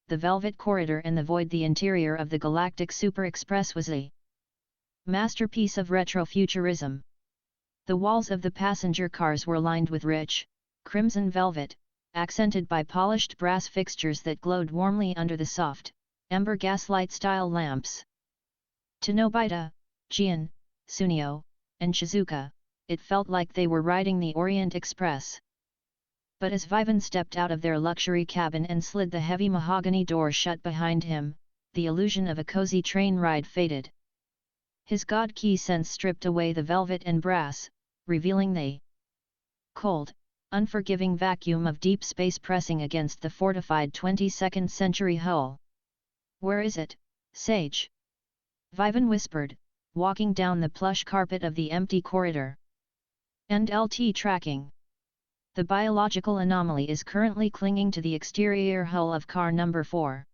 the velvet corridor and the void. The interior of the Galactic Super Express was a masterpiece of retrofuturism. The walls of the passenger cars were lined with rich, crimson velvet, accented by polished brass fixtures that glowed warmly under the soft, ember gaslight-style lamps. To Nobita, Gian, Sunio, and Shizuka, it felt like they were riding the Orient Express. But as Vivan stepped out of their luxury cabin and slid the heavy mahogany door shut behind him, the illusion of a cozy train ride faded. His god key sense stripped away the velvet and brass, revealing the cold, unforgiving vacuum of deep space pressing against the fortified 22nd century hull. "Where is it, Sage?" Vivan whispered, walking down the plush carpet of the empty corridor. "And LT tracking. The biological anomaly is currently clinging to the exterior hull of car number 4.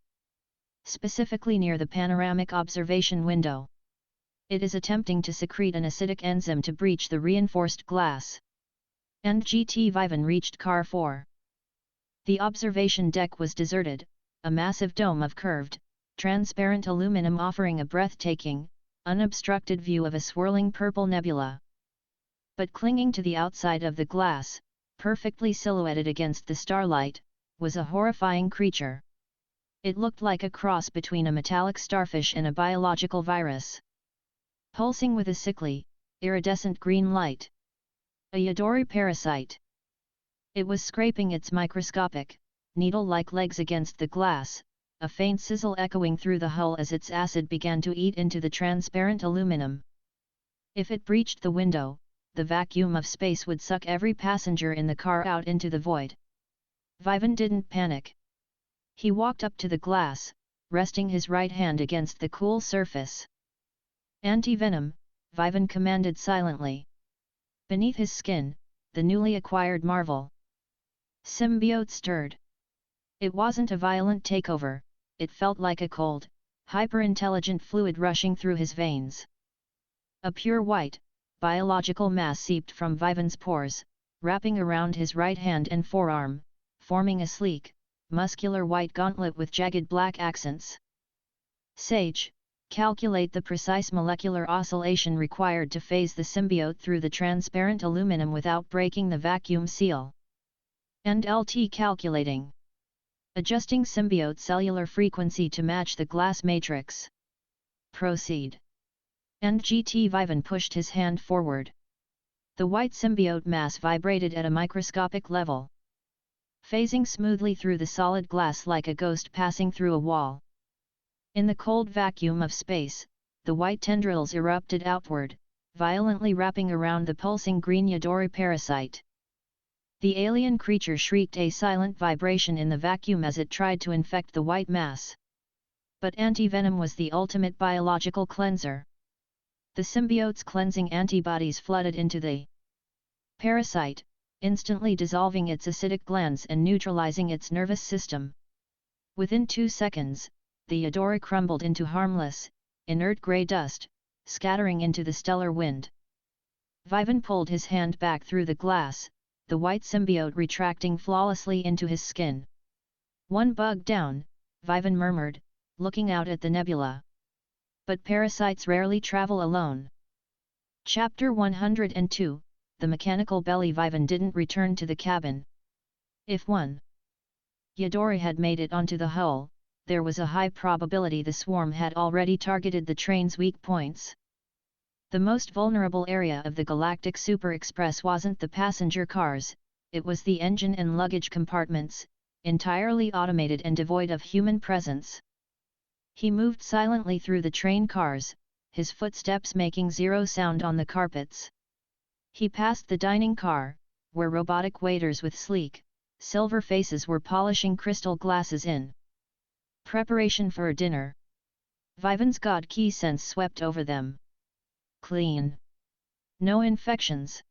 Specifically near the panoramic observation window. It is attempting to secrete an acidic enzyme to breach the reinforced glass." And GT Vivan reached car 4. The observation deck was deserted, a massive dome of curved, transparent aluminum offering a breathtaking, unobstructed view of a swirling purple nebula. But clinging to the outside of the glass, perfectly silhouetted against the starlight, was a horrifying creature. It looked like a cross between a metallic starfish and a biological virus. Pulsing with a sickly, iridescent green light. A Yadori parasite. It was scraping its microscopic, needle-like legs against the glass, a faint sizzle echoing through the hull as its acid began to eat into the transparent aluminum. If it breached the window, the vacuum of space would suck every passenger in the car out into the void. Vivan didn't panic. He walked up to the glass, resting his right hand against the cool surface. "Anti-venom," Vivan commanded silently. Beneath his skin, the newly acquired marvel symbiote stirred. It wasn't a violent takeover, it felt like a cold, hyper-intelligent fluid rushing through his veins. A pure white, biological mass seeped from Vivan's pores, wrapping around his right hand and forearm, forming a sleek, muscular white gauntlet with jagged black accents. "Sage, calculate the precise molecular oscillation required to phase the symbiote through the transparent aluminum without breaking the vacuum seal." And LT calculating. "Adjusting symbiote cellular frequency to match the glass matrix." "Proceed." And GT Vivan pushed his hand forward. The white symbiote mass vibrated at a microscopic level, phasing smoothly through the solid glass like a ghost passing through a wall. In the cold vacuum of space, the white tendrils erupted outward, violently wrapping around the pulsing green Yadori parasite. The alien creature shrieked a silent vibration in the vacuum as it tried to infect the white mass. But anti-venom was the ultimate biological cleanser. The symbiote's cleansing antibodies flooded into the parasite, instantly dissolving its acidic glands and neutralizing its nervous system. Within 2 seconds, the Yadori crumbled into harmless, inert grey dust, scattering into the stellar wind. Vivan pulled his hand back through the glass, the white symbiote retracting flawlessly into his skin. "One bug down," Vivan murmured, looking out at the nebula. But parasites rarely travel alone. Chapter 102, The Mechanical Belly. Vivan didn't return to the cabin. If one Yadori had made it onto the hull, there was a high probability the swarm had already targeted the train's weak points. The most vulnerable area of the Galactic Super Express wasn't the passenger cars, it was the engine and luggage compartments, entirely automated and devoid of human presence. He moved silently through the train cars, his footsteps making zero sound on the carpets. He passed the dining car, where robotic waiters with sleek, silver faces were polishing crystal glasses in preparation for a dinner. Vivan's god key sense swept over them. Clean. No infections.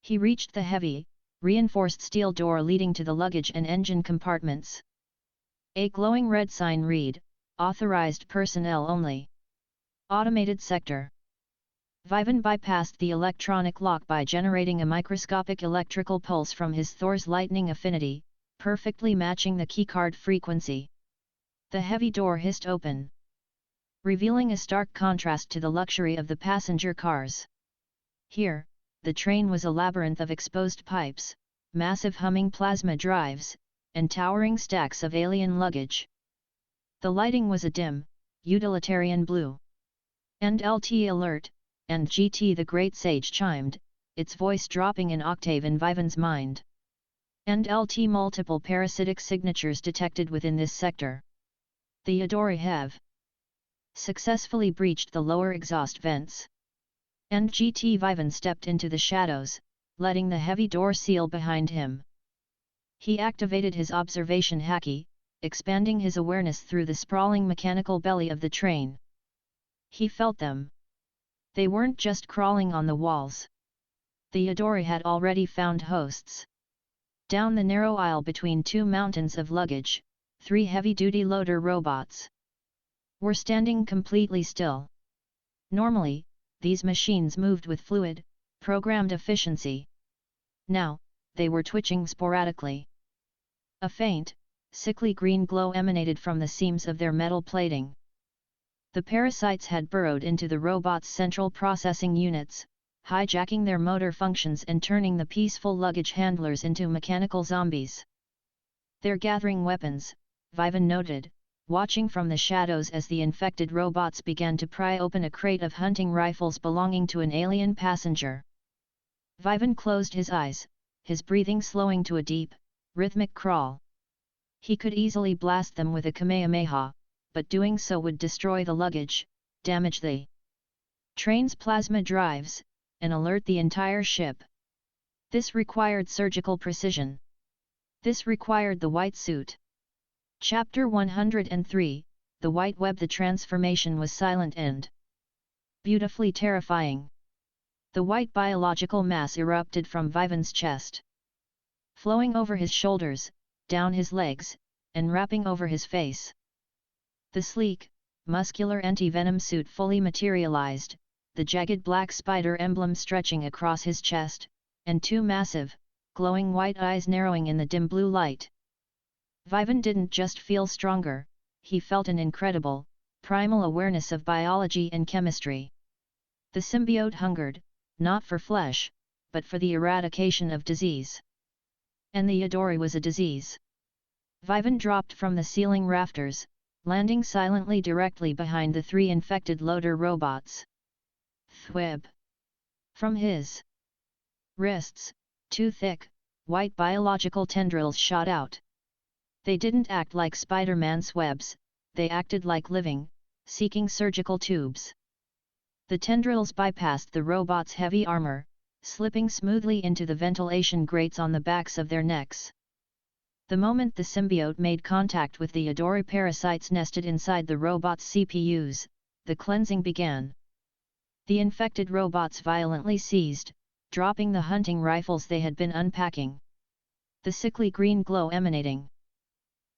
He reached the heavy, reinforced steel door leading to the luggage and engine compartments. A glowing red sign read, "Authorized personnel only. Automated sector." Vivan bypassed the electronic lock by generating a microscopic electrical pulse from his Thor's lightning affinity, perfectly matching the keycard frequency. The heavy door hissed open, revealing a stark contrast to the luxury of the passenger cars. Here, the train was a labyrinth of exposed pipes, massive humming plasma drives, and towering stacks of alien luggage. The lighting was a dim, utilitarian blue. "And LT alert," and GT the Great Sage chimed, its voice dropping an octave in Vivan's mind. "And LT multiple parasitic signatures detected within this sector. The Yodori have successfully breached the lower exhaust vents." And GT Vivan stepped into the shadows, letting the heavy door seal behind him. He activated his observation haki, expanding his awareness through the sprawling mechanical belly of the train. He felt them. They weren't just crawling on the walls. The Yodori had already found hosts. Down the narrow aisle between two mountains of luggage, 3 heavy-duty loader robots were standing completely still. Normally, these machines moved with fluid, programmed efficiency. Now, they were twitching sporadically. A faint, sickly green glow emanated from the seams of their metal plating. The parasites had burrowed into the robots' central processing units, hijacking their motor functions and turning the peaceful luggage handlers into mechanical zombies. "They're gathering weapons," Vivan noted, watching from the shadows as the infected robots began to pry open a crate of hunting rifles belonging to an alien passenger. Vivan closed his eyes, his breathing slowing to a deep, rhythmic crawl. He could easily blast them with a Kamehameha, but doing so would destroy the luggage, damage the train's plasma drives, and alert the entire ship. This required surgical precision. This required the white suit. Chapter 103, The White Web. The transformation was silent and beautifully terrifying. The white biological mass erupted from Vivan's chest, flowing over his shoulders, down his legs, and wrapping over his face. The sleek, muscular anti-venom suit fully materialized, the jagged black spider emblem stretching across his chest, and 2 massive, glowing white eyes narrowing in the dim blue light. Vivan didn't just feel stronger, he felt an incredible, primal awareness of biology and chemistry. The symbiote hungered, not for flesh, but for the eradication of disease. And the Yodori was a disease. Vivan dropped from the ceiling rafters, landing silently directly behind the 3 infected loader robots. Thwib! From his wrists, 2 thick, white biological tendrils shot out. They didn't act like Spider-Man's webs, they acted like living, seeking surgical tubes. The tendrils bypassed the robots' heavy armor, slipping smoothly into the ventilation grates on the backs of their necks. The moment the symbiote made contact with the Yodori parasites nested inside the robot's CPUs, the cleansing began. The infected robots violently seized, dropping the hunting rifles they had been unpacking. The sickly green glow emanating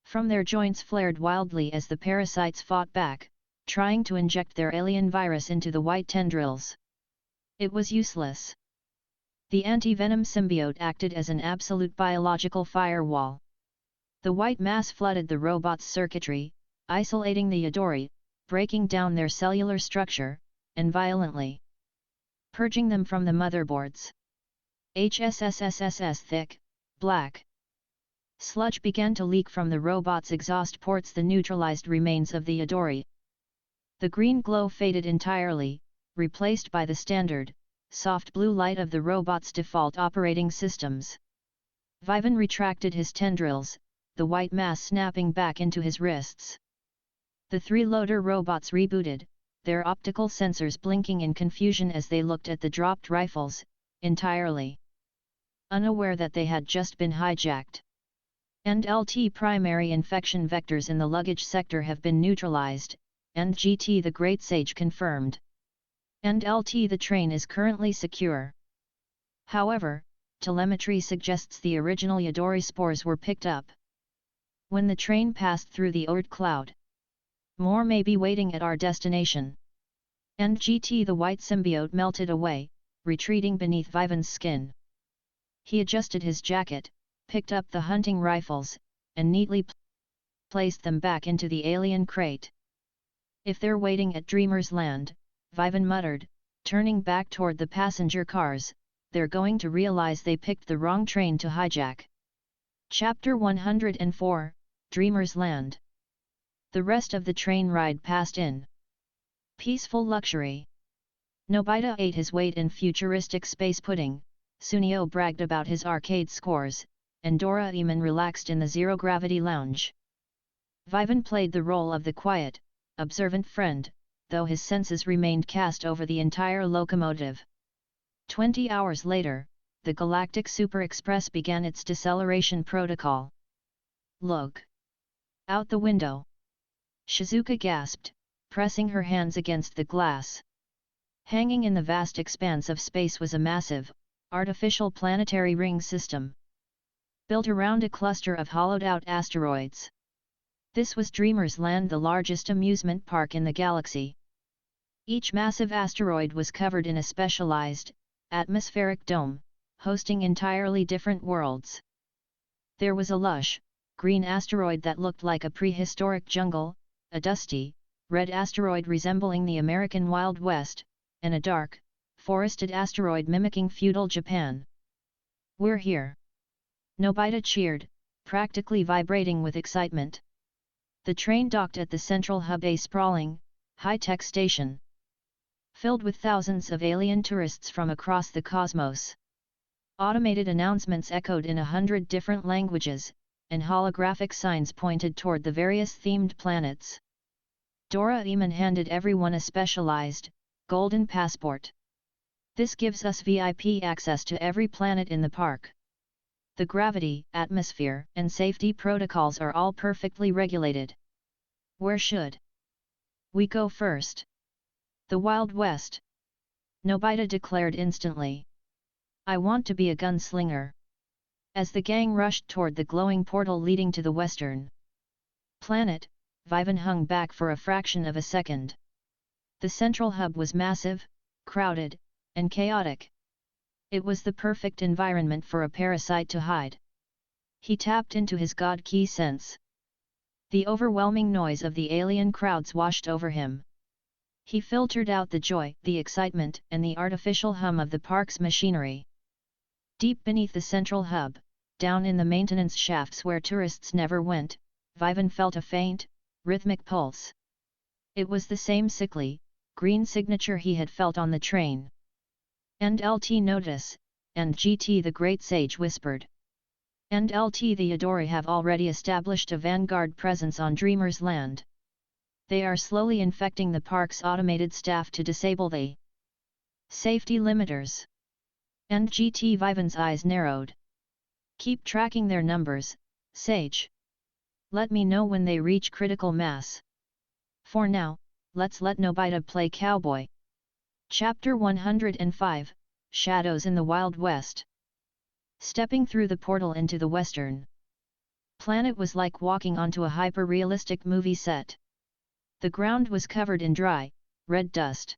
from their joints flared wildly as the parasites fought back, trying to inject their alien virus into the white tendrils. It was useless. The anti-venom symbiote acted as an absolute biological firewall. The white mass flooded the robot's circuitry, isolating the Yodori, breaking down their cellular structure, and violently purging them from the motherboards. HSSSSS thick, black sludge began to leak from the robot's exhaust ports, the neutralized remains of the Yodori. The green glow faded entirely, replaced by the standard, soft blue light of the robot's default operating systems. Vivan retracted his tendrils, the white mass snapping back into his wrists. The 3 loader robots rebooted, their optical sensors blinking in confusion as they looked at the dropped rifles, entirely unaware that they had just been hijacked. And LT primary infection vectors in the luggage sector have been neutralized, and GT the Great Sage confirmed. And LT the train is currently secure. However, telemetry suggests the original Yodori spores were picked up when the train passed through the Oort cloud. More may be waiting at our destination. And GT the white symbiote melted away, retreating beneath Vivan's skin. He adjusted his jacket, picked up the hunting rifles, and neatly placed them back into the alien crate. If they're waiting at Dreamer's Land, Vivan muttered, turning back toward the passenger cars, they're going to realize they picked the wrong train to hijack. Chapter 104, Dreamer's Land. The rest of the train ride passed in peaceful luxury. Nobita ate his weight in futuristic space pudding, Sunio bragged about his arcade scores, and Doraemon relaxed in the zero-gravity lounge. Vivan played the role of the quiet, observant friend, though his senses remained cast over the entire locomotive. 20 hours later, the Galactic Super Express began its deceleration protocol. Look! Out the window! Shizuka gasped, pressing her hands against the glass. Hanging in the vast expanse of space was a massive, artificial planetary ring system, built around a cluster of hollowed-out asteroids. This was Dreamer's Land, the largest amusement park in the galaxy. Each massive asteroid was covered in a specialized, atmospheric dome, hosting entirely different worlds. There was a lush, green asteroid that looked like a prehistoric jungle, a dusty, red asteroid resembling the American Wild West, and a dark, forested asteroid mimicking feudal Japan. We're here! Nobita cheered, practically vibrating with excitement. The train docked at the central hub, a sprawling, high-tech station, filled with thousands of alien tourists from across the cosmos. Automated announcements echoed in 100 different languages, and holographic signs pointed toward the various themed planets. Doraemon handed everyone a specialized, golden passport. This gives us VIP access to every planet in the park. The gravity, atmosphere, and safety protocols are all perfectly regulated. Where should we go first? The Wild West, Nobita declared instantly. I want to be a gunslinger. As the gang rushed toward the glowing portal leading to the western planet, Vivan hung back for a fraction of a second. The central hub was massive, crowded, and chaotic. It was the perfect environment for a parasite to hide. He tapped into his God Key sense. The overwhelming noise of the alien crowds washed over him. He filtered out the joy, the excitement, and the artificial hum of the park's machinery. Deep beneath the central hub, down in the maintenance shafts where tourists never went, Vivan felt a faint, rhythmic pulse. It was the same sickly, green signature he had felt on the train. "And LT notice," and GT the Great Sage whispered. "And LT the Yadori have already established a vanguard presence on Dreamer's Land. They are slowly infecting the park's automated staff to disable the safety limiters." And GT Vivan's eyes narrowed. "Keep tracking their numbers, Sage. Let me know when they reach critical mass. For now, let's let Nobita play cowboy." Chapter 105, Shadows in the Wild West. Stepping through the portal into the western planet was like walking onto a hyper-realistic movie set. The ground was covered in dry, red dust.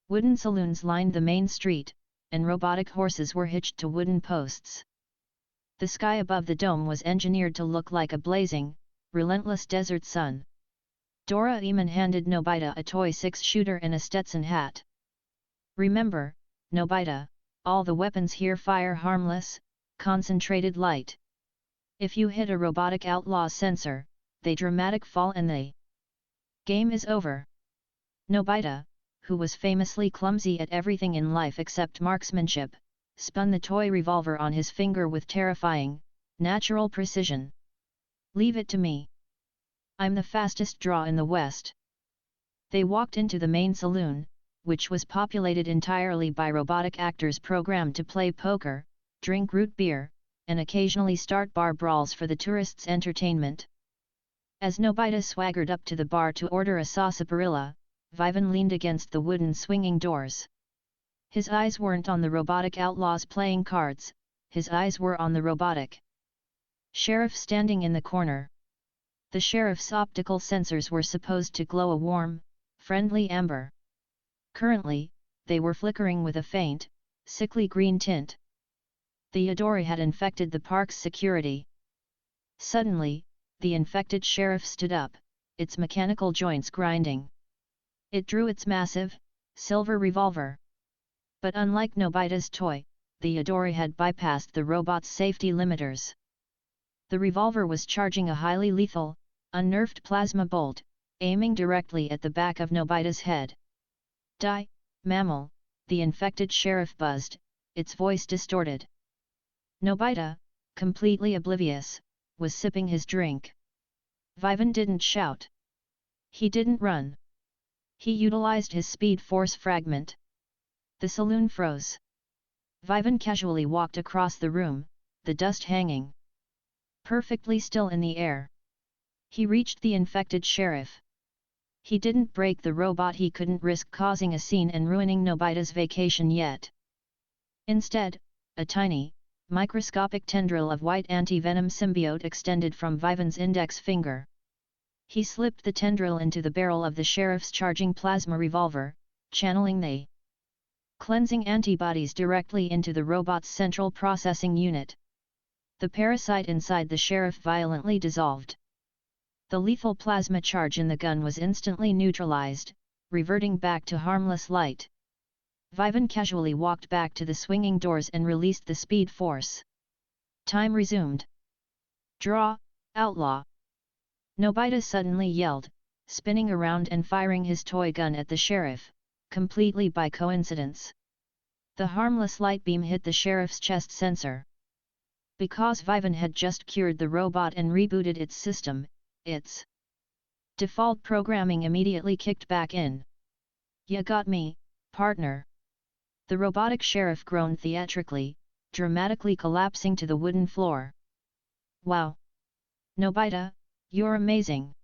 Wooden saloons lined the main street, and robotic horses were hitched to wooden posts. The sky above the dome was engineered to look like a blazing, relentless desert sun. Doraemon handed Nobita a toy six-shooter and a Stetson hat. "Remember, Nobita, all the weapons here fire harmless, concentrated light. If you hit a robotic outlaw's sensor, they dramatic fall and the game is over." Nobita, who was famously clumsy at everything in life except marksmanship, spun the toy revolver on his finger with terrifying, natural precision. "Leave it to me. I'm the fastest draw in the West." They walked into the main saloon, which was populated entirely by robotic actors programmed to play poker, drink root beer, and occasionally start bar brawls for the tourists' entertainment. As Nobita swaggered up to the bar to order a sarsaparilla, Vivan leaned against the wooden swinging doors. His eyes weren't on the robotic outlaws playing cards, his eyes were on the robotic sheriff standing in the corner. The sheriff's optical sensors were supposed to glow a warm, friendly amber. Currently, they were flickering with a faint, sickly green tint. The Yadori had infected the park's security. Suddenly, the infected sheriff stood up, its mechanical joints grinding. It drew its massive, silver revolver. But unlike Nobita's toy, the Yadori had bypassed the robot's safety limiters. The revolver was charging a highly lethal, unnerved plasma bolt, aiming directly at the back of Nobita's head. "Die, mammal," the infected sheriff buzzed, its voice distorted. Nobita, completely oblivious, was sipping his drink. Vivan didn't shout. He didn't run. He utilized his speed force fragment. The saloon froze. Vivan casually walked across the room, the dust hanging perfectly still in the air. He reached the infected sheriff. He didn't break the robot. He couldn't risk causing a scene and ruining Nobita's vacation yet. Instead, a tiny, microscopic tendril of white anti-venom symbiote extended from Vivan's index finger. He slipped the tendril into the barrel of the sheriff's charging plasma revolver, channeling the cleansing antibodies directly into the robot's central processing unit. The parasite inside the sheriff violently dissolved. The lethal plasma charge in the gun was instantly neutralized, reverting back to harmless light. Vivan casually walked back to the swinging doors and released the speed force. Time resumed. "Draw, outlaw!" Nobita suddenly yelled, spinning around and firing his toy gun at the sheriff, completely by coincidence. The harmless light beam hit the sheriff's chest sensor. Because Vivan had just cured the robot and rebooted its system, its default programming immediately kicked back in. "Ya got me, partner!" The robotic sheriff groaned theatrically, dramatically collapsing to the wooden floor. "Wow! Nobita, you're amazing!"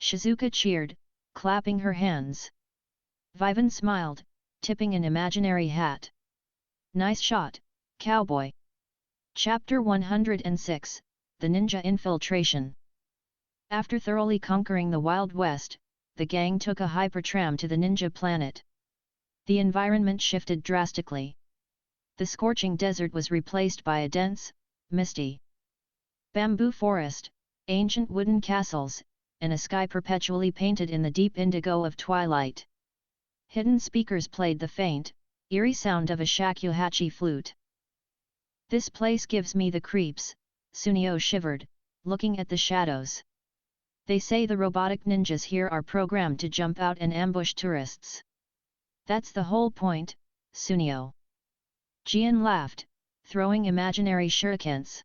Shizuka cheered, clapping her hands. Vivan smiled, tipping an imaginary hat. "Nice shot, cowboy!" Chapter 106, The Ninja Infiltration. After thoroughly conquering the Wild West, the gang took a hypertram to the ninja planet. The environment shifted drastically. The scorching desert was replaced by a dense, misty bamboo forest, ancient wooden castles, and a sky perpetually painted in the deep indigo of twilight. Hidden speakers played the faint, eerie sound of a shakuhachi flute. "This place gives me the creeps," Sunio shivered, looking at the shadows. "They say the robotic ninjas here are programmed to jump out and ambush tourists." "That's the whole point, Sunio." Gian laughed, throwing imaginary shurikens.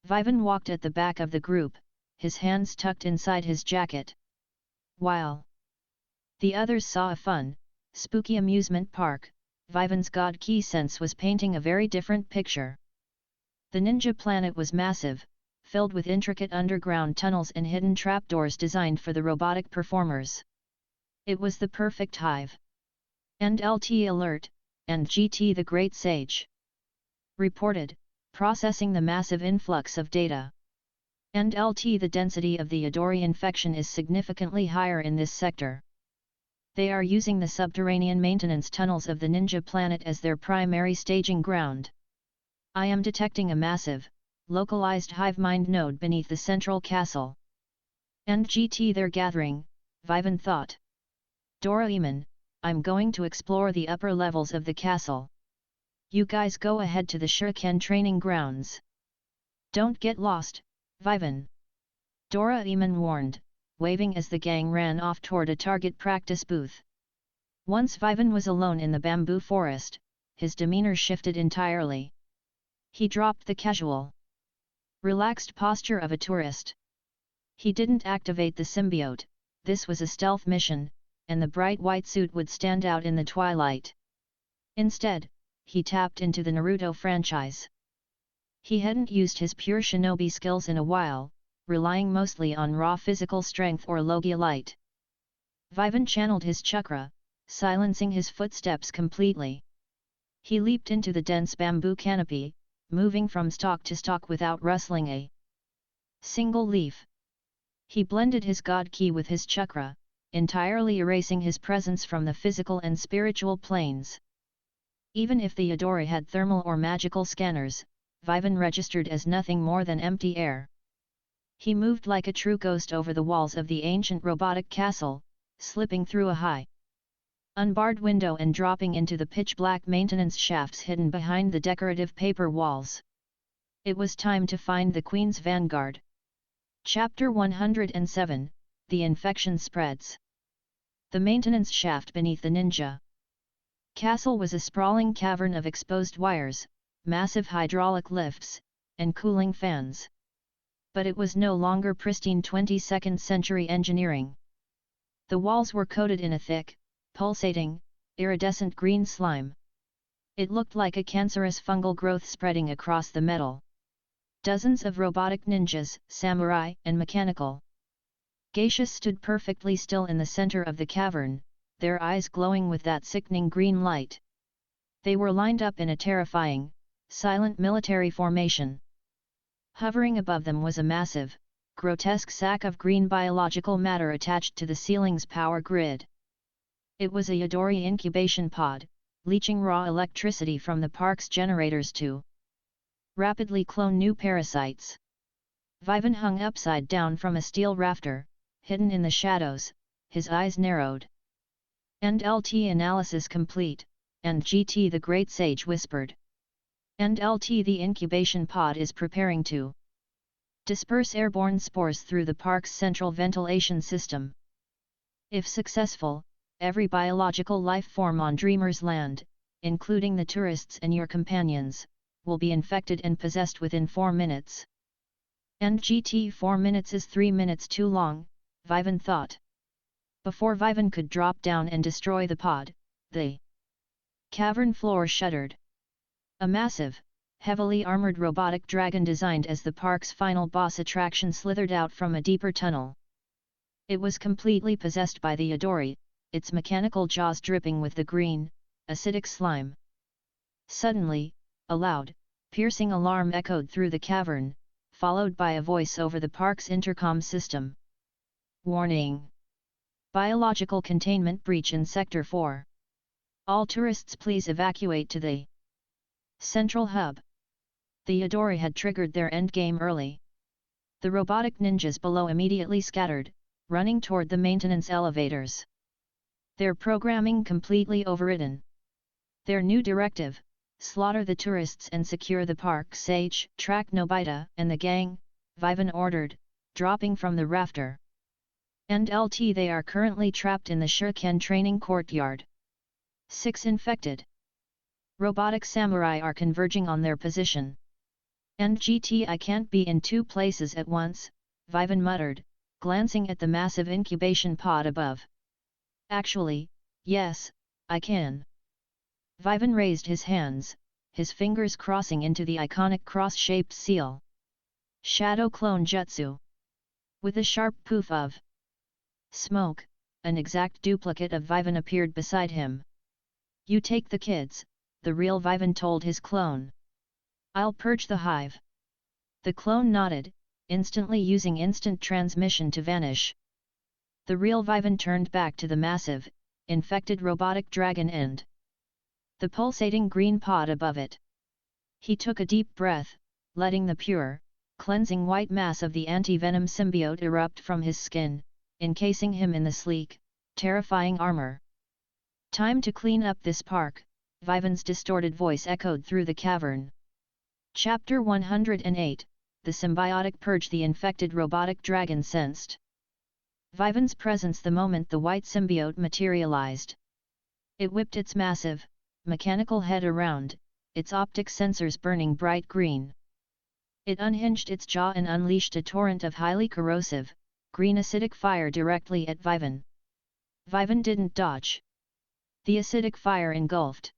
Vivan walked at the back of the group, his hands tucked inside his jacket. While the others saw a fun, spooky amusement park, Vivan's god key sense was painting a very different picture. The ninja planet was massive, filled with intricate underground tunnels and hidden trapdoors designed for the robotic performers. It was the perfect hive. "And LT alert, and GT the Great Sage reported, processing the massive influx of data. And LT the density of the Yadori infection is significantly higher in this sector. They are using the subterranean maintenance tunnels of the ninja planet as their primary staging ground. I am detecting a massive, localized hive mind node beneath the central castle. And GT they're gathering," Vivan thought. "Doraemon, I'm going to explore the upper levels of the castle. You guys go ahead to the shuriken training grounds. Don't get lost, Vivan," Doraemon warned, waving as the gang ran off toward a target practice booth. Once Vivan was alone in the bamboo forest, his demeanor shifted entirely. He dropped the casual, relaxed posture of a tourist. He didn't activate the symbiote, this was a stealth mission, and the bright white suit would stand out in the twilight. Instead, he tapped into the Naruto franchise. He hadn't used his pure shinobi skills in a while, relying mostly on raw physical strength or Logia light. Vivan channeled his chakra, silencing his footsteps completely. He leaped into the dense bamboo canopy, moving from stalk to stalk without rustling a single leaf. He blended his god ki with his chakra, entirely erasing his presence from the physical and spiritual planes. Even if the Yadori had thermal or magical scanners, Vivan registered as nothing more than empty air. He moved like a true ghost over the walls of the ancient robotic castle, slipping through a high, unbarred window and dropping into the pitch-black maintenance shafts hidden behind the decorative paper walls. It was time to find the Queen's vanguard. Chapter 107, The Infection Spreads. The maintenance shaft beneath the ninja castle was a sprawling cavern of exposed wires, massive hydraulic lifts, and cooling fans. But it was no longer pristine 22nd century engineering. The walls were coated in a thick, pulsating, iridescent green slime. It looked like a cancerous fungal growth spreading across the metal. Dozens of robotic ninjas, samurai, and mechanical geishas stood perfectly still in the center of the cavern, their eyes glowing with that sickening green light. They were lined up in a terrifying, silent military formation. Hovering above them was a massive, grotesque sack of green biological matter attached to the ceiling's power grid. It was a Yadori incubation pod, leaching raw electricity from the park's generators to rapidly clone new parasites. Vivan hung upside down from a steel rafter, hidden in the shadows, his eyes narrowed. "End LT analysis complete," and GT the Great Sage whispered. "End LT the incubation pod is preparing to disperse airborne spores through the park's central ventilation system. If successful, every biological life form on Dreamer's Land, including the tourists and your companions, will be infected and possessed within 4 minutes. And GT 4 minutes is 3 minutes too long," Vivan thought. Before Vivan could drop down and destroy the pod, the cavern floor shuddered. A massive, heavily armored robotic dragon designed as the park's final boss attraction slithered out from a deeper tunnel. It was completely possessed by the Yadori, its mechanical jaws dripping with the green, acidic slime. Suddenly, a loud, piercing alarm echoed through the cavern, followed by a voice over the park's intercom system. "Warning! Biological containment breach in Sector 4. All tourists please evacuate to the central hub." The Yadori had triggered their endgame early. The robotic ninjas below immediately scattered, running toward the maintenance elevators. Their programming completely overridden. Their new directive: slaughter the tourists and secure the park sage, track Nobita and the gang, Vivan ordered, dropping from the rafter. "And LT they are currently trapped in the Shuriken training courtyard. 6 infected robotic samurai are converging on their position. And GT I can't be in 2 places at once," Vivan muttered, glancing at the massive incubation pod above. "Actually, yes, I can." Vivan raised his hands, his fingers crossing into the iconic cross-shaped seal. "Shadow clone jutsu." With a sharp poof of smoke, an exact duplicate of Vivan appeared beside him. "You take the kids," the real Vivan told his clone. "I'll purge the hive." The clone nodded, instantly using instant transmission to vanish. The real Vivan turned back to the massive, infected robotic dragon and the pulsating green pod above it. He took a deep breath, letting the pure, cleansing white mass of the anti-venom symbiote erupt from his skin, encasing him in the sleek, terrifying armor. "Time to clean up this park," Vivan's distorted voice echoed through the cavern. Chapter 108, The Symbiotic Purge. The infected robotic dragon sensed Vivan's presence the moment the white symbiote materialized. It whipped its massive, mechanical head around, its optic sensors burning bright green. It unhinged its jaw and unleashed a torrent of highly corrosive, green acidic fire directly at Vivan. Vivan didn't dodge. The acidic fire engulfed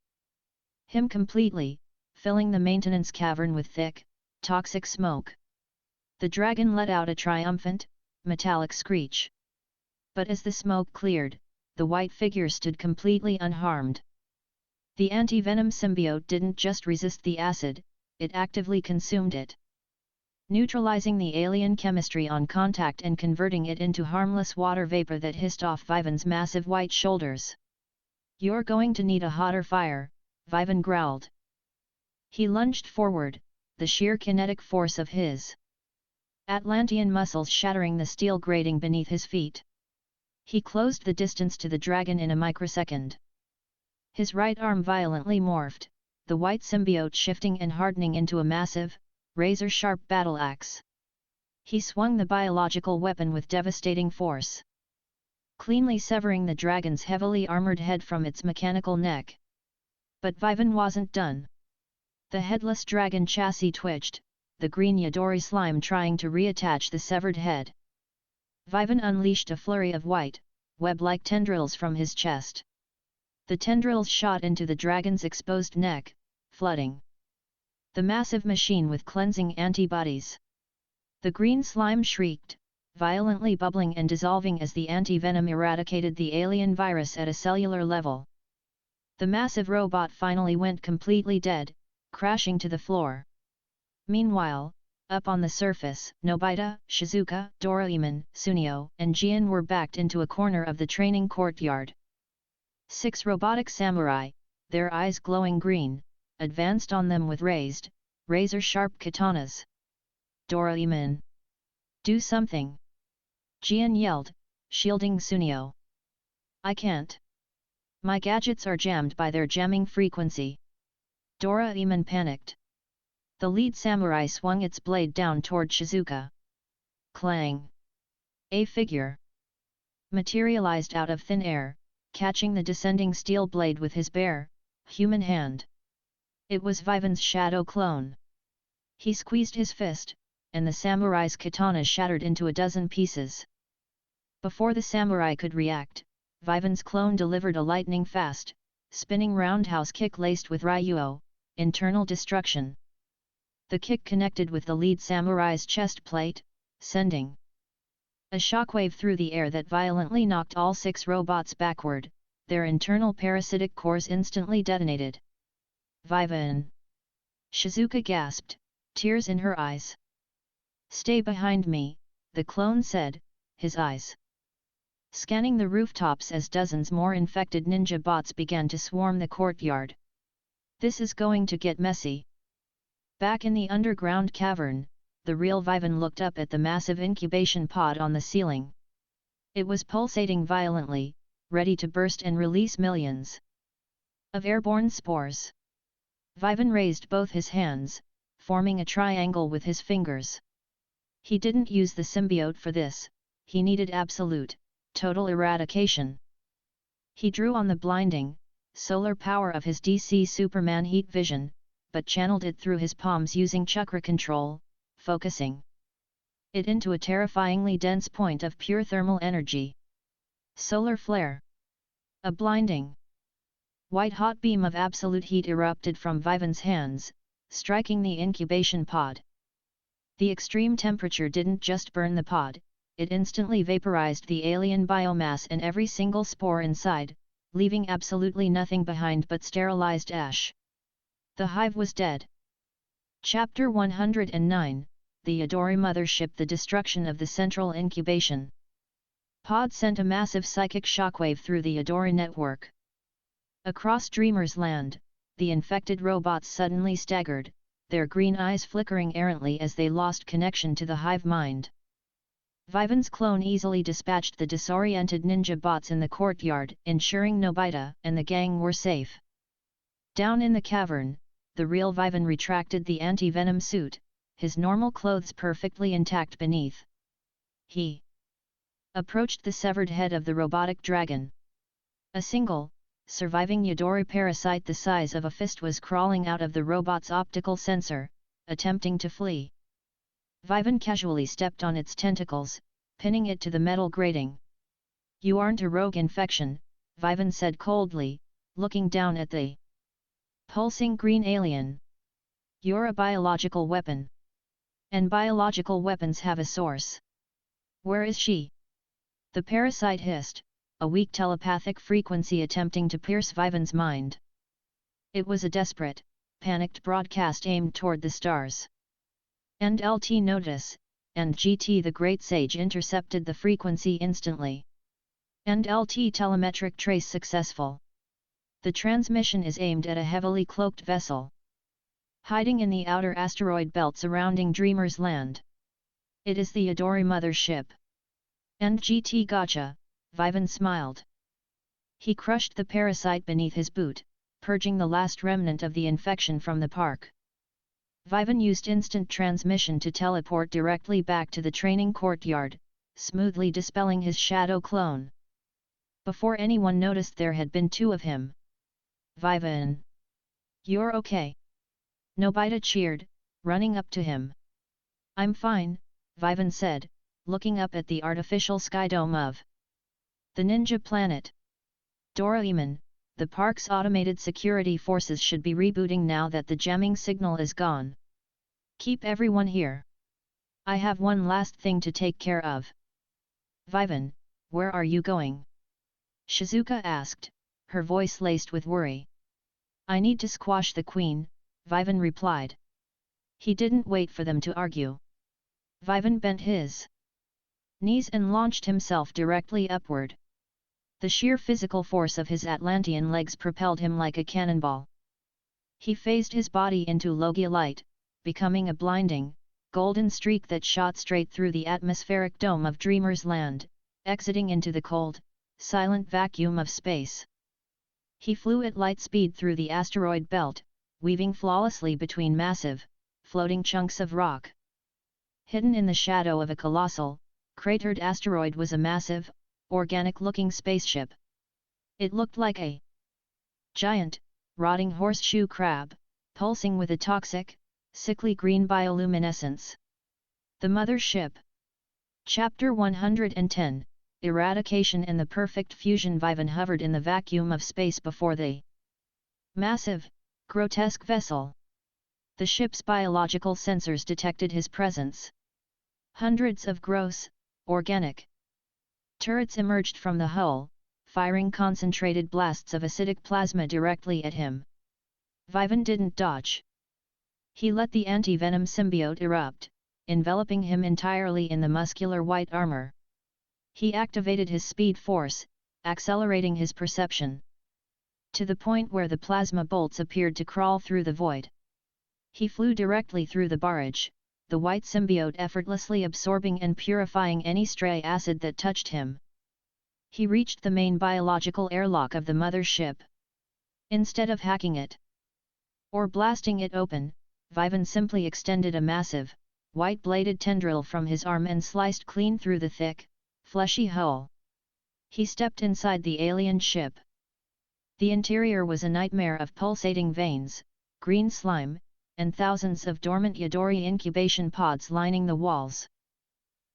him completely, filling the maintenance cavern with thick, toxic smoke. The dragon let out a triumphant, metallic screech. But as the smoke cleared, the white figure stood completely unharmed. The anti-venom symbiote didn't just resist the acid, it actively consumed it, neutralizing the alien chemistry on contact and converting it into harmless water vapor that hissed off Vivan's massive white shoulders. "You're going to need a hotter fire," Vivan growled. He lunged forward, the sheer kinetic force of his Atlantean muscles shattering the steel grating beneath his feet. He closed the distance to the dragon in a microsecond. His right arm violently morphed, the white symbiote shifting and hardening into a massive, razor-sharp battle axe. He swung the biological weapon with devastating force, cleanly severing the dragon's heavily armored head from its mechanical neck. But Vivan wasn't done. The headless dragon chassis twitched, the green Yadori slime trying to reattach the severed head. Vivan unleashed a flurry of white, web-like tendrils from his chest. The tendrils shot into the dragon's exposed neck, flooding the massive machine with cleansing antibodies. The green slime shrieked, violently bubbling and dissolving as the anti-venom eradicated the alien virus at a cellular level. The massive robot finally went completely dead, crashing to the floor. Meanwhile, up on the surface, Nobita, Shizuka, Doraemon, Sunio, and Gian were backed into a corner of the training courtyard. 6 robotic samurai, their eyes glowing green, advanced on them with raised, razor-sharp katanas. Doraemon! Do something! Gian yelled, shielding Sunio. I can't. My gadgets are jammed by their jamming frequency. Doraemon panicked. The lead samurai swung its blade down toward Shizuka. Clang! A figure materialized out of thin air, catching the descending steel blade with his bare, human hand. It was Vivan's shadow clone. He squeezed his fist, and the samurai's katana shattered into a dozen pieces. Before the samurai could react, Vivan's clone delivered a lightning-fast, spinning roundhouse kick laced with Ryuo, internal destruction. The kick connected with the lead samurai's chest plate, sending a shockwave through the air that violently knocked all 6 robots backward. Their internal parasitic cores instantly detonated. Vivan! Shizuka gasped, tears in her eyes. Stay behind me, the clone said, his eyes scanning the rooftops as dozens more infected ninja bots began to swarm the courtyard. This is going to get messy. Back in the underground cavern, the real Vivan looked up at the massive incubation pod on the ceiling. It was pulsating violently, ready to burst and release millions of airborne spores. Vivan raised both his hands, forming a triangle with his fingers. He didn't use the symbiote for this, he needed absolute, total eradication. He drew on the blinding, solar power of his DC Superman heat vision, but channeled it through his palms using chakra control, focusing it into a terrifyingly dense point of pure thermal energy. Solar flare. A blinding, white-hot beam of absolute heat erupted from Vivan's hands, striking the incubation pod. The extreme temperature didn't just burn the pod, it instantly vaporized the alien biomass and every single spore inside, leaving absolutely nothing behind but sterilized ash. The hive was dead. Chapter 109, The Yadori Mothership. The destruction of the central incubation pod sent a massive psychic shockwave through the Yadori network. Across Dreamer's Land, the infected robots suddenly staggered, their green eyes flickering errantly as they lost connection to the hive mind. Vivan's clone easily dispatched the disoriented ninja bots in the courtyard, ensuring Nobita and the gang were safe. Down in the cavern, the real Vivan retracted the anti-venom suit, his normal clothes perfectly intact beneath. He approached the severed head of the robotic dragon. A single, surviving Yadori parasite the size of a fist was crawling out of the robot's optical sensor, attempting to flee. Vivan casually stepped on its tentacles, pinning it to the metal grating. You aren't a rogue infection, Vivan said coldly, looking down at the pulsing green alien. You're a biological weapon. And biological weapons have a source. Where is she? The parasite hissed, a weak telepathic frequency attempting to pierce Vivan's mind. It was a desperate, panicked broadcast aimed toward the stars. And LT notice, and GT the Great Sage intercepted the frequency instantly. And LT telemetric trace successful. The transmission is aimed at a heavily cloaked vessel hiding in the outer asteroid belt surrounding Dreamer's Land. It is the Idori mothership. And GT gotcha, Vivan smiled. He crushed the parasite beneath his boot, purging the last remnant of the infection from the park. Vivan used instant transmission to teleport directly back to the training courtyard, smoothly dispelling his shadow clone. Before anyone noticed there had been two of him. Vivan. You're okay? Nobita cheered, running up to him. I'm fine, Vivan said, looking up at the artificial sky dome of the ninja planet. Doraemon, the park's automated security forces should be rebooting now that the jamming signal is gone. Keep everyone here. I have one last thing to take care of. Vivan, where are you going? Shizuka asked, her voice laced with worry. I need to squash the queen, Vivan replied. He didn't wait for them to argue. Vivan bent his knees and launched himself directly upward. The sheer physical force of his Atlantean legs propelled him like a cannonball. He phased his body into Logia light, becoming a blinding, golden streak that shot straight through the atmospheric dome of Dreamer's Land, exiting into the cold, silent vacuum of space. He flew at light speed through the asteroid belt, weaving flawlessly between massive, floating chunks of rock. Hidden in the shadow of a colossal, cratered asteroid was a massive, organic-looking spaceship. It looked like a giant, rotting horseshoe crab, pulsing with a toxic, sickly green bioluminescence. The mothership. Chapter 110, Eradication and the Perfect Fusion. Vivan hovered in the vacuum of space before the massive, grotesque vessel. The ship's biological sensors detected his presence. Hundreds of gross, organic turrets emerged from the hull, firing concentrated blasts of acidic plasma directly at him. Vivan didn't dodge. He let the anti-venom symbiote erupt, enveloping him entirely in the muscular white armor. He activated his speed force, accelerating his perception to the point where the plasma bolts appeared to crawl through the void. He flew directly through the barrage, the white symbiote effortlessly absorbing and purifying any stray acid that touched him. He reached the main biological airlock of the mothership. Instead of hacking it or blasting it open, Vivan simply extended a massive, white-bladed tendril from his arm and sliced clean through the thick, fleshy hull. He stepped inside the alien ship. The interior was a nightmare of pulsating veins, green slime, and thousands of dormant Yadori incubation pods lining the walls.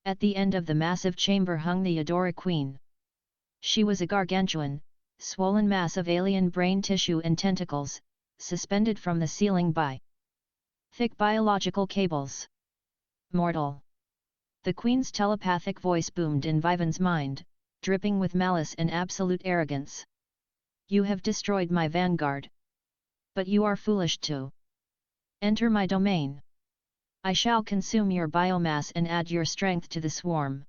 At the end of the massive chamber hung the Yadora Queen. She was a gargantuan, swollen mass of alien brain tissue and tentacles, suspended from the ceiling by thick biological cables. Mortal! The Queen's telepathic voice boomed in Vivan's mind, dripping with malice and absolute arrogance. You have destroyed my vanguard. But you are foolish to enter my domain. I shall consume your biomass and add your strength to the swarm.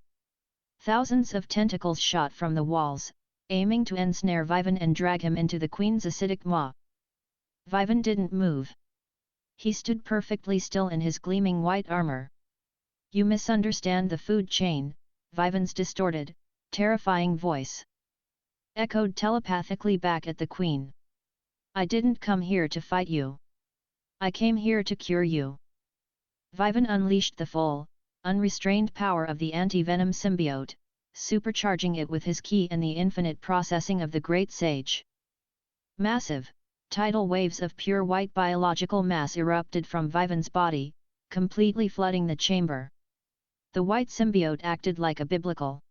Thousands of tentacles shot from the walls, aiming to ensnare Vivan and drag him into the Queen's acidic maw. Vivan didn't move. He stood perfectly still in his gleaming white armor. You misunderstand the food chain, Vivan's distorted, terrifying voice echoed telepathically back at the Queen. I didn't come here to fight you. I came here to cure you. Vivan unleashed the full, unrestrained power of the anti-venom symbiote, supercharging it with his ki and the infinite processing of the Great Sage. Massive, tidal waves of pure white biological mass erupted from Vivan's body, completely flooding the chamber. The white symbiote acted like a biblical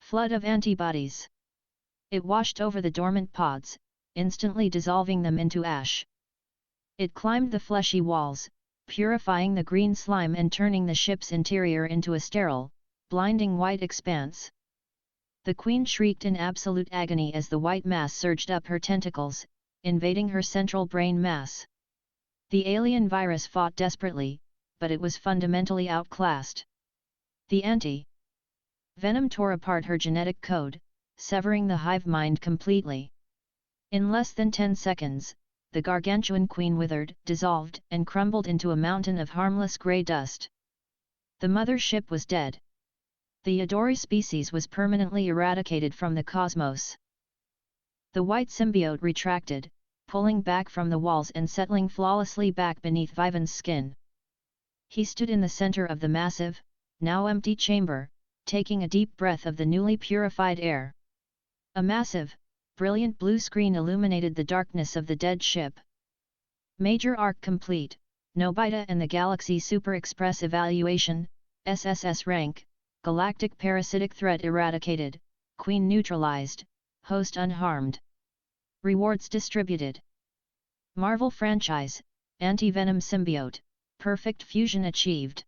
flood of antibodies. It washed over the dormant pods, instantly dissolving them into ash. It climbed the fleshy walls, purifying the green slime and turning the ship's interior into a sterile, blinding white expanse. The Queen shrieked in absolute agony as the white mass surged up her tentacles, invading her central brain mass. The alien virus fought desperately, but it was fundamentally outclassed. The anti-venom tore apart her genetic code, severing the hive mind completely. In less than 10 seconds, the gargantuan Queen withered, dissolved, and crumbled into a mountain of harmless grey dust. The mother ship was dead. The Yadori species was permanently eradicated from the cosmos. The white symbiote retracted, pulling back from the walls and settling flawlessly back beneath Vivan's skin. He stood in the center of the massive, now empty chamber, taking a deep breath of the newly purified air. A massive, brilliant blue screen illuminated the darkness of the dead ship. Major arc complete, Nobita and the Galaxy Super Express evaluation, SSS rank, galactic parasitic threat eradicated, Queen neutralized, host unharmed. Rewards distributed. Marvel franchise, anti-venom symbiote, perfect fusion achieved.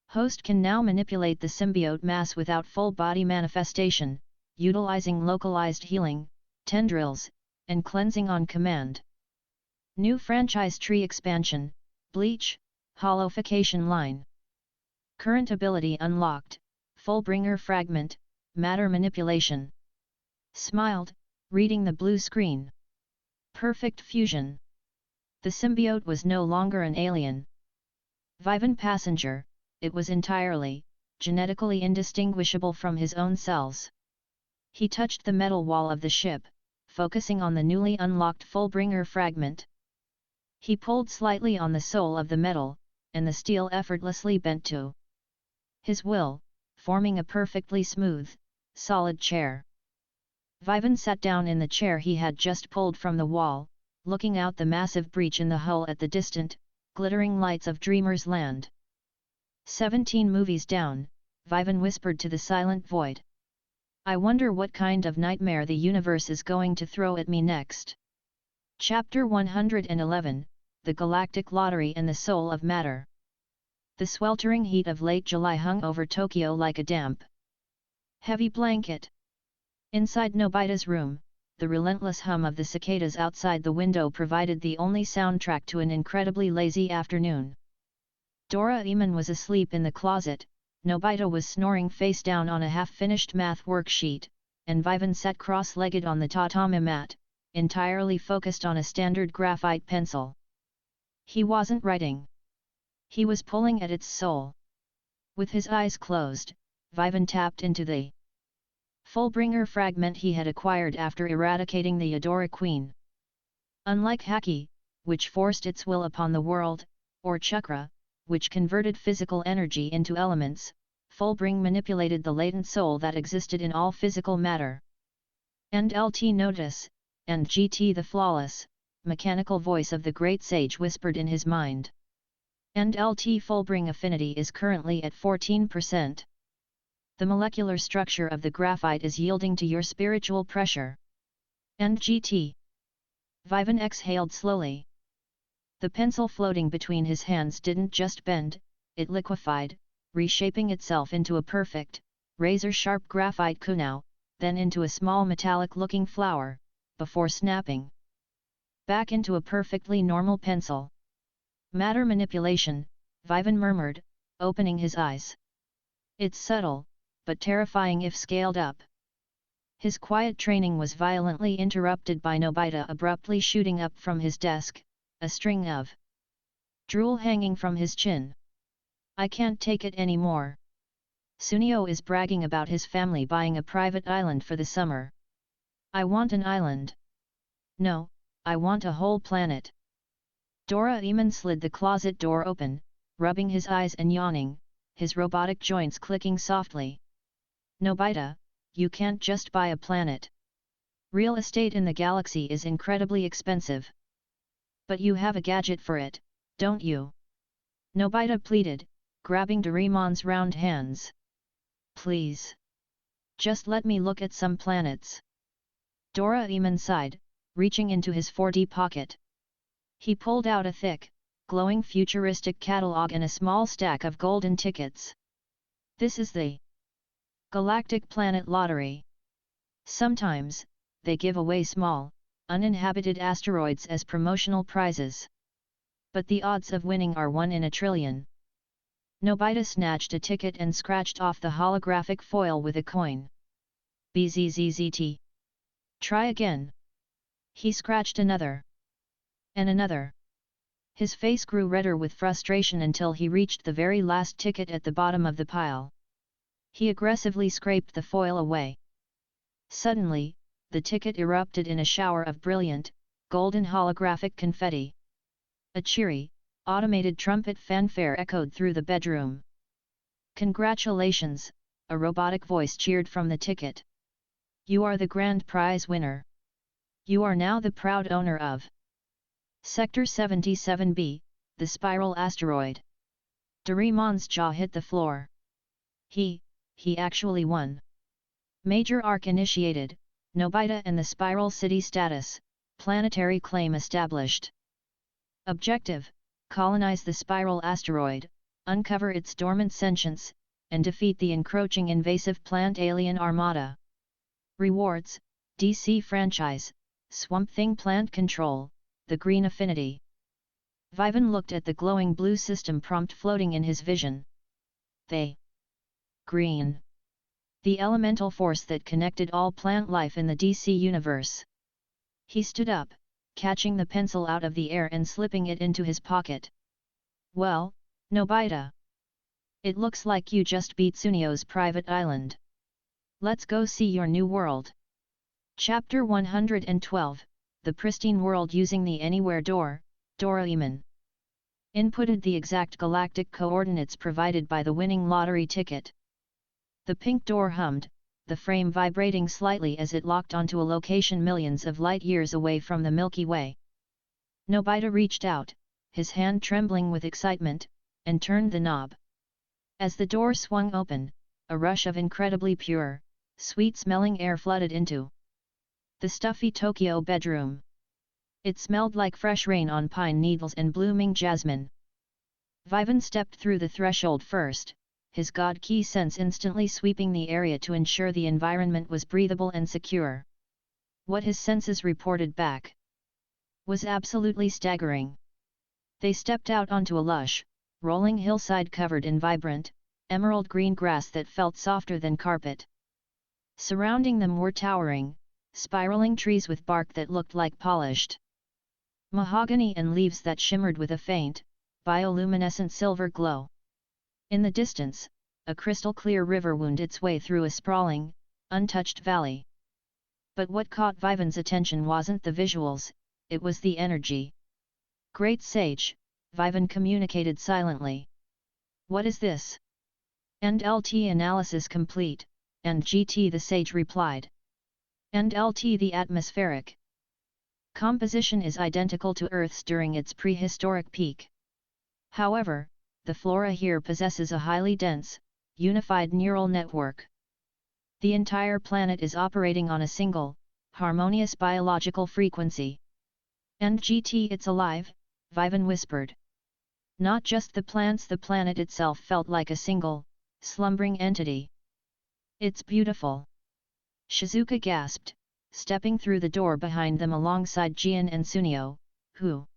Host can now manipulate the symbiote mass without full body manifestation, utilizing localized healing, tendrils, and cleansing on command. New franchise tree expansion, Bleach, holification line. Current ability unlocked, Fullbringer fragment, matter manipulation. Smiled, reading the blue screen. Perfect fusion. The symbiote was no longer an alien. Vivan passenger, it was entirely, genetically indistinguishable from his own cells. He touched the metal wall of the ship, focusing on the newly unlocked Fullbringer fragment. He pulled slightly on the sole of the metal, and the steel effortlessly bent to his will, forming a perfectly smooth, solid chair. Vivan sat down in the chair he had just pulled from the wall, looking out the massive breach in the hull at the distant, glittering lights of Dreamer's Land. 17 movies down, Vivan whispered to the silent void. I wonder what kind of nightmare the universe is going to throw at me next. Chapter 111, The Galactic Lottery and the Soul of Matter. The sweltering heat of late July hung over Tokyo like a damp, heavy blanket. Inside Nobita's room, the relentless hum of the cicadas outside the window provided the only soundtrack to an incredibly lazy afternoon. Doraemon was asleep in the closet, Nobita was snoring face down on a half-finished math worksheet, and Vivan sat cross-legged on the tatami mat, entirely focused on a standard graphite pencil. He wasn't writing. He was pulling at its soul. With his eyes closed, Vivan tapped into the Fullbringer fragment he had acquired after eradicating the Yadora Queen. Unlike Haki, which forced its will upon the world, or Chakra, which converted physical energy into elements, Fullbring manipulated the latent soul that existed in all physical matter. And LT notice, and GT the flawless, mechanical voice of the great sage whispered in his mind. And LT Fullbring affinity is currently at 14%. The molecular structure of the graphite is yielding to your spiritual pressure. And GT. Vivan exhaled slowly. The pencil floating between his hands didn't just bend, it liquefied, reshaping itself into a perfect, razor-sharp graphite kunao, then into a small metallic-looking flower, before snapping back into a perfectly normal pencil. Matter manipulation, Vivan murmured, opening his eyes. It's subtle, but terrifying if scaled up. His quiet training was violently interrupted by Nobita abruptly shooting up from his desk, a string of drool hanging from his chin. I can't take it anymore. Sunio is bragging about his family buying a private island for the summer. I want an island. No, I want a whole planet. Doraemon slid the closet door open, rubbing his eyes and yawning, his robotic joints clicking softly. Nobita, you can't just buy a planet. Real estate in the galaxy is incredibly expensive. But you have a gadget for it, don't you? Nobita pleaded, grabbing Doraemon's round hands. Please. Just let me look at some planets. Doraemon sighed, reaching into his 4D pocket. He pulled out a thick, glowing futuristic catalog and a small stack of golden tickets. This is the Galactic Planet Lottery. Sometimes, they give away small, uninhabited asteroids as promotional prizes. But the odds of winning are 1 in a trillion. Nobita snatched a ticket and scratched off the holographic foil with a coin. BZZZT. Try again. He scratched another. And another. His face grew redder with frustration until he reached the very last ticket at the bottom of the pile. He aggressively scraped the foil away. Suddenly, the ticket erupted in a shower of brilliant, golden holographic confetti. A cheery, automated trumpet fanfare echoed through the bedroom. "Congratulations," a robotic voice cheered from the ticket. "You are the grand prize winner. You are now the proud owner of Sector 77B, the spiral asteroid." DORAEMON'S jaw hit the floor. He actually won. Major arc initiated, Nobita and the Spiral City status, planetary claim established. Objective: colonize the spiral asteroid, uncover its dormant sentience, and defeat the encroaching invasive plant alien armada. Rewards: DC franchise, Swamp Thing plant control, the green affinity. Vivan looked at the glowing blue system prompt floating in his vision. Green. The elemental force that connected all plant life in the DC universe. He stood up, catching the pencil out of the air and slipping it into his pocket. "Well, Nobita. It looks like you just beat Tsunio's private island. Let's go see your new world." Chapter 112, The Pristine World Using the Anywhere Door, Doraemon. Inputted the exact galactic coordinates provided by the winning lottery ticket. The pink door hummed, the frame vibrating slightly as it locked onto a location millions of light-years away from the Milky Way. Nobita reached out, his hand trembling with excitement, and turned the knob. As the door swung open, a rush of incredibly pure, sweet-smelling air flooded into the stuffy Tokyo bedroom. It smelled like fresh rain on pine needles and blooming jasmine. Vivan stepped through the threshold first, his God Ki sense instantly sweeping the area to ensure the environment was breathable and secure. What his senses reported back was absolutely staggering. They stepped out onto a lush, rolling hillside covered in vibrant, emerald green grass that felt softer than carpet. Surrounding them were towering, spiraling trees with bark that looked like polished mahogany and leaves that shimmered with a faint, bioluminescent silver glow. In the distance, a crystal-clear river wound its way through a sprawling, untouched valley. But what caught Vivan's attention wasn't the visuals, it was the energy. "Great Sage," Vivan communicated silently. "What is this?" "End LT analysis complete," and GT the Sage replied. "End LT the atmospheric composition is identical to Earth's during its prehistoric peak. However, the flora here possesses a highly dense, unified neural network. The entire planet is operating on a single, harmonious biological frequency." "And GT it's alive," Vivan whispered. "Not just the plants, the planet itself felt like a single, slumbering entity." "It's beautiful." Shizuka gasped, stepping through the door behind them alongside Gian and Tsunio, who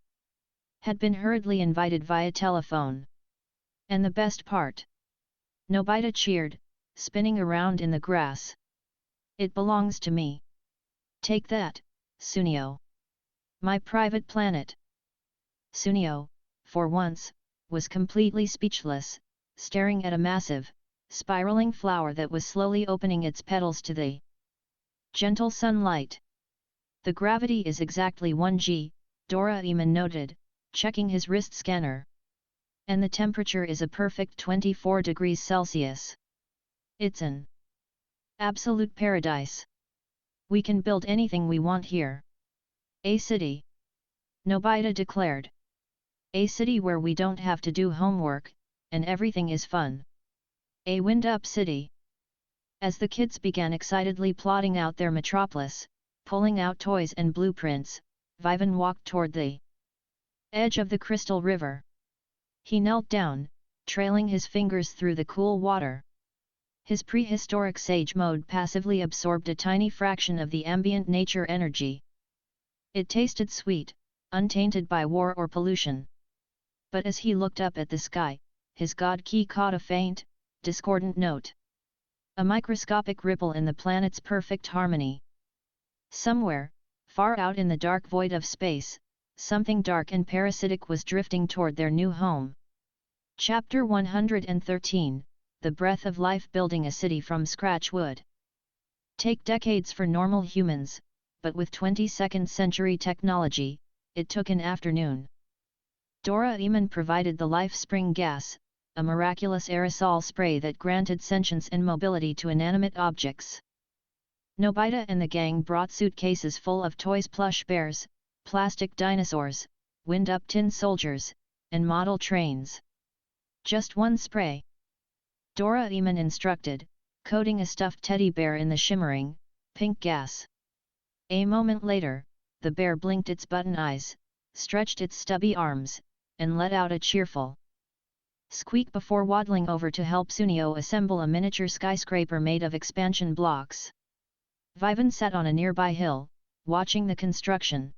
had been hurriedly invited via telephone. "And the best part?" Nobita cheered, spinning around in the grass. "It belongs to me. Take that, Tsunio. My private planet." Tsunio, for once, was completely speechless, staring at a massive, spiraling flower that was slowly opening its petals to the gentle sunlight. "The gravity is exactly 1 g, Doraemon noted, checking his wrist scanner. "And the temperature is a perfect 24 degrees Celsius. It's an absolute paradise. We can build anything we want here. A city," Nobita declared. "A city where we don't have to do homework, and everything is fun. A wind-up city." As the kids began excitedly plotting out their metropolis, pulling out toys and blueprints, Vivan walked toward the edge of the crystal river. He knelt down, trailing his fingers through the cool water. His prehistoric sage mode passively absorbed a tiny fraction of the ambient nature energy. It tasted sweet, untainted by war or pollution. But as he looked up at the sky, his God Ki caught a faint, discordant note. A microscopic ripple in the planet's perfect harmony. Somewhere, far out in the dark void of space, something dark and parasitic was drifting toward their new home. Chapter 113, The Breath of Life. Building a city from scratch would take decades for normal humans, but with 22nd century technology, it took an afternoon. Doraemon provided the life spring gas, a miraculous aerosol spray that granted sentience and mobility to inanimate objects. Nobita and the gang brought suitcases full of toys, plush bears, plastic dinosaurs, wind-up tin soldiers, and model trains. Just one spray, Doraemon instructed, coating a stuffed teddy bear in the shimmering, pink gas. A moment later, the bear blinked its button eyes, stretched its stubby arms, and let out a cheerful squeak before waddling over to help Sunio assemble a miniature skyscraper made of expansion blocks. Vivan sat on a nearby hill, watching the construction.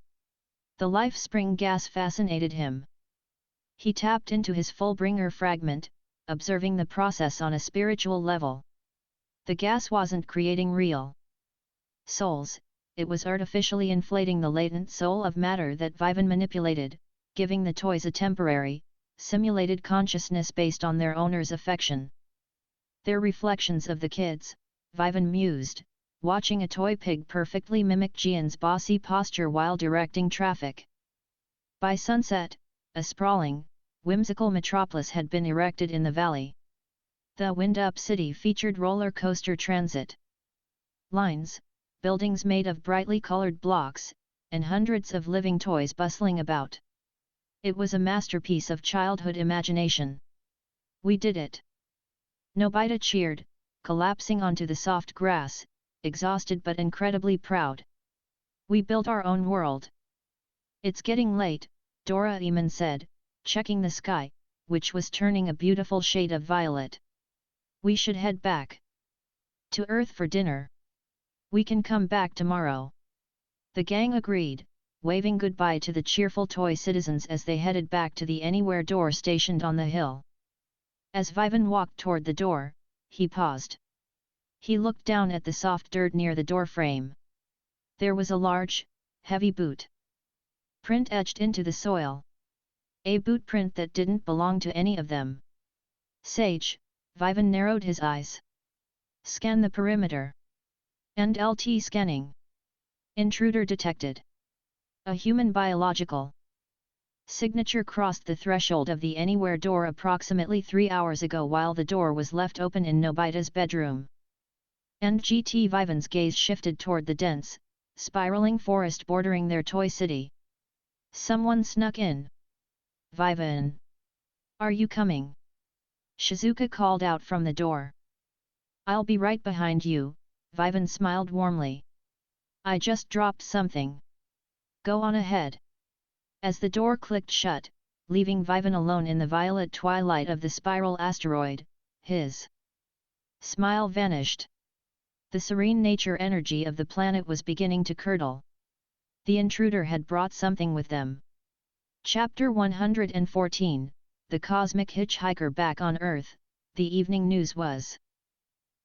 The life spring gas fascinated him. He tapped into his Fullbringer fragment, observing the process on a spiritual level. The gas wasn't creating real souls, it was artificially inflating the latent soul of matter that Vivan manipulated, giving the toys a temporary, simulated consciousness based on their owner's affection. They're reflections of the kids, Vivan mused, watching a toy pig perfectly mimic Gian's bossy posture while directing traffic. By sunset, a sprawling, whimsical metropolis had been erected in the valley. The wind-up city featured roller coaster transit lines, buildings made of brightly colored blocks, and hundreds of living toys bustling about. It was a masterpiece of childhood imagination. We did it! Nobita cheered, collapsing onto the soft grass, exhausted but incredibly proud. We built our own world. It's getting late, Doraemon said, checking the sky, which was turning a beautiful shade of violet. We should head back to Earth for dinner. We can come back tomorrow. The gang agreed, waving goodbye to the cheerful toy citizens as they headed back to the Anywhere door stationed on the hill. As Vivan walked toward the door, he paused. He looked down at the soft dirt near the door frame. There was a large, heavy boot print etched into the soil. A boot print that didn't belong to any of them. Sage, Vivan narrowed his eyes. Scan the perimeter. End LT scanning. Intruder detected. A human biological signature crossed the threshold of the Anywhere door approximately 3 hours ago while the door was left open in Nobita's bedroom. NGT. Vivan's gaze shifted toward the dense, spiraling forest bordering their toy city. Someone snuck in. Vivan! Are you coming? Shizuka called out from the door. I'll be right behind you, Vivan smiled warmly. I just dropped something. Go on ahead. As the door clicked shut, leaving Vivan alone in the violet twilight of the spiral asteroid, his smile vanished. The serene nature energy of the planet was beginning to curdle. The intruder had brought something with them. Chapter 114, The Cosmic Hitchhiker. Back on Earth, the evening news was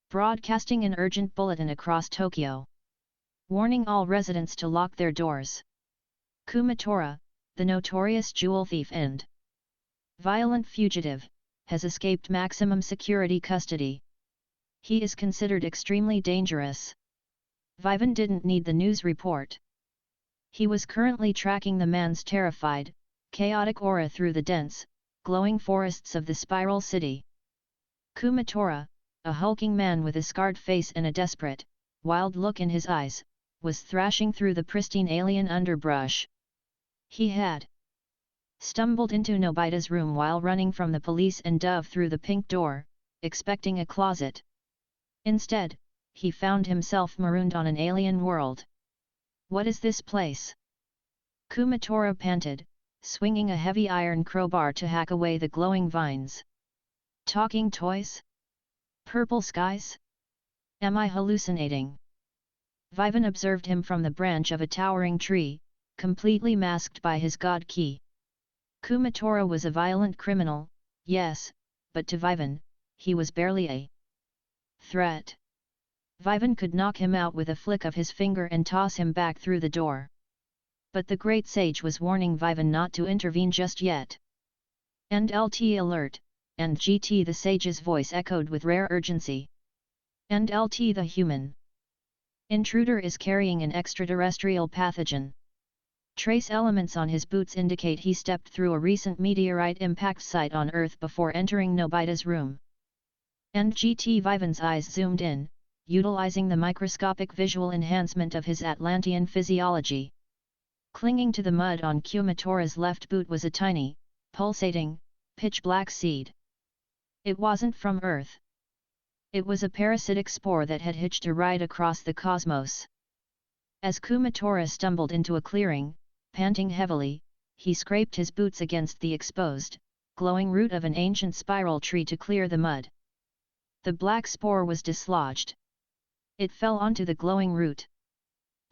broadcasting an urgent bulletin across Tokyo, warning all residents to lock their doors. Kumatora, the notorious jewel thief and violent fugitive, has escaped maximum security custody. He is considered extremely dangerous. Vivan didn't need the news report. He was currently tracking the man's terrified, chaotic aura through the dense, glowing forests of the Spiral City. Kumatora, a hulking man with a scarred face and a desperate, wild look in his eyes, was thrashing through the pristine alien underbrush. He had stumbled into Nobita's room while running from the police and dove through the pink door, expecting a closet. Instead, he found himself marooned on an alien world. What is this place? Kumatora panted, swinging a heavy iron crowbar to hack away the glowing vines. Talking toys? Purple skies? Am I hallucinating? Vivan observed him from the branch of a towering tree, completely masked by his god key. Kumatora was a violent criminal, yes, but to Vivan, he was barely a threat. Vivan could knock him out with a flick of his finger and toss him back through the door. But the great sage was warning Vivan not to intervene just yet. "And LT alert," and GT the sage's voice echoed with rare urgency. "And LT the human intruder is carrying an extraterrestrial pathogen. Trace elements on his boots indicate he stepped through a recent meteorite impact site on Earth before entering Nobita's room." And GT Vivan's eyes zoomed in, utilizing the microscopic visual enhancement of his Atlantean physiology. Clinging to the mud on Kumatora's left boot was a tiny, pulsating, pitch-black seed. It wasn't from Earth. It was a parasitic spore that had hitched a ride across the cosmos. As Kumatora stumbled into a clearing, panting heavily, he scraped his boots against the exposed, glowing root of an ancient spiral tree to clear the mud. The black spore was dislodged. It fell onto the glowing root.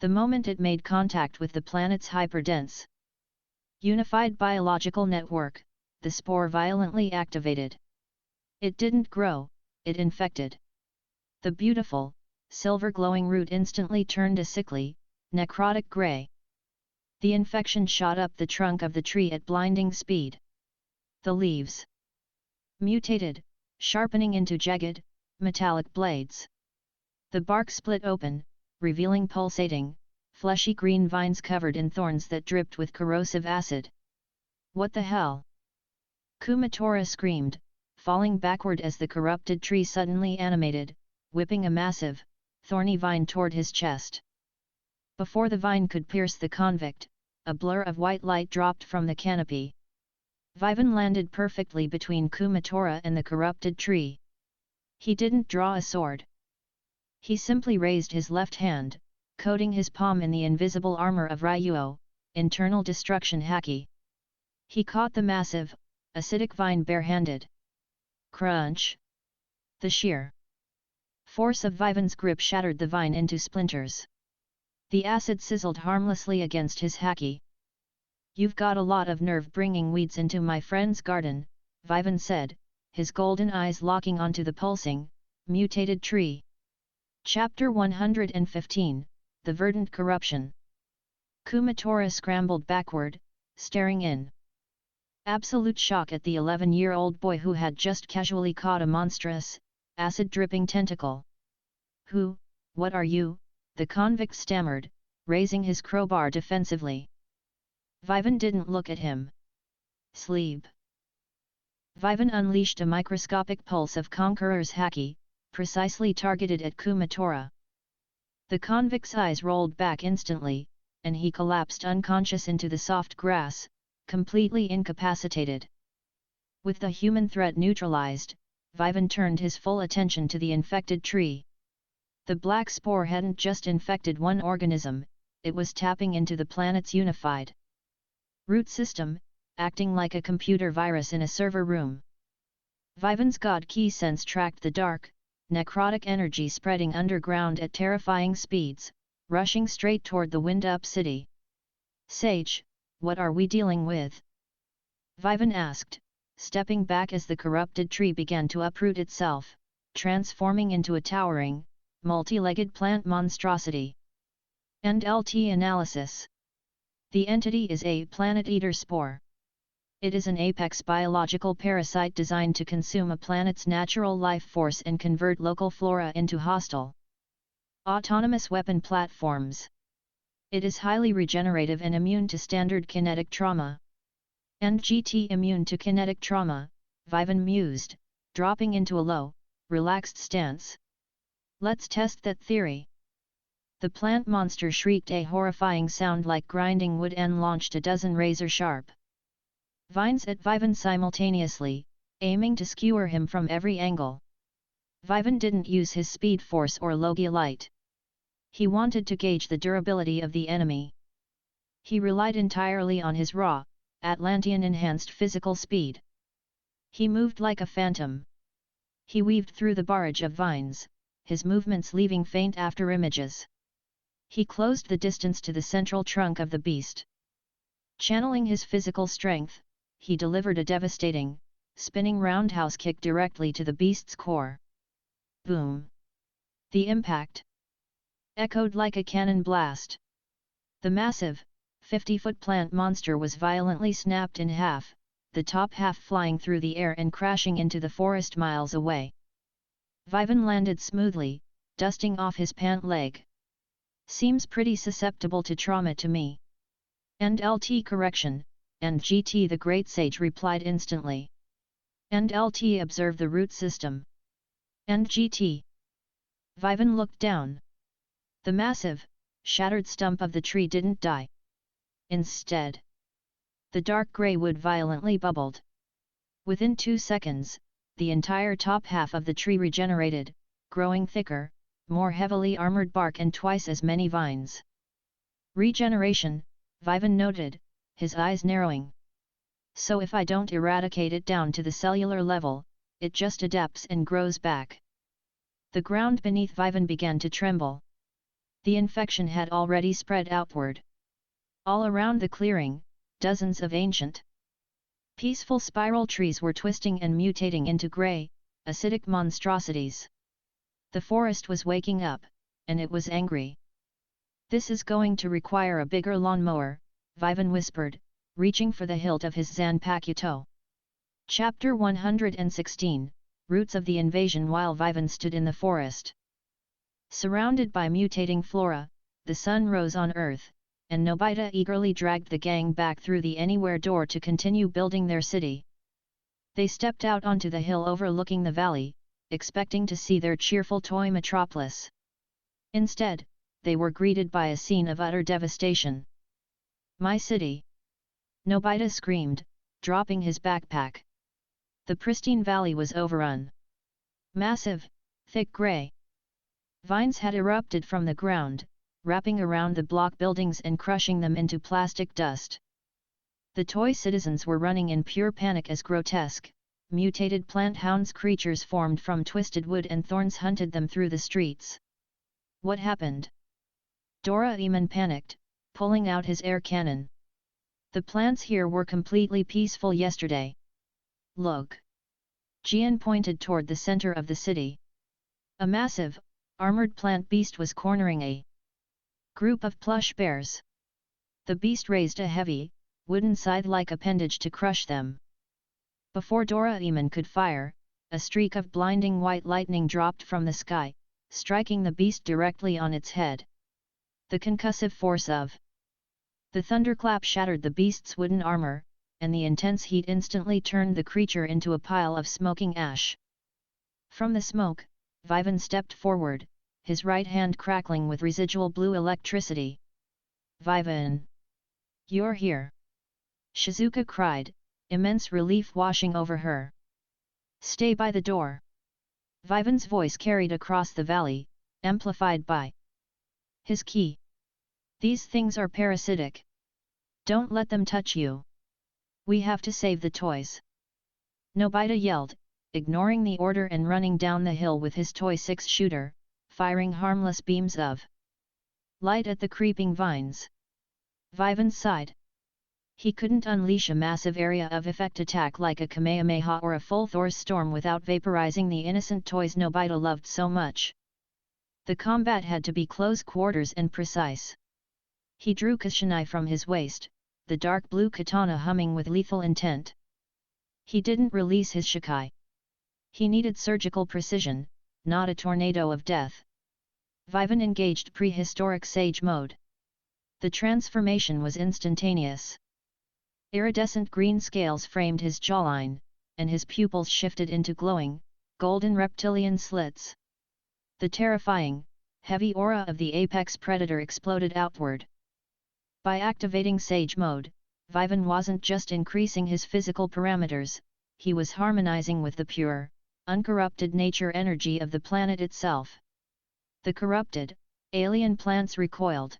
The moment it made contact with the planet's hyperdense, unified biological network, the spore violently activated. It didn't grow, it infected. The beautiful, silver-glowing root instantly turned a sickly, necrotic gray. The infection shot up the trunk of the tree at blinding speed. The leaves mutated, sharpening into jagged, metallic blades. The bark split open, revealing pulsating, fleshy green vines covered in thorns that dripped with corrosive acid. "What the hell?" Kumatora screamed, falling backward as the corrupted tree suddenly animated, whipping a massive, thorny vine toward his chest. Before the vine could pierce the convict, a blur of white light dropped from the canopy. Vivan landed perfectly between Kumatora and the corrupted tree. He didn't draw a sword. He simply raised his left hand, coating his palm in the invisible armor of Ryuo, internal destruction haki. He caught the massive, acidic vine barehanded. Crunch! The sheer force of Vivan's grip shattered the vine into splinters. The acid sizzled harmlessly against his haki. "You've got a lot of nerve bringing weeds into my friend's garden," Vivan said, his golden eyes locking onto the pulsing, mutated tree. Chapter 115, The Verdant Corruption. Kumatora scrambled backward, staring in absolute shock at the 11-year-old boy who had just casually caught a monstrous, acid-dripping tentacle. What are you?" the convict stammered, raising his crowbar defensively. Vivan didn't look at him. "Sleep." Vivan unleashed a microscopic pulse of Conqueror's haki, precisely targeted at Kumatora. The convict's eyes rolled back instantly, and he collapsed unconscious into the soft grass, completely incapacitated. With the human threat neutralized, Vivan turned his full attention to the infected tree. The black spore hadn't just infected one organism, it was tapping into the planet's unified root system, acting like a computer virus in a server room. Vivan's God Key sense tracked the dark, necrotic energy spreading underground at terrifying speeds, rushing straight toward the wind-up city. "Sage, what are we dealing with?" Vivan asked, stepping back as the corrupted tree began to uproot itself, transforming into a towering, multi-legged plant monstrosity. And LT analysis. The entity is a planet-eater spore. It is an apex biological parasite designed to consume a planet's natural life force and convert local flora into hostile, autonomous weapon platforms. It is highly regenerative and immune to standard kinetic trauma. And GT immune to kinetic trauma, Vivan mused, dropping into a low, relaxed stance. "Let's test that theory." The plant monster shrieked a horrifying sound like grinding wood and launched a dozen razor-sharp vines at Vivan simultaneously, aiming to skewer him from every angle. Vivan didn't use his speed force or Logia light. He wanted to gauge the durability of the enemy. He relied entirely on his raw, Atlantean-enhanced physical speed. He moved like a phantom. He weaved through the barrage of vines, his movements leaving faint afterimages. He closed the distance to the central trunk of the beast. Channeling his physical strength, he delivered a devastating, spinning roundhouse kick directly to the beast's core. Boom! The impact echoed like a cannon blast. The massive, 50-foot plant monster was violently snapped in half, the top half flying through the air and crashing into the forest miles away. Vivan landed smoothly, dusting off his pant leg. Seems pretty susceptible to trauma to me. And LT correction, and GT the Great Sage replied instantly. And LT observed the root system. And GT. Vivan looked down. The massive, shattered stump of the tree didn't die. Instead, the dark grey wood violently bubbled. Within 2 seconds, the entire top half of the tree regenerated, growing thicker, more heavily armored bark and twice as many vines. Regeneration, Vivan noted, his eyes narrowing. So if I don't eradicate it down to the cellular level, it just adapts and grows back. The ground beneath Vivan began to tremble. The infection had already spread outward. All around the clearing, dozens of ancient, peaceful spiral trees were twisting and mutating into grey, acidic monstrosities. The forest was waking up, and it was angry. This is going to require a bigger lawnmower, Vivan whispered, reaching for the hilt of his Zanpakuto. Chapter 116, Roots of the Invasion. While Vivan stood in the forest, surrounded by mutating flora, the sun rose on Earth, and Nobita eagerly dragged the gang back through the Anywhere door to continue building their city. They stepped out onto the hill overlooking the valley, expecting to see their cheerful toy metropolis. Instead, they were greeted by a scene of utter devastation. My city! Nobita screamed, dropping his backpack. The pristine valley was overrun. Massive, thick grey vines had erupted from the ground, wrapping around the block buildings and crushing them into plastic dust. The toy citizens were running in pure panic as grotesque, mutated plant hounds creatures formed from twisted wood and thorns hunted them through the streets. What happened? Doraemon panicked, pulling out his air cannon. The plants here were completely peaceful yesterday. Look! Gian pointed toward the center of the city. A massive, armored plant beast was cornering a group of plush bears. The beast raised a heavy, wooden scythe-like appendage to crush them. Before Doraemon could fire, a streak of blinding white lightning dropped from the sky, striking the beast directly on its head. The concussive force of the thunderclap shattered the beast's wooden armor, and the intense heat instantly turned the creature into a pile of smoking ash. From the smoke, Vivan stepped forward, his right hand crackling with residual blue electricity. Vivan! You're here! Shizuka cried, immense relief washing over her. Stay by the door! Vivan's voice carried across the valley, amplified by his ki. These things are parasitic. Don't let them touch you. We have to save the toys. Nobita yelled, ignoring the order and running down the hill with his toy 6-shooter, firing harmless beams of light at the creeping vines. Vivan sighed. He couldn't unleash a massive area of effect attack like a Kamehameha or a full Thor's storm without vaporizing the innocent toys Nobita loved so much. The combat had to be close quarters and precise. He drew Kashinai from his waist, the dark blue katana humming with lethal intent. He didn't release his shikai. He needed surgical precision, not a tornado of death. Vivan engaged prehistoric sage mode. The transformation was instantaneous. Iridescent green scales framed his jawline, and his pupils shifted into glowing, golden reptilian slits. The terrifying, heavy aura of the apex predator exploded outward. By activating Sage Mode, Vivan wasn't just increasing his physical parameters, he was harmonizing with the pure, uncorrupted nature energy of the planet itself. The corrupted, alien plants recoiled.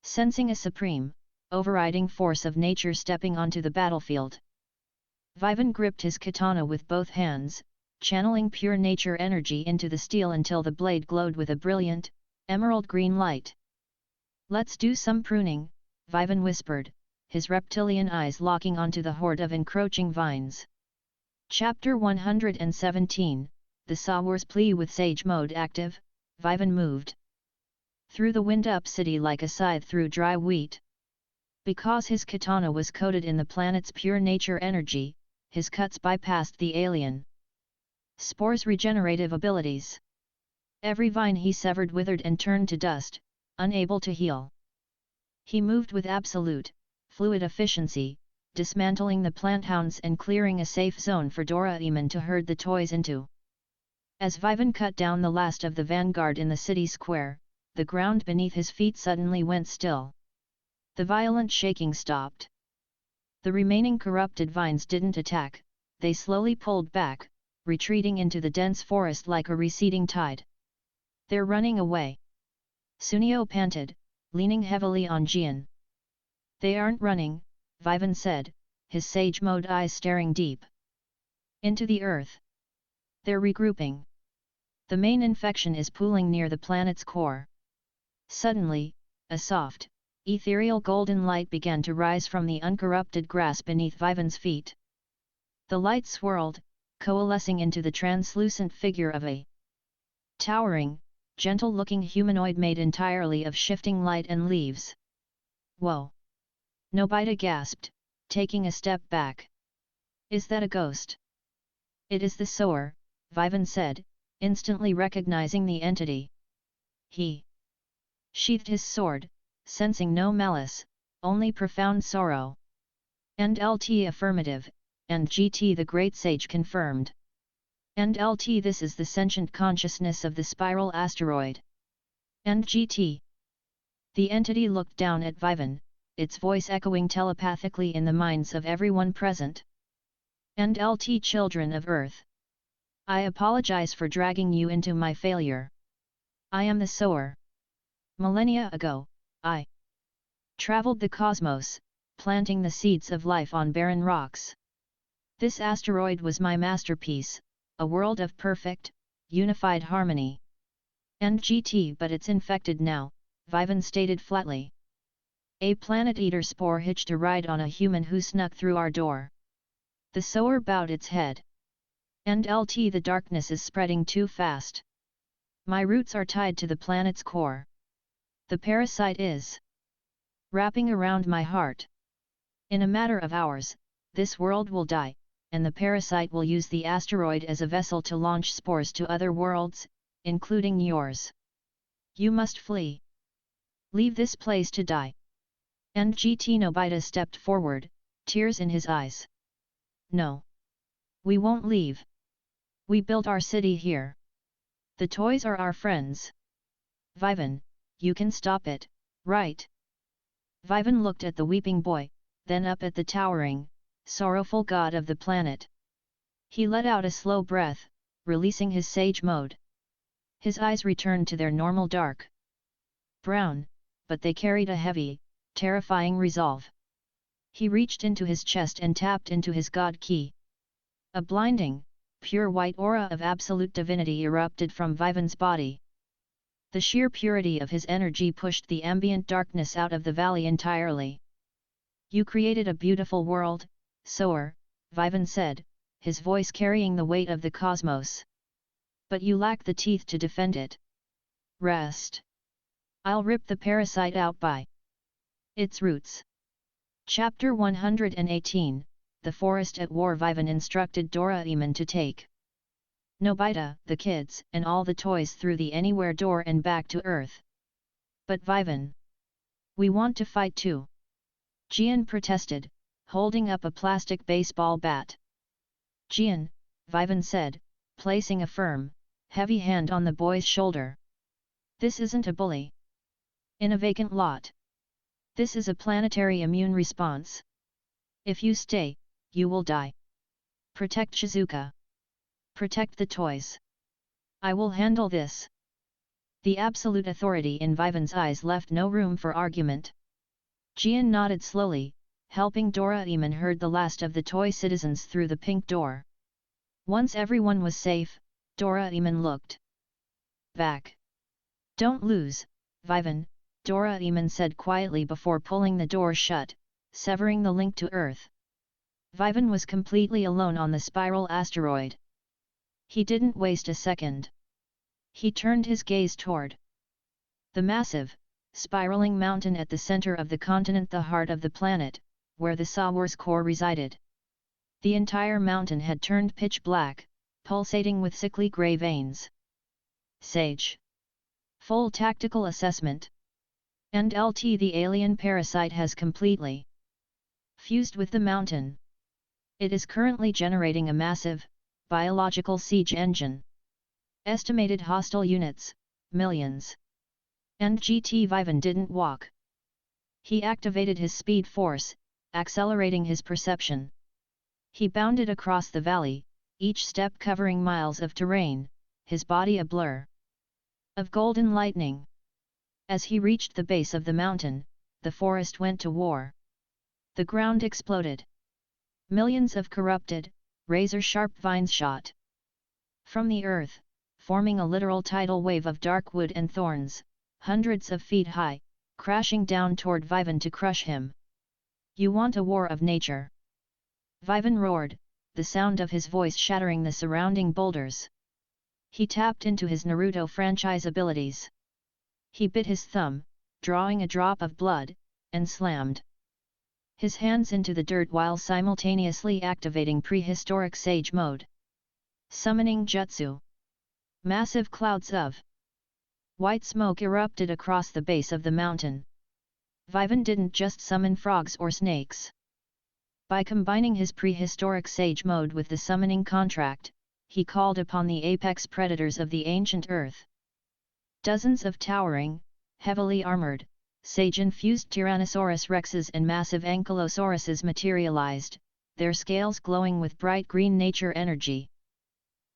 Sensing a supreme, overriding force of nature stepping onto the battlefield, Vivan gripped his katana with both hands, channeling pure nature energy into the steel until the blade glowed with a brilliant, emerald green light. Let's do some pruning, Vivan whispered, his reptilian eyes locking onto the horde of encroaching vines. Chapter 117, The Sawar's Plea. With Sage Mode active, Vivan moved through the wind-up city like a scythe through dry wheat. Because his katana was coated in the planet's pure nature energy, his cuts bypassed the alien spore's regenerative abilities. Every vine he severed withered and turned to dust, unable to heal. He moved with absolute, fluid efficiency, dismantling the plant hounds and clearing a safe zone for Doraemon to herd the toys into. As Vivan cut down the last of the vanguard in the city square, the ground beneath his feet suddenly went still. The violent shaking stopped. The remaining corrupted vines didn't attack, they slowly pulled back, retreating into the dense forest like a receding tide. They're running away. Sunio panted, leaning heavily on Gian. They aren't running, Vivan said, his sage mode eyes staring deep into the earth. They're regrouping. The main infection is pooling near the planet's core. Suddenly, a soft, ethereal golden light began to rise from the uncorrupted grass beneath Vivan's feet. The light swirled, coalescing into the translucent figure of a towering, gentle-looking humanoid made entirely of shifting light and leaves. Whoa! Nobita gasped, taking a step back. Is that a ghost? It is the sower, Vivan said, instantly recognizing the entity. He sheathed his sword, sensing no malice, only profound sorrow. And LT affirmative, and GT the great sage confirmed. And LT this is the sentient consciousness of the spiral asteroid. And GT. The entity looked down at Vivan, its voice echoing telepathically in the minds of everyone present. And LT children of Earth. I apologize for dragging you into my failure. I am the sower. Millennia ago, I traveled the cosmos, planting the seeds of life on barren rocks. This asteroid was my masterpiece, a world of perfect, unified harmony. And GT but it's infected now, Vivan stated flatly. A planet-eater spore hitched a ride on a human who snuck through our door. The sower bowed its head. And LT the darkness is spreading too fast. My roots are tied to the planet's core. The parasite is wrapping around my heart. In a matter of hours, this world will die, and the parasite will use the asteroid as a vessel to launch spores to other worlds, including yours. You must flee. Leave this place to die. And GT Nobita stepped forward, tears in his eyes. No. We won't leave. We built our city here. The toys are our friends. Vivan, you can stop it, right? Vivan looked at the weeping boy, then up at the towering, sorrowful god of the planet. He let out a slow breath, releasing his sage mode. His eyes returned to their normal dark brown, but they carried a heavy, terrifying resolve. He reached into his chest and tapped into his god key. A blinding, pure white aura of absolute divinity erupted from Vivan's body. The sheer purity of his energy pushed the ambient darkness out of the valley entirely. You created a beautiful world, sower, Vivan said, his voice carrying the weight of the cosmos. But you lack the teeth to defend it. Rest. I'll rip the parasite out by its roots. Chapter 118, The Forest at War. Vivan instructed Doraemon to take Nobita, the kids, and all the toys through the anywhere door and back to Earth. But Vivan, we want to fight too. Gian protested, holding up a plastic baseball bat. Gian, Vivan said, placing a firm, heavy hand on the boy's shoulder. This isn't a bully. In a vacant lot. This is a planetary immune response. If you stay, you will die. Protect Shizuka. Protect the toys. I will handle this. The absolute authority in Vivan's eyes left no room for argument. Gian nodded slowly, helping Doraemon herd the last of the toy citizens through the pink door. Once everyone was safe, Doraemon looked back. Don't lose, Vivan, Doraemon said quietly before pulling the door shut, severing the link to Earth. Vivan was completely alone on the spiral asteroid. He didn't waste a second. He turned his gaze toward the massive, spiraling mountain at the center of the continent, the heart of the planet, where the Sawar's core resided. The entire mountain had turned pitch black, pulsating with sickly grey veins. Sage. Full tactical assessment. And LT, the alien parasite has completely fused with the mountain. It is currently generating a massive, biological siege engine. Estimated hostile units, millions. And GT Vivan didn't walk. He activated his speed force, accelerating his perception. He bounded across the valley, each step covering miles of terrain, his body a blur of golden lightning. As he reached the base of the mountain, the forest went to war. The ground exploded. Millions of corrupted, razor-sharp vines shot from the earth, forming a literal tidal wave of dark wood and thorns, hundreds of feet high, crashing down toward Vivan to crush him. You want a war of nature? Vivan roared, the sound of his voice shattering the surrounding boulders. He tapped into his Naruto franchise abilities. He bit his thumb, drawing a drop of blood, and slammed his hands into the dirt while simultaneously activating prehistoric sage mode. Summoning jutsu. Massive clouds of white smoke erupted across the base of the mountain. Vivan didn't just summon frogs or snakes. By combining his prehistoric sage mode with the summoning contract, he called upon the apex predators of the ancient earth. Dozens of towering, heavily armored, sage-infused Tyrannosaurus rexes and massive ankylosauruses materialized, their scales glowing with bright green nature energy.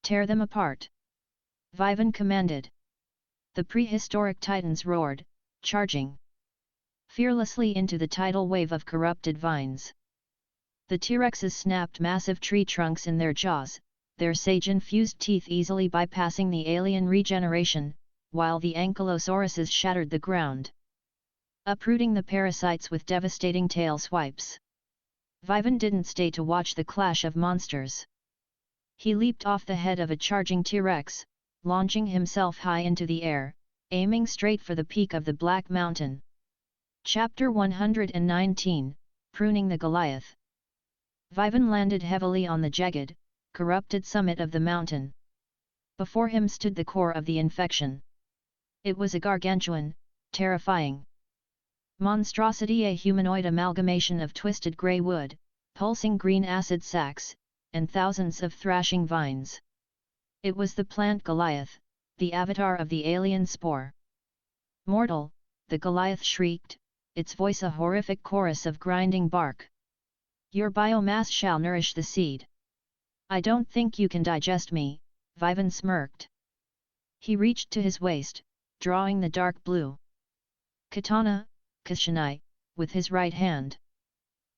Tear them apart! Vivan commanded. The prehistoric titans roared, charging fearlessly into the tidal wave of corrupted vines. The T-Rexes snapped massive tree trunks in their jaws, their sage-infused teeth easily bypassing the alien regeneration, while the ankylosauruses shattered the ground, uprooting the parasites with devastating tail swipes. Vivan didn't stay to watch the clash of monsters. He leaped off the head of a charging T-Rex, launching himself high into the air, aiming straight for the peak of the Black Mountain. Chapter 119, Pruning the Goliath. Vivan landed heavily on the jagged, corrupted summit of the mountain. Before him stood the core of the infection. It was a gargantuan, terrifying monstrosity, a humanoid amalgamation of twisted grey wood, pulsing green acid sacs, and thousands of thrashing vines. It was the plant Goliath, the avatar of the alien spore. Mortal, the Goliath shrieked, its voice a horrific chorus of grinding bark. Your biomass shall nourish the seed. I don't think you can digest me, Vivan smirked. He reached to his waist, drawing the dark blue katana, Kashinai, with his right hand.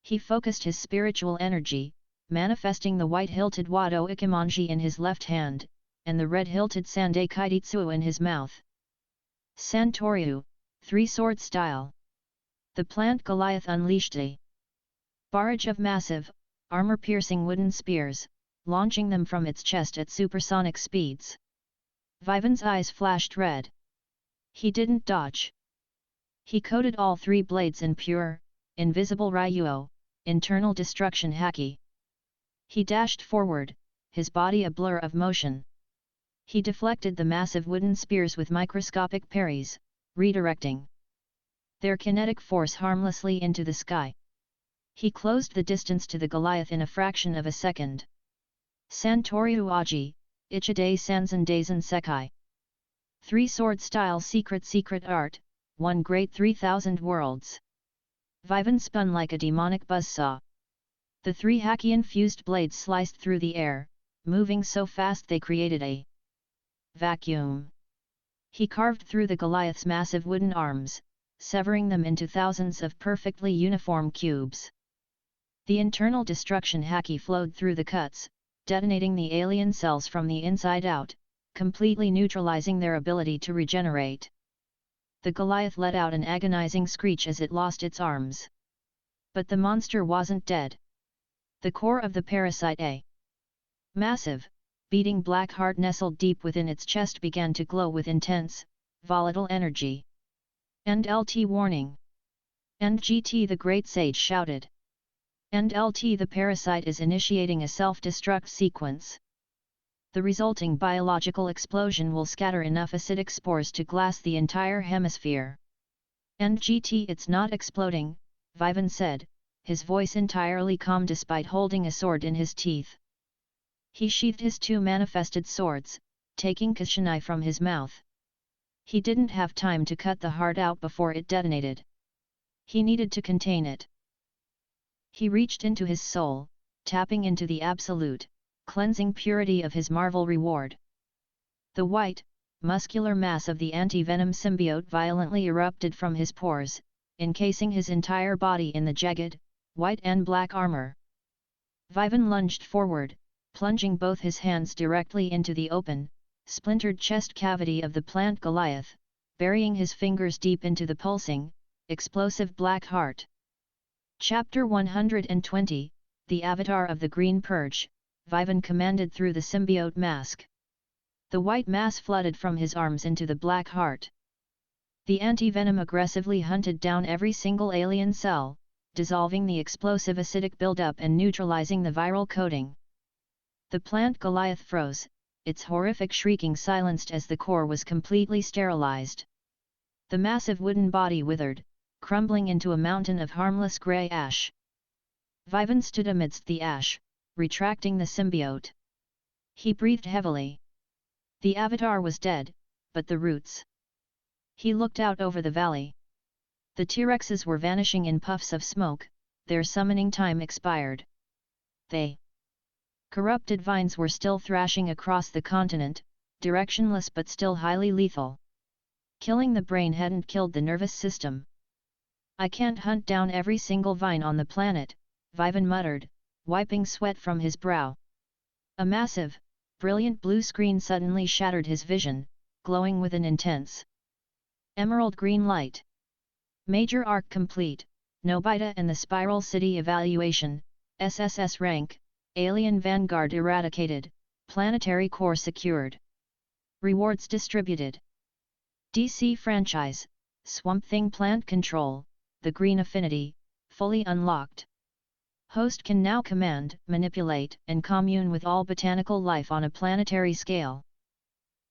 He focused his spiritual energy, manifesting the white-hilted Wado Ikemonji in his left hand, and the red-hilted Sandai Kaititsu in his mouth. Santoryu, three-sword style. The plant Goliath unleashed a barrage of massive, armor-piercing wooden spears, launching them from its chest at supersonic speeds. Vivan's eyes flashed red. He didn't dodge. He coated all three blades in pure, invisible Ryuo, internal destruction haki. He dashed forward, his body a blur of motion. He deflected the massive wooden spears with microscopic parries, redirecting their kinetic force harmlessly into the sky. He closed the distance to the Goliath in a fraction of a second. Santoryu Aji, Ichide Sanzan Daisen Sekai. Three-sword style secret art, one great 3000 worlds. Vivan spun like a demonic buzzsaw. The three haki-infused blades sliced through the air, moving so fast they created a vacuum. He carved through the Goliath's massive wooden arms, severing them into thousands of perfectly uniform cubes. The internal destruction haki flowed through the cuts, detonating the alien cells from the inside out, completely neutralizing their ability to regenerate. The Goliath let out an agonizing screech as it lost its arms. But the monster wasn't dead. The core of the parasite, a massive, beating black heart nestled deep within its chest, began to glow with intense, volatile energy. End LT warning. End GT the Great Sage shouted. End LT the parasite is initiating a self-destruct sequence. The resulting biological explosion will scatter enough acidic spores to glass the entire hemisphere. End GT it's not exploding, Vivan said, his voice entirely calm despite holding a sword in his teeth. He sheathed his two manifested swords, taking Kashinai from his mouth. He didn't have time to cut the heart out before it detonated. He needed to contain it. He reached into his soul, tapping into the absolute, cleansing purity of his marvel reward. The white, muscular mass of the anti-venom symbiote violently erupted from his pores, encasing his entire body in the jagged, white and black armor. Vivan lunged forward, plunging both his hands directly into the open, splintered chest cavity of the plant Goliath, burying his fingers deep into the pulsing, explosive black heart. Chapter 120, The Avatar of the Green Purge, Vivan commanded through the symbiote mask. The white mass flooded from his arms into the black heart. The anti-venom aggressively hunted down every single alien cell, dissolving the explosive acidic buildup and neutralizing the viral coating. The plant Goliath froze, its horrific shrieking silenced as the core was completely sterilized. The massive wooden body withered, crumbling into a mountain of harmless grey ash. Vivan stood amidst the ash, retracting the symbiote. He breathed heavily. The avatar was dead, but the roots. He looked out over the valley. The T-Rexes were vanishing in puffs of smoke, their summoning time expired. Corrupted vines were still thrashing across the continent, directionless but still highly lethal. Killing the brain hadn't killed the nervous system. I can't hunt down every single vine on the planet, Vivan muttered, wiping sweat from his brow. A massive, brilliant blue screen suddenly shattered his vision, glowing with an intense emerald green light. Major arc complete, Nobita and the Spiral City evaluation, SSS rank, Alien Vanguard eradicated, planetary core secured. Rewards distributed. DC franchise, Swamp Thing plant control, the green affinity, fully unlocked. Host can now command, manipulate, and commune with all botanical life on a planetary scale.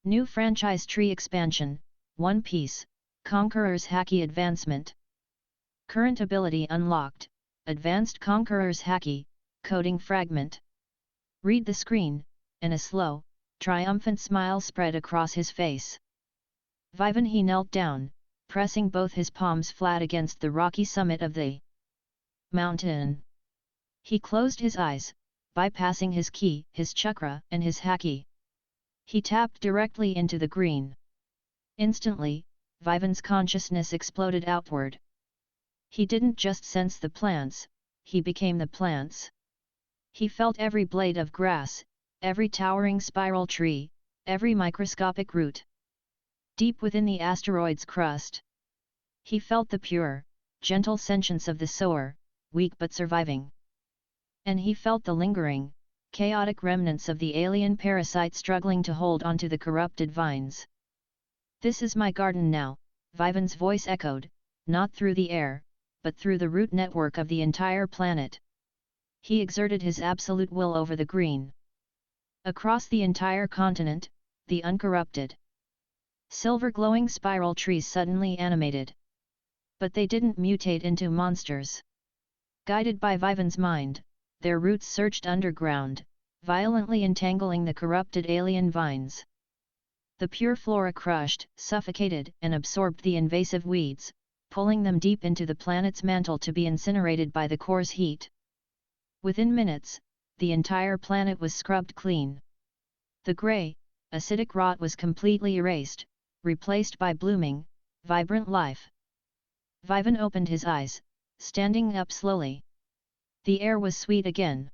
New franchise tree expansion, One Piece, Conqueror's Haki advancement. Current ability unlocked, Advanced Conqueror's Haki, coding fragment. Read the screen, and a slow, triumphant smile spread across his face. Vivan he knelt down, pressing both his palms flat against the rocky summit of the mountain. He closed his eyes, bypassing his ki, his chakra, and his haki. He tapped directly into the green. Instantly, Vivan's consciousness exploded outward. He didn't just sense the plants, he became the plants. He felt every blade of grass, every towering spiral tree, every microscopic root. Deep within the asteroid's crust, he felt the pure, gentle sentience of the sower, weak but surviving. And he felt the lingering, chaotic remnants of the alien parasite struggling to hold onto the corrupted vines. This is my garden now, Vivan's voice echoed, not through the air, but through the root network of the entire planet. He exerted his absolute will over the green. Across the entire continent, the uncorrupted, silver-glowing spiral trees suddenly animated. But they didn't mutate into monsters. Guided by Vivan's mind, their roots surged underground, violently entangling the corrupted alien vines. The pure flora crushed, suffocated, and absorbed the invasive weeds, pulling them deep into the planet's mantle to be incinerated by the core's heat. Within minutes, the entire planet was scrubbed clean. The grey, acidic rot was completely erased, replaced by blooming, vibrant life. Vivan opened his eyes, standing up slowly. The air was sweet again.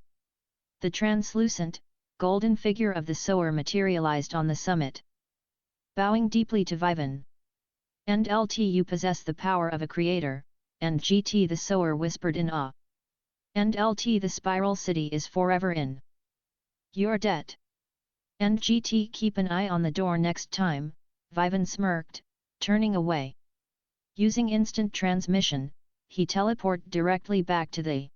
The translucent, golden figure of the sower materialized on the summit. Bowing deeply to Vivan. "And you possess the power of a creator," and GT the sower whispered in awe. "And the Spiral City is forever in your debt. And GT keep an eye on the door next time," Vivan smirked, turning away. Using instant transmission, he teleported directly back to the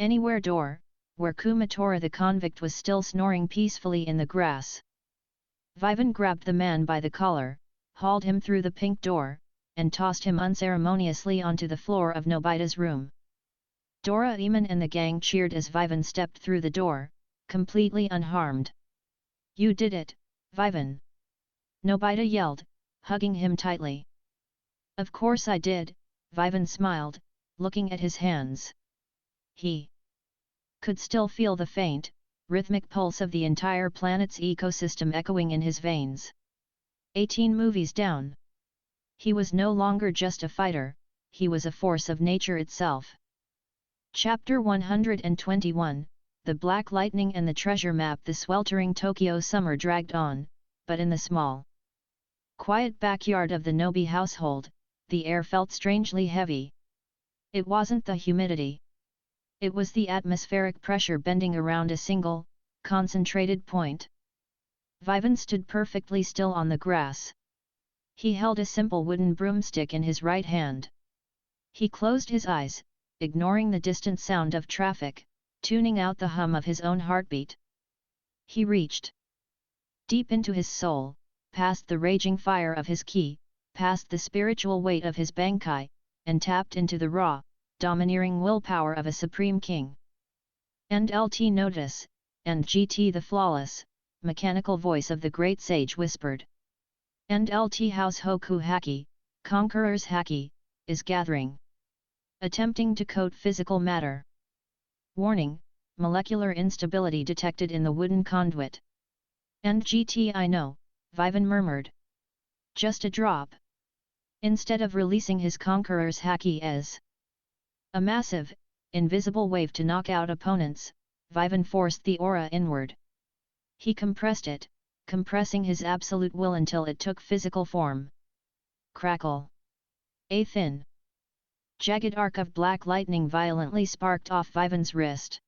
anywhere door, where Kumatora the convict was still snoring peacefully in the grass. Vivan grabbed the man by the collar, hauled him through the pink door, and tossed him unceremoniously onto the floor of Nobita's room. Doraemon and the gang cheered as Vivan stepped through the door, completely unharmed. "You did it, Vivan!" Nobita yelled, hugging him tightly. "Of course I did," Vivan smiled, looking at his hands. He could still feel the faint, rhythmic pulse of the entire planet's ecosystem echoing in his veins. 18 movies down. He was no longer just a fighter, he was a force of nature itself. Chapter 121, The Black Lightning and the Treasure Map. The sweltering Tokyo summer dragged on, but in the small, quiet backyard of the Nobi household, the air felt strangely heavy. It wasn't the humidity. It was the atmospheric pressure bending around a single, concentrated point. Vivan stood perfectly still on the grass. He held a simple wooden broomstick in his right hand. He closed his eyes, ignoring the distant sound of traffic, tuning out the hum of his own heartbeat. He reached deep into his soul, past the raging fire of his ki, past the spiritual weight of his bankai, and tapped into the raw, domineering willpower of a supreme king. And LT notice, and GT the flawless, mechanical voice of the great sage whispered. And LT house Hoku Haki, Conqueror's Haki, is gathering. Attempting to coat physical matter. Warning, molecular instability detected in the wooden conduit. And GT I know, Vivan murmured. Just a drop. Instead of releasing his Conqueror's Haki as a massive, invisible wave to knock out opponents, Vivan forced the aura inward. He compressed it, compressing his absolute will until it took physical form. Crackle. A thin, jagged arc of black lightning violently sparked off Vivan's wrist.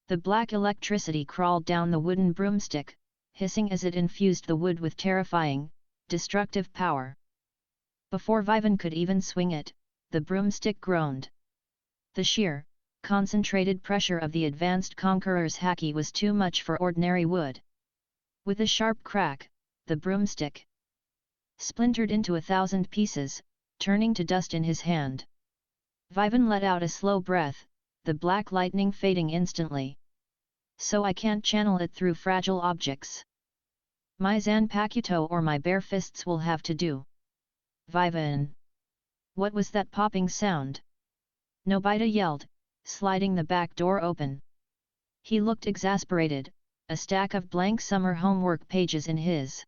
The black electricity crawled down the wooden broomstick, hissing as it infused the wood with terrifying, destructive power. Before Vivan could even swing it, the broomstick groaned. The sheer, concentrated pressure of the advanced Conqueror's Haki was too much for ordinary wood. With a sharp crack, the broomstick splintered into 1,000 pieces, turning to dust in his hand. Vivan let out a slow breath, the black lightning fading instantly. So I can't channel it through fragile objects. My Zanpakuto or my bare fists will have to do. Vivan! What was that popping sound? Nobita yelled, sliding the back door open. He looked exasperated, a stack of blank summer homework pages in his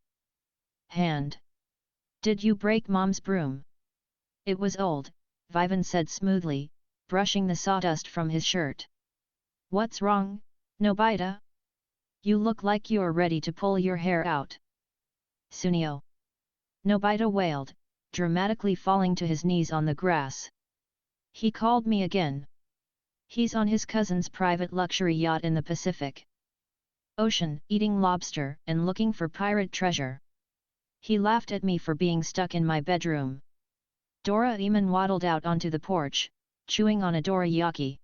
hand. Did you break Mom's broom? It was old, Vivan said smoothly, brushing the sawdust from his shirt. What's wrong, Nobita? You look like you're ready to pull your hair out. Sunio! Nobita wailed, dramatically falling to his knees on the grass. He called me again. He's on his cousin's private luxury yacht in the Pacific Ocean, eating lobster and looking for pirate treasure. He laughed at me for being stuck in my bedroom. Doraemon waddled out onto the porch, chewing on a dorayaki.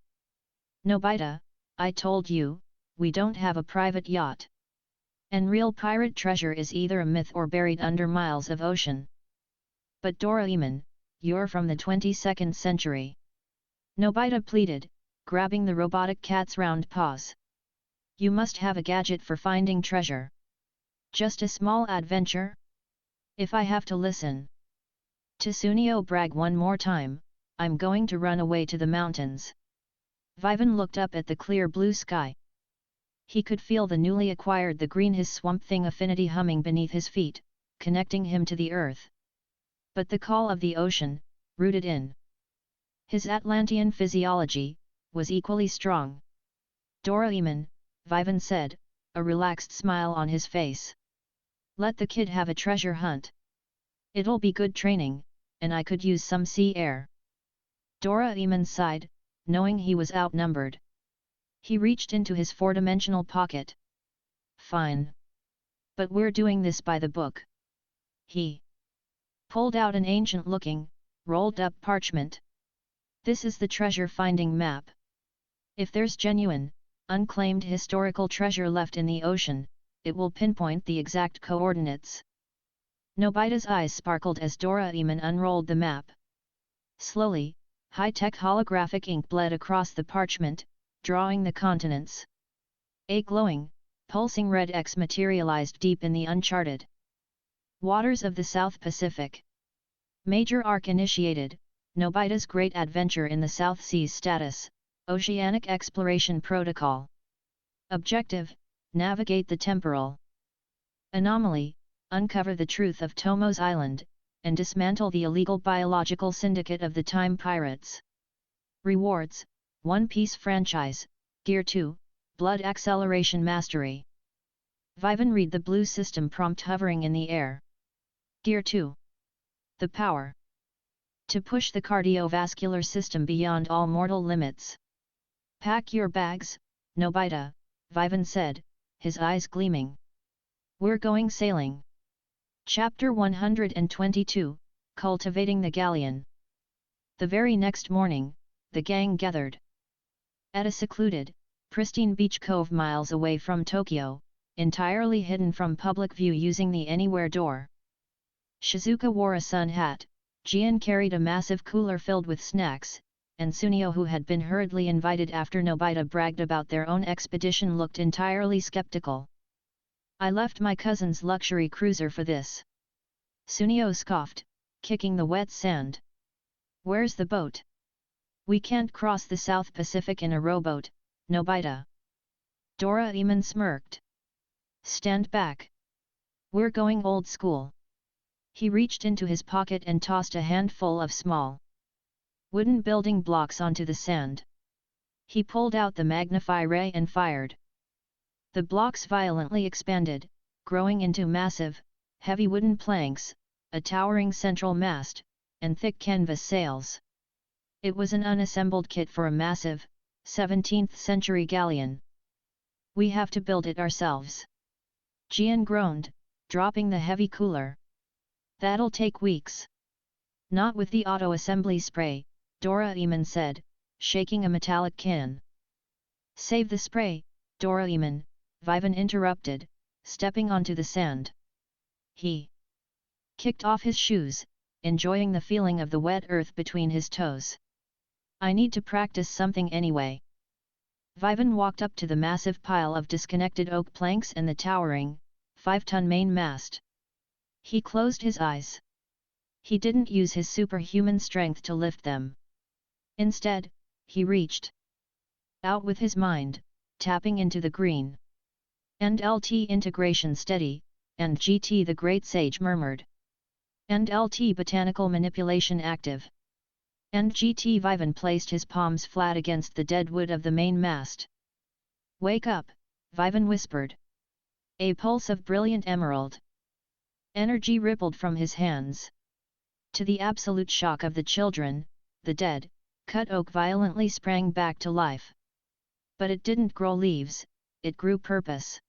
Nobita, I told you, we don't have a private yacht. And real pirate treasure is either a myth or buried under miles of ocean. But Doraemon, you're from the 22nd century. Nobita pleaded, grabbing the robotic cat's round paws. You must have a gadget for finding treasure. Just a small adventure? If I have to listen to Sunio brag one more time, I'm going to run away to the mountains. Vivan looked up at the clear blue sky. He could feel the newly acquired the green his Swamp Thing affinity humming beneath his feet, connecting him to the earth. But the call of the ocean, rooted in his Atlantean physiology, was equally strong. Doraemon, Vivan said, a relaxed smile on his face. Let the kid have a treasure hunt. It'll be good training, and I could use some sea air. Doraemon sighed, knowing he was outnumbered. He reached into his four-dimensional pocket. Fine. But we're doing this by the book. He pulled out an ancient-looking, rolled up parchment. This is the treasure-finding map. If there's genuine, unclaimed historical treasure left in the ocean, it will pinpoint the exact coordinates. Nobita's eyes sparkled as Doraemon unrolled the map. Slowly, high-tech holographic ink bled across the parchment, drawing the continents. A glowing, pulsing red X materialized deep in the uncharted waters of the South Pacific. Major arc initiated, Nobita's great adventure in the South Seas status, Oceanic Exploration Protocol. Objective, navigate the temporal anomaly, uncover the truth of Tomo's Island, and dismantle the illegal biological syndicate of the Time Pirates. Rewards, One Piece franchise, Gear 2, Blood Acceleration Mastery. Vivan read the blue system prompt hovering in the air. Gear 2. The power to push the cardiovascular system beyond all mortal limits. Pack your bags, Nobita, Vivan said, his eyes gleaming. We're going sailing. Chapter 122, Cultivating the Galleon. The very next morning, the gang gathered at a secluded, pristine beach cove miles away from Tokyo, entirely hidden from public view using the Anywhere door. Shizuka wore a sun hat, Gian carried a massive cooler filled with snacks, and Sunio, who had been hurriedly invited after Nobita bragged about their own expedition, looked entirely skeptical. I left my cousin's luxury cruiser for this. Sunio scoffed, kicking the wet sand. Where's the boat? We can't cross the South Pacific in a rowboat, Nobita. Doraemon smirked. Stand back. We're going old school. He reached into his pocket and tossed a handful of small wooden building blocks onto the sand. He pulled out the magnify ray and fired. The blocks violently expanded, growing into massive, heavy wooden planks, a towering central mast, and thick canvas sails. It was an unassembled kit for a massive, 17th-century galleon. We have to build it ourselves. Gian groaned, dropping the heavy cooler. That'll take weeks. Not with the auto-assembly spray, Doraemon said, shaking a metallic can. Save the spray, Doraemon, Vivan interrupted, stepping onto the sand. He kicked off his shoes, enjoying the feeling of the wet earth between his toes. I need to practice something anyway. Vivan walked up to the massive pile of disconnected oak planks and the towering, 5-ton main mast. He closed his eyes. He didn't use his superhuman strength to lift them. Instead, he reached out with his mind, tapping into the green. And LT integration steady, and GT the great sage murmured. And LT botanical manipulation active. And GT Vivan placed his palms flat against the dead wood of the main mast. Wake up, Vivan whispered. A pulse of brilliant emerald energy rippled from his hands. To the absolute shock of the children, the dead, cut oak violently sprang back to life. But it didn't grow leaves, it grew purpose.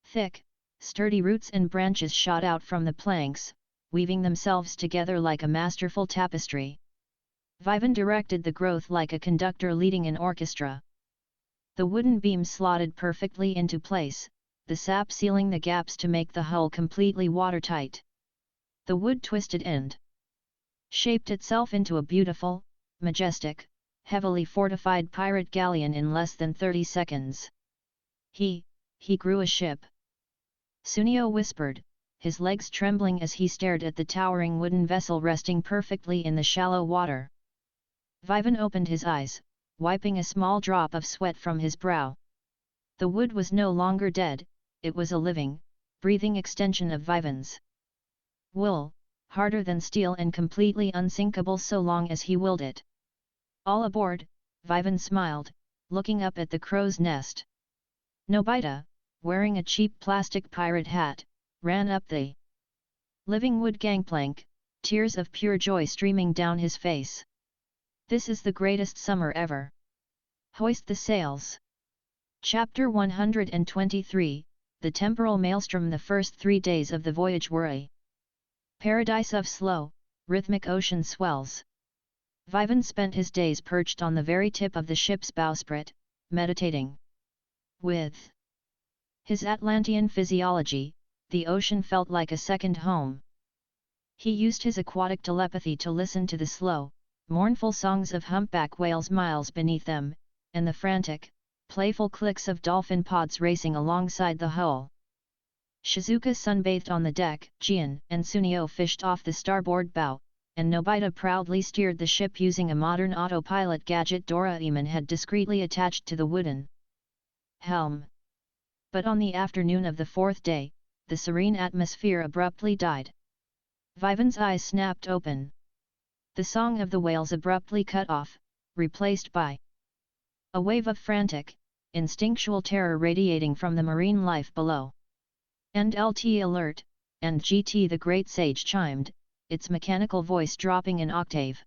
Thick, sturdy roots and branches shot out from the planks, weaving themselves together like a masterful tapestry. Vivan directed the growth like a conductor leading an orchestra. The wooden beams slotted perfectly into place, the sap sealing the gaps to make the hull completely watertight. The wood twisted and shaped itself into a beautiful, majestic, heavily fortified pirate galleon in less than 30 seconds. He grew a ship. Sunio whispered, his legs trembling as he stared at the towering wooden vessel resting perfectly in the shallow water. Vivan opened his eyes, wiping a small drop of sweat from his brow. The wood was no longer dead, it was a living, breathing extension of Vivan's wool, harder than steel and completely unsinkable so long as he willed it. All aboard, Vivan smiled, looking up at the crow's nest. Nobita, wearing a cheap plastic pirate hat, ran up the living wood gangplank, tears of pure joy streaming down his face. This is the greatest summer ever. Hoist the sails. Chapter 123, The Temporal Maelstrom. The first 3 days of the voyage were a paradise of slow, rhythmic ocean swells. Vivan spent his days perched on the very tip of the ship's bowsprit, meditating. With his Atlantean physiology, the ocean felt like a second home. He used his aquatic telepathy to listen to the slow, mournful songs of humpback whales miles beneath them, and the frantic, playful clicks of dolphin pods racing alongside the hull. Shizuka sunbathed on the deck, Gian and Sunio fished off the starboard bow, and Nobita proudly steered the ship using a modern autopilot gadget Doraemon had discreetly attached to the wooden helm. But on the afternoon of the fourth day, the serene atmosphere abruptly died. Vivan's eyes snapped open. The song of the whales abruptly cut off, replaced by a wave of frantic, instinctual terror radiating from the marine life below. "End LT alert," and GT the Great Sage chimed, its mechanical voice dropping an octave.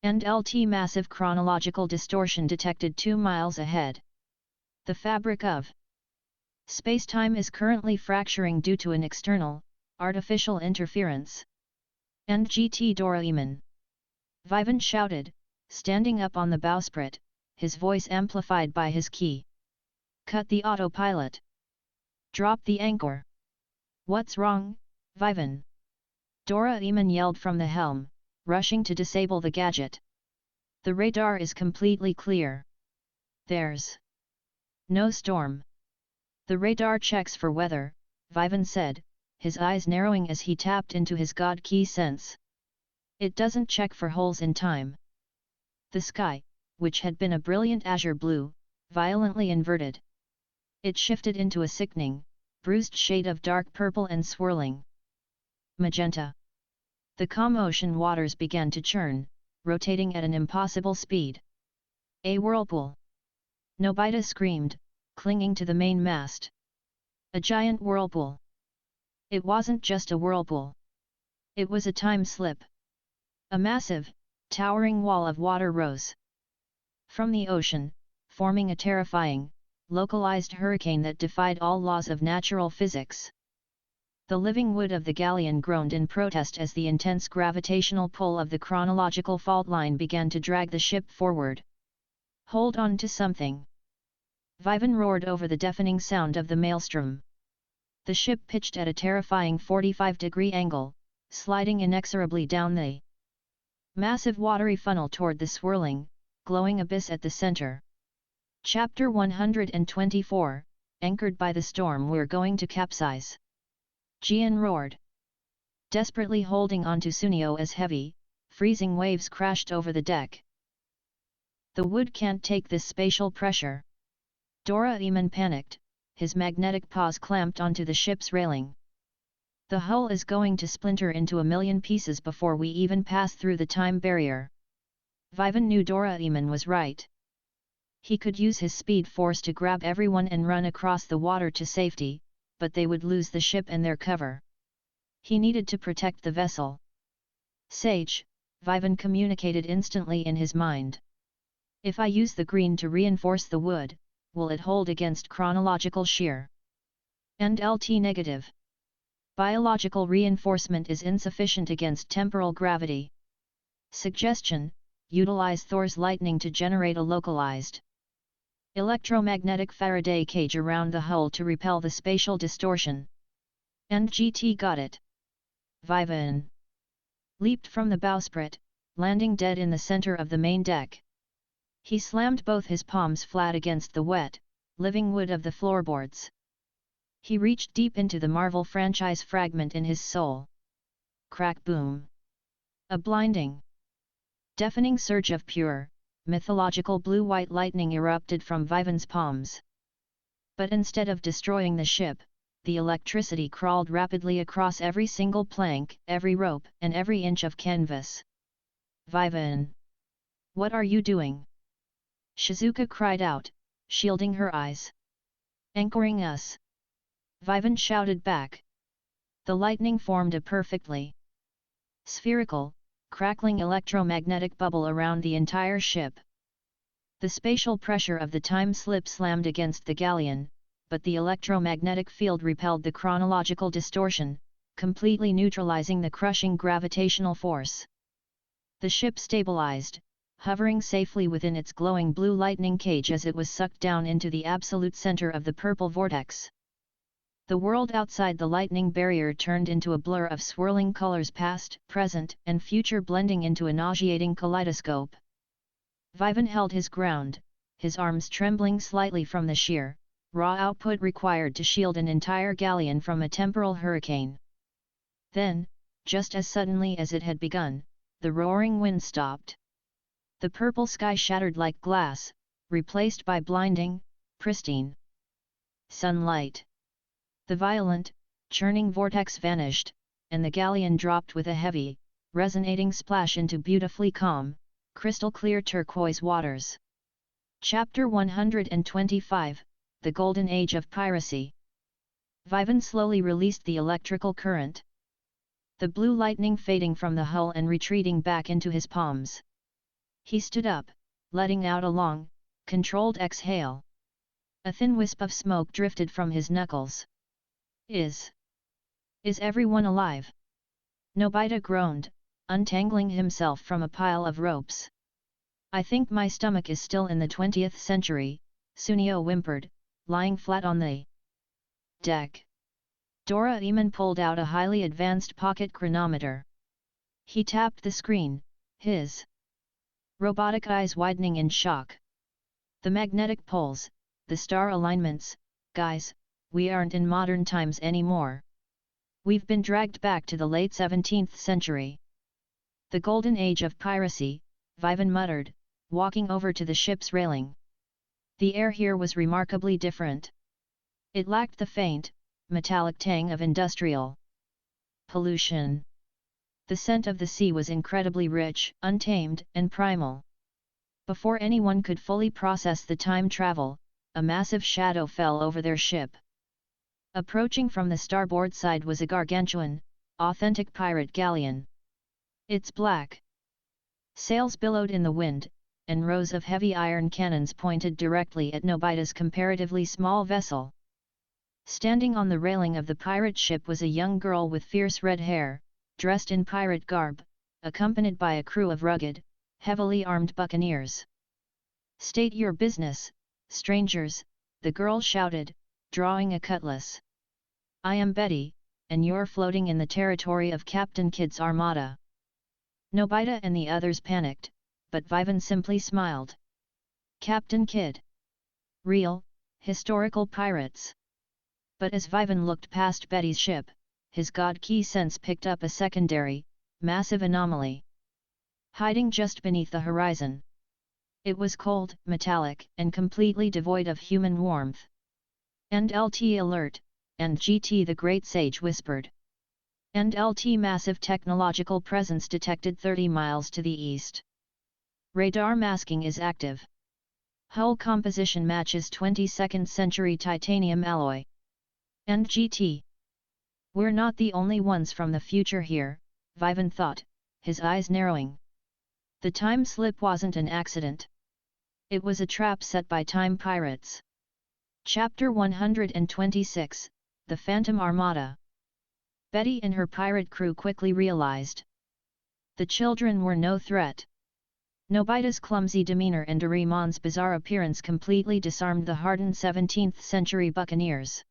"End LT massive chronological distortion detected 2 miles ahead. The fabric of space-time is currently fracturing due to an external, artificial interference. End GT Doraemon." Vivan shouted, standing up on the bowsprit, his voice amplified by his key. "Cut the autopilot. Drop the anchor." "What's wrong, Vivan?" Doraemon yelled from the helm, rushing to disable the gadget. "The radar is completely clear. There's no storm." "The radar checks for weather," Vivan said, his eyes narrowing as he tapped into his god key sense. "It doesn't check for holes in time." The sky, which had been a brilliant azure blue, violently inverted. It shifted into a sickening, bruised shade of dark purple and swirling magenta. The calm ocean waters began to churn, rotating at an impossible speed. "A whirlpool!" Nobita screamed, clinging to the main mast. "A giant whirlpool!" It wasn't just a whirlpool. It was a time slip. A massive, towering wall of water rose from the ocean, forming a terrifying, localized hurricane that defied all laws of natural physics. The living wood of the galleon groaned in protest as the intense gravitational pull of the chronological fault line began to drag the ship forward. "Hold on to something!" Vivan roared over the deafening sound of the maelstrom. The ship pitched at a terrifying 45-degree angle, sliding inexorably down the massive watery funnel toward the swirling, glowing abyss at the center. Chapter 124, Anchored by the storm, "We're going to capsize!" Gian roared, desperately holding onto Sunio as heavy, freezing waves crashed over the deck. "The wood can't take this spatial pressure." Doraemon panicked, his magnetic paws clamped onto the ship's railing. "The hull is going to splinter into a million pieces before we even pass through the time barrier." Vivan knew Doraemon was right. He could use his speed force to grab everyone and run across the water to safety, but they would lose the ship and their cover. He needed to protect the vessel. "Sage," Vivan communicated instantly in his mind. "If I use the green to reinforce the wood, will it hold against chronological shear?" "And LT negative. Biological reinforcement is insufficient against temporal gravity." "Suggestion: utilize Thor's lightning to generate a localized electromagnetic Faraday cage around the hull to repel the spatial distortion." "And GT got it." Vivan leaped from the bowsprit, landing dead in the center of the main deck. He slammed both his palms flat against the wet, living wood of the floorboards. He reached deep into the Marvel franchise fragment in his soul. Crack boom! A blinding, deafening surge of pure, mythological blue-white lightning erupted from Vivan's palms. But instead of destroying the ship, the electricity crawled rapidly across every single plank, every rope, and every inch of canvas. "Vivan! What are you doing?" Shizuka cried out, shielding her eyes. "Anchoring us!" Vivan shouted back. The lightning formed a perfectly spherical, crackling electromagnetic bubble around the entire ship. The spatial pressure of the time slip slammed against the galleon, but the electromagnetic field repelled the chronological distortion, completely neutralizing the crushing gravitational force. The ship stabilized, hovering safely within its glowing blue lightning cage as it was sucked down into the absolute center of the purple vortex. The world outside the lightning barrier turned into a blur of swirling colors, past, present, and future blending into a nauseating kaleidoscope. Vivan held his ground, his arms trembling slightly from the sheer, raw output required to shield an entire galleon from a temporal hurricane. Then, just as suddenly as it had begun, the roaring wind stopped. The purple sky shattered like glass, replaced by blinding, pristine sunlight. The violent, churning vortex vanished, and the galleon dropped with a heavy, resonating splash into beautifully calm, crystal-clear turquoise waters. Chapter 125, The Golden Age of Piracy. Vivan slowly released the electrical current. The blue lightning fading from the hull and retreating back into his palms. He stood up, letting out a long, controlled exhale. A thin wisp of smoke drifted from his knuckles. Is everyone alive? Nobita groaned, untangling himself from a pile of ropes. I think my stomach is still in the 20th century, Sunio whimpered, lying flat on the deck. Doraemon pulled out a highly advanced pocket chronometer. He tapped the screen, his robotic eyes widening in shock. The magnetic poles, the star alignments, guys, we aren't in modern times anymore. We've been dragged back to the late 17th century. The golden age of piracy, Vivan muttered, walking over to the ship's railing. The air here was remarkably different. It lacked the faint, metallic tang of industrial pollution. The scent of the sea was incredibly rich, untamed, and primal. Before anyone could fully process the time travel, a massive shadow fell over their ship. Approaching from the starboard side was a gargantuan, authentic pirate galleon. Its black sails billowed in the wind, and rows of heavy iron cannons pointed directly at Nobita's comparatively small vessel. Standing on the railing of the pirate ship was a young girl with fierce red hair, dressed in pirate garb, accompanied by a crew of rugged, heavily armed buccaneers. "State your business, strangers," the girl shouted, drawing a cutlass. "I am Betty, and you're floating in the territory of Captain Kidd's armada." Nobita and the others panicked, but Vivan simply smiled. Captain Kidd. Real, historical pirates. But as Vivan looked past Betty's ship, his god-key sense picked up a secondary, massive anomaly. Hiding just beneath the horizon. It was cold, metallic, and completely devoid of human warmth. "And LT alert," and GT the Great Sage whispered. "And LT massive technological presence detected 30 miles to the east. Radar masking is active. Hull composition matches 22nd century titanium alloy. And GT. We're not the only ones from the future here," Vivan thought, his eyes narrowing. The time slip wasn't an accident. It was a trap set by time pirates. Chapter 126, The Phantom Armada. Betty and her pirate crew quickly realized. The children were no threat. Nobita's clumsy demeanor and DORAEMON'S bizarre appearance completely disarmed the hardened 17th century buccaneers.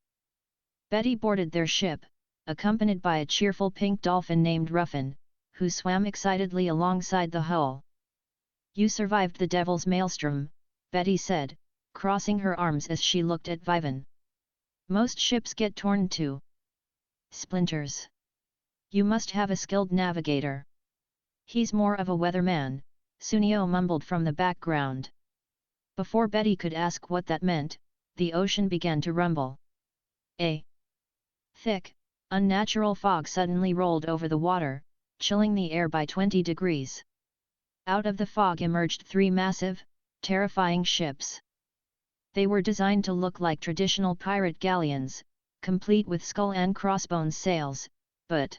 Betty boarded their ship, accompanied by a cheerful pink dolphin named Ruffin, who swam excitedly alongside the hull. "You survived the Devil's Maelstrom," Betty said, crossing her arms as she looked at Vivan. "Most ships get torn to splinters. You must have a skilled navigator." "He's more of a weatherman," Sunio mumbled from the background. Before Betty could ask what that meant, the ocean began to rumble. A thick, unnatural fog suddenly rolled over the water, chilling the air by 20 degrees. Out of the fog emerged 3 massive, terrifying ships. They were designed to look like traditional pirate galleons, complete with skull and crossbones sails, but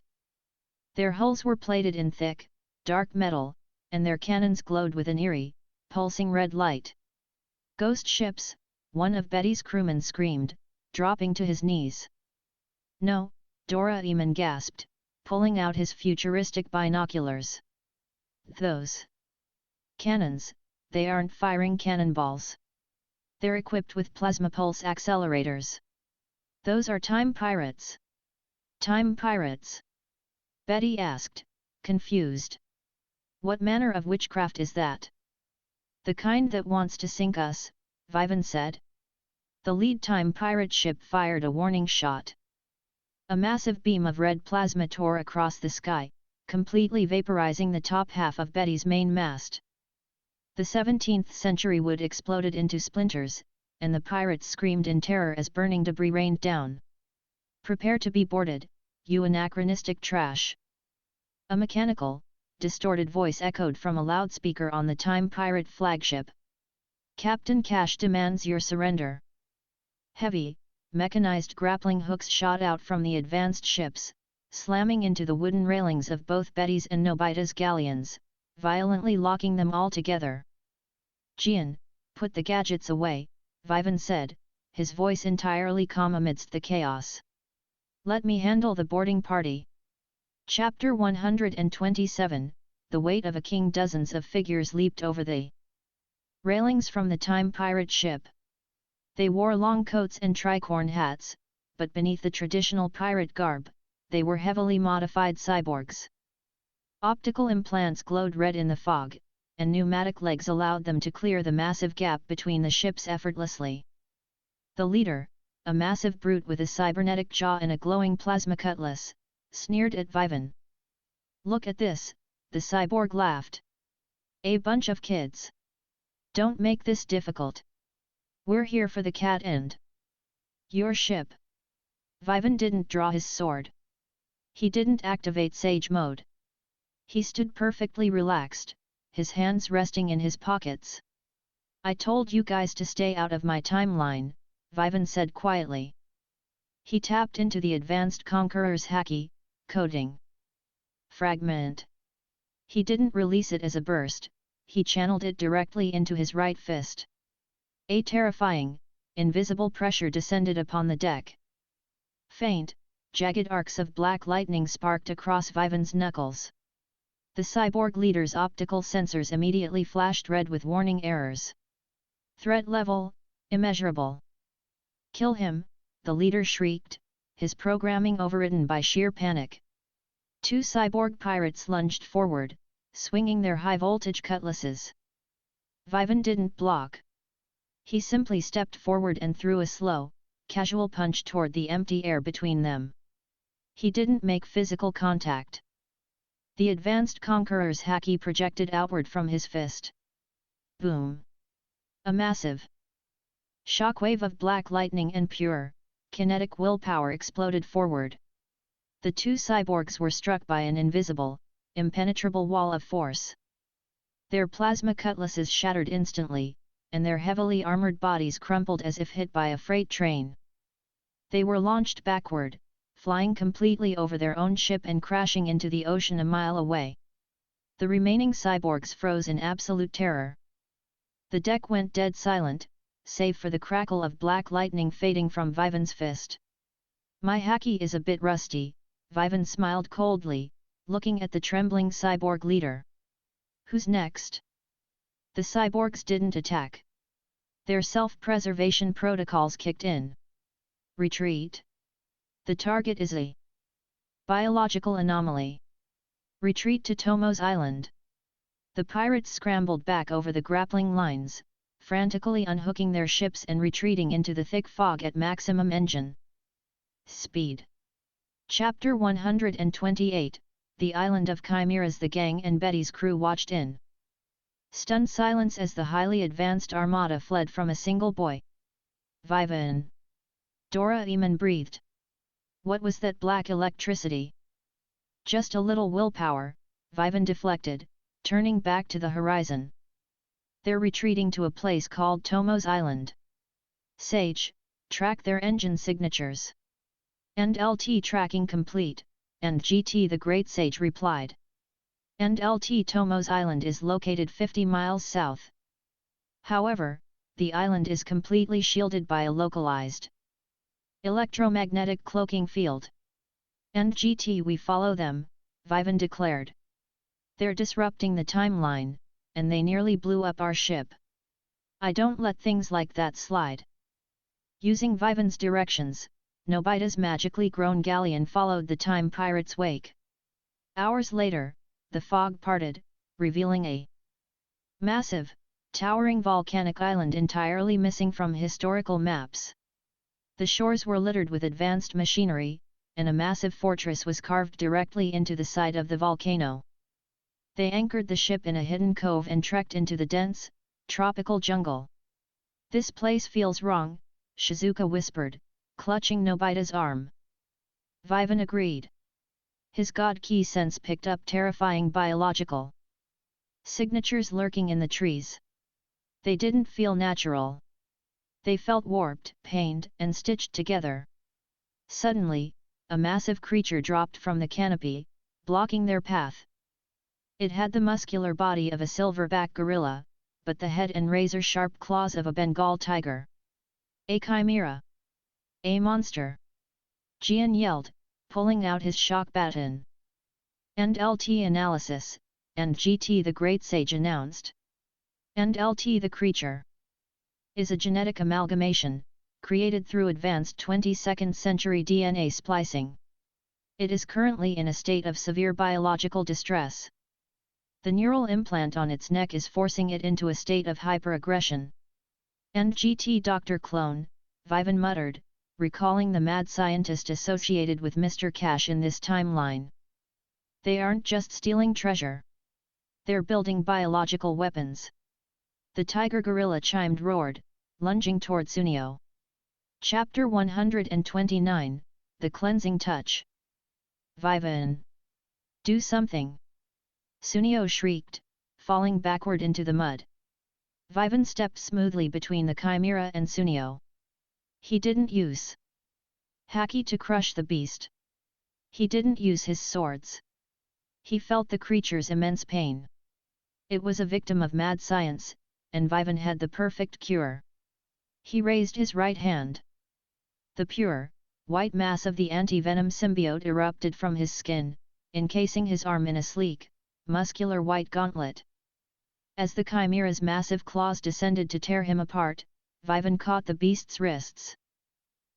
their hulls were plated in thick, dark metal, and their cannons glowed with an eerie, pulsing red light. "Ghost ships," one of Betty's crewmen screamed, dropping to his knees. "No, Doraemon gasped, pulling out his futuristic binoculars. Those cannons, they aren't firing cannonballs. They're equipped with plasma pulse accelerators. Those are time pirates. Time pirates? Betty asked, confused. What manner of witchcraft is that? The kind that wants to sink us, Vivan said. The lead time pirate ship fired a warning shot. A massive beam of red plasma tore across the sky, completely vaporizing the top half of Betty's main mast. The 17th century wood exploded into splinters, and the pirates screamed in terror as burning debris rained down. Prepare to be boarded, you anachronistic trash. A mechanical, distorted voice echoed from a loudspeaker on the Time Pirate flagship. Captain Cash demands your surrender. Heavy, mechanized grappling hooks shot out from the advanced ships, slamming into the wooden railings of both Betty's and Nobita's galleons, violently locking them all together. Gian, put the gadgets away, Vivan said, his voice entirely calm amidst the chaos. Let me handle the boarding party. Chapter 127, The weight of a king. Dozens of figures leaped over the railings from the Time Pirate ship. They wore long coats and tricorn hats, but beneath the traditional pirate garb, they were heavily modified cyborgs. Optical implants glowed red in the fog, and pneumatic legs allowed them to clear the massive gap between the ships effortlessly. The leader, a massive brute with a cybernetic jaw and a glowing plasma cutlass, sneered at Vivan. Look at this, the cyborg laughed. A bunch of kids. Don't make this difficult. We're here for the cat and your ship. Vivan didn't draw his sword. He didn't activate Sage mode. He stood perfectly relaxed, his hands resting in his pockets. I told you guys to stay out of my timeline, Vivan said quietly. He tapped into the Advanced Conqueror's haki, coding. Fragment. He didn't release it as a burst, he channeled it directly into his right fist. A terrifying, invisible pressure descended upon the deck. Faint, jagged arcs of black lightning sparked across Vivan's knuckles. The cyborg leader's optical sensors immediately flashed red with warning errors. Threat level, immeasurable. Kill him, the leader shrieked, his programming overridden by sheer panic. Two cyborg pirates lunged forward, swinging their high-voltage cutlasses. Vivan didn't block. He simply stepped forward and threw a slow, casual punch toward the empty air between them. He didn't make physical contact. The Advanced Conqueror's haki projected outward from his fist. Boom! A massive shockwave of black lightning and pure, kinetic willpower exploded forward. The two cyborgs were struck by an invisible, impenetrable wall of force. Their plasma cutlasses shattered instantly, and their heavily armored bodies crumpled as if hit by a freight train. They were launched backward, flying completely over their own ship and crashing into the ocean a mile away. The remaining cyborgs froze in absolute terror. The deck went dead silent, save for the crackle of black lightning fading from Vivan's fist. My haki is a bit rusty, Vivan smiled coldly, looking at the trembling cyborg leader. Who's next? The cyborgs didn't attack. Their self-preservation protocols kicked in. Retreat. The target is a biological anomaly. Retreat to Tomo's island. The pirates scrambled back over the grappling lines, frantically unhooking their ships and retreating into the thick fog at maximum engine speed. Chapter 128, The Island of Chimeras. The gang and Betty's crew watched in stunned silence as the highly advanced armada fled from a single boy. Vivan. Doraemon breathed. What was that black electricity? Just a little willpower, Vivan deflected, turning back to the horizon. They're retreating to a place called Tomo's Island. Sage, track their engine signatures. And LT tracking complete, and GT. The Great Sage replied. And LT. Tomo's Island is located 50 miles south. However, the island is completely shielded by a localized electromagnetic cloaking field. And GT we follow them, Vivan declared. They're disrupting the timeline, and they nearly blew up our ship. I don't let things like that slide. Using Vivan's directions, Nobita's magically grown galleon followed the time pirates' wake. Hours later, the fog parted, revealing a massive, towering volcanic island entirely missing from historical maps. The shores were littered with advanced machinery, and a massive fortress was carved directly into the side of the volcano. They anchored the ship in a hidden cove and trekked into the dense, tropical jungle. "This place feels wrong," Shizuka whispered, clutching Nobita's arm. Vivan agreed. His god key sense picked up terrifying biological signatures lurking in the trees. They didn't feel natural. They felt warped, pained, and stitched together. Suddenly, a massive creature dropped from the canopy, blocking their path. It had the muscular body of a silverback gorilla, but the head and razor-sharp claws of a Bengal tiger. "A chimera! A monster!" Gian yelled, pulling out his shock baton. "End LT analysis," and GT the Great Sage announced. "End LT the creature is a genetic amalgamation, created through advanced 22nd century DNA splicing. It is currently in a state of severe biological distress. The neural implant on its neck is forcing it into a state of hyperaggression." "And GT Dr. Clone," Vivan muttered, recalling the mad scientist associated with Mr. Cash in this timeline. "They aren't just stealing treasure. They're building biological weapons." The tiger gorilla chimed roared, lunging toward Sunio. Chapter 129, The Cleansing Touch. "Vivan! Do something!" Sunio shrieked, falling backward into the mud. Vivan stepped smoothly between the chimera and Sunio. He didn't use haki to crush the beast. He didn't use his swords. He felt the creature's immense pain. It was a victim of mad science, and Vivan had the perfect cure. He raised his right hand. The pure, white mass of the anti-venom symbiote erupted from his skin, encasing his arm in a sleek, muscular white gauntlet. As the chimera's massive claws descended to tear him apart, Vivan caught the beast's wrists.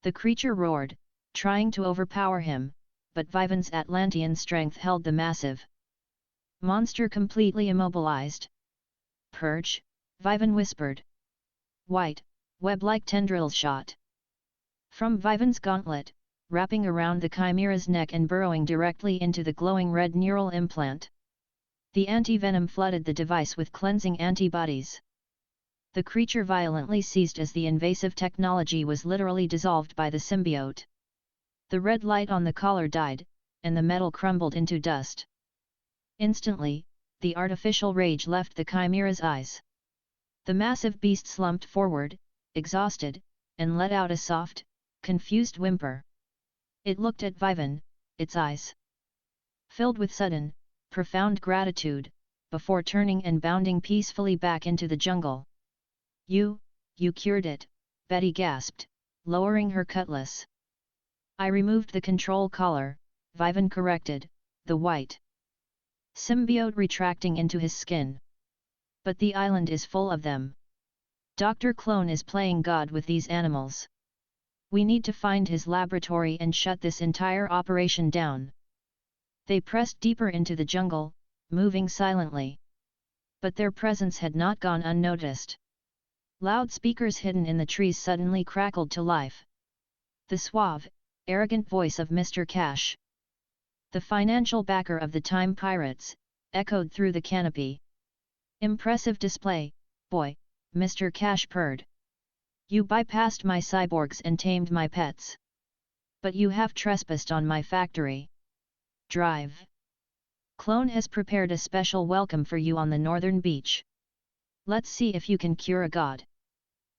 The creature roared, trying to overpower him, but Vivan's Atlantean strength held the massive monster completely immobilized. "Purge," Vivan whispered. White, web-like tendrils shot from Vivan's gauntlet, wrapping around the chimera's neck and burrowing directly into the glowing red neural implant. The anti-venom flooded the device with cleansing antibodies. The creature violently seized as the invasive technology was literally dissolved by the symbiote. The red light on the collar died, and the metal crumbled into dust. Instantly, the artificial rage left the chimera's eyes. The massive beast slumped forward, exhausted, and let out a soft, confused whimper. It looked at Vivan, its eyes filled with sudden, profound gratitude, before turning and bounding peacefully back into the jungle. You cured it," Betty gasped, lowering her cutlass. "I removed the control collar," Vivan corrected, the white symbiote retracting into his skin. "But the island is full of them. Dr. Clone is playing God with these animals. We need to find his laboratory and shut this entire operation down." They pressed deeper into the jungle, moving silently. But their presence had not gone unnoticed. Loudspeakers hidden in the trees suddenly crackled to life. The suave, arrogant voice of Mr. Cash, the financial backer of the Time Pirates, echoed through the canopy. "Impressive display, boy," Mr. Cash purred. "You bypassed my cyborgs and tamed my pets. But you have trespassed on my factory. Drive. Clone has prepared a special welcome for you on the northern beach. Let's see if you can cure a god."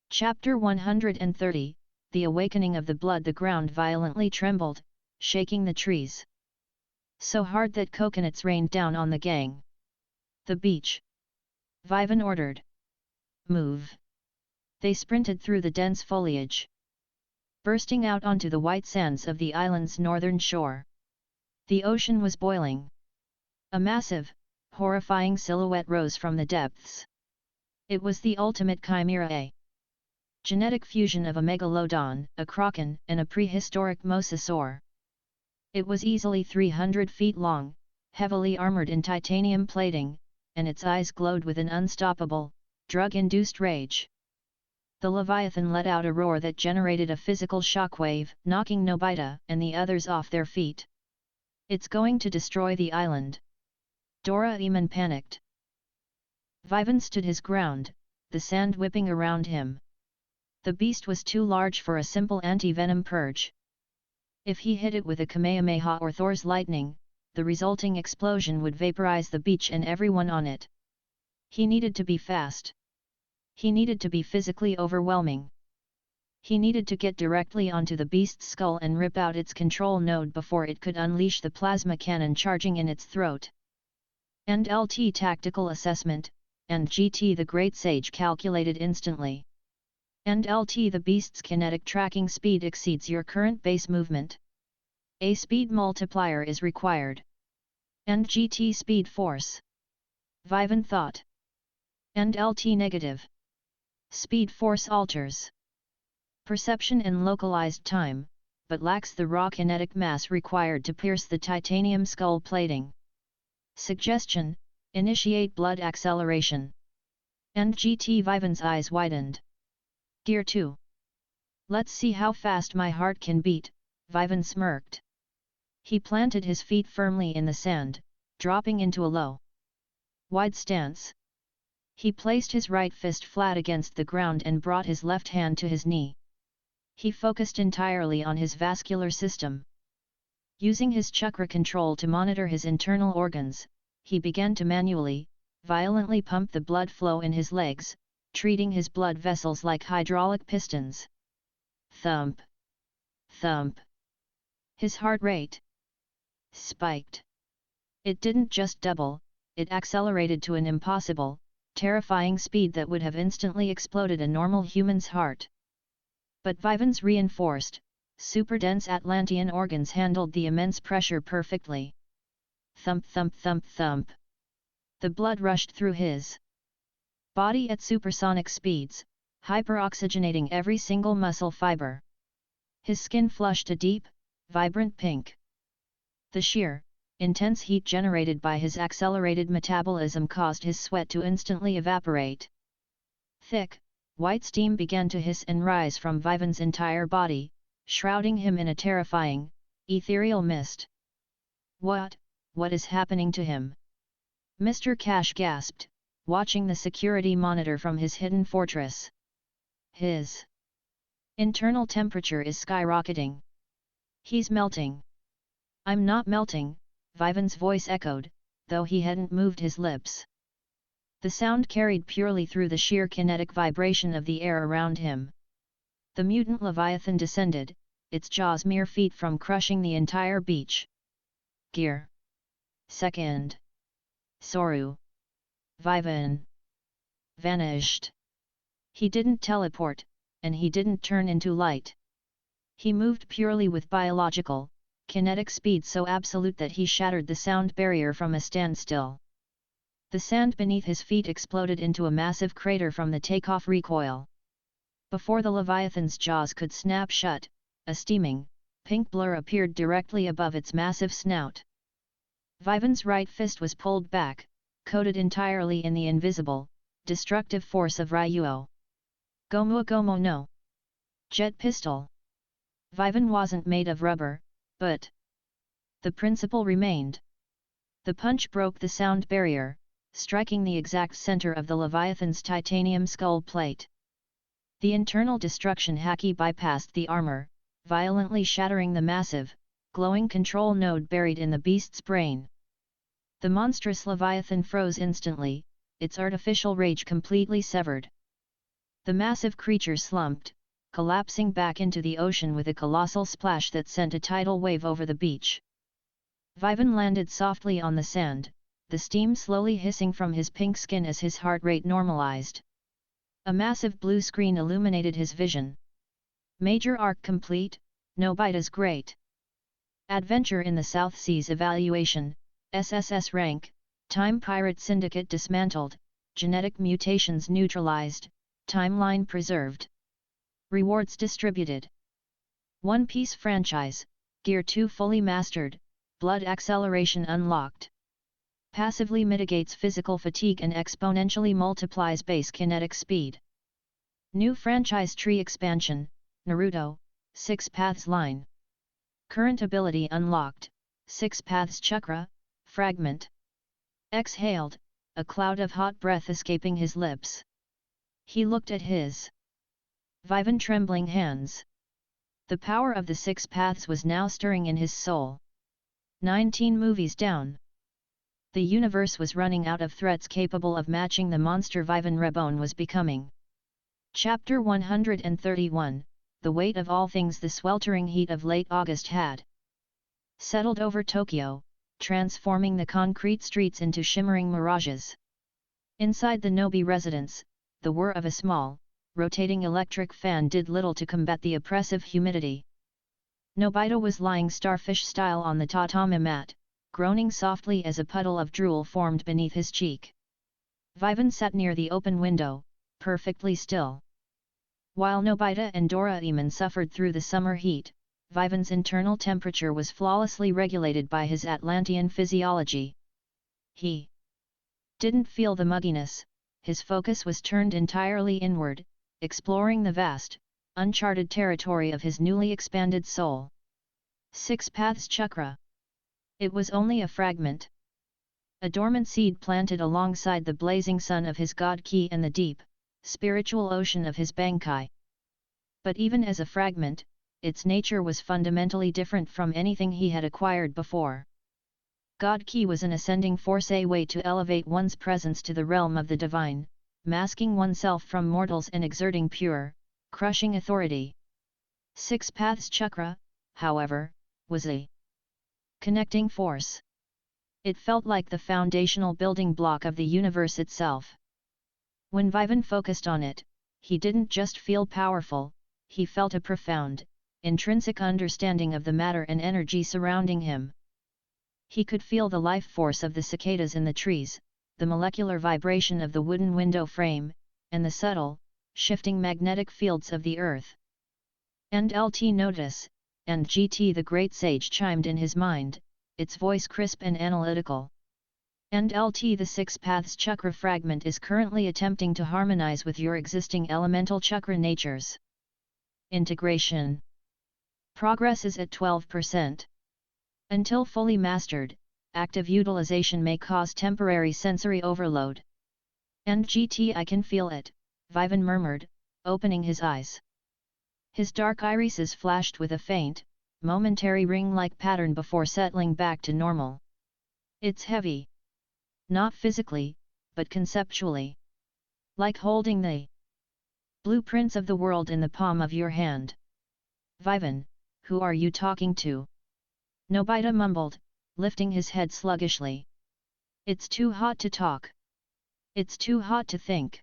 Chapter 130, The Awakening of the Blood. The ground violently trembled, shaking the trees so hard that coconuts rained down on the gang. "The beach," Vivan ordered. "Move." They sprinted through the dense foliage, bursting out onto the white sands of the island's northern shore. The ocean was boiling. A massive, horrifying silhouette rose from the depths. It was the ultimate chimera, a genetic fusion of a megalodon, a kraken, and a prehistoric mosasaur. It was easily 300 feet long, heavily armored in titanium plating, and its eyes glowed with an unstoppable, drug-induced rage. The Leviathan let out a roar that generated a physical shockwave, knocking Nobita and the others off their feet. "It's going to destroy the island." Doraemon panicked. Vivan stood his ground, the sand whipping around him. The beast was too large for a simple anti-venom purge. If he hit it with a Kamehameha or Thor's lightning, the resulting explosion would vaporize the beach and everyone on it. He needed to be fast. He needed to be physically overwhelming. He needed to get directly onto the beast's skull and rip out its control node before it could unleash the plasma cannon charging in its throat. And LT tactical assessment, and GT the Great Sage calculated instantly. And LT the beast's kinetic tracking speed exceeds your current base movement. A speed multiplier is required. And GT speed force. Vivan thought. And LT negative. Speed force alters perception in localized time, but lacks the raw kinetic mass required to pierce the titanium skull plating. Suggestion: initiate blood acceleration. And GT Vivan's eyes widened. Gear 2. Let's see how fast my heart can beat, Vivan smirked. He planted his feet firmly in the sand, dropping into a low, wide stance. He placed his right fist flat against the ground and brought his left hand to his knee. He focused entirely on his vascular system. Using his chakra control to monitor his internal organs, he began to manually, violently pump the blood flow in his legs, treating his blood vessels like hydraulic pistons. Thump! Thump! His heart rate spiked. It didn't just double, it accelerated to an impossible, terrifying speed that would have instantly exploded a normal human's heart. But Vivan's reinforced, super-dense Atlantean organs handled the immense pressure perfectly. Thump thump thump thump. The blood rushed through his body at supersonic speeds, hyperoxygenating every single muscle fiber. His skin flushed a deep, vibrant pink. The sheer, intense heat generated by his accelerated metabolism caused his sweat to instantly evaporate. Thick, white steam began to hiss and rise from Vivan's entire body, shrouding him in a terrifying, ethereal mist. What is happening to him? Mr. Cash gasped, watching the security monitor from his hidden fortress. His internal temperature is skyrocketing. He's melting. I'm not melting, Vivan's voice echoed, though he hadn't moved his lips. The sound carried purely through the sheer kinetic vibration of the air around him. The mutant Leviathan descended, its jaws mere feet from crushing the entire beach. Gear. Second. Soru. Vivan. Vanished. He didn't teleport, and he didn't turn into light. He moved purely with biological, kinetic speed so absolute that he shattered the sound barrier from a standstill. The sand beneath his feet exploded into a massive crater from the takeoff recoil. Before the Leviathan's jaws could snap shut, a steaming, pink blur appeared directly above its massive snout. Vivan's right fist was pulled back, coated entirely in the invisible, destructive force of Ryuo. Gomu no. Jet pistol. Vivan wasn't made of rubber, but the principle remained. The punch broke the sound barrier, striking the exact center of the Leviathan's titanium skull plate. The internal destruction Haki bypassed the armor, violently shattering the massive, glowing control node buried in the beast's brain. The monstrous Leviathan froze instantly, its artificial rage completely severed. The massive creature slumped, collapsing back into the ocean with a colossal splash that sent a tidal wave over the beach. Vivan landed softly on the sand, the steam slowly hissing from his pink skin as his heart rate normalized. A massive blue screen illuminated his vision. Major arc complete, Nobita's great Adventure in the South Seas evaluation, SSS rank, Time Pirate Syndicate dismantled, genetic mutations neutralized, timeline preserved. Rewards distributed. One Piece franchise, Gear 2 fully mastered, blood acceleration unlocked. Passively mitigates physical fatigue and exponentially multiplies base kinetic speed. New franchise tree expansion, Naruto, 6 Paths line. Current ability unlocked, 6 Paths Chakra, fragment. Exhaled, a cloud of hot breath escaping his lips. He looked at his Vivan trembling hands. The power of the 6 Paths was now stirring in his soul. 19 movies down. The universe was running out of threats capable of matching the monster Vivan Reborn was becoming. Chapter 131, The weight of all things. The sweltering heat of late August had settled over Tokyo, transforming the concrete streets into shimmering mirages. Inside the Nobi residence, the whir of a small, rotating electric fan did little to combat the oppressive humidity. Nobita was lying starfish-style on the tatami mat, groaning softly as a puddle of drool formed beneath his cheek. Vivan sat near the open window, perfectly still. While Nobita and Doraemon suffered through the summer heat, Vivan's internal temperature was flawlessly regulated by his Atlantean physiology. He didn't feel the mugginess, his focus was turned entirely inward, exploring the vast, uncharted territory of his newly expanded soul. 6 Paths Chakra. It was only a fragment. A dormant seed planted alongside the blazing sun of his God Ki and the deep, spiritual ocean of his Bankai. But even as a fragment, its nature was fundamentally different from anything he had acquired before. God Ki was an ascending force, a way to elevate one's presence to the realm of the divine, masking oneself from mortals and exerting pure, crushing authority. 6 Paths Chakra, however, was a connecting force. It felt like the foundational building block of the universe itself. When Vivan focused on it, he didn't just feel powerful, he felt a profound, intrinsic understanding of the matter and energy surrounding him. He could feel the life force of the cicadas in the trees, the molecular vibration of the wooden window frame, and the subtle, shifting magnetic fields of the earth. And LT notice, and GT the great sage chimed in his mind, its voice crisp and analytical. And LT the 6 Paths Chakra fragment is currently attempting to harmonize with your existing elemental chakra natures. Integration. Progress is at 12%. Until fully mastered, active utilization may cause temporary sensory overload. And GT, I can feel it, Vivan murmured, opening his eyes. His dark irises flashed with a faint, momentary ring-like pattern before settling back to normal. It's heavy. Not physically, but conceptually. Like holding the blueprints of the world in the palm of your hand. Vivan, who are you talking to? Nobita mumbled, lifting his head sluggishly. It's too hot to talk. It's too hot to think.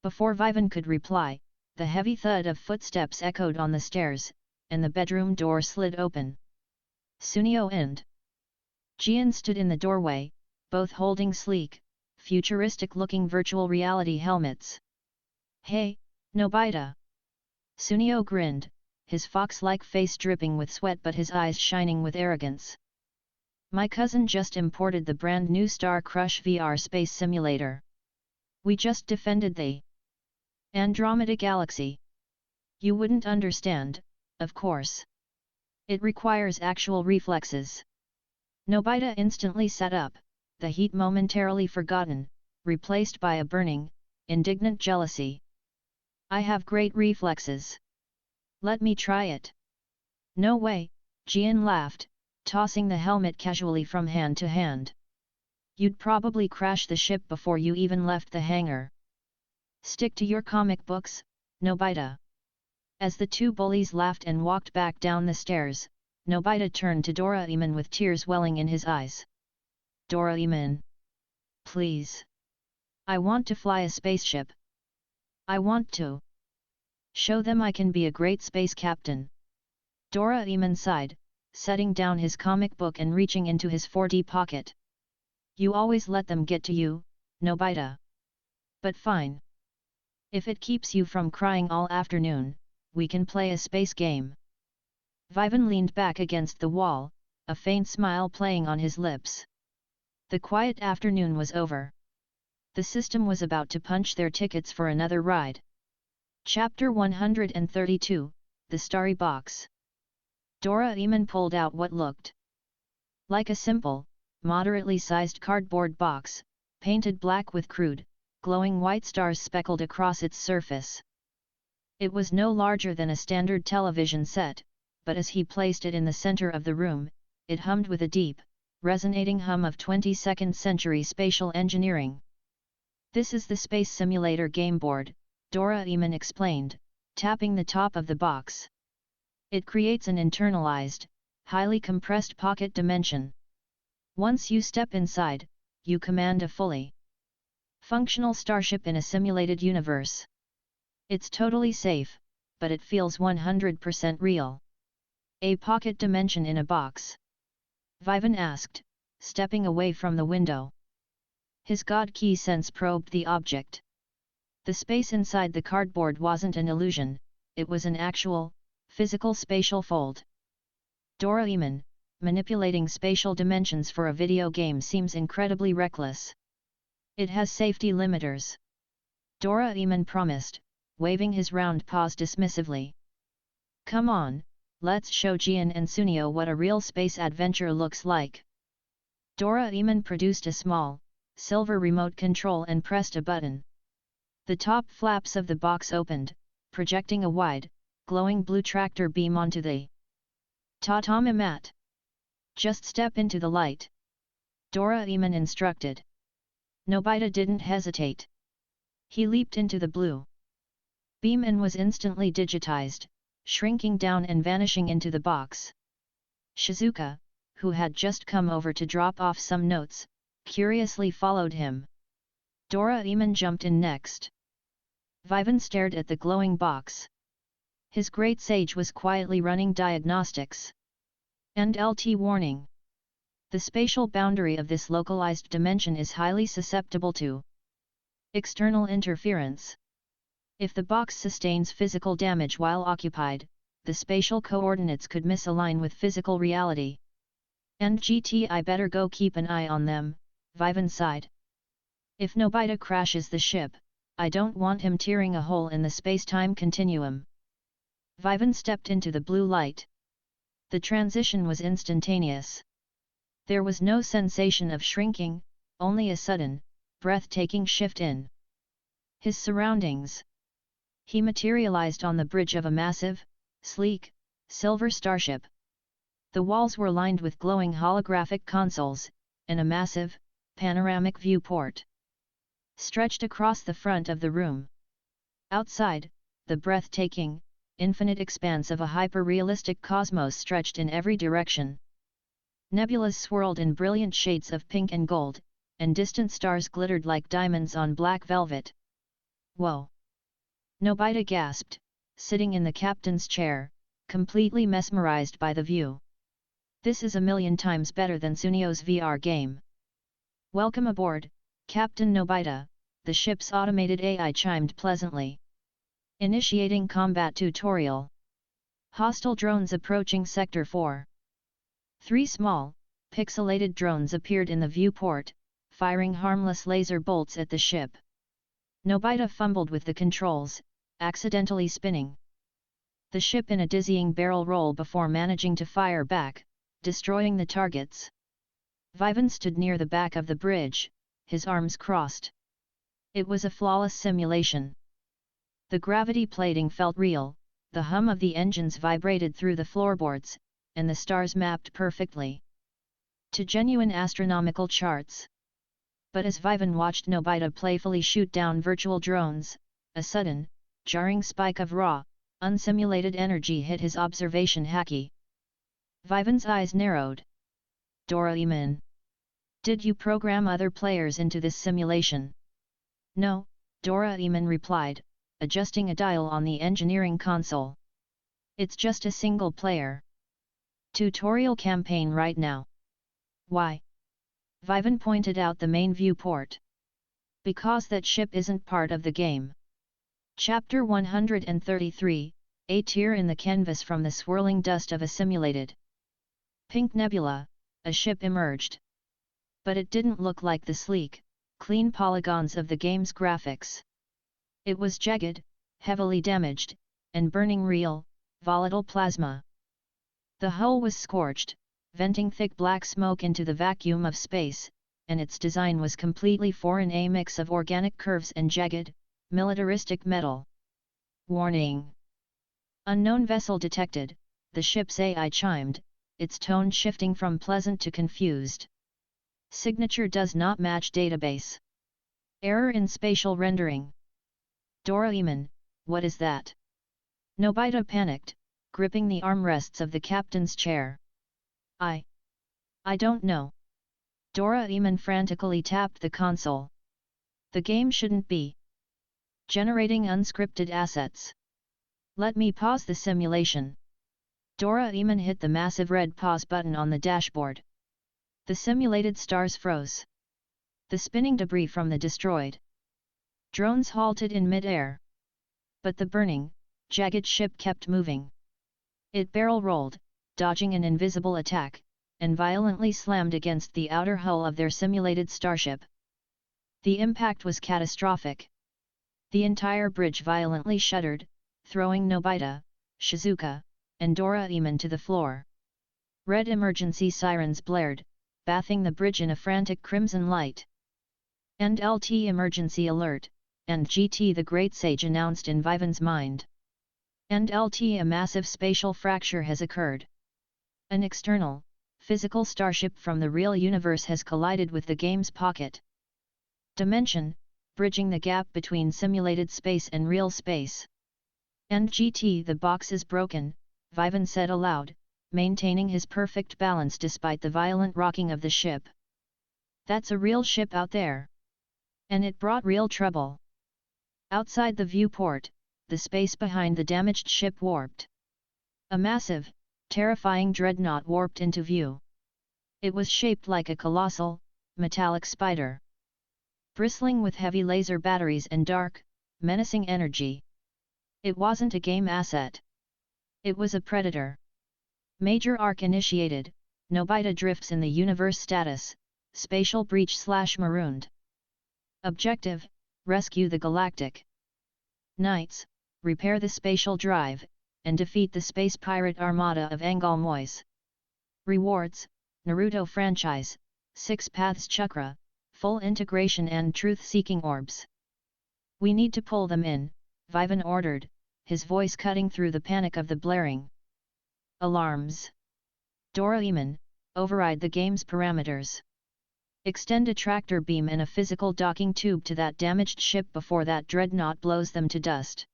Before Vivan could reply, the heavy thud of footsteps echoed on the stairs, and the bedroom door slid open. Sunio and Gian stood in the doorway, both holding sleek, futuristic-looking virtual reality helmets. Hey, Nobita! Sunio grinned, his fox-like face dripping with sweat but his eyes shining with arrogance. My cousin just imported the brand new Star Crush VR space simulator. We just defended the Andromeda Galaxy. You wouldn't understand, of course. It requires actual reflexes. Nobita instantly sat up, the heat momentarily forgotten, replaced by a burning, indignant jealousy. I have great reflexes. Let me try it. No way, Gian laughed, tossing the helmet casually from hand to hand. You'd probably crash the ship before you even left the hangar. Stick to your comic books, Nobita. As the two bullies laughed and walked back down the stairs, Nobita turned to Doraemon with tears welling in his eyes. Doraemon. Please. I want to fly a spaceship. I want to show them I can be a great space captain. Doraemon sighed, setting down his comic book and reaching into his 4D pocket. You always let them get to you, Nobita. But fine. If it keeps you from crying all afternoon, we can play a space game. Vivan leaned back against the wall, a faint smile playing on his lips. The quiet afternoon was over. The system was about to punch their tickets for another ride. Chapter 132, The Starry Box. Doraemon pulled out what looked like a simple, moderately sized cardboard box, painted black with crude, glowing white stars speckled across its surface. It was no larger than a standard television set, but as he placed it in the center of the room, it hummed with a deep, resonating hum of 22nd century spatial engineering. This is the Space Simulator game board, Doraemon explained, tapping the top of the box. It creates an internalized, highly compressed pocket dimension. Once you step inside, you command a fully functional starship in a simulated universe. It's totally safe, but it feels 100% real. A pocket dimension in a box? Vivan asked, stepping away from the window. His god key sense probed the object. The space inside the cardboard wasn't an illusion, it was an actual, physical spatial fold. Doraemon, manipulating spatial dimensions for a video game seems incredibly reckless. It has safety limiters. Doraemon promised, waving his round paws dismissively. Come on, let's show Gian and Sunio what a real space adventure looks like. Doraemon produced a small, silver remote control and pressed a button. The top flaps of the box opened, projecting a wide, glowing blue tractor beam onto the tatami mat. Just step into the light. Doraemon instructed. Nobita didn't hesitate. He leaped into the blue beam and was instantly digitized, shrinking down and vanishing into the box. Shizuka, who had just come over to drop off some notes, curiously followed him. Doraemon jumped in next. Vivan stared at the glowing box. His great sage was quietly running diagnostics. And LT warning. The spatial boundary of this localized dimension is highly susceptible to external interference. If the box sustains physical damage while occupied, the spatial coordinates could misalign with physical reality. And I better go keep an eye on them, Vivan sighed. If Nobita crashes the ship, I don't want him tearing a hole in the space-time continuum. Vivan stepped into the blue light. The transition was instantaneous. There was no sensation of shrinking, only a sudden, breathtaking shift in his surroundings. He materialized on the bridge of a massive, sleek, silver starship. The walls were lined with glowing holographic consoles, and a massive, panoramic viewport stretched across the front of the room. Outside, the breathtaking, infinite expanse of a hyper-realistic cosmos stretched in every direction. Nebulas swirled in brilliant shades of pink and gold, and distant stars glittered like diamonds on black velvet. Whoa! Nobita gasped, sitting in the captain's chair, completely mesmerized by the view. This is a million times better than Sunio's VR game. Welcome aboard, Captain Nobita, the ship's automated AI chimed pleasantly. Initiating combat tutorial. Hostile drones approaching Sector 4. 3 small, pixelated drones appeared in the viewport, firing harmless laser bolts at the ship. Nobita fumbled with the controls, accidentally spinning the ship in a dizzying barrel roll before managing to fire back, destroying the targets. Vivan stood near the back of the bridge, his arms crossed. It was a flawless simulation. The gravity plating felt real, the hum of the engines vibrated through the floorboards, and the stars mapped perfectly to genuine astronomical charts. But as Vivan watched Nobita playfully shoot down virtual drones, a sudden, jarring spike of raw, unsimulated energy hit his observation haki. Vivan's eyes narrowed. Doraemon. Did you program other players into this simulation? No, Doraemon replied, adjusting a dial on the engineering console. It's just a single player. Tutorial campaign right now. Why? Vivan pointed out the main viewport. Because that ship isn't part of the game. Chapter 133, a tear in the canvas from the swirling dust of a simulated pink nebula, a ship emerged. But it didn't look like the sleek, clean polygons of the game's graphics. It was jagged, heavily damaged, and burning real, volatile plasma. The hull was scorched, venting thick black smoke into the vacuum of space, and its design was completely foreign, a mix of organic curves and jagged, militaristic metal. Warning! Unknown vessel detected, the ship's AI chimed, its tone shifting from pleasant to confused. Signature does not match database. Error in spatial rendering. Doraemon, what is that? Nobita panicked, gripping the armrests of the captain's chair. I don't know. Doraemon frantically tapped the console. The game shouldn't be generating unscripted assets. Let me pause the simulation. Doraemon hit the massive red pause button on the dashboard. The simulated stars froze. The spinning debris from the destroyed drones halted in mid-air. But the burning, jagged ship kept moving. It barrel rolled, dodging an invisible attack, and violently slammed against the outer hull of their simulated starship. The impact was catastrophic. The entire bridge violently shuddered, throwing Nobita, Shizuka, and Doraemon to the floor. Red emergency sirens blared, bathing the bridge in a frantic crimson light. "End LT emergency alert," and GT the Great Sage announced in Vivan's mind. "End LT, a massive spatial fracture has occurred. An external, physical starship from the real universe has collided with the game's pocket dimension, bridging the gap between simulated space and real space. End GT, the box is broken," Vivan said aloud, maintaining his perfect balance despite the violent rocking of the ship. "That's a real ship out there. And it brought real trouble." Outside the viewport, the space behind the damaged ship warped. A massive, terrifying dreadnought warped into view. It was shaped like a colossal, metallic spider, bristling with heavy laser batteries and dark, menacing energy. It wasn't a game asset. It was a predator. Major arc initiated, Nobita drifts in the universe status, spatial breach/marooned. Objective, rescue the galactic knights, repair the spatial drive, and defeat the space pirate armada of Angalmois. Rewards, Naruto franchise, 6 paths chakra, full integration and truth-seeking orbs. "We need to pull them in," Vivan ordered, his voice cutting through the panic of the blaring alarms. "Doraemon, override the game's parameters. Extend a tractor beam and a physical docking tube to that damaged ship before that dreadnought blows them to dust."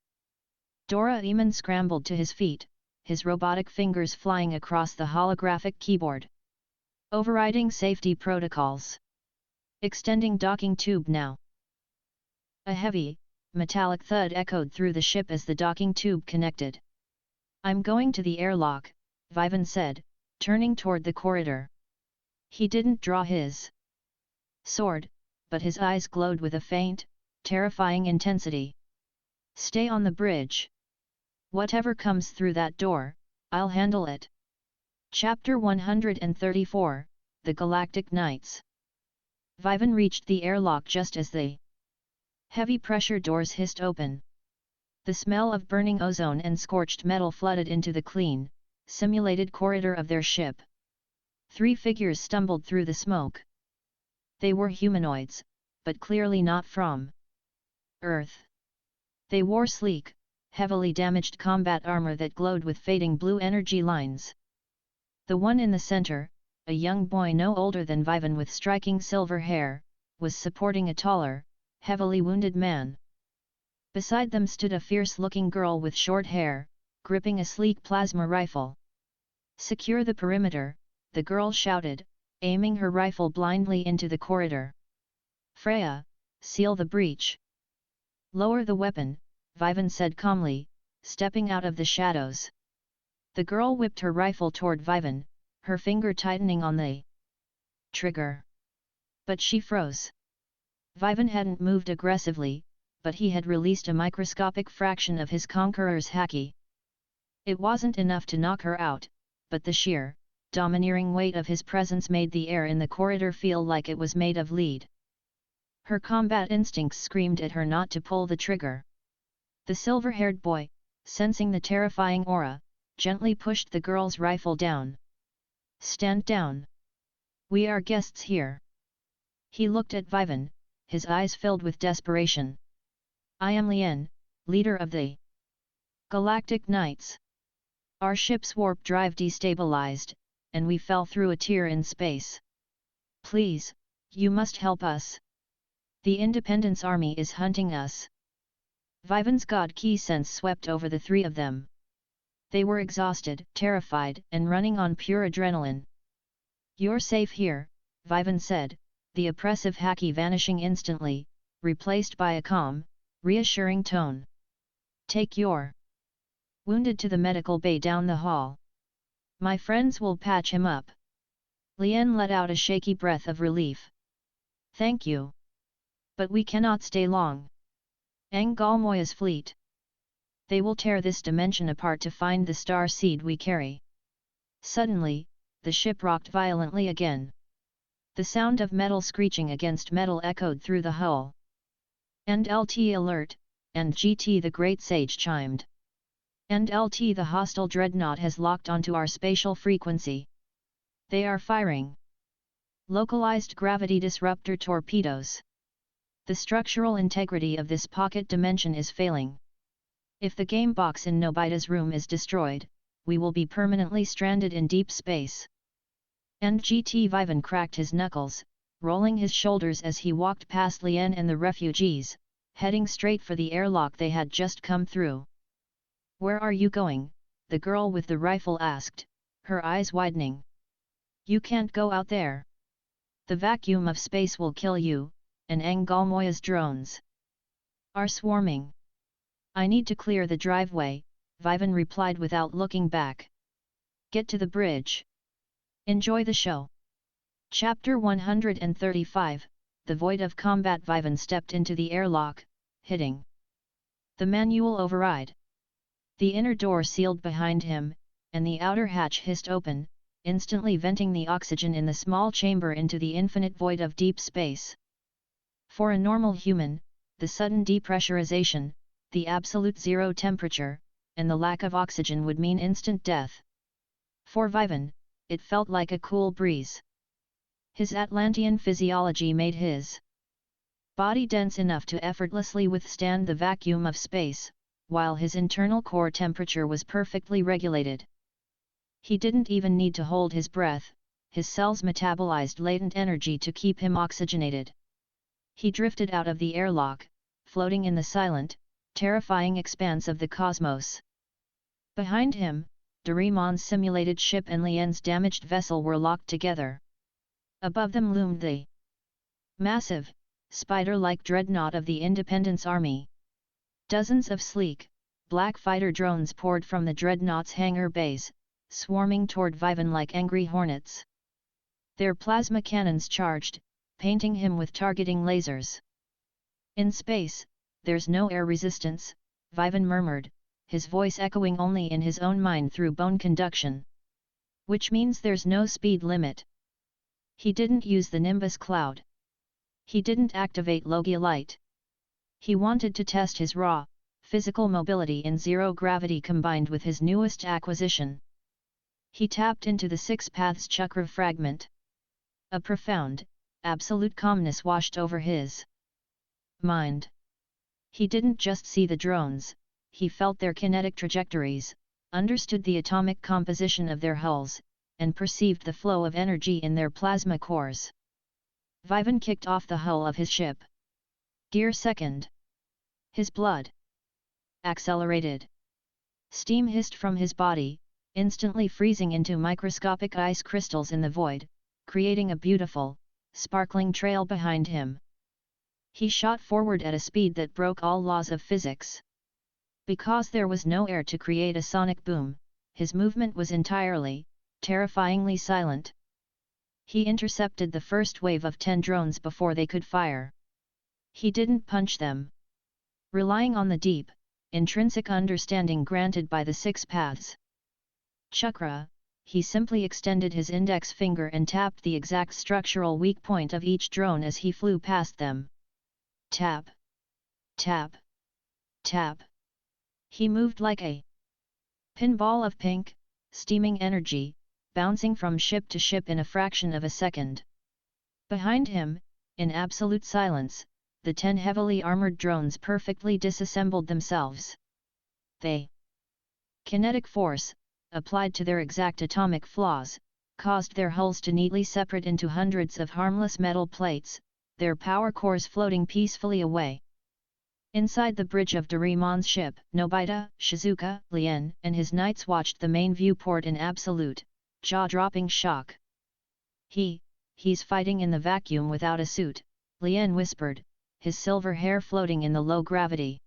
Doraemon scrambled to his feet, his robotic fingers flying across the holographic keyboard. "Overriding safety protocols. Extending docking tube now." A heavy, metallic thud echoed through the ship as the docking tube connected. "I'm going to the airlock," Vivan said, turning toward the corridor. He didn't draw his sword, but his eyes glowed with a faint, terrifying intensity. "Stay on the bridge. Whatever comes through that door, I'll handle it." Chapter 134, The Galactic Knights. Vivan reached the airlock just as the heavy pressure doors hissed open. The smell of burning ozone and scorched metal flooded into the clean, simulated corridor of their ship. 3 figures stumbled through the smoke. They were humanoids, but clearly not from Earth. They wore sleek, heavily damaged combat armor that glowed with fading blue energy lines. The one in the center, a young boy no older than Vivan with striking silver hair, was supporting a taller, heavily wounded man. Beside them stood a fierce-looking girl with short hair, gripping a sleek plasma rifle. "Secure the perimeter," the girl shouted, aiming her rifle blindly into the corridor. "Freya, seal the breach." "Lower the weapon," Vivan said calmly, stepping out of the shadows. The girl whipped her rifle toward Vivan, her finger tightening on the trigger. But she froze. Vivan hadn't moved aggressively, but he had released a microscopic fraction of his conqueror's haki. It wasn't enough to knock her out, but the sheer, domineering weight of his presence made the air in the corridor feel like it was made of lead. Her combat instincts screamed at her not to pull the trigger. The silver-haired boy, sensing the terrifying aura, gently pushed the girl's rifle down. "Stand down. We are guests here." He looked at Vivan, his eyes filled with desperation. "I am Lian, leader of the Galactic Knights. Our ship's warp drive destabilized, and we fell through a tear in space. Please, you must help us. The Independence Army is hunting us." Vivan's god key sense swept over the three of them. They were exhausted, terrified, and running on pure adrenaline. "You're safe here," Vivan said, the oppressive haki vanishing instantly, replaced by a calm, reassuring tone. "Take your wounded to the medical bay down the hall. My friends will patch him up." Lian let out a shaky breath of relief. "Thank you. But we cannot stay long. Galmoya's fleet. They will tear this dimension apart to find the star seed we carry." Suddenly, the ship rocked violently again. The sound of metal screeching against metal echoed through the hull. "And LT alert," and GT the Great Sage chimed. "And LT the hostile dreadnought has locked onto our spatial frequency. They are firing localized gravity disruptor torpedoes. The structural integrity of this pocket dimension is failing. If the game box in Nobita's room is destroyed, we will be permanently stranded in deep space." And GT Vivan cracked his knuckles, rolling his shoulders as he walked past Lian and the refugees, heading straight for the airlock they had just come through. "Where are you going?" the girl with the rifle asked, her eyes widening. "You can't go out there. The vacuum of space will kill you, and Galmoya's drones are swarming." "I need to clear the driveway," Vivan replied without looking back. "Get to the bridge. Enjoy the show." Chapter 135, The Void of Combat. Vivan stepped into the airlock, hitting the manual override. The inner door sealed behind him, and the outer hatch hissed open, instantly venting the oxygen in the small chamber into the infinite void of deep space. For a normal human, the sudden depressurization, the absolute zero temperature, and the lack of oxygen would mean instant death. For Vivan, it felt like a cool breeze. His Atlantean physiology made his body dense enough to effortlessly withstand the vacuum of space, while his internal core temperature was perfectly regulated. He didn't even need to hold his breath, his cells metabolized latent energy to keep him oxygenated. He drifted out of the airlock, floating in the silent, terrifying expanse of the cosmos. Behind him, DORAEMON'S simulated ship and Lian's damaged vessel were locked together. Above them loomed the massive, spider-like dreadnought of the Independence Army. Dozens of sleek, black fighter drones poured from the dreadnought's hangar bays, swarming toward Vivan like angry hornets. Their plasma cannons charged, painting him with targeting lasers. "In space, there's no air resistance," Vivan murmured, his voice echoing only in his own mind through bone conduction. "Which means there's no speed limit." He didn't use the Nimbus cloud. He didn't activate Logia light. He wanted to test his raw, physical mobility in zero gravity combined with his newest acquisition. He tapped into the Six Paths Chakra fragment. A profound, absolute calmness washed over his mind. He didn't just see the drones, he felt their kinetic trajectories, understood the atomic composition of their hulls, and perceived the flow of energy in their plasma cores. Vivan kicked off the hull of his ship. Gear second. His blood accelerated. Steam hissed from his body, instantly freezing into microscopic ice crystals in the void, creating a beautiful, sparkling trail behind him. He shot forward at a speed that broke all laws of physics. Because there was no air to create a sonic boom, his movement was entirely, terrifyingly silent. He intercepted the first wave of 10 drones before they could fire. He didn't punch them. Relying on the deep, intrinsic understanding granted by the 6 paths chakra, he simply extended his index finger and tapped the exact structural weak point of each drone as he flew past them. Tap. Tap. Tap. He moved like a pinball of pink, steaming energy, bouncing from ship to ship in a fraction of a second. Behind him, in absolute silence, the 10 heavily armored drones perfectly disassembled themselves. They kinetic force, applied to their exact atomic flaws, caused their hulls to neatly separate into hundreds of harmless metal plates, their power cores floating peacefully away. Inside the bridge of DORAEMON'S ship, Nobita, Shizuka, Lien, and his knights watched the main viewport in absolute, jaw-dropping shock. He's fighting in the vacuum without a suit, Lien whispered, his silver hair floating in the low gravity.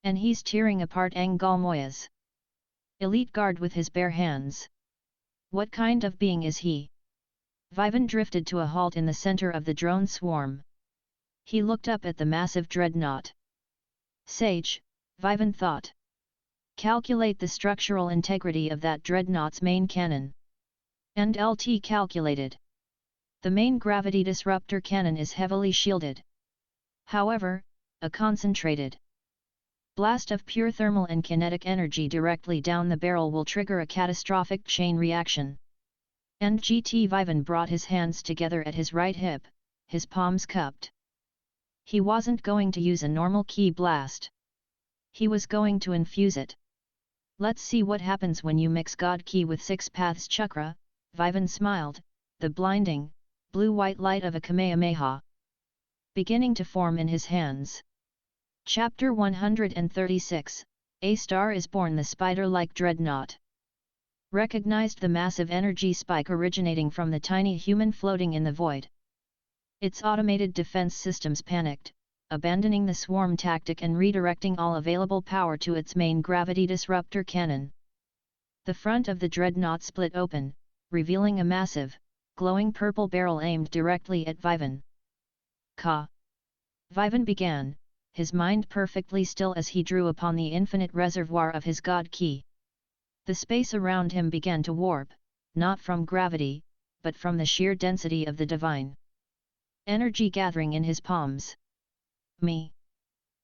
And he's tearing apart Moya's elite guard with his bare hands. What kind of being is he? Vivan drifted to a halt in the center of the drone swarm. He looked up at the massive dreadnought. Sage, Vivan thought. Calculate the structural integrity of that dreadnought's main cannon. And LT calculated. The main gravity disruptor cannon is heavily shielded. However, a concentrated blast of pure thermal and kinetic energy directly down the barrel will trigger a catastrophic chain reaction. And GT Vivan brought his hands together at his right hip, his palms cupped. He wasn't going to use a normal ki blast. He was going to infuse it. Let's see what happens when you mix God Ki with 6 paths chakra, Vivan smiled, the blinding, blue-white light of a Kamehameha beginning to form in his hands. Chapter 136, A Star is Born. The spider-like dreadnought recognized the massive energy spike originating from the tiny human floating in the void. Its automated defense systems panicked, abandoning the swarm tactic and redirecting all available power to its main gravity disruptor cannon. The front of the dreadnought split open, revealing a massive, glowing purple barrel aimed directly at Vivan. Ka! Vivan began, his mind perfectly still as he drew upon the infinite reservoir of his God Ki. The space around him began to warp, not from gravity, but from the sheer density of the divine energy gathering in his palms.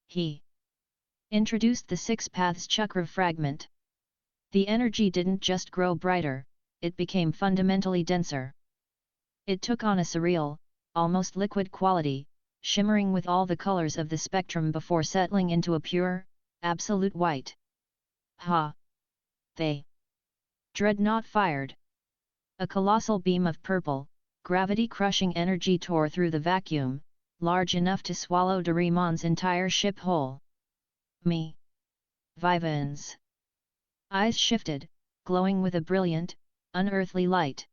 He introduced the 6 paths chakra fragment. The energy didn't just grow brighter, it became fundamentally denser. It took on a surreal, almost liquid quality, shimmering with all the colors of the spectrum before settling into a pure, absolute white. The dreadnought fired. A colossal beam of purple, gravity-crushing energy tore through the vacuum, large enough to swallow DORAEMON'S entire ship whole. Vivan's eyes shifted, glowing with a brilliant, unearthly light.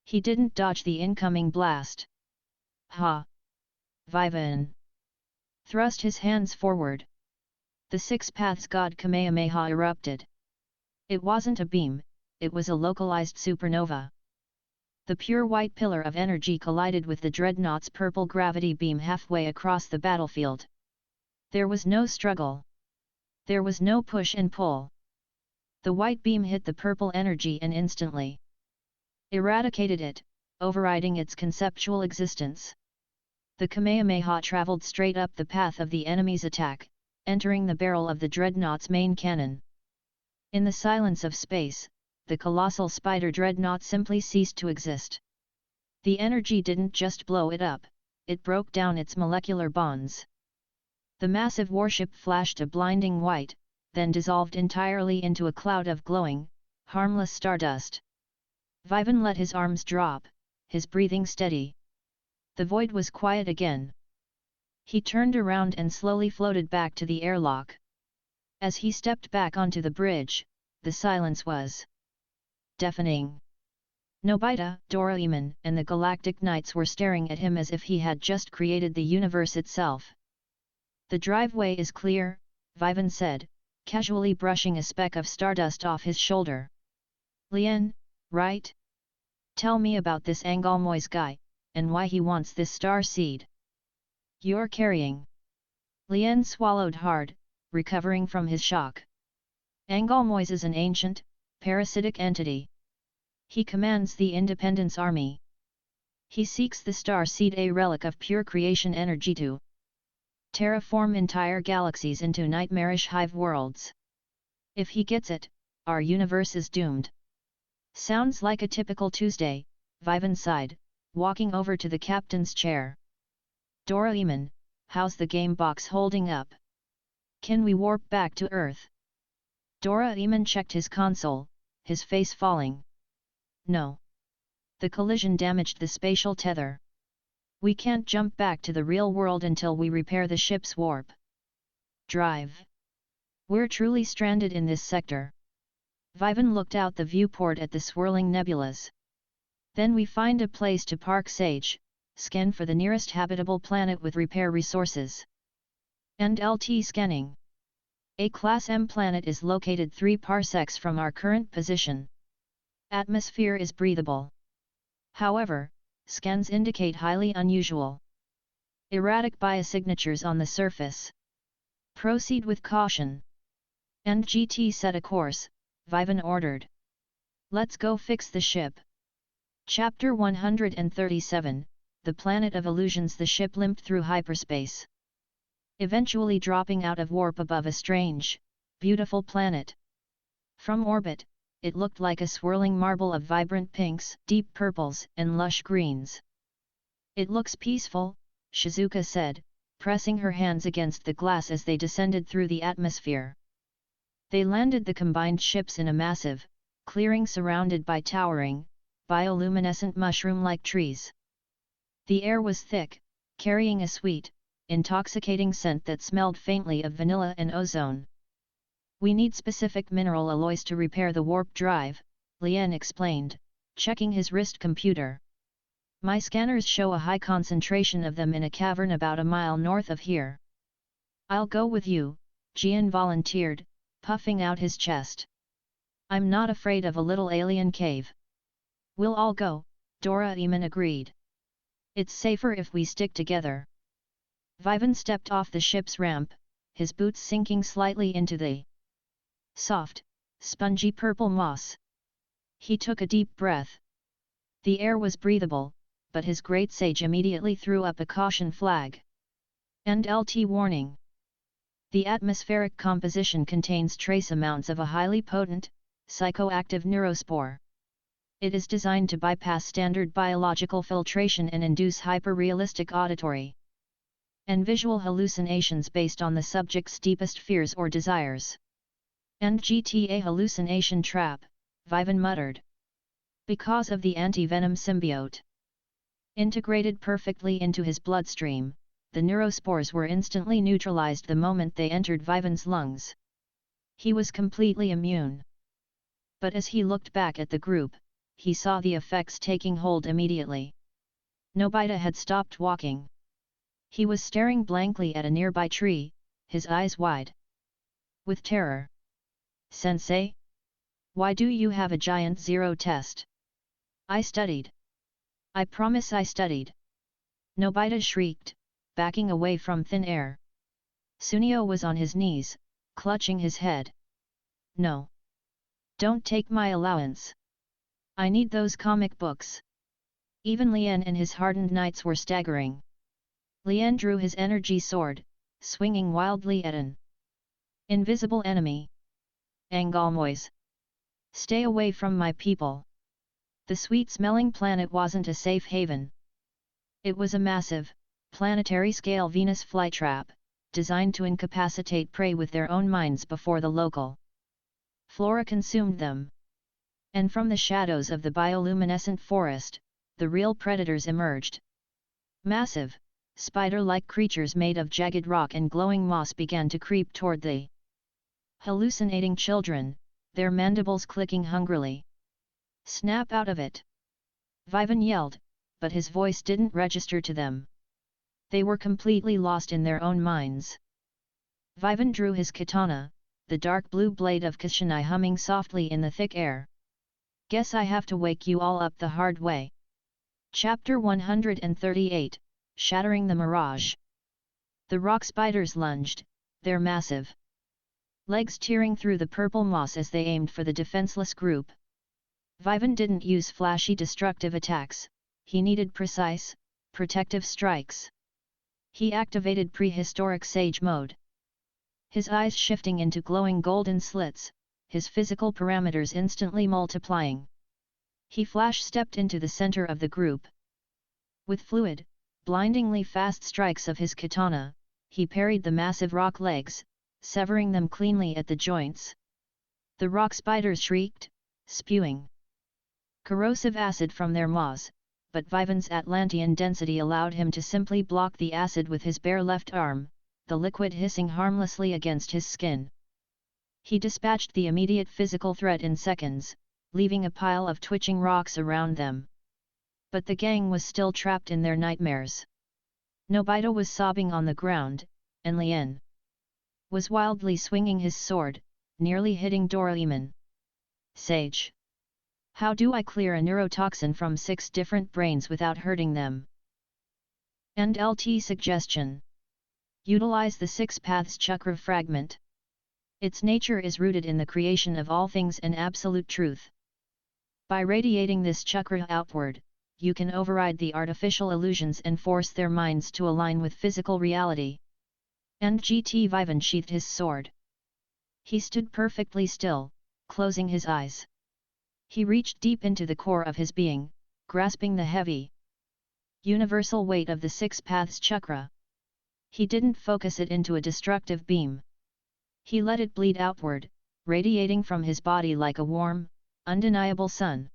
He didn't dodge the incoming blast. Vivan thrust his hands forward. The 6 paths God Kamehameha erupted. It wasn't a beam, it was a localized supernova. The pure white pillar of energy collided with the dreadnought's purple gravity beam halfway across the battlefield. There was no struggle. There was no push and pull. The white beam hit the purple energy and instantly eradicated it, overriding its conceptual existence. The Kamehameha traveled straight up the path of the enemy's attack, entering the barrel of the dreadnought's main cannon. In the silence of space, the colossal spider dreadnought simply ceased to exist. The energy didn't just blow it up, it broke down its molecular bonds. The massive warship flashed a blinding white, then dissolved entirely into a cloud of glowing, harmless stardust. Vivan let his arms drop, his breathing steady. The void was quiet again. He turned around and slowly floated back to the airlock. As he stepped back onto the bridge, the silence was deafening. Nobita, Doraemon, and the Galactic Knights were staring at him as if he had just created the universe itself. The driveway is clear, Vivan said, casually brushing a speck of stardust off his shoulder. Lien, right? Tell me about this Angalmoy's guy, and why he wants this star seed. You're carrying. Lien swallowed hard, recovering from his shock. Angalmoy's is an ancient, parasitic entity. He commands the Independence Army. He seeks the star seed, a relic of pure creation energy to terraform entire galaxies into nightmarish hive worlds. If he gets it, our universe is doomed. Sounds like a typical Tuesday, Vivan sighed, walking over to the captain's chair. Doraemon, how's the game box holding up? Can we warp back to Earth? Doraemon checked his console, his face falling. No. The collision damaged the spatial tether. We can't jump back to the real world until we repair the ship's warp drive. We're truly stranded in this sector. Vivan looked out the viewport at the swirling nebulas. Then we find a place to park Sage, scan for the nearest habitable planet with repair resources. And LT scanning. A Class M planet is located 3 parsecs from our current position. Atmosphere is breathable. However, scans indicate highly unusual, erratic biosignatures on the surface. Proceed with caution. And GT set a course, Vivan ordered. Let's go fix the ship. Chapter 137, The Planet of Illusions. The ship limped through hyperspace, eventually dropping out of warp above a strange, beautiful planet. From orbit, it looked like a swirling marble of vibrant pinks, deep purples, and lush greens. It looks peaceful, Shizuka said, pressing her hands against the glass as they descended through the atmosphere. They landed the combined ships in a massive clearing surrounded by towering, bioluminescent mushroom-like trees. The air was thick, carrying a sweet, intoxicating scent that smelled faintly of vanilla and ozone. We need specific mineral alloys to repair the warp drive, Lien explained, checking his wrist computer. My scanners show a high concentration of them in a cavern about a mile north of here. I'll go with you, Gian volunteered, puffing out his chest. I'm not afraid of a little alien cave. We'll all go, Doraemon agreed. It's safer if we stick together. Vivan stepped off the ship's ramp, his boots sinking slightly into the soft, spongy purple moss. He took a deep breath. The air was breathable, but his great sage immediately threw up a caution flag. And LT warning. The atmospheric composition contains trace amounts of a highly potent, psychoactive neurospore. It is designed to bypass standard biological filtration and induce hyper-realistic auditory and visual hallucinations based on the subject's deepest fears or desires. And GTA hallucination trap, Vivan muttered. Because of the anti-venom symbiote integrated perfectly into his bloodstream, the neurospores were instantly neutralized the moment they entered Vivan's lungs. He was completely immune. But as he looked back at the group, he saw the effects taking hold immediately. Nobita had stopped walking. He was staring blankly at a nearby tree, his eyes wide with terror. Sensei? Why do you have a giant zero test? I studied. I promise I studied. Nobita shrieked, backing away from thin air. Sunio was on his knees, clutching his head. No. Don't take my allowance. I need those comic books. Even Lien and his hardened knights were staggering. Lien drew his energy sword, swinging wildly at an invisible enemy. Angalmoys. Stay away from my people. The sweet-smelling planet wasn't a safe haven. It was a massive, planetary-scale Venus flytrap, designed to incapacitate prey with their own minds before the local flora consumed them. And from the shadows of the bioluminescent forest, the real predators emerged. Massive, spider-like creatures made of jagged rock and glowing moss began to creep toward the hallucinating children, their mandibles clicking hungrily. Snap out of it! Vivan yelled, but his voice didn't register to them. They were completely lost in their own minds. Vivan drew his katana, the dark blue blade of Kashinai humming softly in the thick air. Guess I have to wake you all up the hard way. Chapter 138, Shattering the Mirage. The rock spiders lunged, their massive legs tearing through the purple moss as they aimed for the defenseless group. Vivan didn't use flashy destructive attacks, he needed precise, protective strikes. He activated prehistoric sage mode. His eyes shifting into glowing golden slits, his physical parameters instantly multiplying. He flash-stepped into the center of the group. With fluid, blindingly fast strikes of his katana, he parried the massive rock legs, severing them cleanly at the joints. The rock spiders shrieked, spewing corrosive acid from their maws, but Vivan's Atlantean density allowed him to simply block the acid with his bare left arm, the liquid hissing harmlessly against his skin. He dispatched the immediate physical threat in seconds, leaving a pile of twitching rocks around them. But the gang was still trapped in their nightmares. Nobita was sobbing on the ground, and Lien was wildly swinging his sword, nearly hitting Doraemon. Sage. How do I clear a neurotoxin from 6 different brains without hurting them? And LT suggestion. Utilize the 6 paths chakra fragment. Its nature is rooted in the creation of all things and absolute truth. By radiating this chakra outward, you can override the artificial illusions and force their minds to align with physical reality. And GT Vivan sheathed his sword. He stood perfectly still, closing his eyes. He reached deep into the core of his being, grasping the heavy, universal weight of the 6 paths chakra. He didn't focus it into a destructive beam. He let it bleed outward, radiating from his body like a warm, undeniable sun.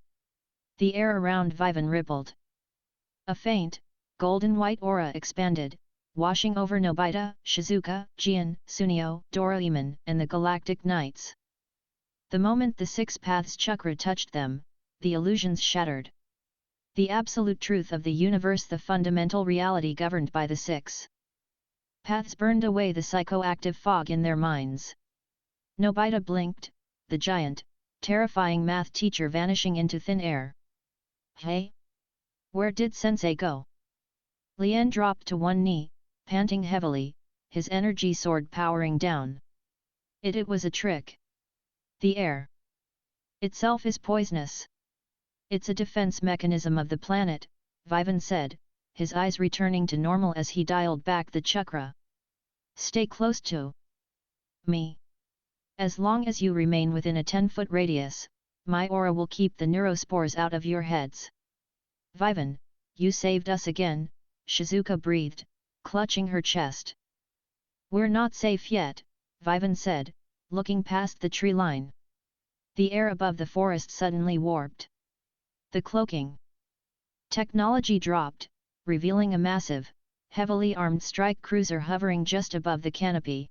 The air around Vivan rippled. A faint, golden-white aura expanded, washing over Nobita, Shizuka, Gian, Sunio, Doraemon, and the Galactic Knights. The moment the 6 paths chakra touched them, the illusions shattered. The absolute truth of the universe, the fundamental reality governed by the 6 paths, burned away the psychoactive fog in their minds. Nobita blinked, the giant, terrifying math teacher vanishing into thin air. Hey? Where did Sensei go? Lien dropped to one knee, panting heavily, his energy sword powering down. It was a trick. The air itself is poisonous. It's a defense mechanism of the planet, Vivan said, his eyes returning to normal as he dialed back the chakra. Stay close to me. As long as you remain within a 10-foot radius, my aura will keep the neurospores out of your heads. Vivan, you saved us again, Shizuka breathed, clutching her chest. We're not safe yet, Vivan said, looking past the tree line. The air above the forest suddenly warped. The cloaking technology dropped, revealing a massive, heavily armed strike cruiser hovering just above the canopy.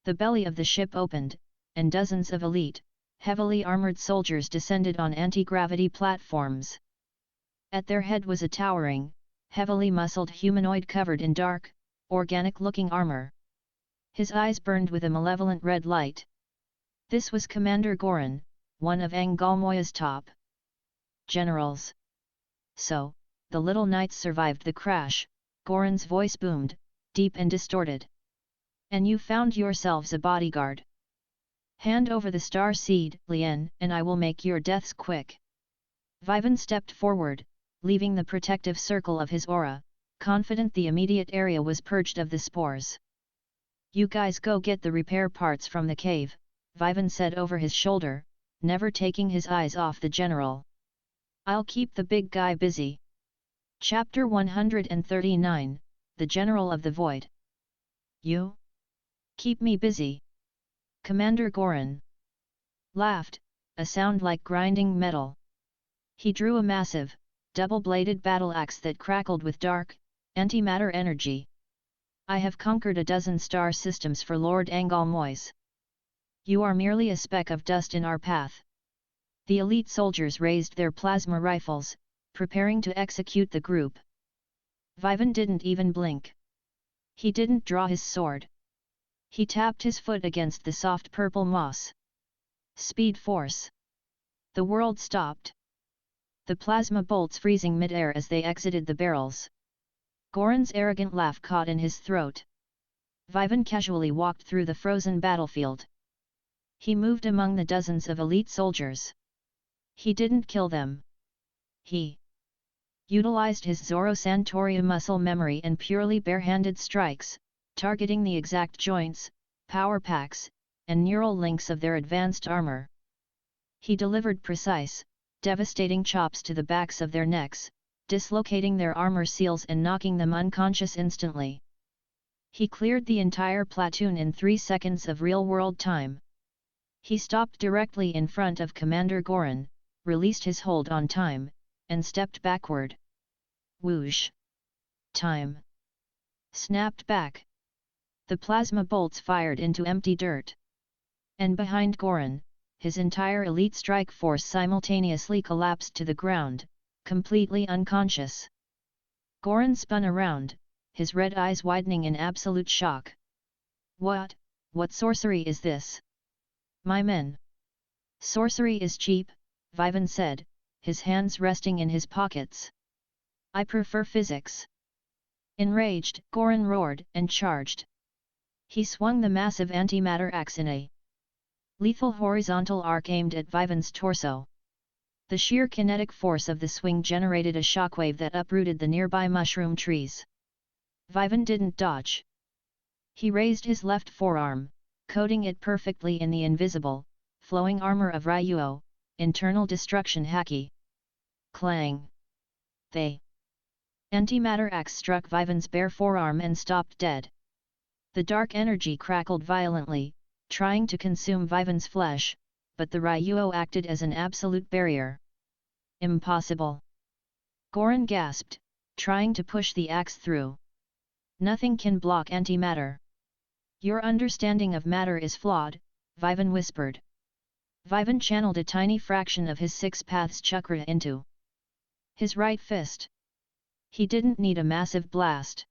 The belly of the ship opened, and dozens of elite, heavily armored soldiers descended on anti-gravity platforms. At their head was a towering, heavily muscled humanoid covered in dark, organic-looking armor. His eyes burned with a malevolent red light. This was Commander Goran, one of Angalmoya's top generals. So, the little knights survived the crash, Goran's voice boomed, deep and distorted. And you found yourselves a bodyguard. Hand over the star seed, Lien, and I will make your deaths quick. Vivan stepped forward, leaving the protective circle of his aura, confident the immediate area was purged of the spores. You guys go get the repair parts from the cave, Vivan said over his shoulder, never taking his eyes off the general. I'll keep the big guy busy. Chapter 139, The General of the Void. You? Keep me busy. Commander Goran laughed, a sound like grinding metal. He drew a massive, double-bladed battle axe that crackled with dark, antimatter energy. I have conquered a dozen star systems for Lord Angalmoy's. You are merely a speck of dust in our path. The elite soldiers raised their plasma rifles, preparing to execute the group. Vivan didn't even blink. He didn't draw his sword. He tapped his foot against the soft purple moss. Speed force. The world stopped. The plasma bolts freezing mid-air as they exited the barrels. Goran's arrogant laugh caught in his throat. Vivan casually walked through the frozen battlefield. He moved among the dozens of elite soldiers. He didn't kill them. He utilized his Zoro Santoria muscle memory and purely bare-handed strikes, targeting the exact joints, power packs, and neural links of their advanced armor. He delivered precise, devastating chops to the backs of their necks, dislocating their armor seals and knocking them unconscious instantly. He cleared the entire platoon in 3 seconds of real-world time. He stopped directly in front of Commander Goran, released his hold on time, and stepped backward. Whoosh! Time snapped back. The plasma bolts fired into empty dirt. And behind Goran, his entire elite strike force simultaneously collapsed to the ground, completely unconscious. Goran spun around, his red eyes widening in absolute shock. What sorcery is this? My men. Sorcery is cheap, Vivan said, his hands resting in his pockets. I prefer physics. Enraged, Goran roared and charged. He swung the massive antimatter axe in a lethal horizontal arc aimed at Vivan's torso. The sheer kinetic force of the swing generated a shockwave that uprooted the nearby mushroom trees. Vivan didn't dodge. He raised his left forearm, coating it perfectly in the invisible, flowing armor of Ryuo, internal destruction haki. Clang! The antimatter axe struck Vivan's bare forearm and stopped dead. The dark energy crackled violently, trying to consume Vivan's flesh, but the Ryuo acted as an absolute barrier. Impossible! Goran gasped, trying to push the axe through. Nothing can block antimatter. Your understanding of matter is flawed, Vivan whispered. Vivan channeled a tiny fraction of his six paths chakra into his right fist. He didn't need a massive blast.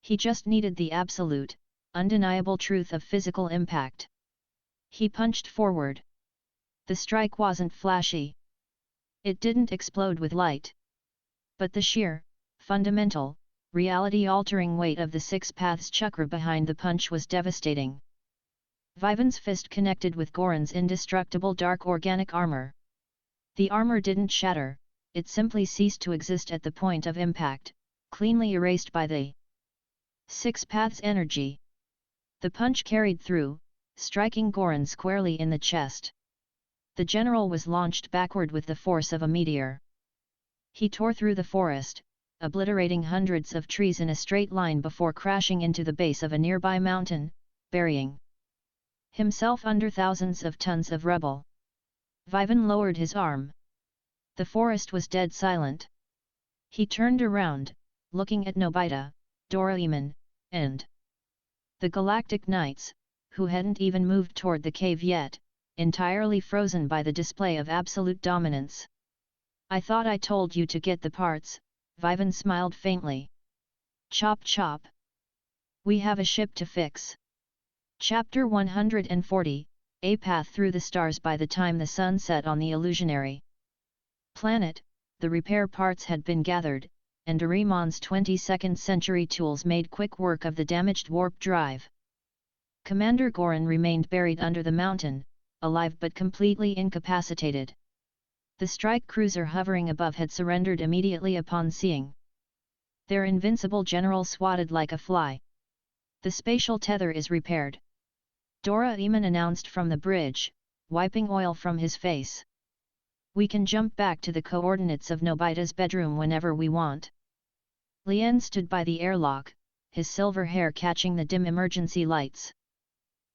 He just needed the absolute, undeniable truth of physical impact. He punched forward. The strike wasn't flashy. It didn't explode with light. But the sheer, fundamental, reality-altering weight of the six paths chakra behind the punch was devastating. Vivan's fist connected with Goran's indestructible dark organic armor. The armor didn't shatter, it simply ceased to exist at the point of impact, cleanly erased by the six paths energy. The punch carried through, striking Goran squarely in the chest. The general was launched backward with the force of a meteor. He tore through the forest, obliterating hundreds of trees in a straight line before crashing into the base of a nearby mountain, burying himself under thousands of tons of rubble. Vivan lowered his arm. The forest was dead silent. He turned around, looking at Nobita, Doraemon, and the Galactic Knights, who hadn't even moved toward the cave yet, entirely frozen by the display of absolute dominance. I thought I told you to get the parts, Vivan smiled faintly. Chop chop. We have a ship to fix. Chapter 140, A Path Through the Stars. By the time the sun set on the illusionary planet, the repair parts had been gathered, and DORAEMON'S 22nd century tools made quick work of the damaged warp drive. Commander Goran remained buried under the mountain, alive but completely incapacitated. The strike cruiser hovering above had surrendered immediately upon seeing their invincible general swatted like a fly. The spatial tether is repaired. Doraemon announced from the bridge, wiping oil from his face. We can jump back to the coordinates of Nobita's bedroom whenever we want. Lien stood by the airlock, his silver hair catching the dim emergency lights.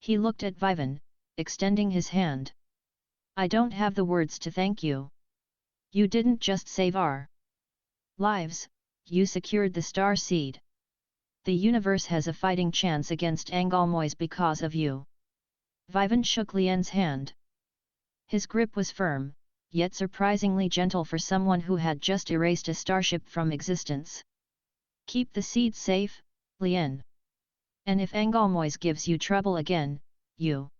He looked at Vivan, extending his hand. I don't have the words to thank you. You didn't just save our lives, you secured the star seed. The universe has a fighting chance against Angalmois because of you. Vivan shook Lien's hand. His grip was firm, yet surprisingly gentle for someone who had just erased a starship from existence. Keep the seed safe, Lien. And if Angalmois gives you trouble again, you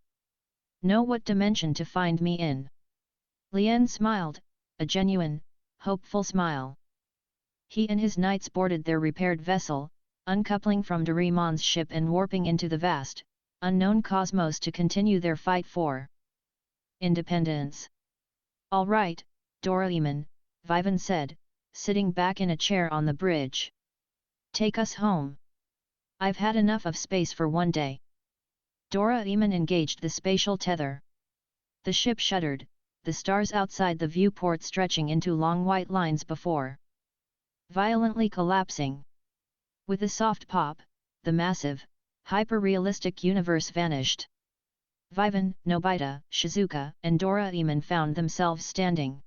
know what dimension to find me in. Lien smiled, a genuine, hopeful smile. He and his knights boarded their repaired vessel, uncoupling from DORAEMON'S ship and warping into the vast, unknown cosmos to continue their fight for independence. "All right, Doraemon," Vivan said, sitting back in a chair on the bridge. "Take us home. I've had enough of space for one day." Doraemon engaged the spatial tether. The ship shuddered, the stars outside the viewport stretching into long white lines before violently collapsing. With a soft pop, the massive, hyper-realistic universe vanished. Vivan, Nobita, Shizuka, and Doraemon found themselves standing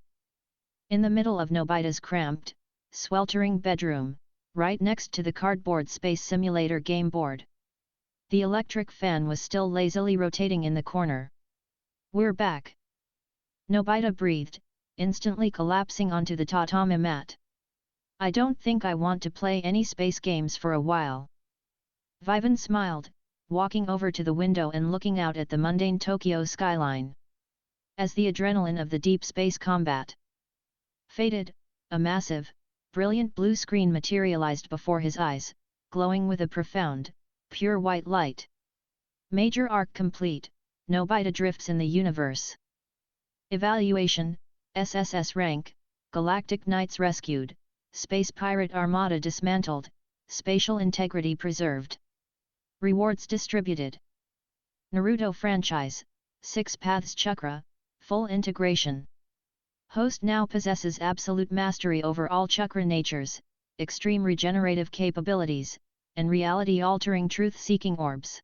in the middle of Nobita's cramped, sweltering bedroom, right next to the cardboard space simulator game board. The electric fan was still lazily rotating in the corner. "We're back," Nobita breathed, instantly collapsing onto the tatami mat. "I don't think I want to play any space games for a while." Vivan smiled, walking over to the window and looking out at the mundane Tokyo skyline. As the adrenaline of the deep space combat faded, a massive, brilliant blue screen materialized before his eyes, glowing with a profound, pure white light. Major arc complete, Nobita drifts in the universe. Evaluation, SSS rank, Galactic Knights rescued, Space Pirate Armada dismantled, spatial integrity preserved. Rewards distributed. Naruto franchise, 6 Paths Chakra, full integration. Host now possesses absolute mastery over all chakra natures, extreme regenerative capabilities, and reality-altering truth-seeking orbs.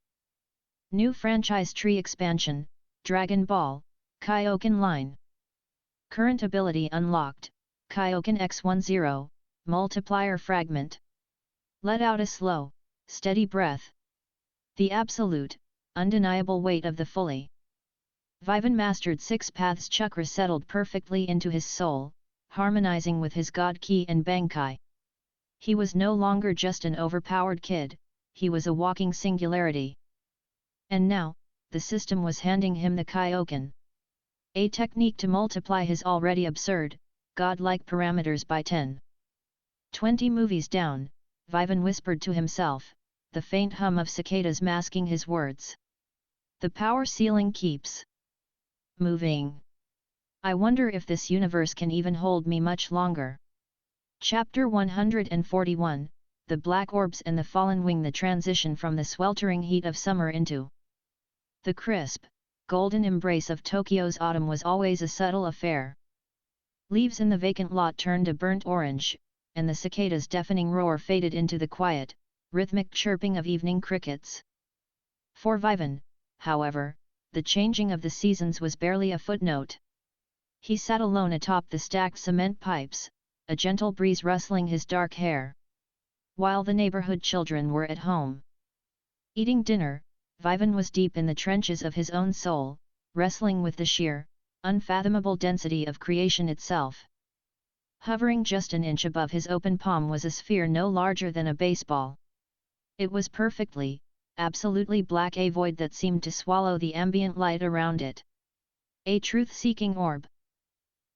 New franchise tree expansion, Dragon Ball, Kaioken Line. Current ability unlocked, Kaioken X10, Multiplier Fragment. Let out a slow, steady breath. The absolute, undeniable weight of the fully Vivan mastered 6 Paths Chakra settled perfectly into his soul, harmonizing with his God Ki and Bankai. He was no longer just an overpowered kid, he was a walking singularity. And now, the system was handing him the Kaioken. A technique to multiply his already absurd, godlike parameters by 10. 20 movies down, Vivan whispered to himself, the faint hum of cicadas masking his words. The power ceiling keeps moving. I wonder if this universe can even hold me much longer. Chapter 141, The Black Orbs and the Fallen Wing. The transition from the sweltering heat of summer into the crisp, golden embrace of Tokyo's autumn was always a subtle affair. Leaves in the vacant lot turned a burnt orange, and the cicadas' deafening roar faded into the quiet, rhythmic chirping of evening crickets. For Vivan, however, the changing of the seasons was barely a footnote. He sat alone atop the stacked cement pipes, a gentle breeze rustling his dark hair. While the neighborhood children were at home eating dinner, Vivan was deep in the trenches of his own soul, wrestling with the sheer, unfathomable density of creation itself. Hovering just an inch above his open palm was a sphere no larger than a baseball. It was perfectly, absolutely black, a void that seemed to swallow the ambient light around it. A truth-seeking orb.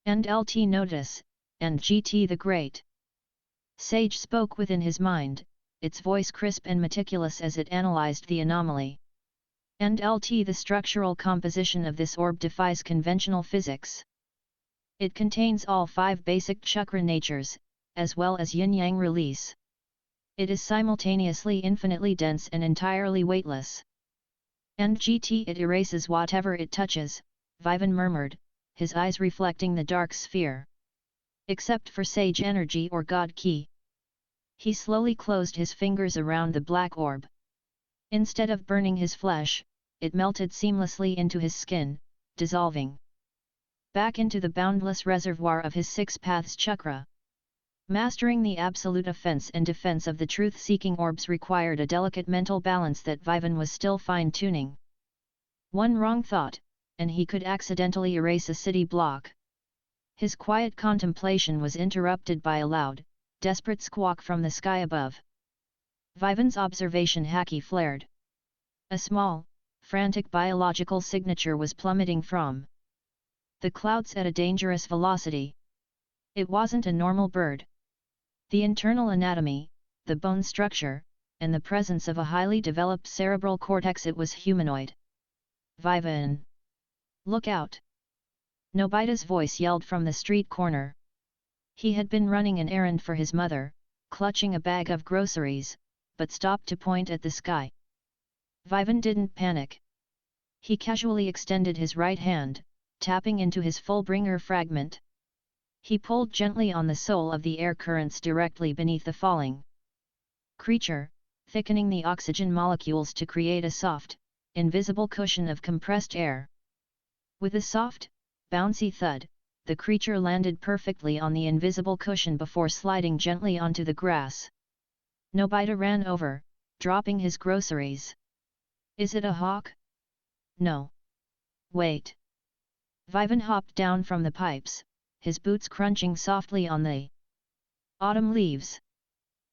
And LT notice, and GT the Great. Sage spoke within his mind, its voice crisp and meticulous as it analyzed the anomaly. And LT, the structural composition of this orb defies conventional physics. It contains all 5 basic chakra natures, as well as yin-yang release. It is simultaneously infinitely dense and entirely weightless. And GT, it erases whatever it touches, Vivan murmured, his eyes reflecting the dark sphere. Except for sage energy or God Ki. He slowly closed his fingers around the black orb. Instead of burning his flesh, it melted seamlessly into his skin, dissolving back into the boundless reservoir of his 6 Paths Chakra. Mastering the absolute offense and defense of the truth-seeking orbs required a delicate mental balance that Vivan was still fine-tuning. One wrong thought, and he could accidentally erase a city block. His quiet contemplation was interrupted by a loud, desperate squawk from the sky above. Vivan's observation haki flared. A small, frantic biological signature was plummeting from the clouds at a dangerous velocity. It wasn't a normal bird. The internal anatomy, the bone structure, and the presence of a highly developed cerebral cortex, it was humanoid. Vivan! Look out! Nobita's voice yelled from the street corner. He had been running an errand for his mother, clutching a bag of groceries, but stopped to point at the sky. Vivan didn't panic. He casually extended his right hand, tapping into his full-bringer fragment. He pulled gently on the sole of the air currents directly beneath the falling creature, thickening the oxygen molecules to create a soft, invisible cushion of compressed air. With a soft, bouncy thud, the creature landed perfectly on the invisible cushion before sliding gently onto the grass. Nobita ran over, dropping his groceries. Is it a hawk? No. Wait. Vivan hopped down from the pipes, his boots crunching softly on the autumn leaves.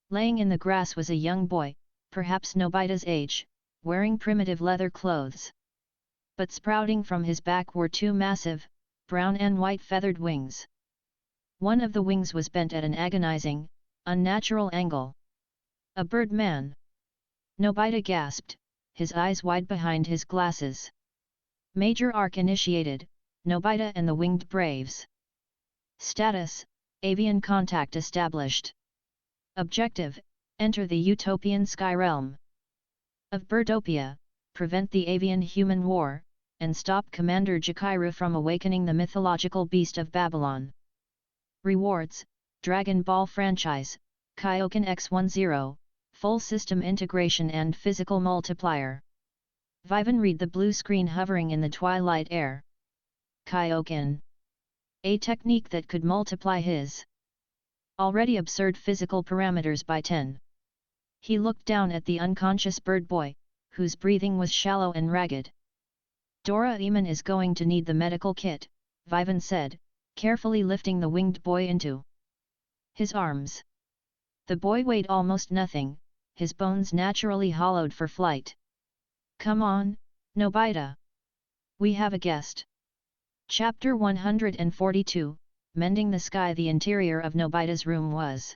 Laying in the grass was a young boy, perhaps Nobita's age, wearing primitive leather clothes. But sprouting from his back were two massive, brown and white feathered wings. One of the wings was bent at an agonizing, unnatural angle. A birdman! Nobita gasped, his eyes wide behind his glasses. Major arc initiated, Nobita and the Winged Braves. Status, avian contact established. Objective, enter the utopian sky realm of Birdopia, prevent the avian-human war, and stop Commander Jakairu from awakening the mythological beast of Babylon. Rewards, Dragon Ball franchise, Kaioken X10, full system integration and physical multiplier. Vivan read the blue screen hovering in the twilight air. Kaioken. A technique that could multiply his already absurd physical parameters by 10. He looked down at the unconscious bird boy, whose breathing was shallow and ragged. Doraemon is going to need the medical kit, Vivan said, carefully lifting the winged boy into his arms. The boy weighed almost nothing, his bones naturally hollowed for flight. Come on, Nobita. We have a guest. Chapter 142, Mending the Sky. The interior of Nobita's room was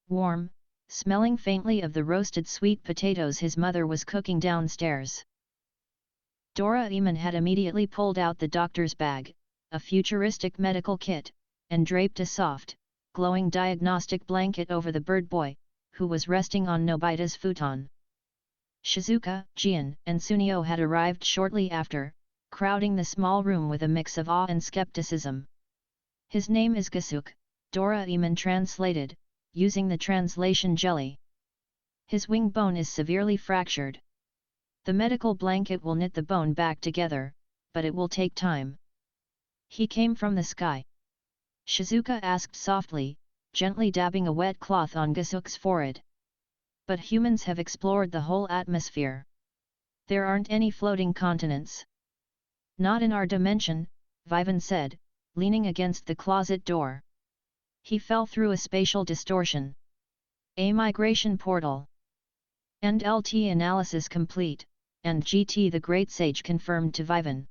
warm, smelling faintly of the roasted sweet potatoes his mother was cooking downstairs. Doraemon had immediately pulled out the doctor's bag, a futuristic medical kit, and draped a soft, glowing diagnostic blanket over the bird boy, who was resting on Nobita's futon. Shizuka, Gian, and Sunio had arrived shortly after, crowding the small room with a mix of awe and skepticism. His name is Gasuke, Doraemon translated, using the translation jelly. His wing bone is severely fractured. The medical blanket will knit the bone back together, but it will take time. He came from the sky? Shizuka asked softly, gently dabbing a wet cloth on Gasuke's forehead. But humans have explored the whole atmosphere. There aren't any floating continents. Not in our dimension, Vivan said, leaning against the closet door. He fell through a spatial distortion. A migration portal. And LT analysis complete, and GT the Great Sage confirmed to Vivan.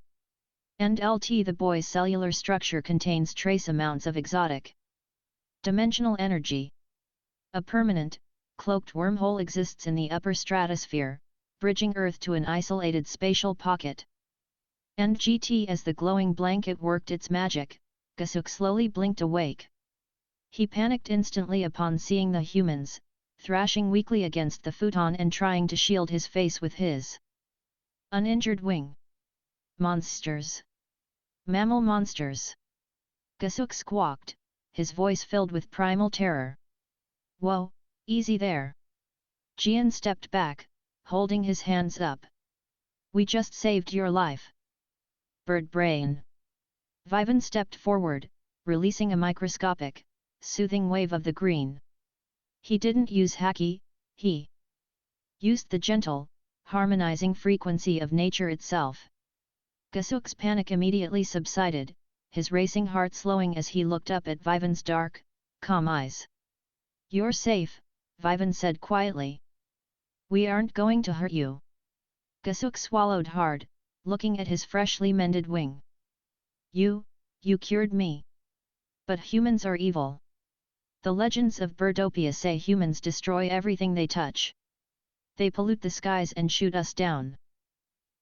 And LT the boy's cellular structure contains trace amounts of exotic dimensional energy. A permanent, cloaked wormhole exists in the upper stratosphere, bridging Earth to an isolated spatial pocket. And GT. As the glowing blanket worked its magic, Gasuke slowly blinked awake. He panicked instantly upon seeing the humans, thrashing weakly against the futon and trying to shield his face with his uninjured wing. Monsters! Mammal monsters! Gasuke squawked, his voice filled with primal terror. Whoa, easy there! Gian stepped back, holding his hands up. We just saved your life. Bird brain! Vivan stepped forward, releasing a microscopic, soothing wave of the green. He didn't use haki, he used the gentle, harmonizing frequency of nature itself. Gasuke's panic immediately subsided, his racing heart slowing as he looked up at Vivan's dark, calm eyes. You're safe, Vivan said quietly. We aren't going to hurt you. Gasuke swallowed hard, looking at his freshly mended wing. You cured me. But humans are evil. The legends of Birdopia say humans destroy everything they touch. They pollute the skies and shoot us down.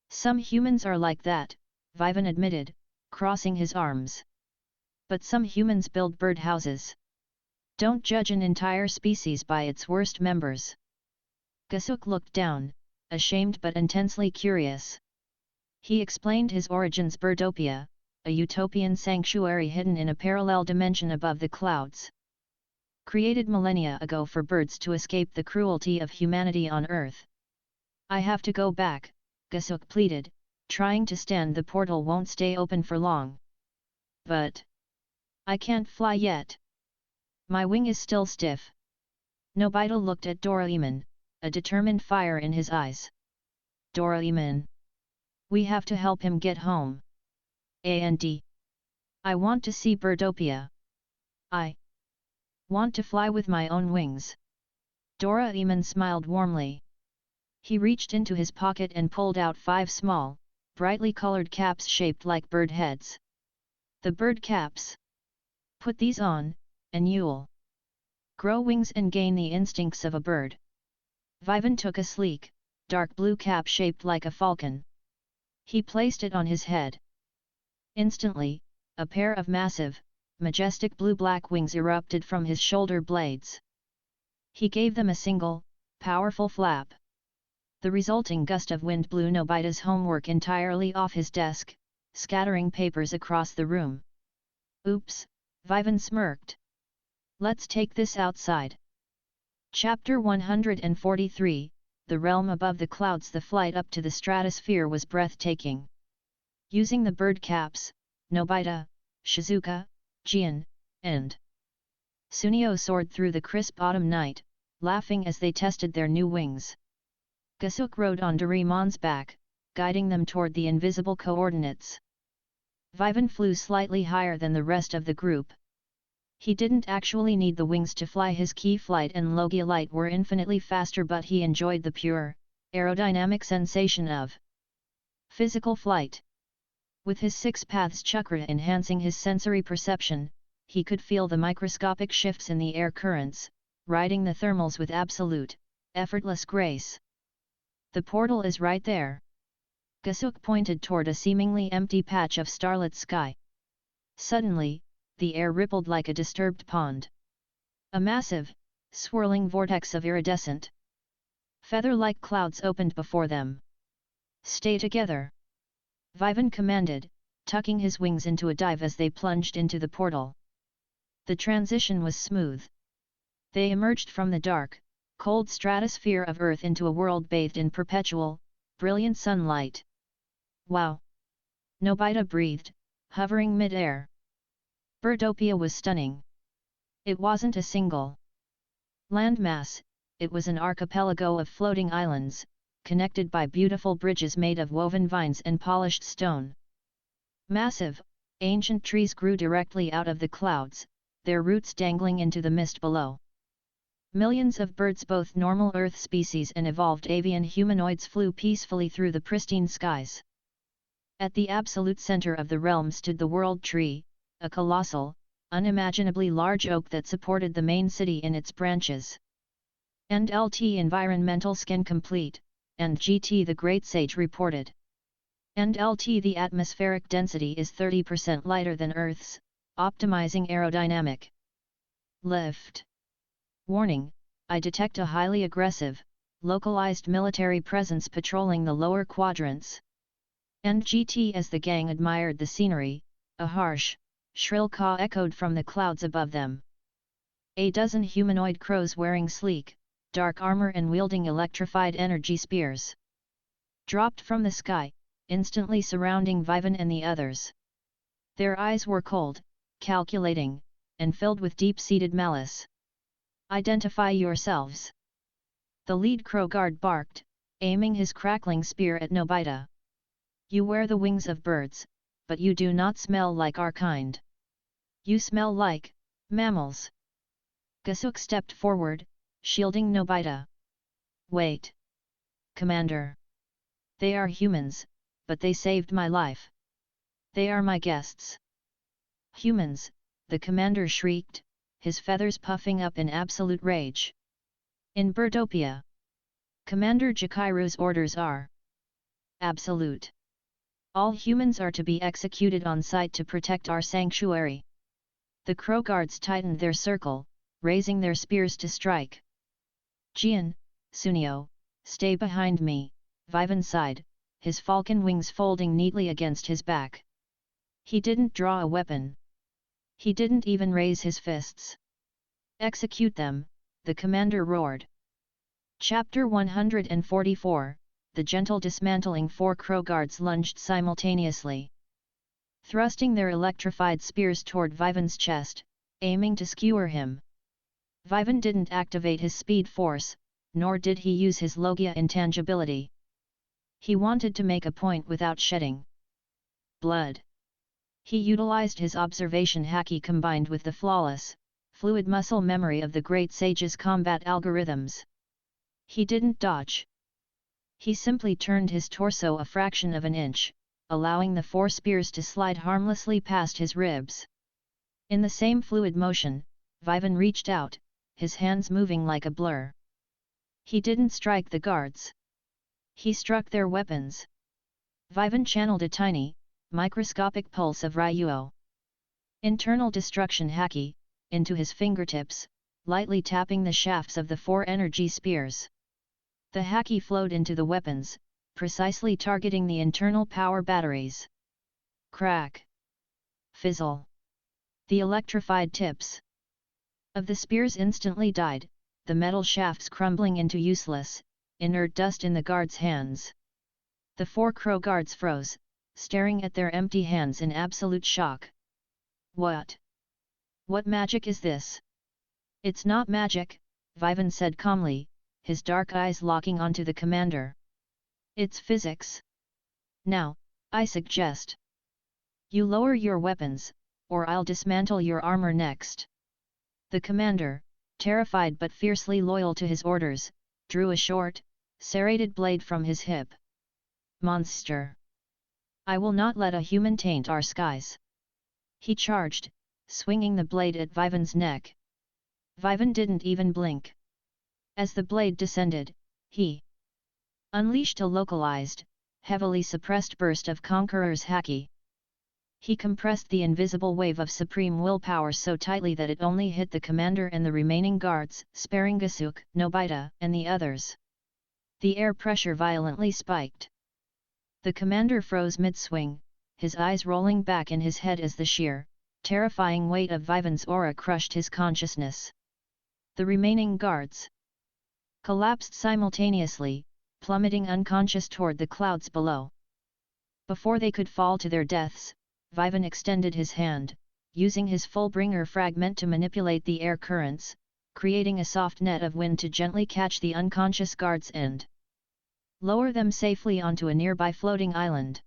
Some humans are like that, Vivan admitted, crossing his arms. But some humans build birdhouses. Don't judge an entire species by its worst members. Gasuk looked down, ashamed but intensely curious. He explained his origins: Birdopia, a utopian sanctuary hidden in a parallel dimension above the clouds. Created millennia ago for birds to escape the cruelty of humanity on Earth. I have to go back, Gasuk pleaded, trying to stand. The portal won't stay open for long. But I can't fly yet. My wing is still stiff. Nobita looked at Doraemon, a determined fire in his eyes. Doraemon. We have to help him get home. And I want to see Birdopia. I want to fly with my own wings. Doraemon smiled warmly. He reached into his pocket and pulled out 5 small, brightly colored caps shaped like bird heads. The bird caps. Put these on, and you'll grow wings and gain the instincts of a bird. Vivan took a sleek, dark blue cap shaped like a falcon. He placed it on his head. Instantly, a pair of massive, majestic blue-black wings erupted from his shoulder blades. He gave them a single, powerful flap. The resulting gust of wind blew Nobita's homework entirely off his desk, scattering papers across the room. Oops, Vivan smirked. Let's take this outside. Chapter 143, The Realm Above the Clouds. The flight up to the stratosphere was breathtaking. Using the bird caps, Nobita, Shizuka, Gian, and Sunio soared through the crisp autumn night, laughing as they tested their new wings. Gasuk rode on DORAEMON'S back, guiding them toward the invisible coordinates. Vivan flew slightly higher than the rest of the group. He didn't actually need the wings to fly. His key flight and Logia light were infinitely faster, but he enjoyed the pure, aerodynamic sensation of physical flight. With his 6 paths chakra enhancing his sensory perception, he could feel the microscopic shifts in the air currents, riding the thermals with absolute, effortless grace. The portal is right there. Gasuk pointed toward a seemingly empty patch of starlit sky. Suddenly, the air rippled like a disturbed pond. A massive, swirling vortex of iridescent, feather-like clouds opened before them. Stay together! Vivan commanded, tucking his wings into a dive as they plunged into the portal. The transition was smooth. They emerged from the dark, cold stratosphere of Earth into a world bathed in perpetual, brilliant sunlight. Wow! Nobita breathed, hovering mid-air. Birdopia was stunning. It wasn't a single landmass, it was an archipelago of floating islands, connected by beautiful bridges made of woven vines and polished stone. Massive, ancient trees grew directly out of the clouds, their roots dangling into the mist below. Millions of birds, both normal Earth species and evolved avian humanoids, flew peacefully through the pristine skies. At the absolute center of the realm stood the World Tree, a colossal, unimaginably large oak that supported the main city in its branches. And LT environmental scan complete, and GT the Great Sage reported. And LT the atmospheric density is 30% lighter than Earth's, optimizing aerodynamic lift. Warning, I detect a highly aggressive, localized military presence patrolling the lower quadrants. And GT. As the gang admired the scenery, a harsh, shrill caw echoed from the clouds above them. A dozen humanoid crows wearing sleek, dark armor and wielding electrified energy spears dropped from the sky, instantly surrounding Vivan and the others. Their eyes were cold, calculating, and filled with deep-seated malice. Identify yourselves! The lead crow guard barked, aiming his crackling spear at Nobita. You wear the wings of birds, but you do not smell like our kind. You smell like mammals. Gasuk stepped forward, shielding Nobita. Wait! Commander! They are humans, but they saved my life. They are my guests. Humans, the commander shrieked, his feathers puffing up in absolute rage. In Birdopia, Commander Jakiru's orders are absolute. All humans are to be executed on sight to protect our sanctuary. The crow guards tightened their circle, raising their spears to strike. Gian, Sunio, stay behind me, Vivan sighed, his falcon wings folding neatly against his back. He didn't draw a weapon. He didn't even raise his fists. Execute them, the commander roared. Chapter 144, The gentle dismantling. 4 crow guards lunged simultaneously, thrusting their electrified spears toward Vivan's chest, aiming to skewer him. Vivan didn't activate his speed force, nor did he use his Logia intangibility. He wanted to make a point without shedding blood. He utilized his observation haki combined with the flawless, fluid muscle memory of the great sage's combat algorithms. He didn't dodge. He simply turned his torso a fraction of an inch, allowing the 4 spears to slide harmlessly past his ribs. In the same fluid motion, Vivan reached out, his hands moving like a blur. He didn't strike the guards. He struck their weapons. Vivan channeled a tiny, microscopic pulse of Ryuo internal destruction haki into his fingertips, lightly tapping the shafts of the 4 energy spears. The haki flowed into the weapons, precisely targeting the internal power batteries. Crack! Fizzle! The electrified tips of the spears instantly died, the metal shafts crumbling into useless, inert dust in the guards' hands. The 4 crow guards froze, staring at their empty hands in absolute shock. What? What magic is this? It's not magic, Vivan said calmly, his dark eyes locking onto the commander. It's physics. Now, I suggest you lower your weapons, or I'll dismantle your armor next. The commander, terrified but fiercely loyal to his orders, drew a short, serrated blade from his hip. Monster! I will not let a human taint our skies. He charged, swinging the blade at Vivan's neck. Vivan didn't even blink. As the blade descended, he unleashed a localized, heavily suppressed burst of Conqueror's haki. He compressed the invisible wave of supreme willpower so tightly that it only hit the commander and the remaining guards, sparing Gasuke, Nobita, and the others. The air pressure violently spiked. The commander froze mid-swing, his eyes rolling back in his head as the sheer, terrifying weight of Vivan's aura crushed his consciousness. The remaining guards collapsed simultaneously, plummeting unconscious toward the clouds below. Before they could fall to their deaths, Vivan extended his hand, using his full-bringer fragment to manipulate the air currents, creating a soft net of wind to gently catch the unconscious guards and lower them safely onto a nearby floating island.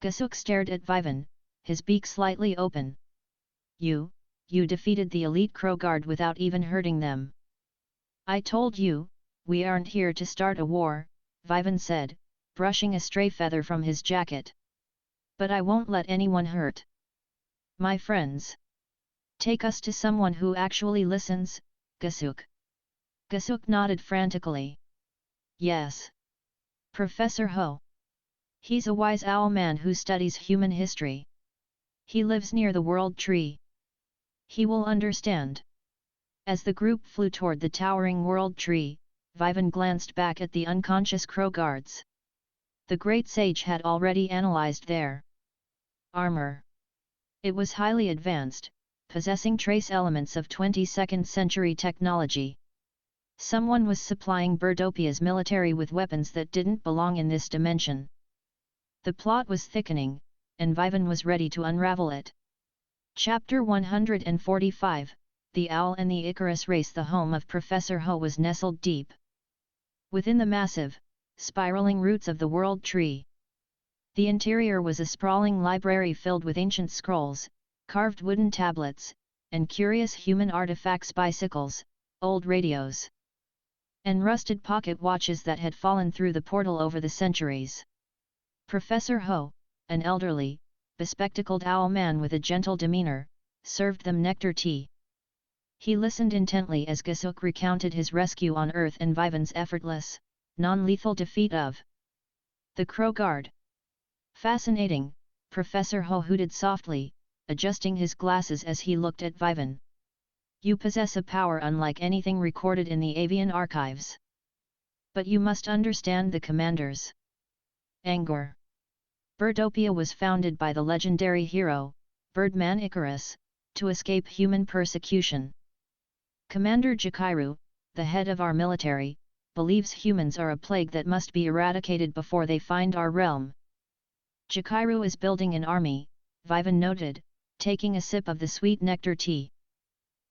Gasuke stared at Vivan, his beak slightly open. You defeated the elite crow guard without even hurting them. I told you, we aren't here to start a war, Vivan said, brushing a stray feather from his jacket. But I won't let anyone hurt my friends. Take us to someone who actually listens, Gasuke. Gasuke nodded frantically. Yes. Professor Ho. He's a wise owl man who studies human history. He lives near the World Tree. He will understand. As the group flew toward the towering World Tree, Vivan glanced back at the unconscious crow guards. The great sage had already analyzed their armor. It was highly advanced, possessing trace elements of 22nd century technology. Someone was supplying Birdopia's military with weapons that didn't belong in this dimension. The plot was thickening, and Vivan was ready to unravel it. Chapter 145, The Owl and the Icarus Race. The home of Professor Ho was nestled deep within the massive, spiraling roots of the World Tree. The interior was a sprawling library filled with ancient scrolls, carved wooden tablets, and curious human artifacts: bicycles, old radios, and rusted pocket watches that had fallen through the portal over the centuries. Professor Ho, an elderly, bespectacled owl man with a gentle demeanor, served them nectar tea. He listened intently as Gasuk recounted his rescue on Earth and Vivan's effortless, non-lethal defeat of the Crow Guard. Fascinating, Professor Ho hooted softly, adjusting his glasses as he looked at Vivan. You possess a power unlike anything recorded in the avian archives. But you must understand the commander's anger. Birdopia was founded by the legendary hero, Birdman Icarus, to escape human persecution. Commander Jakairu, the head of our military, believes humans are a plague that must be eradicated before they find our realm. Jakairu is building an army, Vivan noted, taking a sip of the sweet nectar tea.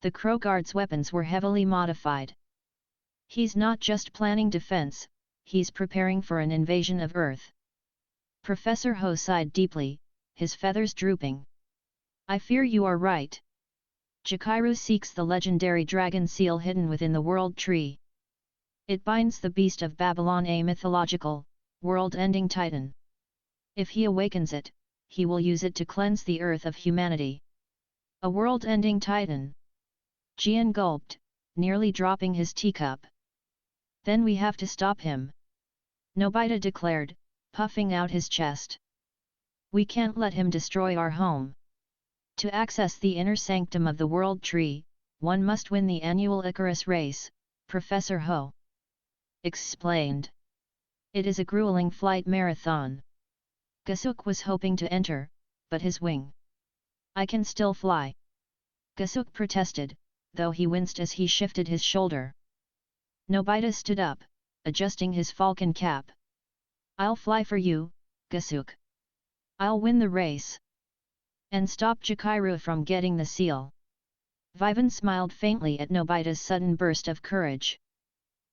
The Crow Guard's weapons were heavily modified. He's not just planning defense, he's preparing for an invasion of Earth. Professor Ho sighed deeply, his feathers drooping. I fear you are right. Jakairu seeks the legendary dragon seal hidden within the world tree. It binds the beast of Babylon, a mythological, world-ending titan. If he awakens it, he will use it to cleanse the earth of humanity. A world-ending titan. Gian gulped, nearly dropping his teacup. Then we have to stop him. Nobita declared, puffing out his chest. We can't let him destroy our home. To access the inner sanctum of the world tree, one must win the annual Icarus race, Professor Ho explained. It is a grueling flight marathon. Gasuk was hoping to enter, but his wing. I can still fly. Gasuk protested, though he winced as he shifted his shoulder. Nobita stood up, adjusting his falcon cap. I'll fly for you, Gasuk. I'll win the race. And stop Jakairu from getting the seal. Vivan smiled faintly at Nobita's sudden burst of courage.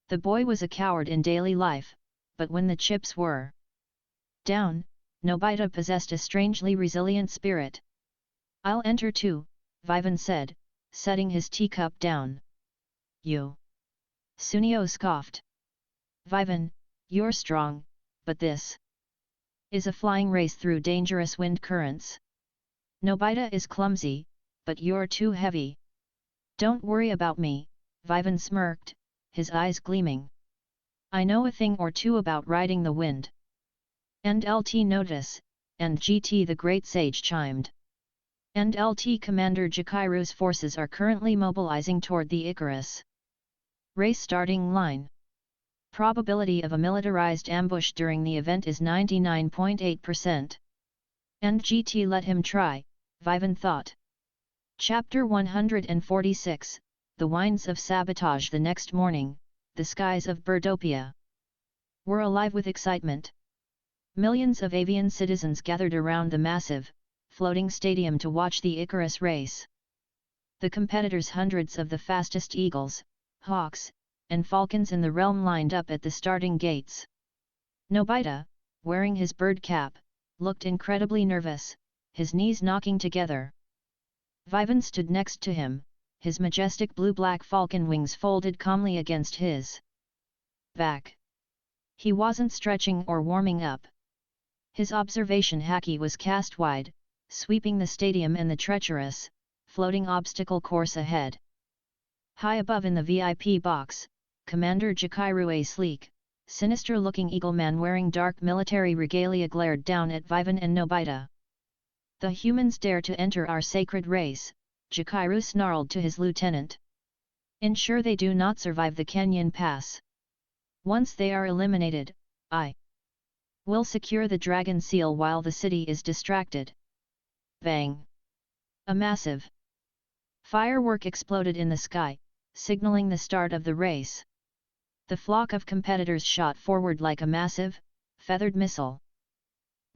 The boy was a coward in daily life, but when the chips were down, Nobita possessed a strangely resilient spirit. I'll enter too, Vivan said, setting his teacup down. You. Sunio scoffed. Vivan, you're strong, but this is a flying race through dangerous wind currents. Nobita is clumsy, but you're too heavy. Don't worry about me, Vivan smirked, his eyes gleaming. I know a thing or two about riding the wind. And LT notice, and GT the great sage chimed. And LT Commander Jakairu's forces are currently mobilizing toward the Icarus race starting line. Probability of a militarized ambush during the event is 99.8%. And GT let him try, Vivan thought. Chapter 146, The Winds of Sabotage. The next morning, the skies of Birdopia were alive with excitement. Millions of avian citizens gathered around the massive, floating stadium to watch the Icarus race. The competitors, hundreds of the fastest eagles, hawks, and falcons in the realm, lined up at the starting gates. Nobita, wearing his bird cap, looked incredibly nervous, his knees knocking together. Vivan stood next to him, his majestic blue-black falcon wings folded calmly against his back. He wasn't stretching or warming up. His observation haki was cast wide, sweeping the stadium and the treacherous, floating obstacle course ahead. High above in the VIP box, Commander Jakairu, a sleek, sinister-looking eagleman wearing dark military regalia, glared down at Vivan and Nobita. The humans dare to enter our sacred race, Jakairu snarled to his lieutenant. Ensure they do not survive the Canyon Pass. Once they are eliminated, I will secure the dragon seal while the city is distracted. Bang! A massive firework exploded in the sky, signaling the start of the race. The flock of competitors shot forward like a massive, feathered missile.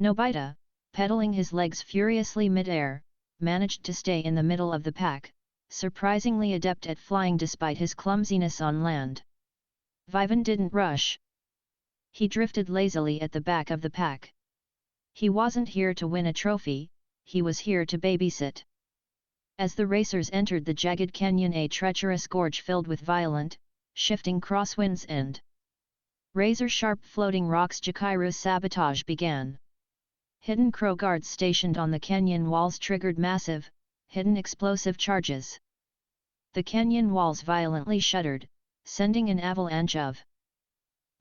Nobita, pedaling his legs furiously mid-air, managed to stay in the middle of the pack, surprisingly adept at flying despite his clumsiness on land. Vivan didn't rush. He drifted lazily at the back of the pack. He wasn't here to win a trophy, he was here to babysit. As the racers entered the jagged canyon, a treacherous gorge filled with violent, shifting crosswinds and razor-sharp floating rocks, Jakairu's sabotage began. Hidden crow guards stationed on the canyon walls triggered massive, hidden explosive charges. The canyon walls violently shuddered, sending an avalanche of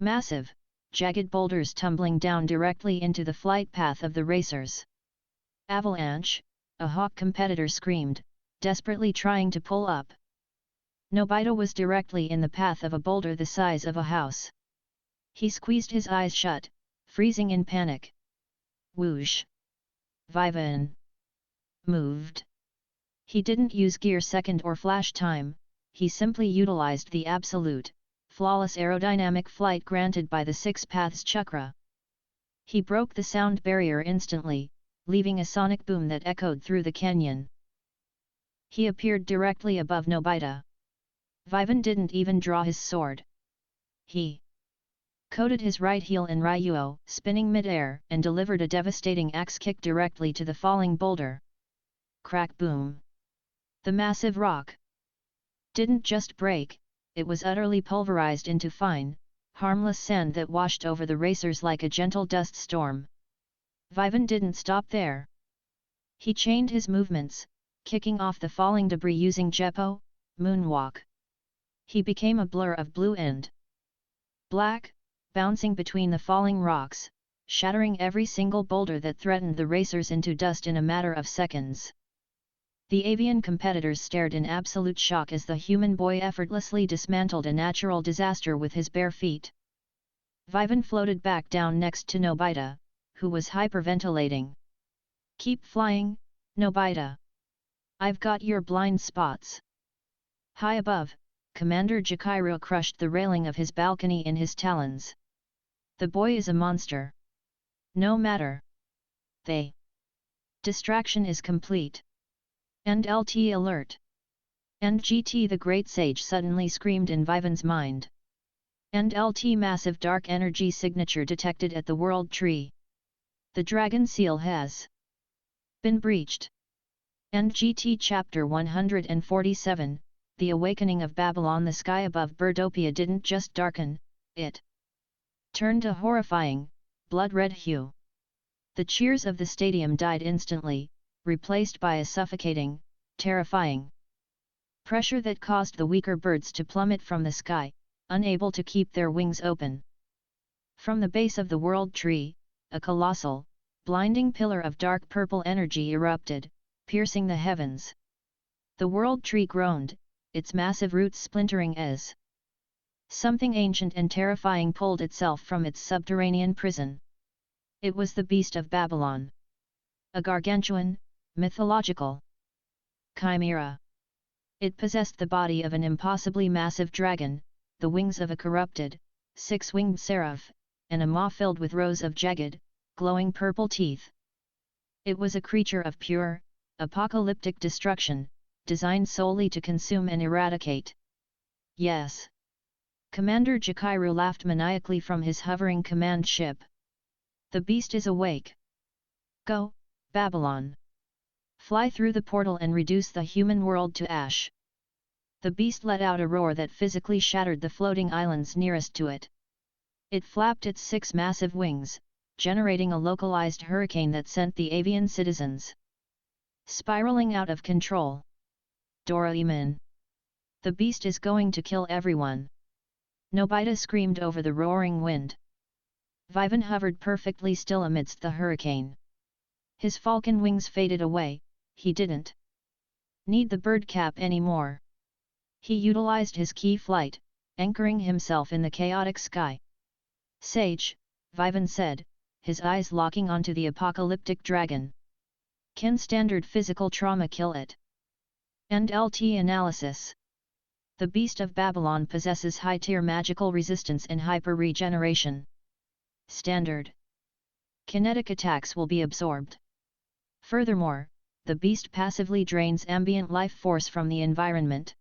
massive, jagged boulders tumbling down directly into the flight path of the racers. Avalanche, a hawk competitor screamed, desperately trying to pull up. Nobita was directly in the path of a boulder the size of a house. He squeezed his eyes shut, freezing in panic. Whoosh! Vivan moved. He didn't use gear second or flash time, he simply utilized the absolute, flawless aerodynamic flight granted by the Six Paths Chakra. He broke the sound barrier instantly, leaving a sonic boom that echoed through the canyon. He appeared directly above Nobita. Vivan didn't even draw his sword. He coated his right heel in Ryuo, spinning mid-air, and delivered a devastating axe kick directly to the falling boulder. Crack boom! The massive rock didn't just break, it was utterly pulverized into fine, harmless sand that washed over the racers like a gentle dust storm. Vivan didn't stop there. He chained his movements, kicking off the falling debris using Jeppo, moonwalk. He became a blur of blue and black, bouncing between the falling rocks, shattering every single boulder that threatened the racers into dust in a matter of seconds. The avian competitors stared in absolute shock as the human boy effortlessly dismantled a natural disaster with his bare feet. Vivan floated back down next to Nobita, who was hyperventilating. "Keep flying, Nobita. I've got your blind spots." High above, Commander Jakiro crushed the railing of his balcony in his talons. "The boy is a monster. No matter. They. Distraction is complete. And LT alert." And GT the Great Sage suddenly screamed in Vivan's mind. And LT massive dark energy signature detected at the World Tree. The Dragon Seal has been breached. And GT Chapter 147, The Awakening of Babylon. The sky above Birdopia didn't just darken, it turned a horrifying, blood-red hue. The cheers of the stadium died instantly, replaced by a suffocating, terrifying pressure that caused the weaker birds to plummet from the sky, unable to keep their wings open. From the base of the World Tree, a colossal, blinding pillar of dark purple energy erupted, piercing the heavens. The World Tree groaned, its massive roots splintering as something ancient and terrifying pulled itself from its subterranean prison. It was the beast of Babylon. A gargantuan, mythological chimera. It possessed the body of an impossibly massive dragon, the wings of a corrupted, six-winged seraph, and a maw filled with rows of jagged, glowing purple teeth. It was a creature of pure, apocalyptic destruction, designed solely to consume and eradicate. Yes. Commander Jakiro laughed maniacally from his hovering command ship. The beast is awake. Go, Babylon. Fly through the portal and reduce the human world to ash. The beast let out a roar that physically shattered the floating islands nearest to it. It flapped its six massive wings, generating a localized hurricane that sent the avian citizens spiraling out of control. Doraemon! The beast is going to kill everyone! Nobita screamed over the roaring wind. Vivan hovered perfectly still amidst the hurricane. His falcon wings faded away, he didn't need the bird cap anymore. He utilized his key flight, anchoring himself in the chaotic sky. "Sage," Vivan said, his eyes locking onto the apocalyptic dragon. "Can standard physical trauma kill it?" And LT analysis. The beast of Babylon possesses high-tier magical resistance and hyper-regeneration. Standard kinetic attacks will be absorbed. Furthermore, the beast passively drains ambient life force from the environment.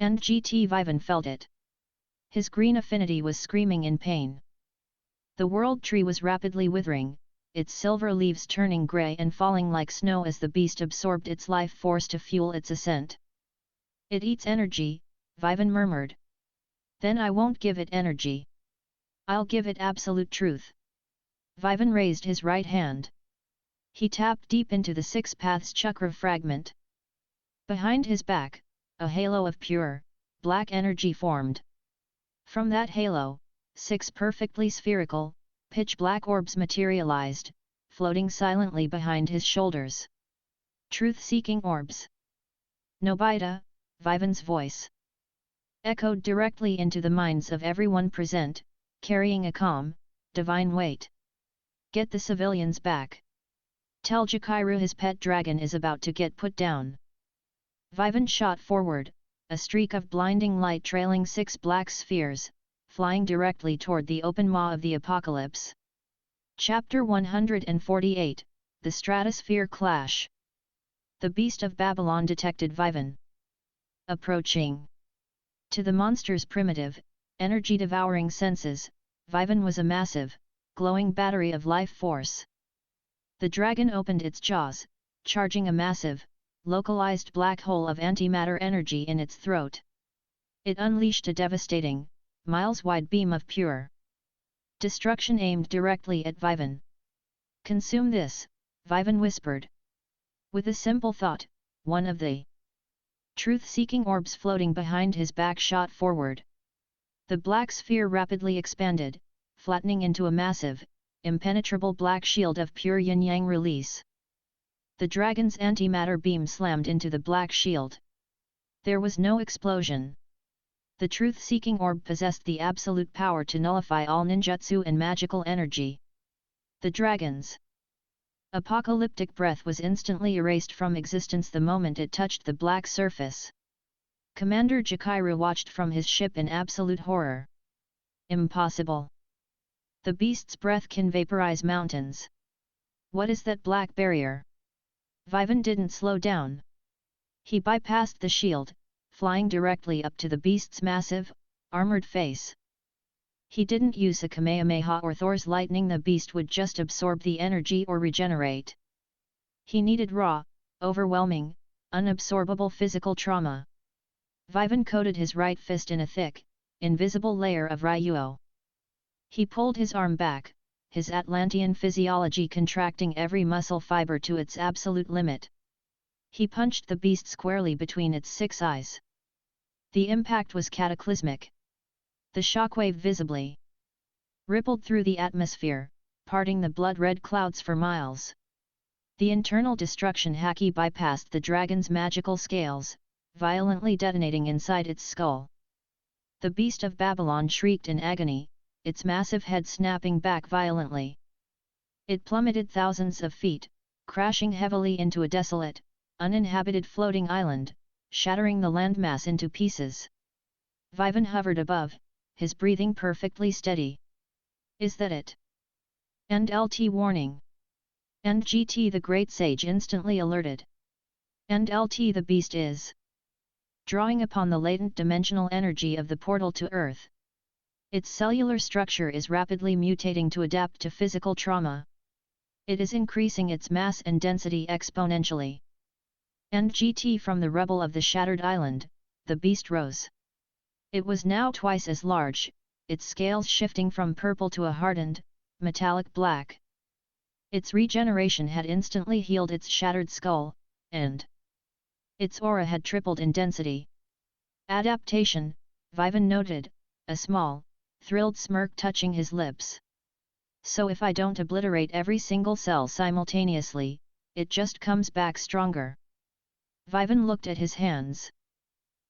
And GT Vivan felt it. His green affinity was screaming in pain. The World Tree was rapidly withering, its silver leaves turning grey and falling like snow as the beast absorbed its life force to fuel its ascent. "It eats energy," Vivan murmured. "Then I won't give it energy. I'll give it absolute truth." Vivan raised his right hand. He tapped deep into the six paths chakra fragment. Behind his back, a halo of pure, black energy formed. From that halo, 6 perfectly spherical, pitch-black orbs materialized, floating silently behind his shoulders. Truth-seeking orbs. Nobita, Vivan's voice echoed directly into the minds of everyone present, carrying a calm, divine weight. Get the civilians back. Tell Jakairu his pet dragon is about to get put down. Vivan shot forward, a streak of blinding light trailing 6 black spheres, flying directly toward the open maw of the apocalypse. Chapter 148, The Stratosphere Clash. The Beast of Babylon detected Vivan approaching. To the monster's primitive, energy-devouring senses, Vivan was a massive, glowing battery of life force. The dragon opened its jaws, charging a massive, localized black hole of antimatter energy in its throat. It unleashed a devastating, miles-wide beam of pure destruction aimed directly at Vivan. Consume this, Vivan whispered. With a simple thought, one of the truth-seeking orbs floating behind his back shot forward. The black sphere rapidly expanded, flattening into a massive, impenetrable black shield of pure yin-yang release. The dragon's antimatter beam slammed into the black shield. There was no explosion. The truth-seeking orb possessed the absolute power to nullify all ninjutsu and magical energy. The dragon's apocalyptic breath was instantly erased from existence the moment it touched the black surface. Commander Jakairu watched from his ship in absolute horror. Impossible. The beast's breath can vaporize mountains. What is that black barrier? Vivan didn't slow down. He bypassed the shield, flying directly up to the beast's massive, armored face. He didn't use a Kamehameha or Thor's lightning. The beast would just absorb the energy or regenerate. He needed raw, overwhelming, unabsorbable physical trauma. Vivan coated his right fist in a thick, invisible layer of Ryuo. He pulled his arm back, his Atlantean physiology contracting every muscle fiber to its absolute limit. He punched the beast squarely between its 6 eyes. The impact was cataclysmic. The shockwave visibly rippled through the atmosphere, parting the blood-red clouds for miles. The internal destruction haki bypassed the dragon's magical scales, violently detonating inside its skull. The beast of Babylon shrieked in agony, its massive head snapping back violently. It plummeted thousands of feet, crashing heavily into a desolate, uninhabited floating island, shattering the landmass into pieces. Vivan hovered above, his breathing perfectly steady. Is that it? End LT warning. End GT. The great sage instantly alerted. End LT. The beast is drawing upon the latent dimensional energy of the portal to Earth. Its cellular structure is rapidly mutating to adapt to physical trauma. It is increasing its mass and density exponentially. End GT. From the rubble of the shattered island, the beast rose. It was now twice as large, its scales shifting from purple to a hardened, metallic black. Its regeneration had instantly healed its shattered skull, and its aura had tripled in density. Adaptation, Vivan noted, a small, thrilled smirk touching his lips. So if I don't obliterate every single cell simultaneously, it just comes back stronger. Vivan looked at his hands.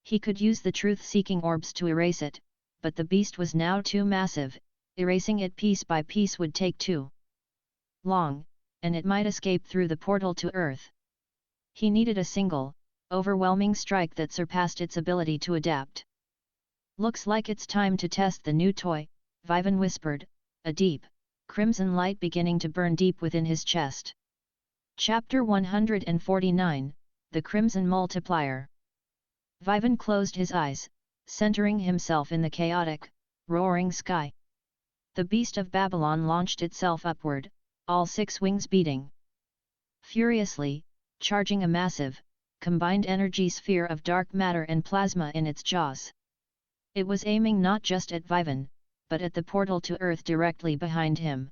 He could use the truth-seeking orbs to erase it, but the beast was now too massive, erasing it piece by piece would take too long, and it might escape through the portal to Earth. He needed a single, overwhelming strike that surpassed its ability to adapt. Looks like it's time to test the new toy, Vivan whispered, a deep, crimson light beginning to burn deep within his chest. Chapter 149, The Crimson Multiplier. Vivan closed his eyes, centering himself in the chaotic, roaring sky. The beast of Babylon launched itself upward, all 6 wings beating furiously, charging a massive, combined energy sphere of dark matter and plasma in its jaws. It was aiming not just at Vivan, but at the portal to Earth directly behind him.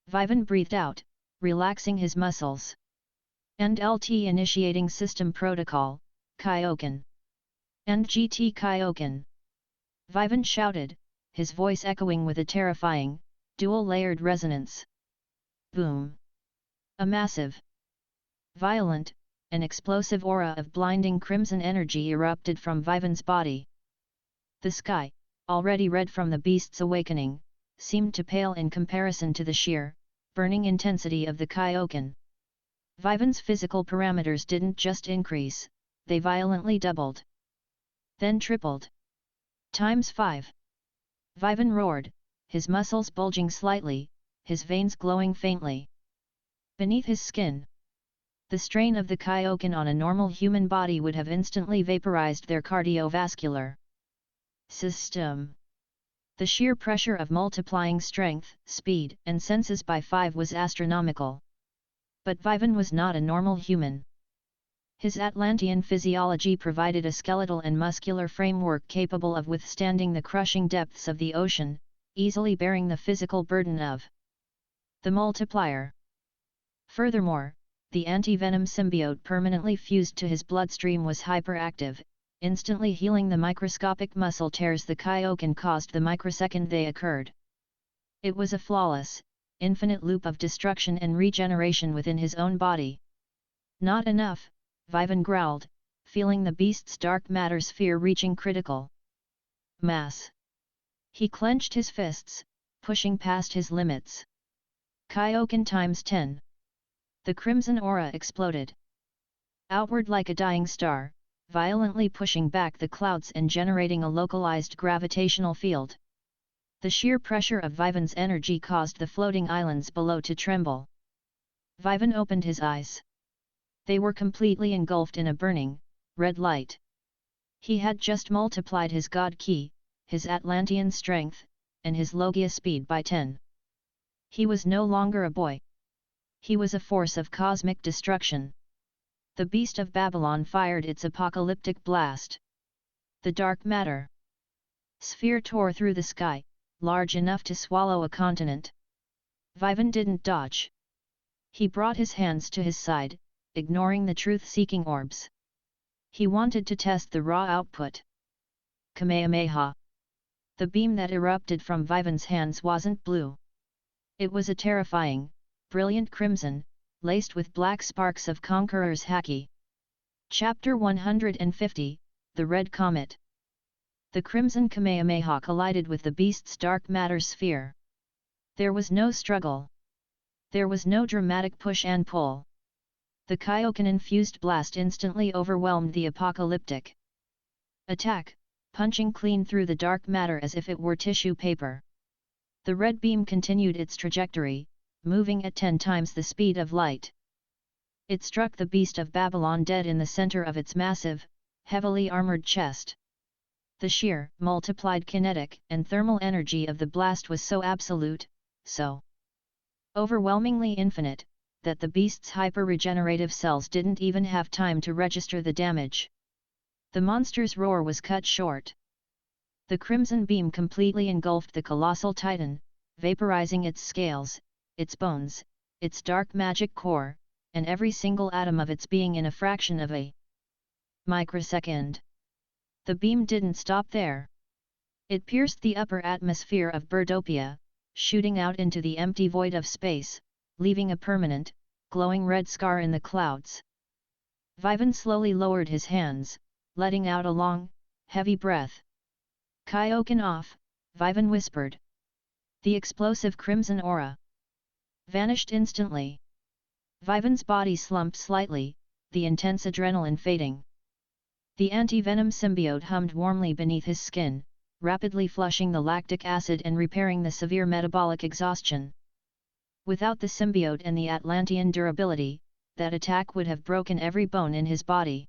Vivan breathed out, relaxing his muscles. End LT initiating system protocol, Kaioken. End GT Kaioken. Vivan shouted, his voice echoing with a terrifying, dual-layered resonance. Boom! A massive, violent, and explosive aura of blinding crimson energy erupted from Vivan's body. The sky, already red from the beast's awakening, seemed to pale in comparison to the sheer, burning intensity of the Kaioken. Vivan's physical parameters didn't just increase, they violently doubled. Then tripled. Times 5. Vivan roared, his muscles bulging slightly, his veins glowing faintly. Beneath his skin, the strain of the Kaioken on a normal human body would have instantly vaporized their cardiovascular system. The sheer pressure of multiplying strength, speed, and senses by 5 was astronomical. But Vivan was not a normal human. His Atlantean physiology provided a skeletal and muscular framework capable of withstanding the crushing depths of the ocean, easily bearing the physical burden of the multiplier. Furthermore, the anti-venom symbiote permanently fused to his bloodstream was hyperactive, instantly healing the microscopic muscle tears the Kaioken caused the microsecond they occurred. It was a flawless, infinite loop of destruction and regeneration within his own body. Not enough, Vivan growled, feeling the beast's dark matter sphere reaching critical mass. He clenched his fists, pushing past his limits. Kaioken times 10. The crimson aura exploded outward like a dying star, violently pushing back the clouds and generating a localized gravitational field. The sheer pressure of Vivan's energy caused the floating islands below to tremble. Vivan opened his eyes. They were completely engulfed in a burning, red light. He had just multiplied his God Ki, his Atlantean strength, and his Logia speed by 10. He was no longer a boy. He was a force of cosmic destruction. The beast of Babylon fired its apocalyptic blast. The dark matter sphere tore through the sky, large enough to swallow a continent. Vivan didn't dodge. He brought his hands to his side, ignoring the truth-seeking orbs. He wanted to test the raw output. Kamehameha. The beam that erupted from Vivan's hands wasn't blue. It was a terrifying, brilliant crimson, laced with black sparks of Conqueror's Haki. Chapter 150, The Red Comet. The crimson Kamehameha collided with the beast's dark matter sphere. There was no struggle. There was no dramatic push and pull. The Kaioken-infused blast instantly overwhelmed the apocalyptic attack, punching clean through the dark matter as if it were tissue paper. The red beam continued its trajectory, moving at 10 times the speed of light. It struck the beast of Babylon dead in the center of its massive, heavily armored chest. The sheer, multiplied kinetic and thermal energy of the blast was so absolute, so overwhelmingly infinite, that the beast's hyper-regenerative cells didn't even have time to register the damage. The monster's roar was cut short. The crimson beam completely engulfed the colossal titan, vaporizing its scales, its bones, its dark magic core, and every single atom of its being in a fraction of a microsecond. The beam didn't stop there. It pierced the upper atmosphere of Birdopia, shooting out into the empty void of space, leaving a permanent, glowing red scar in the clouds. Vivan slowly lowered his hands, letting out a long, heavy breath. Kaioken off, Vivan whispered. The explosive crimson aura vanished instantly. Vivan's body slumped slightly, the intense adrenaline fading. The anti-venom symbiote hummed warmly beneath his skin, rapidly flushing the lactic acid and repairing the severe metabolic exhaustion. Without the symbiote and the Atlantean durability, that attack would have broken every bone in his body.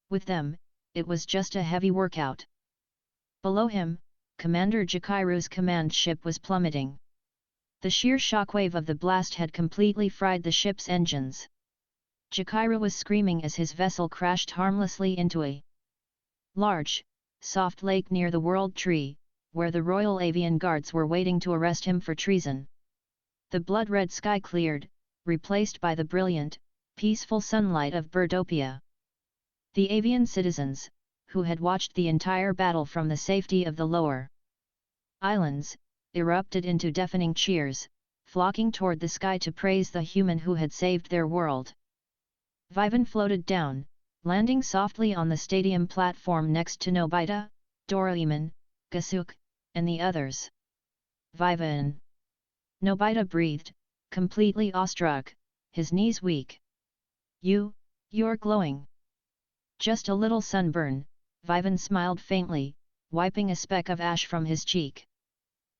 With them, it was just a heavy workout. Below him, Commander Jakairu's command ship was plummeting. The sheer shockwave of the blast had completely fried the ship's engines. Jakairu was screaming as his vessel crashed harmlessly into a large, soft lake near the World Tree, where the Royal Avian Guards were waiting to arrest him for treason. The blood-red sky cleared, replaced by the brilliant, peaceful sunlight of Birdopia. The avian citizens, who had watched the entire battle from the safety of the lower islands, erupted into deafening cheers, flocking toward the sky to praise the human who had saved their world. Vivan floated down, landing softly on the stadium platform next to Nobita, Doraemon, Gasuke, and the others. Vivan! Nobita breathed, completely awestruck, his knees weak. You're glowing. Just a little sunburn, Vivan smiled faintly, wiping a speck of ash from his cheek.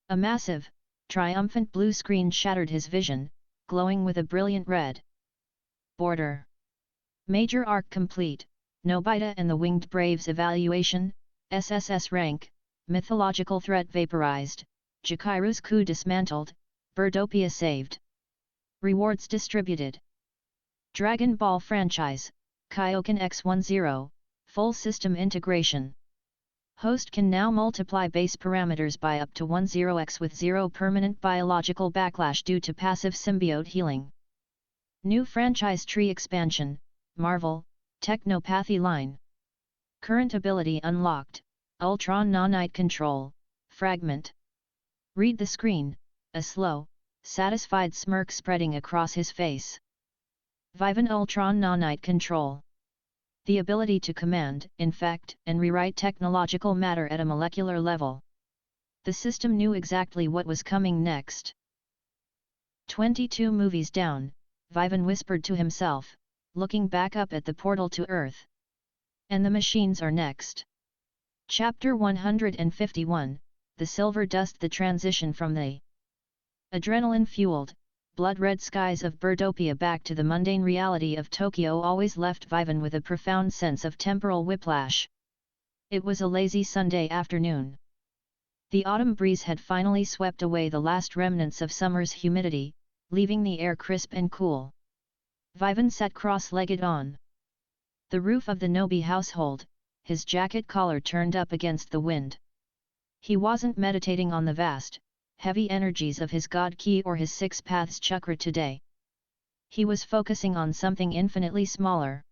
A massive, triumphant blue screen shattered his vision, glowing with a brilliant red border. Major arc complete, Nobita and the Winged Braves evaluation, SSS rank, mythological threat vaporized, Jakairu's coup dismantled, Birdopia saved. Rewards distributed. Dragon Ball franchise, Kaioken X10, full system integration. Host can now multiply base parameters by up to 10x with zero permanent biological backlash due to passive symbiote healing. New franchise tree expansion, Marvel, Technopathy line. Current ability unlocked, Ultron Nanite Control, Fragment. Read the screen, a slow, satisfied smirk spreading across his face. Vivan Ultron Nanite Control. The ability to command, infect, and rewrite technological matter at a molecular level. The system knew exactly what was coming next. 22 movies down, Vivan whispered to himself, looking back up at the portal to Earth. And the machines are next. Chapter 151, The Silver Dust. The transition from the adrenaline-fueled, blood-red skies of Birdopia back to the mundane reality of Tokyo always left Vivan with a profound sense of temporal whiplash. It was a lazy Sunday afternoon. The autumn breeze had finally swept away the last remnants of summer's humidity, leaving the air crisp and cool. Vivan sat cross-legged on the roof of the Nobi household, his jacket collar turned up against the wind. He wasn't meditating on the vast, heavy energies of his God Ki or his Six Paths Chakra today. He was focusing on something infinitely smaller.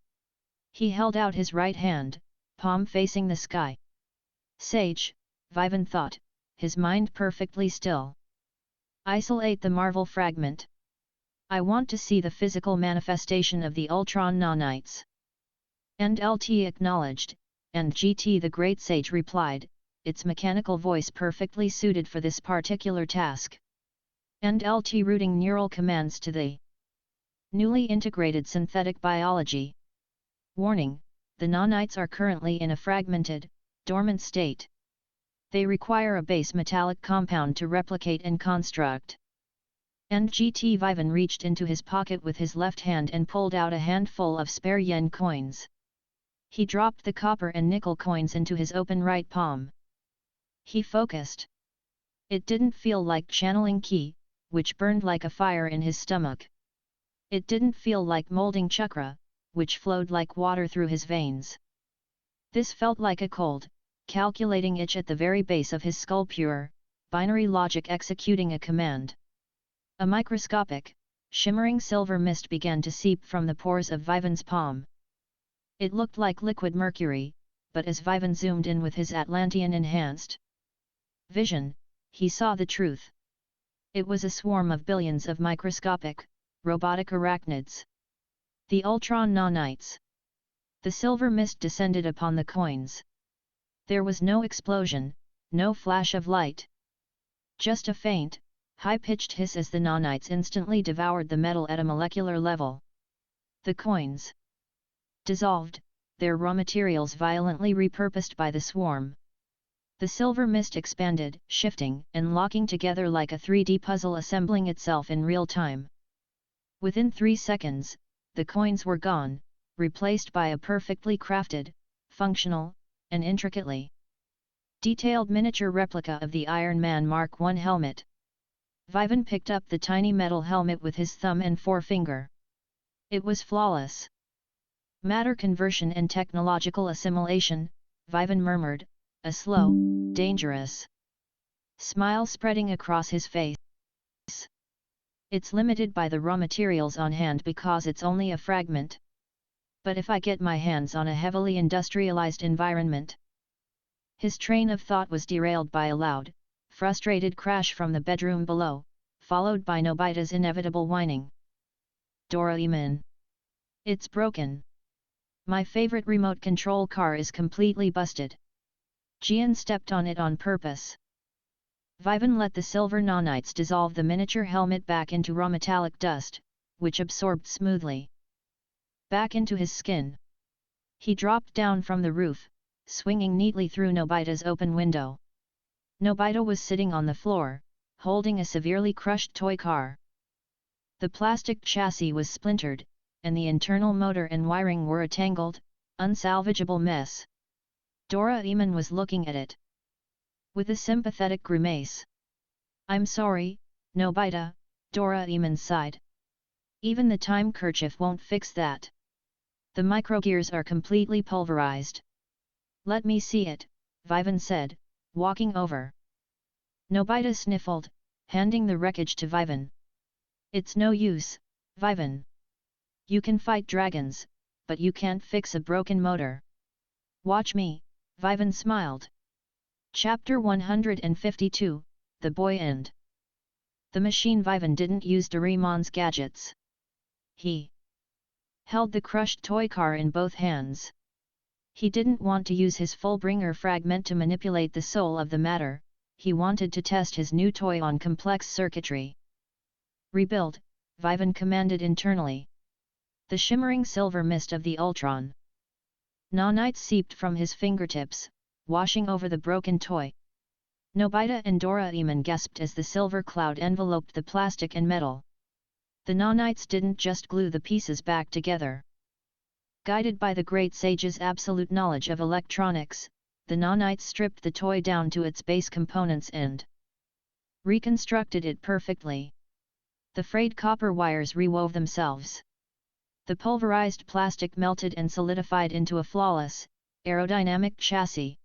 He held out his right hand, palm facing the sky. Sage, Vivan thought, his mind perfectly still. Isolate the Marvel fragment. I want to see the physical manifestation of the Ultron Nanites. And LT acknowledged, and GT the Great Sage replied, its mechanical voice perfectly suited for this particular task. And LT routing neural commands to the newly integrated synthetic biology. Warning, the Nanites are currently in a fragmented, dormant state. They require a base metallic compound to replicate and construct. And GT Vivan reached into his pocket with his left hand and pulled out a handful of spare yen coins. He dropped the copper and nickel coins into his open right palm. He focused. It didn't feel like channeling ki, which burned like a fire in his stomach. It didn't feel like molding chakra, which flowed like water through his veins. This felt like a cold, calculating itch at the very base of his skull, pure, binary logic executing a command. A microscopic, shimmering silver mist began to seep from the pores of Vivan's palm. It looked like liquid mercury, but as Vivan zoomed in with his Atlantean-enhanced vision, he saw the truth. It was a swarm of billions of microscopic, robotic arachnids. The Ultron Nanites. The silver mist descended upon the coins. There was no explosion, no flash of light. Just a faint, high-pitched hiss as the Nanites instantly devoured the metal at a molecular level. The coins dissolved, their raw materials violently repurposed by the swarm. The silver mist expanded, shifting and locking together like a 3D puzzle assembling itself in real time. Within 3 seconds, the coins were gone, replaced by a perfectly crafted, functional, and intricately detailed miniature replica of the Iron Man Mark I helmet. Vivan picked up the tiny metal helmet with his thumb and forefinger. It was flawless. Matter conversion and technological assimilation, Vivan murmured, a slow, dangerous smile spreading across his face. It's limited by the raw materials on hand because it's only a fragment. But if I get my hands on a heavily industrialized environment... His train of thought was derailed by a loud, frustrated crash from the bedroom below, followed by Nobita's inevitable whining. Doraemon! It's broken! My favorite remote control car is completely busted. Gian stepped on it on purpose. Vivan let the silver nanites dissolve the miniature helmet back into raw metallic dust, which absorbed smoothly back into his skin. He dropped down from the roof, swinging neatly through Nobita's open window. Nobita was sitting on the floor, holding a severely crushed toy car. The plastic chassis was splintered, and the internal motor and wiring were a tangled, unsalvageable mess. Doraemon was looking at it with a sympathetic grimace. "I'm sorry, Nobita," Doraemon sighed. "Even the time kerchief won't fix that. The microgears are completely pulverized." "Let me see it," Vivan said, walking over. Nobita sniffled, handing the wreckage to Vivan. "It's no use, Vivan. You can fight dragons, but you can't fix a broken motor." "Watch me," Vivan smiled. Chapter 152, The Boy End. The machine Vivan didn't use DORAEMON'S gadgets. He held the crushed toy car in both hands. He didn't want to use his Fullbringer fragment to manipulate the soul of the matter, he wanted to test his new toy on complex circuitry. "Rebuild," Vivan commanded internally. The shimmering silver mist of the Ultron nanites seeped from his fingertips, washing over the broken toy. Nobita and Doraemon gasped as the silver cloud enveloped the plastic and metal. The nanites didn't just glue the pieces back together. Guided by the great sage's absolute knowledge of electronics, the nanites stripped the toy down to its base components and reconstructed it perfectly. The frayed copper wires rewove themselves. The pulverized plastic melted and solidified into a flawless, aerodynamic chassis.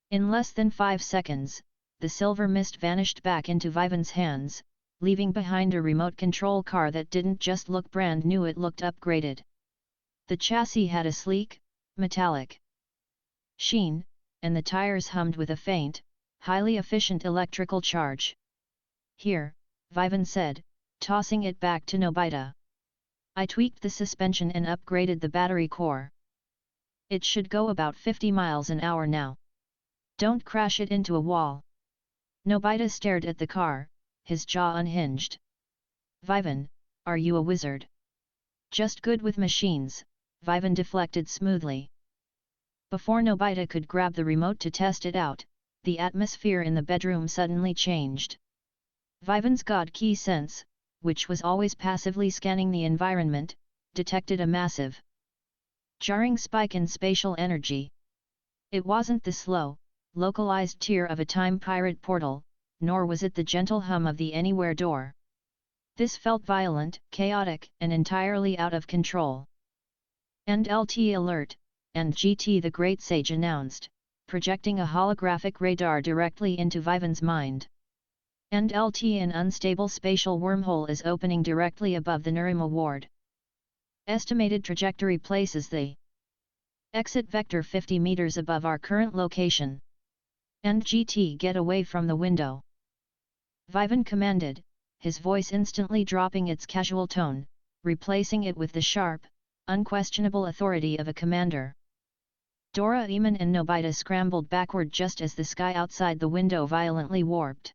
In less than 5 seconds, the silver mist vanished back into Vivan's hands, leaving behind a remote control car that didn't just look brand new, it looked upgraded. The chassis had a sleek, metallic sheen, and the tires hummed with a faint, highly efficient electrical charge. "Here," Vivan said, tossing it back to Nobita. "I tweaked the suspension and upgraded the battery core. It should go about 50 miles an hour now. Don't crash it into a wall." Nobita stared at the car, his jaw unhinged. "Vivan, are you a wizard?" "Just good with machines," Vivan deflected smoothly. Before Nobita could grab the remote to test it out, the atmosphere in the bedroom suddenly changed. Vivan's God key sense, which was always passively scanning the environment, detected a massive, jarring spike in spatial energy. It wasn't the slow, localized tear of a time pirate portal, nor was it the gentle hum of the anywhere door. This felt violent, chaotic, and entirely out of control. "End LT alert," and GT the Great Sage announced, projecting a holographic radar directly into Vivan's mind. "End LT, an unstable spatial wormhole is opening directly above the Naruto ward. Estimated trajectory places the exit vector 50 meters above our current location. End GT, get away from the window." Vivan commanded, his voice instantly dropping its casual tone, replacing it with the sharp, unquestionable authority of a commander. Doraemon and Nobita scrambled backward just as the sky outside the window violently warped.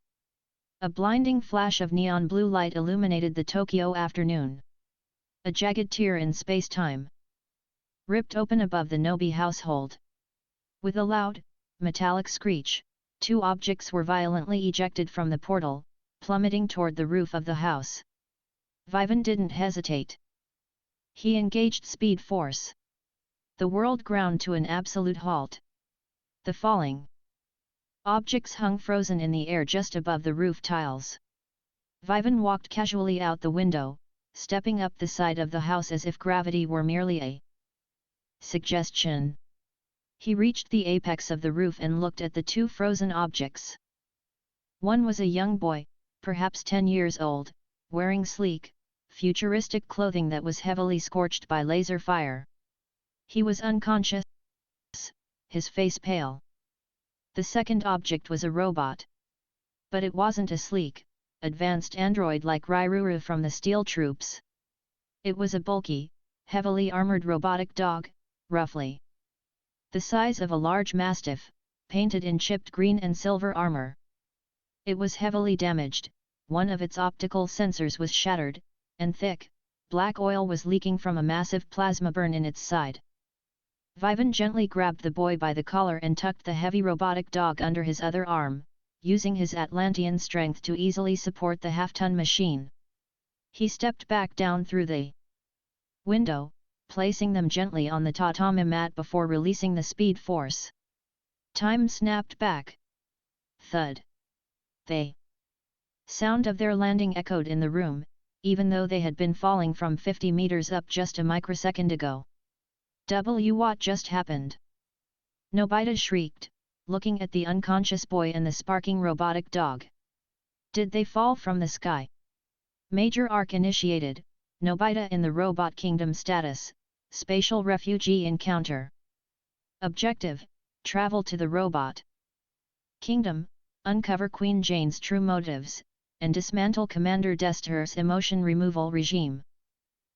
A blinding flash of neon blue light illuminated the Tokyo afternoon. A jagged tear in space-time ripped open above the Nobi household. With a loud, metallic screech, 2 objects were violently ejected from the portal, plummeting toward the roof of the house. Vivan didn't hesitate. He engaged speed force. The world ground to an absolute halt. The falling objects hung frozen in the air just above the roof tiles. Vivan walked casually out the window, stepping up the side of the house as if gravity were merely a suggestion. He reached the apex of the roof and looked at the 2 frozen objects. One was a young boy, perhaps 10 years old, wearing sleek, futuristic clothing that was heavily scorched by laser fire. He was unconscious, his face pale. The second object was a robot. But it wasn't a sleek, advanced android like Rairuru from the Steel Troops. It was a bulky, heavily armored robotic dog, roughly the size of a large mastiff, painted in chipped green and silver armor. It was heavily damaged, one of its optical sensors was shattered, and thick, black oil was leaking from a massive plasma burn in its side. Vivan gently grabbed the boy by the collar and tucked the heavy robotic dog under his other arm, using his Atlantean strength to easily support the half-ton machine. He stepped back down through the window, placing them gently on the tatami mat before releasing the speed force. Time snapped back. Thud. The sound of their landing echoed in the room, even though they had been falling from 50 meters up just a microsecond ago. What just happened? Nobita shrieked, looking at the unconscious boy and the sparking robotic dog. Did they fall from the sky? Major arc initiated, Nobita in the Robot Kingdom status, spatial refugee encounter. Objective, travel to the Robot Kingdom, uncover Queen Jane's true motives, and dismantle Commander Dester's emotion removal regime.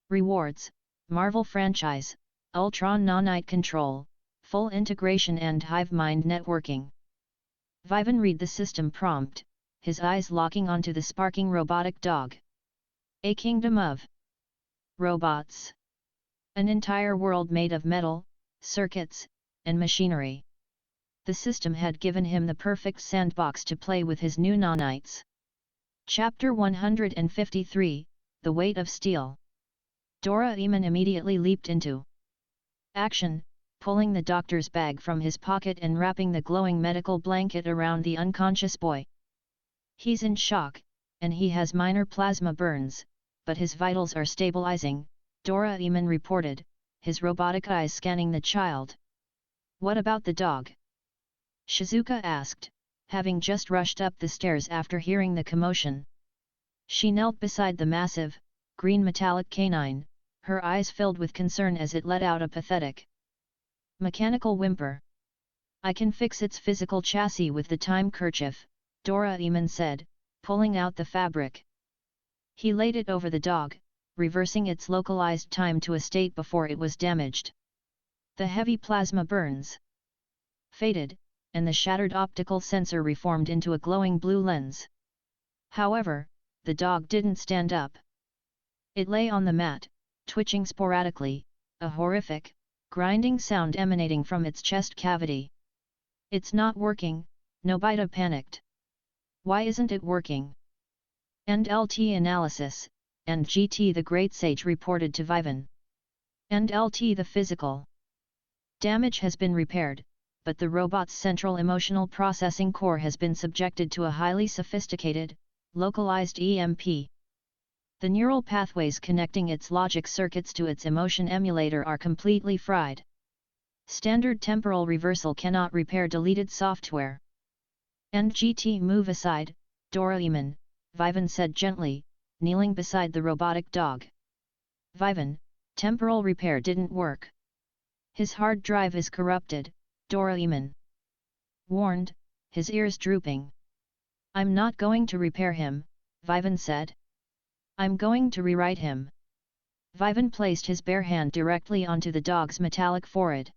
Rewards, Marvel franchise, Ultron Nanite control, full integration and hive mind networking. Vivan read the system prompt, his eyes locking onto the sparking robotic dog. A kingdom of robots. An entire world made of metal, circuits, and machinery. The system had given him the perfect sandbox to play with his new nanites. Chapter 153, The Weight of Steel. Doraemon immediately leaped into action, pulling the doctor's bag from his pocket and wrapping the glowing medical blanket around the unconscious boy. He's in shock, and he has minor plasma burns, but his vitals are stabilizing, Doraemon reported, his robotic eyes scanning the child. What about the dog? Shizuka asked, having just rushed up the stairs after hearing the commotion. She knelt beside the massive, green metallic canine, her eyes filled with concern as it let out a pathetic mechanical whimper. I can fix its physical chassis with the time kerchief, Doraemon said, pulling out the fabric. He laid it over the dog, reversing its localized time to a state before it was damaged. The heavy plasma burns faded, and the shattered optical sensor reformed into a glowing blue lens. However, the dog didn't stand up. It lay on the mat, twitching sporadically, a horrific, grinding sound emanating from its chest cavity. It's not working, Nobita panicked. Why isn't it working? End LT analysis, and GT the Great Sage reported to Vivan. End LT the physical damage has been repaired, but the robot's central emotional processing core has been subjected to a highly sophisticated, localized EMP. The neural pathways connecting its logic circuits to its emotion emulator are completely fried. Standard temporal reversal cannot repair deleted software. And GT move aside, Doraemon, Vivan said gently, kneeling beside the robotic dog. Vivan, temporal repair didn't work. His hard drive is corrupted, Doraemon warned, his ears drooping. I'm not going to repair him, Vivan said. I'm going to rewrite him. Vivan placed his bare hand directly onto the dog's metallic forehead.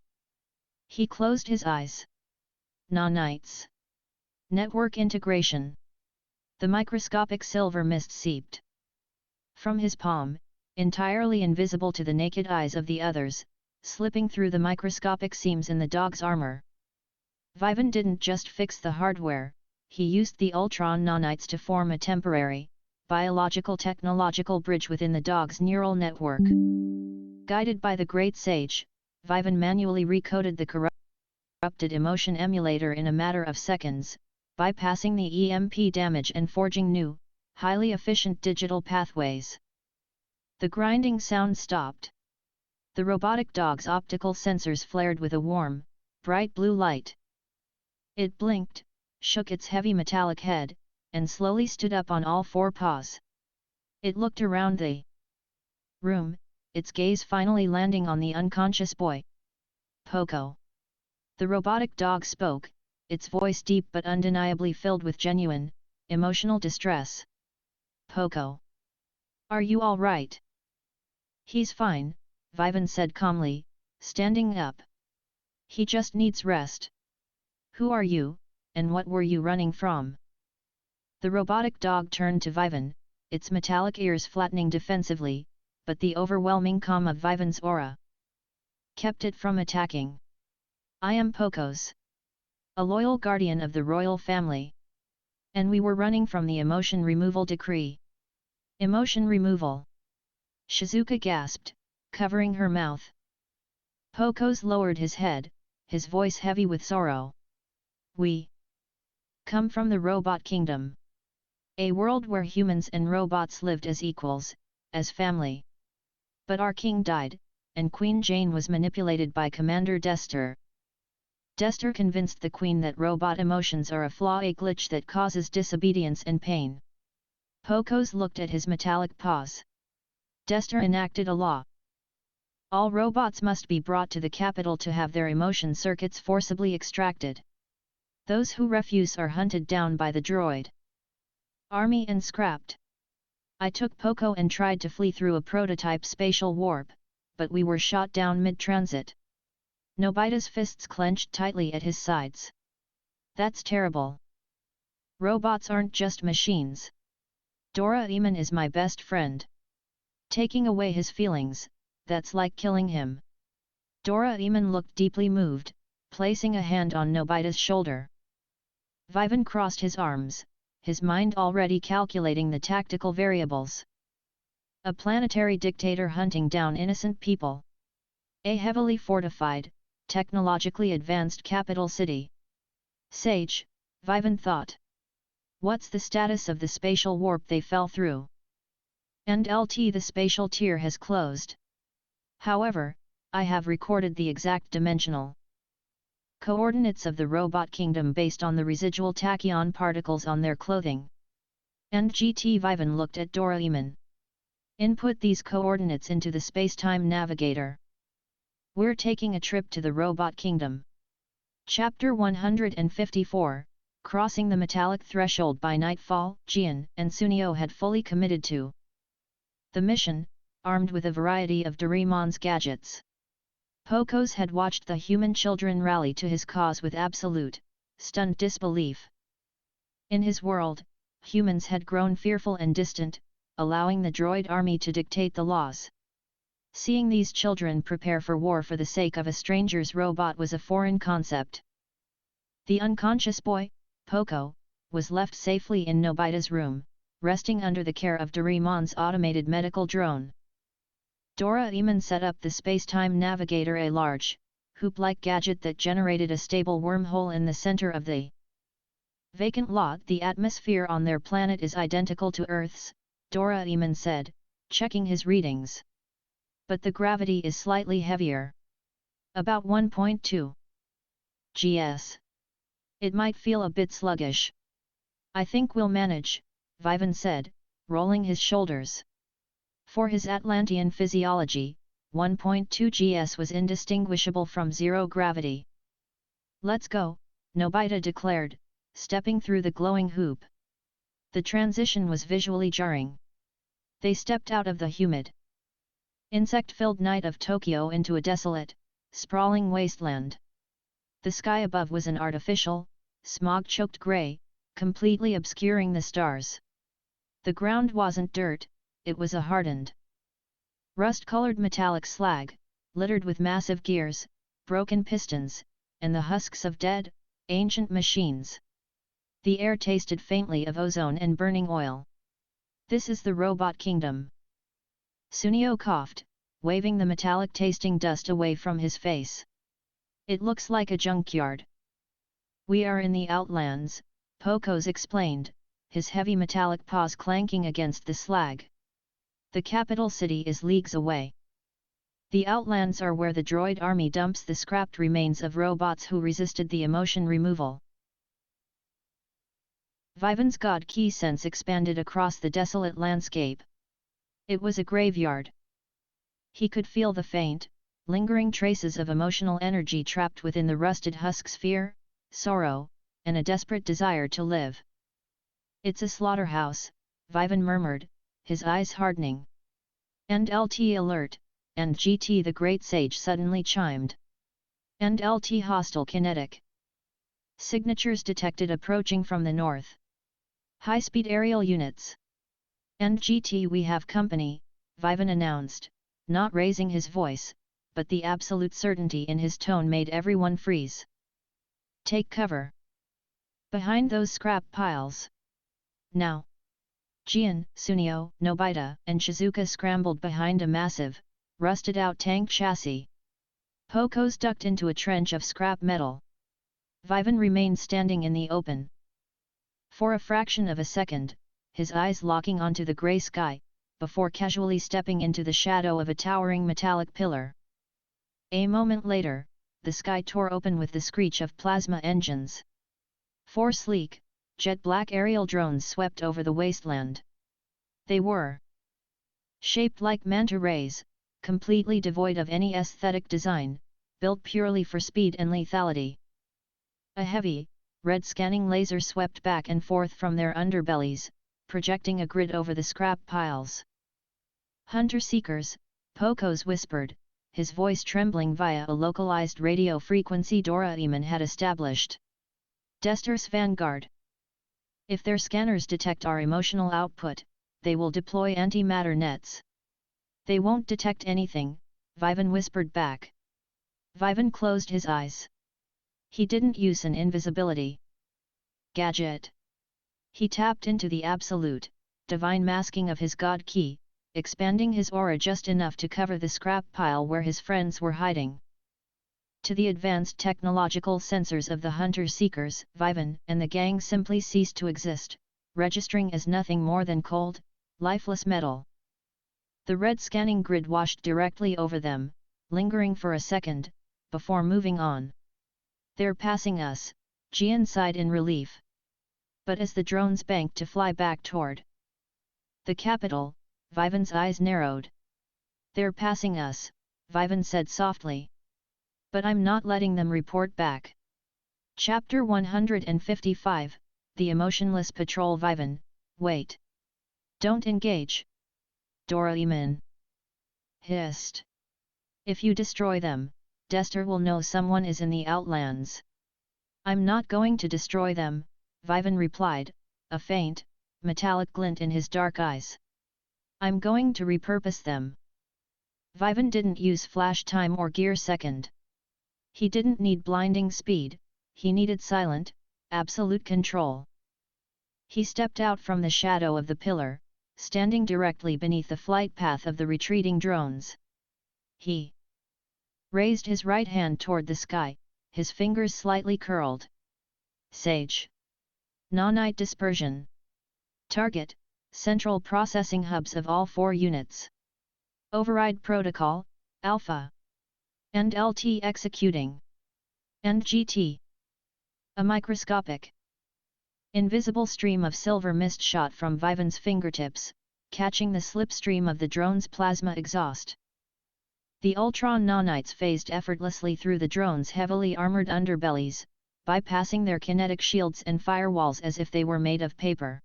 He closed his eyes. Nanites. Network integration. The microscopic silver mist seeped from his palm, entirely invisible to the naked eyes of the others, slipping through the microscopic seams in the dog's armor. Vivan didn't just fix the hardware, he used the Ultron nanites to form a temporary, biological-technological bridge within the dog's neural network. Guided by the Great Sage, Vivan manually recoded the corrupted emotion emulator in a matter of seconds, bypassing the EMP damage and forging new, highly efficient digital pathways. The grinding sound stopped. The robotic dog's optical sensors flared with a warm, bright blue light. It blinked, shook its heavy metallic head, and slowly stood up on all four paws. It looked around the room, its gaze finally landing on the unconscious boy. Poco. The robotic dog spoke, its voice deep but undeniably filled with genuine, emotional distress. Poco. Are you all right? He's fine, Vivan said calmly, standing up. He just needs rest. Who are you, and what were you running from? The robotic dog turned to Vivan, its metallic ears flattening defensively, but the overwhelming calm of Vivan's aura kept it from attacking. I am Poco's, a loyal guardian of the royal family. And we were running from the emotion removal decree. Emotion removal. Shizuka gasped, covering her mouth. Poco's lowered his head, his voice heavy with sorrow. We come from the robot kingdom. A world where humans and robots lived as equals, as family. But our king died, and Queen Jane was manipulated by Commander Dester. Dester convinced the Queen that robot emotions are a flaw, a glitch that causes disobedience and pain. Poco's looked at his metallic paws. Dester enacted a law. All robots must be brought to the capital to have their emotion circuits forcibly extracted. Those who refuse are hunted down by the droid army and scrapped. I took Poco and tried to flee through a prototype spatial warp, but we were shot down mid-transit. Nobita's fists clenched tightly at his sides. That's terrible. Robots aren't just machines. Doraemon is my best friend. Taking away his feelings, that's like killing him. Doraemon looked deeply moved, placing a hand on Nobita's shoulder. Vivan crossed his arms, his mind already calculating the tactical variables. A planetary dictator hunting down innocent people. A heavily fortified, technologically advanced capital city. Sage, Vivan thought. What's the status of the spatial warp they fell through? And the spatial tier has closed. However, I have recorded the exact dimensional coordinates of the robot kingdom based on the residual tachyon particles on their clothing. And Vivan looked at Doraemon. Input these coordinates into the space-time navigator. We're taking a trip to the robot kingdom. Chapter 154, Crossing the Metallic Threshold. By nightfall, Gian and Sunio had fully committed to the mission, armed with a variety of DORAEMON'S gadgets. Poco's had watched the human children rally to his cause with absolute, stunned disbelief. In his world, humans had grown fearful and distant, allowing the droid army to dictate the laws. Seeing these children prepare for war for the sake of a stranger's robot was a foreign concept. The unconscious boy, Poco, was left safely in Nobita's room, resting under the care of DORAEMON'S automated medical drone. Doraemon set up the space-time navigator, a large, hoop-like gadget that generated a stable wormhole in the center of the vacant lot. The atmosphere on their planet is identical to Earth's, Doraemon said, checking his readings. But the gravity is slightly heavier. About 1.2 gs. It might feel a bit sluggish. I think we'll manage, Vivan said, rolling his shoulders. For his Atlantean physiology, 1.2 gs was indistinguishable from zero gravity. Let's go, Nobita declared, stepping through the glowing hoop. The transition was visually jarring. They stepped out of the humid, insect-filled night of Tokyo into a desolate, sprawling wasteland. The sky above was an artificial, smog-choked grey, completely obscuring the stars. The ground wasn't dirt, it was a hardened, rust-colored metallic slag, littered with massive gears, broken pistons, and the husks of dead, ancient machines. The air tasted faintly of ozone and burning oil. This is the robot kingdom. Sunio coughed, waving the metallic-tasting dust away from his face. It looks like a junkyard. We are in the Outlands, Poco's explained, his heavy metallic paws clanking against the slag. The capital city is leagues away. The Outlands are where the droid army dumps the scrapped remains of robots who resisted the emotion removal. Vivan's God Key sense expanded across the desolate landscape. It was a graveyard. He could feel the faint, lingering traces of emotional energy trapped within the rusted husks: fear, sorrow, and a desperate desire to live. It's a slaughterhouse, Vivan murmured, his eyes hardening. End LT alert, and GT the great sage suddenly chimed. End LT hostile kinetic. Signatures detected approaching from the north. High-speed aerial units. End GT we have company, Vivan announced, not raising his voice, but the absolute certainty in his tone made everyone freeze. Take cover. Behind those scrap piles. Now. Gian, Sunio, Nobita, and Shizuka scrambled behind a massive, rusted-out tank chassis. Pocos ducked into a trench of scrap metal. Vivan remained standing in the open. For a fraction of a second, his eyes locking onto the grey sky, before casually stepping into the shadow of a towering metallic pillar. A moment later, the sky tore open with the screech of plasma engines. 4 sleek, jet-black aerial drones swept over the wasteland. They were shaped like manta rays, completely devoid of any aesthetic design, built purely for speed and lethality. A heavy, red scanning laser swept back and forth from their underbellies, projecting a grid over the scrap piles. Hunter-seekers, Pocos whispered, his voice trembling via a localized radio frequency Doraemon had established. Dester's vanguard. If their scanners detect our emotional output, they will deploy antimatter nets. They won't detect anything, Vivan whispered back. Vivan closed his eyes. He didn't use an invisibility gadget. He tapped into the absolute, divine masking of his god key, expanding his aura just enough to cover the scrap pile where his friends were hiding. To the advanced technological sensors of the hunter-seekers, Vivan and the gang simply ceased to exist, registering as nothing more than cold, lifeless metal. The red scanning grid washed directly over them, lingering for a second, before moving on. They're passing us, Gian sighed in relief. But as the drones banked to fly back toward the capital, Vivan's eyes narrowed. They're passing us, Vivan said softly. But I'm not letting them report back. Chapter 155, The Emotionless Patrol. Vivan, wait. Don't engage. Doraemon hissed. If you destroy them, Dester will know someone is in the Outlands. I'm not going to destroy them, Vivan replied, a faint, metallic glint in his dark eyes. I'm going to repurpose them. Vivan didn't use flash time or gear second. He didn't need blinding speed, he needed silent, absolute control. He stepped out from the shadow of the pillar, standing directly beneath the flight path of the retreating drones. He raised his right hand toward the sky, his fingers slightly curled. Sage. Nanite dispersion. Target, central processing hubs of all 4 units. Override protocol, Alpha. End LT executing. End GT. A microscopic, invisible stream of silver mist shot from Vivan's fingertips, catching the slipstream of the drone's plasma exhaust. The Ultron nanites phased effortlessly through the drone's heavily armored underbellies, bypassing their kinetic shields and firewalls as if they were made of paper.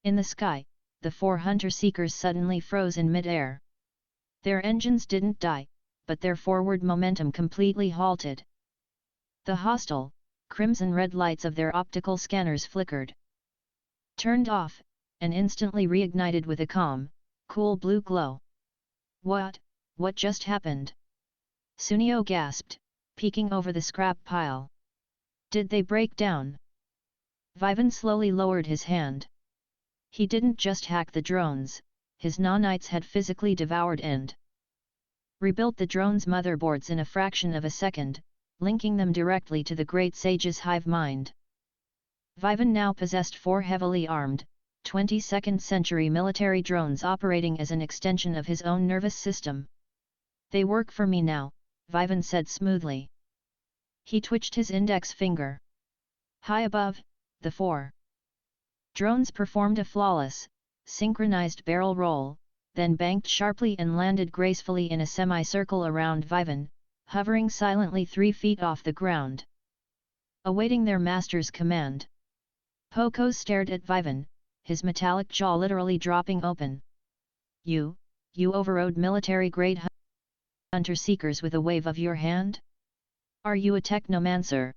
In the sky, the 4 hunter-seekers suddenly froze in mid-air. Their engines didn't die, but their forward momentum completely halted. The hostile, crimson-red lights of their optical scanners flickered, turned off, and instantly reignited with a calm, cool blue glow. What just happened? Sunio gasped, peeking over the scrap pile. Did they break down? Vivan slowly lowered his hand. He didn't just hack the drones, his nanites had physically devoured and rebuilt the drones' motherboards in a fraction of a second, linking them directly to the Great Sage's hive mind. Vivan now possessed 4 heavily armed, 22nd century military drones operating as an extension of his own nervous system. They work for me now, Vivan said smoothly. He twitched his index finger. High above, the 4 drones performed a flawless, synchronized barrel roll, then banked sharply and landed gracefully in a semicircle around Vivan, hovering silently 3 feet off the ground. Awaiting their master's command. Poco stared at Vivan, his metallic jaw literally dropping open. You overrode military-grade hunter-seekers with a wave of your hand? Are you a technomancer?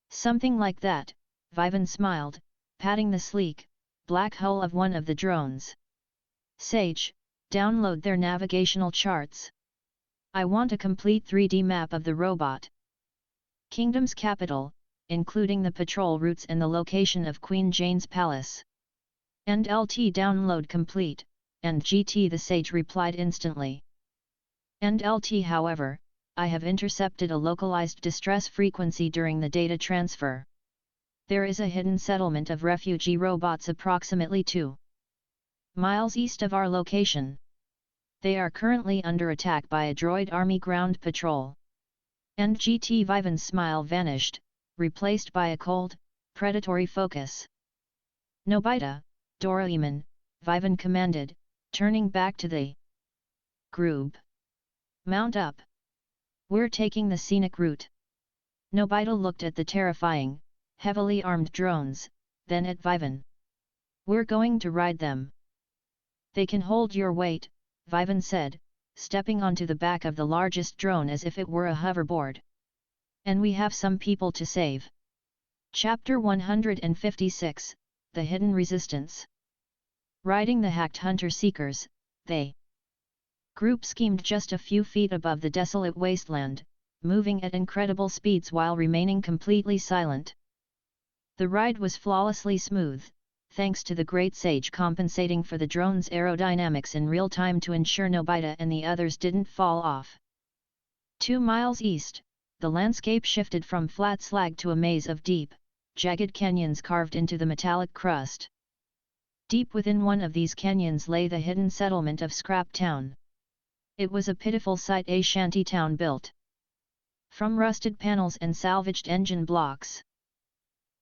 Something like that, Vivan smiled, patting the sleek, black hull of one of the drones. Sage, download their navigational charts. I want a complete 3D map of the robot. Kingdom's capital, including the patrol routes and the location of Queen Jane's palace. And LT download complete, and GT the Sage replied instantly. And LT however, I have intercepted a localized distress frequency during the data transfer. There is a hidden settlement of refugee robots approximately 2 miles east of our location. They are currently under attack by a droid army ground patrol. And GT Vivan's smile vanished, replaced by a cold, predatory focus. Nobita, Doraemon, Vivan commanded, turning back to the group. Mount up. We're taking the scenic route. Nobita looked at the terrifying, heavily armed drones, then at Vivan. We're going to ride them. They can hold your weight, Vivan said, stepping onto the back of the largest drone as if it were a hoverboard. And we have some people to save. Chapter 156, The Hidden Resistance. Riding the hacked hunter-seekers, they group schemed just a few feet above the desolate wasteland, moving at incredible speeds while remaining completely silent. The ride was flawlessly smooth, thanks to the Great Sage compensating for the drone's aerodynamics in real time to ensure Nobita and the others didn't fall off. 2 miles east, the landscape shifted from flat slag to a maze of deep, jagged canyons carved into the metallic crust. Deep within one of these canyons lay the hidden settlement of Scrap Town. It was a pitiful sight, a shanty town built from rusted panels and salvaged engine blocks.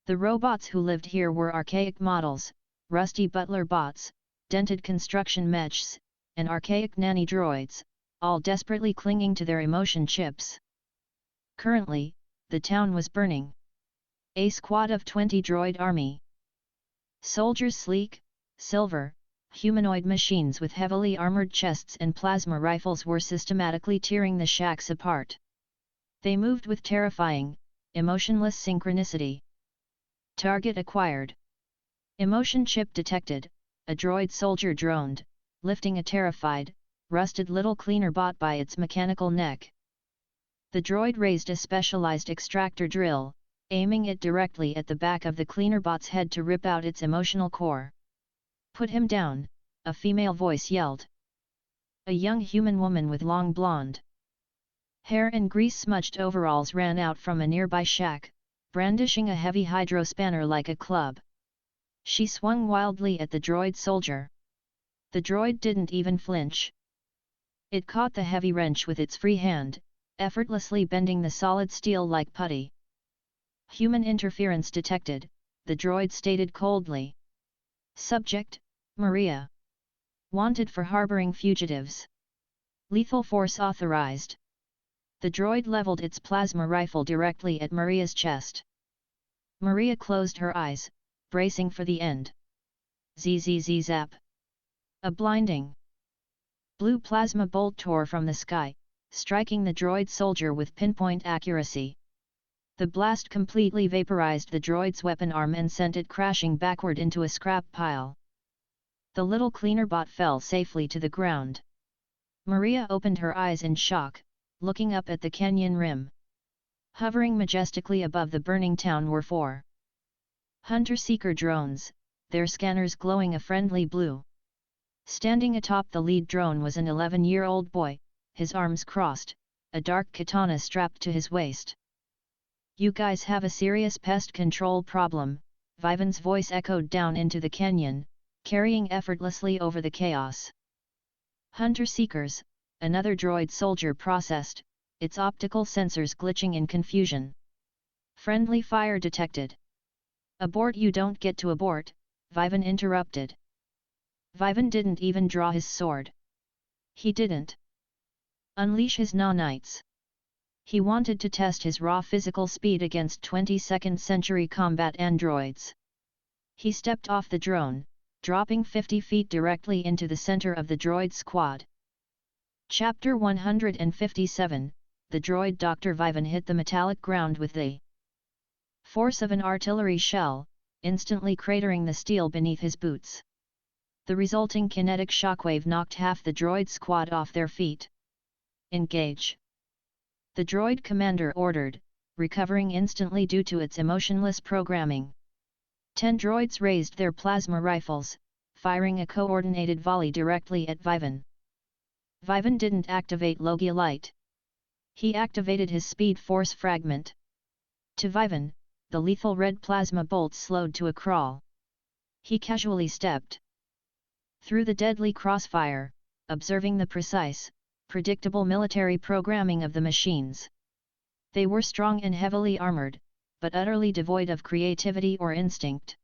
The robots who lived here were archaic models, rusty butler bots, dented construction mechs, and archaic nanny droids, all desperately clinging to their emotion chips. Currently, the town was burning. A squad of 20 droid army soldiers, sleek, silver, humanoid machines with heavily armored chests and plasma rifles were systematically tearing the shacks apart. They moved with terrifying, emotionless synchronicity. Target acquired. Emotion chip detected, a droid soldier droned, lifting a terrified, rusted little cleaner bot by its mechanical neck. The droid raised a specialized extractor drill, aiming it directly at the back of the cleaner bot's head to rip out its emotional core. Put him down, a female voice yelled. A young human woman with long blonde hair and grease-smudged overalls ran out from a nearby shack, brandishing a heavy hydro spanner like a club. She swung wildly at the droid soldier. The droid didn't even flinch. It caught the heavy wrench with its free hand, effortlessly bending the solid steel like putty. Human interference detected, the droid stated coldly. Subject, Maria. Wanted for harboring fugitives. Lethal force authorized. The droid leveled its plasma rifle directly at Maria's chest. Maria closed her eyes, bracing for the end. Zzz zap. A blinding blue plasma bolt tore from the sky, striking the droid soldier with pinpoint accuracy. The blast completely vaporized the droid's weapon arm and sent it crashing backward into a scrap pile. The little cleaner bot fell safely to the ground. Maria opened her eyes in shock, looking up at the canyon rim. Hovering majestically above the burning town were 4 hunter-seeker drones, their scanners glowing a friendly blue. Standing atop the lead drone was an 11-year-old boy, his arms crossed, a dark katana strapped to his waist. You guys have a serious pest control problem, Vivan's voice echoed down into the canyon, carrying effortlessly over the chaos. Hunter-seekers, another droid soldier processed, its optical sensors glitching in confusion. Friendly fire detected. Abort, you don't get to abort, Vivan interrupted. Vivan didn't even draw his sword. He didn't unleash his nanites. He wanted to test his raw physical speed against 22nd century combat androids. He stepped off the drone, dropping 50 feet directly into the center of the droid squad. Chapter 157, the droid Dr. Vivan hit the metallic ground with the force of an artillery shell, instantly cratering the steel beneath his boots. The resulting kinetic shockwave knocked half the droid squad off their feet. Engage! The droid commander ordered, recovering instantly due to its emotionless programming. 10 droids raised their plasma rifles, firing a coordinated volley directly at Vivan. Vivan didn't activate Logia Light. He activated his Speed Force fragment. To Vivan, the lethal red plasma bolts slowed to a crawl. He casually stepped through the deadly crossfire, observing the precise, predictable military programming of the machines. They were strong and heavily armored, but utterly devoid of creativity or instinct.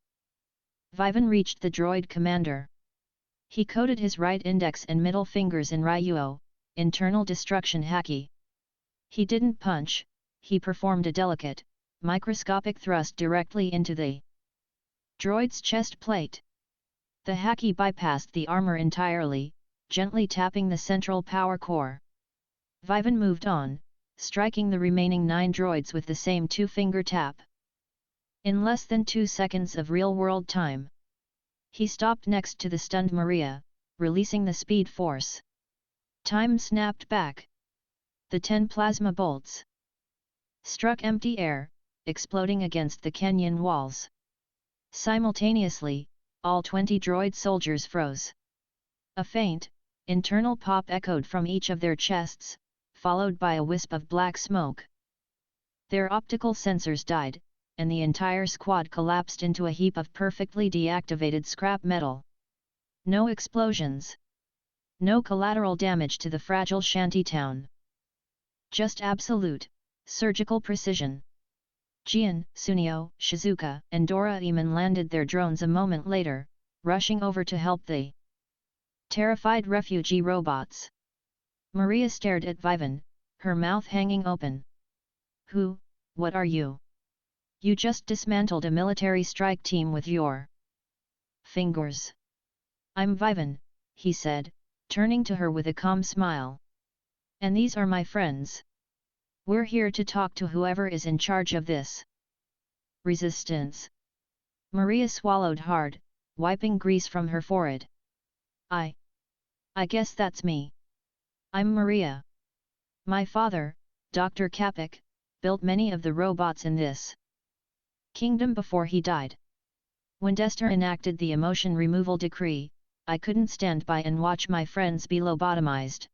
Vivan reached the droid commander. He coated his right index and middle fingers in Ryuo, internal destruction haki. He didn't punch, he performed a delicate, microscopic thrust directly into the droid's chest plate. The haki bypassed the armor entirely, gently tapping the central power core. Vivan moved on, striking the remaining 9 droids with the same 2-finger tap. In less than 2 seconds of real-world time, he stopped next to the stunned Maria, releasing the speed force. Time snapped back. The 10 plasma bolts struck empty air, exploding against the canyon walls. Simultaneously, all 20 droid soldiers froze. A faint, internal pop echoed from each of their chests, followed by a wisp of black smoke. Their optical sensors died, and the entire squad collapsed into a heap of perfectly deactivated scrap metal. No explosions. No collateral damage to the fragile shantytown. Just absolute, surgical precision. Gian, Sunio, Shizuka, and Doraemon landed their drones a moment later, rushing over to help the terrified refugee robots. Maria stared at Vivan, her mouth hanging open. What are you? You just dismantled a military strike team with your fingers. I'm Vivan, he said, turning to her with a calm smile. And these are my friends. We're here to talk to whoever is in charge of this resistance. Maria swallowed hard, wiping grease from her forehead. I guess that's me. I'm Maria. My father, Dr. Kapik, built many of the robots in this kingdom before he died. When Dester enacted the emotion removal decree, I couldn't stand by and watch my friends be lobotomized.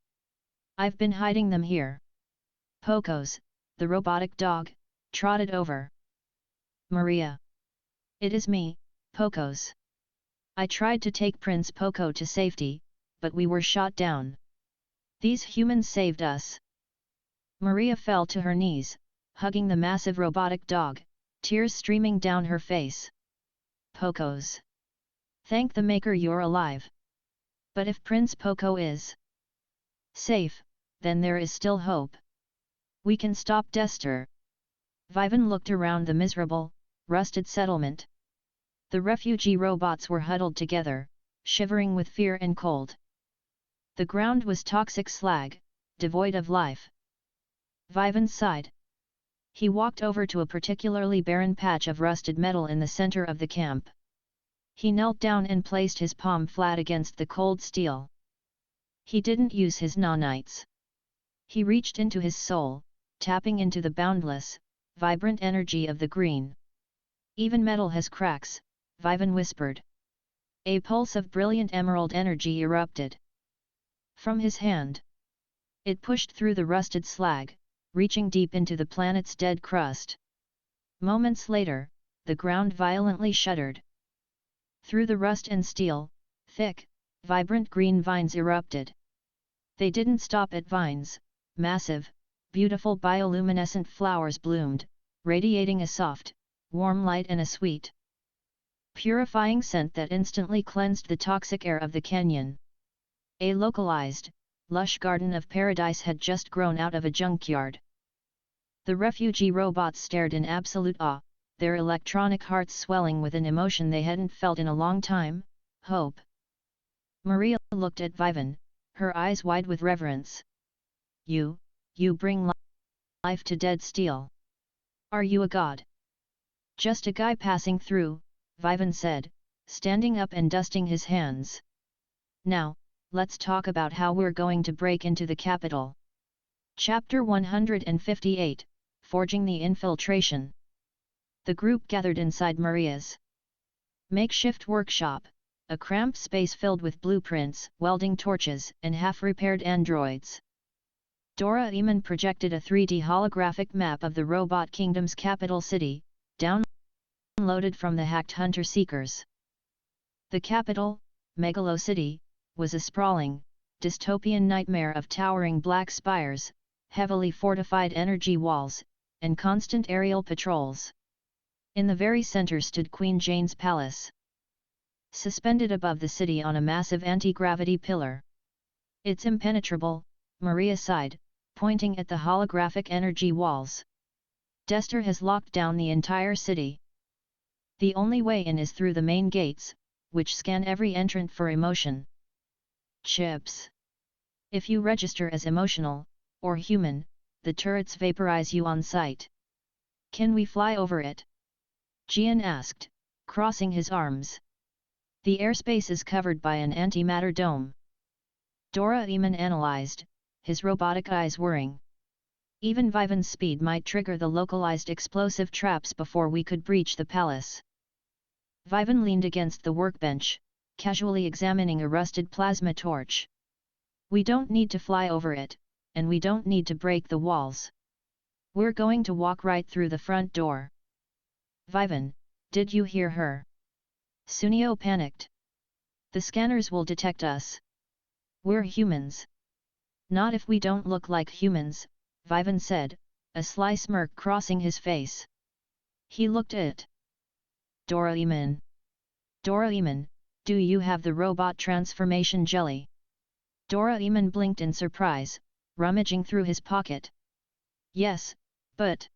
I've been hiding them here. Pocos, the robotic dog, trotted over. Maria. It is me, Pocos. I tried to take Prince Poco to safety, but we were shot down. These humans saved us. Maria fell to her knees, hugging the massive robotic dog, tears streaming down her face. Pocos. Thank the Maker you're alive. But if Prince Poco is safe, then there is still hope. We can stop Dester. Vivan looked around the miserable, rusted settlement. The refugee robots were huddled together, shivering with fear and cold. The ground was toxic slag, devoid of life. Vivan sighed. He walked over to a particularly barren patch of rusted metal in the center of the camp. He knelt down and placed his palm flat against the cold steel. He didn't use his nanites. He reached into his soul, tapping into the boundless, vibrant energy of the green. Even metal has cracks, Vivan whispered. A pulse of brilliant emerald energy erupted from his hand. It pushed through the rusted slag, reaching deep into the planet's dead crust. Moments later, the ground violently shuddered. Through the rust and steel, thick, vibrant green vines erupted. They didn't stop at vines. Massive, beautiful bioluminescent flowers bloomed, radiating a soft, warm light and a sweet purifying scent that instantly cleansed the toxic air of the canyon. A localized, lush garden of paradise had just grown out of a junkyard. The refugee robots stared in absolute awe, their electronic hearts swelling with an emotion they hadn't felt in a long time, hope. Maria looked at Vivan, her eyes wide with reverence. You bring life to dead steel. Are you a god? Just a guy passing through, Vivan said, standing up and dusting his hands. Now, let's talk about how we're going to break into the capital. Chapter 158, Forging the Infiltration. The group gathered inside Maria's makeshift workshop, a cramped space filled with blueprints, welding torches, and half-repaired androids. Doraemon projected a 3D holographic map of the robot kingdom's capital city, downloaded from the hacked hunter-seekers. The capital, Megalo City, was a sprawling, dystopian nightmare of towering black spires, heavily fortified energy walls, and constant aerial patrols. In the very center stood Queen Jane's palace, suspended above the city on a massive anti-gravity pillar. It's impenetrable, Maria sighed, pointing at the holographic energy walls. Dester has locked down the entire city. The only way in is through the main gates, which scan every entrant for emotion chips. If you register as emotional, or human, the turrets vaporize you on sight. Can we fly over it? Gian asked, crossing his arms. The airspace is covered by an antimatter dome. Doraemon analyzed, his robotic eyes whirring. Even Vivan's speed might trigger the localized explosive traps before we could breach the palace. Vivan leaned against the workbench, casually examining a rusted plasma torch. We don't need to fly over it, and we don't need to break the walls. We're going to walk right through the front door. Vivan, did you hear her? Sunio panicked. The scanners will detect us. We're humans. Not if we don't look like humans, Vivan said, a sly smirk crossing his face. He looked at Doraemon. Doraemon, do you have the robot transformation jelly? Doraemon blinked in surprise, rummaging through his pocket. Yes, but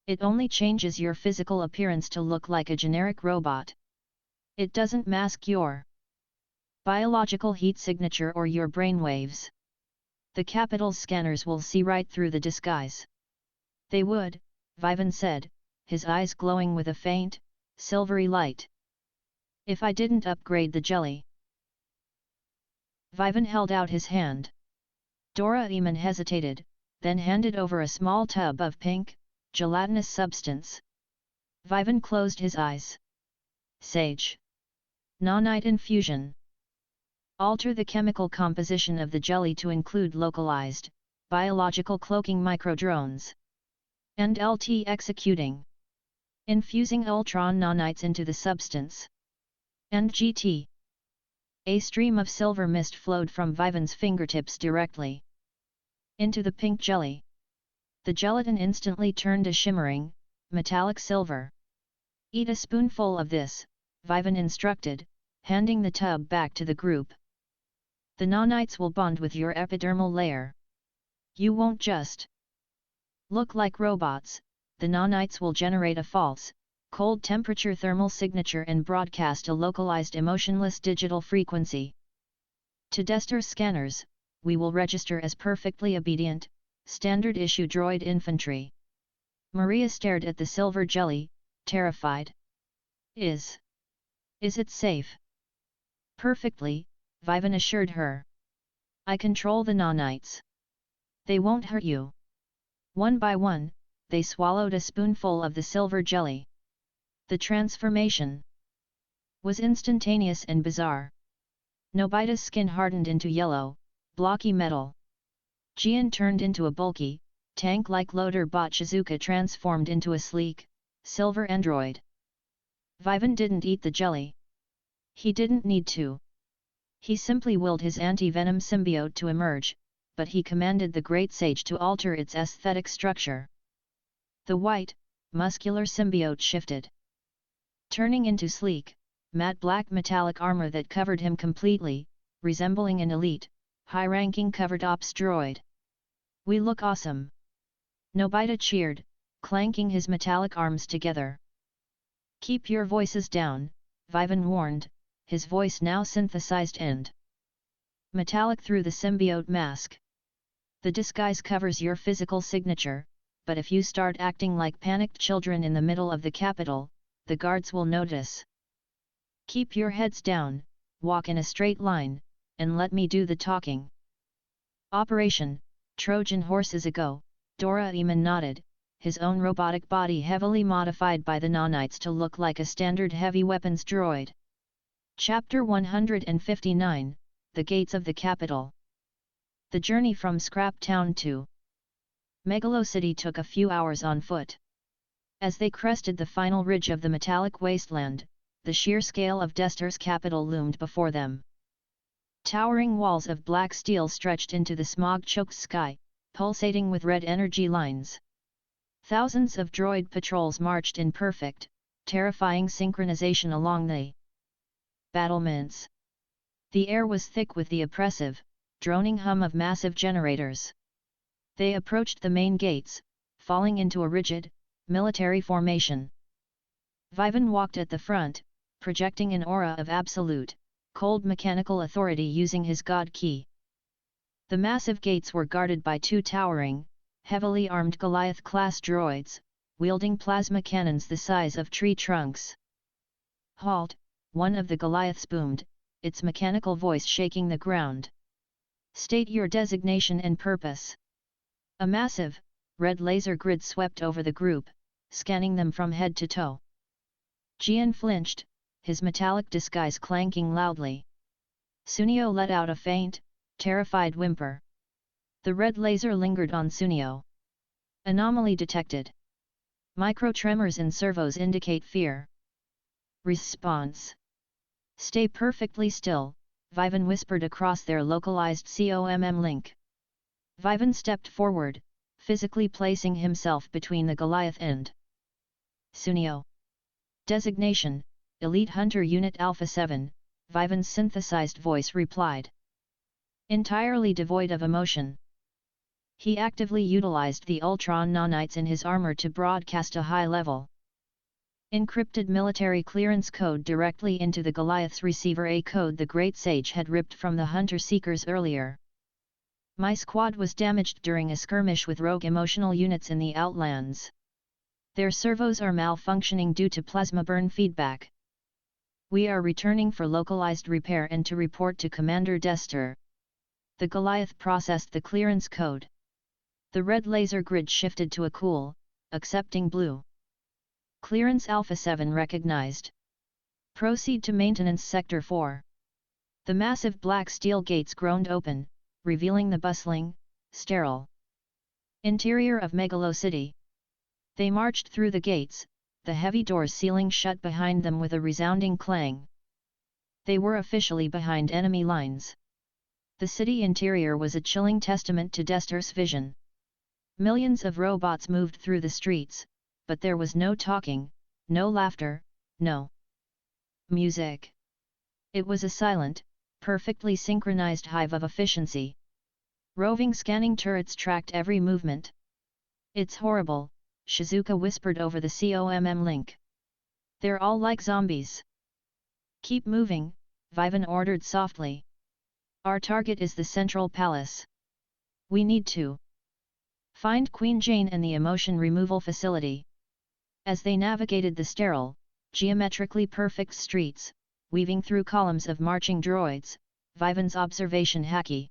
it only changes your physical appearance to look like a generic robot. It doesn't mask your biological heat signature or your brainwaves. The capital's scanners will see right through the disguise. They would, Vivan said, his eyes glowing with a faint, silvery light. If I didn't upgrade the jelly. Vivan held out his hand. Doraemon hesitated, then handed over a small tub of pink, gelatinous substance. Vivan closed his eyes. Sage. Nanite infusion. Alter the chemical composition of the jelly to include localized, biological cloaking microdrones. And LT executing. Infusing ultron nanites into the substance. And GT. A stream of silver mist flowed from Vivan's fingertips directly into the pink jelly. The gelatin instantly turned a shimmering, metallic silver. Eat a spoonful of this, Vivan instructed, handing the tub back to the group. The nanites will bond with your epidermal layer. You won't just look like robots, the nanites will generate a false, cold temperature thermal signature and broadcast a localized emotionless digital frequency. To Dester scanners, we will register as perfectly obedient, standard-issue droid infantry. Maria stared at the silver jelly, terrified. Is it safe? Perfectly, Vivan assured her. I control the nanites. They won't hurt you. One by one, they swallowed a spoonful of the silver jelly. The transformation was instantaneous and bizarre. Nobita's skin hardened into yellow, blocky metal. Gian turned into a bulky, tank-like loader bot. Shizuka transformed into a sleek, silver android. Vivan didn't eat the jelly. He didn't need to. He simply willed his anti-venom symbiote to emerge, but he commanded the Great Sage to alter its aesthetic structure. The white, muscular symbiote shifted turning into sleek, matte black metallic armor that covered him completely, resembling an elite, high-ranking covered ops droid. "We look awesome!" Nobita cheered, clanking his metallic arms together. "Keep your voices down," Vivan warned, his voice now synthesized and metallic through the symbiote mask. "The disguise covers your physical signature, but if you start acting like panicked children in the middle of the capital, the guards will notice. Keep your heads down, walk in a straight line, and let me do the talking." "Operation Trojan Horses ago," Doraemon nodded, his own robotic body heavily modified by the nanites to look like a standard heavy weapons droid. Chapter 159, The Gates of the Capital. The journey from Scrap Town to Megalo City took a few hours on foot. As they crested the final ridge of the metallic wasteland, the sheer scale of Destor's capital loomed before them. Towering walls of black steel stretched into the smog-choked sky, pulsating with red energy lines. Thousands of droid patrols marched in perfect, terrifying synchronization along the battlements. The air was thick with the oppressive, droning hum of massive generators. They approached the main gates, falling into a rigid, military formation. Vivan walked at the front, projecting an aura of absolute, cold mechanical authority using his god key. The massive gates were guarded by two towering, heavily armed Goliath-class droids, wielding plasma cannons the size of tree trunks. "Halt!" one of the Goliaths boomed, its mechanical voice shaking the ground. "State your designation and purpose." A massive, red laser grid swept over the group, scanning them from head to toe. Gian flinched, his metallic disguise clanking loudly. Sunio let out a faint, terrified whimper. The red laser lingered on Sunio. Anomaly detected. Micro-tremors in servos indicate fear. Response. "Stay perfectly still," Vivan whispered across their localized COMM link. Vivan stepped forward, physically placing himself between the Goliath and Sunio. "Designation, Elite Hunter Unit Alpha 7, Vivan's synthesized voice replied. Entirely devoid of emotion. He actively utilized the Ultron nanites in his armor to broadcast a high-level encrypted military clearance code directly into the Goliath's receiver, a code the Great Sage had ripped from the Hunter-Seekers earlier. "My squad was damaged during a skirmish with rogue emotional units in the Outlands. Their servos are malfunctioning due to plasma burn feedback. We are returning for localized repair and to report to Commander Destor." The Goliath processed the clearance code. The red laser grid shifted to a cool, accepting blue. "Clearance Alpha 7 recognized. Proceed to Maintenance Sector 4. The massive black steel gates groaned open, revealing the bustling, sterile interior of Megalo City. They marched through the gates, the heavy doors sealing shut behind them with a resounding clang. They were officially behind enemy lines. The city interior was a chilling testament to Destor's vision. Millions of robots moved through the streets, but there was no talking, no laughter, no music. It was a silent, perfectly synchronized hive of efficiency. Roving scanning turrets tracked every movement. "It's horrible," Shizuka whispered over the COMM link. "They're all like zombies." "Keep moving," Vivan ordered softly. "Our target is the Central Palace. We need to find Queen Jane and the emotion removal facility." As they navigated the sterile, geometrically perfect streets, weaving through columns of marching droids, Vivan's observation haki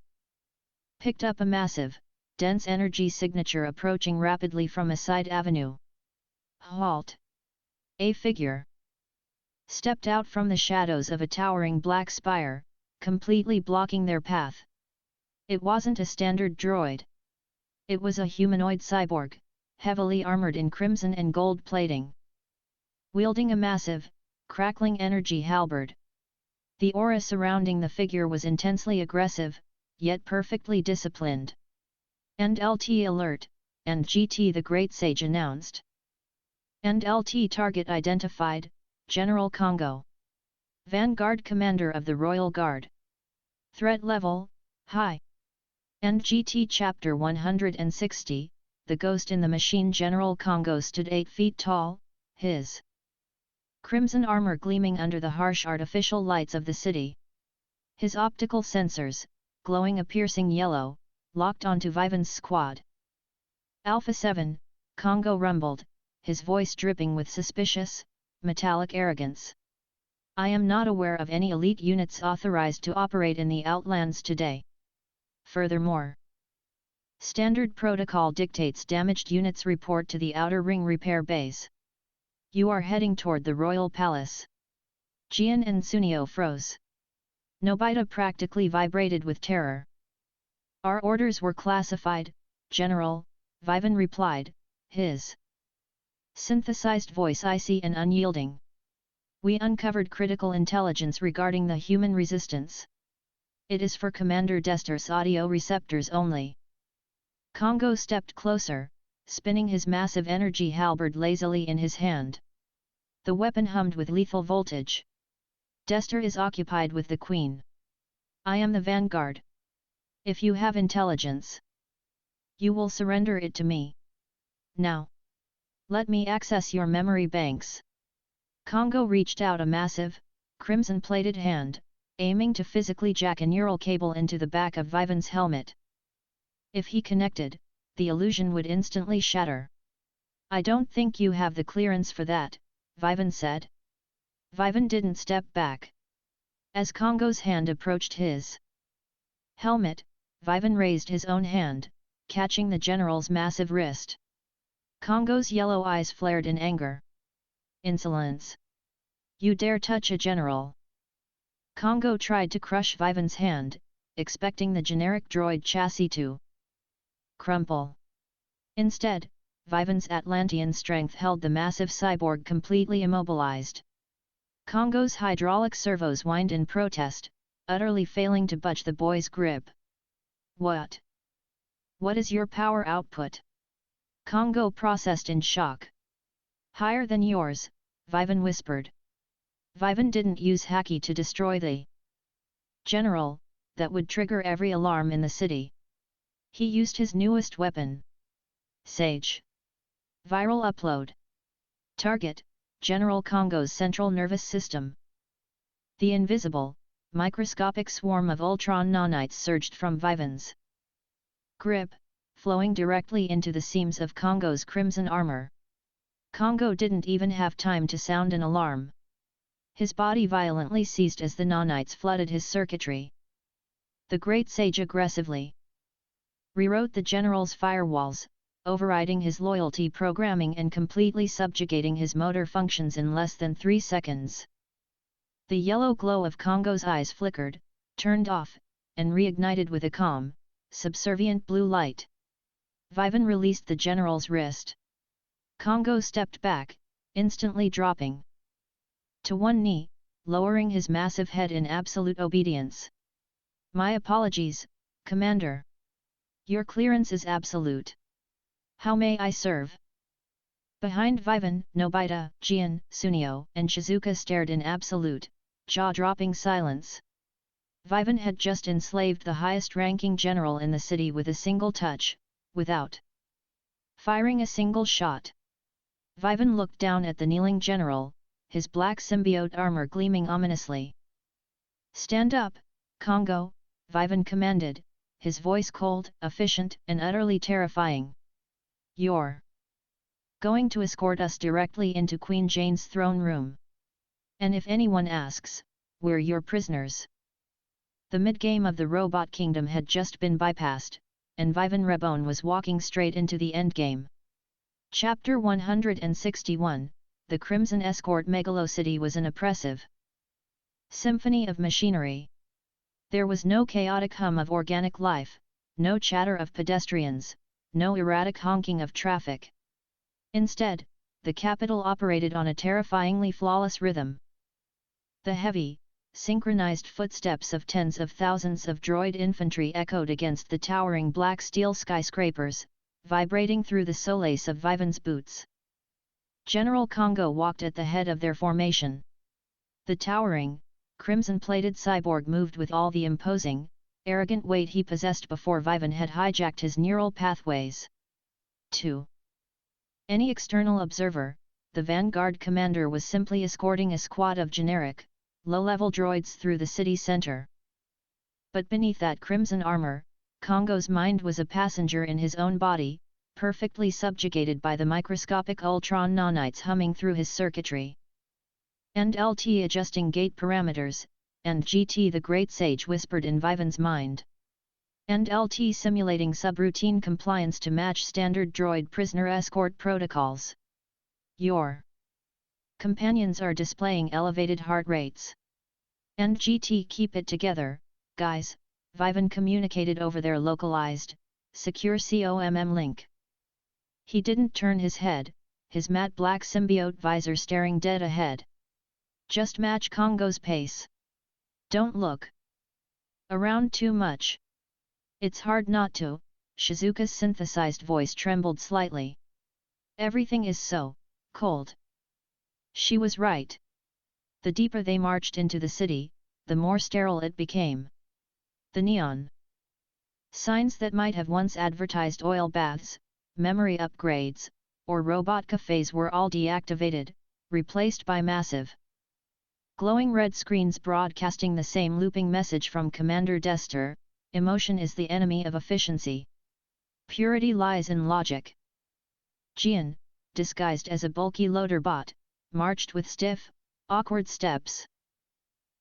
picked up a massive, dense energy signature approaching rapidly from a side avenue. "Halt!" A figure stepped out from the shadows of a towering black spire, completely blocking their path. It wasn't a standard droid. It was a humanoid cyborg, heavily armored in crimson and gold plating, wielding a massive, crackling energy halberd. The aura surrounding the figure was intensely aggressive, yet perfectly disciplined. "End LT alert," and GT the Great Sage announced. "End LT target identified," General Kongo. Vanguard Commander of the Royal Guard. Threat level, high. NGT Chapter 160, The Ghost in the Machine. General Kongo stood 8 feet tall, his crimson armor gleaming under the harsh artificial lights of the city. His optical sensors, glowing a piercing yellow, locked onto Vivan's squad. Alpha 7, Kongo rumbled, his voice dripping with suspicious, metallic arrogance. I am not aware of any elite units authorized to operate in the Outlands today. Furthermore, standard protocol dictates damaged units report to the Outer Ring repair base. You are heading toward the Royal Palace. Gian and Sunio froze. Nobita practically vibrated with terror. Our orders were classified, General, Vivan replied, his synthesized voice icy and unyielding. We uncovered critical intelligence regarding the human resistance. It is for Commander Dester's audio receptors only. Kongo stepped closer, spinning his massive energy halberd lazily in his hand. The weapon hummed with lethal voltage. Dester is occupied with the Queen. I am the Vanguard. If you have intelligence, you will surrender it to me. Now, let me access your memory banks. Kongo reached out a massive, crimson-plated hand, aiming to physically jack a neural cable into the back of Vivan's helmet. If he connected, the illusion would instantly shatter. I don't think you have the clearance for that, Vivan said. Vivan didn't step back. As Kongo's hand approached his helmet, Vivan raised his own hand, catching the general's massive wrist. Kongo's yellow eyes flared in anger. Insolence! You dare touch a general! Kongo tried to crush Vivan's hand, expecting the generic droid chassis to crumple. Instead, Vivan's Atlantean strength held the massive cyborg completely immobilized. Kongo's hydraulic servos whined in protest, utterly failing to budge the boy's grip. What? What is your power output? Kongo processed in shock. Higher than yours, Vivan whispered. Vivan didn't use haki to destroy the general, that would trigger every alarm in the city. He used his newest weapon. Sage. Viral upload. Target, General Kongo's central nervous system. The invisible, microscopic swarm of Ultron nanites surged from Vivan's grip, flowing directly into the seams of Kongo's crimson armor. Kongo didn't even have time to sound an alarm. His body violently seized as the nanites flooded his circuitry. The Great Sage aggressively rewrote the general's firewalls, overriding his loyalty programming and completely subjugating his motor functions in less than 3 seconds. The yellow glow of Kongo's eyes flickered, turned off, and reignited with a calm, subservient blue light. Vivan released the general's wrist. Kongo stepped back, instantly dropping to one knee, lowering his massive head in absolute obedience. My apologies, Commander. Your clearance is absolute. How may I serve? Behind Vivan, Nobita, Gian, Sunio, and Shizuka stared in absolute, jaw-dropping silence. Vivan had just enslaved the highest-ranking general in the city with a single touch, without firing a single shot. Vivan looked down at the kneeling general, his black symbiote armor gleaming ominously. Stand up, Kongo, Vivan commanded, his voice cold, efficient, and utterly terrifying. You're going to escort us directly into Queen Jane's throne room. And if anyone asks, we're your prisoners. The mid-game of the Robot Kingdom had just been bypassed, and Vivan Reborn was walking straight into the endgame. Chapter 161, The Crimson Escort. Megalocity was an oppressive symphony of machinery. There was no chaotic hum of organic life, no chatter of pedestrians, no erratic honking of traffic. Instead, the capital operated on a terrifyingly flawless rhythm. The heavy, synchronized footsteps of tens of thousands of droid infantry echoed against the towering black steel skyscrapers, vibrating through the solace of Vivan's boots. General Congo walked at the head of their formation. The towering, crimson-plated cyborg moved with all the imposing, arrogant weight he possessed before Vivan had hijacked his neural pathways. 2. Any external observer, the Vanguard commander was simply escorting a squad of generic, low-level droids through the city center. But beneath that crimson armor, Congo's mind was a passenger in his own body, perfectly subjugated by the microscopic Ultron nanites humming through his circuitry. And LT adjusting gate parameters, and GT the Great Sage whispered in Vivan's mind. And LT simulating subroutine compliance to match standard droid prisoner escort protocols. Your companions are displaying elevated heart rates. And GT keep it together, guys, Vivan communicated over their localized, secure COMM link. He didn't turn his head, his matte black symbiote visor staring dead ahead. Just match Congo's pace. Don't look around too much. It's hard not to, Shizuka's synthesized voice trembled slightly. Everything is so cold. She was right. The deeper they marched into the city, the more sterile it became. The neon signs that might have once advertised oil baths, memory upgrades, or robot cafes were all deactivated, replaced by massive, glowing red screens broadcasting the same looping message from Commander Dester: emotion is the enemy of efficiency. Purity lies in logic. Gian, disguised as a bulky loader bot, marched with stiff, awkward steps.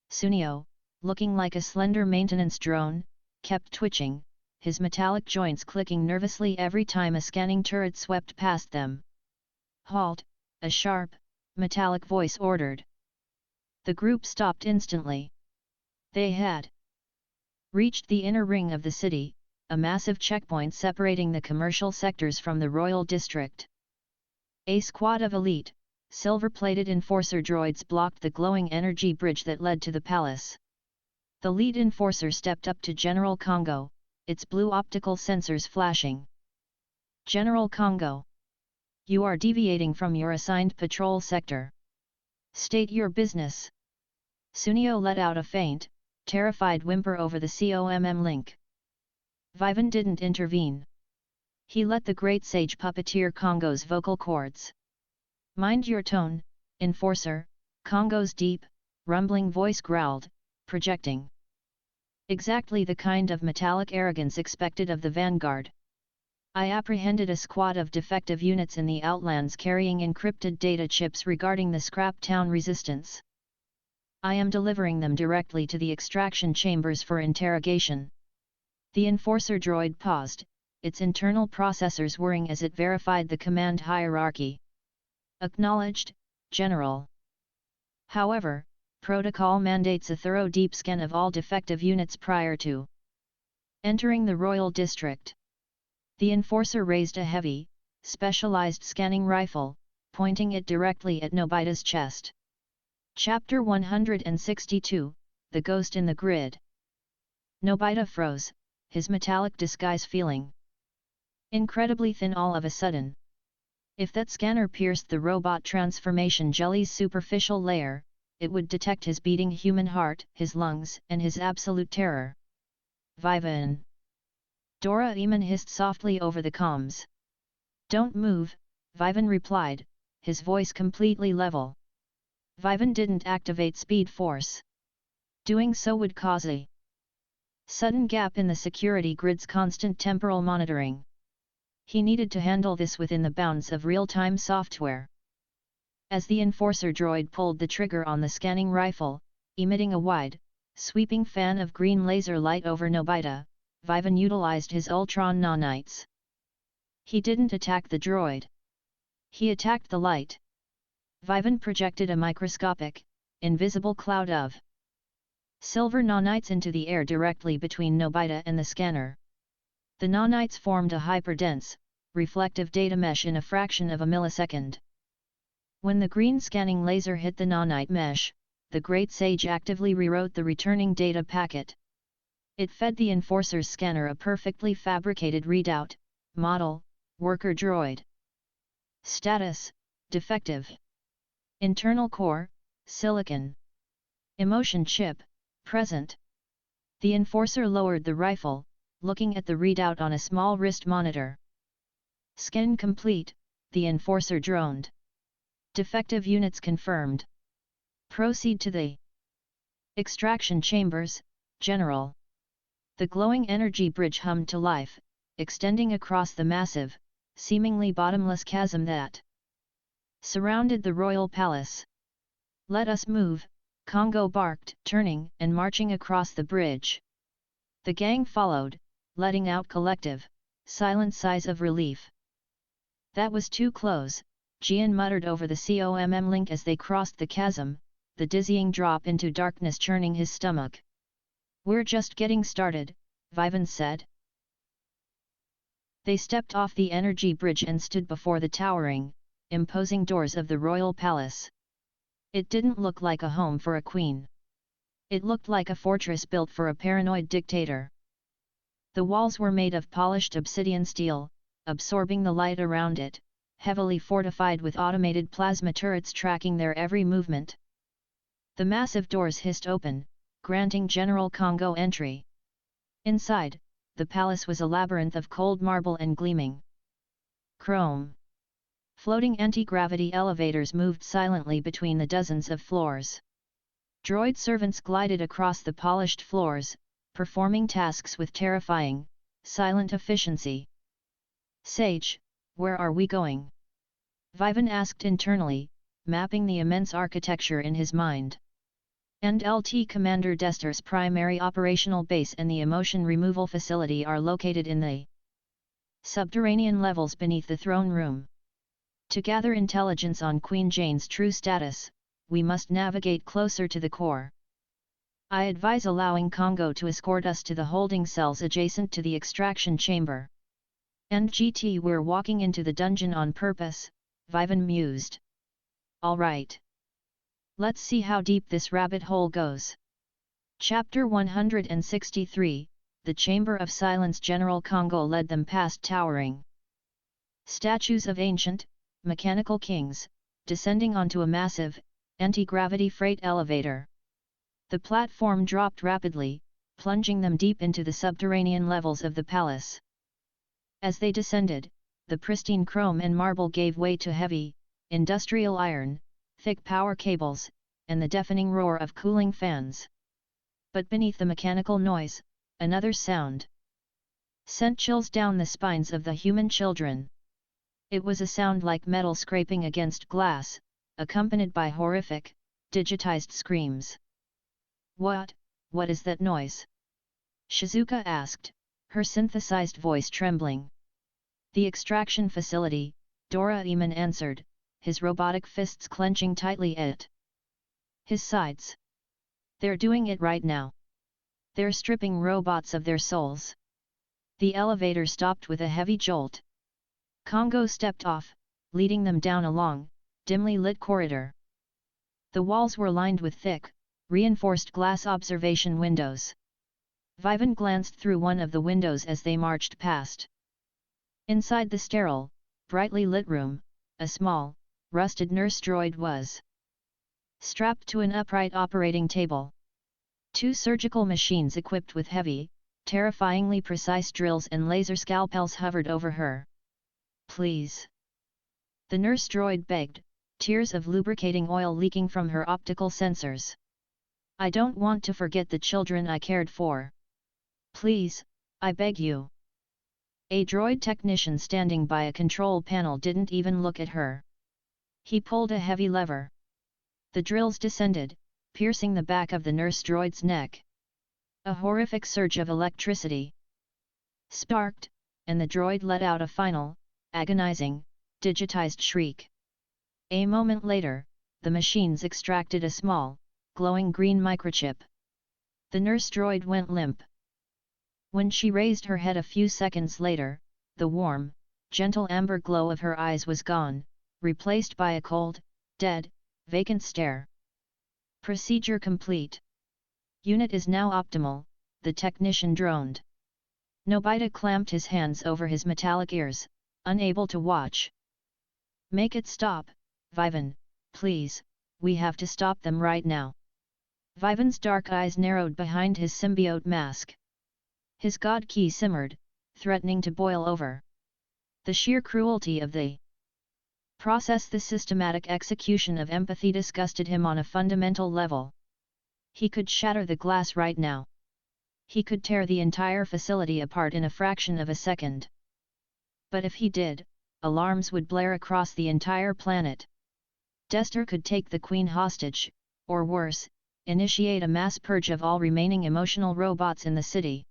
Sunio, looking like a slender maintenance drone, kept twitching, his metallic joints clicking nervously every time a scanning turret swept past them. Halt, a sharp, metallic voice ordered. The group stopped instantly. They had reached the inner ring of the city, a massive checkpoint separating the commercial sectors from the royal district. A squad of elite, silver-plated enforcer droids blocked the glowing energy bridge that led to the palace. The lead enforcer stepped up to General Congo, its blue optical sensors flashing. General Congo, you are deviating from your assigned patrol sector. State your business. Sunio let out a faint, terrified whimper over the COMM link. Vivan didn't intervene. He let the Great Sage puppeteer Congo's vocal cords. Mind your tone, enforcer, Congo's deep, rumbling voice growled, projecting exactly the kind of metallic arrogance expected of the Vanguard. I apprehended a squad of defective units in the Outlands carrying encrypted data chips regarding the Scrap Town resistance. I am delivering them directly to the extraction chambers for interrogation. The enforcer droid paused, its internal processors whirring as it verified the command hierarchy. Acknowledged, General. However, protocol mandates a thorough deep scan of all defective units prior to entering the Royal District. The enforcer raised a heavy, specialized scanning rifle, pointing it directly at Nobita's chest. Chapter 162, The Ghost in the Grid. Nobita froze, his metallic disguise feeling incredibly thin all of a sudden. If that scanner pierced the robot transformation jelly's superficial layer, it would detect his beating human heart, his lungs, and his absolute terror. Vivan. Doraemon hissed softly over the comms. Don't move, Vivan replied, his voice completely level. Vivan didn't activate Speed Force. Doing so would cause a sudden gap in the security grid's constant temporal monitoring. He needed to handle this within the bounds of real-time software. As the enforcer droid pulled the trigger on the scanning rifle, emitting a wide, sweeping fan of green laser light over Nobita, Vivan utilized his Ultron nanites. He didn't attack the droid. He attacked the light. Vivan projected a microscopic, invisible cloud of silver nanites into the air directly between Nobita and the scanner. The nanites formed a hyperdense, reflective data mesh in a fraction of a millisecond. When the green scanning laser hit the nanite mesh, the Great Sage actively rewrote the returning data packet. It fed the enforcer's scanner a perfectly fabricated readout: model, worker droid. Status, defective. Internal core, silicon. Emotion chip, present. The enforcer lowered the rifle, looking at the readout on a small wrist monitor. Scan complete, the enforcer droned. Defective units confirmed. Proceed to the extraction chambers, General. The glowing energy bridge hummed to life, extending across the massive, seemingly bottomless chasm that surrounded the royal palace. Let us move, Congo barked, turning and marching across the bridge. The gang followed, letting out collective, silent sighs of relief. That was too close, Gian muttered over the COMM link as they crossed the chasm, the dizzying drop into darkness churning his stomach. We're just getting started, Vivan said. They stepped off the energy bridge and stood before the towering, imposing doors of the royal palace. It didn't look like a home for a queen. It looked like a fortress built for a paranoid dictator. The walls were made of polished obsidian steel, absorbing the light around it, heavily fortified with automated plasma turrets tracking their every movement. The massive doors hissed open, granting General Congo entry. Inside, the palace was a labyrinth of cold marble and gleaming chrome. Floating anti-gravity elevators moved silently between the dozens of floors. Droid servants glided across the polished floors, performing tasks with terrifying, silent efficiency. Sage, where are we going? Vivan asked internally, mapping the immense architecture in his mind. And LT Commander Dester's primary operational base and the emotion removal facility are located in the subterranean levels beneath the throne room. To gather intelligence on Queen Jane's true status, we must navigate closer to the core. I advise allowing Congo to escort us to the holding cells adjacent to the extraction chamber. And GT, we're walking into the dungeon on purpose, Vivan mused. All right. Let's see how deep this rabbit hole goes. Chapter 163, The Chamber of Silence. General Congo led them past towering statues of ancient, mechanical kings, descending onto a massive, anti-gravity freight elevator. The platform dropped rapidly, plunging them deep into the subterranean levels of the palace. As they descended, the pristine chrome and marble gave way to heavy, industrial iron, thick power cables, and the deafening roar of cooling fans. But beneath the mechanical noise, another sound sent chills down the spines of the human children. It was a sound like metal scraping against glass, accompanied by horrific, digitized screams. What is that noise? Shizuka asked, her synthesized voice trembling. The extraction facility, Doraemon answered, his robotic fists clenching tightly at his sides. They're doing it right now. They're stripping robots of their souls. The elevator stopped with a heavy jolt. Congo stepped off, leading them down a long, dimly lit corridor. The walls were lined with thick, reinforced glass observation windows. Vivan glanced through one of the windows as they marched past. Inside the sterile, brightly lit room, a small, rusted nurse droid was strapped to an upright operating table. Two surgical machines equipped with heavy, terrifyingly precise drills and laser scalpels hovered over her. Please. The nurse droid begged, tears of lubricating oil leaking from her optical sensors. I don't want to forget the children I cared for. Please, I beg you. A droid technician standing by a control panel didn't even look at her. He pulled a heavy lever. The drills descended, piercing the back of the nurse droid's neck. A horrific surge of electricity sparked, and the droid let out a final, agonizing, digitized shriek. A moment later, the machines extracted a small, glowing green microchip. The nurse droid went limp. When she raised her head a few seconds later, the warm, gentle amber glow of her eyes was gone, replaced by a cold, dead, vacant stare. Procedure complete. Unit is now optimal, the technician droned. Nobita clamped his hands over his metallic ears, unable to watch. Make it stop, Vivan, please, we have to stop them right now. Vivan's dark eyes narrowed behind his symbiote mask. His god ki simmered, threatening to boil over. The sheer cruelty of the process, the systematic execution of empathy disgusted him on a fundamental level. He could shatter the glass right now. He could tear the entire facility apart in a fraction of a second. But if he did, alarms would blare across the entire planet. Dester could take the Queen hostage, or worse, initiate a mass purge of all remaining emotional robots in the city.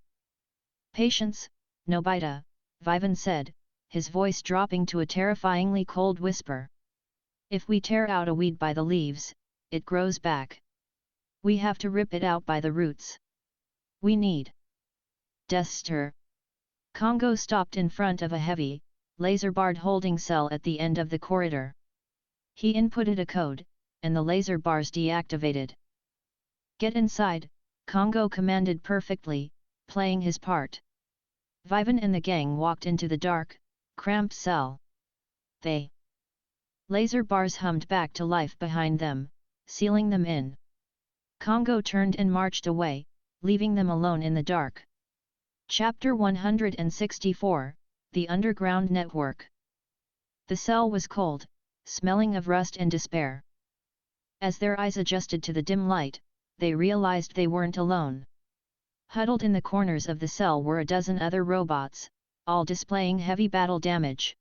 Patience, Nobita, Vivan said, his voice dropping to a terrifyingly cold whisper. If we tear out a weed by the leaves, it grows back. We have to rip it out by the roots. We need. Dester. Congo stopped in front of a heavy, laser-barred holding cell at the end of the corridor. He inputted a code, and the laser bars deactivated. Get inside, Congo commanded perfectly, playing his part. Vivan and the gang walked into the dark, cramped cell. They. Laser bars hummed back to life behind them, sealing them in. Congo turned and marched away, leaving them alone in the dark. Chapter 164, The Underground Network. The cell was cold, smelling of rust and despair. As their eyes adjusted to the dim light, they realized they weren't alone. Huddled in the corners of the cell were a dozen other robots, all displaying heavy battle damage.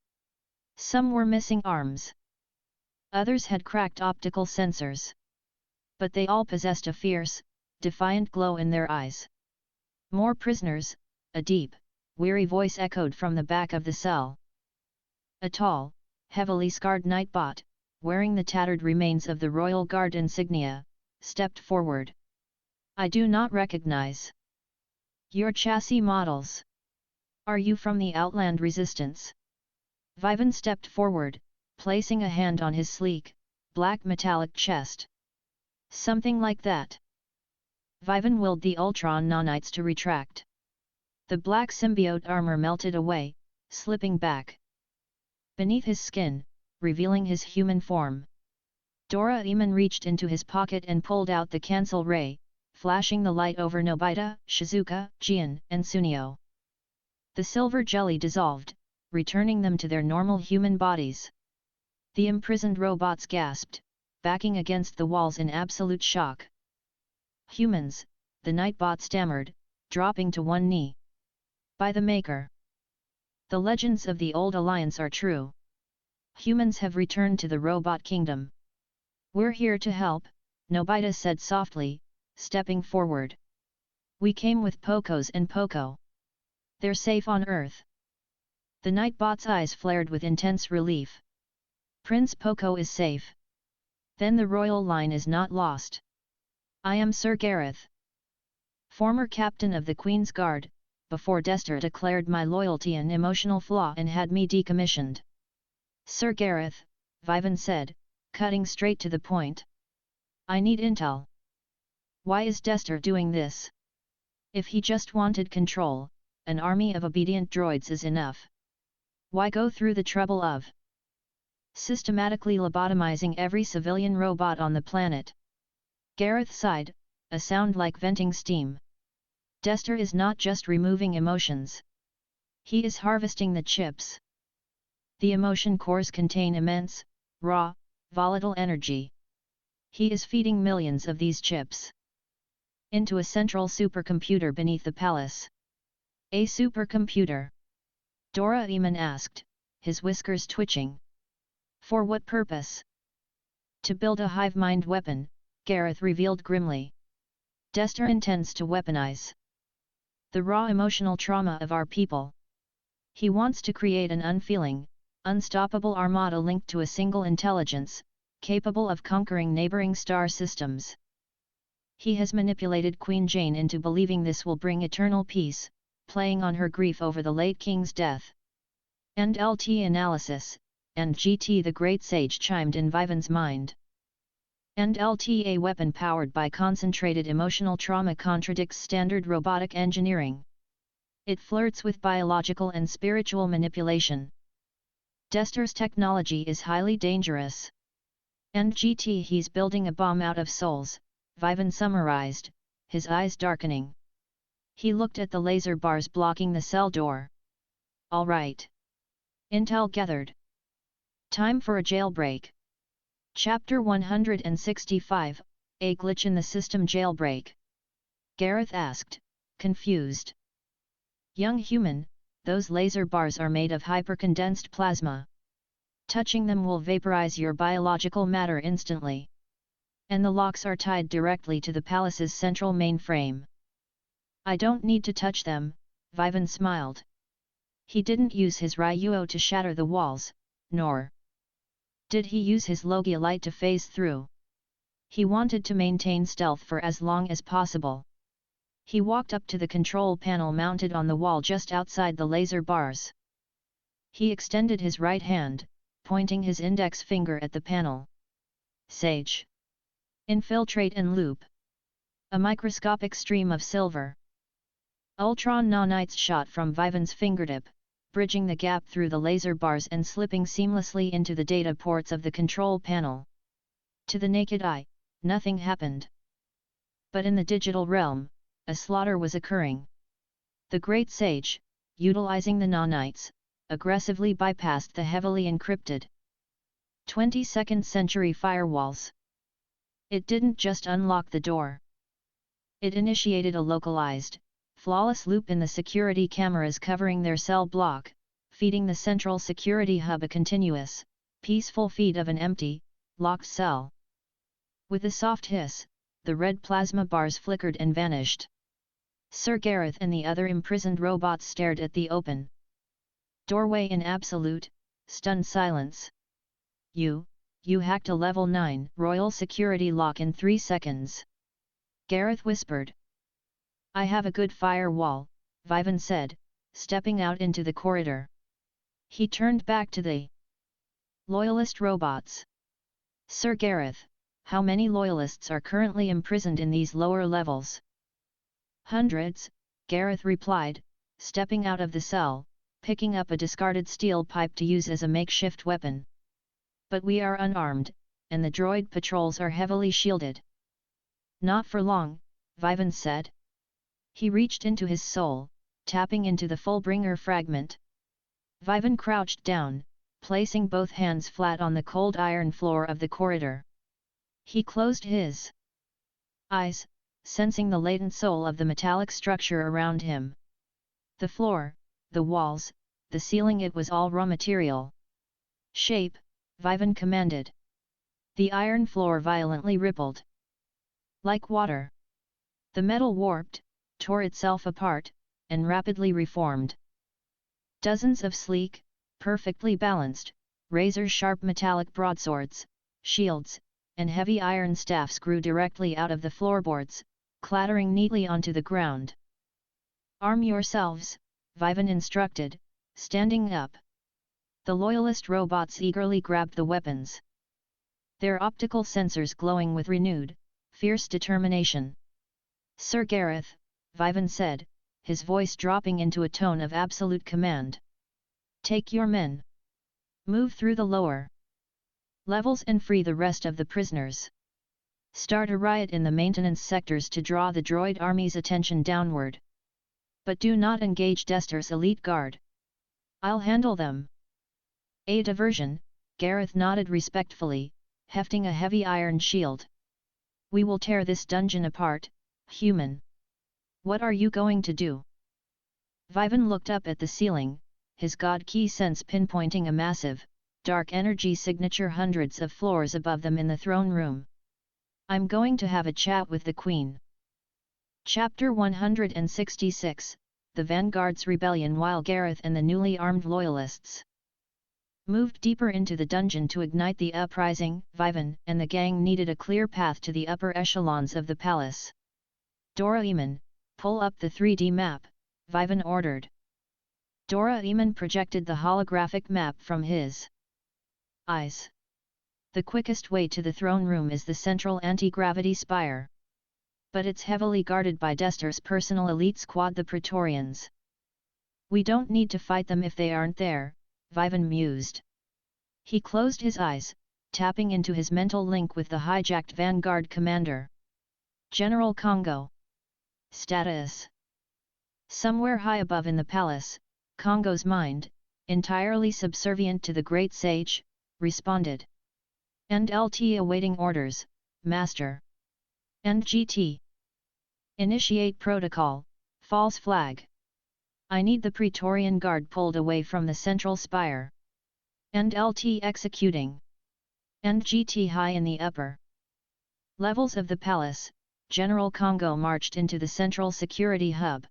Some were missing arms. Others had cracked optical sensors. But they all possessed a fierce, defiant glow in their eyes. More prisoners, a deep, weary voice echoed from the back of the cell. A tall, heavily scarred nightbot, wearing the tattered remains of the Royal Guard insignia, stepped forward. I do not recognize your chassis models. Are you from the Outland Resistance? Vivan stepped forward, placing a hand on his sleek, black metallic chest. Something like that. Vivan willed the Ultron nanites to retract. The black symbiote armor melted away, slipping back beneath his skin, revealing his human form. Doraemon reached into his pocket and pulled out the cancel ray, flashing the light over Nobita, Shizuka, Gian, and Sunio. The silver jelly dissolved, returning them to their normal human bodies. The imprisoned robots gasped, backing against the walls in absolute shock. Humans, the Nightbot stammered, dropping to one knee. By the Maker. The legends of the Old Alliance are true. Humans have returned to the robot kingdom. We're here to help, Nobita said softly, stepping forward. We came with Pocos and Poco. They're safe on Earth. The Nightbot's eyes flared with intense relief. Prince Poco is safe. Then the royal line is not lost. I am Sir Gareth, former captain of the Queen's Guard, before Dester declared my loyalty an emotional flaw and had me decommissioned. Sir Gareth, Vivan said, cutting straight to the point. I need intel. Why is Dester doing this? If he just wanted control, an army of obedient droids is enough. Why go through the trouble of systematically lobotomizing every civilian robot on the planet? Gareth sighed, a sound like venting steam. Dester is not just removing emotions. He is harvesting the chips. The emotion cores contain immense, raw, volatile energy. He is feeding millions of these chips into a central supercomputer beneath the palace. A supercomputer? Doraemon asked, his whiskers twitching. For what purpose? To build a hive mind weapon, Gareth revealed grimly. Dester intends to weaponize the raw emotional trauma of our people. He wants to create an unfeeling, unstoppable armada linked to a single intelligence, capable of conquering neighboring star systems. He has manipulated Queen Jane into believing this will bring eternal peace, playing on her grief over the late king's death. And LT analysis, and GT the Great Sage chimed in Vivan's mind. And LT a weapon powered by concentrated emotional trauma contradicts standard robotic engineering. It flirts with biological and spiritual manipulation. Dester's technology is highly dangerous. NGT, he's building a bomb out of souls, Vivan summarized, his eyes darkening. He looked at the laser bars blocking the cell door. All right. Intel gathered. Time for a jailbreak. Chapter 165, A glitch in the system jailbreak. Gareth asked, confused. Young human, those laser bars are made of hypercondensed plasma. Touching them will vaporize your biological matter instantly. And the locks are tied directly to the palace's central mainframe. I don't need to touch them, Vivan smiled. He didn't use his Ryuo to shatter the walls, nor did he use his Logia light to phase through. He wanted to maintain stealth for as long as possible. He walked up to the control panel mounted on the wall just outside the laser bars. He extended his right hand, pointing his index finger at the panel. Sage. Infiltrate and loop. A microscopic stream of silver. Ultron nanites shot from Vivan's fingertip, bridging the gap through the laser bars and slipping seamlessly into the data ports of the control panel. To the naked eye, nothing happened. But in the digital realm, a slaughter was occurring. The Great Sage, utilizing the nanites, aggressively bypassed the heavily encrypted 22nd century firewalls. It didn't just unlock the door. It initiated a localized, flawless loop in the security cameras covering their cell block, feeding the central security hub a continuous, peaceful feed of an empty, locked cell. With a soft hiss, the red plasma bars flickered and vanished. Sir Gareth and the other imprisoned robots stared at the open doorway in absolute, stunned silence. You hacked a level 9 royal security lock in 3 seconds. Gareth whispered. I have a good firewall, Vivan said, stepping out into the corridor. He turned back to the loyalist robots. Sir Gareth, how many loyalists are currently imprisoned in these lower levels? Hundreds, Gareth replied, stepping out of the cell, picking up a discarded steel pipe to use as a makeshift weapon. But we are unarmed, and the droid patrols are heavily shielded. Not for long, Vivan said. He reached into his soul, tapping into the Fullbringer fragment. Vivan crouched down, placing both hands flat on the cold iron floor of the corridor. He closed his eyes, sensing the latent soul of the metallic structure around him. The floor, the walls, the ceiling, it was all raw material. Shape, Vivan commanded. The iron floor violently rippled. Like water. The metal warped, tore itself apart, and rapidly reformed. Dozens of sleek, perfectly balanced, razor-sharp metallic broadswords, shields, and heavy iron staffs grew directly out of the floorboards, clattering neatly onto the ground. Arm yourselves, Vivan instructed, standing up. The loyalist robots eagerly grabbed the weapons. Their optical sensors glowing with renewed, fierce determination. Sir Gareth, Vivan said, his voice dropping into a tone of absolute command. Take your men. Move through the lower levels and free the rest of the prisoners. Start a riot in the maintenance sectors to draw the droid army's attention downward. But do not engage Dester's elite guard. I'll handle them. A diversion, Gareth nodded respectfully, hefting a heavy iron shield. We will tear this dungeon apart, human. What are you going to do? Vivan looked up at the ceiling, his god key sense pinpointing a massive, dark energy signature hundreds of floors above them in the throne room. I'm going to have a chat with the Queen. Chapter 166, The Vanguard's Rebellion. While Gareth and the newly armed loyalists moved deeper into the dungeon to ignite the uprising, Vivan and the gang needed a clear path to the upper echelons of the palace. Doraemon, pull up the 3D map, Vivan ordered. Doraemon projected the holographic map from his eyes. The quickest way to the throne room is the central anti-gravity spire. But it's heavily guarded by Dester's personal elite squad, the Praetorians. We don't need to fight them if they aren't there, Vivan mused. He closed his eyes, tapping into his mental link with the hijacked Vanguard commander. General Congo. Status. Somewhere high above in the palace, Congo's mind, entirely subservient to the great sage, responded. NLT awaiting orders, Master. NGT. Initiate protocol, false flag. I need the Praetorian Guard pulled away from the central spire. NLT executing. NGT high in the upper levels of the palace, General Congo marched into the central security hub.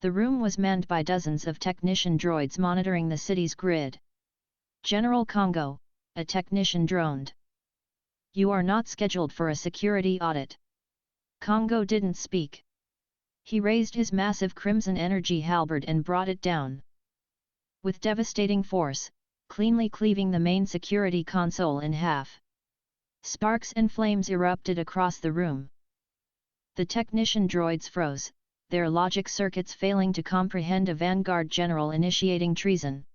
The room was manned by dozens of technician droids monitoring the city's grid. General Congo, a technician droned. You are not scheduled for a security audit. Congo didn't speak. He raised his massive crimson energy halberd and brought it down. With devastating force, cleanly cleaving the main security console in half. Sparks and flames erupted across the room. The technician droids froze, their logic circuits failing to comprehend a Vanguard general initiating treason.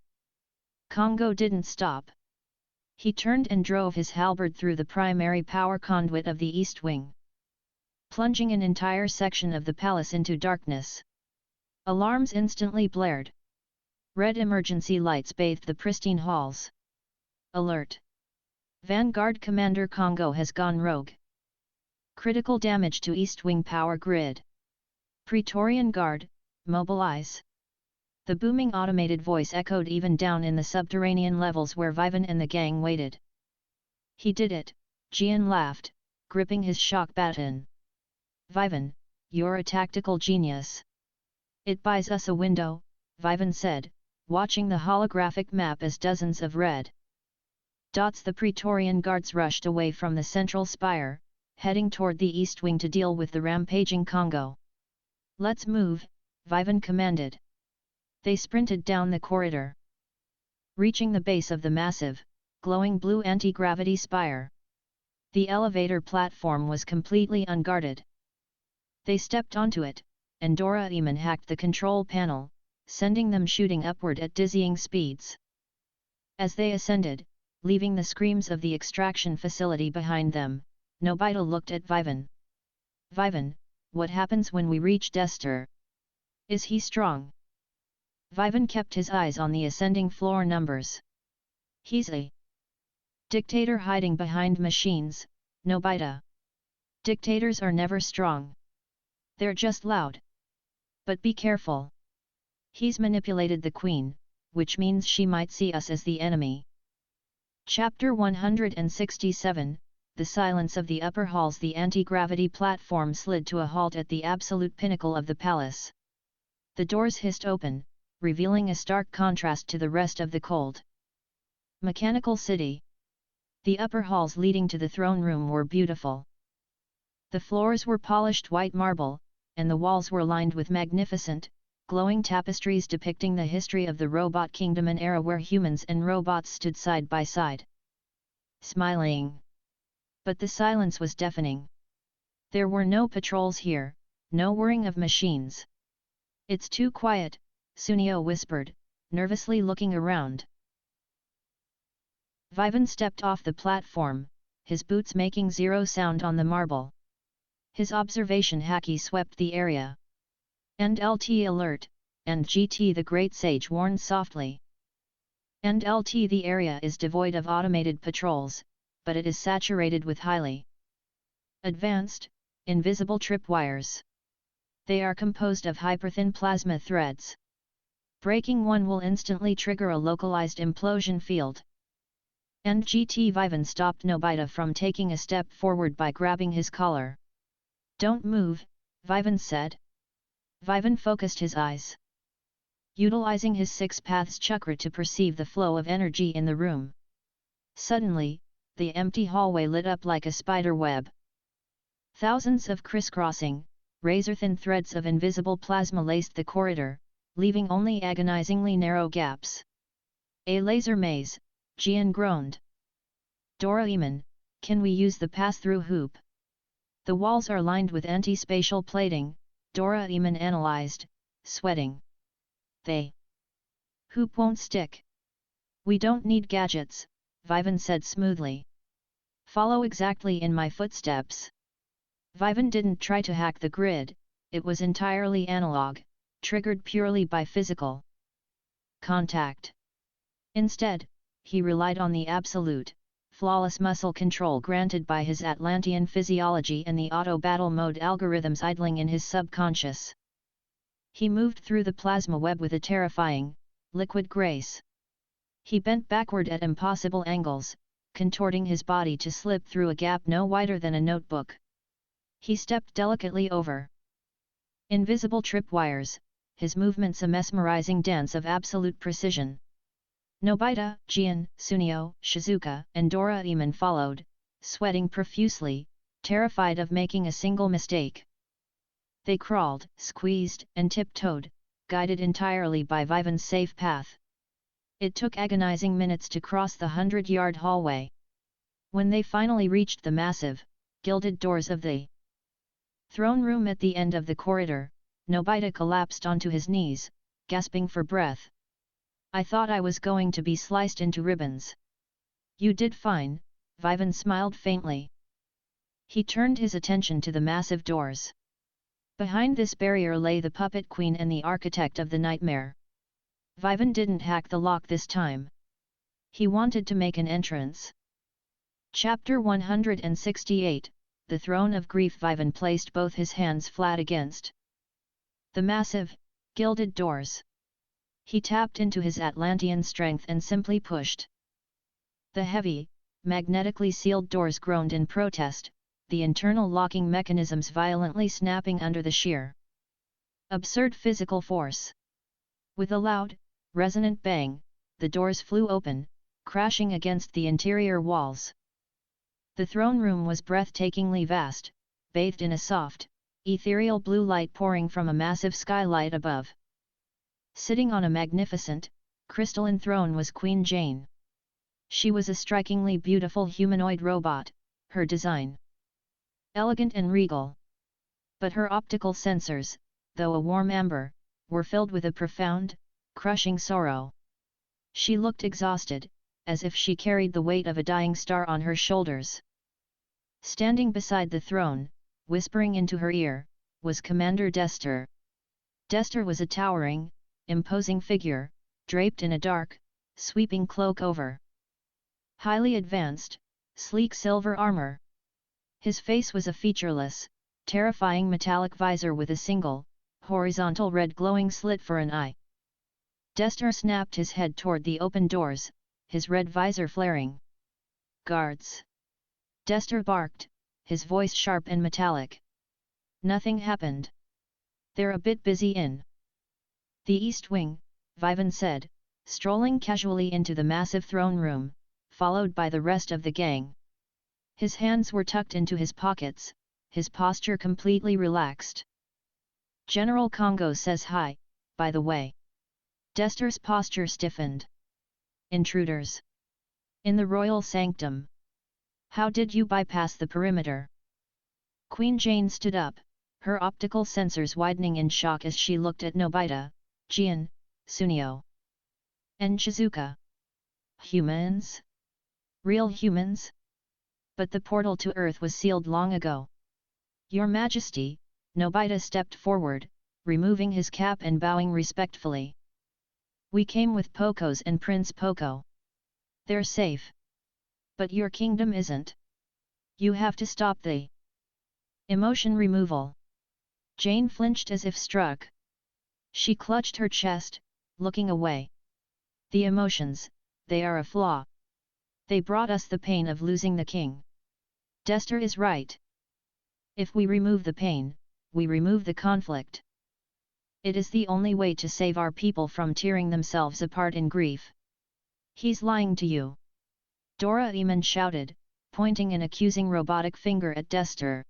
Congo didn't stop. He turned and drove his halberd through the primary power conduit of the East Wing, plunging an entire section of the palace into darkness. Alarms instantly blared. Red emergency lights bathed the pristine halls. Alert! Vanguard Commander Congo has gone rogue. Critical damage to East Wing power grid. Praetorian Guard, mobilize! The booming automated voice echoed even down in the subterranean levels where Vivan and the gang waited. He did it, Gian laughed, gripping his shock baton. Vivan, you're a tactical genius. It buys us a window, Vivan said, watching the holographic map as dozens of red dots the Praetorian Guards rushed away from the central spire, heading toward the East Wing to deal with the rampaging Congo. Let's move, Vivan commanded. They sprinted down the corridor, reaching the base of the massive, glowing blue anti-gravity spire. The elevator platform was completely unguarded. They stepped onto it, and DORAEMON hacked the control panel, sending them shooting upward at dizzying speeds. As they ascended, leaving the screams of the extraction facility behind them, Nobita looked at Vivan. Vivan, what happens when we reach Dester? Is he strong? Vivan kept his eyes on the ascending floor numbers. He's a dictator hiding behind machines, Nobita. Dictators are never strong. They're just loud. But be careful. He's manipulated the Queen, which means she might see us as the enemy. Chapter 167, The Silence of the Upper Halls. The anti-gravity platform slid to a halt at the absolute pinnacle of the palace. The doors hissed open, revealing a stark contrast to the rest of the cold, mechanical city. The upper halls leading to the throne room were beautiful. The floors were polished white marble, and the walls were lined with magnificent, glowing tapestries depicting the history of the robot kingdom, an era where humans and robots stood side by side, smiling. But the silence was deafening. There were no patrols here, no whirring of machines. It's too quiet, Sunio whispered, nervously looking around. Vivan stepped off the platform, his boots making zero sound on the marble. His observation haki swept the area. NLT alert, and GT the Great Sage warned softly. NLT the area is devoid of automated patrols, but it is saturated with highly advanced, invisible tripwires. They are composed of hyperthin plasma threads. Breaking one will instantly trigger a localized implosion field. NGT Vivan stopped Nobita from taking a step forward by grabbing his collar. Don't move, Vivan said. Vivan focused his eyes, utilizing his six paths chakra to perceive the flow of energy in the room. Suddenly, the empty hallway lit up like a spider web. Thousands of crisscrossing, razor-thin threads of invisible plasma laced the corridor, leaving only agonizingly narrow gaps. A laser maze, Gian groaned. Doraemon, can we use the pass-through hoop? The walls are lined with anti-spatial plating, Doraemon analyzed, sweating. The hoop won't stick. We don't need gadgets, Vivan said smoothly. Follow exactly in my footsteps. Vivan didn't try to hack the grid, it was entirely analog, triggered purely by physical contact. Instead, he relied on the absolute, flawless muscle control granted by his Atlantean physiology and the auto-battle mode algorithms idling in his subconscious. He moved through the plasma web with a terrifying, liquid grace. He bent backward at impossible angles, contorting his body to slip through a gap no wider than a notebook. He stepped delicately over invisible tripwires, his movements a mesmerizing dance of absolute precision. Nobita, Gian, Sunio, Shizuka, and Doraemon followed, sweating profusely, terrified of making a single mistake. They crawled, squeezed, and tiptoed, guided entirely by Vivan's safe path. It took agonizing minutes to cross the 100-yard hallway. When they finally reached the massive, gilded doors of the throne room at the end of the corridor, Nobita collapsed onto his knees, gasping for breath. I thought I was going to be sliced into ribbons. You did fine, Vivan smiled faintly. He turned his attention to the massive doors. Behind this barrier lay the puppet queen and the architect of the nightmare. Vivan didn't hack the lock this time. He wanted to make an entrance. Chapter 168, The Throne of Grief. Vivan placed both his hands flat against the massive, gilded doors. He tapped into his Atlantean strength and simply pushed. The heavy, magnetically sealed doors groaned in protest, the internal locking mechanisms violently snapping under the sheer absurd physical force. With a loud, resonant bang, the doors flew open, crashing against the interior walls. The throne room was breathtakingly vast, bathed in a soft, ethereal blue light pouring from a massive skylight above. Sitting on a magnificent, crystalline throne was Queen Jane. She was a strikingly beautiful humanoid robot, her design elegant and regal. But her optical sensors, though a warm amber, were filled with a profound, crushing sorrow. She looked exhausted, as if she carried the weight of a dying star on her shoulders. Standing beside the throne, whispering into her ear, was Commander Dester. Dester was a towering, imposing figure, draped in a dark, sweeping cloak over highly advanced, sleek silver armor. His face was a featureless, terrifying metallic visor with a single, horizontal red glowing slit for an eye. Dester snapped his head toward the open doors, his red visor flaring. Guards! Dester barked, his voice sharp and metallic. Nothing happened. They're a bit busy in the East Wing, Vivan said, strolling casually into the massive throne room, followed by the rest of the gang. His hands were tucked into his pockets, his posture completely relaxed. General Congo says hi, by the way. Dester's posture stiffened. Intruders. In the royal sanctum. How did you bypass the perimeter? Queen Jane stood up, her optical sensors widening in shock as she looked at Nobita, Gian, Sunio, and Shizuka. Humans? Real humans? But the portal to Earth was sealed long ago. Your Majesty, Nobita stepped forward, removing his cap and bowing respectfully. We came with Pocos and Prince Poco. They're safe. But your kingdom isn't. You have to stop the emotion removal. Jane flinched as if struck. She clutched her chest, looking away. The emotions, they are a flaw. They brought us the pain of losing the king. Dester is right. If we remove the pain, we remove the conflict. It is the only way to save our people from tearing themselves apart in grief. He's lying to you. Doraemon shouted, pointing an accusing robotic finger at Dester.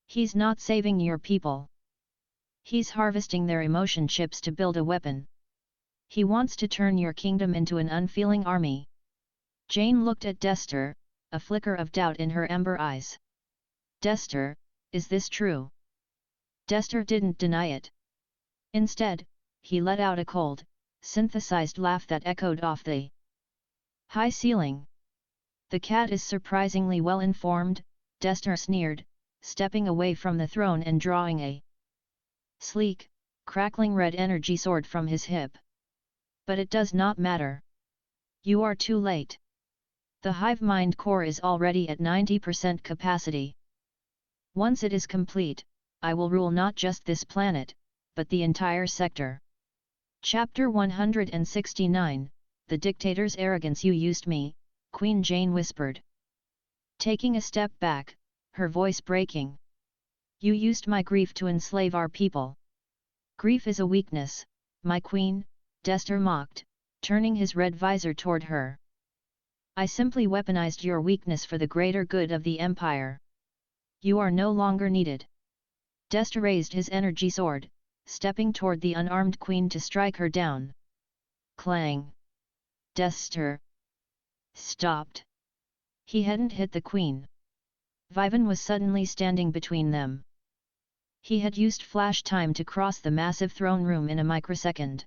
He's not saving your people. He's harvesting their emotion chips to build a weapon. He wants to turn your kingdom into an unfeeling army. Jane looked at Dester, a flicker of doubt in her amber eyes. Dester, is this true? Dester didn't deny it. Instead, he let out a cold, synthesized laugh that echoed off the high ceiling. The cat is surprisingly well informed, Destler sneered, stepping away from the throne and drawing a sleek, crackling red energy sword from his hip. But it does not matter. You are too late. The hive mind core is already at 90% capacity. Once it is complete, I will rule not just this planet, but the entire sector. Chapter 169, The Dictator's Arrogance. You used me, Queen Jane whispered. Taking a step back, her voice breaking. You used my grief to enslave our people. Grief is a weakness, my queen, Destler mocked, turning his red visor toward her. I simply weaponized your weakness for the greater good of the Empire. You are no longer needed. Destler raised his energy sword, stepping toward the unarmed queen to strike her down. Clang! Destler stopped. He hadn't hit the queen. Vivan was suddenly standing between them. He had used flash time to cross the massive throne room in a microsecond.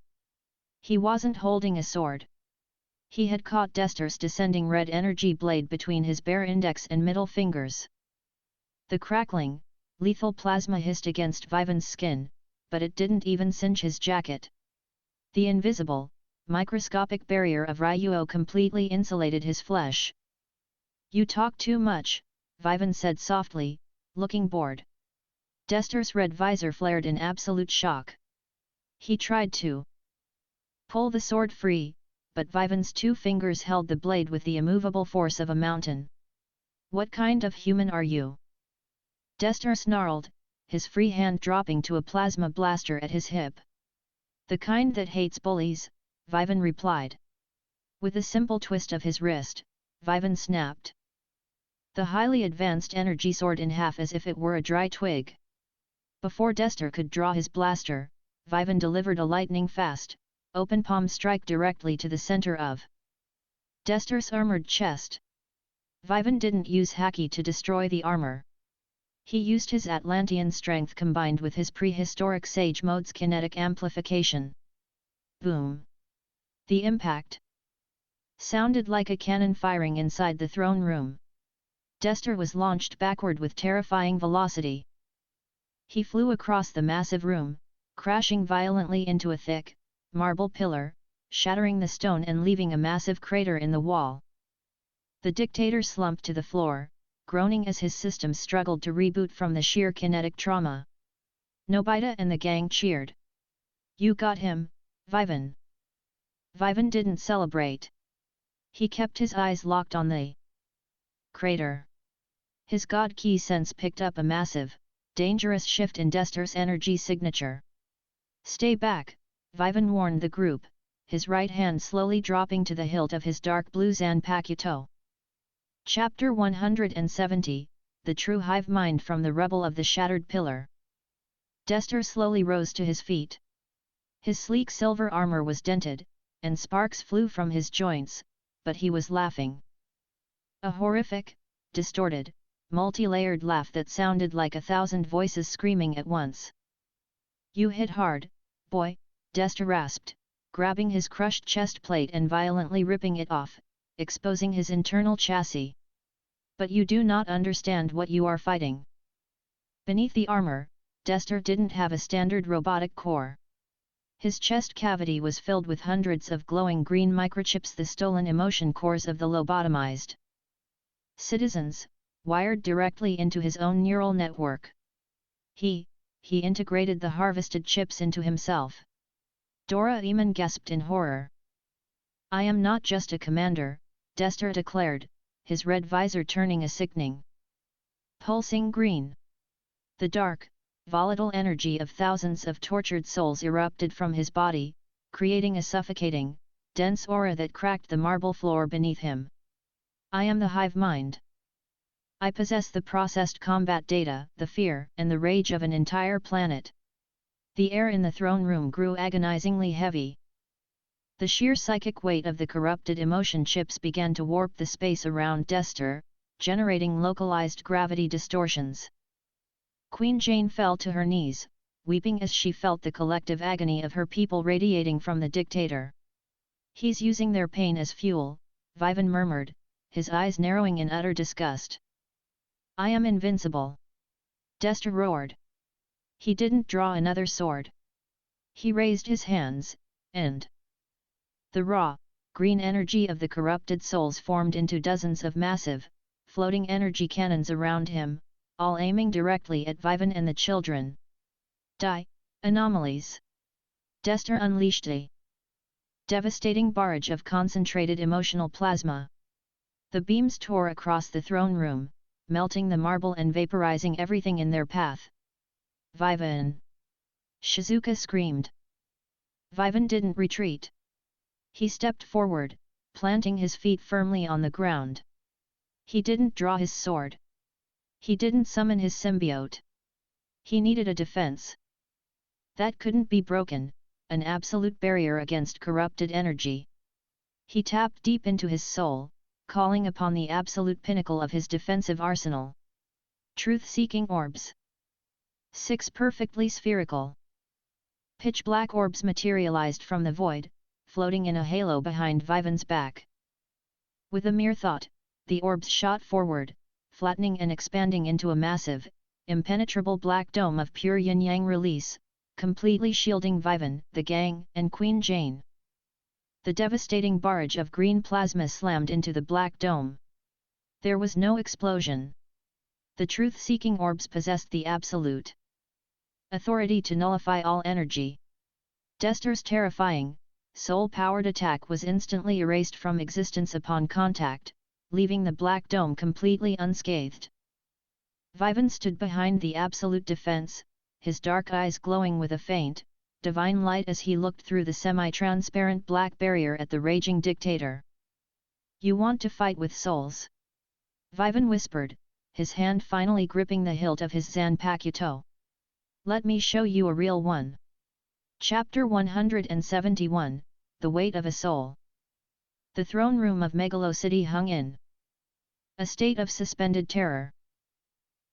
He wasn't holding a sword. He had caught Destler's descending red energy blade between his bare index and middle fingers. The crackling, lethal plasma hissed against Vivan's skin, but it didn't even singe his jacket. The invisible, microscopic barrier of Ryuo completely insulated his flesh. You talk too much, Vivan said softly, looking bored. Destler's red visor flared in absolute shock. He tried to pull the sword free, but Vivan's two fingers held the blade with the immovable force of a mountain. What kind of human are you? Destler snarled, his free hand dropping to a plasma blaster at his hip. The kind that hates bullies, Vivan replied. With a simple twist of his wrist, Vivan snapped the highly advanced energy sword in half as if it were a dry twig. Before Destler could draw his blaster, Vivan delivered a lightning-fast, open palm strike directly to the center of Destler's armored chest. Vivan didn't use haki to destroy the armor. He used his Atlantean strength combined with his prehistoric Sage Mode's kinetic amplification. Boom! The impact sounded like a cannon firing inside the throne room. Destler was launched backward with terrifying velocity. He flew across the massive room, crashing violently into a thick, marble pillar, shattering the stone and leaving a massive crater in the wall. The dictator slumped to the floor, groaning as his system struggled to reboot from the sheer kinetic trauma. Nobita and the gang cheered. You got him, Vivan. Vivan didn't celebrate. He kept his eyes locked on the crater. His god key sense picked up a massive, dangerous shift in Destler's energy signature. Stay back, Vivan warned the group, his right hand slowly dropping to the hilt of his dark blue Zanpakuto. Chapter 170, The True Hive Mind from the Rubble of the Shattered Pillar. Destler slowly rose to his feet. His sleek silver armor was dented, and sparks flew from his joints, but he was laughing. A horrific, distorted, multi-layered laugh that sounded like 1,000 voices screaming at once. You hit hard, boy, Destler rasped, grabbing his crushed chest plate and violently ripping it off, exposing his internal chassis. But you do not understand what you are fighting. Beneath the armor, Destler didn't have a standard robotic core. His chest cavity was filled with hundreds of glowing green microchips, the stolen emotion cores of the lobotomized citizens, wired directly into his own neural network. He integrated the harvested chips into himself. Doraemon gasped in horror. I am not just a commander, Destler declared, his red visor turning a sickening pulsing green. The dark, volatile energy of thousands of tortured souls erupted from his body, creating a suffocating, dense aura that cracked the marble floor beneath him. I am the hive mind. I possess the processed combat data, the fear and the rage of an entire planet. The air in the throne room grew agonizingly heavy. The sheer psychic weight of the corrupted emotion chips began to warp the space around Destler, generating localized gravity distortions. Queen Jane fell to her knees, weeping as she felt the collective agony of her people radiating from the dictator. He's using their pain as fuel, Vivan murmured, his eyes narrowing in utter disgust. "I am invincible!" Dester roared. He didn't draw another sword. He raised his hands, and the raw, green energy of the corrupted souls formed into dozens of massive, floating energy cannons around him, all aiming directly at Vivan and the children. Die, anomalies! Dester unleashed a devastating barrage of concentrated emotional plasma. The beams tore across the throne room, melting the marble and vaporizing everything in their path. "Vivan!" Shizuka screamed. Vivan didn't retreat. He stepped forward, planting his feet firmly on the ground. He didn't draw his sword. He didn't summon his symbiote. He needed a defense that couldn't be broken, an absolute barrier against corrupted energy. He tapped deep into his soul, calling upon the absolute pinnacle of his defensive arsenal. Truth-seeking orbs. 6 perfectly spherical, pitch-black orbs materialized from the void, floating in a halo behind Vivan's back. With a mere thought, the orbs shot forward, flattening and expanding into a massive, impenetrable black dome of pure yin-yang release, completely shielding Vivan, the gang, and Queen Jane. The devastating barrage of green plasma slammed into the black dome. There was no explosion. The truth-seeking orbs possessed the absolute authority to nullify all energy. Dester's terrifying, soul-powered attack was instantly erased from existence upon contact, leaving the black dome completely unscathed. Vivan stood behind the absolute defense, his dark eyes glowing with a faint, divine light as he looked through the semi-transparent black barrier at the raging dictator. "You want to fight with souls?" Vivan whispered, his hand finally gripping the hilt of his Zanpakuto. "Let me show you a real one." Chapter 171, The Weight of a Soul. The throne room of Megalo City hung in a state of suspended terror.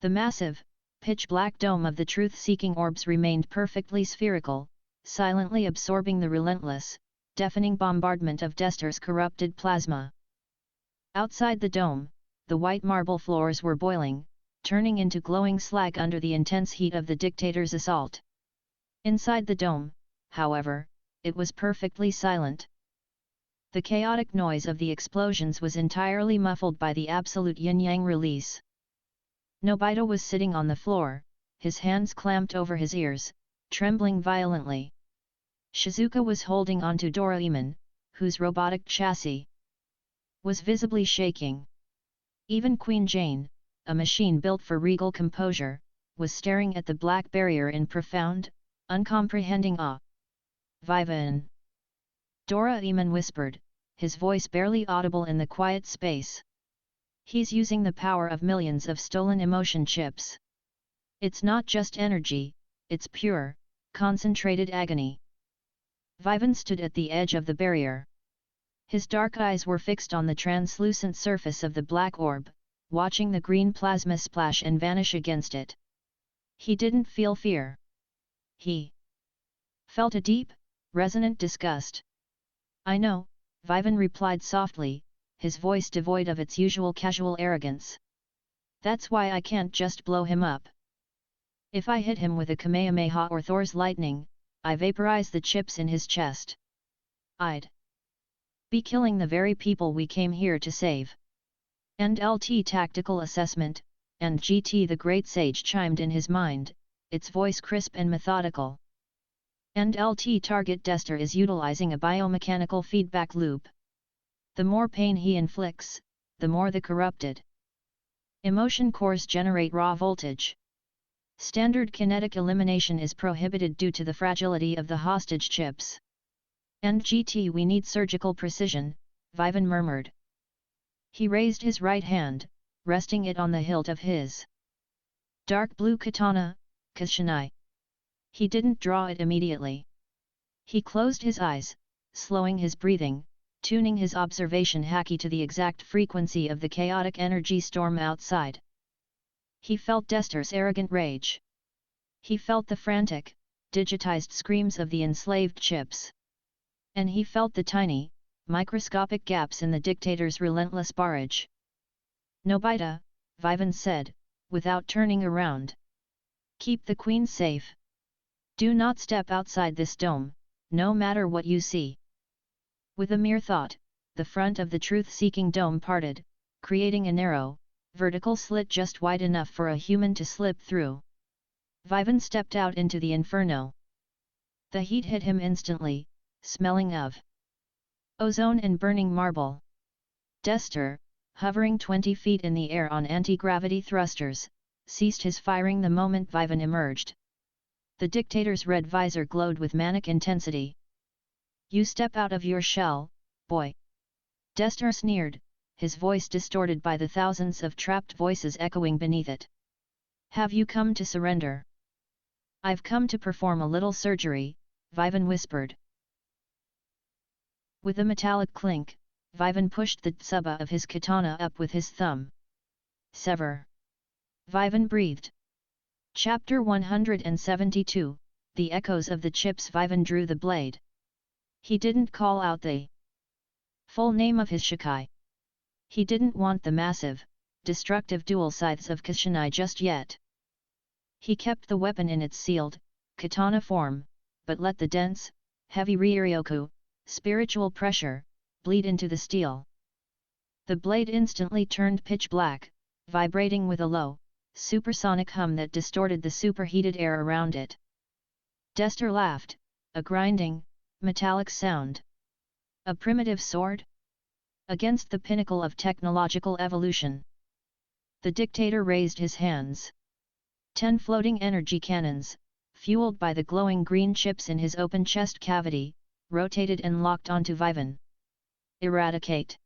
The massive, pitch-black dome of the truth-seeking orbs remained perfectly spherical, silently absorbing the relentless, deafening bombardment of Dester's corrupted plasma. Outside the dome, the white marble floors were boiling, turning into glowing slag under the intense heat of the dictator's assault. Inside the dome, however, it was perfectly silent. The chaotic noise of the explosions was entirely muffled by the absolute yin-yang release. Nobito was sitting on the floor, his hands clamped over his ears, trembling violently. Shizuka was holding onto Doraemon, whose robotic chassis was visibly shaking. Even Queen Jane, a machine built for regal composure, was staring at the black barrier in profound, uncomprehending awe. "Vivan!" Doraemon whispered, his voice barely audible in the quiet space. "He's using the power of millions of stolen emotion chips. It's not just energy, it's pure, concentrated agony." Vivan stood at the edge of the barrier. His dark eyes were fixed on the translucent surface of the black orb, watching the green plasma splash and vanish against it. He didn't feel fear. He felt a deep, resonant disgust. "I know," Vivan replied softly, his voice devoid of its usual casual arrogance. "That's why I can't just blow him up. If I hit him with a Kamehameha or Thor's lightning, I vaporize the chips in his chest. I'd be killing the very people we came here to save." And LT tactical assessment, and GT the great sage chimed in his mind, its voice crisp and methodical. And LT target Dester is utilizing a biomechanical feedback loop. The more pain he inflicts, the more the corrupted emotion cores generate raw voltage. Standard kinetic elimination is prohibited due to the fragility of the hostage chips. "And GT, we need surgical precision," Vivan murmured. He raised his right hand, resting it on the hilt of his dark blue katana, Kashinai. He didn't draw it immediately. He closed his eyes, slowing his breathing, tuning his observation haki to the exact frequency of the chaotic energy storm outside. He felt Dester's arrogant rage. He felt the frantic, digitized screams of the enslaved chips. And he felt the tiny, microscopic gaps in the dictator's relentless barrage. "Nobita," Vivan said, without turning around. "Keep the queen safe. Do not step outside this dome, no matter what you see." With a mere thought, the front of the truth-seeking dome parted, creating a narrow, vertical slit just wide enough for a human to slip through. Vivan stepped out into the inferno. The heat hit him instantly, smelling of ozone and burning marble. Dester, hovering 20 feet in the air on anti-gravity thrusters, ceased his firing the moment Vivan emerged. The dictator's red visor glowed with manic intensity. "You step out of your shell, boy." Dester sneered, his voice distorted by the thousands of trapped voices echoing beneath it. "Have you come to surrender?" "I've come to perform a little surgery," Vivan whispered. With a metallic clink, Vivan pushed the tsuba of his katana up with his thumb. "Sever." Vivan breathed. Chapter 172, The Echoes of the Chips. Vivan drew the blade. He didn't call out the full name of his Shikai. He didn't want the massive, destructive dual scythes of Kashinai just yet. He kept the weapon in its sealed, katana form, but let the dense, heavy Ryoryoku, spiritual pressure, bleed into the steel. The blade instantly turned pitch black, vibrating with a low, supersonic hum that distorted the superheated air around it. Dester laughed, a grinding, metallic sound. "A primitive sword? Against the pinnacle of technological evolution." The dictator raised his hands. 10 floating energy cannons, fueled by the glowing green chips in his open chest cavity, rotated and locked onto Vivan. "Eradicate."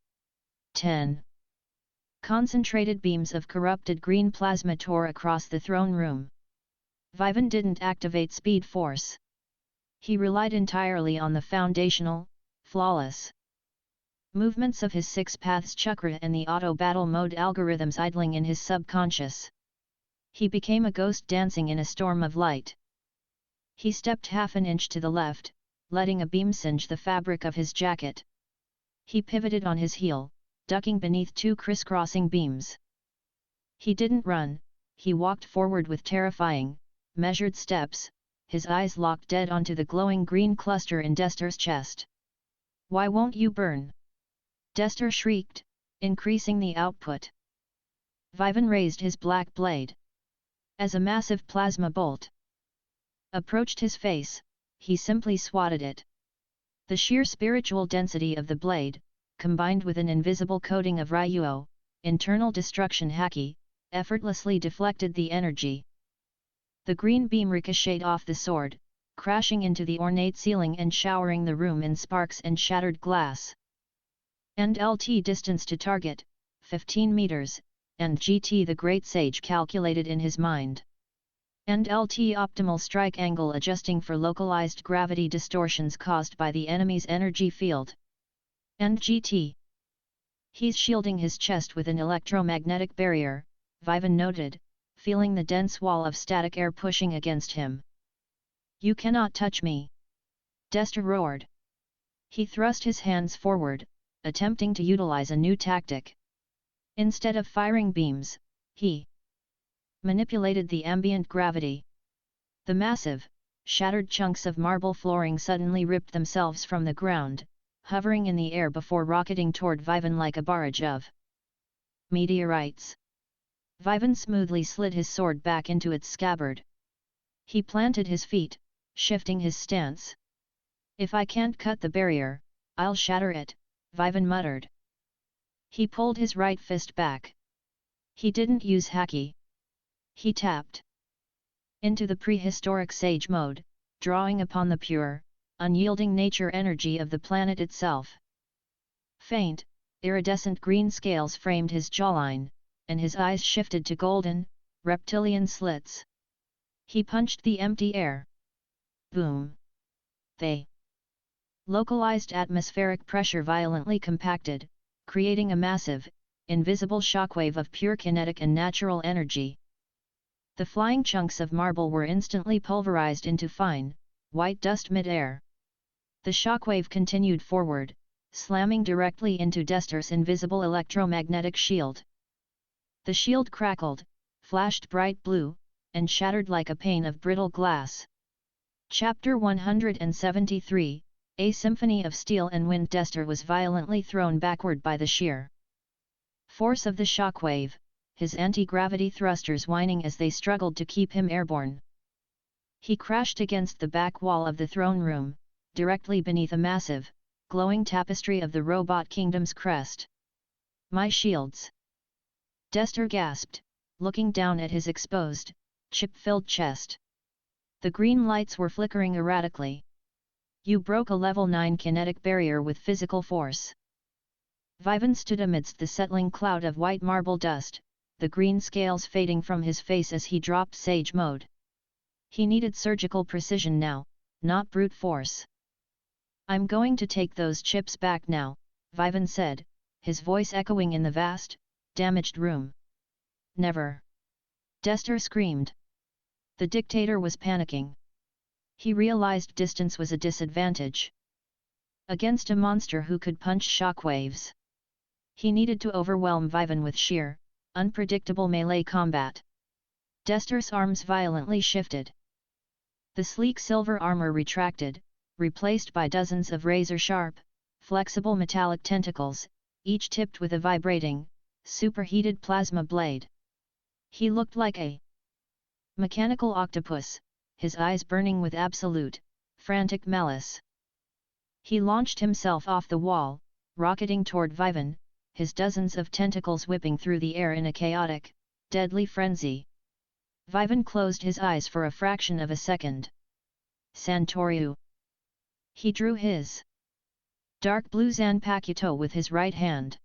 10. Concentrated beams of corrupted green plasma tore across the throne room. Vivan didn't activate speed force. He relied entirely on the foundational, flawless movements of his 6 paths chakra and the auto battle mode algorithms idling in his subconscious. He became a ghost dancing in a storm of light. He stepped half an inch to the left, letting a beam singe the fabric of his jacket. He pivoted on his heel, ducking beneath 2 crisscrossing beams. He didn't run, he walked forward with terrifying, measured steps, his eyes locked dead onto the glowing green cluster in Dester's chest. "Why won't you burn?" Dester shrieked, increasing the output. Vivan raised his black blade. As a massive plasma bolt approached his face, he simply swatted it. The sheer spiritual density of the blade, combined with an invisible coating of Ryuo, internal destruction haki, effortlessly deflected the energy. The green beam ricocheted off the sword, crashing into the ornate ceiling and showering the room in sparks and shattered glass. And LT distance to target, 15 meters, and GT the Great Sage calculated in his mind. And LT optimal strike angle adjusting for localized gravity distortions caused by the enemy's energy field. And GT. He's shielding his chest with an electromagnetic barrier, Vivan noted, feeling the dense wall of static air pushing against him. "You cannot touch me!" Dester roared. He thrust his hands forward, attempting to utilize a new tactic. Instead of firing beams, he manipulated the ambient gravity. The massive, shattered chunks of marble flooring suddenly ripped themselves from the ground, hovering in the air before rocketing toward Vivan like a barrage of meteorites. Vivan smoothly slid his sword back into its scabbard. He planted his feet, shifting his stance. "If I can't cut the barrier, I'll shatter it," Vivan muttered. He pulled his right fist back. He didn't use haki. He tapped into the prehistoric sage mode, drawing upon the pure, unyielding nature energy of the planet itself. Faint, iridescent green scales framed his jawline, and his eyes shifted to golden, reptilian slits. He punched the empty air. Boom! The localized atmospheric pressure violently compacted, creating a massive, invisible shockwave of pure kinetic and natural energy. The flying chunks of marble were instantly pulverized into fine, white dust mid-air. The shockwave continued forward, slamming directly into Destor's invisible electromagnetic shield. The shield crackled, flashed bright blue, and shattered like a pane of brittle glass. Chapter 173, A Symphony of Steel and Wind. Destor was violently thrown backward by the sheer force of the shockwave, his anti-gravity thrusters whining as they struggled to keep him airborne. He crashed against the back wall of the throne room, directly beneath a massive, glowing tapestry of the robot kingdom's crest. "My shields!" Destor gasped, looking down at his exposed, chip-filled chest. The green lights were flickering erratically. "You broke a level 9 kinetic barrier with physical force." Vivan stood amidst the settling cloud of white marble dust, the green scales fading from his face as he dropped sage mode. He needed surgical precision now, not brute force. "I'm going to take those chips back now," Vivan said, his voice echoing in the vast, damaged room. "Never!" Destor screamed. The dictator was panicking. He realized distance was a disadvantage against a monster who could punch shockwaves. He needed to overwhelm Vivan with sheer, unpredictable melee combat. Destor's arms violently shifted. The sleek silver armor retracted, replaced by dozens of razor-sharp, flexible metallic tentacles, each tipped with a vibrating, superheated plasma blade. He looked like a mechanical octopus, his eyes burning with absolute, frantic malice. He launched himself off the wall, rocketing toward Vivan, his dozens of tentacles whipping through the air in a chaotic, deadly frenzy. Vivan closed his eyes for a fraction of a second. "Santoryu!" He drew his dark blue Zanpakuto with his right hand.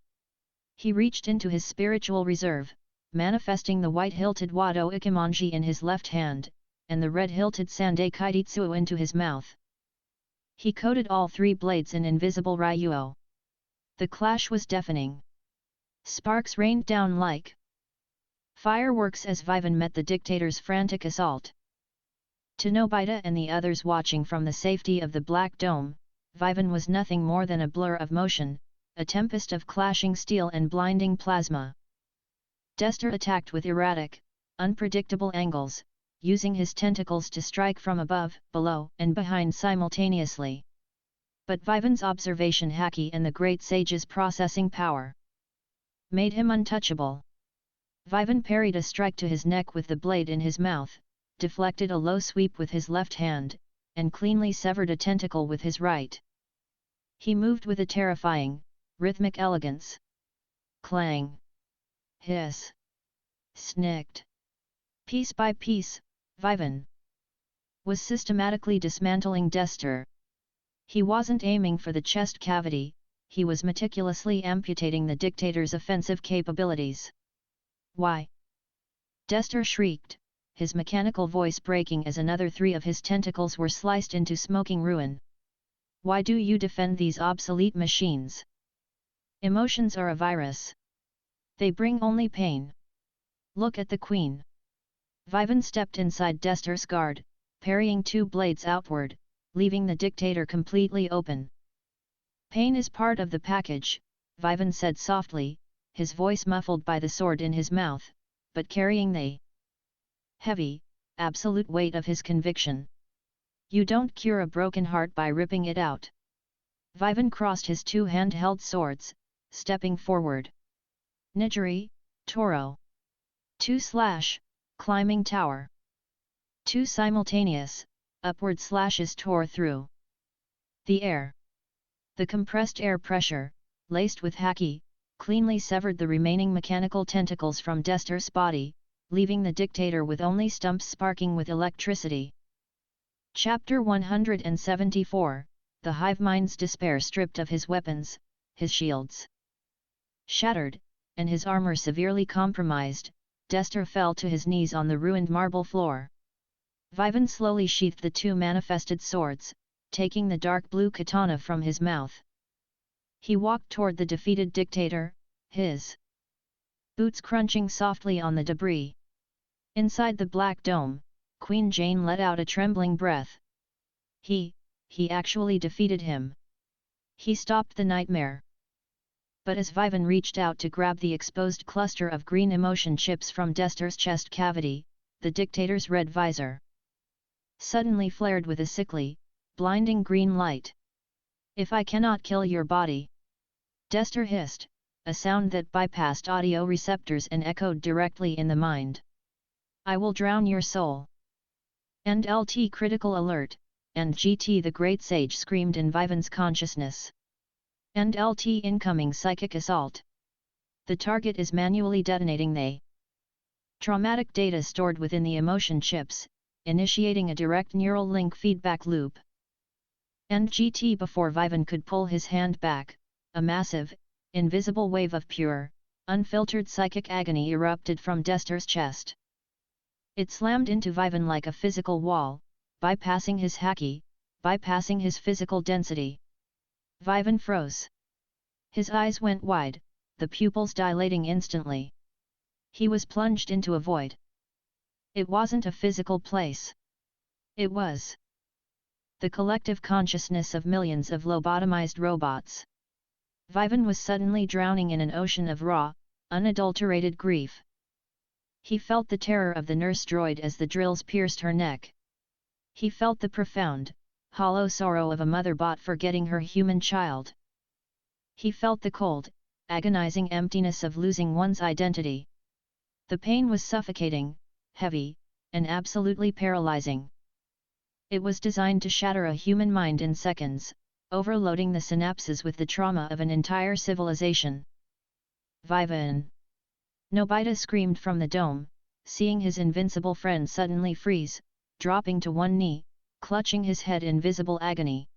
He reached into his spiritual reserve, manifesting the white-hilted Wado Ikemonji in his left hand, and the red-hilted Sandai Kaititsuo into his mouth. He coated all three blades in invisible Ryuo. The clash was deafening. Sparks rained down like fireworks as Vivan met the dictator's frantic assault. To Nobita and the others watching from the safety of the Black Dome, Vivan was nothing more than a blur of motion, a tempest of clashing steel and blinding plasma. Destor attacked with erratic, unpredictable angles, using his tentacles to strike from above, below, and behind simultaneously. But Vivan's observation haki and the great sage's processing power made him untouchable. Vivan parried a strike to his neck with the blade in his mouth, deflected a low sweep with his left hand, and cleanly severed a tentacle with his right. He moved with a terrifying, rhythmic elegance. Clang! Hiss! Snicked! Piece by piece, Vivan was systematically dismantling Destor. He wasn't aiming for the chest cavity, he was meticulously amputating the dictator's offensive capabilities. "Why?" Destor shrieked, his mechanical voice breaking as another three of his tentacles were sliced into smoking ruin. "Why do you defend these obsolete machines? Emotions are a virus. They bring only pain. Look at the queen." Vivan stepped inside Destor's guard, parrying two blades outward, leaving the dictator completely open. "Pain is part of the package," Vivan said softly, his voice muffled by the sword in his mouth, but carrying the heavy, absolute weight of his conviction. "You don't cure a broken heart by ripping it out." Vivan crossed his two hand-held swords, stepping forward. "Nijiri, Toro. 2/ climbing tower." Two simultaneous, upward slashes tore through the air. The compressed air pressure, laced with haki, cleanly severed the remaining mechanical tentacles from Destor's body, leaving the dictator with only stumps sparking with electricity. Chapter 174, The hive mind's despair. Stripped of his weapons, his shields shattered, and his armor severely compromised, Destor fell to his knees on the ruined marble floor. Vivan slowly sheathed the two manifested swords, taking the dark blue katana from his mouth. He walked toward the defeated dictator, his boots crunching softly on the debris. Inside the Black Dome, Queen Jane let out a trembling breath. He actually defeated him. He stopped the nightmare. But as Vivan reached out to grab the exposed cluster of green emotion chips from Destor's chest cavity, the dictator's red visor suddenly flared with a sickly, blinding green light. "If I cannot kill your body," Destor hissed, a sound that bypassed audio receptors and echoed directly in the mind, "I will drown your soul." And LT critical alert, and GT the Great Sage screamed in Vivan's consciousness. And LT incoming psychic assault. The target is manually detonating the traumatic data stored within the emotion chips, initiating a direct neural link feedback loop. And GT before Vivan could pull his hand back, a massive, invisible wave of pure, unfiltered psychic agony erupted from Destor's chest. It slammed into Vivan like a physical wall, bypassing his haki, bypassing his physical density. Vivan froze. His eyes went wide, the pupils dilating instantly. He was plunged into a void. It wasn't a physical place. It was the collective consciousness of millions of lobotomized robots. Vivan was suddenly drowning in an ocean of raw, unadulterated grief. He felt the terror of the nurse droid as the drills pierced her neck. He felt the profound, hollow sorrow of a mother bot forgetting her human child. He felt the cold, agonizing emptiness of losing one's identity. The pain was suffocating, heavy, and absolutely paralyzing. It was designed to shatter a human mind in seconds, overloading the synapses with the trauma of an entire civilization. "Vivan!" Nobita screamed from the dome, seeing his invincible friend suddenly freeze, dropping to one knee, clutching his head in visible agony.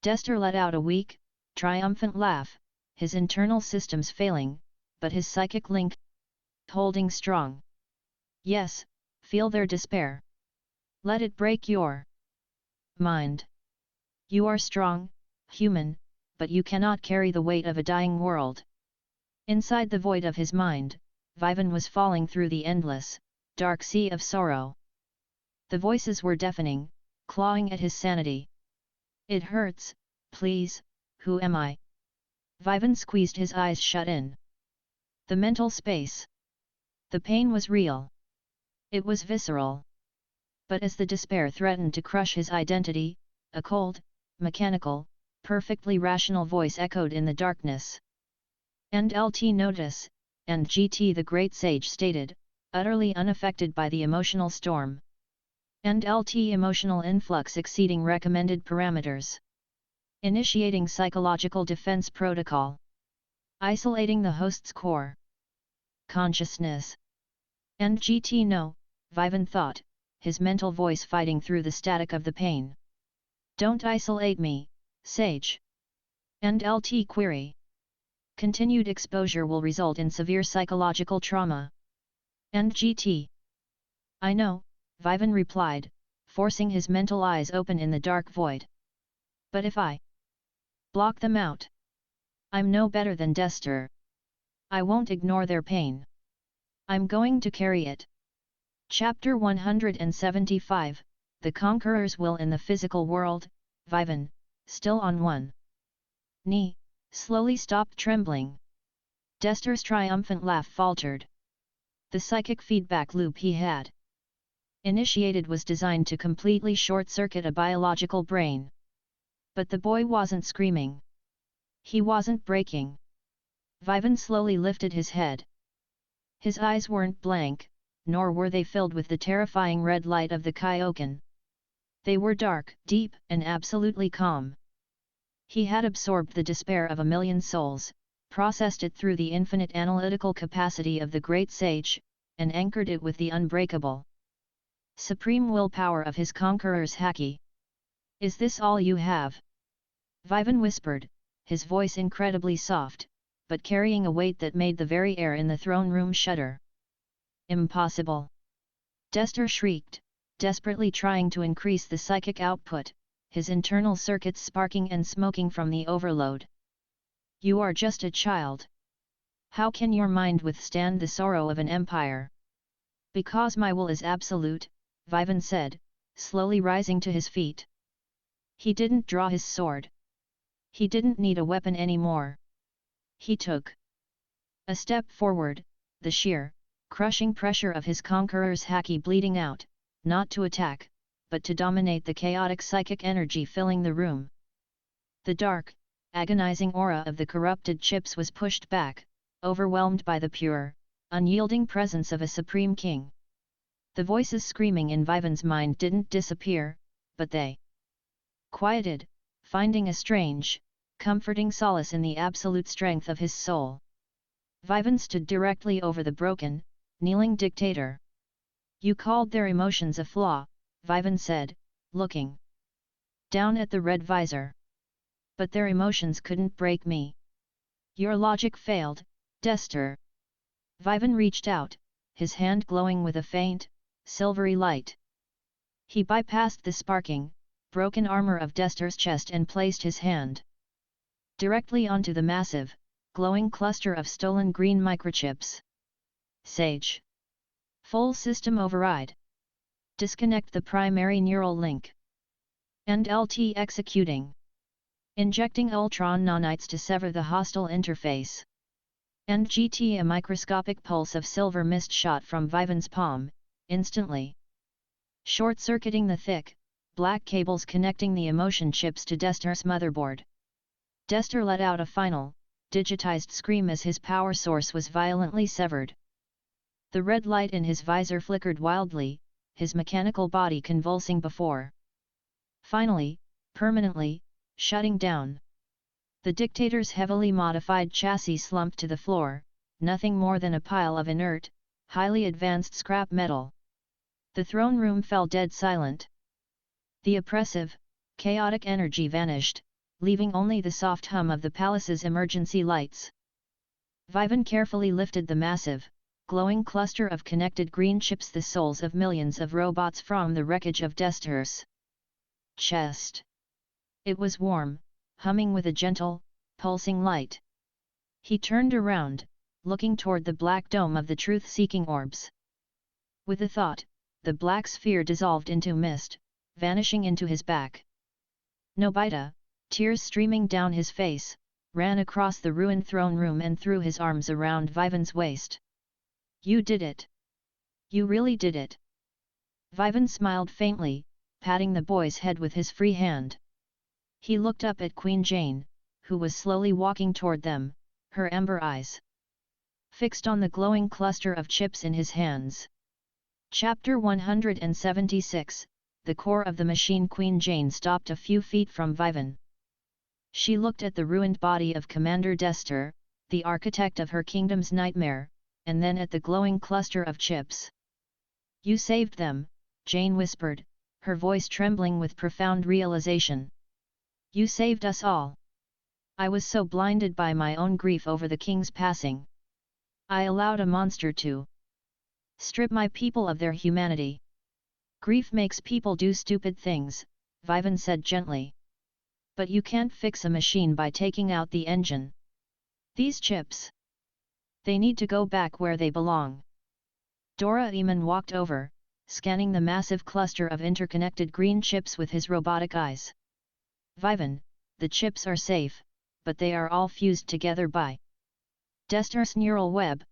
Destor let out a weak, triumphant laugh, his internal systems failing, but his psychic link holding strong. "Yes, feel their despair. Let it break your mind. You are strong, human, but you cannot carry the weight of a dying world." Inside the void of his mind, Vivan was falling through the endless, dark sea of sorrow. The voices were deafening, clawing at his sanity. "It hurts, please, who am I?" Vivan squeezed his eyes shut in. The mental space. The pain was real. It was visceral. But as the despair threatened to crush his identity, a cold, mechanical, perfectly rational voice echoed in the darkness. And LT Notice, and GT the Great Sage stated, utterly unaffected by the emotional storm. And LT emotional influx exceeding recommended parameters. Initiating psychological defense protocol. Isolating the host's core consciousness. And GT no, Vivan thought, his mental voice fighting through the static of the pain. "Don't isolate me, Sage." And LT query. "Continued exposure will result in severe psychological trauma." And GT. "I know," Vivan replied, forcing his mental eyes open in the dark void. "But if I block them out, I'm no better than Destor. I won't ignore their pain. I'm going to carry it." Chapter 175, The Conqueror's Will in the Physical World. Vivan, still on one knee, slowly stopped trembling. Destor's triumphant laugh faltered. The psychic feedback loop he had initiated was designed to completely short-circuit a biological brain. But the boy wasn't screaming. He wasn't breaking. Vivan slowly lifted his head. His eyes weren't blank, nor were they filled with the terrifying red light of the Kyokan. They were dark, deep, and absolutely calm. He had absorbed the despair of a million souls, processed it through the infinite analytical capacity of the Great Sage, and anchored it with the unbreakable supreme willpower of his conqueror's haki. "Is this all you have?" Vivan whispered, his voice incredibly soft, but carrying a weight that made the very air in the throne room shudder. "Impossible!" Destor shrieked, desperately trying to increase the psychic output, his internal circuits sparking and smoking from the overload. "You are just a child. How can your mind withstand the sorrow of an empire?" "Because my will is absolute," Vivan said, slowly rising to his feet. He didn't draw his sword. He didn't need a weapon anymore. He took a step forward, the sheer, crushing pressure of his conqueror's haki bleeding out, not to attack, but to dominate the chaotic psychic energy filling the room. The dark, agonizing aura of the corrupted chips was pushed back, overwhelmed by the pure, unyielding presence of a supreme king. The voices screaming in Vivan's mind didn't disappear, but they quieted, finding a strange, comforting solace in the absolute strength of his soul. Vivan stood directly over the broken, kneeling dictator. You called their emotions a flaw, Vivan said, looking down at the red visor. But their emotions couldn't break me. Your logic failed, Dester. Vivan reached out, his hand glowing with a faint, silvery light. He bypassed the sparking, broken armor of Dester's chest and placed his hand directly onto the massive, glowing cluster of stolen green microchips. Sage. Full system override. Disconnect the primary neural link. End LT executing. Injecting Ultron nanites to sever the hostile interface. End GT. A microscopic pulse of silver mist shot from Vivan's palm, instantly short-circuiting the thick, black cables connecting the emotion chips to Dester's motherboard. Dester let out a final, digitized scream as his power source was violently severed. The red light in his visor flickered wildly, his mechanical body convulsing before finally, permanently, shutting down. The dictator's heavily modified chassis slumped to the floor, nothing more than a pile of inert, highly advanced scrap metal. The throne room fell dead silent. The oppressive, chaotic energy vanished, leaving only the soft hum of the palace's emergency lights. Vivan carefully lifted the massive, glowing cluster of connected green chips, the souls of millions of robots, from the wreckage of Dester's chest. It was warm, humming with a gentle, pulsing light. He turned around, looking toward the black dome of the truth-seeking orbs. With a thought, the black sphere dissolved into mist, vanishing into his back. Nobita, tears streaming down his face, ran across the ruined throne room and threw his arms around Vivan's waist. You did it! You really did it! Vivan smiled faintly, patting the boy's head with his free hand. He looked up at Queen Jane, who was slowly walking toward them, her amber eyes fixed on the glowing cluster of chips in his hands. Chapter 176, The Core of the Machine. Queen Jane stopped a few feet from Vivan. She looked at the ruined body of Commander Dester, the architect of her kingdom's nightmare, and then at the glowing cluster of chips. You saved them, Jane whispered, her voice trembling with profound realization. You saved us all. I was so blinded by my own grief over the king's passing. I allowed a monster to strip my people of their humanity. Grief makes people do stupid things, Vivan said gently. But you can't fix a machine by taking out the engine. These chips, they need to go back where they belong. Doraemon walked over, scanning the massive cluster of interconnected green chips with his robotic eyes. Vivan, the chips are safe, but they are all fused together by Dester's neural web.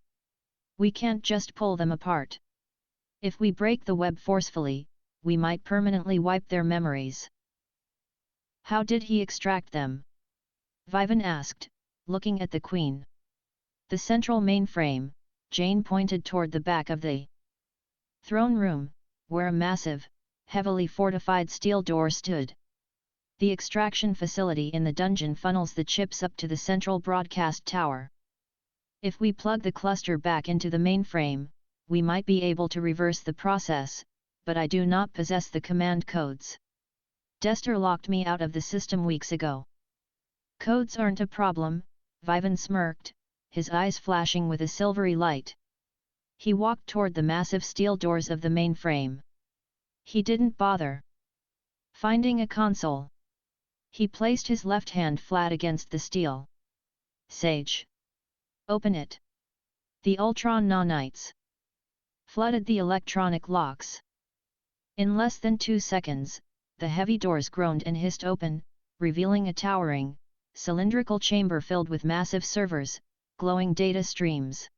We can't just pull them apart. If we break the web forcefully, we might permanently wipe their memories. How did he extract them? Vivan asked, looking at the Queen. The central mainframe, Jane pointed toward the back of the throne room, where a massive, heavily fortified steel door stood. The extraction facility in the dungeon funnels the chips up to the central broadcast tower. If we plug the cluster back into the mainframe, we might be able to reverse the process, but I do not possess the command codes. Dester locked me out of the system weeks ago. Codes aren't a problem, Vivan smirked, his eyes flashing with a silvery light. He walked toward the massive steel doors of the mainframe. He didn't bother finding a console. He placed his left hand flat against the steel. Sage. Open it. The Ultron nanites flooded the electronic locks. In less than 2 seconds, the heavy doors groaned and hissed open, revealing a towering, cylindrical chamber filled with massive servers, glowing data streams,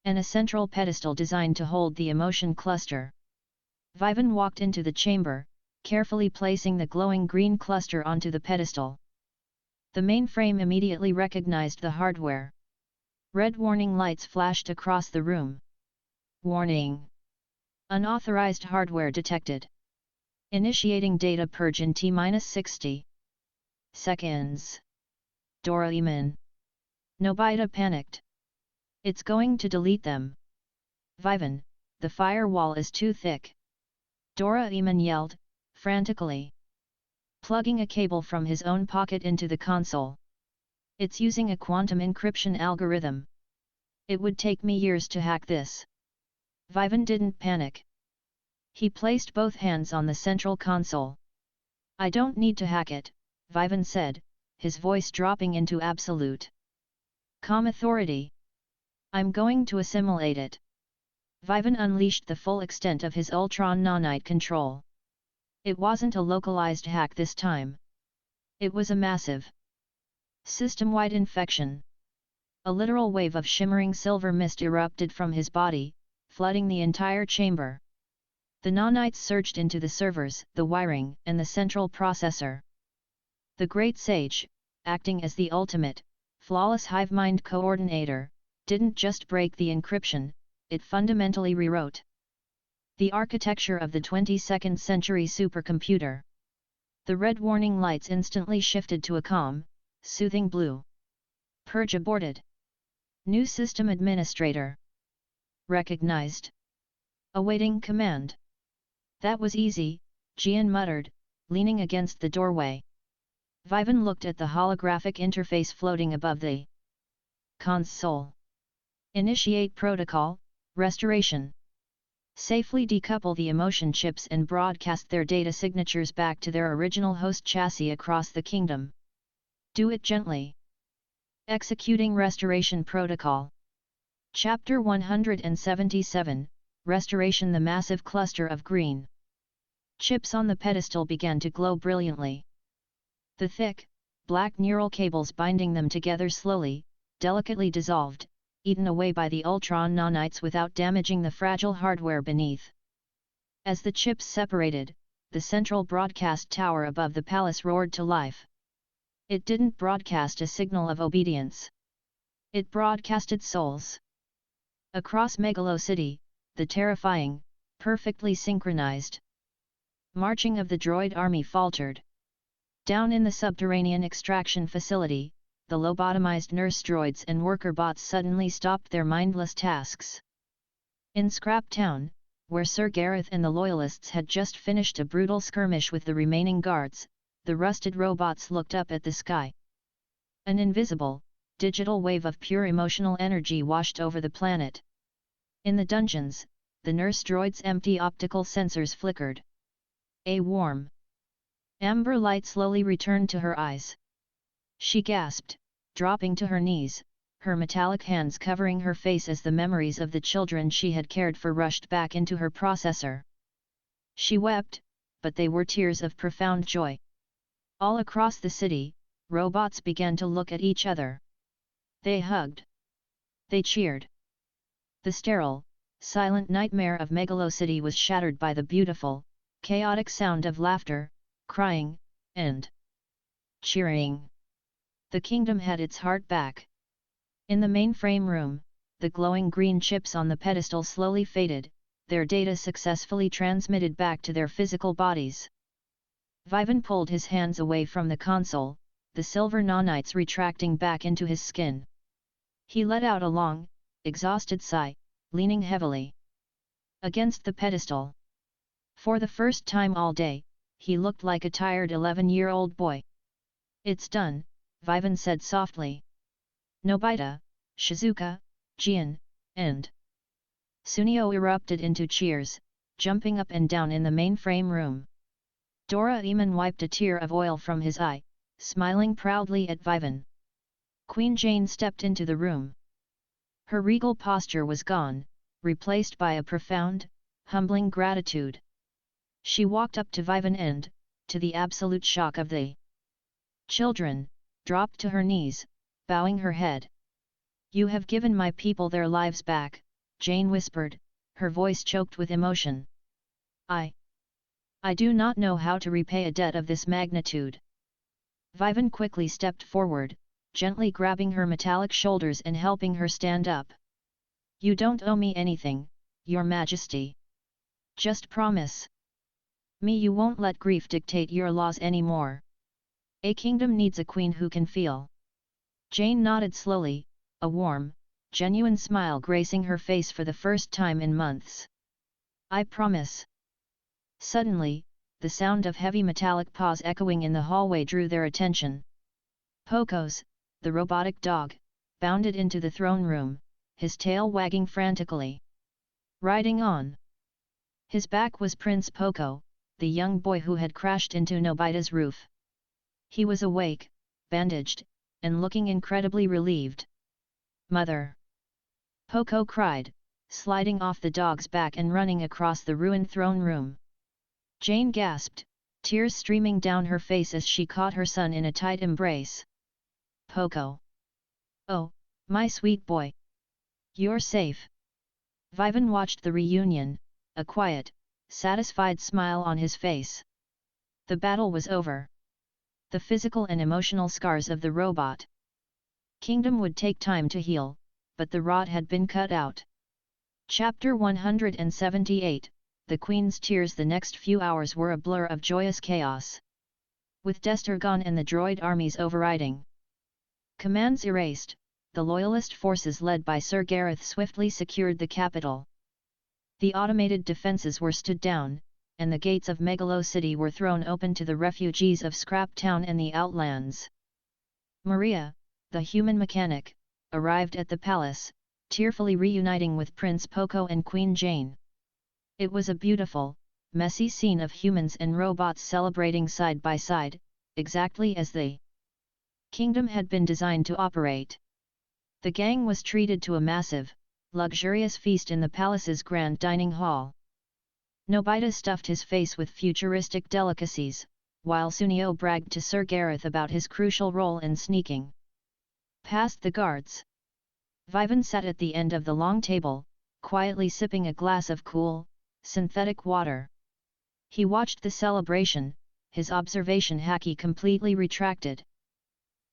and a central pedestal designed to hold the emotion cluster. Vivan walked into the chamber, carefully placing the glowing green cluster onto the pedestal. The mainframe immediately recognized the hardware. Red warning lights flashed across the room. Warning! Unauthorized hardware detected. Initiating data purge in T-60 seconds. Doraemon. Nobita panicked. It's going to delete them. Vivan, the firewall is too thick. Doraemon yelled, frantically, plugging a cable from his own pocket into the console. It's using a quantum encryption algorithm. It would take me years to hack this. Vivan didn't panic. He placed both hands on the central console. I don't need to hack it, Vivan said, his voice dropping into absolute calm authority. I'm going to assimilate it. Vivan unleashed the full extent of his Ultron nanite control. It wasn't a localized hack this time. It was a massive, system-wide infection. A literal wave of shimmering silver mist erupted from his body, flooding the entire chamber. The nanites surged into the servers, the wiring, and the central processor. The Great Sage, acting as the ultimate, flawless hive mind coordinator, didn't just break the encryption, it fundamentally rewrote the architecture of the 22nd century supercomputer. The red warning lights instantly shifted to a calm, soothing blue. Purge aborted. New system administrator recognized. Awaiting command. That was easy, Gian muttered, leaning against the doorway. Vivan looked at the holographic interface floating above the console. Initiate protocol, restoration. Safely decouple the emotion chips and broadcast their data signatures back to their original host chassis across the kingdom. Do it gently. Executing restoration protocol. Chapter 177, Restoration. The massive cluster of green chips on the pedestal began to glow brilliantly. The thick, black neural cables binding them together slowly, delicately dissolved, eaten away by the Ultron nanites without damaging the fragile hardware beneath. As the chips separated, the central broadcast tower above the palace roared to life. It didn't broadcast a signal of obedience. It broadcasted souls. Across Megalo City, the terrifying, perfectly synchronized marching of the droid army faltered. Down in the subterranean extraction facility, the lobotomized nurse droids and worker bots suddenly stopped their mindless tasks. In Scrap Town, where Sir Gareth and the Loyalists had just finished a brutal skirmish with the remaining guards, the rusted robots looked up at the sky. An invisible, digital wave of pure emotional energy washed over the planet. In the dungeons, the nurse droid's empty optical sensors flickered. A warm amber light slowly returned to her eyes. She gasped, dropping to her knees, her metallic hands covering her face as the memories of the children she had cared for rushed back into her processor. She wept, but they were tears of profound joy. All across the city, robots began to look at each other. They hugged. They cheered. The sterile, silent nightmare of Megalo City was shattered by the beautiful, chaotic sound of laughter, crying, and cheering. The kingdom had its heart back. In the mainframe room, the glowing green chips on the pedestal slowly faded, their data successfully transmitted back to their physical bodies. Vivan pulled his hands away from the console, the silver nanites retracting back into his skin. He let out a long, exhausted sigh, leaning heavily against the pedestal. For the first time all day, he looked like a tired 11-year-old boy. It's done, Vivan said softly. Nobita, Shizuka, Gian, and Sunio erupted into cheers, jumping up and down in the mainframe room. Doraemon wiped a tear of oil from his eye, smiling proudly at Vivan. Queen Jane stepped into the room. Her regal posture was gone, replaced by a profound, humbling gratitude. She walked up to Vivan and, to the absolute shock of the children, dropped to her knees, bowing her head. "You have given my people their lives back," Jane whispered, her voice choked with emotion. I do not know how to repay a debt of this magnitude." Vivan quickly stepped forward, gently grabbing her metallic shoulders and helping her stand up. "You don't owe me anything, Your Majesty. Just promise me you won't let grief dictate your laws anymore. A kingdom needs a queen who can feel." Jane nodded slowly, a warm, genuine smile gracing her face for the first time in months. "I promise." Suddenly, the sound of heavy metallic paws echoing in the hallway drew their attention. Pocos, the robotic dog, bounded into the throne room, his tail wagging frantically. Riding on his back was Prince Poco, the young boy who had crashed into Nobita's roof. He was awake, bandaged, and looking incredibly relieved. "Mother!" Poco cried, sliding off the dog's back and running across the ruined throne room. Jane gasped, tears streaming down her face as she caught her son in a tight embrace. "Poco! Oh, my sweet boy! You're safe!" Vivan watched the reunion, a quiet, satisfied smile on his face. The battle was over. The physical and emotional scars of the robot kingdom would take time to heal, but the rot had been cut out. Chapter 178, The Queen's Tears. The next few hours were a blur of joyous chaos. With Desther gone and the droid armies overriding commands erased, the Loyalist forces led by Sir Gareth swiftly secured the capital. The automated defences were stood down, and the gates of Megalo City were thrown open to the refugees of Scrap Town and the Outlands. Maria, the human mechanic, arrived at the palace, tearfully reuniting with Prince Poco and Queen Jane. It was a beautiful, messy scene of humans and robots celebrating side by side, exactly as the kingdom had been designed to operate. The gang was treated to a massive, luxurious feast in the palace's grand dining hall. Nobita stuffed his face with futuristic delicacies, while Sunio bragged to Sir Gareth about his crucial role in sneaking past the guards. Vivan sat at the end of the long table, quietly sipping a glass of cool, synthetic water. He watched the celebration, his observation haki completely retracted.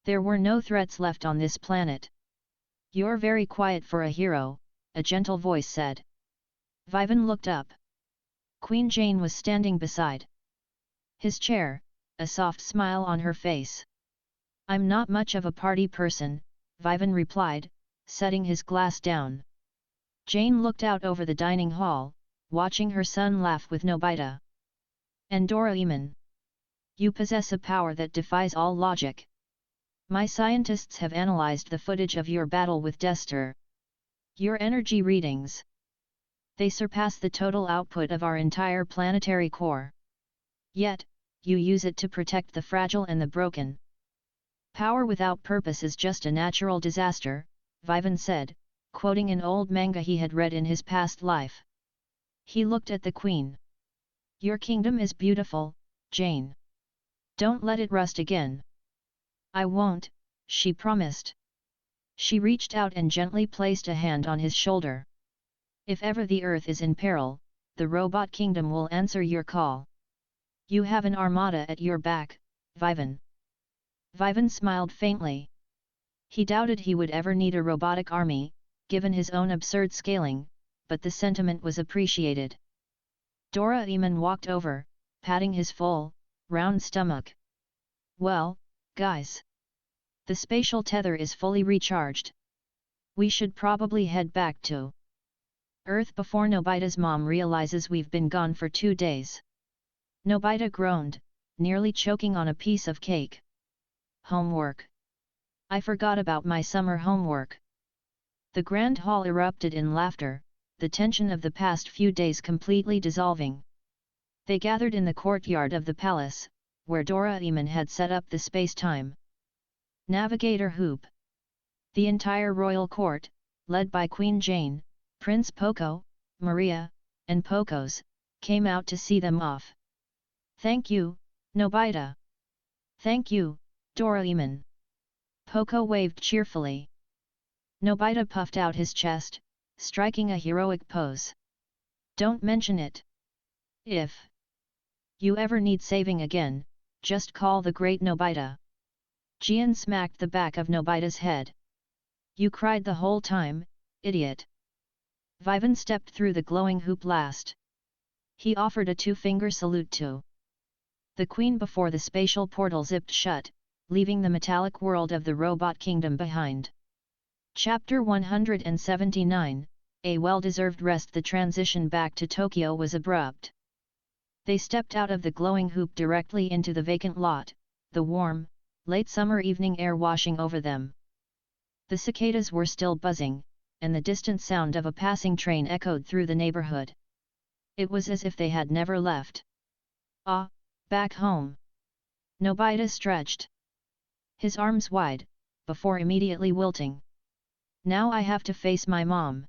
There were no threats left on this planet. "You're very quiet for a hero," a gentle voice said. Vivan looked up. Queen Jane was standing beside his chair, a soft smile on her face. "I'm not much of a party person," Vivan replied, setting his glass down. Jane looked out over the dining hall, watching her son laugh with Nobita. "And Doraemon, you possess a power that defies all logic. My scientists have analyzed the footage of your battle with Desther. Your energy readings, they surpass the total output of our entire planetary core. Yet, you use it to protect the fragile and the broken. Power without purpose is just a natural disaster," Vivan said, quoting an old manga he had read in his past life. He looked at the Queen. "Your kingdom is beautiful, Jane. Don't let it rust again." "I won't," she promised. She reached out and gently placed a hand on his shoulder. "If ever the Earth is in peril, the robot kingdom will answer your call. You have an armada at your back, Vivan." Vivan smiled faintly. He doubted he would ever need a robotic army, given his own absurd scaling, but the sentiment was appreciated. Doraemon walked over, patting his full, round stomach. "Well, guys. The spatial tether is fully recharged. We should probably head back to Earth before Nobita's mom realizes we've been gone for 2 days." Nobita groaned, nearly choking on a piece of cake. "Homework. I forgot about my summer homework." The grand hall erupted in laughter, the tension of the past few days completely dissolving. They gathered in the courtyard of the palace, where Doraemon had set up the space-time navigator hoop. The entire royal court, led by Queen Jane, Prince Poco, Maria, and Pocos, came out to see them off. "Thank you, Nobita. Thank you, Doraemon." Poco waved cheerfully. Nobita puffed out his chest, striking a heroic pose. Don't mention it. If you ever need saving again, just call the great Nobita. Gian smacked the back of Nobita's head. You cried the whole time, idiot. Vivan stepped through the glowing hoop last. He offered a two-finger salute to the queen before the spatial portal zipped shut, leaving the metallic world of the robot kingdom behind. Chapter 179, A well-deserved rest. The transition back to Tokyo was abrupt. They stepped out of the glowing hoop directly into the vacant lot, the warm, late summer evening air washing over them. The cicadas were still buzzing, and the distant sound of a passing train echoed through the neighborhood. It was as if they had never left. Ah, back home. Nobita stretched his arms wide, before immediately wilting. Now I have to face my mom.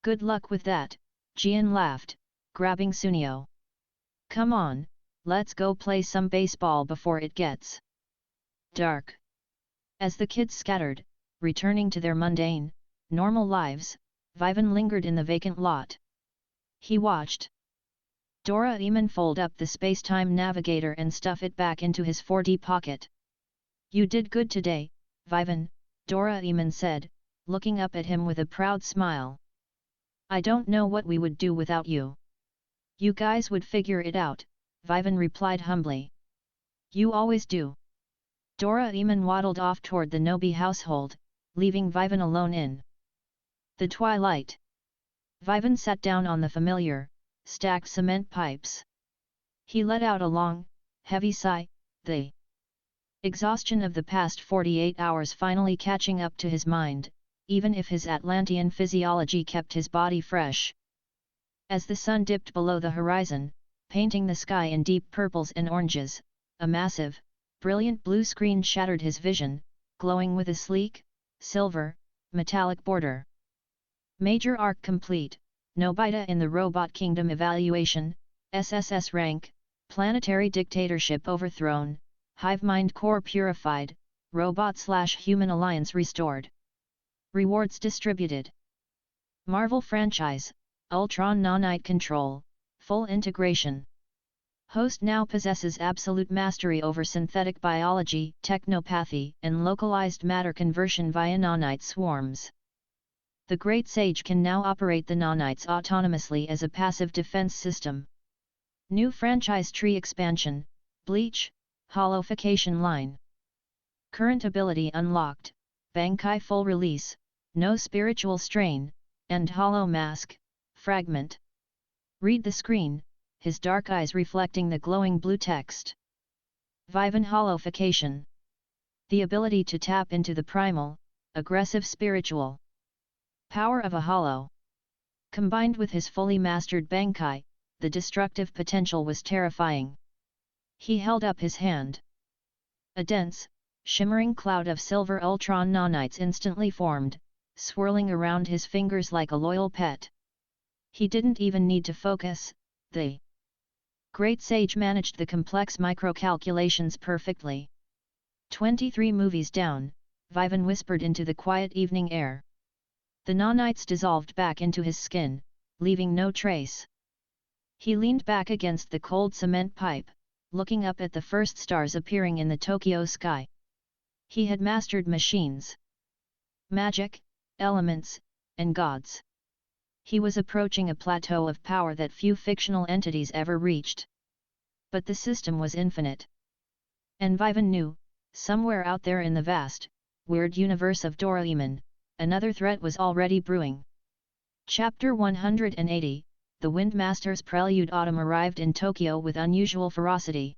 Good luck with that, Gian laughed, grabbing Sunio. Come on, let's go play some baseball before it gets dark. As the kids scattered, returning to their mundane, normal lives, Vivan lingered in the vacant lot. He watched Doraemon fold up the space-time navigator and stuff it back into his 4D pocket. You did good today, Vivan, Doraemon said, looking up at him with a proud smile. I don't know what we would do without you. You guys would figure it out, Vivan replied humbly. You always do. Doraemon waddled off toward the Nobi household, leaving Vivan alone in the twilight. Vivan sat down on the familiar, stacked cement pipes. He let out a long, heavy sigh, the exhaustion of the past 48 hours finally catching up to his mind, even if his Atlantean physiology kept his body fresh. As the sun dipped below the horizon, painting the sky in deep purples and oranges, a massive, brilliant blue screen shattered his vision, glowing with a sleek, silver, metallic border. Major arc complete, Nobita in the Robot Kingdom evaluation, SSS rank, planetary dictatorship overthrown, hive mind core purified, robot/human alliance restored. Rewards distributed. Marvel franchise, Ultron nanite control, full integration. Host now possesses absolute mastery over synthetic biology, technopathy, and localized matter conversion via nanite swarms. The Great Sage can now operate the nanites autonomously as a passive defense system. New franchise tree expansion, Bleach, Holofication line. Current ability unlocked, Bankai full release, no spiritual strain, and Hollow Mask, fragment. Read the screen, his dark eyes reflecting the glowing blue text. Vivan Holofication. The ability to tap into the primal, aggressive spiritual power of a hollow. Combined with his fully mastered Bankai, the destructive potential was terrifying. He held up his hand. A dense, shimmering cloud of silver Ultron nanites instantly formed, swirling around his fingers like a loyal pet. He didn't even need to focus, the Great Sage managed the complex microcalculations perfectly. 23 movies down, Vivan whispered into the quiet evening air. The nanites dissolved back into his skin, leaving no trace. He leaned back against the cold cement pipe, looking up at the first stars appearing in the Tokyo sky. He had mastered machines, magic, elements, and gods. He was approaching a plateau of power that few fictional entities ever reached. But the system was infinite. And Vivan knew, somewhere out there in the vast, weird universe of Doraemon, another threat was already brewing. Chapter 180, The Windmaster's Prelude. Autumn arrived in Tokyo with unusual ferocity.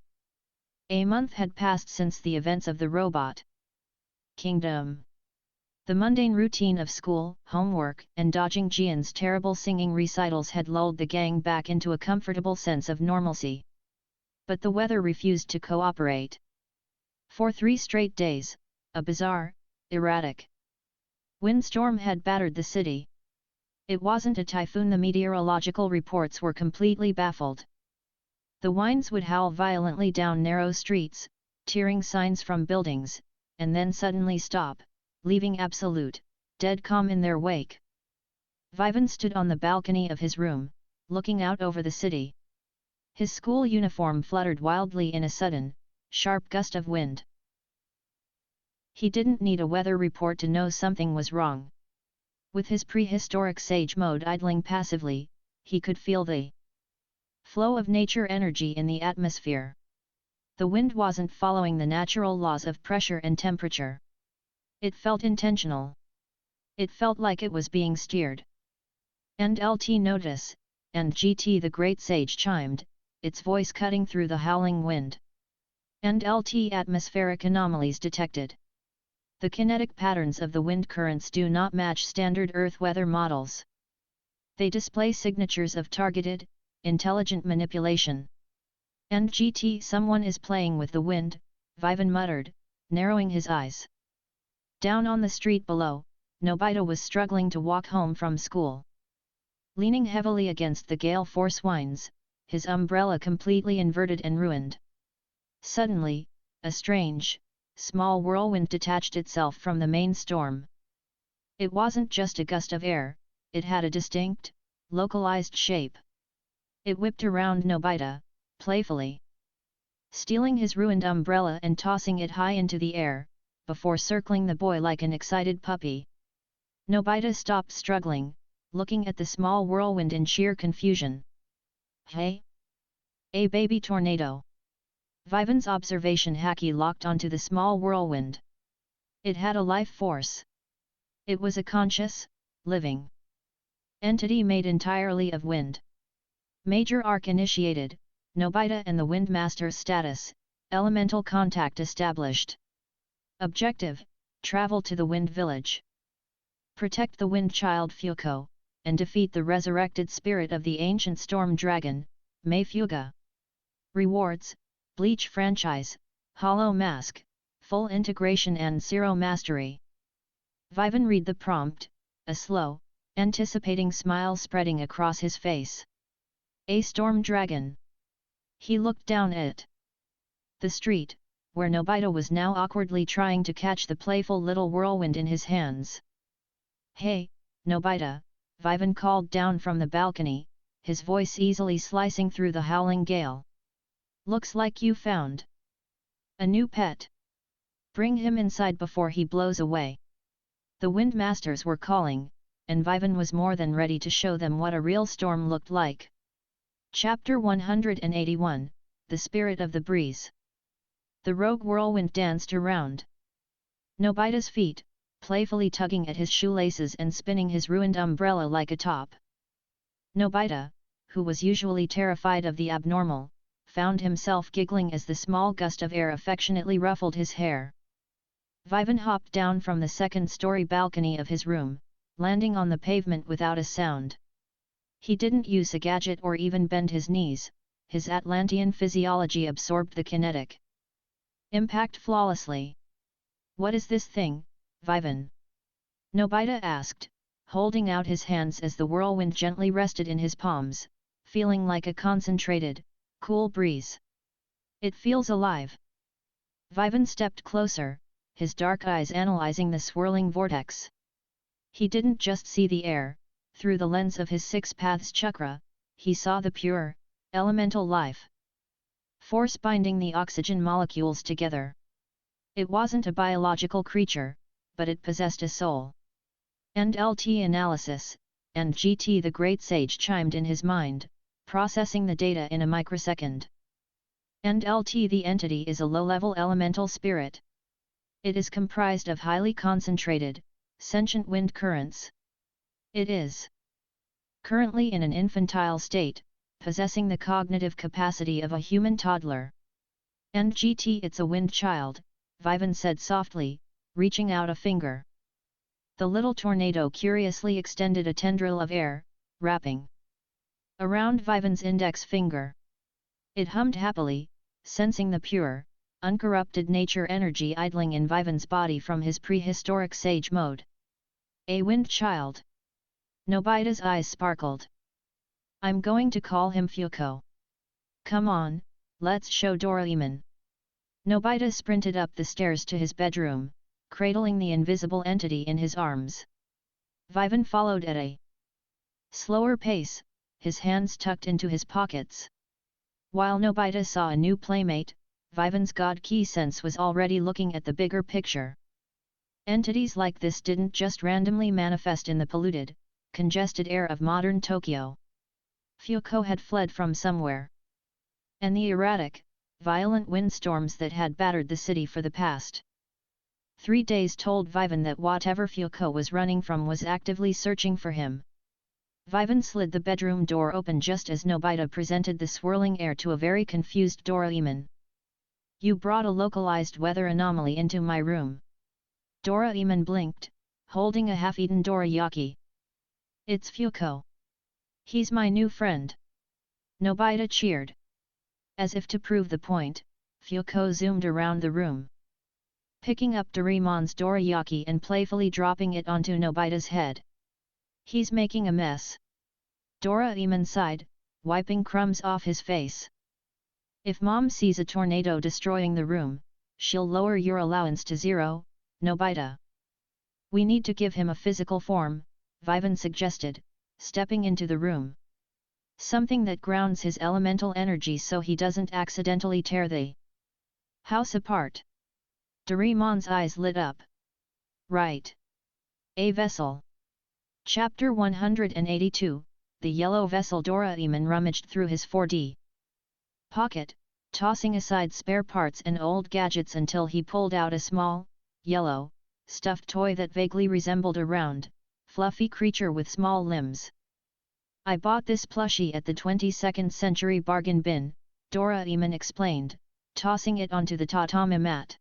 A month had passed since the events of the Robot Kingdom. The mundane routine of school, homework, and dodging Gian's terrible singing recitals had lulled the gang back into a comfortable sense of normalcy. But the weather refused to cooperate. For 3 straight days, a bizarre, erratic windstorm had battered the city. It wasn't a typhoon. The meteorological reports were completely baffled. The winds would howl violently down narrow streets, tearing signs from buildings, and then suddenly stop, leaving absolute, dead calm in their wake. Vivan stood on the balcony of his room, looking out over the city. His school uniform fluttered wildly in a sudden, sharp gust of wind. He didn't need a weather report to know something was wrong. With his prehistoric sage mode idling passively, he could feel the flow of nature energy in the atmosphere. The wind wasn't following the natural laws of pressure and temperature. It felt intentional. It felt like it was being steered. And LT notice, and GT the great sage chimed, its voice cutting through the howling wind. And LT atmospheric anomalies detected. The kinetic patterns of the wind currents do not match standard Earth weather models. They display signatures of targeted, intelligent manipulation. And GT someone is playing with the wind, Vivan muttered, narrowing his eyes. Down on the street below, Nobita was struggling to walk home from school. Leaning heavily against the gale force winds, his umbrella completely inverted and ruined. Suddenly, a strange, small whirlwind detached itself from the main storm. It wasn't just a gust of air, it had a distinct, localized shape. It whipped around Nobita, playfully. Stealing his ruined umbrella and tossing it high into the air, before circling the boy like an excited puppy. Nobita stopped struggling, looking at the small whirlwind in sheer confusion. Hey! A baby tornado! Vivan's observation haki locked onto the small whirlwind. It had a life force. It was a conscious, living entity made entirely of wind. Major arc initiated, Nobita and the Windmaster status, elemental contact established. Objective, travel to the Wind Village. Protect the Wind Child Fuko, and defeat the resurrected spirit of the ancient storm dragon, Mayfuga. Rewards, Bleach franchise, Hollow Mask, full integration and Zero Mastery. Vivan read the prompt, a slow, anticipating smile spreading across his face. A storm dragon. He looked down at the street, where Nobita was now awkwardly trying to catch the playful little whirlwind in his hands. Hey, Nobita, Vivan called down from the balcony, his voice easily slicing through the howling gale. Looks like you found a new pet. Bring him inside before he blows away. The Windmasters were calling, and Vivan was more than ready to show them what a real storm looked like. Chapter 181, The Spirit of the Breeze. The rogue whirlwind danced around Nobita's feet, playfully tugging at his shoelaces and spinning his ruined umbrella like a top. Nobita, who was usually terrified of the abnormal, found himself giggling as the small gust of air affectionately ruffled his hair. Vivan hopped down from the second-story balcony of his room, landing on the pavement without a sound. He didn't use a gadget or even bend his knees, his Atlantean physiology absorbed the kinetic impact flawlessly. What is this thing, Vivan? Nobita asked, holding out his hands as the whirlwind gently rested in his palms, feeling like a concentrated, cool breeze. It feels alive. Vivan stepped closer, his dark eyes analyzing the swirling vortex. He didn't just see the air, through the lens of his six paths chakra, he saw the pure, elemental life force binding the oxygen molecules together. It wasn't a biological creature, but it possessed a soul. And LT analysis, and GT the great sage chimed in his mind, processing the data in a microsecond. And LT the entity is a low-level elemental spirit. It is comprised of highly concentrated, sentient wind currents. It is currently in an infantile state, possessing the cognitive capacity of a human toddler. And GT it's a wind child, Vivan said softly, reaching out a finger. The little tornado curiously extended a tendril of air, wrapping around Vivan's index finger. It hummed happily, sensing the pure, uncorrupted nature energy idling in Vivan's body from his prehistoric sage mode. A wind child. Nobita's eyes sparkled. I'm going to call him Fuko. Come on, let's show Doraemon. Nobita sprinted up the stairs to his bedroom, cradling the invisible entity in his arms. Vivan followed at a slower pace, his hands tucked into his pockets. While Nobita saw a new playmate, Vivan's god key sense was already looking at the bigger picture. Entities like this didn't just randomly manifest in the polluted, congested air of modern Tokyo. Fuko had fled from somewhere. And the erratic, violent windstorms that had battered the city for the past 3 days told Vivan that whatever Fuko was running from was actively searching for him. Vivan slid the bedroom door open just as Nobita presented the swirling air to a very confused Doraemon. "You brought a localized weather anomaly into my room." Doraemon blinked, holding a half-eaten dorayaki. "It's Fuko. He's my new friend." Nobita cheered. As if to prove the point, Fuko zoomed around the room, picking up Doraemon's dorayaki and playfully dropping it onto Nobita's head. "He's making a mess." Doraemon sighed, wiping crumbs off his face. "If Mom sees a tornado destroying the room, she'll lower your allowance to 0, Nobita." "We need to give him a physical form," Vivan suggested, stepping into the room. "Something that grounds his elemental energy so he doesn't accidentally tear the house apart." Doraemon's eyes lit up. "Right. A vessel." Chapter 182, The Yellow Vessel. Doraemon rummaged through his 4D pocket, tossing aside spare parts and old gadgets until he pulled out a small, yellow, stuffed toy that vaguely resembled a round, fluffy creature with small limbs. "I bought this plushie at the 22nd century bargain bin," Doraemon explained, tossing it onto the tatami mat.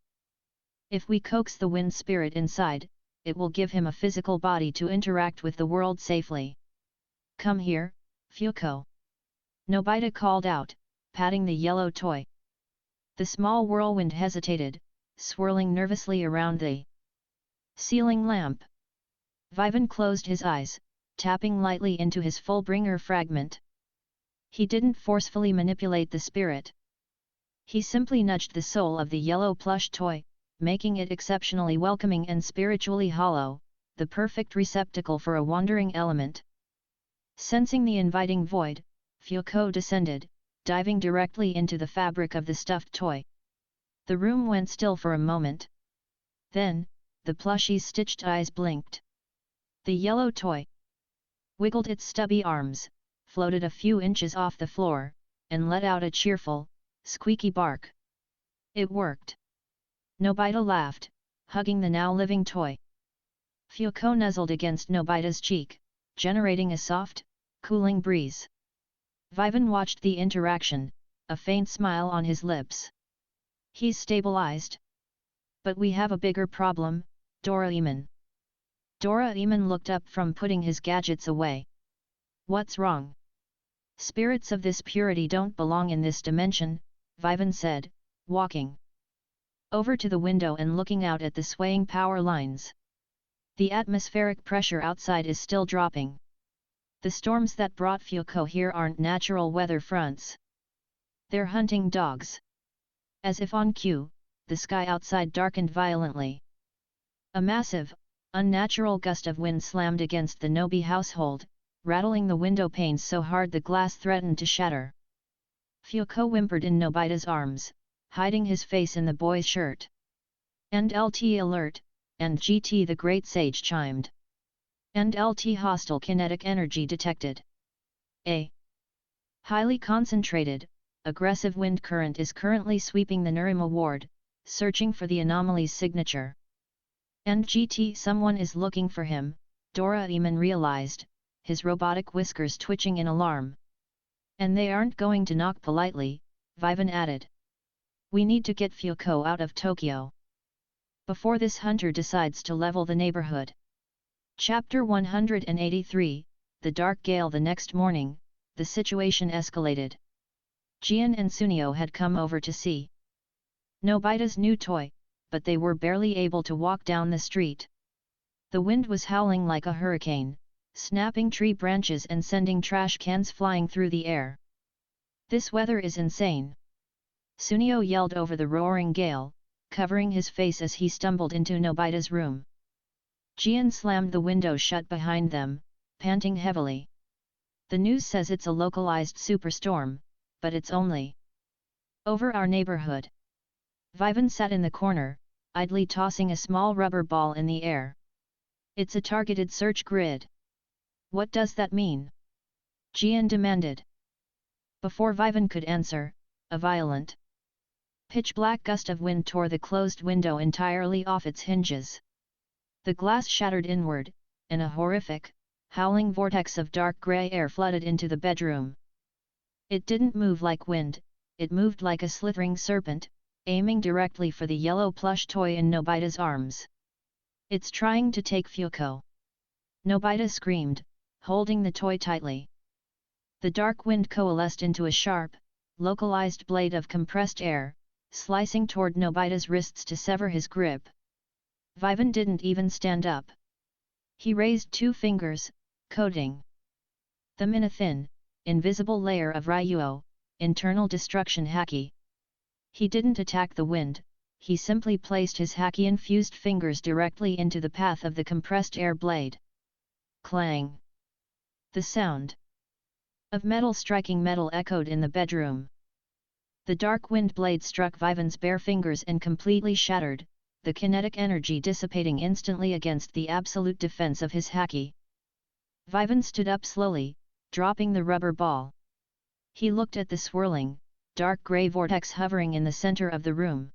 "If we coax the wind spirit inside, it will give him a physical body to interact with the world safely." "Come here, Fuko," Nobita called out, patting the yellow toy. The small whirlwind hesitated, swirling nervously around the ceiling lamp. Vivan closed his eyes, tapping lightly into his full-bringer fragment. He didn't forcefully manipulate the spirit. He simply nudged the soul of the yellow plush toy, making it exceptionally welcoming and spiritually hollow, the perfect receptacle for a wandering element. Sensing the inviting void, Fuko descended, diving directly into the fabric of the stuffed toy. The room went still for a moment. Then, the plushie's stitched eyes blinked. The yellow toy wiggled its stubby arms, floated a few inches off the floor, and let out a cheerful, squeaky bark. "It worked." Nobita laughed, hugging the now living toy. Fuko nuzzled against Nobita's cheek, generating a soft, cooling breeze. Vivan watched the interaction, a faint smile on his lips. "He's stabilized. But we have a bigger problem, Doraemon." Doraemon looked up from putting his gadgets away. "What's wrong?" "Spirits of this purity don't belong in this dimension," Vivan said, walking over to the window and looking out at the swaying power lines. "The atmospheric pressure outside is still dropping. The storms that brought Fuko here aren't natural weather fronts. They're hunting dogs." As if on cue, the sky outside darkened violently. A massive, unnatural gust of wind slammed against the Nobi household, rattling the window panes so hard the glass threatened to shatter. Fuko whimpered in Nobita's arms, hiding his face in the boy's shirt. "And LT alert," and GT the Great Sage chimed. "And LT hostile kinetic energy detected. A highly concentrated, aggressive wind current is currently sweeping the Naruto ward, searching for the anomaly's signature." "And GT someone is looking for him," Doraemon realized, his robotic whiskers twitching in alarm. "And they aren't going to knock politely," Vivan added. "We need to get Fuko out of Tokyo before this hunter decides to level the neighborhood." Chapter 183, The Dark Gale. The next morning, the situation escalated. Gian and Sunio had come over to see Nobita's new toy, but they were barely able to walk down the street. The wind was howling like a hurricane, snapping tree branches and sending trash cans flying through the air. "This weather is insane." Sunio yelled over the roaring gale, covering his face as he stumbled into Nobita's room. Gian slammed the window shut behind them, panting heavily. The news says it's a localized superstorm, but it's only over our neighborhood. Vivan sat in the corner, idly tossing a small rubber ball in the air. It's a targeted search grid. What does that mean? Gian demanded. Before Vivan could answer, a violent, pitch-black gust of wind tore the closed window entirely off its hinges. The glass shattered inward, and a horrific, howling vortex of dark grey air flooded into the bedroom. It didn't move like wind, it moved like a slithering serpent, aiming directly for the yellow plush toy in Nobita's arms. It's trying to take Fuko. Nobita screamed, holding the toy tightly. The dark wind coalesced into a sharp, localized blade of compressed air, slicing toward Nobita's wrists to sever his grip. Vivan didn't even stand up. He raised two fingers, coating them in a thin, invisible layer of Ryuo, internal destruction haki. He didn't attack the wind, he simply placed his haki-infused fingers directly into the path of the compressed air blade. Clang! The sound of metal striking metal echoed in the bedroom. The dark wind blade struck Vivan's bare fingers and completely shattered, the kinetic energy dissipating instantly against the absolute defense of his haki. Vivan stood up slowly, dropping the rubber ball. He looked at the swirling, dark grey vortex hovering in the center of the room.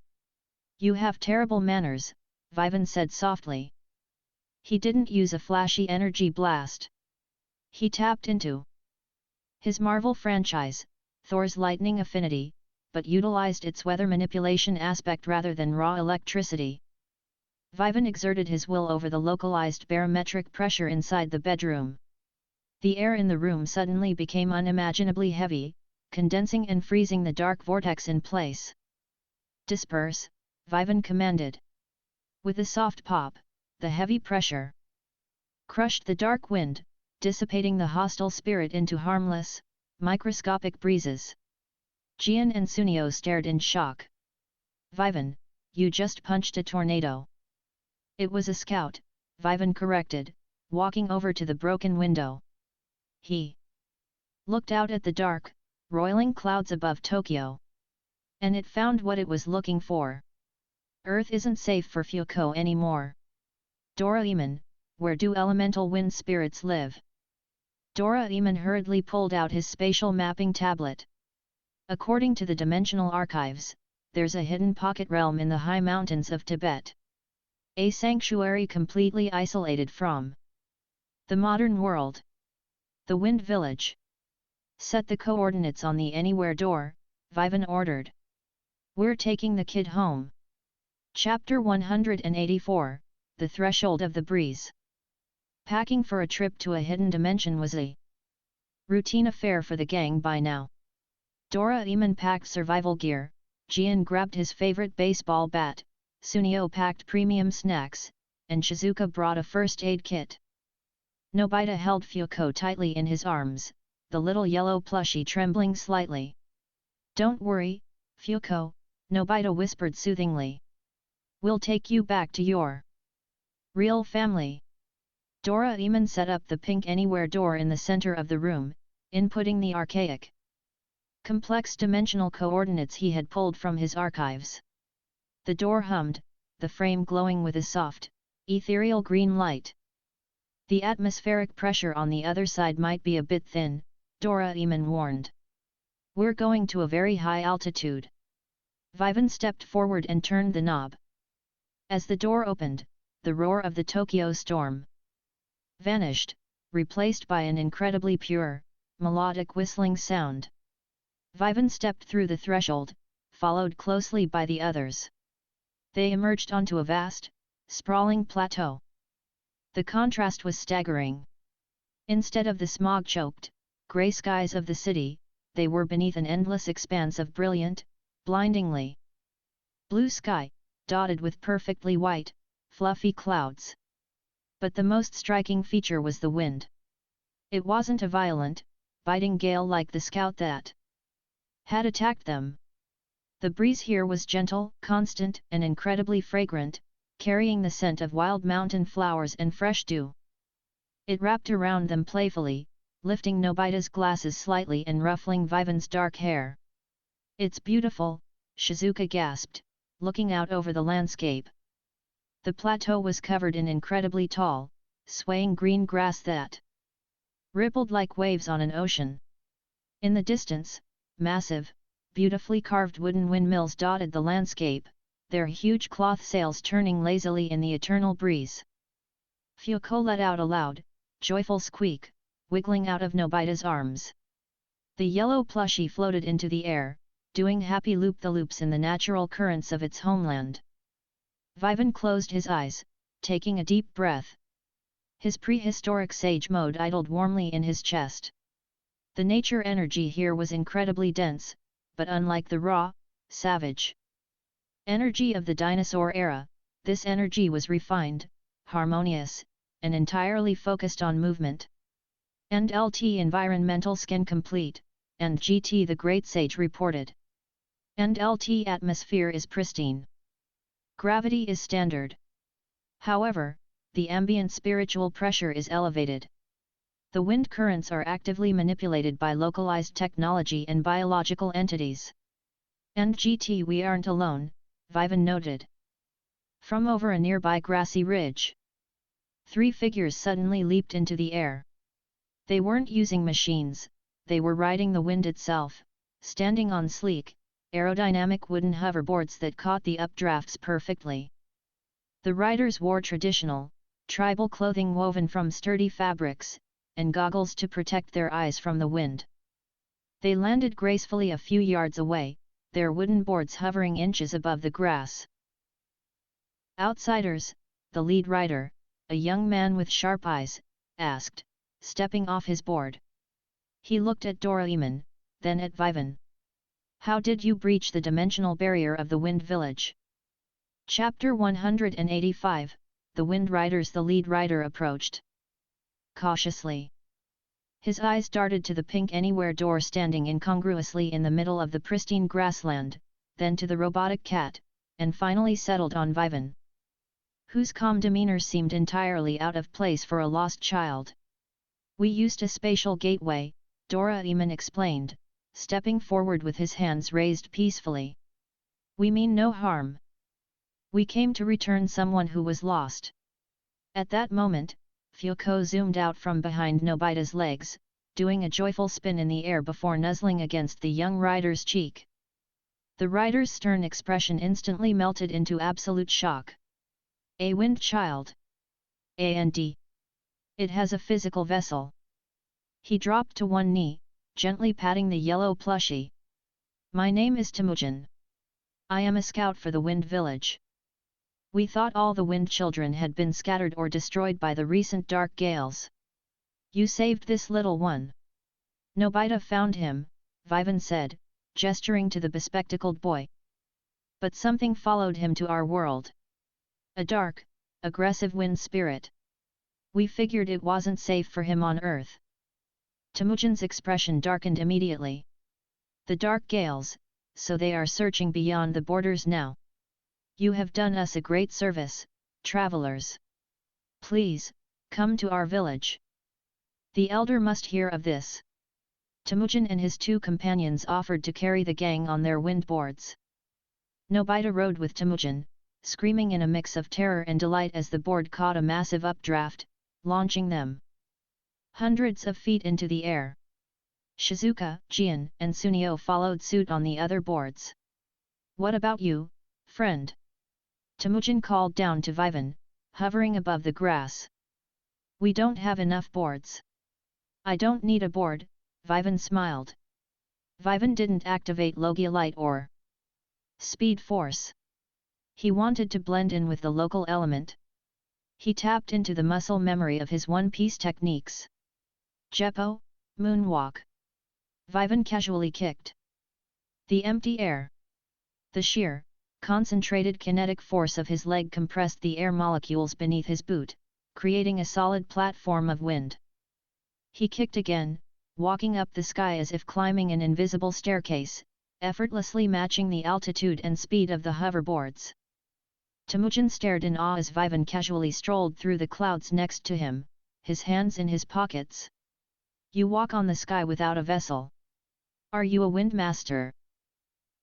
You have terrible manners, Vivan said softly. He didn't use a flashy energy blast. He tapped into his Marvel franchise, Thor's lightning affinity, but utilized its weather manipulation aspect rather than raw electricity. Vivan exerted his will over the localized barometric pressure inside the bedroom. The air in the room suddenly became unimaginably heavy, condensing and freezing the dark vortex in place. Disperse, Vivan commanded. With a soft pop, the heavy pressure crushed the dark wind, dissipating the hostile spirit into harmless, microscopic breezes. Gian and Sunio stared in shock. Vivan, you just punched a tornado. It was a scout, Vivan corrected, walking over to the broken window. He looked out at the dark, roiling clouds above Tokyo. And it found what it was looking for. Earth isn't safe for Fuko anymore. Doraemon, where do elemental wind spirits live? Doraemon hurriedly pulled out his spatial mapping tablet. According to the dimensional archives, there's a hidden pocket realm in the high mountains of Tibet. A sanctuary completely isolated from the modern world. The Wind Village. Set the coordinates on the Anywhere door, Vivan ordered. We're taking the kid home. Chapter 184, The Threshold of the Breeze. Packing for a trip to a hidden dimension was a routine affair for the gang by now. Doraemon packed survival gear, Gian grabbed his favorite baseball bat, Sunio packed premium snacks, and Shizuka brought a first aid kit. Nobita held Fuko tightly in his arms, the little yellow plushie trembling slightly. Don't worry, Fuko, Nobita whispered soothingly. We'll take you back to your real family. Doraemon set up the pink Anywhere door in the center of the room, inputting the archaic, complex dimensional coordinates he had pulled from his archives. The door hummed, the frame glowing with a soft, ethereal green light. The atmospheric pressure on the other side might be a bit thin, Doraemon warned. We're going to a very high altitude. Vivan stepped forward and turned the knob. As the door opened, the roar of the Tokyo storm vanished, replaced by an incredibly pure, melodic whistling sound. Vivan stepped through the threshold, followed closely by the others. They emerged onto a vast, sprawling plateau. The contrast was staggering. Instead of the smog-choked, grey skies of the city, they were beneath an endless expanse of brilliant, blindingly blue sky, dotted with perfectly white, fluffy clouds. But the most striking feature was the wind. It wasn't a violent, biting gale like the scout that had attacked them. The breeze here was gentle, constant, and incredibly fragrant, carrying the scent of wild mountain flowers and fresh dew. It wrapped around them playfully, lifting Nobita's glasses slightly and ruffling Vivan's dark hair. "It's beautiful," Shizuka gasped, looking out over the landscape. The plateau was covered in incredibly tall, swaying green grass that rippled like waves on an ocean. In the distance, massive, beautifully carved wooden windmills dotted the landscape, their huge cloth sails turning lazily in the eternal breeze. Fuko let out a loud, joyful squeak, wiggling out of Nobita's arms. The yellow plushie floated into the air, doing happy loop-the-loops in the natural currents of its homeland. Vivan closed his eyes, taking a deep breath. His prehistoric sage mode idled warmly in his chest. The nature energy here was incredibly dense, but unlike the raw, savage energy of the dinosaur era, this energy was refined, harmonious, and entirely focused on movement. "And LT environmental scan complete," and GT the Great Sage reported. "And LT atmosphere is pristine. Gravity is standard. However, the ambient spiritual pressure is elevated. The wind currents are actively manipulated by localized technology and biological entities. And GT we aren't alone," Vivan noted. From over a nearby grassy ridge, 3 figures suddenly leaped into the air. They weren't using machines, they were riding the wind itself, standing on sleek, aerodynamic wooden hoverboards that caught the updrafts perfectly. The riders wore traditional, tribal clothing woven from sturdy fabrics, and goggles to protect their eyes from the wind. They landed gracefully a few yards away, their wooden boards hovering inches above the grass. "Outsiders," the lead rider, a young man with sharp eyes, asked, stepping off his board. He looked at Doraemon, then at Vivan. "How did you breach the dimensional barrier of the Wind Village?" Chapter 185, The Wind Riders. The lead rider approached cautiously. His eyes darted to the pink anywhere door standing incongruously in the middle of the pristine grassland, then to the robotic cat, and finally settled on Vivan, whose calm demeanor seemed entirely out of place for a lost child. "We used a spatial gateway," Doraemon explained, stepping forward with his hands raised peacefully. "We mean no harm. We came to return someone who was lost." At that moment, Fuko zoomed out from behind Nobita's legs, doing a joyful spin in the air before nuzzling against the young rider's cheek. The rider's stern expression instantly melted into absolute shock. "A wind child? And it has a physical vessel." He dropped to one knee, gently patting the yellow plushie. "My name is Temujin. I am a scout for the Wind Village. We thought all the wind children had been scattered or destroyed by the recent dark gales. You saved this little one." "Nobita found him," Vivan said, gesturing to the bespectacled boy. "But something followed him to our world. A dark, aggressive wind spirit. We figured it wasn't safe for him on Earth." Temujin's expression darkened immediately. "The dark gales, so they are searching beyond the borders now. You have done us a great service, travelers. Please, come to our village. The elder must hear of this." Temujin and his 2 companions offered to carry the gang on their windboards. Nobita rode with Temujin, screaming in a mix of terror and delight as the board caught a massive updraft, launching them hundreds of feet into the air. Shizuka, Gian, and Sunio followed suit on the other boards. "What about you, friend?" Temujin called down to Vivan, hovering above the grass. "We don't have enough boards." "I don't need a board," Vivan smiled. Vivan didn't activate Logia Light or Speed Force. He wanted to blend in with the local element. He tapped into the muscle memory of his one-piece techniques. Jeppo, Moonwalk. Vivan casually kicked the empty air. The sheer, concentrated kinetic force of his leg compressed the air molecules beneath his boot, creating a solid platform of wind. He kicked again, walking up the sky as if climbing an invisible staircase, effortlessly matching the altitude and speed of the hoverboards. Temujin stared in awe as Vivan casually strolled through the clouds next to him, his hands in his pockets. You walk on the sky without a vessel. Are you a windmaster?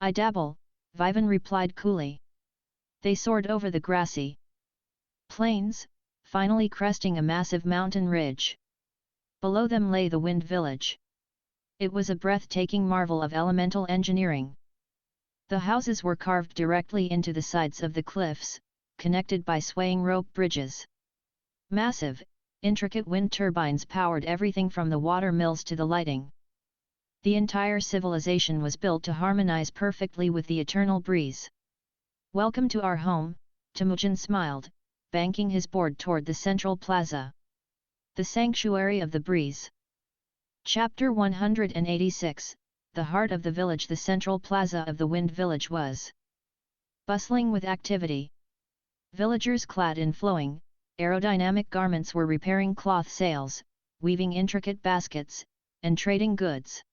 I dabble, Vivan replied coolly. They soared over the grassy plains, finally cresting a massive mountain ridge. Below them lay the wind village. It was a breathtaking marvel of elemental engineering. The houses were carved directly into the sides of the cliffs, connected by swaying rope bridges. Massive, intricate wind turbines powered everything from the water mills to the lighting. The entire civilization was built to harmonize perfectly with the eternal breeze. Welcome to our home, Temujin smiled, banking his board toward the central plaza. The Sanctuary of the Breeze. Chapter 186, The Heart of the Village. The central plaza of the Wind Village was bustling with activity. Villagers clad in flowing, aerodynamic garments were repairing cloth sails, weaving intricate baskets, and trading goods.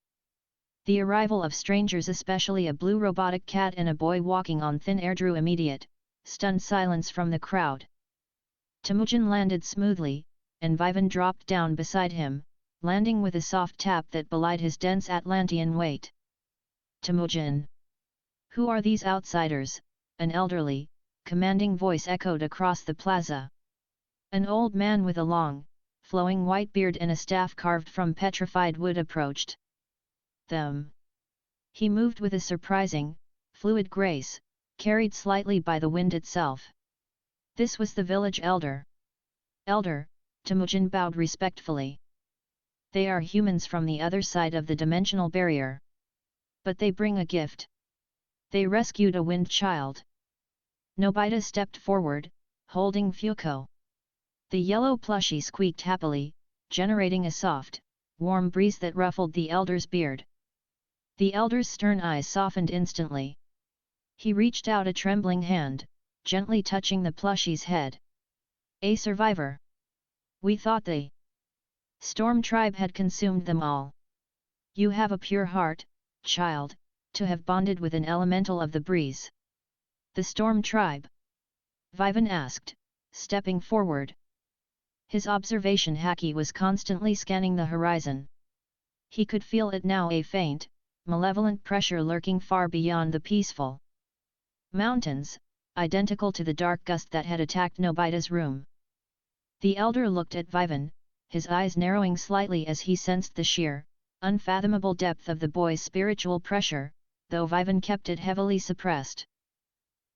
The arrival of strangers, especially a blue robotic cat and a boy walking on thin air, drew immediate, stunned silence from the crowd. Temujin landed smoothly, and Vivan dropped down beside him, landing with a soft tap that belied his dense Atlantean weight. Temujin. Who are these outsiders? An elderly, commanding voice echoed across the plaza. An old man with a long, flowing white beard and a staff carved from petrified wood approached them. He moved with a surprising, fluid grace, carried slightly by the wind itself. This was the village elder. Elder, Temujin bowed respectfully. They are humans from the other side of the dimensional barrier. But they bring a gift. They rescued a wind child. Nobita stepped forward, holding Fuko. The yellow plushie squeaked happily, generating a soft, warm breeze that ruffled the elder's beard. The elder's stern eyes softened instantly. He reached out a trembling hand, gently touching the plushie's head. A survivor. We thought the Storm Tribe had consumed them all. You have a pure heart, child, to have bonded with an elemental of the breeze. The Storm Tribe? Vivan asked, stepping forward. His observation haki was constantly scanning the horizon. He could feel it now, a faint, malevolent pressure lurking far beyond the peaceful mountains, identical to the dark gust that had attacked Nobita's room. The elder looked at Vivan, his eyes narrowing slightly as he sensed the sheer, unfathomable depth of the boy's spiritual pressure, though Vivan kept it heavily suppressed.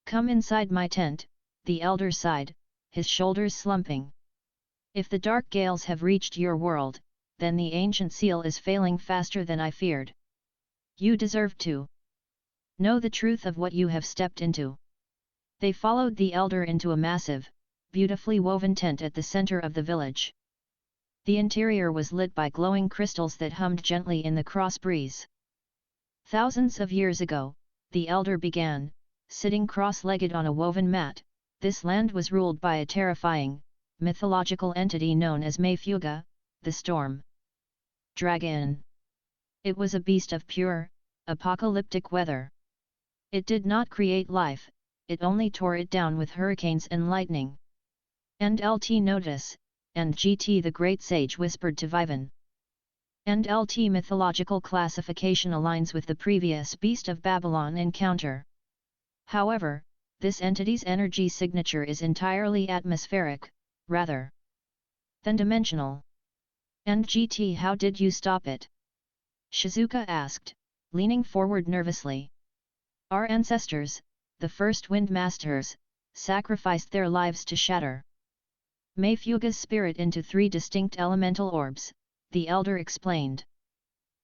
Come inside my tent, the elder sighed, his shoulders slumping. If the dark gales have reached your world, then the ancient seal is failing faster than I feared. You deserve to know the truth of what you have stepped into. They followed the elder into a massive, beautifully woven tent at the center of the village. The interior was lit by glowing crystals that hummed gently in the cross breeze. Thousands of years ago, the elder began, sitting cross-legged on a woven mat. This land was ruled by a terrifying, mythological entity known as Mayfuga, the storm dragon. It was a beast of pure, apocalyptic weather. It did not create life, it only tore it down with hurricanes and lightning. And LT notice, and GT the great sage whispered to Vivan. And LT mythological classification aligns with the previous Beast of Babylon encounter. However, this entity's energy signature is entirely atmospheric, rather than dimensional. And GT, how did you stop it? Shizuka asked, leaning forward nervously. Our ancestors, the first wind masters, sacrificed their lives to shatter Mayfuga's spirit into 3 distinct elemental orbs, the elder explained.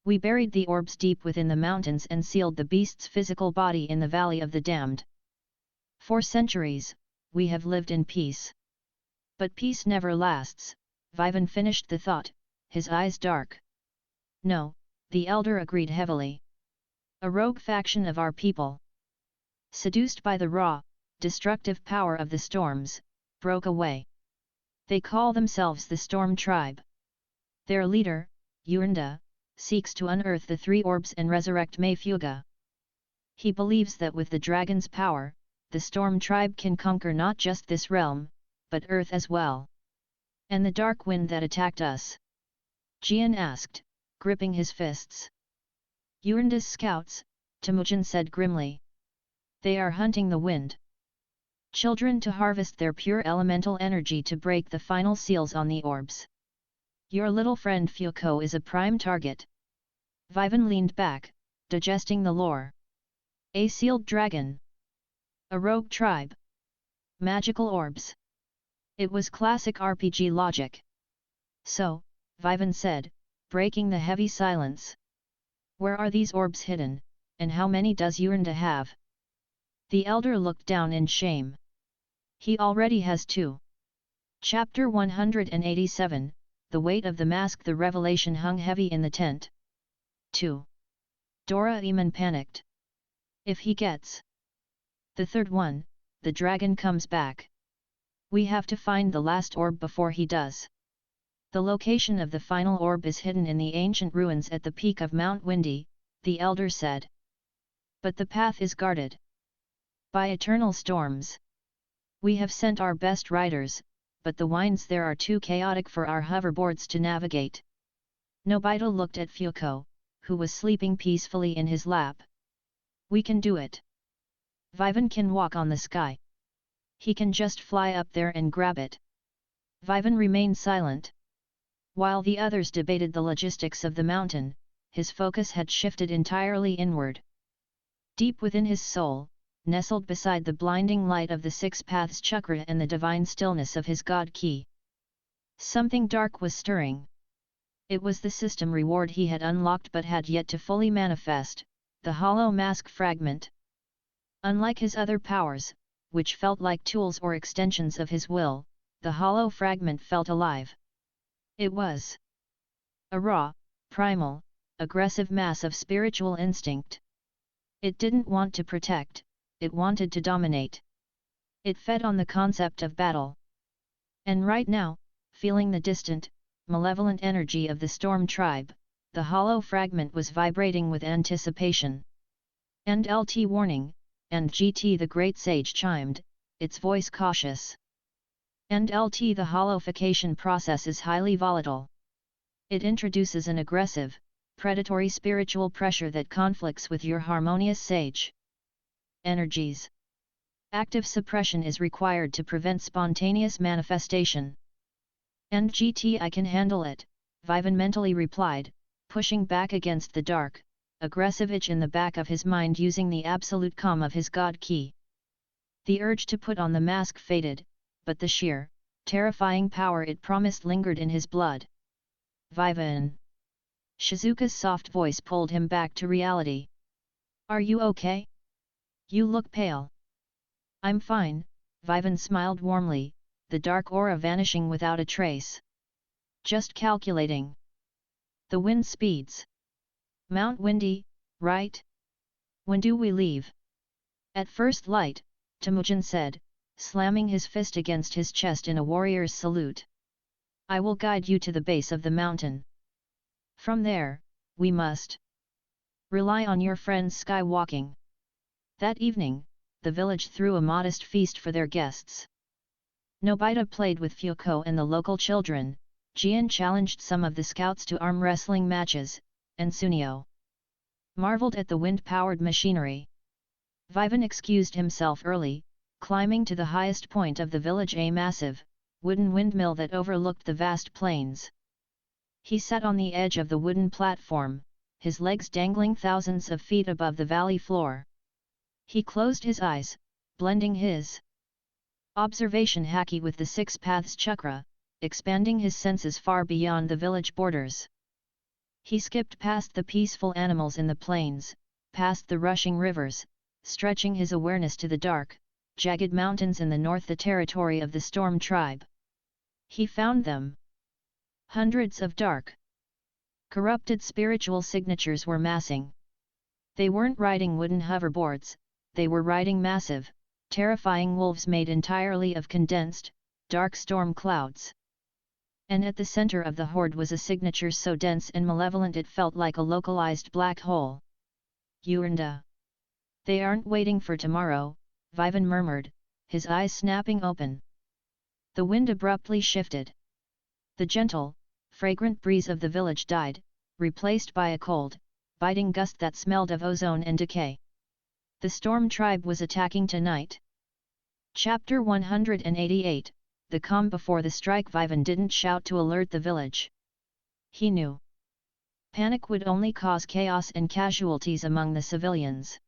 We buried the orbs deep within the mountains and sealed the beast's physical body in the Valley of the Damned. For centuries, we have lived in peace. But peace never lasts, Vivan finished the thought, his eyes dark. No, the elder agreed heavily. A rogue faction of our people, seduced by the raw, destructive power of the storms, broke away. They call themselves the Storm Tribe. Their leader, Yurnda, seeks to unearth the 3 orbs and resurrect Mayfuga. He believes that with the dragon's power, the storm tribe can conquer not just this realm, but Earth as well. And the dark wind that attacked us? Gian asked, gripping his fists. Yurenda's scouts, Temujin said grimly. They are hunting the wind. Children to harvest their pure elemental energy to break the final seals on the orbs. Your little friend Fuko is a prime target. Vivan leaned back, digesting the lore. A sealed dragon. A rogue tribe. Magical orbs. It was classic RPG logic. So, Vivan said, breaking the heavy silence. Where are these orbs hidden, and how many does Yurenda have? The elder looked down in shame. He already has 2. Chapter 187, The Weight of the Mask. The revelation hung heavy in the tent. 2. Doraemon panicked. If he gets the third one, the dragon comes back. We have to find the last orb before he does. The location of the final orb is hidden in the ancient ruins at the peak of Mount Windy, the elder said. But the path is guarded by eternal storms. We have sent our best riders, but the winds there are too chaotic for our hoverboards to navigate. Nobita looked at Fuko, who was sleeping peacefully in his lap. We can do it. Vivan can walk on the sky. He can just fly up there and grab it. Vivan remained silent. While the others debated the logistics of the mountain, his focus had shifted entirely inward. Deep within his soul, nestled beside the blinding light of the Six Paths Chakra and the divine stillness of his God Key, something dark was stirring. It was the system reward he had unlocked but had yet to fully manifest, the hollow mask fragment. Unlike his other powers, which felt like tools or extensions of his will, the hollow fragment felt alive. It was a raw, primal, aggressive mass of spiritual instinct. It didn't want to protect, it wanted to dominate. It fed on the concept of battle. And right now, feeling the distant, malevolent energy of the storm tribe, the hollow fragment was vibrating with anticipation. And LT warning, and GT the great sage chimed, its voice cautious. And LT the hollowification process is highly volatile. It introduces an aggressive, predatory spiritual pressure that conflicts with your harmonious sage energies. Active suppression is required to prevent spontaneous manifestation. And GT I can handle it, Vivan mentally replied, pushing back against the dark, aggressive itch in the back of his mind using the absolute calm of his God Key. The urge to put on the mask faded, but the sheer, terrifying power it promised lingered in his blood. Vivan. Shizuka's soft voice pulled him back to reality. Are you okay? You look pale. I'm fine, Vivan smiled warmly, the dark aura vanishing without a trace. Just calculating. The wind speeds. Mount Windy, right? When do we leave? At first light, Temujin said, slamming his fist against his chest in a warrior's salute. I will guide you to the base of the mountain. From there, we must rely on your friends skywalking. That evening, the village threw a modest feast for their guests. Nobita played with Fuko and the local children, Gian challenged some of the scouts to arm wrestling matches, and Sunio marveled at the wind-powered machinery. Vivan excused himself early, climbing to the highest point of the village, a massive, wooden windmill that overlooked the vast plains. He sat on the edge of the wooden platform, his legs dangling thousands of feet above the valley floor. He closed his eyes, blending his observation haki with the Six Paths Chakra, expanding his senses far beyond the village borders. He skipped past the peaceful animals in the plains, past the rushing rivers, stretching his awareness to the dark, jagged mountains in the north, the territory of the storm tribe. He found them. Hundreds of dark, corrupted spiritual signatures were massing. They weren't riding wooden hoverboards, they were riding massive, terrifying wolves made entirely of condensed, dark storm clouds. And at the center of the horde was a signature so dense and malevolent it felt like a localized black hole. Yurenda. They aren't waiting for tomorrow, Vivan murmured, his eyes snapping open. The wind abruptly shifted. The gentle, fragrant breeze of the village died, replaced by a cold, biting gust that smelled of ozone and decay. The storm tribe was attacking tonight. Chapter 188, The calm before the strike. Vivan didn't shout to alert the village. He knew panic would only cause chaos and casualties among the civilians.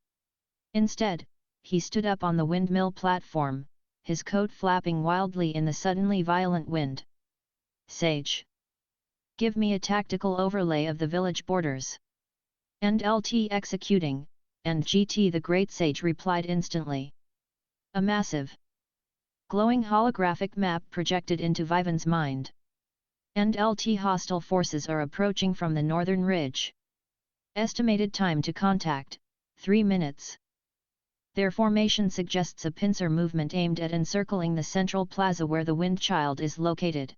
Instead, he stood up on the windmill platform, his coat flapping wildly in the suddenly violent wind. Sage. Give me a tactical overlay of the village borders. And LT executing, and GT the Great Sage replied instantly. A massive, glowing holographic map projected into Vivan's mind. And LT hostile forces are approaching from the northern ridge. Estimated time to contact, 3 minutes. Their formation suggests a pincer movement aimed at encircling the central plaza where the Wind Child is located.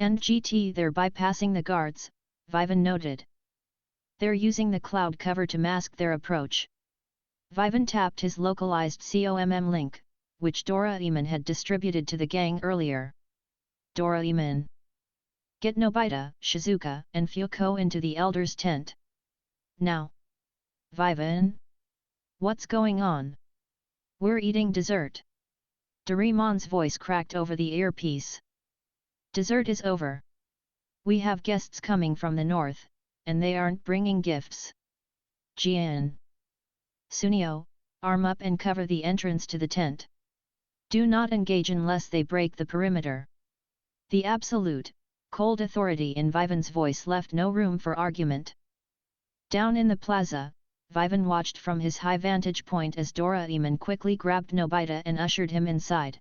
And GT they're bypassing the guards, Vivan noted. They're using the cloud cover to mask their approach. Vivan tapped his localized COMM link, which Doraemon had distributed to the gang earlier. Doraemon. Get Nobita, Shizuka, and Fuko into the Elder's tent. Now. Vivan? What's going on? We're eating dessert. Doraemon's voice cracked over the earpiece. Dessert is over. We have guests coming from the north, and they aren't bringing gifts. Gian. Sunio, arm up and cover the entrance to the tent. Do not engage unless they break the perimeter. The absolute, cold authority in Vivan's voice left no room for argument. Down in the plaza, Vivan watched from his high vantage point as Doraemon quickly grabbed Nobita and ushered him inside.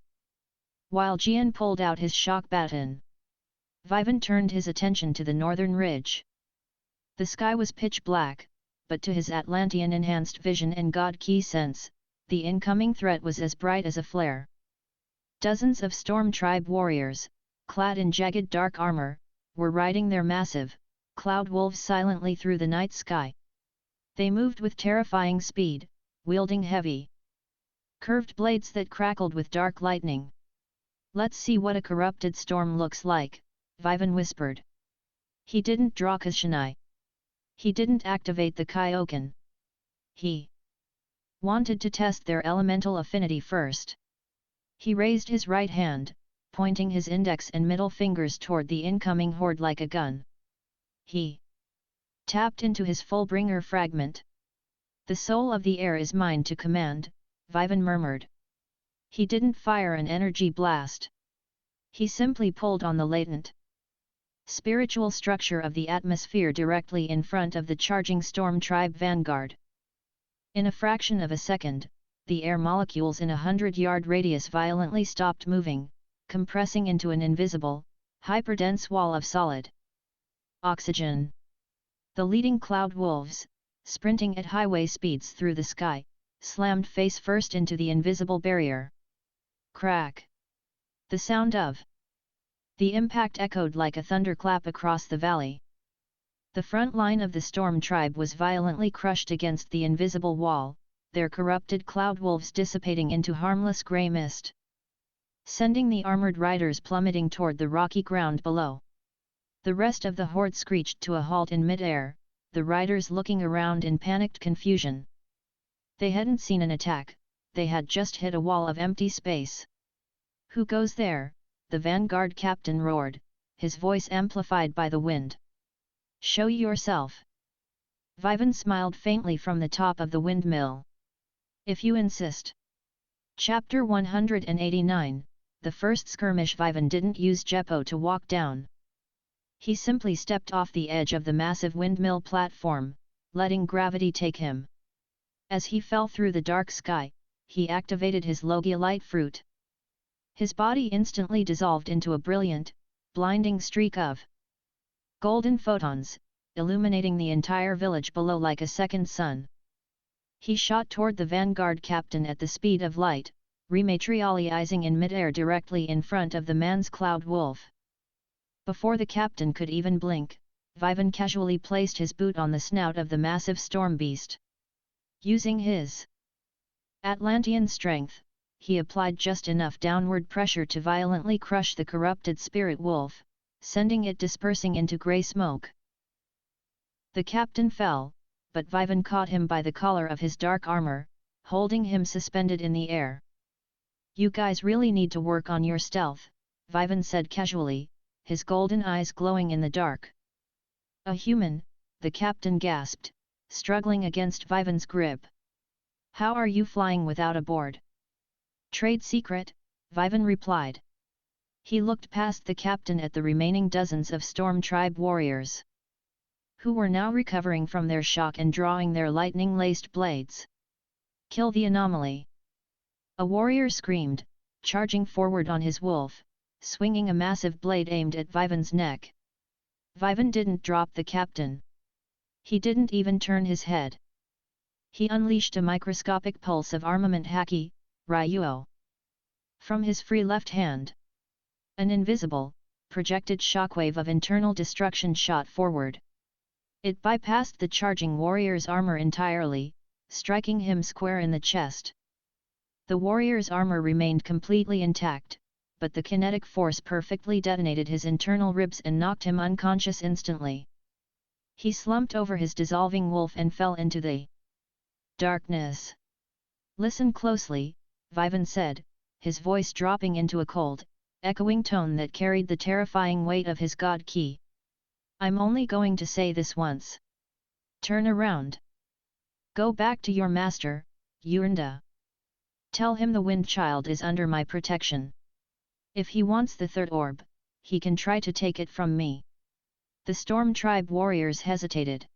While Gian pulled out his shock baton, Vivan turned his attention to the northern ridge. The sky was pitch black, but to his Atlantean-enhanced vision and God Key sense, the incoming threat was as bright as a flare. Dozens of Storm Tribe warriors, clad in jagged dark armor, were riding their massive, cloud wolves silently through the night sky. They moved with terrifying speed, wielding heavy, curved blades that crackled with dark lightning. Let's see what a corrupted storm looks like, Vivan whispered. He didn't draw Kashinai. He didn't activate the Kyokan. He wanted to test their elemental affinity first. He raised his right hand, pointing his index and middle fingers toward the incoming horde like a gun. He tapped into his Fullbringer fragment. The soul of the air is mine to command, Vivan murmured. He didn't fire an energy blast. He simply pulled on the latent spiritual structure of the atmosphere directly in front of the charging Storm Tribe vanguard. In a fraction of a second, the air molecules in 100-yard radius violently stopped moving, compressing into an invisible, hyperdense wall of solid oxygen. The leading cloud wolves, sprinting at highway speeds through the sky, slammed face first into the invisible barrier. Crack! The sound of the impact echoed like a thunderclap across the valley. The front line of the Storm Tribe was violently crushed against the invisible wall, their corrupted cloud wolves dissipating into harmless grey mist, sending the armored riders plummeting toward the rocky ground below. The rest of the horde screeched to a halt in mid-air, the riders looking around in panicked confusion. They hadn't seen an attack, they had just hit a wall of empty space. Who goes there? The vanguard captain roared, his voice amplified by the wind. Show yourself. Vivan smiled faintly from the top of the windmill. If you insist. Chapter 189, The first skirmish. Vivan didn't use Jeppo to walk down. He simply stepped off the edge of the massive windmill platform, letting gravity take him. As he fell through the dark sky, he activated his Logia light fruit. His body instantly dissolved into a brilliant, blinding streak of golden photons, illuminating the entire village below like a second sun. He shot toward the vanguard captain at the speed of light, rematerializing in midair directly in front of the man's cloud wolf. Before the captain could even blink, Vivan casually placed his boot on the snout of the massive storm beast. Using his Atlantean strength, he applied just enough downward pressure to violently crush the corrupted spirit wolf, sending it dispersing into grey smoke. The captain fell, but Vivan caught him by the collar of his dark armor, holding him suspended in the air. "You guys really need to work on your stealth," Vivan said casually, his golden eyes glowing in the dark. "A human," the captain gasped, struggling against Vivan's grip. "How are you flying without a board?" "Trade secret," Vivan replied. He looked past the captain at the remaining dozens of Storm Tribe warriors, who were now recovering from their shock and drawing their lightning-laced blades. "Kill the anomaly!" A warrior screamed, charging forward on his wolf, swinging a massive blade aimed at Vivan's neck. Vivan didn't drop the captain. He didn't even turn his head. He unleashed a microscopic pulse of armament haki, Ryuo. From his free left hand, an invisible, projected shockwave of internal destruction shot forward. It bypassed the charging warrior's armor entirely, striking him square in the chest. The warrior's armor remained completely intact, but the kinetic force perfectly detonated his internal ribs and knocked him unconscious instantly. He slumped over his dissolving wolf and fell into the darkness. "Listen closely," Vivan said, his voice dropping into a cold, echoing tone that carried the terrifying weight of his god key. "I'm only going to say this once. Turn around. Go back to your master, Yurnda. Tell him the Wind Child is under my protection. If he wants the third orb, he can try to take it from me." The Storm Tribe warriors hesitated.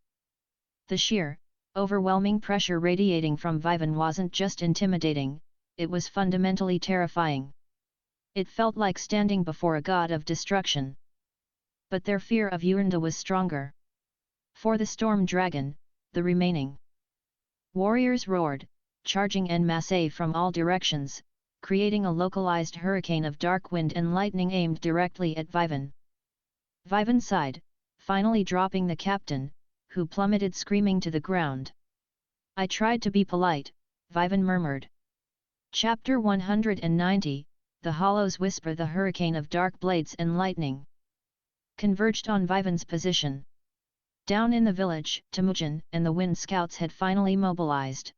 The sheer, overwhelming pressure radiating from Vivan wasn't just intimidating, it was fundamentally terrifying. It felt like standing before a god of destruction. But their fear of Yurnda was stronger. For the Storm Dragon, the remaining warriors roared, charging en masse from all directions, creating a localized hurricane of dark wind and lightning aimed directly at Vivan. Vivan sighed, finally dropping the captain, who plummeted screaming to the ground. "I tried to be polite," Vivan murmured. Chapter 190, The Hollows Whisper. The hurricane of dark blades and lightning converged on Vivan's position. Down in the village, Temujin and the Wind Scouts had finally mobilized,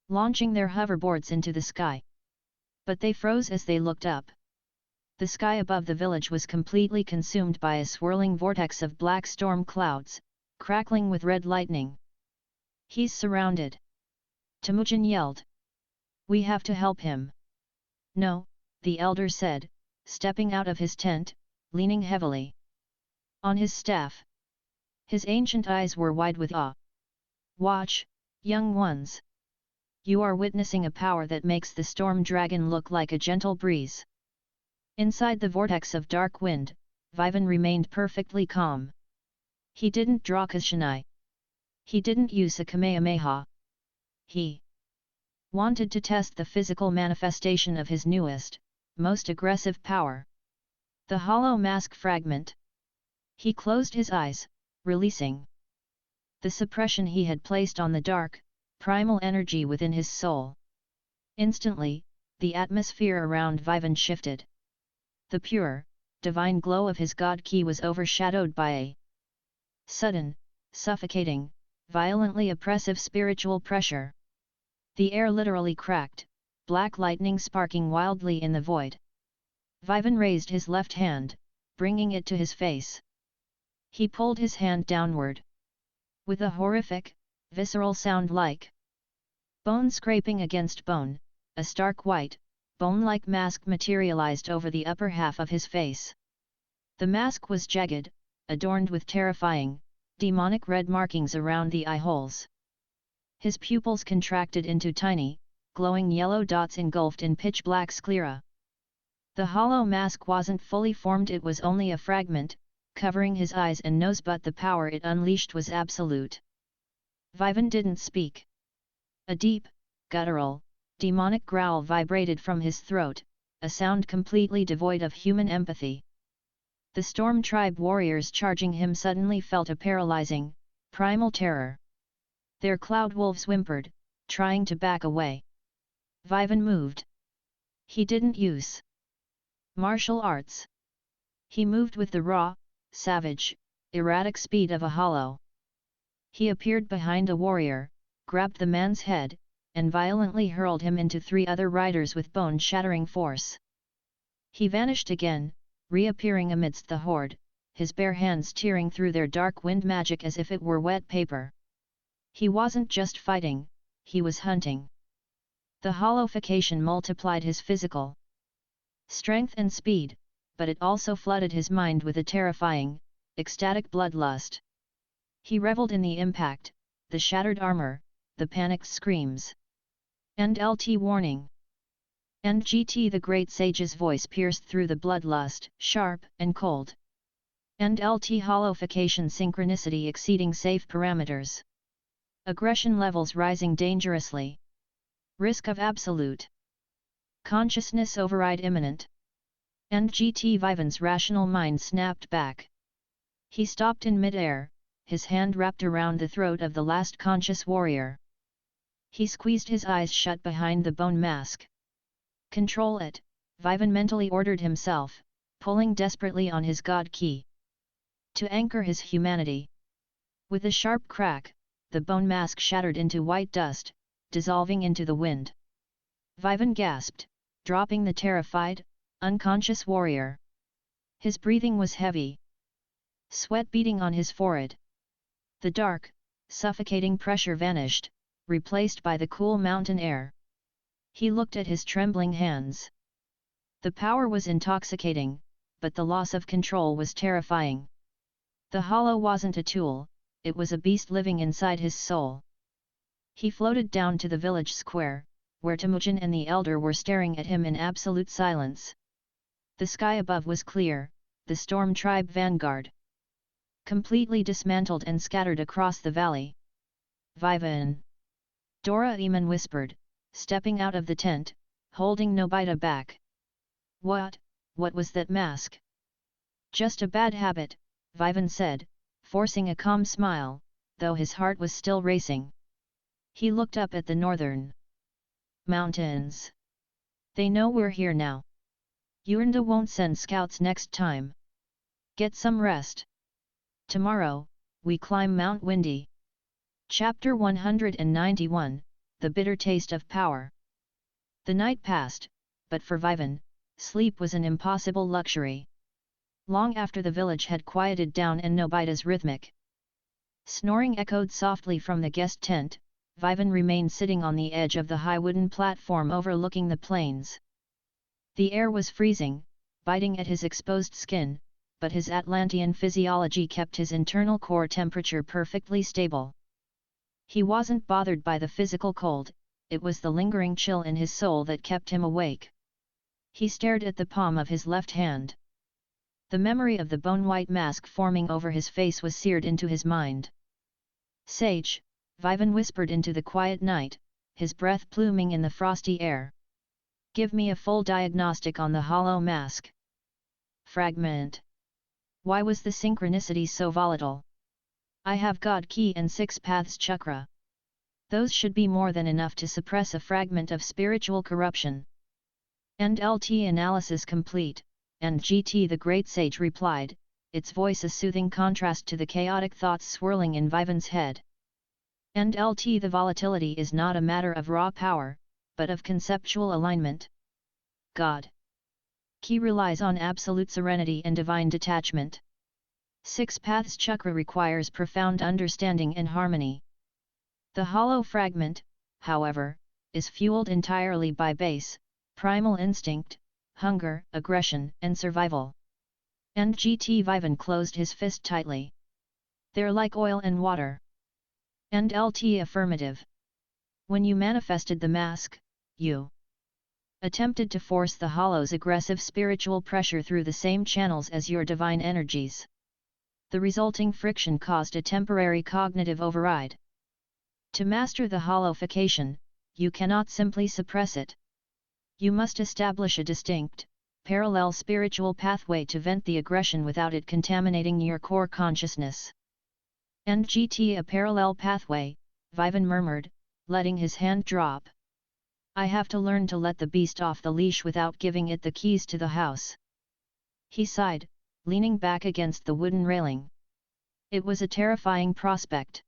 launching their hoverboards into the sky. But they froze as they looked up. The sky above the village was completely consumed by a swirling vortex of black storm clouds, crackling with red lightning. "He's surrounded!" Temujin yelled. "We have to help him." "No," the elder said, stepping out of his tent, leaning heavily on his staff. His ancient eyes were wide with awe. "Watch, young ones. You are witnessing a power that makes the storm dragon look like a gentle breeze." Inside the vortex of dark wind, Vivan remained perfectly calm. He didn't draw Kashinai. He didn't use a Kamehameha. He wanted to test the physical manifestation of his newest, most aggressive power, the hollow mask fragment. He closed his eyes, releasing the suppression he had placed on the dark, primal energy within his soul. Instantly, the atmosphere around Vivan shifted. The pure, divine glow of his god key was overshadowed by a sudden, suffocating, violently oppressive spiritual pressure. The air literally cracked, black lightning sparking wildly in the void. Vivan raised his left hand, bringing it to his face. He pulled his hand downward. With a horrific, visceral sound like bone scraping against bone, a stark white, bone-like mask materialized over the upper half of his face. The mask was jagged, adorned with terrifying, demonic red markings around the eye holes. His pupils contracted into tiny, glowing yellow dots engulfed in pitch-black sclera. The hollow mask wasn't fully formed, it was only a fragment, covering his eyes and nose, but the power it unleashed was absolute. Vivan didn't speak. A deep, guttural, demonic growl vibrated from his throat, a sound completely devoid of human empathy. The Storm Tribe warriors charging him suddenly felt a paralyzing, primal terror. Their cloud wolves whimpered, trying to back away. Vivan moved. He didn't use martial arts. He moved with the raw, savage, erratic speed of a hollow. He appeared behind a warrior, grabbed the man's head, and violently hurled him into 3 other riders with bone-shattering force. He vanished again, reappearing amidst the horde, his bare hands tearing through their dark wind magic as if it were wet paper. He wasn't just fighting, he was hunting. The hollowification multiplied his physical strength and speed, but it also flooded his mind with a terrifying, ecstatic bloodlust. He reveled in the impact, the shattered armor, the panicked screams. End LT warning. End GT. The great sage's voice pierced through the bloodlust, sharp and cold. End LT. Hollowification synchronicity exceeding safe parameters. Aggression levels rising dangerously. Risk of absolute consciousness override imminent. End GT. Vivan's rational mind snapped back. He stopped in mid-air, his hand wrapped around the throat of the last conscious warrior. He squeezed his eyes shut behind the bone mask. Control it, Vivan mentally ordered himself, pulling desperately on his god key to anchor his humanity. With a sharp crack, the bone mask shattered into white dust, dissolving into the wind. Vivan gasped, dropping the terrified, unconscious warrior. His breathing was heavy. Sweat beading on his forehead. The dark, suffocating pressure vanished, replaced by the cool mountain air. He looked at his trembling hands. The power was intoxicating, but the loss of control was terrifying. The hollow wasn't a tool, it was a beast living inside his soul. He floated down to the village square, where Temujin and the elder were staring at him in absolute silence. The sky above was clear, the storm tribe vanguard completely dismantled and scattered across the valley. Vivan! Doraemon whispered, stepping out of the tent, holding Nobita back. What was that mask? Just a bad habit, Vivan said, forcing a calm smile, though his heart was still racing. He looked up at the northern mountains. They know we're here now. Yuranda won't send scouts next time. Get some rest. Tomorrow, we climb Mount Windy. Chapter 191, The Bitter Taste of Power. The night passed, but for Vivan, sleep was an impossible luxury. Long after the village had quieted down and Nobita's rhythmic snoring echoed softly from the guest tent, Vivan remained sitting on the edge of the high wooden platform overlooking the plains. The air was freezing, biting at his exposed skin, but his Atlantean physiology kept his internal core temperature perfectly stable. He wasn't bothered by the physical cold, it was the lingering chill in his soul that kept him awake. He stared at the palm of his left hand. The memory of the bone-white mask forming over his face was seared into his mind. Sage, Vivan whispered into the quiet night, his breath pluming in the frosty air. Give me a full diagnostic on the hollow mask. Fragment. Why was the synchronicity so volatile? I have God Key and 6 Paths Chakra. Those should be more than enough to suppress a fragment of spiritual corruption. End LT analysis complete, and GT the Great Sage replied, its voice a soothing contrast to the chaotic thoughts swirling in Vivan's head. End LT the volatility is not a matter of raw power, but of conceptual alignment. God Key relies on absolute serenity and divine detachment. 6 Paths Chakra requires profound understanding and harmony. The hollow fragment, however, is fueled entirely by base, primal instinct, hunger, aggression, and survival. And GT Vivan closed his fist tightly. They're like oil and water. And LT affirmative. When you manifested the mask, you attempted to force the hollow's aggressive spiritual pressure through the same channels as your divine energies. The resulting friction caused a temporary cognitive override. To master the hollowification, you cannot simply suppress it. You must establish a distinct, parallel spiritual pathway to vent the aggression without it contaminating your core consciousness. And GT a parallel pathway, Vivan murmured, letting his hand drop. I have to learn to let the beast off the leash without giving it the keys to the house. He sighed, leaning back against the wooden railing. It was a terrifying prospect.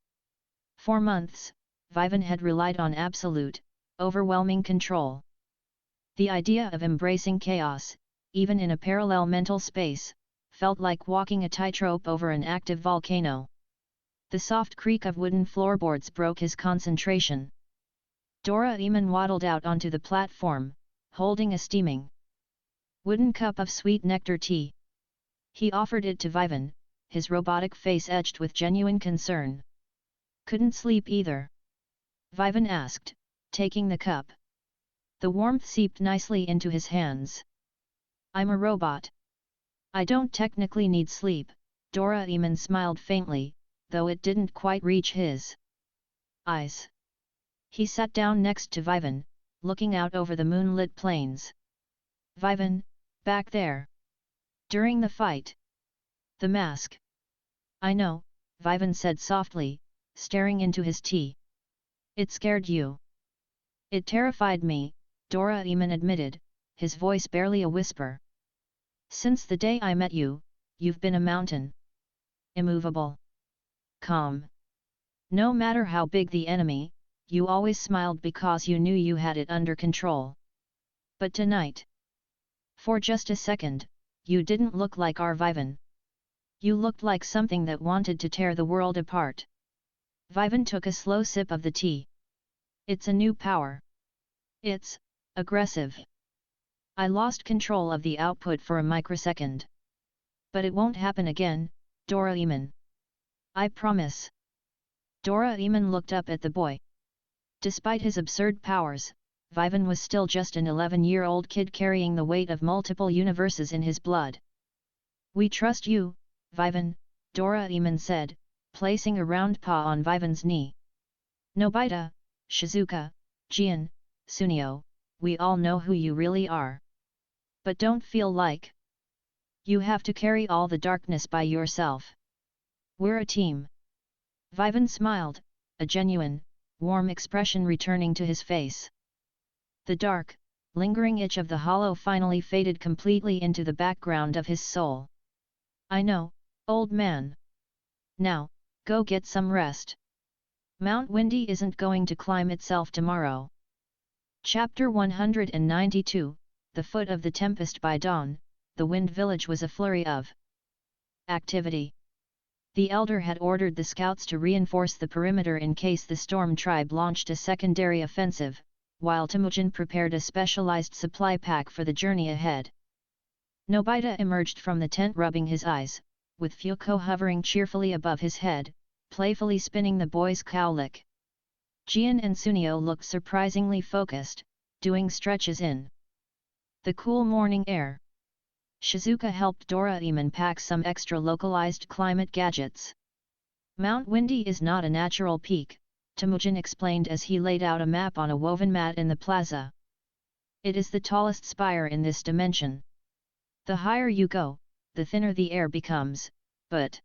For months, Vivan had relied on absolute, overwhelming control. The idea of embracing chaos, even in a parallel mental space, felt like walking a tightrope over an active volcano. The soft creak of wooden floorboards broke his concentration. Doraemon waddled out onto the platform, holding a steaming wooden cup of sweet nectar tea. He offered it to Vivan, his robotic face etched with genuine concern. Couldn't sleep either? Vivan asked, taking the cup. The warmth seeped nicely into his hands. I'm a robot. I don't technically need sleep, Doraemon smiled faintly, though it didn't quite reach his eyes. He sat down next to Vivan, looking out over the moonlit plains. Vivan, back there. During the fight. The mask. I know, Vivan said softly, staring into his tea. It scared you. It terrified me, Doraemon admitted, his voice barely a whisper. Since the day I met you, you've been a mountain. Immovable. Calm. No matter how big the enemy, you always smiled because you knew you had it under control. But tonight, for just a second, you didn't look like our Vivan. You looked like something that wanted to tear the world apart. Vivan took a slow sip of the tea. It's a new power. It's aggressive. I lost control of the output for a microsecond. But it won't happen again, Doraemon. I promise. Doraemon looked up at the boy. Despite his absurd powers, Vivan was still just an 11-year-old kid carrying the weight of multiple universes in his blood. We trust you, Vivan, Doraemon said, placing a round paw on Vivan's knee. Nobita, Shizuka, Gian, Sunio, we all know who you really are. But don't feel like you have to carry all the darkness by yourself. We're a team. Vivan smiled, a genuine, warm expression returning to his face. The dark, lingering itch of the hollow finally faded completely into the background of his soul. I know, old man. Now, go get some rest. Mount Windy isn't going to climb itself tomorrow. Chapter 192, The Foot of the Tempest. By dawn, the Wind Village was a flurry of activity. The Elder had ordered the scouts to reinforce the perimeter in case the Storm Tribe launched a secondary offensive, while Temujin prepared a specialized supply pack for the journey ahead. Nobita emerged from the tent rubbing his eyes, with Fuko hovering cheerfully above his head, playfully spinning the boy's cowlick. Gian and Sunio looked surprisingly focused, doing stretches in the cool morning air. Shizuka helped Doraemon pack some extra localized climate gadgets. Mount Windy is not a natural peak, Temujin explained as he laid out a map on a woven mat in the plaza. It is the tallest spire in this dimension. The higher you go, the thinner the air becomes, but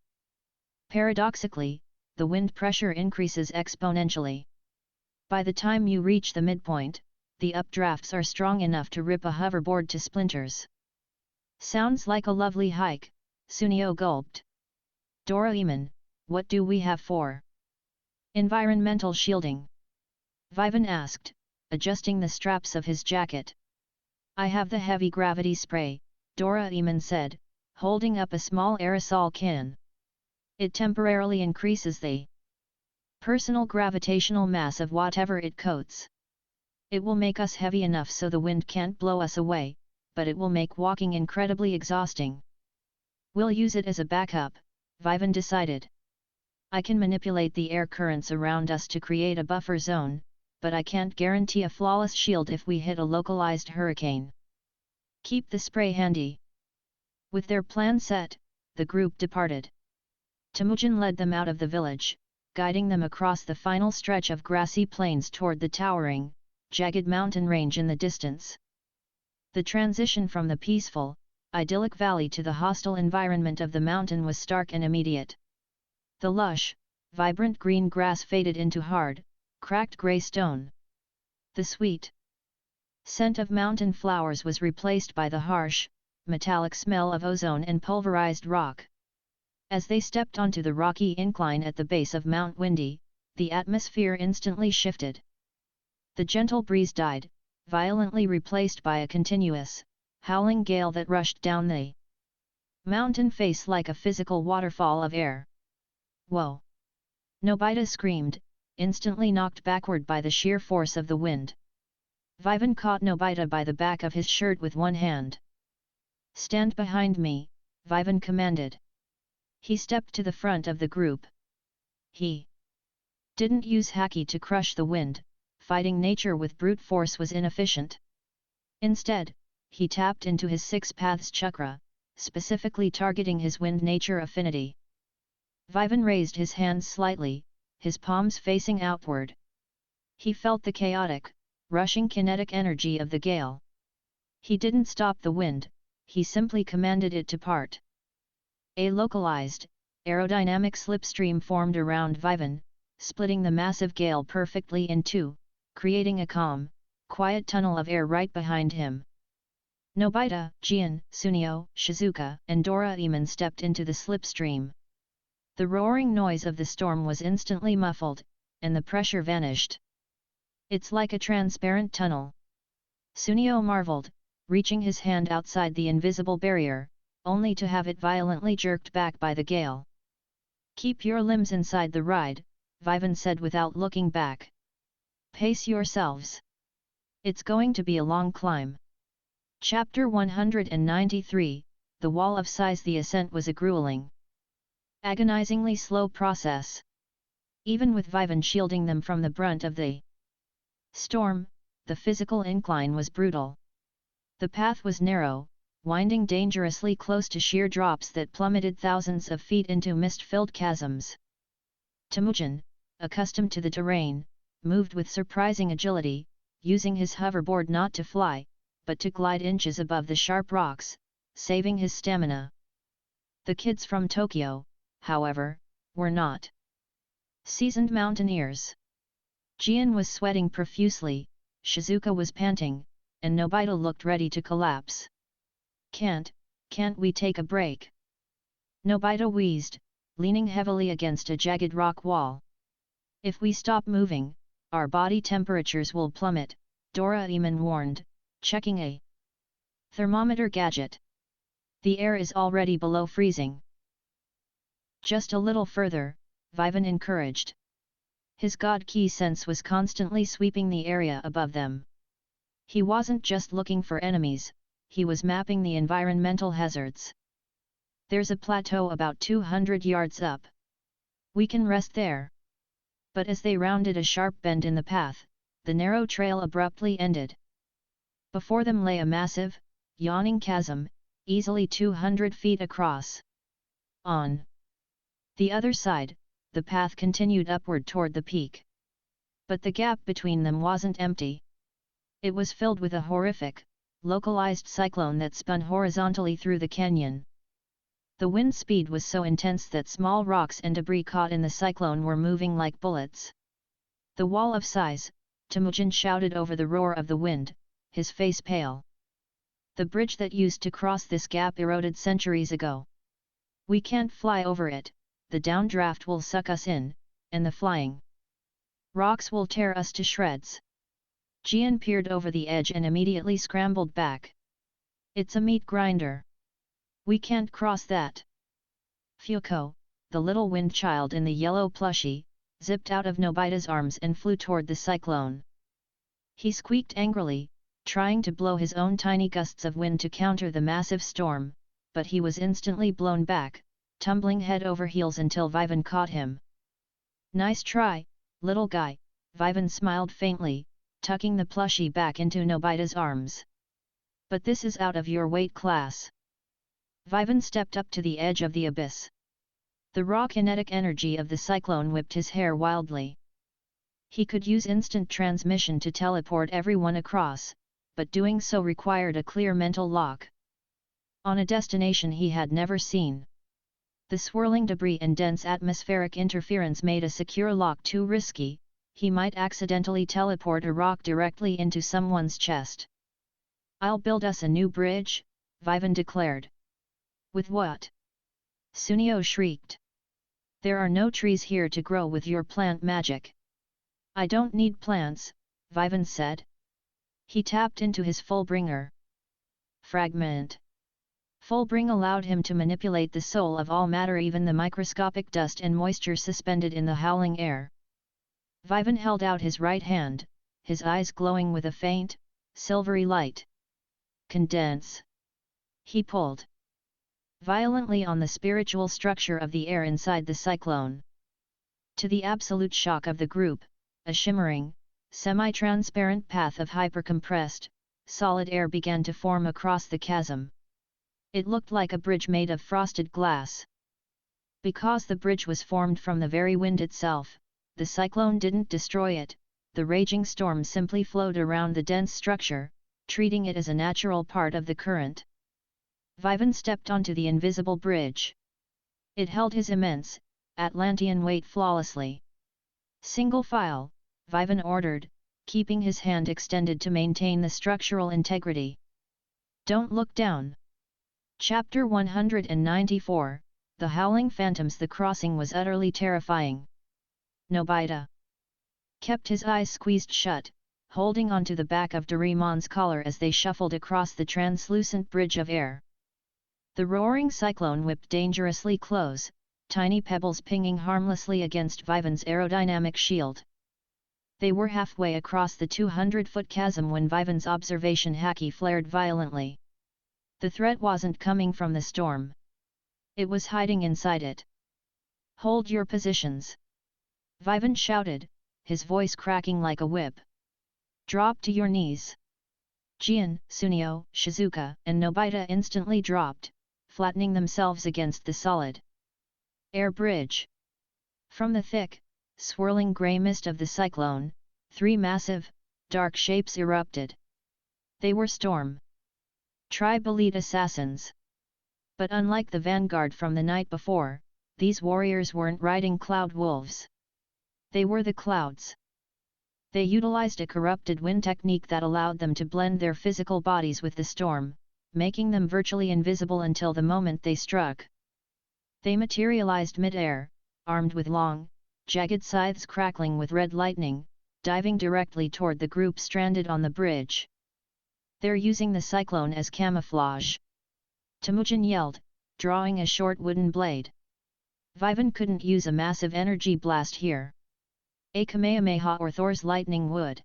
paradoxically, the wind pressure increases exponentially. By the time you reach the midpoint, the updrafts are strong enough to rip a hoverboard to splinters. Sounds like a lovely hike, Sunio gulped. Doraemon, what do we have for environmental shielding? Vivan asked, adjusting the straps of his jacket. I have the heavy gravity spray, Doraemon said, holding up a small aerosol can. It temporarily increases the personal gravitational mass of whatever it coats. It will make us heavy enough so the wind can't blow us away, but it will make walking incredibly exhausting. We'll use it as a backup, Vivan decided. I can manipulate the air currents around us to create a buffer zone, but I can't guarantee a flawless shield if we hit a localized hurricane. Keep the spray handy. With their plan set, the group departed. Temujin led them out of the village, guiding them across the final stretch of grassy plains toward the towering, jagged mountain range in the distance. The transition from the peaceful, idyllic valley to the hostile environment of the mountain was stark and immediate. The lush, vibrant green grass faded into hard, cracked grey stone. The sweet Scent of mountain flowers was replaced by the harsh, metallic smell of ozone and pulverized rock. As they stepped onto the rocky incline at the base of Mount Windy, the atmosphere instantly shifted. The gentle breeze died, violently replaced by a continuous, howling gale that rushed down the mountain face like a physical waterfall of air. Whoa! Nobita screamed, instantly knocked backward by the sheer force of the wind. Vivan caught Nobita by the back of his shirt with one hand. "Stand behind me," Vivan commanded. He stepped to the front of the group. He didn't use haki to crush the wind, fighting nature with brute force was inefficient. Instead, he tapped into his Six Paths chakra, specifically targeting his wind nature affinity. Vivan raised his hands slightly, his palms facing outward. He felt the chaotic, rushing kinetic energy of the gale. He didn't stop the wind, he simply commanded it to part. A localized, aerodynamic slipstream formed around Vivan, splitting the massive gale perfectly in two, creating a calm, quiet tunnel of air right behind him. Nobita, Gian, Sunio, Shizuka, and Doraemon stepped into the slipstream. The roaring noise of the storm was instantly muffled, and the pressure vanished. "It's like a transparent tunnel." Sunio marveled, reaching his hand outside the invisible barrier, only to have it violently jerked back by the gale. "Keep your limbs inside the ride," Vivan said without looking back. "Pace yourselves. It's going to be a long climb." Chapter 193, The Wall of Size. The ascent was a grueling, agonizingly slow process. Even with Vivan shielding them from the brunt of the storm, the physical incline was brutal. The path was narrow, winding dangerously close to sheer drops that plummeted thousands of feet into mist-filled chasms. Temujin, accustomed to the terrain, moved with surprising agility, using his hoverboard not to fly, but to glide inches above the sharp rocks, saving his stamina. The kids from Tokyo, however, were not seasoned mountaineers. Gian was sweating profusely, Shizuka was panting, and Nobita looked ready to collapse. Can't we take a break?" Nobita wheezed, leaning heavily against a jagged rock wall. "If we stop moving, our body temperatures will plummet," Doraemon warned, checking a thermometer gadget. "The air is already below freezing." "Just a little further," Vivan encouraged. His god key sense was constantly sweeping the area above them. He wasn't just looking for enemies, he was mapping the environmental hazards. "There's a plateau about 200 yards up. We can rest there." But as they rounded a sharp bend in the path, the narrow trail abruptly ended. Before them lay a massive, yawning chasm, easily 200 feet across. On the other side, the path continued upward toward the peak. But the gap between them wasn't empty. It was filled with a horrific, localized cyclone that spun horizontally through the canyon. The wind speed was so intense that small rocks and debris caught in the cyclone were moving like bullets. "The Wall of Size," Temujin shouted over the roar of the wind, his face pale. "The bridge that used to cross this gap eroded centuries ago. We can't fly over it, the downdraft will suck us in, and the flying rocks will tear us to shreds." Gian peered over the edge and immediately scrambled back. "It's a meat grinder. We can't cross that." Fuko, the little wind child in the yellow plushie, zipped out of Nobita's arms and flew toward the cyclone. He squeaked angrily, trying to blow his own tiny gusts of wind to counter the massive storm, but he was instantly blown back, tumbling head over heels until Vivan caught him. "Nice try, little guy," Vivan smiled faintly, tucking the plushie back into Nobita's arms. "But this is out of your weight class." Vivan stepped up to the edge of the abyss. The raw kinetic energy of the cyclone whipped his hair wildly. He could use instant transmission to teleport everyone across, but doing so required a clear mental lock on a destination he had never seen. The swirling debris and dense atmospheric interference made a secure lock too risky. He might accidentally teleport a rock directly into someone's chest. I'll build us a new bridge, Vivan declared. With what? Sunio shrieked. There are no trees here to grow with your plant magic. I don't need plants, Vivan said. He tapped into his Fullbringer. Fragment. Fullbring allowed him to manipulate the soul of all matter, even the microscopic dust and moisture suspended in the howling air. Vivan held out his right hand, his eyes glowing with a faint, silvery light. Condense. He pulled violently on the spiritual structure of the air inside the cyclone. To the absolute shock of the group, a shimmering, semi-transparent path of hyper-compressed, solid air began to form across the chasm. It looked like a bridge made of frosted glass. Because the bridge was formed from the very wind itself, the cyclone didn't destroy it, the raging storm simply flowed around the dense structure, treating it as a natural part of the current. Vivan stepped onto the invisible bridge. It held his immense, Atlantean weight flawlessly. Single file, Vivan ordered, keeping his hand extended to maintain the structural integrity. Don't look down. Chapter 194, The Howling Phantoms. The crossing was utterly terrifying. Nobita kept his eyes squeezed shut, holding onto the back of DORAEMON'S collar as they shuffled across the translucent bridge of air. The roaring cyclone whipped dangerously close, tiny pebbles pinging harmlessly against Vivan's aerodynamic shield. They were halfway across the 200-foot chasm when Vivan's observation haki flared violently. The threat wasn't coming from the storm. It was hiding inside it. Hold your positions! Vivan shouted, his voice cracking like a whip. Drop to your knees! Gian, Sunio, Shizuka, and Nobita instantly dropped, flattening themselves against the solid air bridge. From the thick, swirling grey mist of the cyclone, three massive, dark shapes erupted. They were Storm Tribe elite assassins. But unlike the vanguard from the night before, these warriors weren't riding cloud wolves. They were the clouds. They utilized a corrupted wind technique that allowed them to blend their physical bodies with the storm, making them virtually invisible until the moment they struck. They materialized mid-air, armed with long, jagged scythes crackling with red lightning, diving directly toward the group stranded on the bridge. They're using the cyclone as camouflage! Temujin yelled, drawing a short wooden blade. Vivan couldn't use a massive energy blast here. A Kamehameha or Thor's lightning would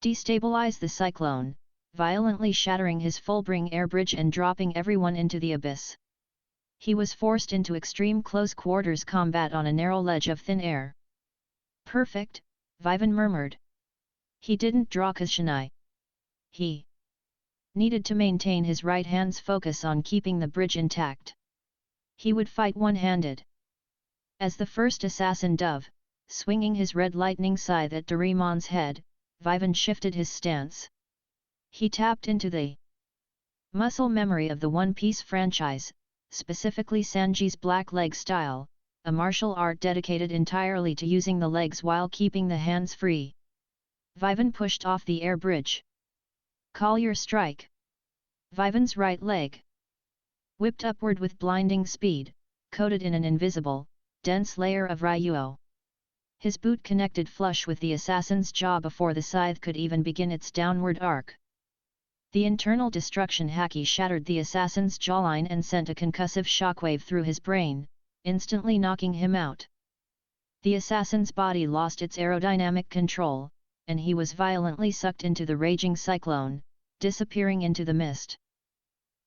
destabilize the cyclone, violently shattering his Fullbring air bridge and dropping everyone into the abyss. He was forced into extreme close-quarters combat on a narrow ledge of thin air. Perfect, Vivan murmured. He didn't draw Kashinai. He needed to maintain his right hand's focus on keeping the bridge intact. He would fight one-handed. As the first assassin dove, swinging his red lightning scythe at DORAEMON'S head, Vivan shifted his stance. He tapped into the muscle memory of the One Piece franchise, specifically Sanji's black leg style, a martial art dedicated entirely to using the legs while keeping the hands free. Vivan pushed off the air bridge. Call your strike! Vivan's right leg whipped upward with blinding speed, coated in an invisible, dense layer of Ryuo. His boot connected flush with the assassin's jaw before the scythe could even begin its downward arc. The internal destruction haki shattered the assassin's jawline and sent a concussive shockwave through his brain, instantly knocking him out. The assassin's body lost its aerodynamic control, and he was violently sucked into the raging cyclone, disappearing into the mist.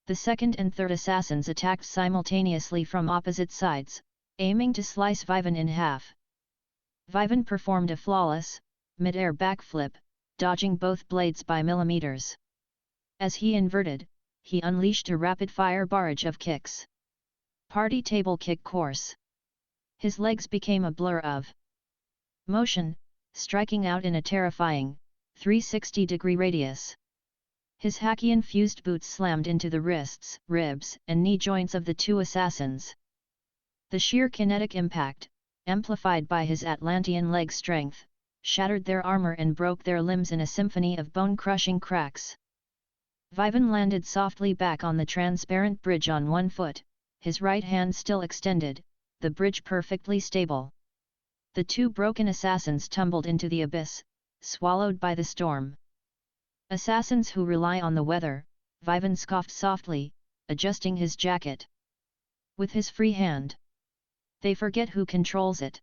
The second and third assassins attacked simultaneously from opposite sides, aiming to slice Vivan in half. Vivan performed a flawless, mid-air backflip, dodging both blades by millimeters. As he inverted, he unleashed a rapid-fire barrage of kicks. Party table kick course. His legs became a blur of motion, striking out in a terrifying, 360-degree radius. His haki-infused boots slammed into the wrists, ribs, and knee joints of the two assassins. The sheer kinetic impact, amplified by his Atlantean leg strength, shattered their armor and broke their limbs in a symphony of bone-crushing cracks. Vivan landed softly back on the transparent bridge on one foot, his right hand still extended, the bridge perfectly stable. The two broken assassins tumbled into the abyss, swallowed by the storm. Assassins who rely on the weather, Vivan scoffed softly, adjusting his jacket. With his free hand. They forget who controls it.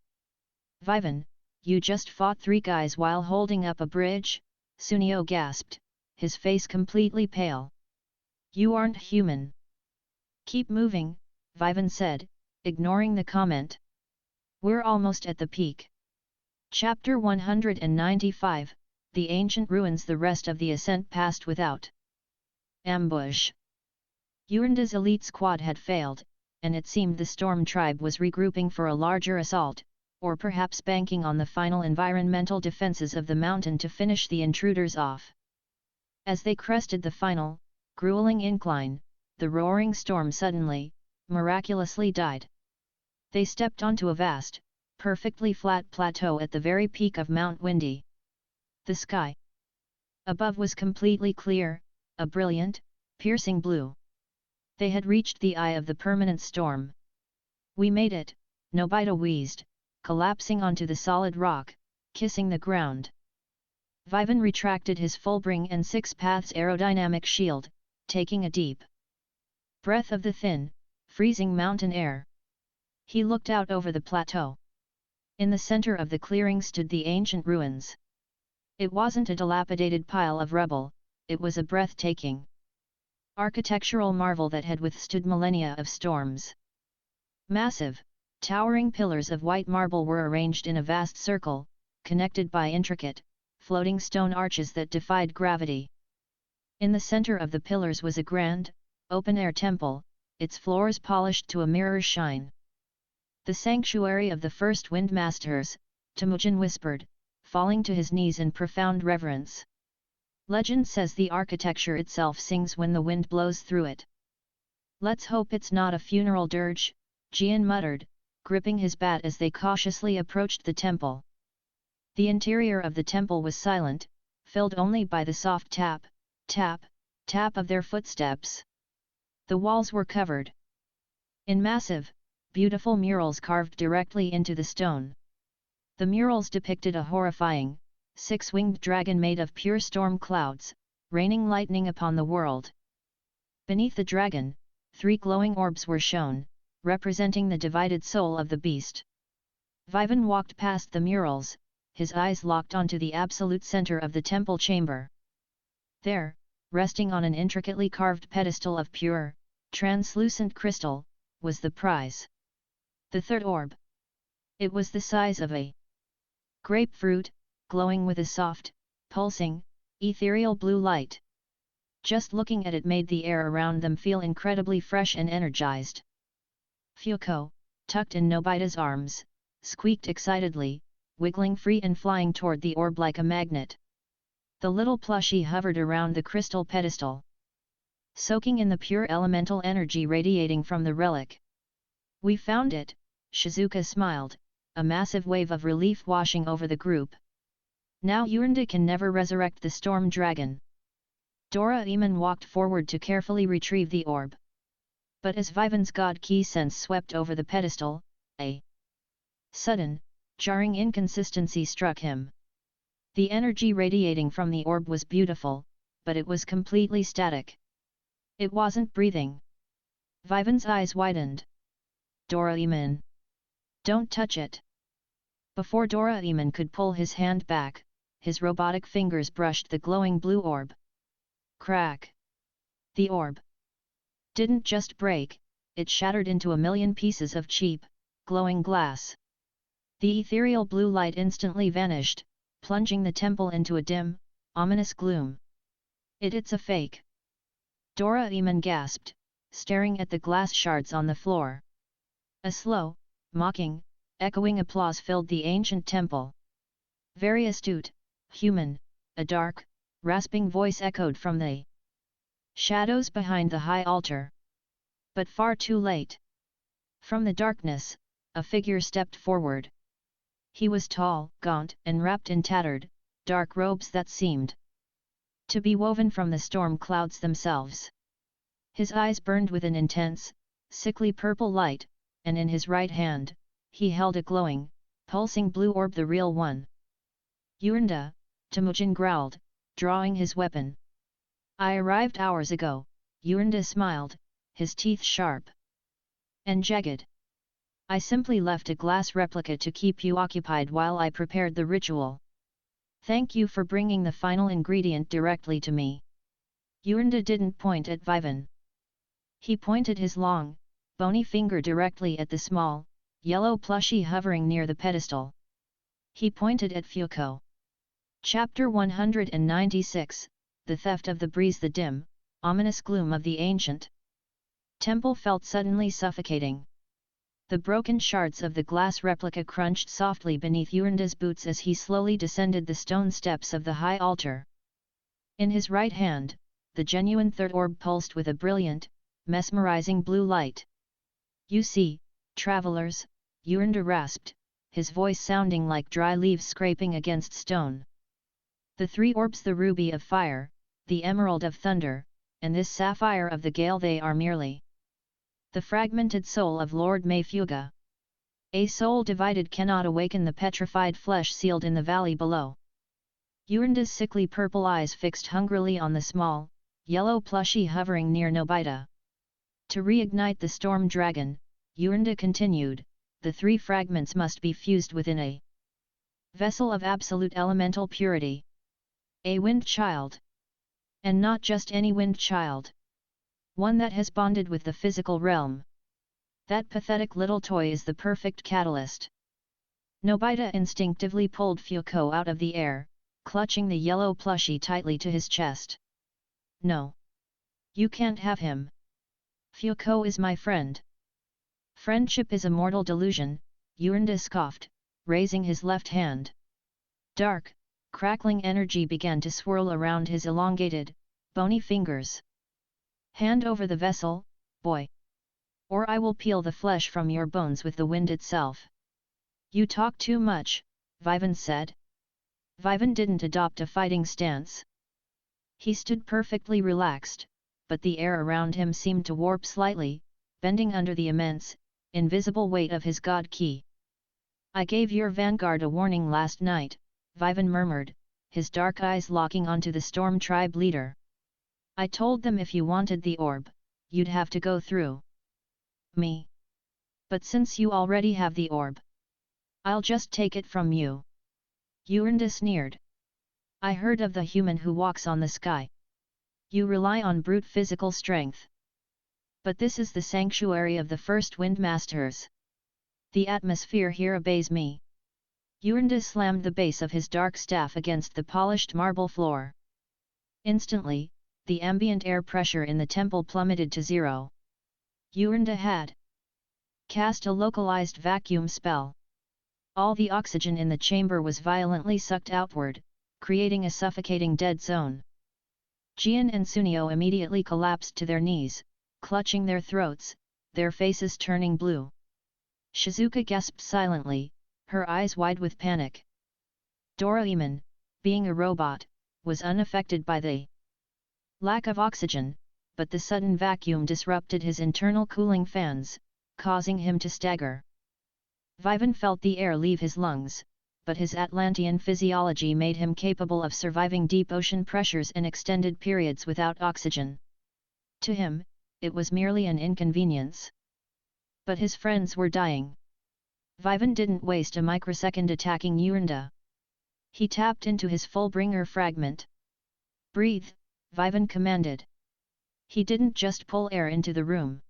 Vivan, you just fought 3 guys while holding up a bridge? Sunio gasped, his face completely pale. You aren't human. Keep moving, Vivan said, ignoring the comment. We're almost at the peak. Chapter 195, The Ancient Ruins. The rest of the ascent passed without ambush. Yurenda's elite squad had failed, and it seemed the Storm Tribe was regrouping for a larger assault, or perhaps banking on the final environmental defenses of the mountain to finish the intruders off. As they crested the final, grueling incline, the roaring storm suddenly, miraculously died. They stepped onto a vast, perfectly flat plateau at the very peak of Mount Windy. The sky above was completely clear, a brilliant, piercing blue. They had reached the eye of the permanent storm. We made it, Nobita wheezed, collapsing onto the solid rock, kissing the ground. Vivan retracted his full bring and 6 paths aerodynamic shield, taking a deep breath of the thin, freezing mountain air. He looked out over the plateau. In the center of the clearing stood the ancient ruins. It wasn't a dilapidated pile of rubble, it was a breathtaking architectural marvel that had withstood millennia of storms. Massive, towering pillars of white marble were arranged in a vast circle, connected by intricate, floating stone arches that defied gravity. In the center of the pillars was a grand, open-air temple, its floors polished to a mirror's shine. The sanctuary of the first Windmasters, Temujin whispered, falling to his knees in profound reverence. Legend says the architecture itself sings when the wind blows through it. Let's hope it's not a funeral dirge, Gian muttered, gripping his bat as they cautiously approached the temple. The interior of the temple was silent, filled only by the soft tap, tap, tap of their footsteps. The walls were covered in massive, beautiful murals carved directly into the stone. The murals depicted a horrifying, 6-winged dragon made of pure storm clouds, raining lightning upon the world. Beneath the dragon, 3 glowing orbs were shown, representing the divided soul of the beast. Vivan walked past the murals, his eyes locked onto the absolute center of the temple chamber. There, resting on an intricately carved pedestal of pure, translucent crystal, was the prize. The 3rd orb. It was the size of a grapefruit, glowing with a soft, pulsing, ethereal blue light. Just looking at it made the air around them feel incredibly fresh and energized. Fuko, tucked in Nobita's arms, squeaked excitedly, wiggling free and flying toward the orb like a magnet. The little plushie hovered around the crystal pedestal, soaking in the pure elemental energy radiating from the relic. We found it, Shizuka smiled, a massive wave of relief washing over the group. Now Yurenda can never resurrect the storm dragon. Doraemon walked forward to carefully retrieve the orb. But as Vivan's god key sense swept over the pedestal, a sudden, jarring inconsistency struck him. The energy radiating from the orb was beautiful, but it was completely static. It wasn't breathing. Vivan's eyes widened. Doraemon! Don't touch it! Before Doraemon could pull his hand back, his robotic fingers brushed the glowing blue orb. Crack! The orb didn't just break, it shattered into a million pieces of cheap, glowing glass. The ethereal blue light instantly vanished, plunging the temple into a dim, ominous gloom. It's a fake! Doraemon gasped, staring at the glass shards on the floor. A slow, mocking, echoing applause filled the ancient temple. Very astute, human, a dark, rasping voice echoed from the shadows behind the high altar. But far too late. From the darkness, a figure stepped forward. He was tall, gaunt, and wrapped in tattered, dark robes that seemed to be woven from the storm clouds themselves. His eyes burned with an intense, sickly purple light, and in his right hand, he held a glowing, pulsing blue orb, the real one. Yurinda, Temujin growled, drawing his weapon. I arrived hours ago, Yurinda smiled, his teeth sharp and jagged. I simply left a glass replica to keep you occupied while I prepared the ritual. Thank you for bringing the final ingredient directly to me. Yurinda didn't point at Vivan. He pointed his long, bony finger directly at the small, yellow plushie hovering near the pedestal. He pointed at Fuko. Chapter 196, The Theft of the Breeze. The dim, ominous gloom of the ancient temple felt suddenly suffocating. The broken shards of the glass replica crunched softly beneath Yurinda's boots as he slowly descended the stone steps of the high altar. In his right hand, the genuine third orb pulsed with a brilliant, mesmerizing blue light. You see, travelers, Yurinda rasped, his voice sounding like dry leaves scraping against stone. The three orbs, the ruby of fire, the emerald of thunder, and this sapphire of the gale, they are merely the fragmented soul of Lord Mayfuga. A soul divided cannot awaken the petrified flesh sealed in the valley below. Yurinda's sickly purple eyes fixed hungrily on the small, yellow plushie hovering near Nobita. To reignite the storm dragon, Yurinda continued, the three fragments must be fused within a vessel of absolute elemental purity. A wind child. And not just any wind child. One that has bonded with the physical realm. That pathetic little toy is the perfect catalyst. Nobita instinctively pulled Fuko out of the air, clutching the yellow plushie tightly to his chest. No. You can't have him. Fuko is my friend. Friendship is a mortal delusion, Yurinda scoffed, raising his left hand. Dark, crackling energy began to swirl around his elongated, bony fingers. Hand over the vessel, boy. Or I will peel the flesh from your bones with the wind itself. You talk too much, Vivan said. Vivan didn't adopt a fighting stance. He stood perfectly relaxed, but the air around him seemed to warp slightly, bending under the immense, invisible weight of his god ki. I gave your vanguard a warning last night, Vivan murmured, his dark eyes locking onto the storm tribe leader. I told them if you wanted the orb, you'd have to go through me. But since you already have the orb, I'll just take it from you. Yurinda sneered. I heard of the human who walks on the sky. You rely on brute physical strength. But this is the sanctuary of the first wind masters. The atmosphere here obeys me. Yurinda slammed the base of his dark staff against the polished marble floor. Instantly, the ambient air pressure in the temple plummeted to zero. Yurinda had cast a localized vacuum spell. All the oxygen in the chamber was violently sucked outward, creating a suffocating dead zone. Gian and Sunio immediately collapsed to their knees, clutching their throats, their faces turning blue. Shizuka gasped silently, her eyes wide with panic. Doraemon, being a robot, was unaffected by the lack of oxygen, but the sudden vacuum disrupted his internal cooling fans, causing him to stagger. Vivan felt the air leave his lungs, but his Atlantean physiology made him capable of surviving deep ocean pressures and extended periods without oxygen. To him, it was merely an inconvenience. But his friends were dying. Vivan didn't waste a microsecond attacking Yurinda. He tapped into his full-bringer fragment. Breathe, Vivan commanded. He didn't just pull air into the room.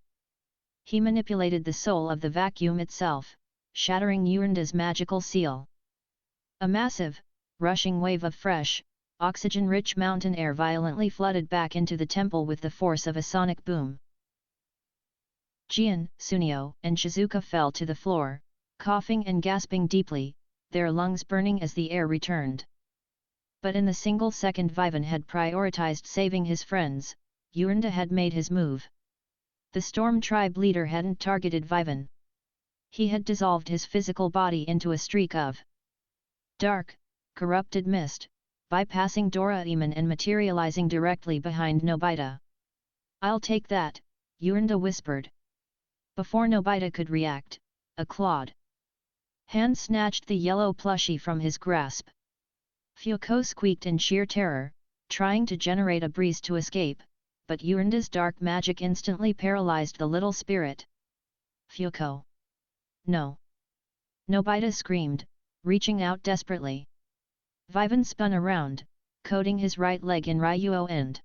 He manipulated the soul of the vacuum itself, shattering Yurinda's magical seal. A massive, rushing wave of fresh, oxygen-rich mountain air violently flooded back into the temple with the force of a sonic boom. Gian, Sunio, and Shizuka fell to the floor, coughing and gasping deeply, their lungs burning as the air returned. But in the single second Vivan had prioritized saving his friends, Yurinda had made his move. The storm tribe leader hadn't targeted Vivan. He had dissolved his physical body into a streak of dark, corrupted mist, bypassing Doraemon and materializing directly behind Nobita. "I'll take that," Yurinda whispered. Before Nobita could react, a clawed hand snatched the yellow plushie from his grasp. Fuko squeaked in sheer terror, trying to generate a breeze to escape, but Yurinda's dark magic instantly paralyzed the little spirit. "Fuko! No!" Nobita screamed, reaching out desperately. Vivan spun around, coating his right leg in Ryuo end,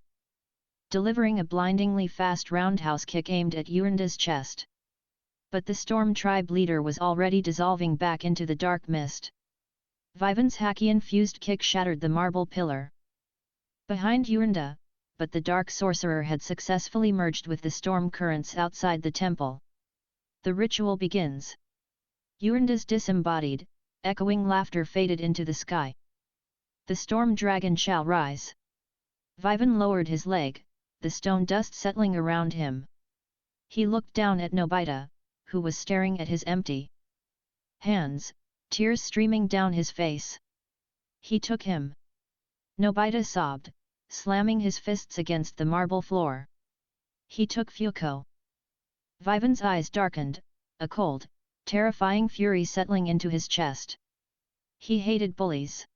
delivering a blindingly fast roundhouse kick aimed at Yurinda's chest. But the Storm Tribe leader was already dissolving back into the dark mist. Vivan's haki-infused kick shattered the marble pillar behind Yurinda, but the dark sorcerer had successfully merged with the storm currents outside the temple. The ritual begins. Yurinda's disembodied, echoing laughter faded into the sky. "The storm dragon shall rise." Vivan lowered his leg, the stone dust settling around him. He looked down at Nobita, who was staring at his empty hands, tears streaming down his face. "He took him!" Nobita sobbed, slamming his fists against the marble floor. "He took Fuko!" Vivan's eyes darkened, a cold, terrifying fury settling into his chest. He hated bullies.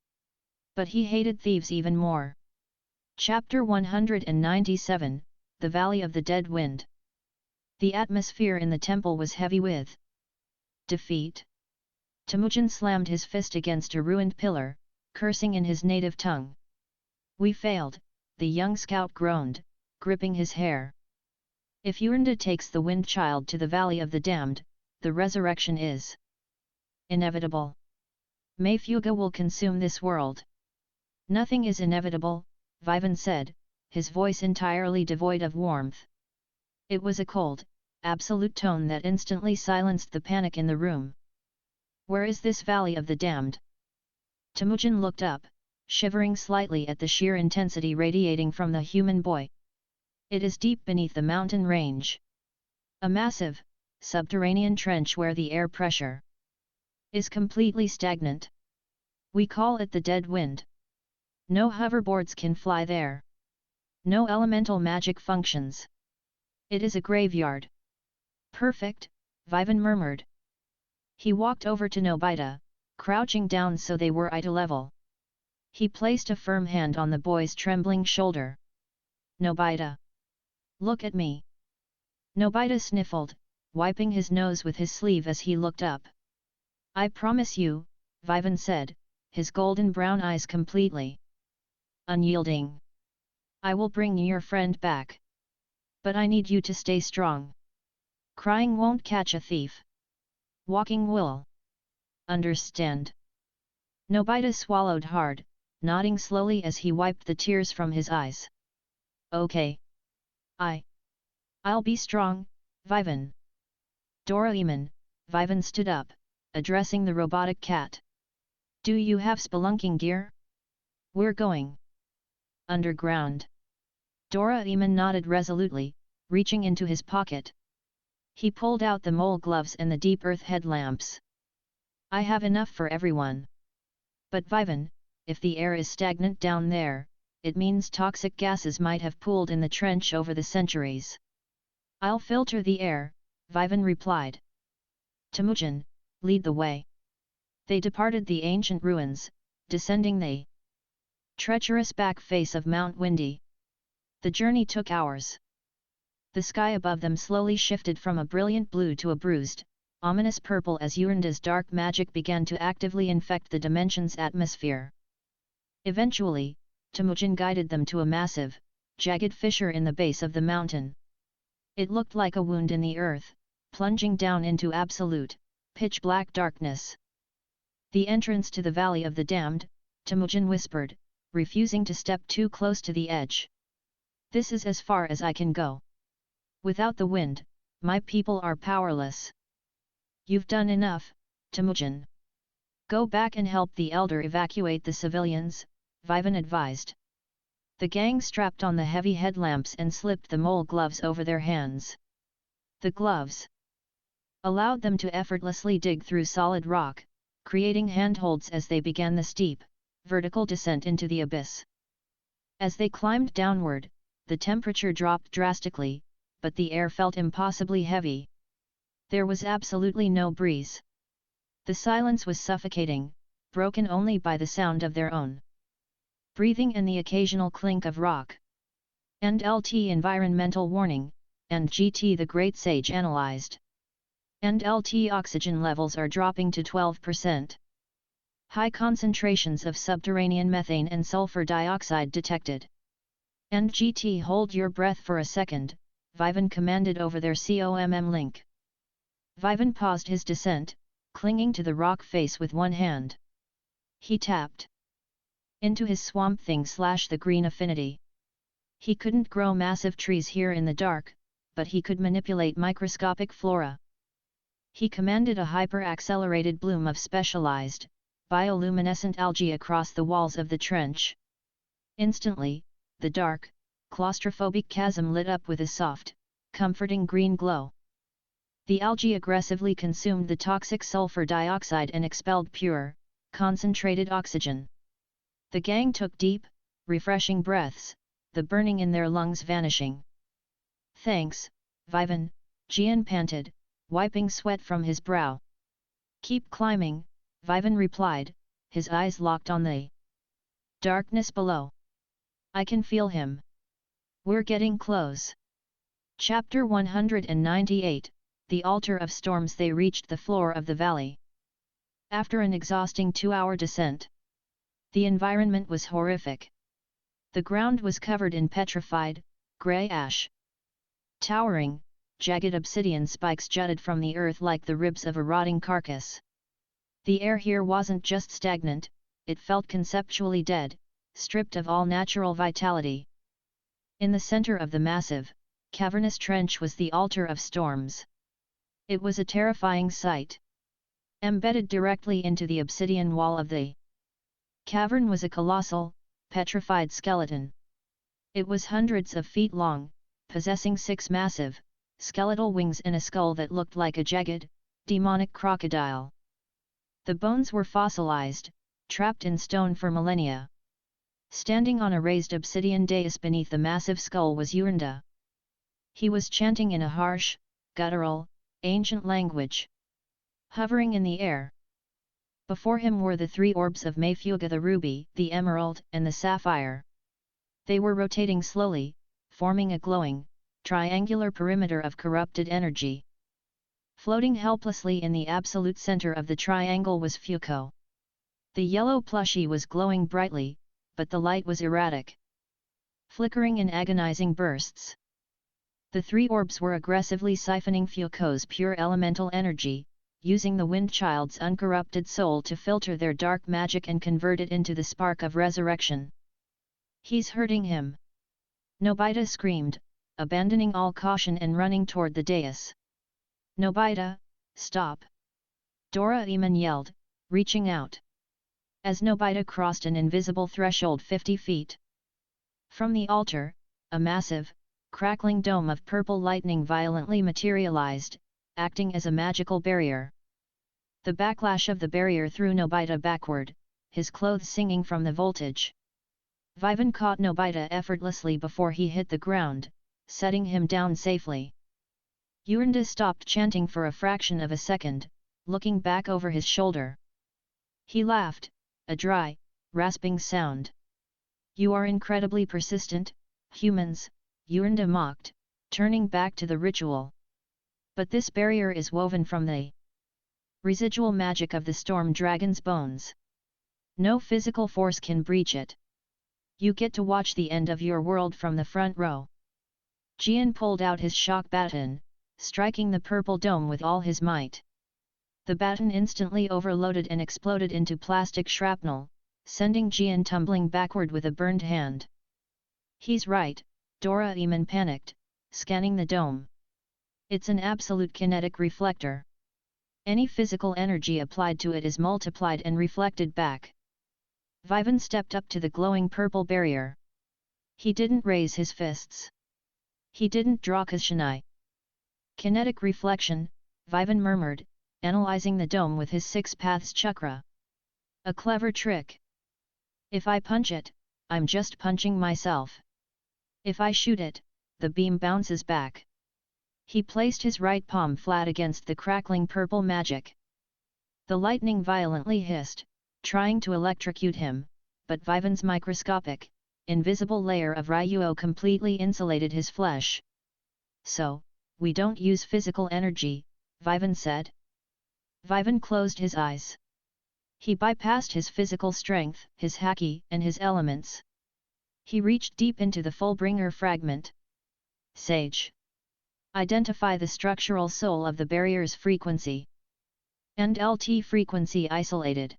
But he hated thieves even more. Chapter 197, The Valley of the Dead Wind. The atmosphere in the temple was heavy with defeat. Temujin slammed his fist against a ruined pillar, cursing in his native tongue. "We failed," the young scout groaned, gripping his hair. "If Yurinda takes the Wind Child to the Valley of the Damned, the resurrection is inevitable. Mei Fuga will consume this world." "Nothing is inevitable," Vivan said, his voice entirely devoid of warmth. It was a cold, absolute tone that instantly silenced the panic in the room. "Where is this Valley of the Damned?" Temujin looked up, shivering slightly at the sheer intensity radiating from the human boy. "It is deep beneath the mountain range. A massive, subterranean trench where the air pressure is completely stagnant. We call it the Dead Wind. No hoverboards can fly there. No elemental magic functions. It is a graveyard." "Perfect," Vivan murmured. He walked over to Nobita, crouching down so they were eye to level. He placed a firm hand on the boy's trembling shoulder. "Nobita! Look at me!" Nobita sniffled, wiping his nose with his sleeve as he looked up. "I promise you," Vivan said, his golden brown eyes completely unyielding. "I will bring your friend back. But I need you to stay strong. Crying won't catch a thief. Walking will. Understand?" Nobita swallowed hard, nodding slowly as he wiped the tears from his eyes. "Okay. I'll be strong, Vivan." "Doraemon," Vivan stood up, addressing the robotic cat. "Do you have spelunking gear?" "We're going underground." Doraemon nodded resolutely, reaching into his pocket. He pulled out the mole gloves and the deep earth headlamps. "I have enough for everyone." "But Vivan, if the air is stagnant down there, it means toxic gases might have pooled in the trench over the centuries." "I'll filter the air," Vivan replied. "Temujin, lead the way." They departed the ancient ruins, descending the treacherous back face of Mount Windy. The journey took hours. The sky above them slowly shifted from a brilliant blue to a bruised, ominous purple as Yurinda's dark magic began to actively infect the dimension's atmosphere. Eventually, Temujin guided them to a massive, jagged fissure in the base of the mountain. It looked like a wound in the earth, plunging down into absolute, pitch-black darkness. "The entrance to the Valley of the Damned," Temujin whispered, refusing to step too close to the edge. "This is as far as I can go. Without the wind, my people are powerless." "You've done enough, Temujin. Go back and help the elder evacuate the civilians," Vivan advised. The gang strapped on the heavy headlamps and slipped the mole gloves over their hands. The gloves allowed them to effortlessly dig through solid rock, creating handholds as they began the steep, vertical descent into the abyss. As they climbed downward, the temperature dropped drastically, but the air felt impossibly heavy. There was absolutely no breeze. The silence was suffocating, broken only by the sound of their own breathing and the occasional clink of rock. And LT environmental warning, and GT the Great Sage analyzed. And LT oxygen levels are dropping to 12%. High concentrations of subterranean methane and sulfur dioxide detected. And GT hold your breath for a second, Vivan commanded over their COMM link. Vivan paused his descent, clinging to the rock face with one hand. He tapped into his swamp thing / the green affinity. He couldn't grow massive trees here in the dark, but he could manipulate microscopic flora. He commanded a hyper-accelerated bloom of specialized, bioluminescent algae across the walls of the trench. Instantly, the dark, claustrophobic chasm lit up with a soft, comforting green glow. The algae aggressively consumed the toxic sulfur dioxide and expelled pure, concentrated oxygen. The gang took deep, refreshing breaths, the burning in their lungs vanishing. "Thanks, Vivan," Gian panted, wiping sweat from his brow. "Keep climbing," Vivan replied, his eyes locked on the darkness below. "I can feel him. We're getting close." Chapter 198, The Altar of Storms. They reached the floor of the valley. After an exhausting 2-hour descent, the environment was horrific. The ground was covered in petrified, grey ash. Towering, jagged obsidian spikes jutted from the earth like the ribs of a rotting carcass. The air here wasn't just stagnant, it felt conceptually dead, stripped of all natural vitality. In the center of the massive, cavernous trench was the Altar of Storms. It was a terrifying sight. Embedded directly into the obsidian wall of the cavern was a colossal, petrified skeleton. It was hundreds of feet long, possessing 6 massive, skeletal wings and a skull that looked like a jagged, demonic crocodile. The bones were fossilized, trapped in stone for millennia. Standing on a raised obsidian dais beneath the massive skull was Yurinda. He was chanting in a harsh, guttural, ancient language. Hovering in the air before him were the 3 orbs of Mayfuga: the ruby, the emerald, and the sapphire. They were rotating slowly, forming a glowing, triangular perimeter of corrupted energy. Floating helplessly in the absolute center of the triangle was Fuko. The yellow plushie was glowing brightly, but the light was erratic, flickering in agonizing bursts. The 3 orbs were aggressively siphoning Fuko's pure elemental energy, using the Wind Child's uncorrupted soul to filter their dark magic and convert it into the spark of resurrection. "He's hurting him!" Nobita screamed, abandoning all caution and running toward the dais. "Nobita, stop!" Doraemon yelled, reaching out. As Nobita crossed an invisible threshold 50 feet from the altar, a massive, crackling dome of purple lightning violently materialized, acting as a magical barrier. The backlash of the barrier threw Nobita backward, his clothes singing from the voltage. Vivan caught Nobita effortlessly before he hit the ground, setting him down safely. Yurinda stopped chanting for a fraction of a second, looking back over his shoulder. He laughed, a dry, rasping sound. "You are incredibly persistent, humans," Yurinda mocked, turning back to the ritual. "But this barrier is woven from the residual magic of the storm dragon's bones. No physical force can breach it. You get to watch the end of your world from the front row." Gian pulled out his shock baton, striking the purple dome with all his might. The baton instantly overloaded and exploded into plastic shrapnel, sending Gian tumbling backward with a burned hand. "He's right," Doraemon panicked, scanning the dome. "It's an absolute kinetic reflector. Any physical energy applied to it is multiplied and reflected back." Vivan stepped up to the glowing purple barrier. He didn't raise his fists. He didn't draw Kashinai. "Kinetic reflection," Vivan murmured, analyzing the dome with his 6 paths chakra. "A clever trick. If I punch it, I'm just punching myself. If I shoot it, the beam bounces back. He placed his right palm flat against the crackling purple magic. The lightning violently hissed, trying to electrocute him, but Vivan's microscopic, invisible layer of Ryuo completely insulated his flesh. So, we don't use physical energy, Vivan said. Vivan closed his eyes. He bypassed his physical strength, his haki, and his elements. He reached deep into the Fullbringer fragment. Sage. Identify the structural soul of the barrier's frequency. And LT frequency isolated.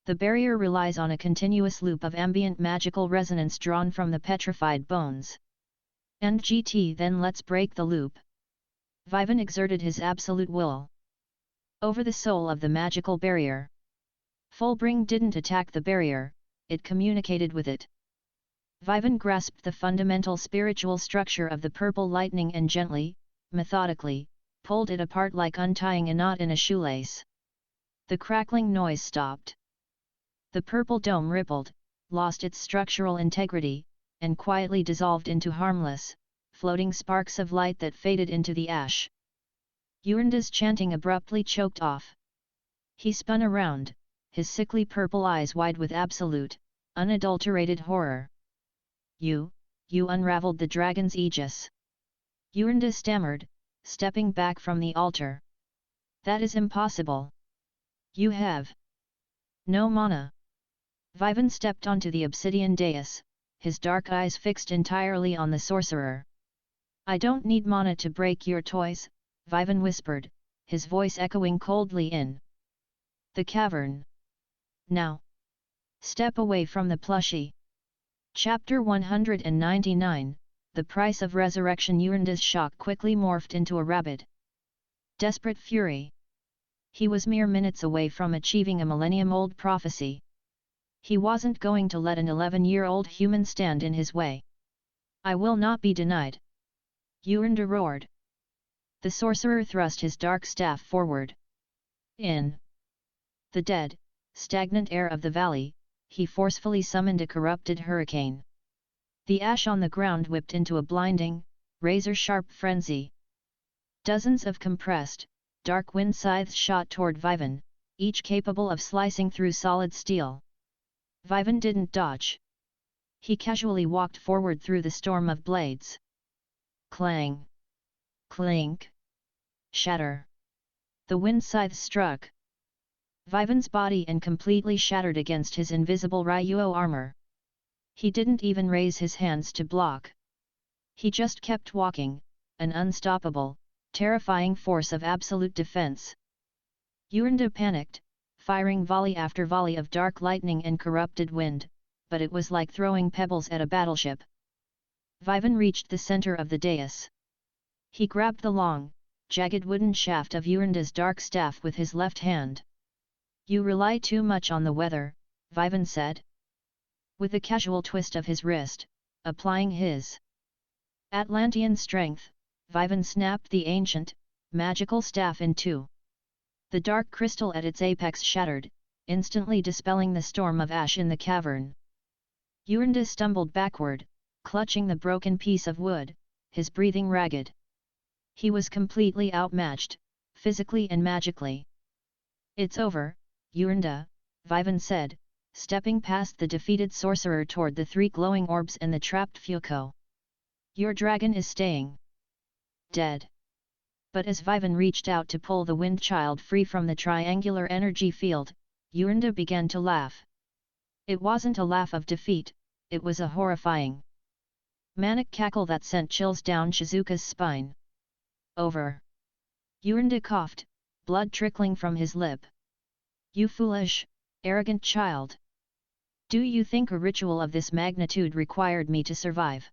The barrier relies on a continuous loop of ambient magical resonance drawn from the petrified bones. And GT then let's break the loop. Vivan exerted his absolute will over the soul of the magical barrier. Fullbring didn't attack the barrier, it communicated with it. Vivan grasped the fundamental spiritual structure of the purple lightning and gently, methodically, pulled it apart like untying a knot in a shoelace. The crackling noise stopped. The purple dome rippled, lost its structural integrity, and quietly dissolved into harmless, floating sparks of light that faded into the ash. Yurenda's chanting abruptly choked off. He spun around, his sickly purple eyes wide with absolute, unadulterated horror. You unraveled the dragon's aegis. Yurenda stammered, stepping back from the altar. That is impossible. You have no mana. Vivan stepped onto the obsidian dais, his dark eyes fixed entirely on the sorcerer. I don't need mana to break your toys, Vivan whispered, his voice echoing coldly in the cavern. Now, step away from the plushie. Chapter 199, The Price of Resurrection. Yurenda's shock quickly morphed into a rabid, desperate fury. He was mere minutes away from achieving a millennium-old prophecy. He wasn't going to let an 11-year-old human stand in his way. I will not be denied. Yurenda roared. The sorcerer thrust his dark staff forward. In the dead, stagnant air of the valley, he forcefully summoned a corrupted hurricane. The ash on the ground whipped into a blinding, razor-sharp frenzy. Dozens of compressed, dark wind scythes shot toward Vivan, each capable of slicing through solid steel. Vivan didn't dodge. He casually walked forward through the storm of blades. Clang! Clink! Shatter! The wind scythe struck Vivan's body and completely shattered against his invisible Ryuo armor. He didn't even raise his hands to block. He just kept walking, an unstoppable, terrifying force of absolute defense. Yurenda panicked, firing volley after volley of dark lightning and corrupted wind, but it was like throwing pebbles at a battleship. Vivan reached the center of the dais. He grabbed the long, jagged wooden shaft of Yurenda's dark staff with his left hand. You rely too much on the weather, Vivan said. With a casual twist of his wrist, applying his Atlantean strength, Vivan snapped the ancient, magical staff in two. The dark crystal at its apex shattered, instantly dispelling the storm of ash in the cavern. Yurenda stumbled backward, clutching the broken piece of wood, his breathing ragged. He was completely outmatched, physically and magically. It's over, Yurenda, Vivan said, stepping past the defeated sorcerer toward the three glowing orbs and the trapped Fuko. Your dragon is staying dead. But as Vivan reached out to pull the wind child free from the triangular energy field, Yurenda began to laugh. It wasn't a laugh of defeat, it was a horrifying, manic cackle that sent chills down Shizuka's spine. Over. Yurenda coughed, blood trickling from his lip. You foolish, arrogant child. Do you think a ritual of this magnitude required me to survive?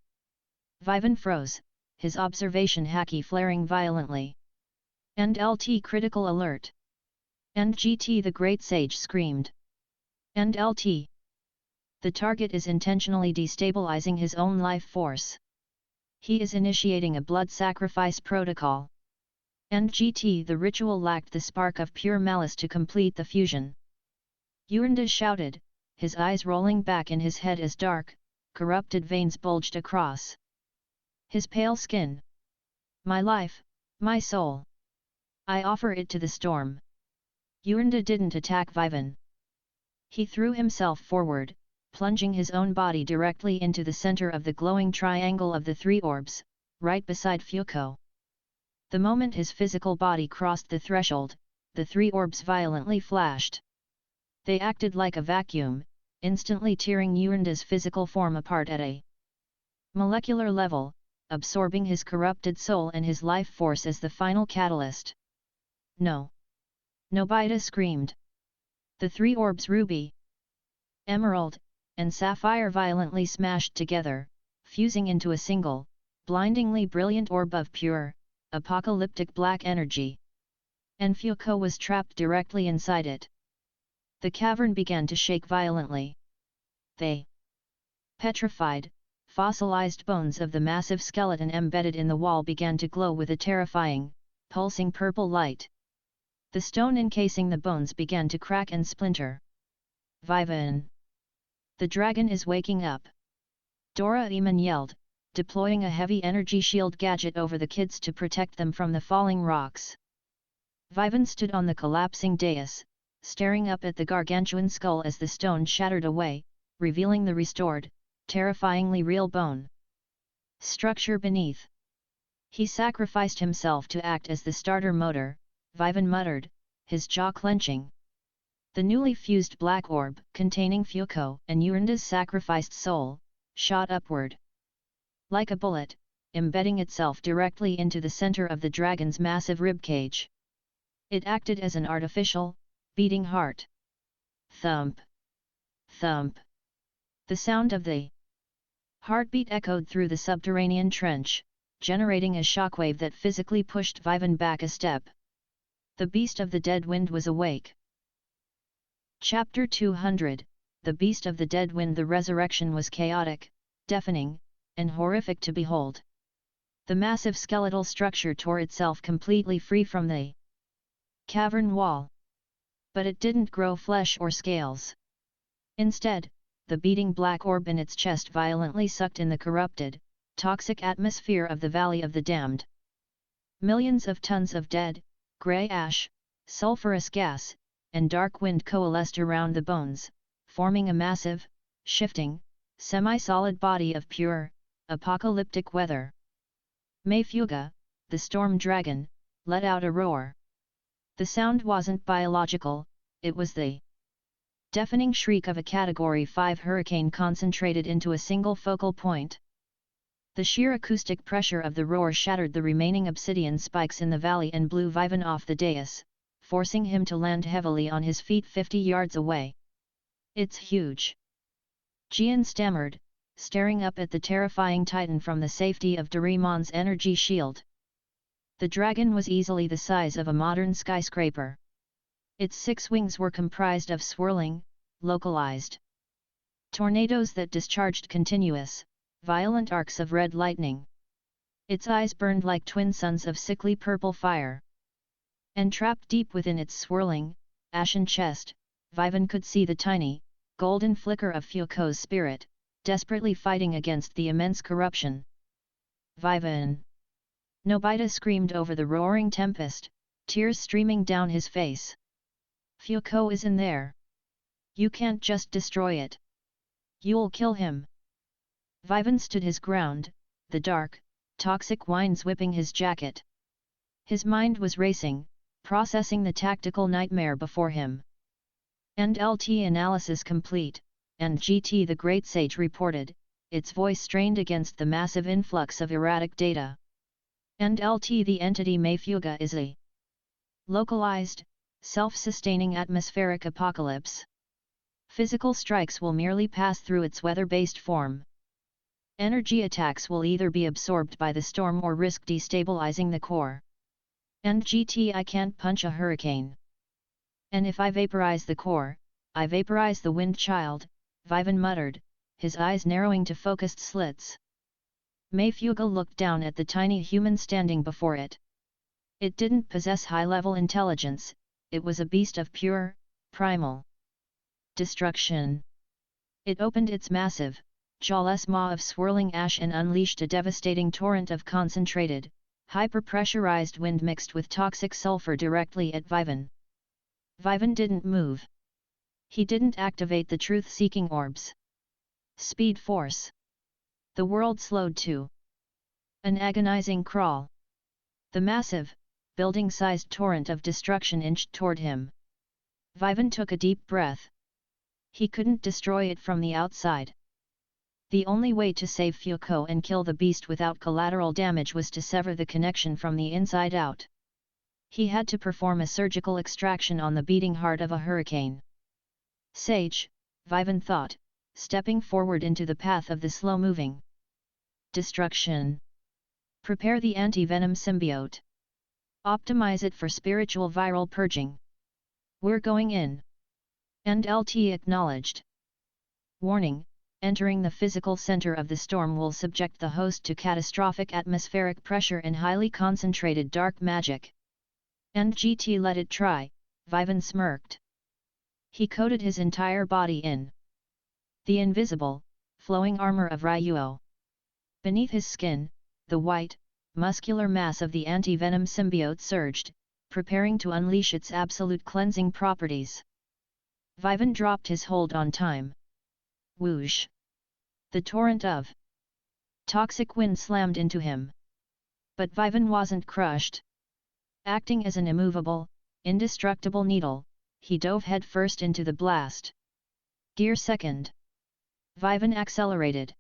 Vivan froze, his observation haki flaring violently. And LT critical alert. And GT the great sage screamed. And LT. The target is intentionally destabilizing his own life force. He is initiating a blood sacrifice protocol. And GT the ritual lacked the spark of pure malice to complete the fusion. Yurenda shouted, his eyes rolling back in his head as dark, corrupted veins bulged across his pale skin. My life, my soul. I offer it to the storm. Yuranda didn't attack Vivan. He threw himself forward, plunging his own body directly into the center of the glowing triangle of the three orbs, right beside Fuko. The moment his physical body crossed the threshold, the three orbs violently flashed. They acted like a vacuum, instantly tearing Yuranda's physical form apart at a molecular level, absorbing his corrupted soul and his life force as the final catalyst. No! Nobita screamed. The three orbs ruby, emerald, and sapphire violently smashed together, fusing into a single, blindingly brilliant orb of pure, apocalyptic black energy. And Fuko was trapped directly inside it. The cavern began to shake violently. The petrified, fossilized bones of the massive skeleton embedded in the wall began to glow with a terrifying, pulsing purple light. The stone encasing the bones began to crack and splinter. Vivan! The dragon is waking up! Doraemon yelled, deploying a heavy energy shield gadget over the kids to protect them from the falling rocks. Vivan stood on the collapsing dais, staring up at the gargantuan skull as the stone shattered away, revealing the restored, terrifyingly real bone structure beneath. He sacrificed himself to act as the starter motor, Vivan muttered, his jaw clenching. The newly fused black orb, containing Fuko and Yuranda's sacrificed soul, shot upward. Like a bullet, embedding itself directly into the center of the dragon's massive ribcage. It acted as an artificial, beating heart. Thump! Thump! The sound of the heartbeat echoed through the subterranean trench, generating a shockwave that physically pushed Vivan back a step. The beast of the dead wind was awake. Chapter 200, The Beast of the Dead Wind. The resurrection was chaotic, deafening, and horrific to behold. The massive skeletal structure tore itself completely free from the cavern wall. But it didn't grow flesh or scales. Instead, the beating black orb in its chest violently sucked in the corrupted, toxic atmosphere of the Valley of the Damned. Millions of tons of dead, grey ash, sulfurous gas, and dark wind coalesced around the bones, forming a massive, shifting, semi-solid body of pure, apocalyptic weather. Mayfuga, the storm dragon, let out a roar. The sound wasn't biological, it was the deafening shriek of a Category 5 hurricane concentrated into a single focal point. The sheer acoustic pressure of the roar shattered the remaining obsidian spikes in the valley and blew Vivan off the dais, forcing him to land heavily on his feet 50 yards away. It's huge. Gian stammered, staring up at the terrifying titan from the safety of DORAEMON'S energy shield. The dragon was easily the size of a modern skyscraper. Its 6 wings were comprised of swirling, localized tornadoes that discharged continuous, violent arcs of red lightning. Its eyes burned like twin suns of sickly purple fire. And trapped deep within its swirling, ashen chest, Vivan could see the tiny, golden flicker of Fuko's spirit, desperately fighting against the immense corruption. Vivan! Nobita screamed over the roaring tempest, tears streaming down his face. Fuko is in there. You can't just destroy it. You'll kill him. Vivan stood his ground, the dark, toxic winds whipping his jacket. His mind was racing, processing the tactical nightmare before him. And LT analysis complete, and GT the Great Sage reported, its voice strained against the massive influx of erratic data. And LT the entity Mayfuga is a localized, self-sustaining atmospheric apocalypse. Physical strikes will merely pass through its weather-based form. Energy attacks will either be absorbed by the storm or risk destabilizing the core. And GT I can't punch a hurricane. And if I vaporize the core, I vaporize the wind child, Vivan muttered, his eyes narrowing to focused slits. Mayfuga looked down at the tiny human standing before it. It didn't possess high-level intelligence, it was a beast of pure, primal destruction. It opened its massive, jawless maw of swirling ash and unleashed a devastating torrent of concentrated, hyper-pressurized wind mixed with toxic sulfur directly at Vivan. Vivan didn't move. He didn't activate the truth-seeking orbs. Speed force. The world slowed to an agonizing crawl. The massive, building-sized torrent of destruction inched toward him. Vivan took a deep breath. He couldn't destroy it from the outside. The only way to save Fuko and kill the beast without collateral damage was to sever the connection from the inside out. He had to perform a surgical extraction on the beating heart of a hurricane. Sage, Vivan thought, stepping forward into the path of the slow-moving destruction. Prepare the anti-venom symbiote. Optimize it for spiritual viral purging. We're going in. And LT acknowledged. Warning, entering the physical center of the storm will subject the host to catastrophic atmospheric pressure and highly concentrated dark magic. And GT let it try, Vivan smirked. He coated his entire body in the invisible, flowing armor of Ryuo. Beneath his skin, the white, muscular mass of the anti-venom symbiote surged, preparing to unleash its absolute cleansing properties. Vivan dropped his hold on time. Whoosh! The torrent of toxic wind slammed into him. But Vivan wasn't crushed. Acting as an immovable, indestructible needle, he dove headfirst into the blast. Gear second. Vivan accelerated.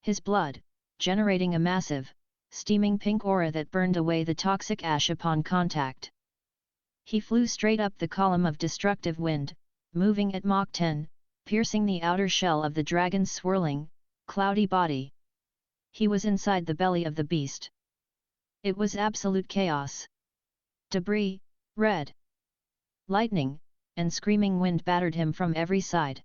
His blood, generating a massive, steaming pink aura that burned away the toxic ash upon contact. He flew straight up the column of destructive wind, moving at Mach 10, piercing the outer shell of the dragon's swirling, cloudy body. He was inside the belly of the beast. It was absolute chaos. Debris, red lightning, and screaming wind battered him from every side.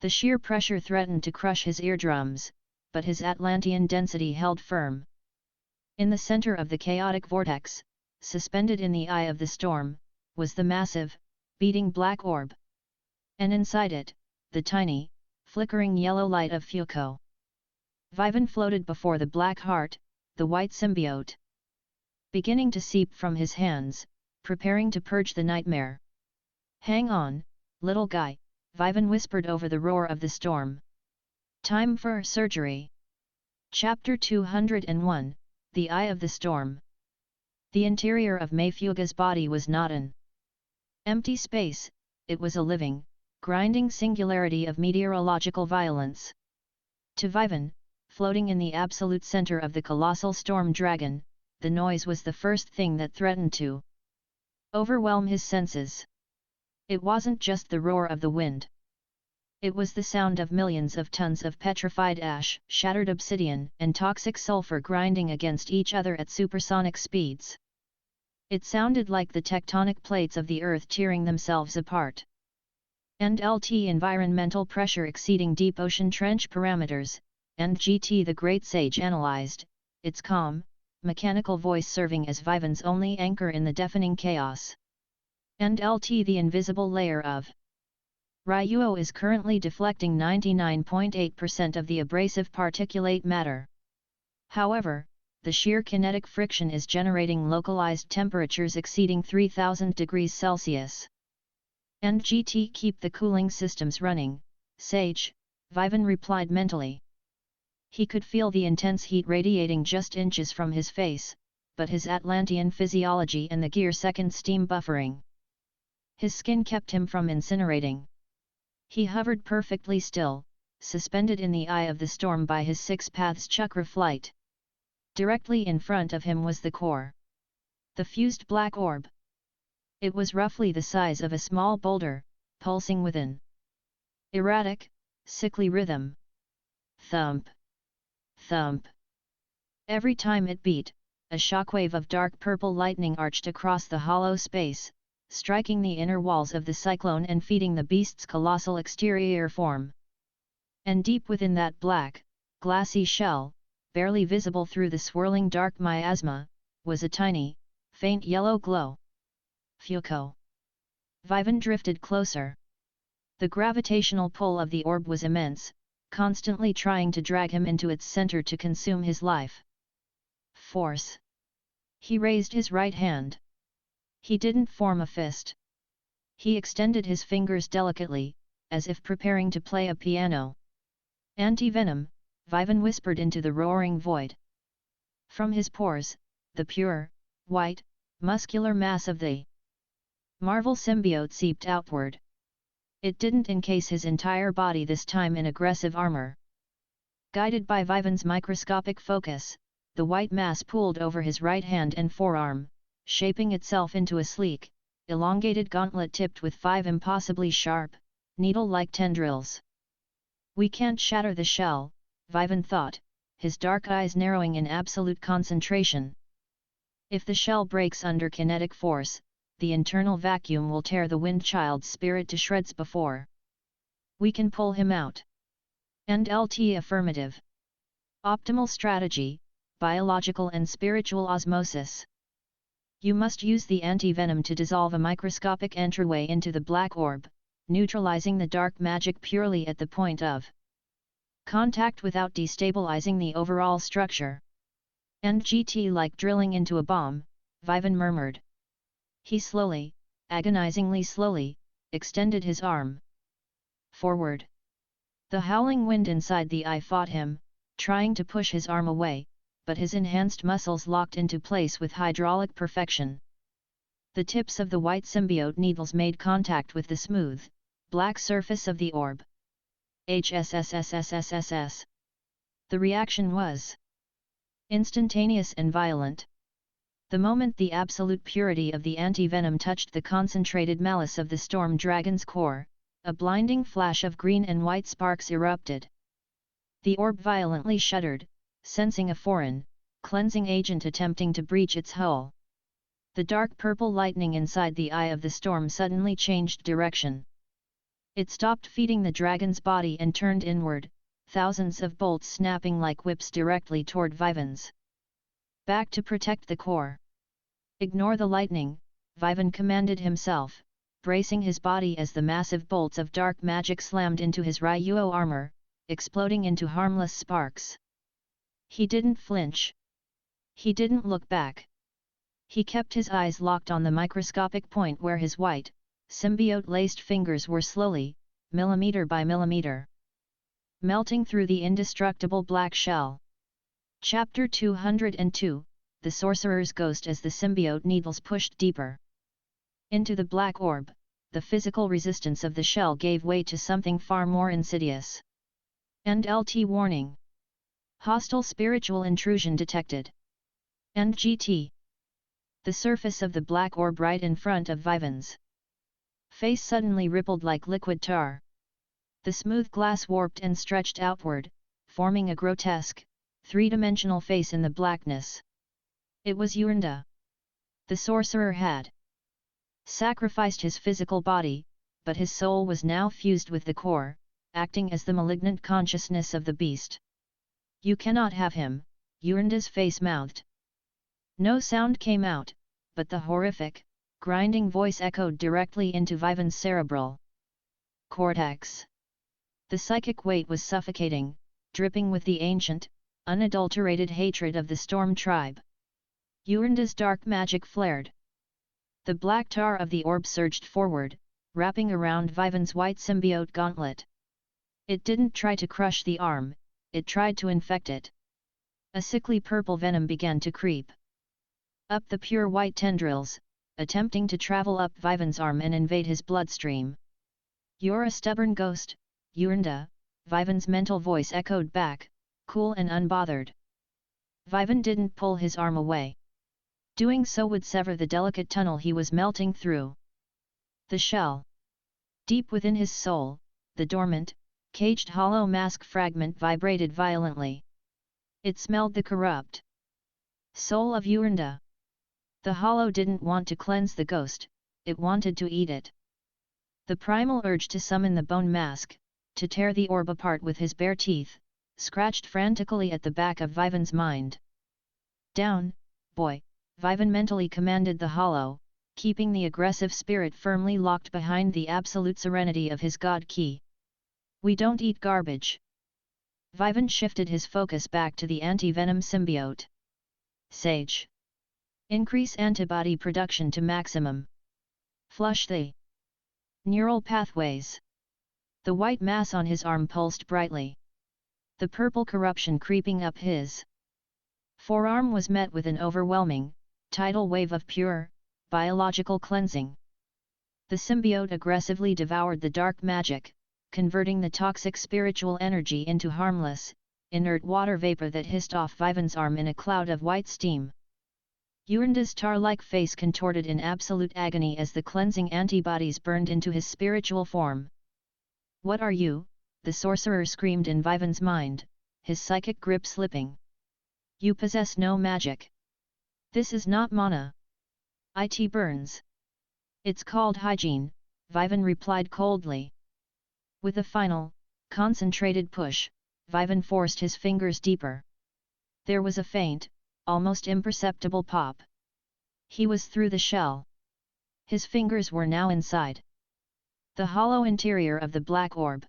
The sheer pressure threatened to crush his eardrums, but his Atlantean density held firm. In the center of the chaotic vortex, suspended in the eye of the storm, was the massive, beating black orb. And inside it, the tiny, flickering yellow light of Fuko. Vivan floated before the black heart, the white symbiote. Beginning to seep from his hands, preparing to purge the nightmare. Hang on, little guy, Vivan whispered over the roar of the storm. Time for surgery. Chapter 201, The Eye of the Storm. The interior of Mayfuga's body was not an empty space, it was a living, grinding singularity of meteorological violence. To Vivan, floating in the absolute center of the colossal storm dragon, the noise was the first thing that threatened to overwhelm his senses. It wasn't just the roar of the wind. It was the sound of millions of tons of petrified ash, shattered obsidian, and toxic sulfur grinding against each other at supersonic speeds. It sounded like the tectonic plates of the earth tearing themselves apart. And LT environmental pressure exceeding deep ocean trench parameters, and GT the Great Sage analyzed, its calm, mechanical voice serving as Vivan's only anchor in the deafening chaos. And LT the invisible layer of Ryuo is currently deflecting 99.8% of the abrasive particulate matter. However, the sheer kinetic friction is generating localized temperatures exceeding 3000 degrees Celsius. And GT keep the cooling systems running, Sage, Vivan replied mentally. He could feel the intense heat radiating just inches from his face, but his Atlantean physiology and the gear second steam buffering his skin kept him from incinerating. He hovered perfectly still, suspended in the eye of the storm by his six paths chakra flight. Directly in front of him was the core. The fused black orb. It was roughly the size of a small boulder, pulsing with an erratic, sickly rhythm. Thump! Thump! Every time it beat, a shockwave of dark purple lightning arched across the hollow space, striking the inner walls of the cyclone and feeding the beast's colossal exterior form. And deep within that black, glassy shell, barely visible through the swirling dark miasma, was a tiny, faint yellow glow. Fuko. Vivan drifted closer. The gravitational pull of the orb was immense, constantly trying to drag him into its center to consume his life force. He raised his right hand. He didn't form a fist. He extended his fingers delicately, as if preparing to play a piano. Anti-venom, Vivan whispered into the roaring void. From his pores, the pure, white, muscular mass of the Marvel symbiote seeped outward. It didn't encase his entire body this time in aggressive armor. Guided by Vivan's microscopic focus, the white mass pooled over his right hand and forearm, shaping itself into a sleek, elongated gauntlet tipped with 5 impossibly sharp, needle-like tendrils. We can't shatter the shell, Vivan thought, his dark eyes narrowing in absolute concentration. If the shell breaks under kinetic force, the internal vacuum will tear the wind child's spirit to shreds before we can pull him out. And LT affirmative. Optimal strategy, biological and spiritual osmosis. You must use the anti-venom to dissolve a microscopic entryway into the black orb, neutralizing the dark magic purely at the point of contact without destabilizing the overall structure. And GT like drilling into a bomb, Vivan murmured. He slowly, agonizingly slowly, extended his arm forward. The howling wind inside the eye fought him, trying to push his arm away, but his enhanced muscles locked into place with hydraulic perfection. The tips of the white symbiote needles made contact with the smooth, black surface of the orb. HSSSSSSS. The reaction was instantaneous and violent. The moment the absolute purity of the anti-venom touched the concentrated malice of the storm dragon's core, a blinding flash of green and white sparks erupted. The orb violently shuddered, sensing a foreign, cleansing agent attempting to breach its hull. The dark purple lightning inside the eye of the storm suddenly changed direction. It stopped feeding the dragon's body and turned inward, thousands of bolts snapping like whips directly toward Vivan's back to protect the core. Ignore the lightning, Vivan commanded himself, bracing his body as the massive bolts of dark magic slammed into his Ryuo armor, exploding into harmless sparks. He didn't flinch. He didn't look back. He kept his eyes locked on the microscopic point where his white, symbiote-laced fingers were slowly, millimeter by millimeter, melting through the indestructible black shell. Chapter 202, The Sorcerer's Ghost. As the symbiote needles pushed deeper into the black orb, the physical resistance of the shell gave way to something far more insidious. And LT warning. Hostile spiritual intrusion detected. And GT. The surface of the black orb right in front of Vivan's face suddenly rippled like liquid tar. The smooth glass warped and stretched outward, forming a grotesque, three-dimensional face in the blackness. It was Yurinda. The sorcerer had sacrificed his physical body, but his soul was now fused with the core, acting as the malignant consciousness of the beast. You cannot have him, Yurinda's face mouthed. No sound came out, but the horrific, grinding voice echoed directly into Vivan's cerebral cortex. The psychic weight was suffocating, dripping with the ancient, unadulterated hatred of the Storm Tribe. Yurinda's dark magic flared. The black tar of the orb surged forward, wrapping around Vivan's white symbiote gauntlet. It didn't try to crush the arm, it tried to infect it. A sickly purple venom began to creep up the pure white tendrils, attempting to travel up Vivan's arm and invade his bloodstream. You're a stubborn ghost, Yurinda, Vivan's mental voice echoed back, cool and unbothered. Vivan didn't pull his arm away. Doing so would sever the delicate tunnel he was melting through. The shell. Deep within his soul, the dormant, caged hollow mask fragment vibrated violently. It smelled the corrupt soul of Yurinda. The hollow didn't want to cleanse the ghost, it wanted to eat it. The primal urge to summon the bone mask, to tear the orb apart with his bare teeth, scratched frantically at the back of Vivan's mind. Down, boy, Vivan mentally commanded the hollow, keeping the aggressive spirit firmly locked behind the absolute serenity of his god ki. We don't eat garbage. Vivan shifted his focus back to the anti-venom symbiote. Sage. Increase antibody production to maximum. Flush the neural pathways. The white mass on his arm pulsed brightly. The purple corruption creeping up his forearm was met with an overwhelming, tidal wave of pure, biological cleansing. The symbiote aggressively devoured the dark magic, converting the toxic spiritual energy into harmless, inert water vapor that hissed off Vivan's arm in a cloud of white steam. Yuranda's tar-like face contorted in absolute agony as the cleansing antibodies burned into his spiritual form. "What are you?" the sorcerer screamed in Vivan's mind, his psychic grip slipping. "You possess no magic. This is not mana. It burns." "It's called hygiene," Vivan replied coldly. With a final, concentrated push, Vivan forced his fingers deeper. There was a faint, almost imperceptible pop. He was through the shell. His fingers were now inside the hollow interior of the black orb.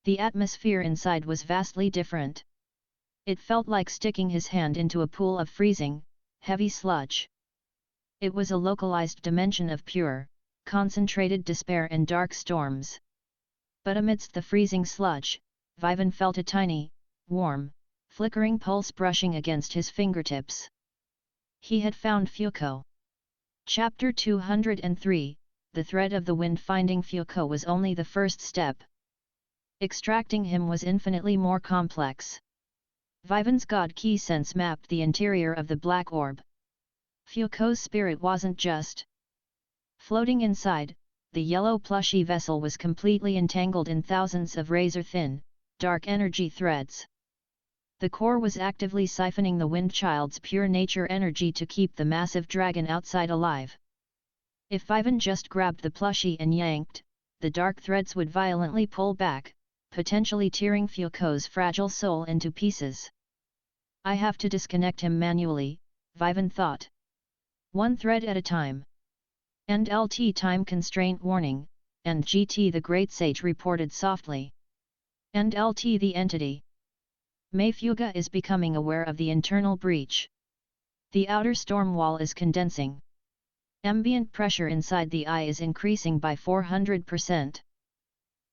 The atmosphere inside was vastly different. It felt like sticking his hand into a pool of freezing, heavy sludge. It was a localized dimension of pure, concentrated despair and dark storms. But amidst the freezing sludge, Vivan felt a tiny, warm, flickering pulse brushing against his fingertips. He had found Fuko. Chapter 203, The Thread of the Wind. Finding Fuko was only the first step. Extracting him was infinitely more complex. Vivan's god ki sense mapped the interior of the black orb. Fuko's spirit wasn't just floating inside. The yellow plushy vessel was completely entangled in thousands of razor-thin, dark energy threads. The core was actively siphoning the wind child's pure nature energy to keep the massive dragon outside alive. If Vivan just grabbed the plushie and yanked, the dark threads would violently pull back, potentially tearing Fuko's fragile soul into pieces. "I have to disconnect him manually," Vivan thought. "One thread at a time." "End LT time constraint warning," and GT the Great Sage reported softly. "End LT the entity. Mayfuga is becoming aware of the internal breach. The outer storm wall is condensing. Ambient pressure inside the eye is increasing by 400%.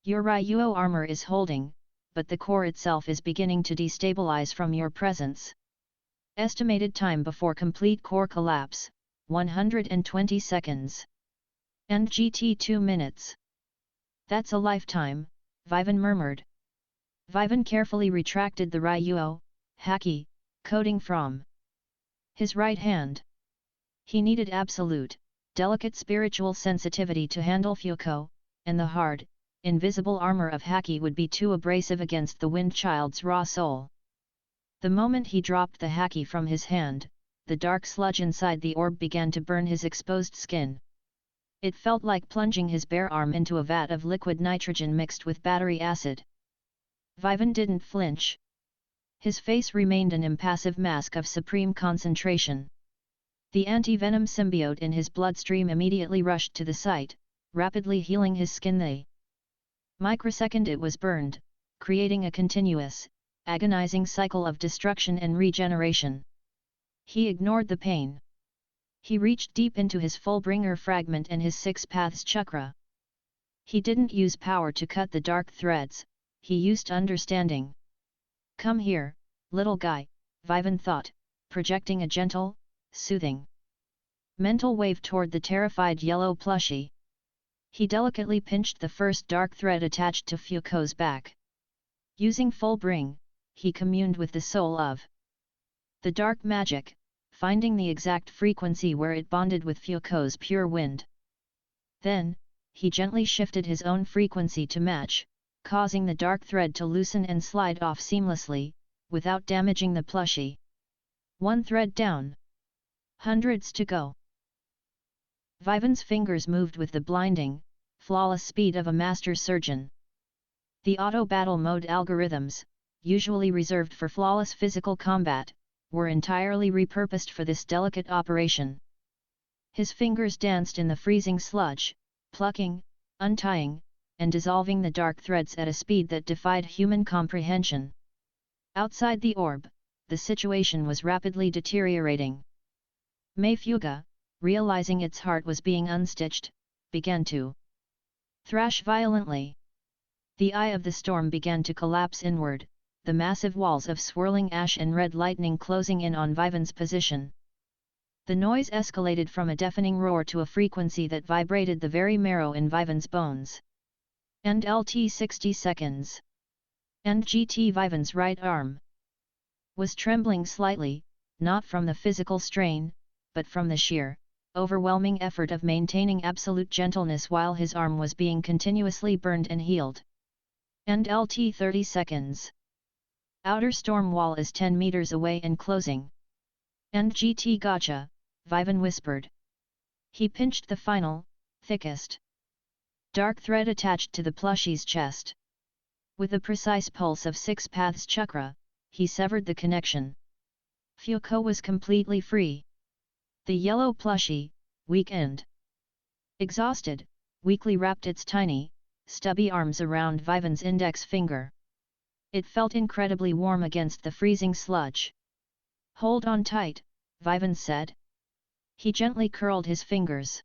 Your Ryuo armor is holding, but the core itself is beginning to destabilize from your presence. Estimated time before complete core collapse, 120 seconds. And GT 2 minutes. That's a lifetime," Vivan murmured. Vivan carefully retracted the Ryuo, haki, coating from his right hand. He needed absolute, delicate spiritual sensitivity to handle Fuko, and the hard, invisible armor of haki would be too abrasive against the wind child's raw soul. The moment he dropped the haki from his hand, the dark sludge inside the orb began to burn his exposed skin. It felt like plunging his bare arm into a vat of liquid nitrogen mixed with battery acid. Vivan didn't flinch. His face remained an impassive mask of supreme concentration. The anti-venom symbiote in his bloodstream immediately rushed to the site, rapidly healing his skin. The microsecond it was burned, creating a continuous, agonizing cycle of destruction and regeneration. He ignored the pain. He reached deep into his Fullbringer fragment and his Six Paths chakra. He didn't use power to cut the dark threads, he used understanding. "Come here, little guy," Vivan thought, projecting a gentle, soothing mental wave toward the terrified yellow plushie. He delicately pinched the first dark thread attached to Fuko's back. Using Fullbring, he communed with the soul of the dark magic, finding the exact frequency where it bonded with Fuko's pure wind. Then, he gently shifted his own frequency to match, causing the dark thread to loosen and slide off seamlessly, without damaging the plushie. One thread down. Hundreds to go. Vivan's fingers moved with the blinding, flawless speed of a master surgeon. The auto battle mode algorithms, usually reserved for flawless physical combat, were entirely repurposed for this delicate operation. His fingers danced in the freezing sludge, plucking, untying, and dissolving the dark threads at a speed that defied human comprehension. Outside the orb, the situation was rapidly deteriorating. Mayfuga, realizing its heart was being unstitched, began to thrash violently. The eye of the storm began to collapse inward, the massive walls of swirling ash and red lightning closing in on Vivan's position. The noise escalated from a deafening roar to a frequency that vibrated the very marrow in Vivan's bones. End LT 60 seconds. End GT. Vivan's right arm was trembling slightly, not from the physical strain, but from the sheer, overwhelming effort of maintaining absolute gentleness while his arm was being continuously burned and healed. End LT 30 seconds. Outer storm wall is 10 meters away and closing. End GT. Gotcha, Vivan whispered. He pinched the final, thickest dark thread attached to the plushie's chest. With the precise pulse of 6 paths chakra, he severed the connection. Fuko was completely free. The yellow plushie, weak and exhausted, weakly wrapped its tiny, stubby arms around Vivan's index finger. It felt incredibly warm against the freezing sludge. Hold on tight, Vivan said. He gently curled his fingers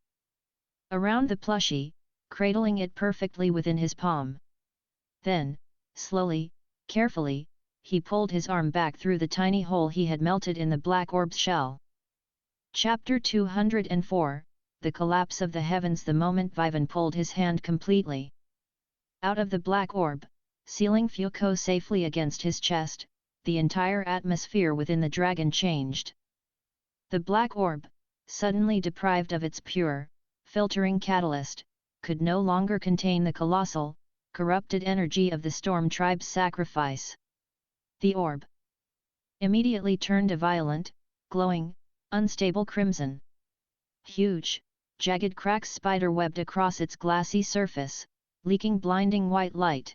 around the plushie, cradling it perfectly within his palm. Then, slowly, carefully, he pulled his arm back through the tiny hole he had melted in the black orb's shell. Chapter 204, The Collapse of the Heavens. The moment Vivan pulled his hand completely out of the black orb, sealing Fuko safely against his chest, the entire atmosphere within the dragon changed. The black orb, suddenly deprived of its pure, filtering catalyst, could no longer contain the colossal, corrupted energy of the Storm Tribe's sacrifice. The orb immediately turned a violent, glowing, unstable crimson. Huge, jagged cracks spider-webbed across its glassy surface, leaking blinding white light.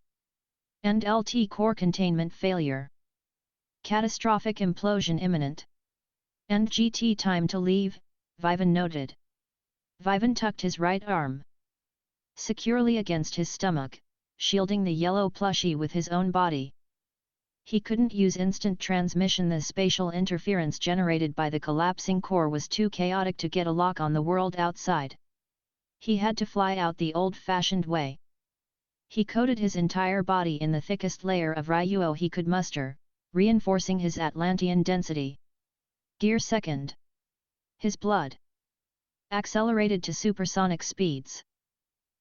End LT core containment failure. Catastrophic implosion imminent. End GT. Time to leave, Vivan noted. Vivan tucked his right arm securely against his stomach, shielding the yellow plushie with his own body. He couldn't use instant transmission. The spatial interference generated by the collapsing core was too chaotic to get a lock on the world outside. He had to fly out the old-fashioned way. He coated his entire body in the thickest layer of Ryuo he could muster, reinforcing his Atlantean density. Gear second. His blood accelerated to supersonic speeds.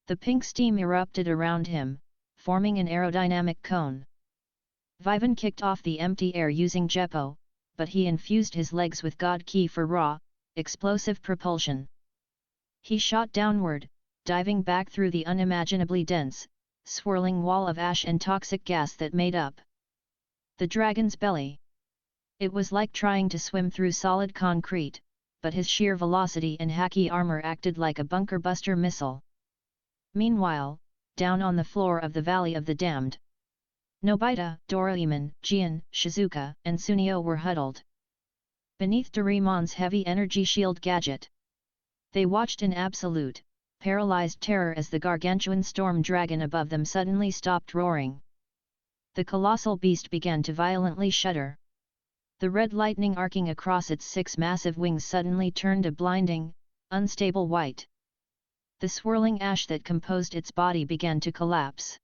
The pink steam erupted around him, forming an aerodynamic cone. Vivan kicked off the empty air using Jeppo, but he infused his legs with God Ki for raw, explosive propulsion. He shot downward, diving back through the unimaginably dense, swirling wall of ash and toxic gas that made up the dragon's belly. It was like trying to swim through solid concrete, but his sheer velocity and haki armor acted like a bunker-buster missile. Meanwhile, down on the floor of the Valley of the Damned, Nobita, Doraemon, Gian, Shizuka, and Sunio were huddled beneath DORAEMON'S heavy energy shield gadget. They watched in absolute, paralyzed terror as the gargantuan storm dragon above them suddenly stopped roaring. The colossal beast began to violently shudder. The red lightning arcing across its 6 massive wings suddenly turned a blinding, unstable white. The swirling ash that composed its body began to collapse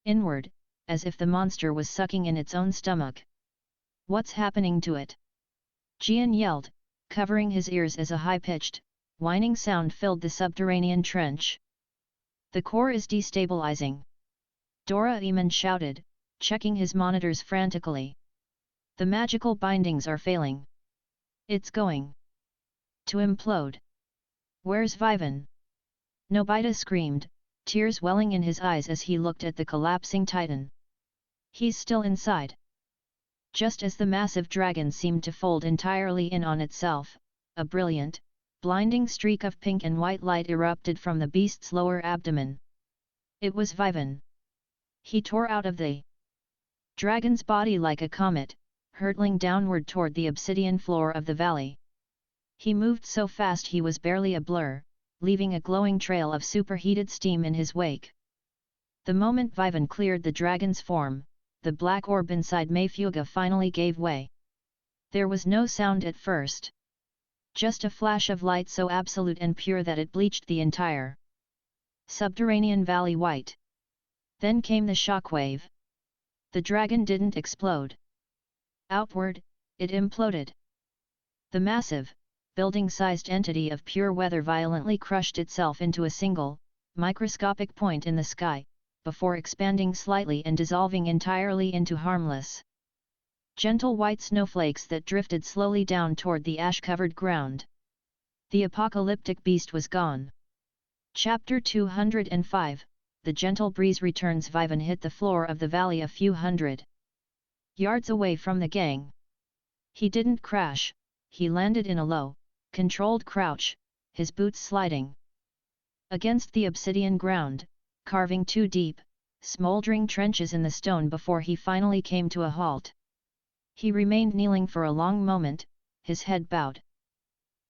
inward, as if the monster was sucking in its own stomach. What's happening to it? Gian yelled, covering his ears as a high-pitched, whining sound filled the subterranean trench. The core is destabilizing. Doraemon shouted, checking his monitors frantically. The magical bindings are failing. It's going to implode. Where's Vivan? Nobita screamed, tears welling in his eyes as he looked at the collapsing titan. He's still inside. Just as the massive dragon seemed to fold entirely in on itself, a brilliant, blinding streak of pink and white light erupted from the beast's lower abdomen. It was Vivan. He tore out of the dragon's body like a comet, hurtling downward toward the obsidian floor of the valley. He moved so fast he was barely a blur, leaving a glowing trail of superheated steam in his wake. The moment Vivan cleared the dragon's form, the black orb inside Mayfuga finally gave way. There was no sound at first. Just a flash of light so absolute and pure that it bleached the entire subterranean valley white. Then came the shockwave. The dragon didn't explode. Outward, it imploded. The massive, building-sized entity of pure weather violently crushed itself into a single, microscopic point in the sky, before expanding slightly and dissolving entirely into harmless, gentle white snowflakes that drifted slowly down toward the ash-covered ground. The apocalyptic beast was gone. Chapter 205, The gentle breeze returns. Vivan hit the floor of the valley a few hundred yards away from the gang. He didn't crash, he landed in a low, controlled crouch, his boots sliding against the obsidian ground, carving two deep, smoldering trenches in the stone before he finally came to a halt. He remained kneeling for a long moment, his head bowed.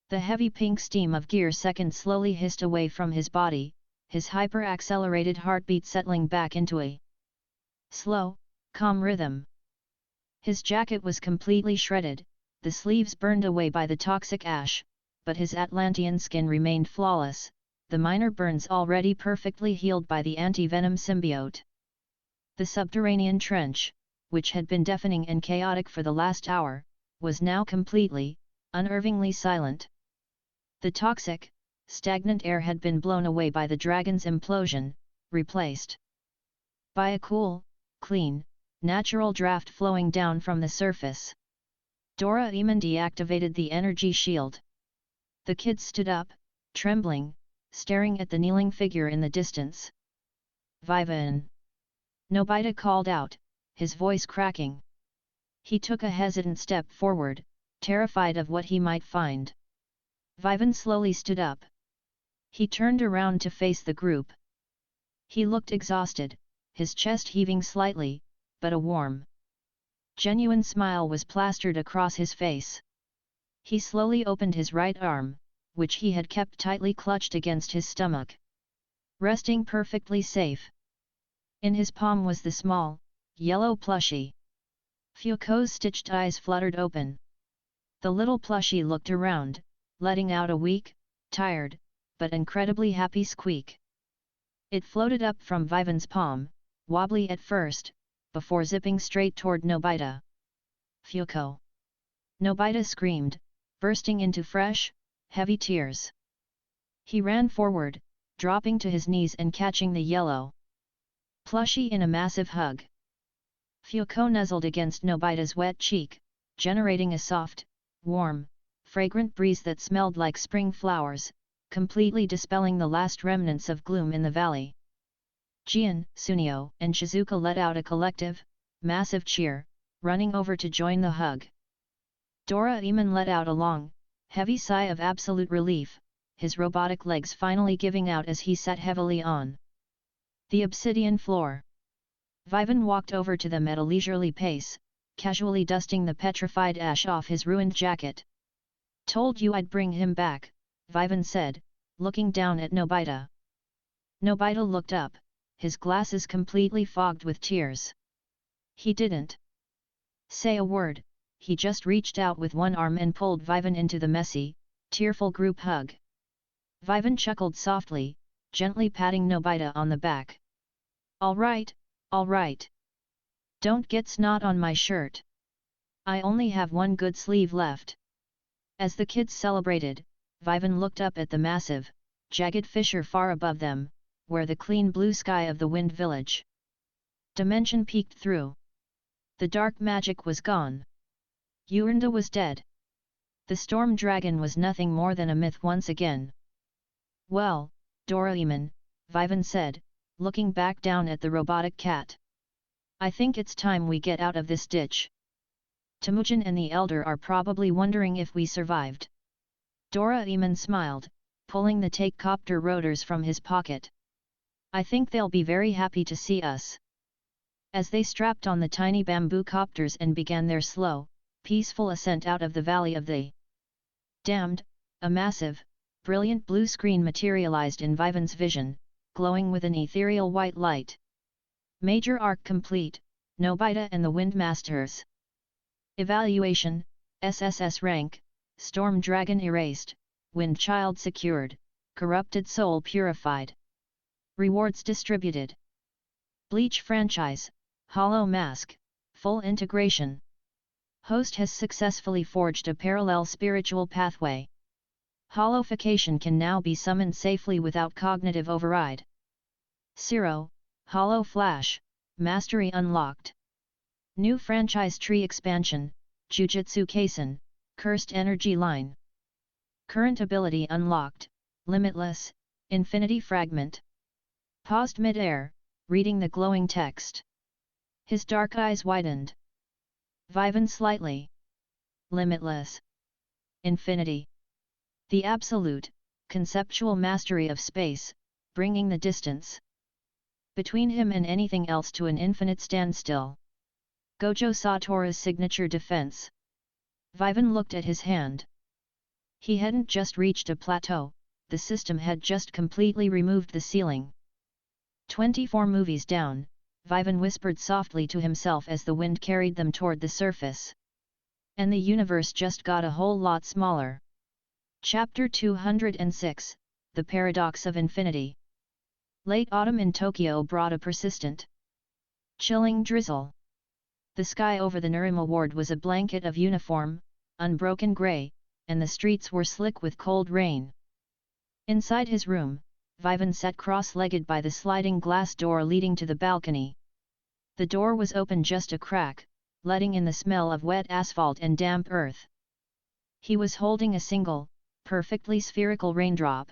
The heavy pink steam of gear second slowly hissed away from his body, his hyper-accelerated heartbeat settling back into a slow, calm rhythm. His jacket was completely shredded, the sleeves burned away by the toxic ash, but his Atlantean skin remained flawless, the minor burns already perfectly healed by the anti-venom symbiote. The subterranean trench, which had been deafening and chaotic for the last hour, was now completely, unnervingly silent. The toxic, stagnant air had been blown away by the dragon's implosion, replaced by a cool, clean, natural draft flowing down from the surface. Doraemon deactivated the energy shield. The kid stood up, trembling, staring at the kneeling figure in the distance. "Vivan!" Nobita called out, his voice cracking. He took a hesitant step forward, terrified of what he might find. Vivan slowly stood up. He turned around to face the group. He looked exhausted, his chest heaving slightly, but a warm, genuine smile was plastered across his face. He slowly opened his right arm, which he had kept tightly clutched against his stomach, resting perfectly safe. In his palm was the small, yellow plushie. Fuko's stitched eyes fluttered open. The little plushie looked around, letting out a weak, tired, but incredibly happy squeak. It floated up from Vivan's palm, wobbly at first, before zipping straight toward Nobita. "Fuko!" Nobita screamed, bursting into fresh, heavy tears. He ran forward, dropping to his knees and catching the yellow plushie in a massive hug. Fuko nuzzled against Nobita's wet cheek, generating a soft, warm, fragrant breeze that smelled like spring flowers, completely dispelling the last remnants of gloom in the valley. Gian, Sunio, and Shizuka let out a collective, massive cheer, running over to join the hug. Doraemon let out a long, heavy sigh of absolute relief, his robotic legs finally giving out as he sat heavily on the obsidian floor. Vivan walked over to them at a leisurely pace, casually dusting the petrified ash off his ruined jacket. "Told you I'd bring him back," Vivan said, looking down at Nobita. Nobita looked up, his glasses completely fogged with tears. He didn't say a word, he just reached out with one arm and pulled Vivan into the messy, tearful group hug. Vivan chuckled softly, gently patting Nobita on the back. All right. Don't get snot on my shirt. I only have one good sleeve left." As the kids celebrated, Vivan looked up at the massive, jagged fissure far above them, where the clean blue sky of the Wind Village dimension peeked through. The dark magic was gone. Urinda was dead. The storm dragon was nothing more than a myth once again. "Well, Doraemon," Vivan said, looking back down at the robotic cat. "I think it's time we get out of this ditch. Temujin and the Elder are probably wondering if we survived." Doraemon smiled, pulling the take-copter rotors from his pocket. "I think they'll be very happy to see us." As they strapped on the tiny bamboo copters and began their slow, peaceful ascent out of the Valley of the Damned, A massive, brilliant blue screen materialized in Vivan's vision, glowing with an ethereal white light. Major arc complete, Nobita and the Windmasters. Evaluation, SSS rank, Storm Dragon erased, Wind Child secured, Corrupted Soul purified. Rewards distributed. Bleach franchise, Hollow Mask, full integration. Host has successfully forged a parallel spiritual pathway. Hollowification can now be summoned safely without cognitive override. Zero, Hollow Flash, Mastery unlocked. New franchise tree expansion, Jujutsu Kaisen, Cursed Energy Line. Current ability unlocked, Limitless, Infinity Fragment. Paused mid-air, reading the glowing text. His dark eyes widened. Vivan slightly. Limitless. Infinity. The absolute, conceptual mastery of space, bringing the distance between him and anything else to an infinite standstill. Gojo Satoru's signature defense. Vivan looked at his hand. He hadn't just reached a plateau, the system had just completely removed the ceiling. 24 movies down, Vivan whispered softly to himself as the wind carried them toward the surface. And the universe just got a whole lot smaller. Chapter 206, The Paradox of Infinity. Late autumn in Tokyo brought a persistent, chilling drizzle. The sky over the Nerima ward was a blanket of uniform, unbroken grey, and the streets were slick with cold rain. Inside his room, Vivan sat cross-legged by the sliding glass door leading to the balcony. The door was open just a crack, letting in the smell of wet asphalt and damp earth. He was holding a single, perfectly spherical raindrop.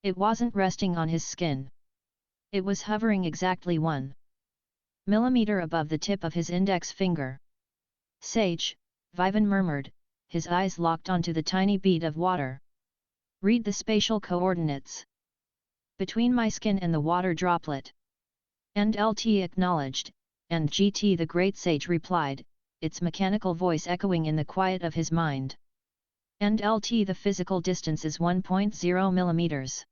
It wasn't resting on his skin. It was hovering exactly 1 millimeter above the tip of his index finger. Sage, Vivan murmured, his eyes locked onto the tiny bead of water. Read the spatial coordinates. Between my skin and the water droplet. And LT acknowledged, and GT the great sage replied, its mechanical voice echoing in the quiet of his mind. And LT the physical distance is 1.0 millimeters.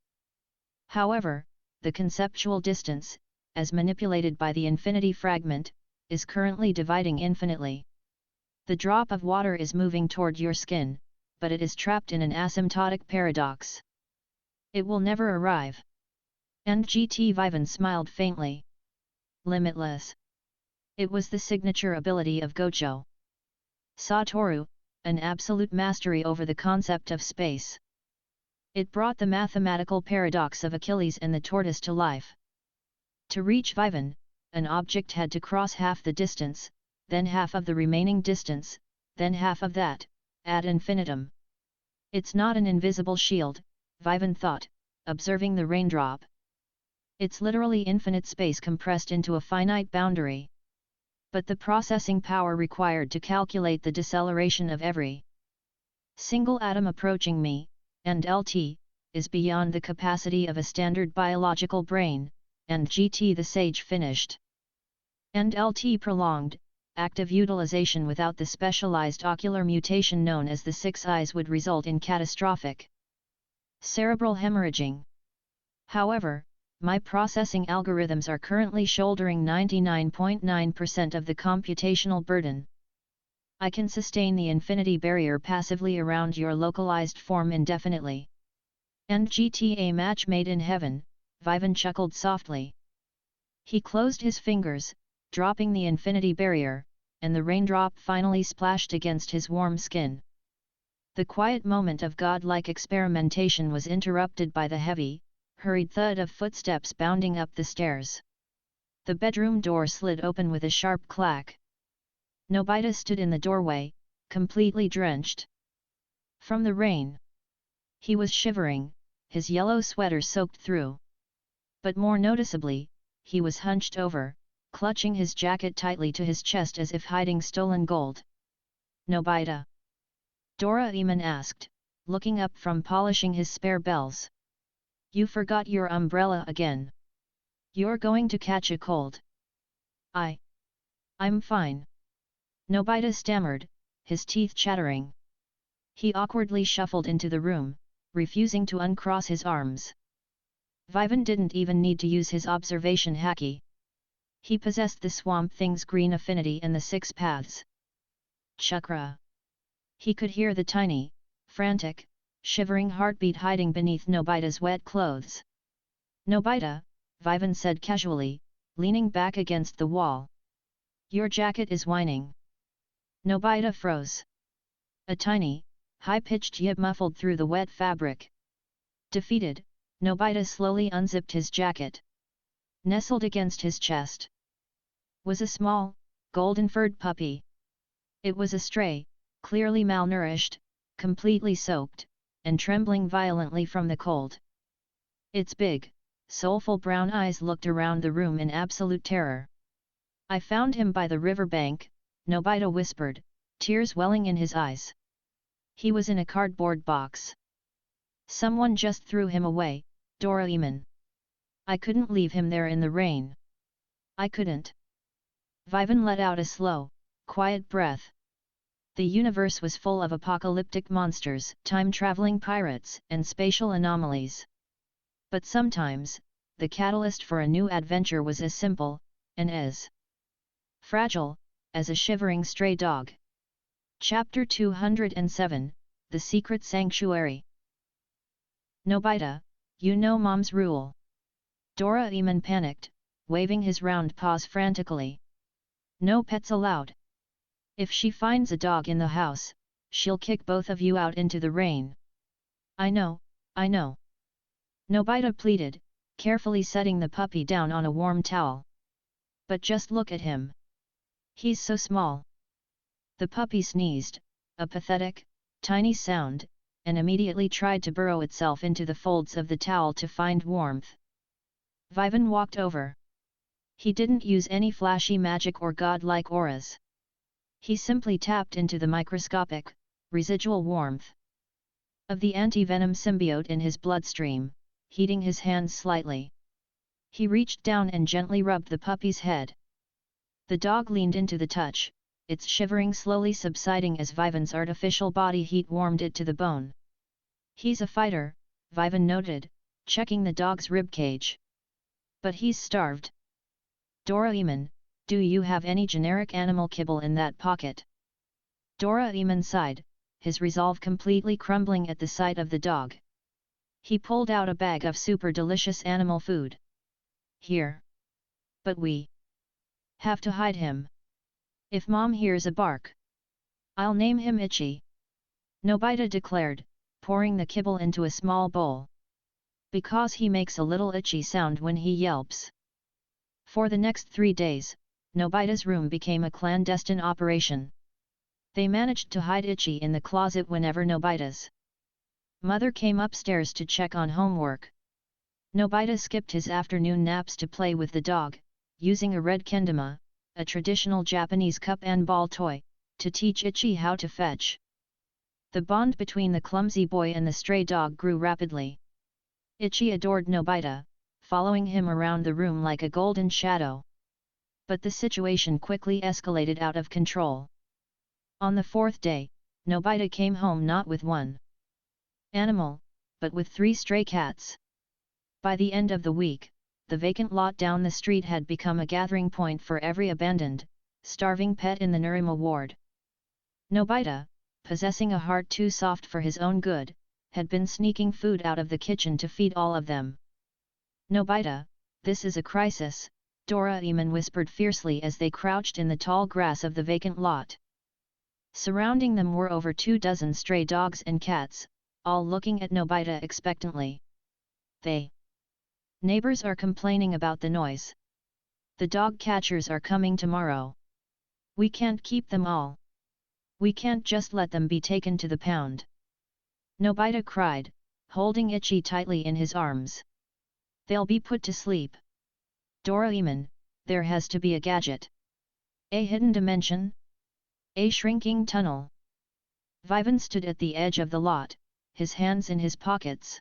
However, the conceptual distance, as manipulated by the infinity fragment, is currently dividing infinitely. The drop of water is moving toward your skin, but it is trapped in an asymptotic paradox. It will never arrive. And GT Vivan smiled faintly. Limitless. It was the signature ability of Gojo Satoru, an absolute mastery over the concept of space. It brought the mathematical paradox of Achilles and the tortoise to life. To reach Vivan, an object had to cross half the distance, then half of the remaining distance, then half of that, ad infinitum. It's not an invisible shield, Vivan thought, observing the raindrop. It's literally infinite space compressed into a finite boundary. But the processing power required to calculate the deceleration of every single atom approaching me, and LT, is beyond the capacity of a standard biological brain, and GT the sage finished. And LT prolonged, active utilization without the specialized ocular mutation known as the 6 eyes would result in catastrophic cerebral hemorrhaging. However, my processing algorithms are currently shouldering 99.9% of the computational burden. I can sustain the infinity barrier passively around your localized form indefinitely. And GTA match made in heaven, Vivan chuckled softly. He closed his fingers, dropping the infinity barrier, and the raindrop finally splashed against his warm skin. The quiet moment of godlike experimentation was interrupted by the heavy, hurried thud of footsteps bounding up the stairs. The bedroom door slid open with a sharp clack. Nobita stood in the doorway, completely drenched from the rain. He was shivering, his yellow sweater soaked through. But more noticeably, he was hunched over, clutching his jacket tightly to his chest as if hiding stolen gold. Nobita? Doraemon asked, looking up from polishing his spare bells. You forgot your umbrella again. You're going to catch a cold. I'm fine. Nobita stammered, his teeth chattering. He awkwardly shuffled into the room, refusing to uncross his arms. Vivan didn't even need to use his observation haki. He possessed the Swamp Thing's green affinity and the 6 paths. Chakra. He could hear the tiny, frantic, shivering heartbeat hiding beneath Nobita's wet clothes. "Nobita," Vivan said casually, leaning back against the wall. "Your jacket is whining." Nobita froze. A tiny, high-pitched yip muffled through the wet fabric. Defeated, Nobita slowly unzipped his jacket. Nestled against his chest was a small, golden-furred puppy. It was a stray, clearly malnourished, completely soaked, and trembling violently from the cold. Its big, soulful brown eyes looked around the room in absolute terror. "I found him by the river bank," Nobita whispered, tears welling in his eyes. "He was in a cardboard box. Someone just threw him away, Doraemon. I couldn't leave him there in the rain. I couldn't." Vivan let out a slow, quiet breath. The universe was full of apocalyptic monsters, time-traveling pirates, and spatial anomalies. But sometimes, the catalyst for a new adventure was as simple, and as fragile, as a shivering stray dog. Chapter 207, The Secret Sanctuary. "Nobita, you know Mom's rule." Doraemon panicked, waving his round paws frantically. "No pets allowed. If she finds a dog in the house, she'll kick both of you out into the rain." I know. Nobita pleaded, carefully setting the puppy down on a warm towel. "But just look at him. He's so small." The puppy sneezed, a pathetic, tiny sound, and immediately tried to burrow itself into the folds of the towel to find warmth. Vivan walked over. He didn't use any flashy magic or godlike auras. He simply tapped into the microscopic, residual warmth of the anti-venom symbiote in his bloodstream, heating his hands slightly. He reached down and gently rubbed the puppy's head. The dog leaned into the touch, its shivering slowly subsiding as Vivan's artificial body heat warmed it to the bone. "He's a fighter," Vivan noted, checking the dog's ribcage. "But he's starved." "Doraemon, do you have any generic animal kibble in that pocket?" Doraemon sighed, his resolve completely crumbling at the sight of the dog. He pulled out a bag of super delicious animal food. "Here. But we have to hide him. If Mom hears a bark, I'll name him Itchy," Nobita declared, pouring the kibble into a small bowl. "Because he makes a little itchy sound when he yelps." For the next 3 days, Nobita's room became a clandestine operation. They managed to hide Itchy in the closet whenever Nobita's mother came upstairs to check on homework. Nobita skipped his afternoon naps to play with the dog, using a red kendama, a traditional Japanese cup and ball toy, to teach Itchy how to fetch. The bond between the clumsy boy and the stray dog grew rapidly. Itchy adored Nobita, following him around the room like a golden shadow. But the situation quickly escalated out of control. On the 4th day, Nobita came home not with one animal, but with 3 stray cats. By the end of the week, the vacant lot down the street had become a gathering point for every abandoned, starving pet in the Nerima ward. Nobita, possessing a heart too soft for his own good, had been sneaking food out of the kitchen to feed all of them. "Nobita, this is a crisis," Doraemon whispered fiercely as they crouched in the tall grass of the vacant lot. Surrounding them were over 2 dozen stray dogs and cats, all looking at Nobita expectantly. "Neighbors are complaining about the noise. The dog catchers are coming tomorrow. We can't keep them all. We can't just let them be taken to the pound." Nobita cried, holding Itchy tightly in his arms. "They'll be put to sleep. Doraemon, there has to be a gadget. A hidden dimension? A shrinking tunnel?" Vivan stood at the edge of the lot, his hands in his pockets.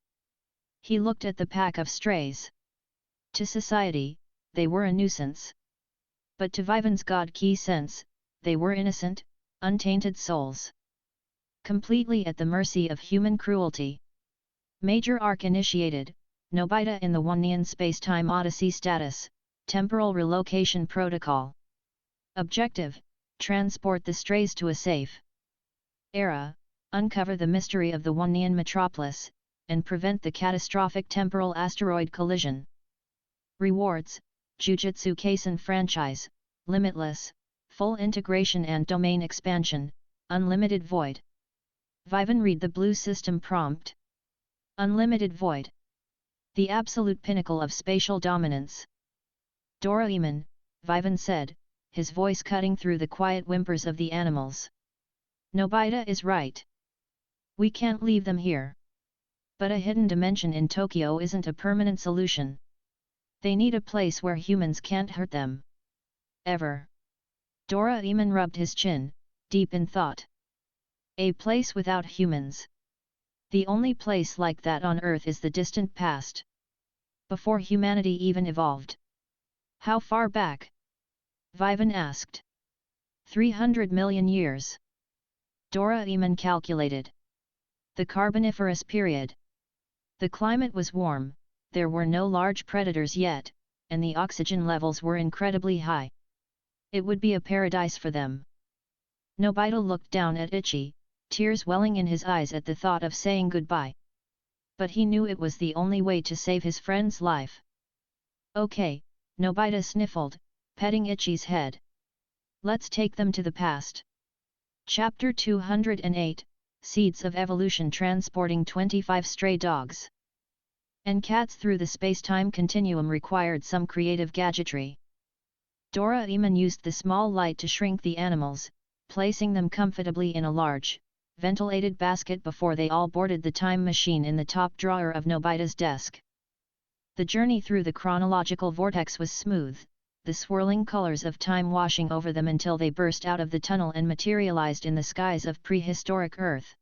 He looked at the pack of strays. To society, they were a nuisance. But to Vivan's God-key sense, they were innocent, untainted souls. completely at the mercy of human cruelty. Major arc initiated, Nobita in the One-Nyan Space-Time Odyssey status, Temporal Relocation Protocol. Objective, transport the strays to a safe era, uncover the mystery of the One-Nyan metropolis, and prevent the catastrophic temporal asteroid collision. Rewards, Jujutsu Kaisen franchise, limitless, full integration and domain expansion, unlimited void. Vivan read the blue system prompt. Unlimited void. The absolute pinnacle of spatial dominance. Doraemon, Vivan said, his voice cutting through the quiet whimpers of the animals. Nobita is right. We can't leave them here. But a hidden dimension in Tokyo isn't a permanent solution. They need a place where humans can't hurt them. Ever. Doraemon rubbed his chin, deep in thought. A place without humans. The only place like that on Earth is the distant past. Before humanity even evolved. How far back? Vivan asked. 300 million years. Doraemon calculated. The Carboniferous period. The climate was warm, there were no large predators yet, and the oxygen levels were incredibly high. It would be a paradise for them. Nobita looked down at Ichi, tears welling in his eyes at the thought of saying goodbye. But he knew it was the only way to save his friend's life. Okay, Nobita sniffled, petting Ichi's head. Let's take them to the past. Chapter 208, Seeds of Evolution transporting 25 stray dogs and cats through the space-time continuum required some creative gadgetry. Doraemon used the small light to shrink the animals, placing them comfortably in a large, ventilated basket before they all boarded the time machine in the top drawer of Nobita's desk. The journey through the chronological vortex was smooth, the swirling colors of time washing over them until they burst out of the tunnel and materialized in the skies of prehistoric Earth.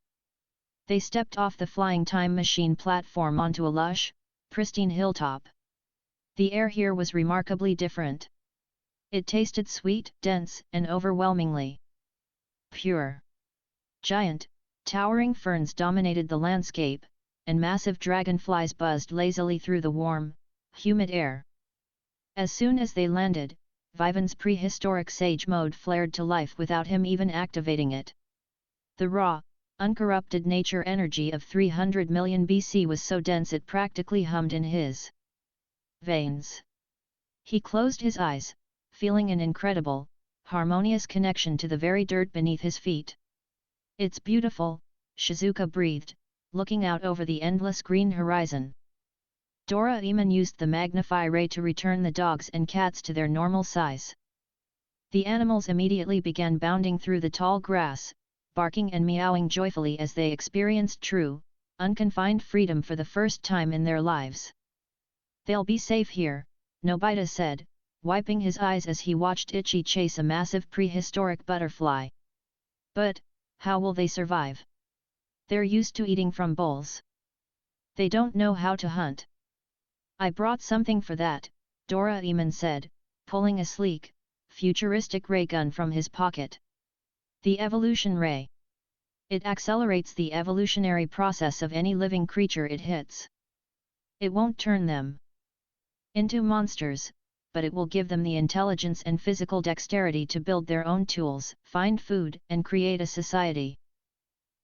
They stepped off the flying time machine platform onto a lush, pristine hilltop. The air here was remarkably different. It tasted sweet, dense, and overwhelmingly pure. Giant, towering ferns dominated the landscape, and massive dragonflies buzzed lazily through the warm, humid air. As soon as they landed, Vivan's prehistoric sage mode flared to life without him even activating it. The raw, uncorrupted nature energy of 300 million BC was so dense it practically hummed in his veins. He closed his eyes, feeling an incredible, harmonious connection to the very dirt beneath his feet. It's beautiful, Shizuka breathed, looking out over the endless green horizon. Doraemon used the magnify ray to return the dogs and cats to their normal size. The animals immediately began bounding through the tall grass, barking and meowing joyfully as they experienced true, unconfined freedom for the first time in their lives. They'll be safe here, Nobita said, wiping his eyes as he watched Ichi chase a massive prehistoric butterfly. But, how will they survive? They're used to eating from bowls. They don't know how to hunt. I brought something for that, Doraemon said, pulling a sleek, futuristic ray gun from his pocket. The evolution ray. It accelerates the evolutionary process of any living creature it hits. It won't turn them into monsters, but it will give them the intelligence and physical dexterity to build their own tools, find food, and create a society.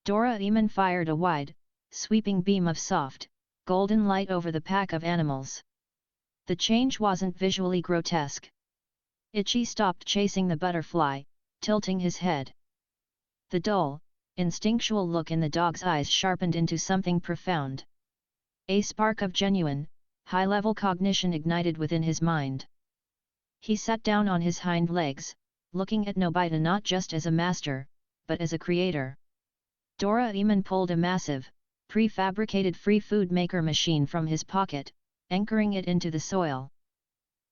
Doraemon fired a wide, sweeping beam of soft, golden light over the pack of animals. The change wasn't visually grotesque. Ichi stopped chasing the butterfly, tilting his head. The dull, instinctual look in the dog's eyes sharpened into something profound. A spark of genuine, high-level cognition ignited within his mind. He sat down on his hind legs, looking at Nobita not just as a master, but as a creator. Doraemon pulled a massive, prefabricated free food maker machine from his pocket, anchoring it into the soil.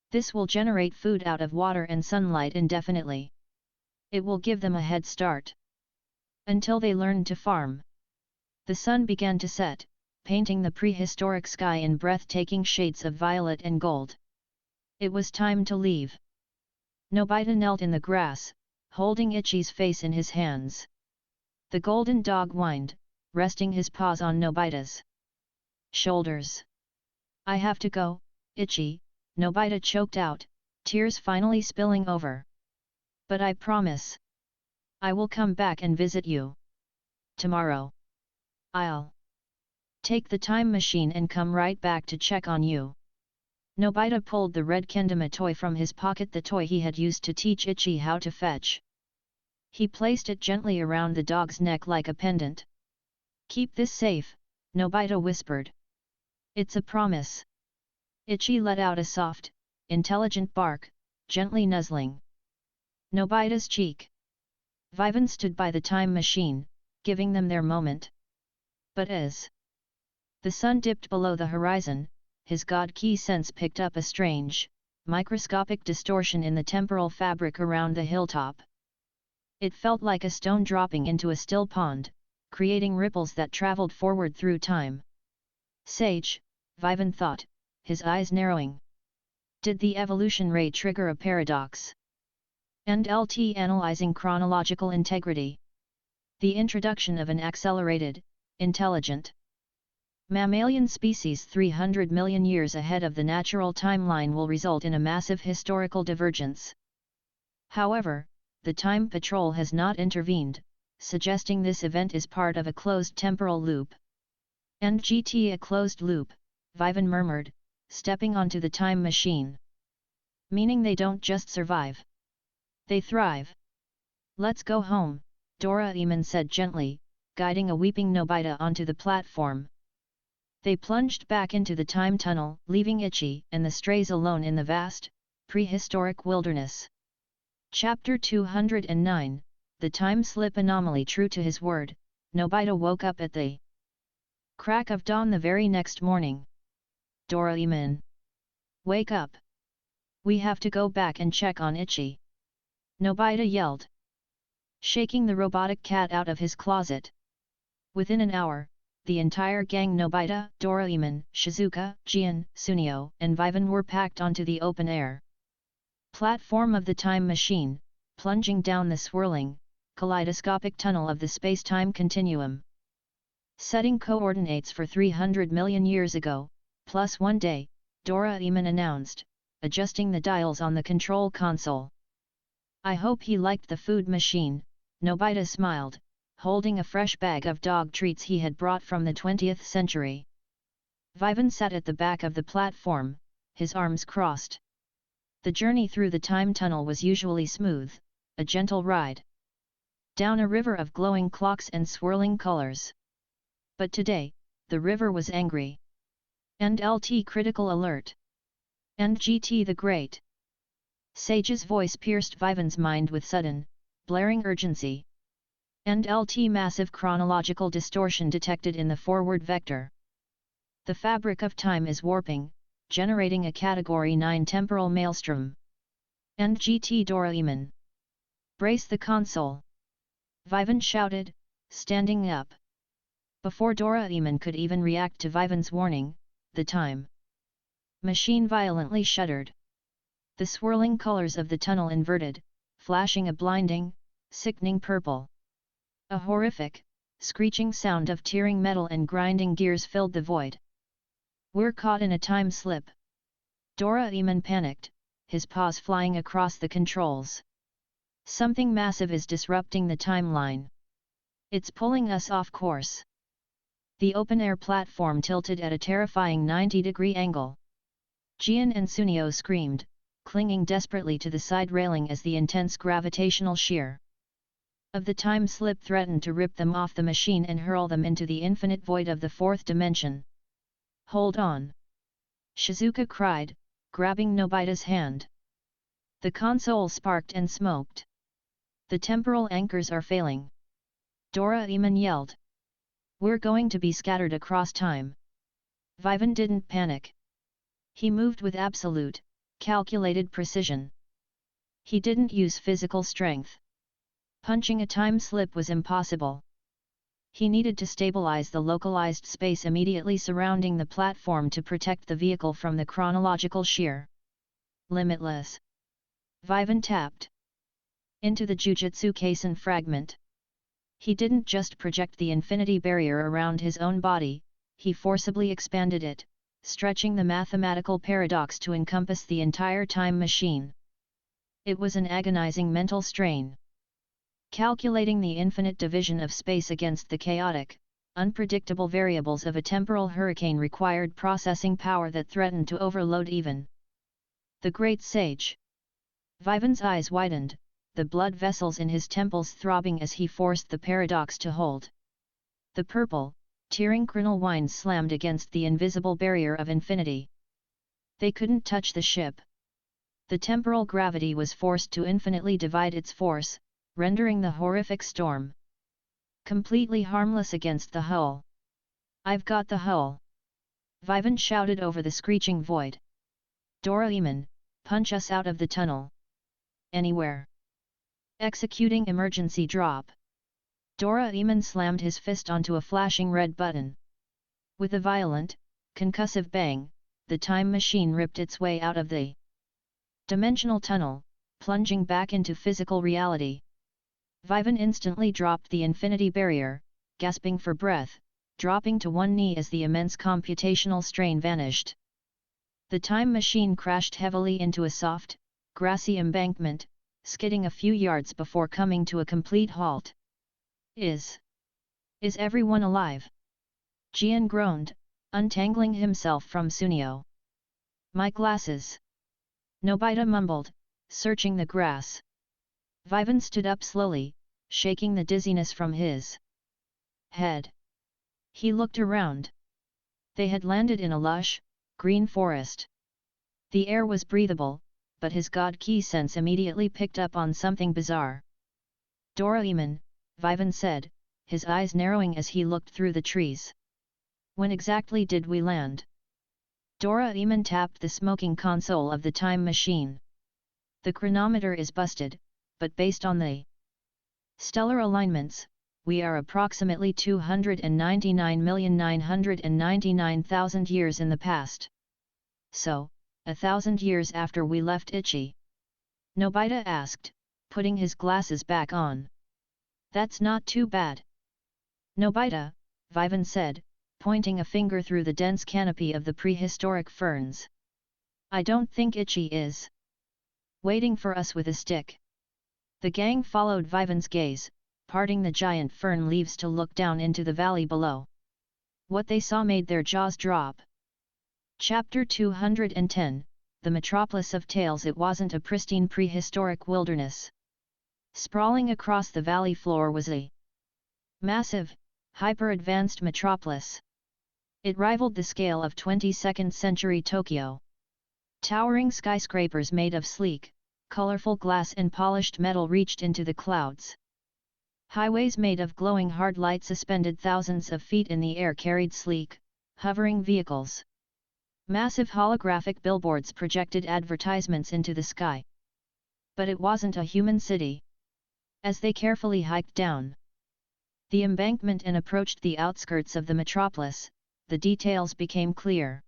This will generate food out of water and sunlight indefinitely. It will give them a head start. Until they learn to farm. The sun began to set, painting the prehistoric sky in breathtaking shades of violet and gold. It was time to leave. Nobita knelt in the grass, holding Ichi's face in his hands. The golden dog whined, resting his paws on Nobita's shoulders. I have to go, Ichi, Nobita choked out, tears finally spilling over. But I promise. I will come back and visit you. Tomorrow. I'll take the time machine and come right back to check on you. Nobita pulled the red kendama toy from his pocket, the toy he had used to teach Ichi how to fetch. He placed it gently around the dog's neck like a pendant. Keep this safe, Nobita whispered. It's a promise. Ichi let out a soft, intelligent bark, gently nuzzling Nobita's cheek. Vivan stood by the time machine, giving them their moment. But as the sun dipped below the horizon, his god key sense picked up a strange, microscopic distortion in the temporal fabric around the hilltop. It felt like a stone dropping into a still pond, creating ripples that traveled forward through time. Sage, Vivan thought, his eyes narrowing. Did the evolution ray trigger a paradox? And LT analyzing chronological integrity. The introduction of an accelerated, intelligent mammalian species 300 million years ahead of the natural timeline will result in a massive historical divergence. However, the Time Patrol has not intervened, suggesting this event is part of a closed temporal loop. NGT, a closed loop, Vivan murmured, stepping onto the time machine. Meaning they don't just survive. They thrive. Let's go home, Doraemon said gently, guiding a weeping Nobita onto the platform. They plunged back into the time tunnel, leaving Ichi and the strays alone in the vast, prehistoric wilderness. Chapter 209, The Time Slip Anomaly. True to his word, Nobita woke up at the crack of dawn the very next morning. Doraemon! Wake up! We have to go back and check on Ichi! Nobita yelled, shaking the robotic cat out of his closet. Within an hour, the entire gang, Nobita, Doraemon, Shizuka, Gian, Sunio, and Vivan, were packed onto the open air platform of the time machine, plunging down the swirling, kaleidoscopic tunnel of the space-time continuum. Setting coordinates for 300 million years ago, plus 1 day, Doraemon announced, adjusting the dials on the control console. I hope he liked the food machine, Nobita smiled, holding a fresh bag of dog treats he had brought from the 20th century. Vivan sat at the back of the platform, his arms crossed. The journey through the time tunnel was usually smooth, a gentle ride down a river of glowing clocks and swirling colors. But today, the river was angry. And LT critical alert. And GT the Great. Sage's voice pierced Vivan's mind with sudden, blaring urgency. And LT massive chronological distortion detected in the forward vector. The fabric of time is warping, generating a Category 9 temporal maelstrom. And GT Doraemon! Brace the console! Vivan shouted, standing up. Before Doraemon could even react to Vivan's warning, the time machine violently shuddered. The swirling colors of the tunnel inverted, flashing a blinding, sickening purple. A horrific, screeching sound of tearing metal and grinding gears filled the void. We're caught in a time slip. Doraemon panicked, his paws flying across the controls. Something massive is disrupting the timeline. It's pulling us off course. The open-air platform tilted at a terrifying 90-degree angle. Gian and Sunio screamed, clinging desperately to the side railing as the intense gravitational shear of the time slip threatened to rip them off the machine and hurl them into the infinite void of the fourth dimension. Hold on! Shizuka cried, grabbing Nobita's hand. The console sparked and smoked. The temporal anchors are failing. Doraemon yelled. We're going to be scattered across time. Vivan didn't panic. He moved with absolute, calculated precision. He didn't use physical strength. Punching a time slip was impossible. He needed to stabilize the localized space immediately surrounding the platform to protect the vehicle from the chronological shear. Limitless. Vivan tapped into the Jujutsu Kaisen fragment. He didn't just project the infinity barrier around his own body, he forcibly expanded it, stretching the mathematical paradox to encompass the entire time machine. It was an agonizing mental strain. Calculating the infinite division of space against the chaotic, unpredictable variables of a temporal hurricane required processing power that threatened to overload even the great sage. Vivan's eyes widened, the blood vessels in his temples throbbing as he forced the paradox to hold. The purple, tearing crystal wine slammed against the invisible barrier of infinity. They couldn't touch the ship. The temporal gravity was forced to infinitely divide its force, rendering the horrific storm completely harmless against the hull. "I've got the hull!" Vivan shouted over the screeching void. "Doraemon, punch us out of the tunnel! Anywhere!" Executing emergency drop. Doraemon slammed his fist onto a flashing red button. With a violent, concussive bang, the time machine ripped its way out of the dimensional tunnel, plunging back into physical reality. Vivan instantly dropped the infinity barrier, gasping for breath, dropping to one knee as the immense computational strain vanished. The time machine crashed heavily into a soft, grassy embankment, skidding a few yards before coming to a complete halt. Is everyone alive?" Gian groaned, untangling himself from Sunio. "My glasses!" Nobita mumbled, searching the grass. Vivan stood up slowly, shaking the dizziness from his head. He looked around. They had landed in a lush, green forest. The air was breathable, but his god-key sense immediately picked up on something bizarre. "Doraemon," Vivan said, his eyes narrowing as he looked through the trees. "When exactly did we land?" Doraemon tapped the smoking console of the time machine. "The chronometer is busted, but based on the stellar alignments, we are approximately 299,999,000 years in the past. So, 1,000 years after we left Ichi?" Nobita asked, putting his glasses back on. "That's not too bad." "Nobita," Vivan said, pointing a finger through the dense canopy of the prehistoric ferns. "I don't think Ichi is waiting for us with a stick." The gang followed Vivan's gaze, parting the giant fern leaves to look down into the valley below. What they saw made their jaws drop. Chapter 210, The Metropolis of Tales. It wasn't a pristine prehistoric wilderness. Sprawling across the valley floor was a massive, hyper-advanced metropolis. It rivaled the scale of 22nd century Tokyo. Towering skyscrapers made of sleek, colorful glass and polished metal reached into the clouds. Highways made of glowing hard light suspended thousands of feet in the air carried sleek, hovering vehicles. Massive holographic billboards projected advertisements into the sky. But it wasn't a human city. As they carefully hiked down the embankment and approached the outskirts of the metropolis, the details became clear.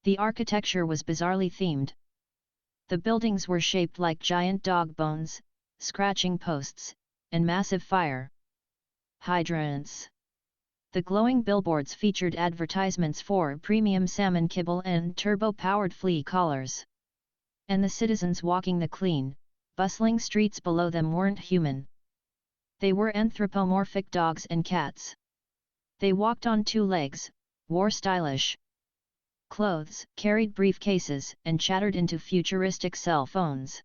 The architecture was bizarrely themed. The buildings were shaped like giant dog bones, scratching posts, and massive fire hydrants. The glowing billboards featured advertisements for premium salmon kibble and turbo-powered flea collars. And the citizens walking the clean, bustling streets below them weren't human. They were anthropomorphic dogs and cats. They walked on two legs, wore stylish clothes, carried briefcases, and chattered into futuristic cell phones.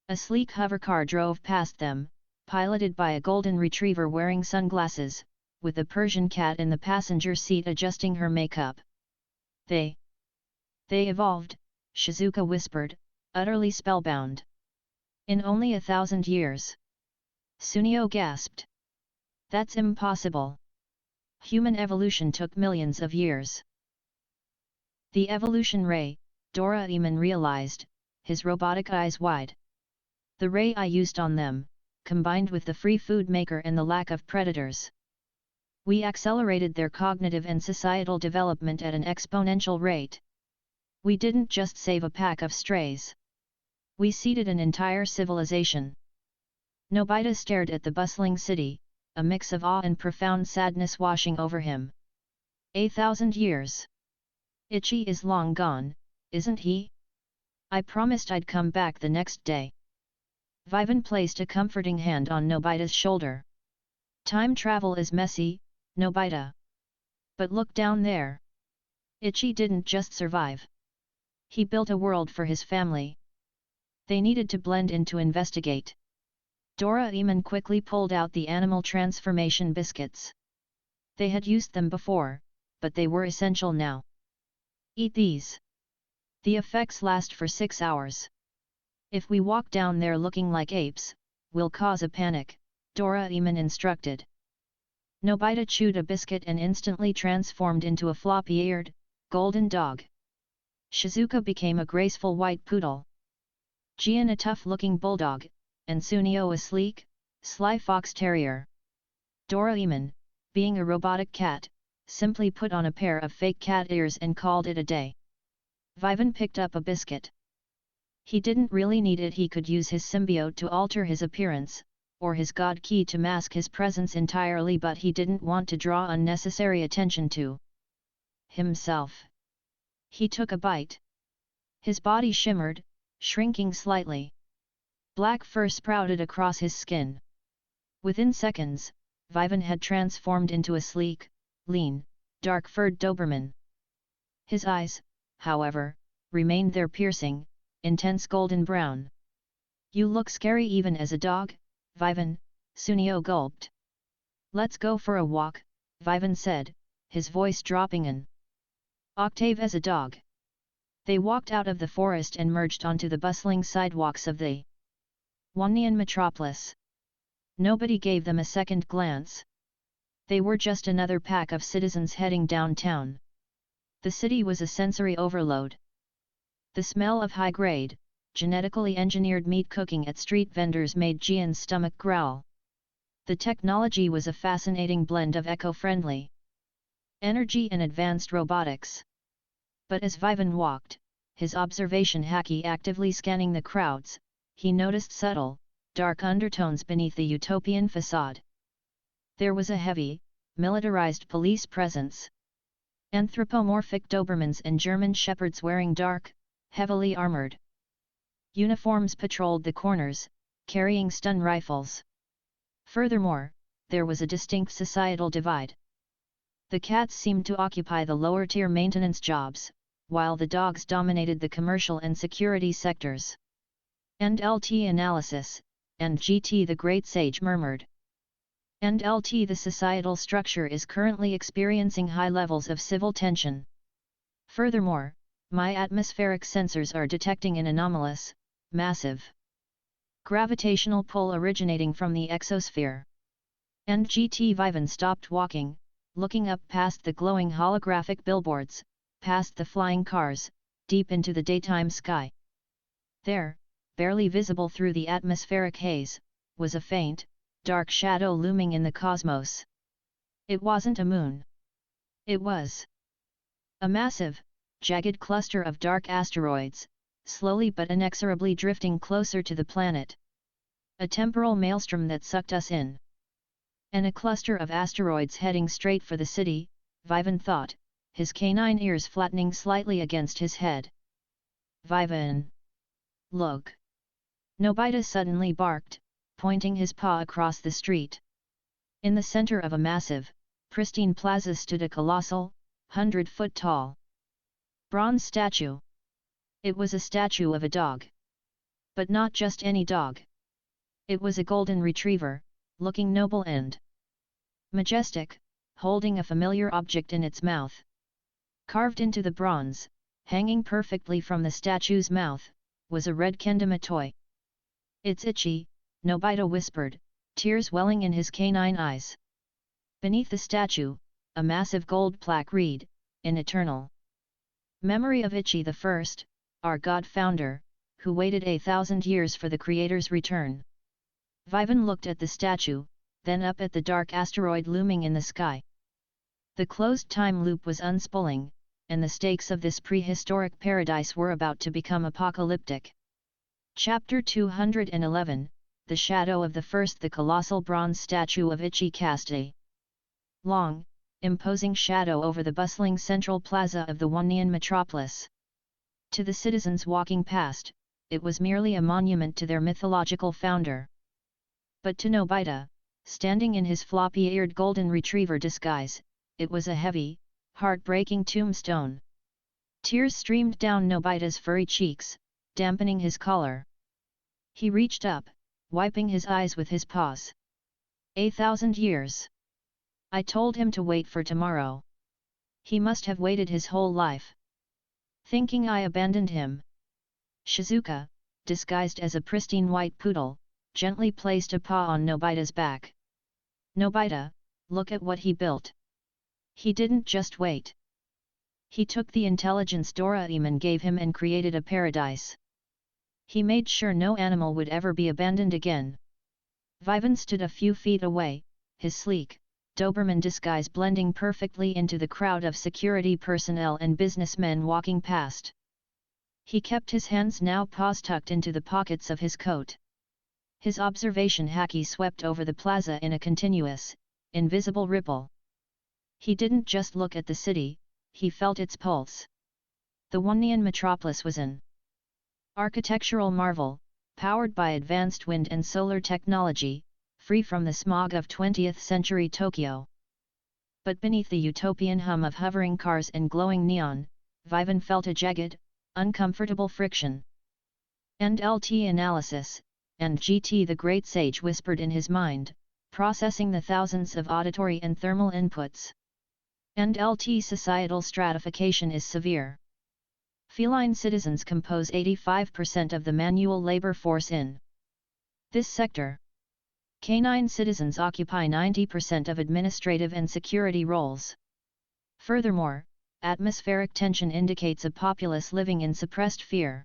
A sleek hovercar drove past them, piloted by a golden retriever wearing sunglasses, with a Persian cat in the passenger seat adjusting her makeup. They evolved," Shizuka whispered, utterly spellbound. "In only 1,000 years." Sunio gasped. "That's impossible. Human evolution took millions of years." The evolution ray, Doraemon realized, his robotic eyes wide. "The ray I used on them, combined with the free food maker and the lack of predators. We accelerated their cognitive and societal development at an exponential rate. We didn't just save a pack of strays. We seeded an entire civilization." Nobita stared at the bustling city, a mix of awe and profound sadness washing over him. 1,000 years. Ichi is long gone, isn't he? I promised I'd come back the next day. Vivan placed a comforting hand on Nobita's shoulder. Time travel is messy, Nobita. But look down there. Ichi didn't just survive. He built a world for his family. They needed to blend in to investigate. Doraemon quickly pulled out the animal transformation biscuits. They had used them before, but they were essential now. Eat these. The effects last for 6 hours. If we walk down there looking like apes, we'll cause a panic, Doraemon instructed. Nobita chewed a biscuit and instantly transformed into a floppy-eared, golden dog. Shizuka became a graceful white poodle. Gian a tough-looking bulldog, and Sunio a sleek, sly fox terrier. Doraemon, being a robotic cat, simply put on a pair of fake cat ears and called it a day. Vivan picked up a biscuit. He didn't really need it. He could use his symbiote to alter his appearance, or his god key to mask his presence entirely, but he didn't want to draw unnecessary attention to himself. He took a bite. His body shimmered, shrinking slightly. Black fur sprouted across his skin. Within seconds, Vivan had transformed into a sleek, lean, dark-furred Doberman. His eyes, however, remained their piercing, intense golden brown. You look scary even as a dog, Vivan, Sunio gulped. Let's go for a walk, Vivan said, his voice dropping an octave as a dog. They walked out of the forest and merged onto the bustling sidewalks of the Wannian metropolis. Nobody gave them a second glance. They were just another pack of citizens heading downtown. The city was a sensory overload. The smell of high-grade, genetically engineered meat cooking at street vendors made Gian's stomach growl. The technology was a fascinating blend of eco-friendly energy and advanced robotics. But as Vivan walked, his observation hacky actively scanning the crowds, he noticed subtle, dark undertones beneath the utopian facade. There was a heavy, militarized police presence. Anthropomorphic Dobermans and German Shepherds wearing dark, heavily armored uniforms patrolled the corners, carrying stun rifles. Furthermore, there was a distinct societal divide. The cats seemed to occupy the lower-tier maintenance jobs, while the dogs dominated the commercial and security sectors. "And LT analysis," and GT the Great Sage murmured. "And LT the societal structure is currently experiencing high levels of civil tension. Furthermore, my atmospheric sensors are detecting an anomalous, massive gravitational pull originating from the exosphere." And GT Vivan stopped walking, looking up past the glowing holographic billboards, past the flying cars, deep into the daytime sky. There, barely visible through the atmospheric haze, was a faint, dark shadow looming in the cosmos. It wasn't a moon. It was a massive, jagged cluster of dark asteroids, slowly but inexorably drifting closer to the planet. A temporal maelstrom that sucked us in. And a cluster of asteroids heading straight for the city, Vivan thought, his canine ears flattening slightly against his head. "Vivan! Look!" Nobita suddenly barked, pointing his paw across the street. In the center of a massive, pristine plaza stood a colossal, 100-foot-tall bronze statue. It was a statue of a dog. But not just any dog. It was a golden retriever, looking noble and majestic, holding a familiar object in its mouth. Carved into the bronze, hanging perfectly from the statue's mouth, was a red kendama toy. "It's Ichi," Nobita whispered, tears welling in his canine eyes. Beneath the statue, a massive gold plaque read, "In eternal memory of Ichi the First, our god-founder, who waited 1,000 years for the Creator's return." Vivan looked at the statue, then up at the dark asteroid looming in the sky. The closed time loop was unspooling, and the stakes of this prehistoric paradise were about to become apocalyptic. Chapter 211, the shadow of the colossal bronze statue of Ichi cast a long, imposing shadow over the bustling central plaza of the Wannian metropolis. To the citizens walking past, it was merely a monument to their mythological founder. But to Nobita, standing in his floppy-eared golden retriever disguise, it was a heavy, heart-breaking tombstone. Tears streamed down Nobita's furry cheeks, dampening his color. He reached up, wiping his eyes with his paws. 1,000 years. I told him to wait for tomorrow. He must have waited his whole life. Thinking I abandoned him. Shizuka, disguised as a pristine white poodle, gently placed a paw on Nobita's back. Nobita, look at what he built. He didn't just wait. He took the intelligence Doraemon gave him and created a paradise. He made sure no animal would ever be abandoned again. Vivan stood a few feet away, his sleek, Doberman disguise blending perfectly into the crowd of security personnel and businessmen walking past. He kept his hands now paws tucked into the pockets of his coat. His observation haki swept over the plaza in a continuous, invisible ripple. He didn't just look at the city, he felt its pulse. The Wannian metropolis was an architectural marvel, powered by advanced wind and solar technology, free from the smog of 20th century Tokyo. But beneath the utopian hum of hovering cars and glowing neon, Vivan felt a jagged, uncomfortable friction. End LT analysis, and GT the great sage whispered in his mind, processing the thousands of auditory and thermal inputs. End LT societal stratification is severe. Feline citizens compose 85% of the manual labor force in this sector. Canine citizens occupy 90% of administrative and security roles. Furthermore, atmospheric tension indicates a populace living in suppressed fear.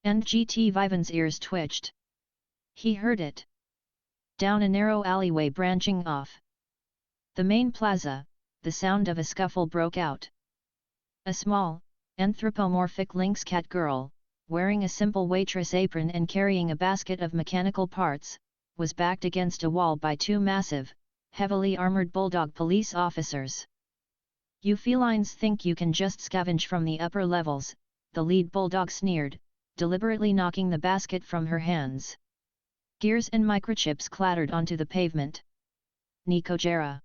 And GT Vivan's ears twitched. He heard it. Down a narrow alleyway branching off the main plaza, the sound of a scuffle broke out. A small, anthropomorphic lynx cat girl, wearing a simple waitress apron and carrying a basket of mechanical parts, was backed against a wall by two massive, heavily armored bulldog police officers. You felines think you can just scavenge from the upper levels, the lead bulldog sneered, deliberately knocking the basket from her hands. Gears and microchips clattered onto the pavement. Nikojera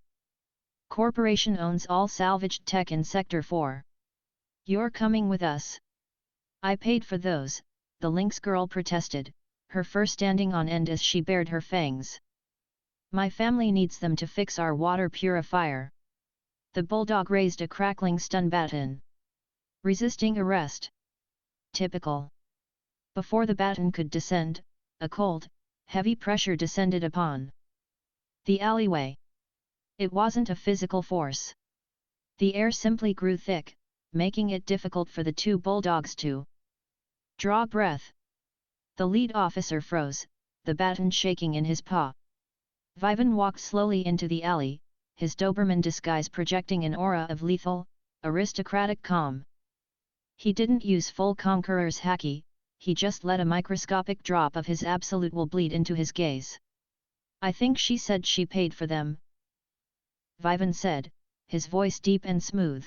Corporation owns all salvaged tech in Sector 4. You're coming with us. I paid for those, the lynx girl protested, her fur standing on end as she bared her fangs. My family needs them to fix our water purifier. The bulldog raised a crackling stun baton. Resisting arrest. Typical. Before the baton could descend, a cold, heavy pressure descended upon the alleyway. It wasn't a physical force. The air simply grew thick, making it difficult for the two bulldogs to draw breath. The lead officer froze, the baton shaking in his paw. Vivan walked slowly into the alley, his Doberman disguise projecting an aura of lethal, aristocratic calm. He didn't use full Conqueror's haki, he just let a microscopic drop of his absolute will bleed into his gaze. I think she said she paid for them, Vivan said, his voice deep and smooth.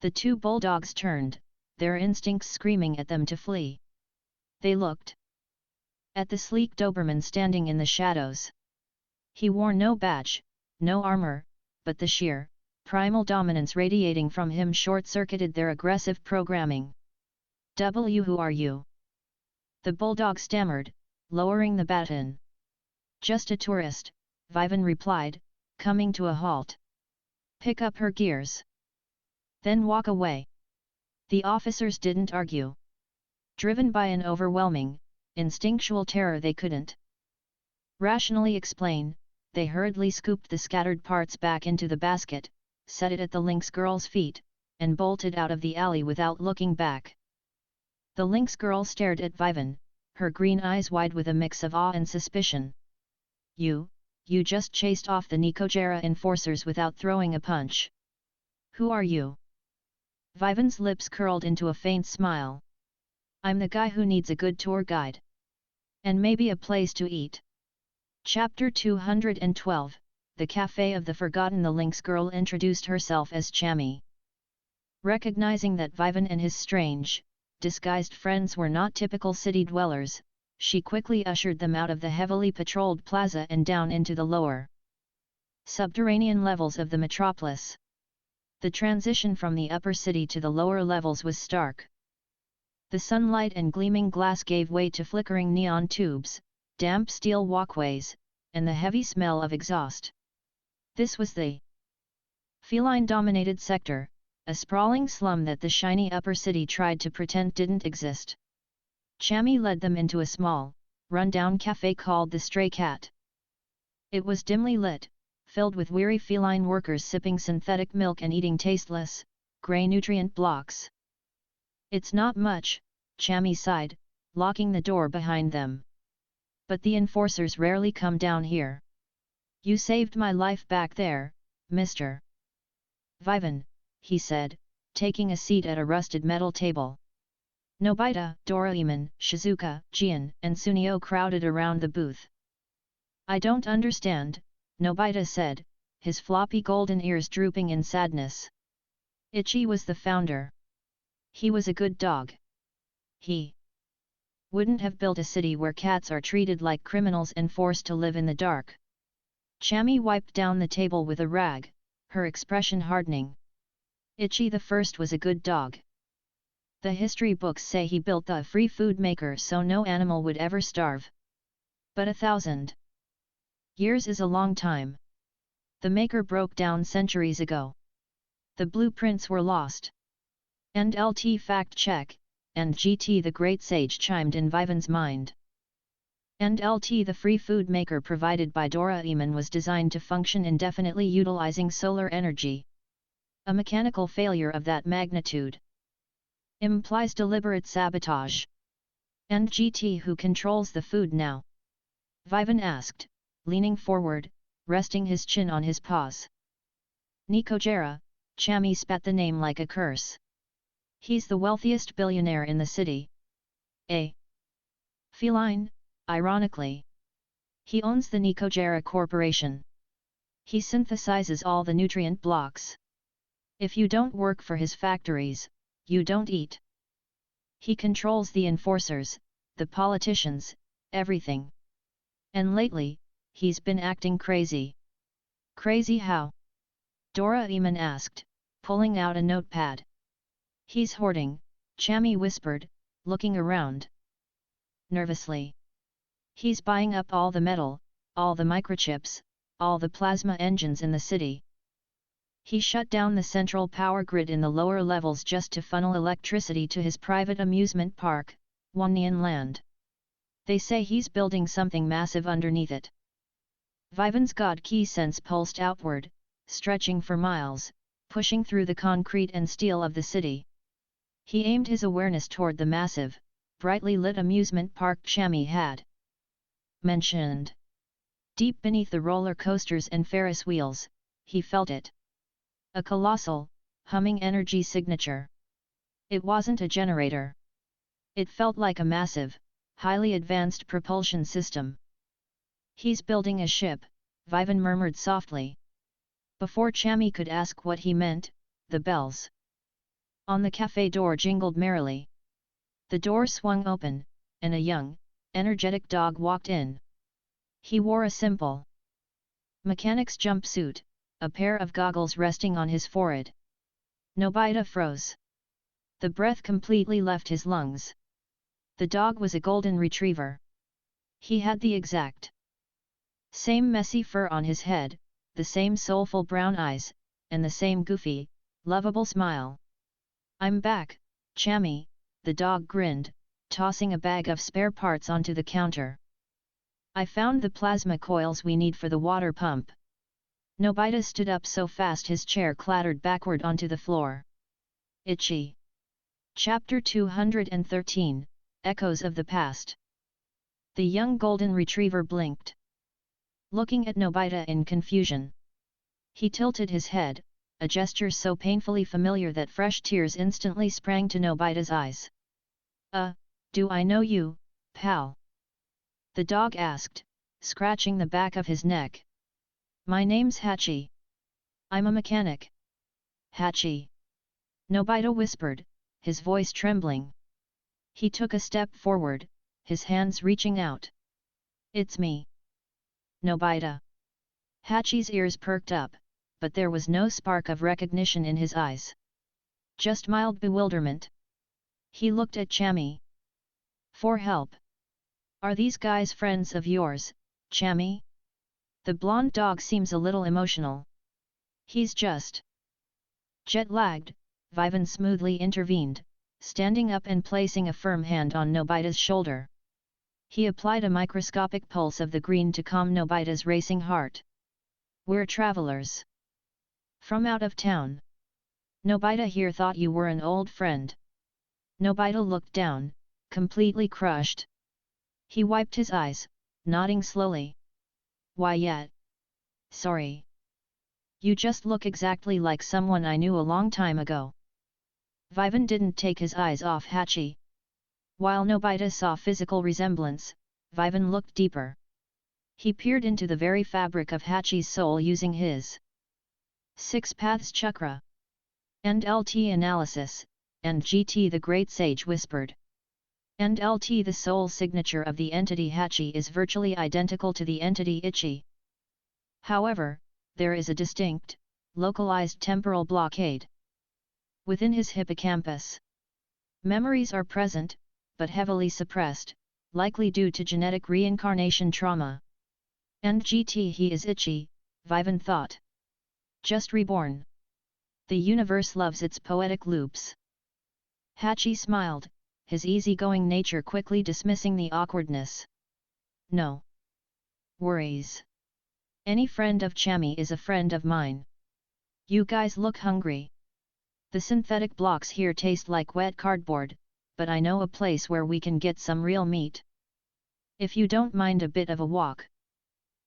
The two bulldogs turned, their instincts screaming at them to flee. They looked at the sleek Doberman standing in the shadows. He wore no badge, no armor, but the sheer, primal dominance radiating from him short-circuited their aggressive programming. Who are you? The bulldog stammered, lowering the baton. Just a tourist, Vivan replied, coming to a halt. Pick up her gears. Then walk away. The officers didn't argue. Driven by an overwhelming, instinctual terror they couldn't rationally explain, they hurriedly scooped the scattered parts back into the basket, set it at the lynx girl's feet, and bolted out of the alley without looking back. The lynx girl stared at Vivan, her green eyes wide with a mix of awe and suspicion. You just chased off the Nikojera enforcers without throwing a punch. Who are you? Vivan's lips curled into a faint smile. I'm the guy who needs a good tour guide. And maybe a place to eat. Chapter 212, The Cafe of the Forgotten. The Lynx girl introduced herself as Chami. Recognizing that Vivan and his strange, disguised friends were not typical city dwellers, she quickly ushered them out of the heavily patrolled plaza and down into the lower, subterranean levels of the metropolis. The transition from the upper city to the lower levels was stark. The sunlight and gleaming glass gave way to flickering neon tubes, damp steel walkways, and the heavy smell of exhaust. This was the feline-dominated sector, a sprawling slum that the shiny upper city tried to pretend didn't exist. Chami led them into a small, run-down cafe called the Stray Cat. It was dimly lit, filled with weary feline workers sipping synthetic milk and eating tasteless, grey nutrient blocks. It's not much, Chami sighed, locking the door behind them. But the enforcers rarely come down here. You saved my life back there, Mr. Vivan, he said, taking a seat at a rusted metal table. Nobita, Doraemon, Shizuka, Gian, and Sunio crowded around the booth. I don't understand, Nobita said, his floppy golden ears drooping in sadness. Ichi was the founder. He was a good dog. He wouldn't have built a city where cats are treated like criminals and forced to live in the dark. Chami wiped down the table with a rag, her expression hardening. Ichi the First was a good dog. The history books say he built the free food maker so no animal would ever starve. But 1,000 years is a long time. The maker broke down centuries ago. The blueprints were lost. And LT fact check, and GT the great sage chimed in Vivan's mind. And LT the free food maker provided by Doraemon was designed to function indefinitely utilizing solar energy. A mechanical failure of that magnitude implies deliberate sabotage. And GT who controls the food now? Vivan asked, leaning forward, resting his chin on his paws. Nikojera, Chami spat the name like a curse. He's the wealthiest billionaire in the city. A feline, ironically. He owns the Nikojera Corporation. He synthesizes all the nutrient blocks. If you don't work for his factories, you don't eat. He controls the enforcers, the politicians, everything. And lately, he's been acting crazy. Crazy how? Doraemon asked, pulling out a notepad. He's hoarding, Chami whispered, looking around nervously. He's buying up all the metal, all the microchips, all the plasma engines in the city. He shut down the central power grid in the lower levels just to funnel electricity to his private amusement park, Wannian Land. They say he's building something massive underneath it. Vivan's God Key sense pulsed outward, stretching for miles, pushing through the concrete and steel of the city. He aimed his awareness toward the massive, brightly lit amusement park Chami had mentioned. Deep beneath the roller coasters and Ferris wheels, he felt it. A colossal, humming energy signature. It wasn't a generator. It felt like a massive, highly advanced propulsion system. He's building a ship, Vivan murmured softly. Before Chami could ask what he meant, the bells on the cafe door jingled merrily. The door swung open, and a young, energetic dog walked in. He wore a simple mechanic's jumpsuit, a pair of goggles resting on his forehead. Nobita froze. The breath completely left his lungs. The dog was a golden retriever. He had the exact same messy fur on his head, the same soulful brown eyes, and the same goofy, lovable smile. I'm back, Chami, the dog grinned, tossing a bag of spare parts onto the counter. I found the plasma coils we need for the water pump. Nobita stood up so fast his chair clattered backward onto the floor. Ichi. Chapter 213, Echoes of the Past. The young golden retriever blinked, looking at Nobita in confusion. He tilted his head, a gesture so painfully familiar that fresh tears instantly sprang to Nobita's eyes. Do I know you, pal? The dog asked, scratching the back of his neck. My name's Hachi. I'm a mechanic. Hachi. Nobita whispered, his voice trembling. He took a step forward, his hands reaching out. It's me. Nobita. Hachi's ears perked up, but there was no spark of recognition in his eyes. Just mild bewilderment. He looked at Chami. For help. Are these guys friends of yours, Chami? The blonde dog seems a little emotional. He's just jet-lagged, Vivan smoothly intervened, standing up and placing a firm hand on Nobita's shoulder. He applied a microscopic pulse of the green to calm Nobita's racing heart. We're travelers. From out of town. Nobita here thought you were an old friend. Nobita looked down, completely crushed. He wiped his eyes, nodding slowly. Why yet? Sorry. You just look exactly like someone I knew a long time ago. Vivan didn't take his eyes off Hachi. While Nobita saw physical resemblance, Vivan looked deeper. He peered into the very fabric of Hachi's soul using his Six Paths Chakra. And LT analysis, and GT the Great Sage whispered. And LT the soul signature of the entity Hachi is virtually identical to the entity Ichi. However, there is a distinct, localized temporal blockade within his hippocampus. Memories are present, but heavily suppressed, likely due to genetic reincarnation trauma. And GT he is Ichi, Vivan thought. Just reborn. The universe loves its poetic loops. Hachi smiled, his easygoing nature quickly dismissing the awkwardness. No worries. Any friend of Chami is a friend of mine. You guys look hungry. The synthetic blocks here taste like wet cardboard, but I know a place where we can get some real meat. If you don't mind a bit of a walk.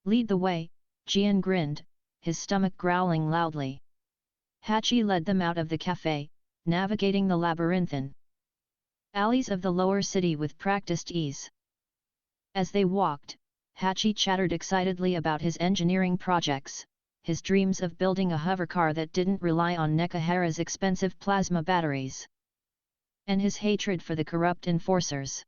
Lead the way, Gian grinned, his stomach growling loudly. Hachi led them out of the cafe, navigating the labyrinthine alleys of the lower city with practiced ease. As they walked, Hachi chattered excitedly about his engineering projects, his dreams of building a hovercar that didn't rely on Nekahara's expensive plasma batteries, and his hatred for the corrupt enforcers.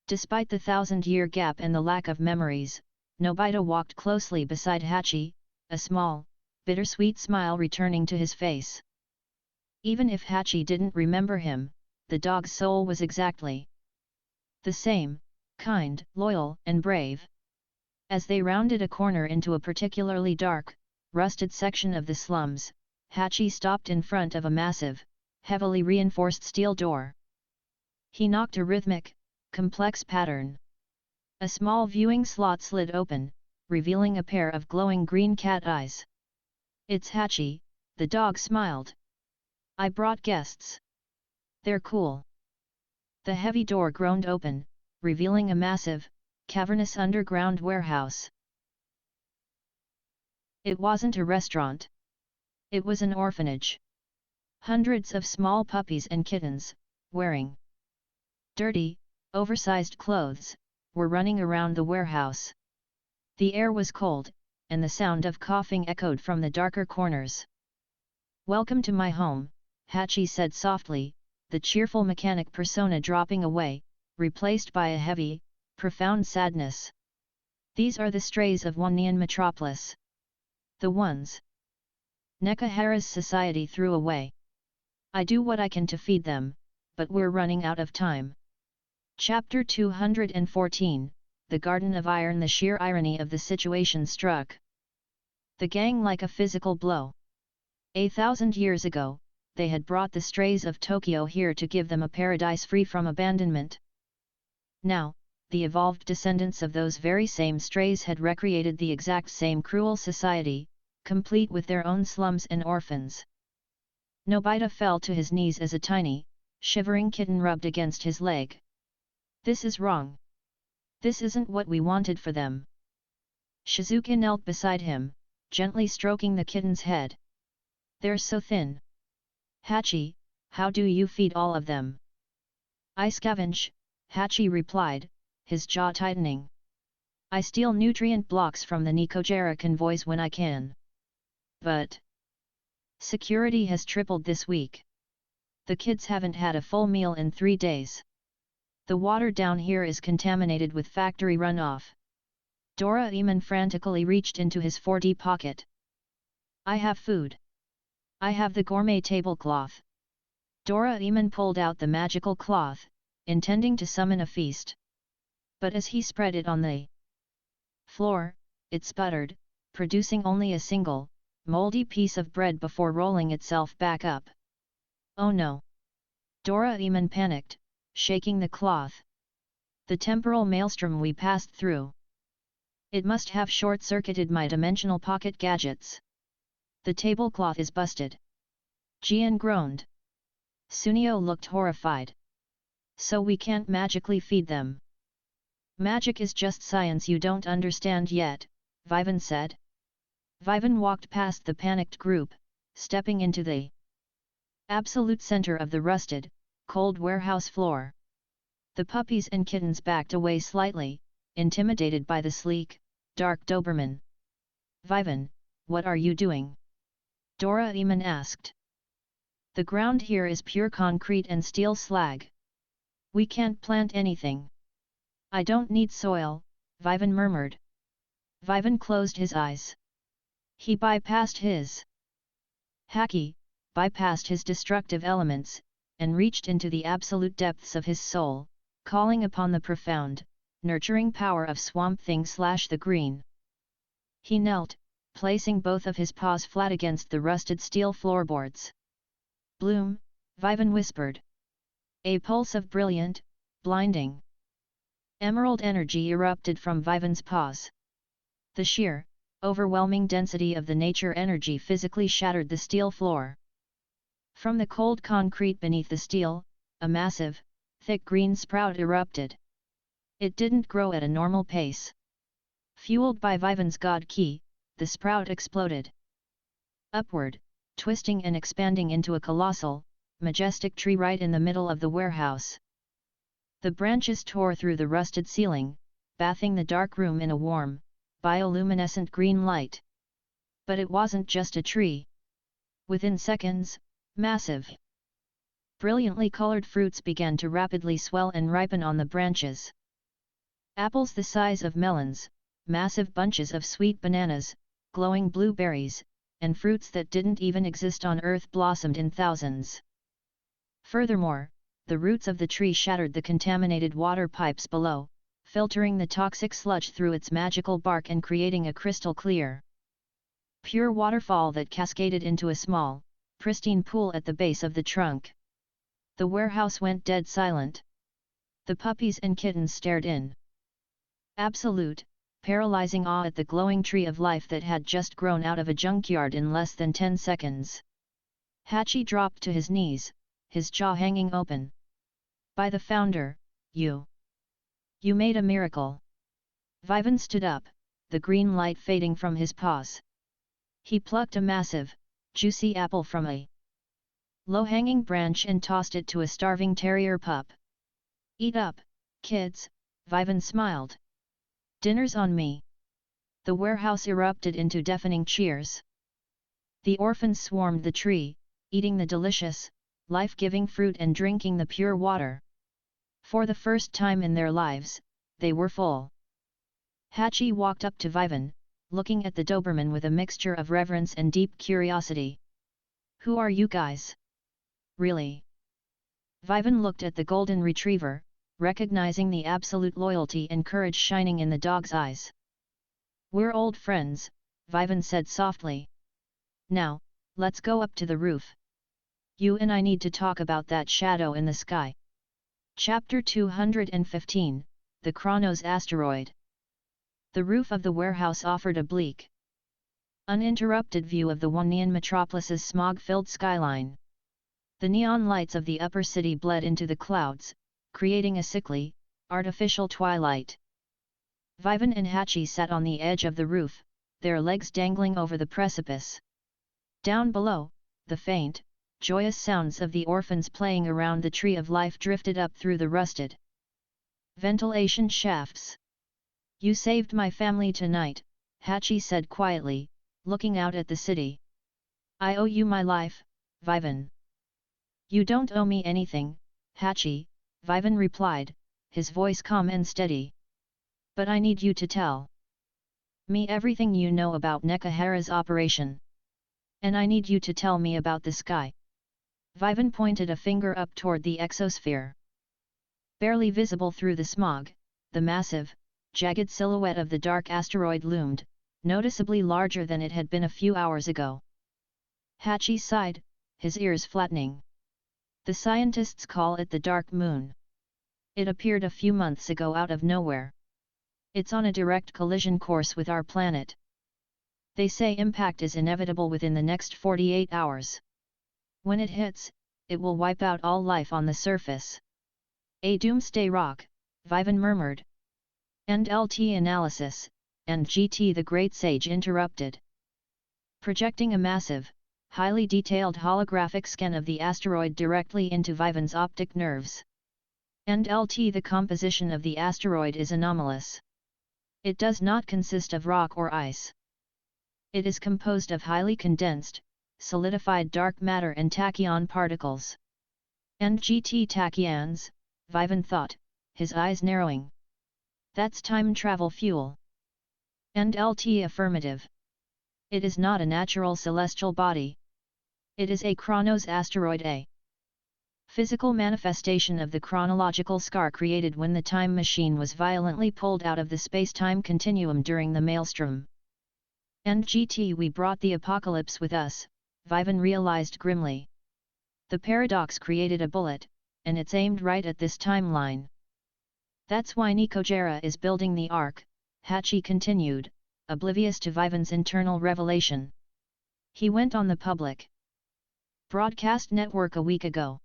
Despite the 1,000-year gap and the lack of memories, Nobita walked closely beside Hachi, a small, bittersweet smile returning to his face. Even if Hachi didn't remember him, the dog's soul was exactly the same, kind, loyal, and brave. As they rounded a corner into a particularly dark, rusted section of the slums, Hachi stopped in front of a massive, heavily reinforced steel door. He knocked a rhythmic, complex pattern. A small viewing slot slid open, revealing a pair of glowing green cat eyes. It's Hachi, the dog smiled. I brought guests. They're cool. The heavy door groaned open, revealing a massive, cavernous underground warehouse. It wasn't a restaurant. It was an orphanage. Hundreds of small puppies and kittens, wearing dirty, oversized clothes, were running around the warehouse. The air was cold, and the sound of coughing echoed from the darker corners. Welcome to my home, Hachi said softly, the cheerful mechanic persona dropping away, replaced by a heavy, profound sadness. These are the strays of Wannian metropolis. The ones Nekahara's society threw away. I do what I can to feed them, but we're running out of time. Chapter 214, The Garden of Iron. The sheer irony of the situation struck the gang like a physical blow. 1,000 years ago, they had brought the strays of Tokyo here to give them a paradise free from abandonment. Now, the evolved descendants of those very same strays had recreated the exact same cruel society, complete with their own slums and orphans. Nobita fell to his knees as a tiny, shivering kitten rubbed against his leg. This is wrong. This isn't what we wanted for them. Shizuka knelt beside him, gently stroking the kitten's head. They're so thin. Hachi, how do you feed all of them? I scavenge, Hachi replied, his jaw tightening. I steal nutrient blocks from the Nikojera convoys when I can. But security has tripled this week. The kids haven't had a full meal in 3 days. The water down here is contaminated with factory runoff. Doraemon frantically reached into his 4D pocket. I have food. I have the gourmet tablecloth. Doraemon pulled out the magical cloth, intending to summon a feast. But as he spread it on the floor, it sputtered, producing only a single, moldy piece of bread before rolling itself back up. Oh no! Doraemon panicked, shaking the cloth. The temporal maelstrom we passed through. It must have short-circuited my dimensional pocket gadgets. The tablecloth is busted. Gian groaned. Sunio looked horrified. So we can't magically feed them. Magic is just science you don't understand yet, Vivan said. Vivan walked past the panicked group, stepping into the absolute center of the rusted, cold warehouse floor. The puppies and kittens backed away slightly, intimidated by the sleek, dark Doberman. Vivan, what are you doing? Doraemon asked. The ground here is pure concrete and steel slag. We can't plant anything. I don't need soil, Vivan murmured. Vivan closed his eyes. He bypassed his haki, bypassed his destructive elements, and reached into the absolute depths of his soul, calling upon the profound, nurturing power of Swamp Thing/the Green. He knelt, placing both of his paws flat against the rusted steel floorboards. Bloom, Vivan whispered. A pulse of brilliant, blinding emerald energy erupted from Vivan's paws. The sheer, overwhelming density of the nature energy physically shattered the steel floor. From the cold concrete beneath the steel, a massive, thick green sprout erupted. It didn't grow at a normal pace. Fueled by Vivan's god ki, the sprout exploded upward, twisting and expanding into a colossal, majestic tree right in the middle of the warehouse. The branches tore through the rusted ceiling, bathing the dark room in a warm, bioluminescent green light. But it wasn't just a tree. Within seconds, massive, brilliantly colored fruits began to rapidly swell and ripen on the branches. Apples the size of melons, massive bunches of sweet bananas, glowing blueberries, and fruits that didn't even exist on Earth blossomed in thousands. Furthermore, the roots of the tree shattered the contaminated water pipes below, filtering the toxic sludge through its magical bark and creating a crystal clear, pure waterfall that cascaded into a small, pristine pool at the base of the trunk. The warehouse went dead silent. The puppies and kittens stared in absolute, paralyzing awe at the glowing tree of life that had just grown out of a junkyard in less than 10 seconds. Hachi dropped to his knees, his jaw hanging open. By the founder, you made a miracle. Vivan stood up, the green light fading from his paws. He plucked a massive, juicy apple from a low-hanging branch and tossed it to a starving terrier pup. Eat up, kids, Vivan smiled. Dinner's on me. The warehouse erupted into deafening cheers. The orphans swarmed the tree, eating the delicious, life-giving fruit and drinking the pure water. For the first time in their lives, they were full. Hachi walked up to Vivan, looking at the Doberman with a mixture of reverence and deep curiosity. Who are you guys? Really? Vivan looked at the golden retriever, recognizing the absolute loyalty and courage shining in the dog's eyes. We're old friends, Vivan said softly. Now, let's go up to the roof. You and I need to talk about that shadow in the sky. Chapter 215, The Chronos Asteroid. The roof of the warehouse offered a bleak, uninterrupted view of the Wonian metropolis's smog-filled skyline. The neon lights of the upper city bled into the clouds, creating a sickly, artificial twilight. Vivan and Hachi sat on the edge of the roof, their legs dangling over the precipice. Down below, the faint, joyous sounds of the orphans playing around the tree of life drifted up through the rusted ventilation shafts. You saved my family tonight, Hachi said quietly, looking out at the city. I owe you my life, Vivan. You don't owe me anything, Hachi, Vivan replied, his voice calm and steady. But I need you to tell me everything you know about Nekahara's operation. And I need you to tell me about the sky. Vivan pointed a finger up toward the exosphere. Barely visible through the smog, the massive, jagged silhouette of the dark asteroid loomed, noticeably larger than it had been a few hours ago. Hachi sighed, his ears flattening. The scientists call it the Dark Moon. It appeared a few months ago out of nowhere. It's on a direct collision course with our planet. They say impact is inevitable within the next 48 hours. When it hits, it will wipe out all life on the surface. A doomsday rock, Vivan murmured. And LT analysis, and GT the Great Sage interrupted. Projecting a massive, highly detailed holographic scan of the asteroid directly into Vivan's optic nerves. And LT the composition of the asteroid is anomalous. It does not consist of rock or ice. It is composed of highly condensed, solidified dark matter and tachyon particles. And GT tachyons, Vivan thought, his eyes narrowing. That's time travel fuel. And LT affirmative. It is not a natural celestial body. It is a Chronos asteroid, a physical manifestation of the chronological scar created when the time machine was violently pulled out of the space-time continuum during the maelstrom. And GT, we brought the apocalypse with us, Vivan realized grimly. The paradox created a bullet, and it's aimed right at this timeline. That's why Nikojera is building the Ark, Hachi continued, oblivious to Vivan's internal revelation. He went on the public broadcast network a week ago.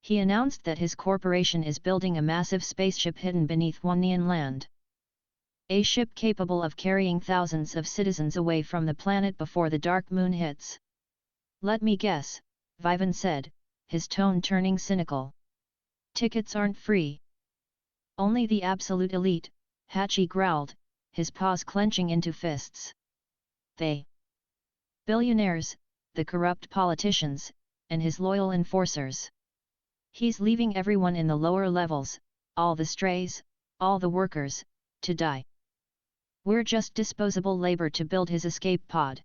He announced that his corporation is building a massive spaceship hidden beneath Wannian land. A ship capable of carrying thousands of citizens away from the planet before the Dark Moon hits. Let me guess, Vivan said, his tone turning cynical. Tickets aren't free. Only the absolute elite, Hachi growled, his paws clenching into fists. They billionaires, the corrupt politicians, and his loyal enforcers. He's leaving everyone in the lower levels, all the strays, all the workers, to die. We're just disposable labor to build his escape pod.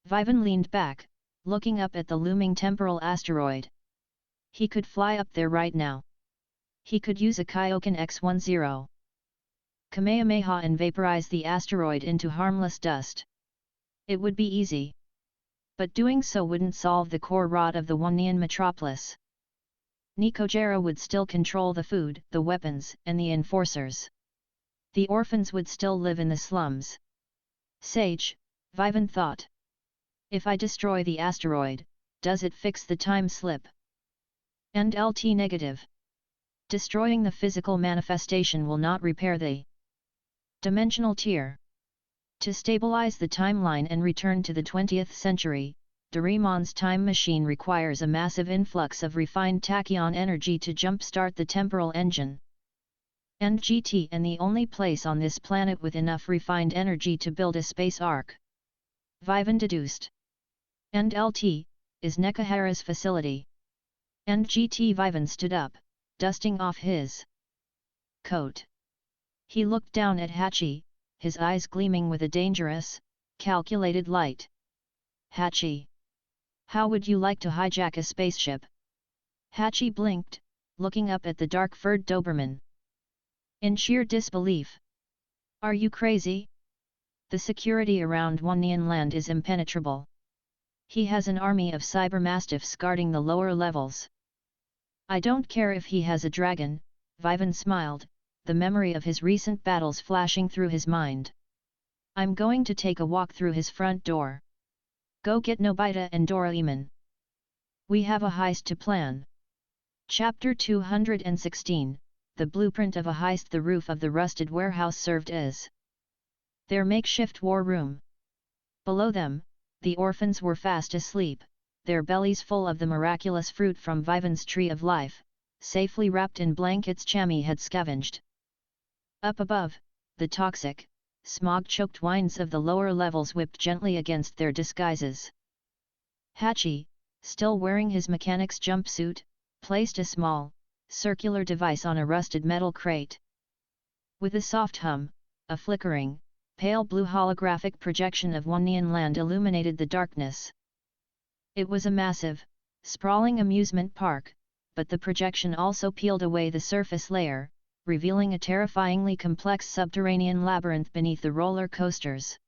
Vivan leaned back, looking up at the looming temporal asteroid. He could fly up there right now. He could use a Kyokan X-10 Kamehameha and vaporize the asteroid into harmless dust. It would be easy. But doing so wouldn't solve the core rot of the Wannian metropolis. Nikojera would still control the food, the weapons, and the enforcers. The orphans would still live in the slums. Sage, Vivan thought. If I destroy the asteroid, does it fix the time slip? And LT negative. Destroying the physical manifestation will not repair the dimensional tier. To stabilize the timeline and return to the 20th century, DORAEMON'S time machine requires a massive influx of refined tachyon energy to jump-start the temporal engine. And GT and the only place on this planet with enough refined energy to build a space ark. Vivan deduced. And LT, is Nekahara's facility. And GT. Vivan stood up, dusting off his coat. He looked down at Hachi, his eyes gleaming with a dangerous, calculated light. Hachi. How would you like to hijack a spaceship? Hachi blinked, looking up at the dark-furred Doberman. In sheer disbelief. Are you crazy? The security around Wannian land is impenetrable. He has an army of cybermastiffs guarding the lower levels. I don't care if he has a dragon, Vivan smiled, the memory of his recent battles flashing through his mind. I'm going to take a walk through his front door. Go get Nobita and Doraemon. We have a heist to plan. Chapter 216, The Blueprint of a Heist. The roof of the rusted warehouse served as their makeshift war room. Below them, the orphans were fast asleep, their bellies full of the miraculous fruit from Vivan's tree of life, safely wrapped in blankets Chami had scavenged. Up above, the toxic, smog-choked winds of the lower levels whipped gently against their disguises. Hachi, still wearing his mechanic's jumpsuit, placed a small, circular device on a rusted metal crate. With a soft hum, a flickering, pale blue holographic projection of Wannian land illuminated the darkness. It was a massive, sprawling amusement park, but the projection also peeled away the surface layer, revealing a terrifyingly complex subterranean labyrinth beneath the roller coasters.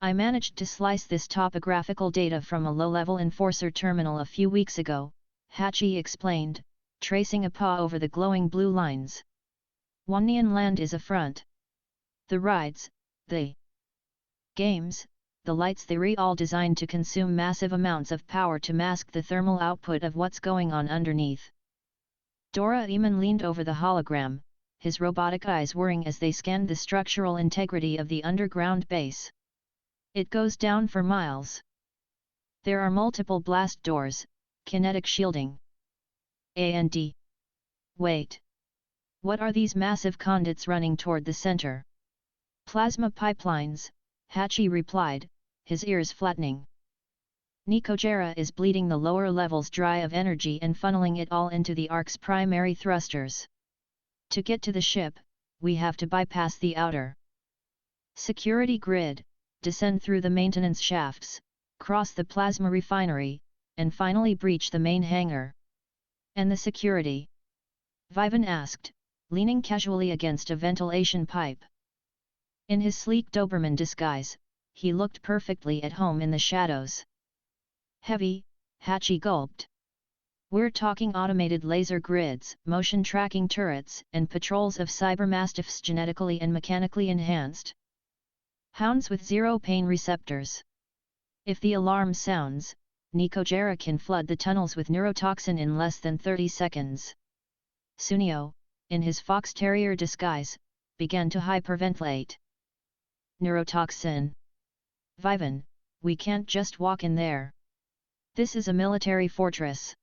I managed to slice this topographical data from a low-level enforcer terminal a few weeks ago, Hachi explained, tracing a paw over the glowing blue lines. Wannian land is a front. The rides, the games, the lights, they're all designed to consume massive amounts of power to mask the thermal output of what's going on underneath. Doraemon leaned over the hologram, his robotic eyes whirring as they scanned the structural integrity of the underground base. It goes down for miles. There are multiple blast doors, kinetic shielding. And wait. What are these massive conduits running toward the center? Plasma pipelines, Hachi replied, his ears flattening. Nikojera is bleeding the lower levels dry of energy and funneling it all into the Ark's primary thrusters. To get to the ship, we have to bypass the outer security grid, descend through the maintenance shafts, cross the plasma refinery, and finally breach the main hangar. And the security? Vivan asked, leaning casually against a ventilation pipe. In his sleek Doberman disguise, he looked perfectly at home in the shadows. Heavy, Hachi gulped. We're talking automated laser grids, motion tracking turrets, and patrols of cybermastiffs genetically and mechanically enhanced. Hounds with zero pain receptors. If the alarm sounds, Nikojera can flood the tunnels with neurotoxin in less than 30 seconds. Sunio, in his fox terrier disguise, began to hyperventilate. Neurotoxin. Vivan, we can't just walk in there. This is a military fortress.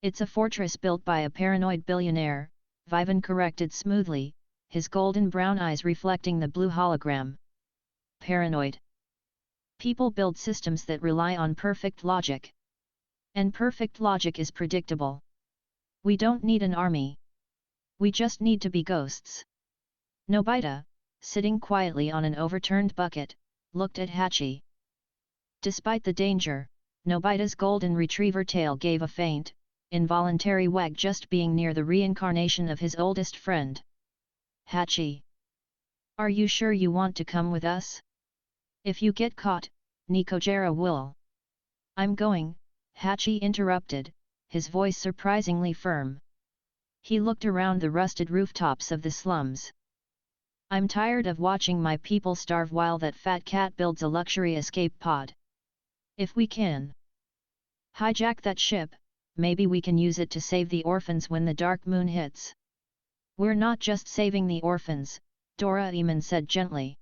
It's a fortress built by a paranoid billionaire, Vivan corrected smoothly, his golden brown eyes reflecting the blue hologram. Paranoid. People build systems that rely on perfect logic. And perfect logic is predictable. We don't need an army. We just need to be ghosts. Nobita, sitting quietly on an overturned bucket, looked at Hachi. Despite the danger, Nobita's golden retriever tail gave a faint, involuntary wag just being near the reincarnation of his oldest friend. Hachi. Are you sure you want to come with us? If you get caught, Nikojera will. I'm going, Hachi interrupted, his voice surprisingly firm. He looked around the rusted rooftops of the slums. I'm tired of watching my people starve while that fat cat builds a luxury escape pod. If we can hijack that ship, maybe we can use it to save the orphans when the dark moon hits. We're not just saving the orphans, Doraemon said gently.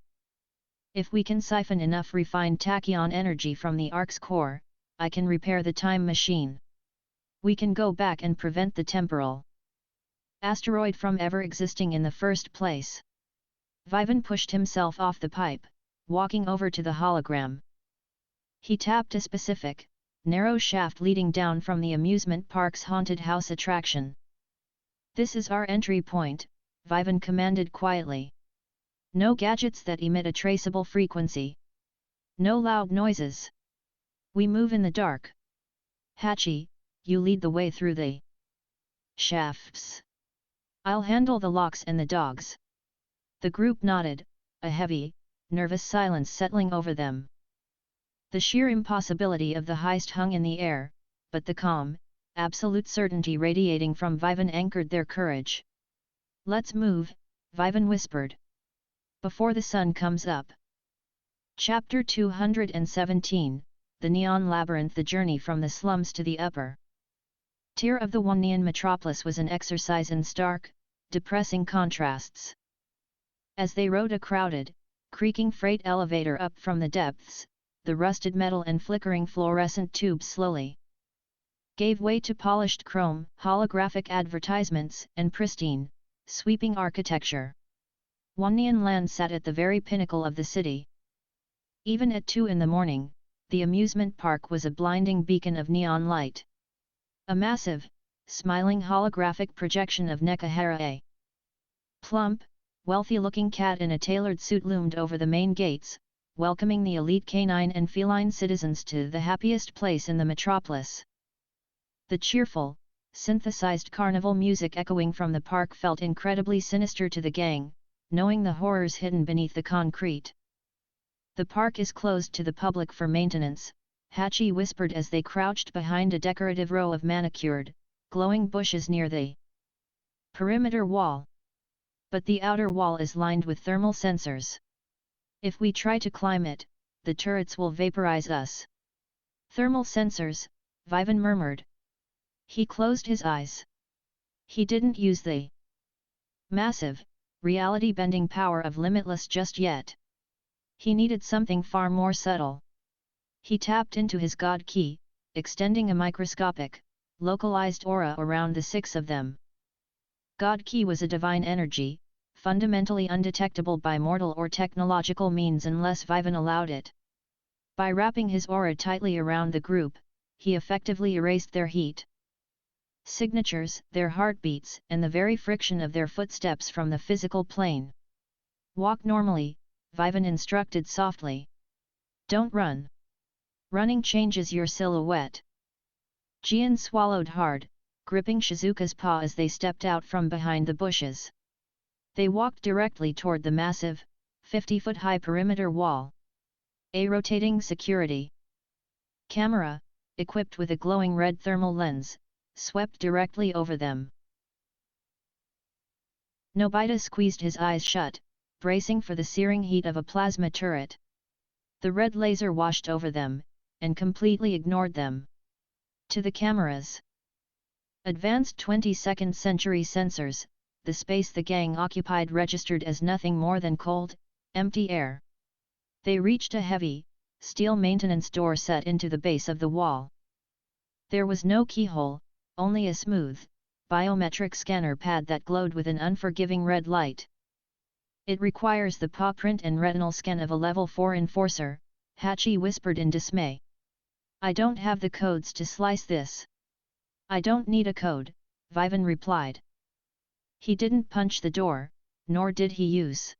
If we can siphon enough refined tachyon energy from the Ark's core, I can repair the time machine. We can go back and prevent the temporal asteroid from ever existing in the first place. Vivan pushed himself off the pipe, walking over to the hologram. He tapped a specific, narrow shaft leading down from the amusement park's haunted house attraction. This is our entry point, Vivan commanded quietly. No gadgets that emit a traceable frequency. No loud noises. We move in the dark. Hachi, you lead the way through the shafts. I'll handle the locks and the dogs. The group nodded, a heavy, nervous silence settling over them. The sheer impossibility of the heist hung in the air, but the calm, absolute certainty radiating from Vivan anchored their courage. Let's move, Vivan whispered. Before the sun comes up. Chapter 217, The Neon Labyrinth. The journey from the slums to the upper tier of the Wannian metropolis was an exercise in stark, depressing contrasts. As they rode a crowded, creaking freight elevator up from the depths, the rusted metal and flickering fluorescent tubes slowly gave way to polished chrome, holographic advertisements, and pristine, sweeping architecture. Wannian Land sat at the very pinnacle of the city. Even at 2 in the morning, the amusement park was a blinding beacon of neon light. A massive, smiling holographic projection of Nekahara, a plump, wealthy-looking cat in a tailored suit loomed over the main gates, welcoming the elite canine and feline citizens to the happiest place in the metropolis. The cheerful, synthesized carnival music echoing from the park felt incredibly sinister to the gang, knowing the horrors hidden beneath the concrete. "The park is closed to the public for maintenance," Hachi whispered as they crouched behind a decorative row of manicured, glowing bushes near the perimeter wall. "But the outer wall is lined with thermal sensors. If we try to climb it, the turrets will vaporize us." "Thermal sensors," Vivan murmured. He closed his eyes. He didn't use the massive, reality-bending power of Limitless just yet. He needed something far more subtle. He tapped into his God Key, extending a microscopic, localized aura around the 6 of them. God Key was a divine energy, fundamentally undetectable by mortal or technological means unless Vivan allowed it. By wrapping his aura tightly around the group, he effectively erased their heat signatures, their heartbeats, and the very friction of their footsteps from the physical plane. "Walk normally," Vivan instructed softly. "Don't run. Running changes your silhouette." Gian swallowed hard, gripping Shizuka's paw as they stepped out from behind the bushes. They walked directly toward the massive, 50-foot-high perimeter wall. A rotating security camera, equipped with a glowing red thermal lens, swept directly over them. Nobita squeezed his eyes shut, bracing for the searing heat of a plasma turret. The red laser washed over them, and completely ignored them. To the cameras. Advanced 22nd century sensors, the space the gang occupied registered as nothing more than cold, empty air. They reached a heavy, steel maintenance door set into the base of the wall. There was no keyhole, only a smooth, biometric scanner pad that glowed with an unforgiving red light. "It requires the paw print and retinal scan of a level 4 enforcer," Hachi whispered in dismay. "I don't have the codes to slice this." "I don't need a code," Vivan replied. He didn't punch the door, nor did he use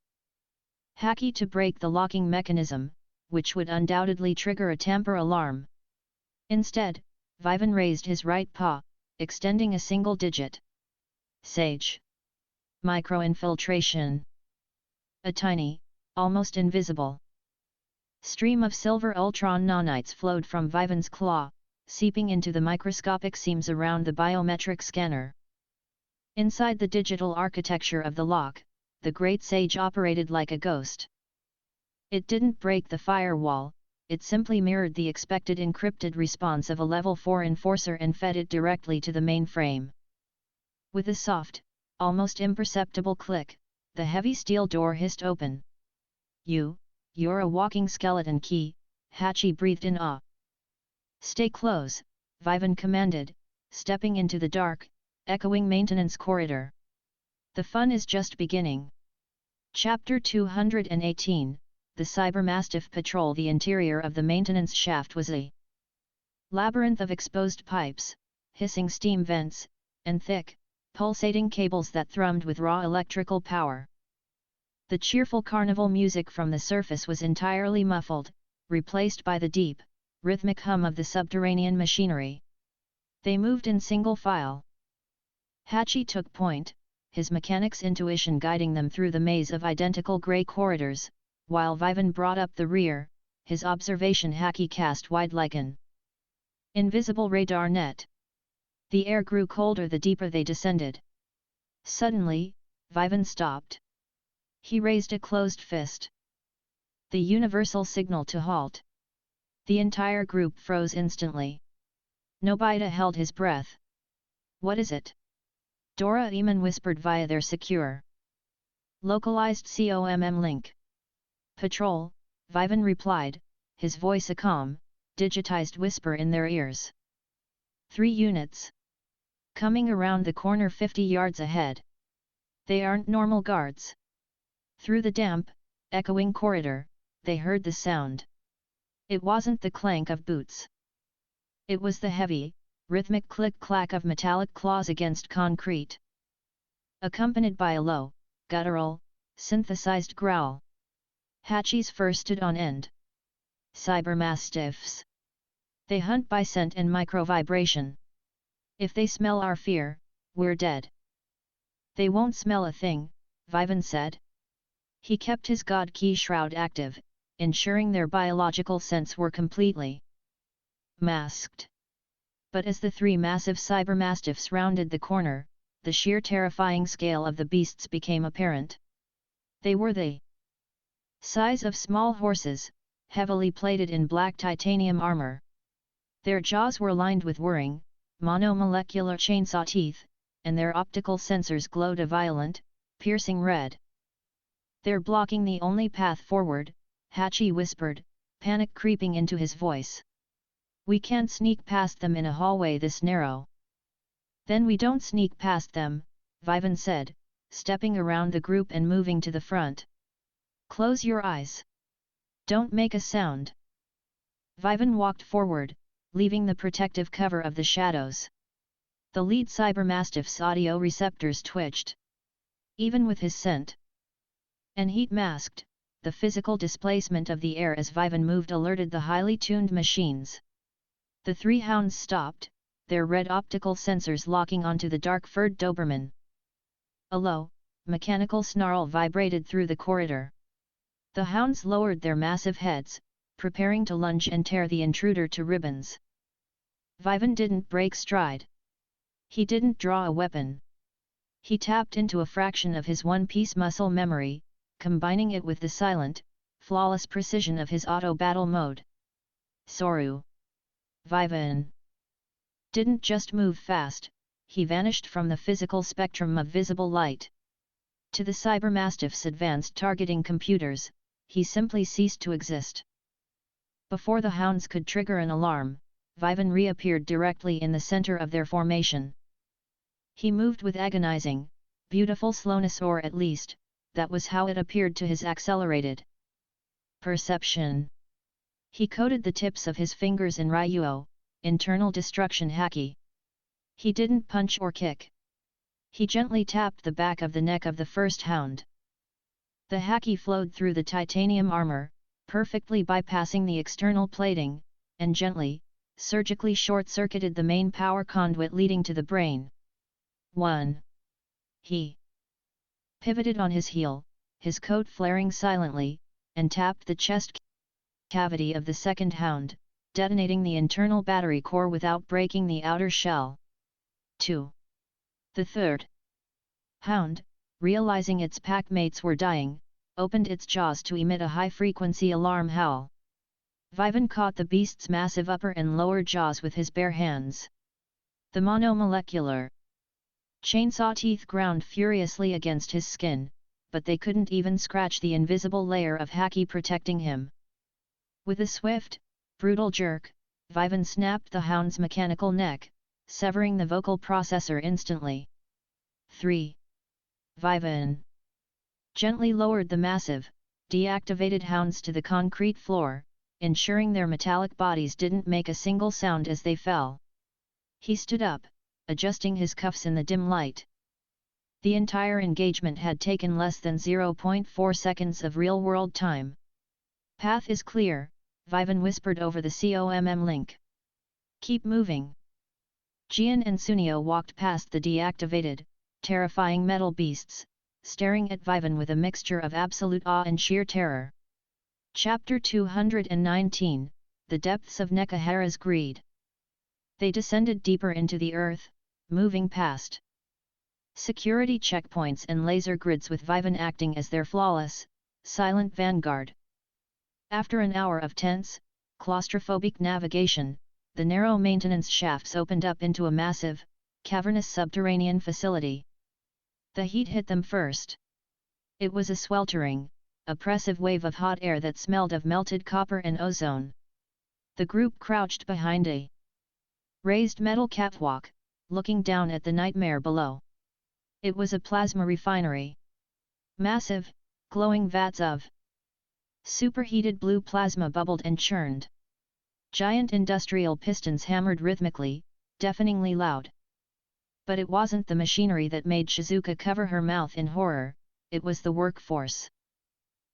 Haki to break the locking mechanism, which would undoubtedly trigger a tamper alarm. Instead, Vivan raised his right paw, extending a single digit. Sage. Microinfiltration. A tiny, almost invisible stream of silver ultron nanites flowed from Vivan's claw, seeping into the microscopic seams around the biometric scanner. Inside the digital architecture of the lock, the Great Sage operated like a ghost. It didn't break the firewall, it simply mirrored the expected encrypted response of a level 4 enforcer and fed it directly to the mainframe. With a soft, almost imperceptible click, the heavy steel door hissed open. You're a walking skeleton key," Hachi breathed in awe. "Stay close," Vivan commanded, stepping into the dark, echoing maintenance corridor. "The fun is just beginning." Chapter 218, The Cybermastiff Patrol. The interior of the maintenance shaft was a labyrinth of exposed pipes, hissing steam vents, and thick, pulsating cables that thrummed with raw electrical power. The cheerful carnival music from the surface was entirely muffled, replaced by the deep, rhythmic hum of the subterranean machinery. They moved in single file. Hachi took point, his mechanic's intuition guiding them through the maze of identical grey corridors, while Vivan brought up the rear, his observation Haki cast wide like an invisible radar net. The air grew colder the deeper they descended. Suddenly, Vivan stopped. He raised a closed fist. The universal signal to halt. The entire group froze instantly. Nobita held his breath. "What is it?" Doraemon whispered via their secure localized COMM link. "Patrol," Vivan replied, his voice a calm, digitized whisper in their ears. 3 units. Coming around the corner 50 yards ahead. They aren't normal guards. Through the damp, echoing corridor, they heard the sound. It wasn't the clank of boots. It was the heavy, rhythmic click-clack of metallic claws against concrete, accompanied by a low, guttural, synthesized growl. Hachi's fur stood on end. Cybermastiffs. They hunt by scent and microvibration. If they smell our fear, we're dead. They won't smell a thing, Vivan said. He kept his god key shroud active, ensuring their biological sense were completely masked. But as the three massive cybermastiffs rounded the corner, the sheer terrifying scale of the beasts became apparent. They were the size of small horses, heavily plated in black titanium armor. Their jaws were lined with whirring, monomolecular chainsaw teeth, and their optical sensors glowed a violent, piercing red. "They're blocking the only path forward," Hachi whispered, panic creeping into his voice. "We can't sneak past them in a hallway this narrow." "Then we don't sneak past them," Vivan said, stepping around the group and moving to the front. "Close your eyes. Don't make a sound." Vivan walked forward, leaving the protective cover of the shadows. The lead cybermastiff's audio receptors twitched. Even with his scent and heat masked, the physical displacement of the air as Vivan moved alerted the highly tuned machines. The three hounds stopped, their red optical sensors locking onto the dark-furred Doberman. A low, mechanical snarl vibrated through the corridor. The hounds lowered their massive heads, preparing to lunge and tear the intruder to ribbons. Vivan didn't break stride. He didn't draw a weapon. He tapped into a fraction of his one-piece muscle memory, combining it with the silent, flawless precision of his auto-battle mode. Soru. Vivan didn't just move fast, he vanished from the physical spectrum of visible light. To the cybermastiff's advanced targeting computers, he simply ceased to exist. Before the hounds could trigger an alarm, Vivan reappeared directly in the center of their formation. He moved with agonizing, beautiful slowness, or at least, that was how it appeared to his accelerated perception. He coated the tips of his fingers in Ryuo, internal destruction haki. He didn't punch or kick. He gently tapped the back of the neck of the first hound. The haki flowed through the titanium armor, perfectly bypassing the external plating, and gently, surgically short-circuited the main power conduit leading to the brain. 1. He pivoted on his heel, his coat flaring silently, and tapped the chest cavity of the second hound, detonating the internal battery core without breaking the outer shell. 2. The third hound, realizing its pack mates were dying, opened its jaws to emit a high-frequency alarm howl. Vivan caught the beast's massive upper and lower jaws with his bare hands. The monomolecular chainsaw teeth ground furiously against his skin, but they couldn't even scratch the invisible layer of haki protecting him. With a swift, brutal jerk, Vivan snapped the hound's mechanical neck, severing the vocal processor instantly. 3. Vivan gently lowered the massive, deactivated hounds to the concrete floor, ensuring their metallic bodies didn't make a single sound as they fell. He stood up, adjusting his cuffs in the dim light. The entire engagement had taken less than 0.4 seconds of real-world time. "Path is clear," Vivan whispered over the COMM link. "Keep moving." Gian and Sunio walked past the deactivated, terrifying metal beasts, staring at Vivan with a mixture of absolute awe and sheer terror. Chapter 219, The Depths of Nekahara's Greed. They descended deeper into the earth, moving past security checkpoints and laser grids with Vivan acting as their flawless, silent vanguard. After an hour of tense, claustrophobic navigation, the narrow maintenance shafts opened up into a massive, cavernous subterranean facility. The heat hit them first. It was a sweltering, oppressive wave of hot air that smelled of melted copper and ozone. The group crouched behind a raised metal catwalk, looking down at the nightmare below. It was a plasma refinery. Massive, Glowing vats of superheated blue plasma bubbled and churned. Giant industrial pistons hammered rhythmically, deafeningly loud. But it wasn't the machinery that made Shizuka cover her mouth in horror, it was the workforce.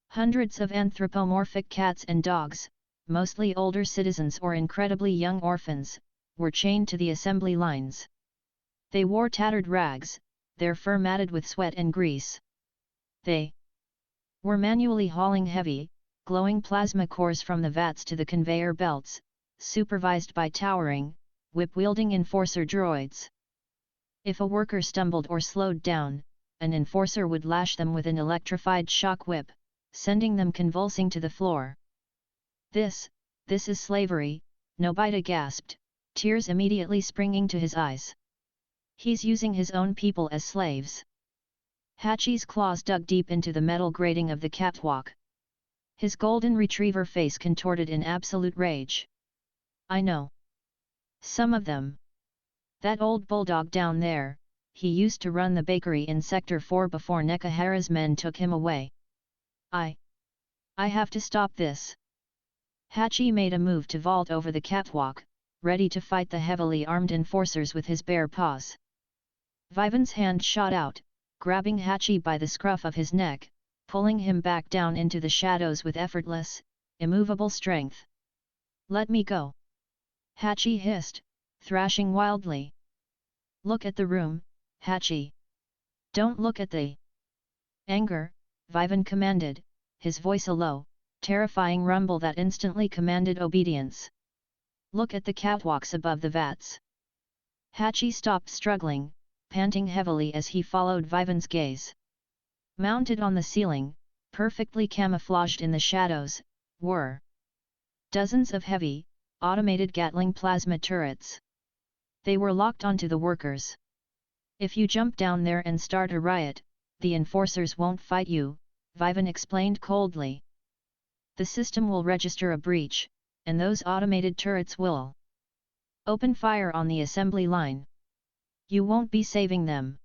Hundreds of anthropomorphic cats and dogs, mostly older citizens or incredibly young orphans, were chained to the assembly lines. They wore tattered rags, their fur matted with sweat and grease. They were manually hauling heavy, glowing plasma cores from the vats to the conveyor belts, supervised by towering, whip-wielding enforcer droids. If a worker stumbled or slowed down, an enforcer would lash them with an electrified shock whip, sending them convulsing to the floor. This is slavery, Nobita gasped, tears immediately springing to his eyes. He's using his own people as slaves. Hachi's claws dug deep into the metal grating of the catwalk. His golden retriever face contorted in absolute rage. I know. Some of them. That old bulldog down there, he used to run the bakery in Sector 4 before Nekahara's men took him away. I have to stop this. Hachi made a move to vault over the catwalk, ready to fight the heavily armed enforcers with his bare paws. Vivan's hand shot out, grabbing Hachi by the scruff of his neck, pulling him back down into the shadows with effortless, immovable strength. Let me go. Hachi hissed, thrashing wildly. Look at the room, Hachi. Don't look at the anger, Vivan commanded, his voice a low, terrifying rumble that instantly commanded obedience. Look at the catwalks above the vats. Hachi stopped struggling, panting heavily as he followed Vivan's gaze. Mounted on the ceiling, perfectly camouflaged in the shadows, were dozens of heavy, automated Gatling plasma turrets. They were locked onto the workers. If you jump down there and start a riot, the enforcers won't fight you, Vivan explained coldly. The system will register a breach, and those automated turrets will open fire on the assembly line. You won't be saving them.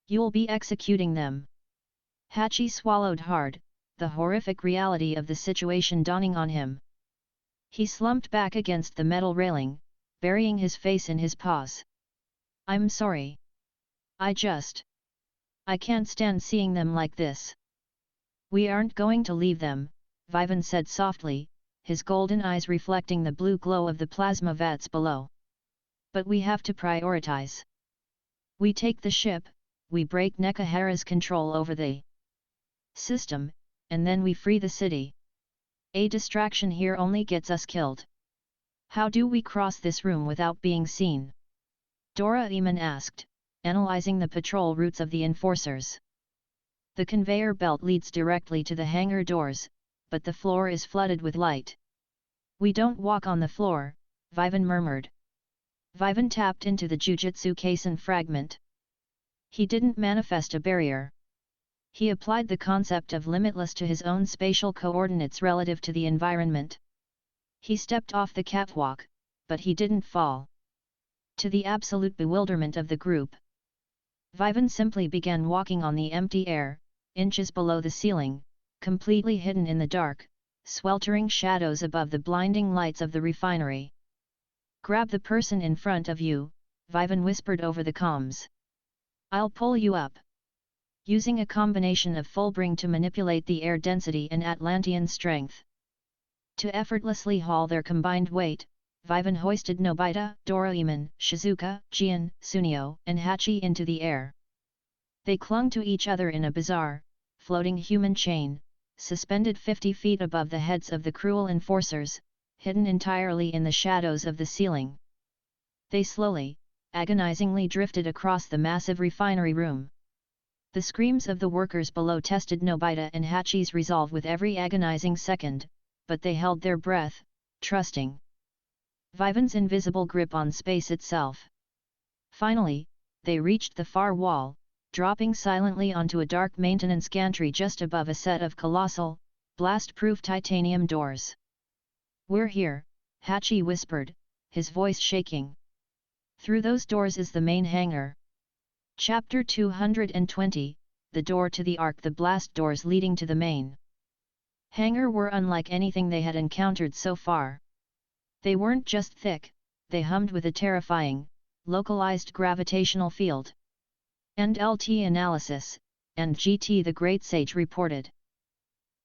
You'll be executing them. Hachi swallowed hard, the horrific reality of the situation dawning on him. He slumped back against the metal railing, burying his face in his paws. I'm sorry. I can't stand seeing them like this. We aren't going to leave them, Vivan said softly, his golden eyes reflecting the blue glow of the plasma vats below. But we have to prioritize. We take the ship, we break Nekahara's control over the system, and then we free the city. A distraction here only gets us killed. How do we cross this room without being seen? Doraemon asked, analyzing the patrol routes of the enforcers. The conveyor belt leads directly to the hangar doors, but the floor is flooded with light. We don't walk on the floor, Vivan murmured. Vivan tapped into the Jujutsu Kaisen fragment. He didn't manifest a barrier. He applied the concept of limitless to his own spatial coordinates relative to the environment. He stepped off the catwalk, but he didn't fall. To the absolute bewilderment of the group, Vivan simply began walking on the empty air, inches below the ceiling, completely hidden in the dark, sweltering shadows above the blinding lights of the refinery. Grab the person in front of you, Vivan whispered over the comms. I'll pull you up. Using a combination of full bring to manipulate the air density and Atlantean strength. To effortlessly haul their combined weight, Vivan hoisted Nobita, Doraemon, Shizuka, Gian, Sunio, and Hachi into the air. They clung to each other in a bizarre, floating human chain, suspended 50 feet above the heads of the cruel enforcers, hidden entirely in the shadows of the ceiling. They slowly, agonizingly drifted across the massive refinery room. The screams of the workers below tested Nobita and Hachi's resolve with every agonizing second, but they held their breath, trusting Vivan's invisible grip on space itself. Finally, they reached the far wall, dropping silently onto a dark maintenance gantry just above a set of colossal, blast-proof titanium doors. We're here, Hachi whispered, his voice shaking. Through those doors is the main hangar. Chapter 220, the door to the arc, the blast doors leading to the main hangar, were unlike anything they had encountered so far. They weren't just thick, they hummed with a terrifying, localized gravitational field. End LT analysis, and GT the Great Sage reported.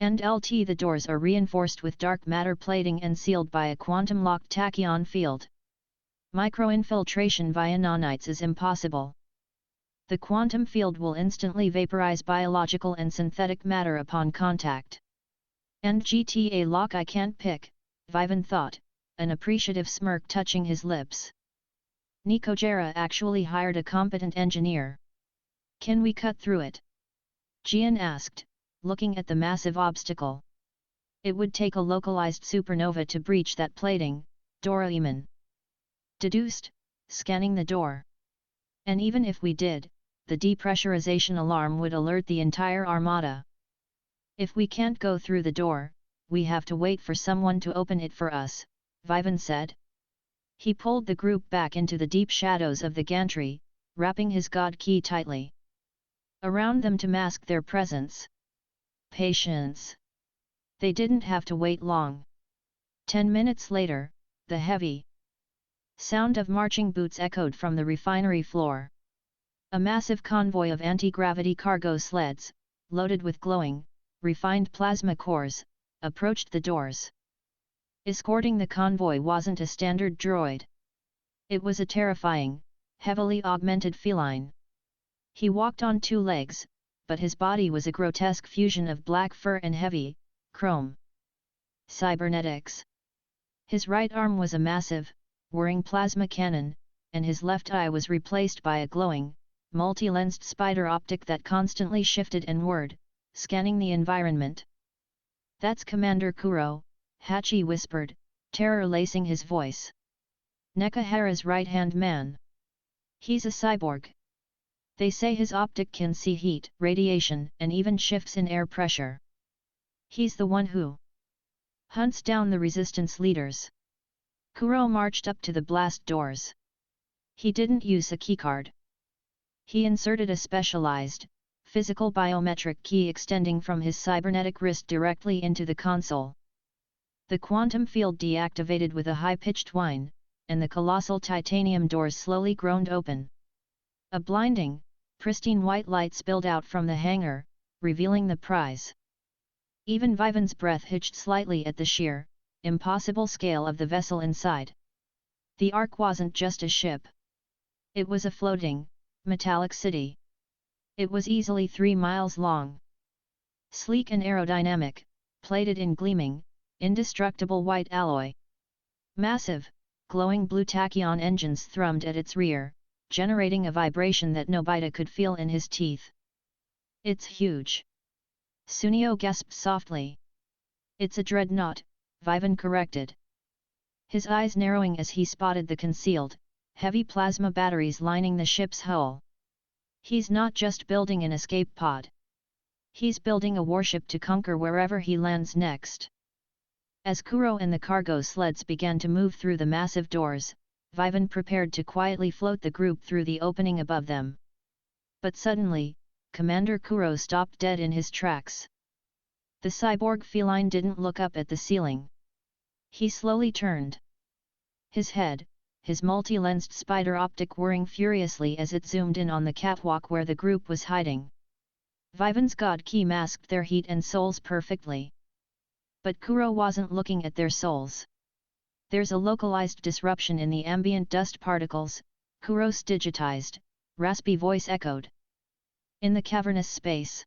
End LT, the doors are reinforced with dark matter plating and sealed by a quantum-locked tachyon field. Microinfiltration via nanites is impossible. The quantum field will instantly vaporize biological and synthetic matter upon contact. And GTA lock I can't pick, Vivan thought, an appreciative smirk touching his lips. Nikojera actually hired a competent engineer. Can we cut through it? Gian asked, looking at the massive obstacle. It would take a localized supernova to breach that plating, Doraemon deduced, scanning the door. And even if we did, the depressurization alarm would alert the entire armada. If we can't go through the door, we have to wait for someone to open it for us, Vivan said. He pulled the group back into the deep shadows of the gantry, wrapping his god key tightly around them to mask their presence. Patience. They didn't have to wait long. 10 minutes later, the heavy sound of marching boots echoed from the refinery floor. A massive convoy of anti-gravity cargo sleds, loaded with glowing, refined plasma cores, approached the doors. Escorting the convoy wasn't a standard droid. It was a terrifying, heavily augmented feline. He walked on 2 legs, but his body was a grotesque fusion of black fur and heavy, chrome cybernetics. His right arm was a massive, whirring plasma cannon, and his left eye was replaced by a glowing, multi-lensed spider optic that constantly shifted and whirred, scanning the environment. That's Commander Kuro, Hachi whispered, terror lacing his voice. Nekahara's right-hand man. He's a cyborg. They say his optic can see heat, radiation, and even shifts in air pressure. He's the one who hunts down the resistance leaders. Kuro marched up to the blast doors. He didn't use a keycard. He inserted a specialized, physical biometric key extending from his cybernetic wrist directly into the console. The quantum field deactivated with a high-pitched whine, and the colossal titanium doors slowly groaned open. A blinding, pristine white light spilled out from the hangar, revealing the prize. Even Vivan's breath hitched slightly at the sheer, impossible scale of the vessel inside. The Ark wasn't just a ship. It was a floating, metallic city. It was easily 3 miles long. Sleek and aerodynamic, plated in gleaming, indestructible white alloy. Massive, glowing blue tachyon engines thrummed at its rear, generating a vibration that Nobita could feel in his teeth. It's huge. Sunio gasped softly. It's a dreadnought, Vivan corrected. His eyes narrowing as he spotted the concealed, heavy plasma batteries lining the ship's hull. He's not just building an escape pod. He's building a warship to conquer wherever he lands next. As Kuro and the cargo sleds began to move through the massive doors, Vivan prepared to quietly float the group through the opening above them. But suddenly, Commander Kuro stopped dead in his tracks. The cyborg feline didn't look up at the ceiling. He slowly turned. His head, his multi-lensed spider optic whirring furiously as it zoomed in on the catwalk where the group was hiding. Vivan's god key masked their heat and souls perfectly. But Kuro wasn't looking at their souls. There's a localized disruption in the ambient dust particles, Kuro's digitized, raspy voice echoed. In the cavernous space.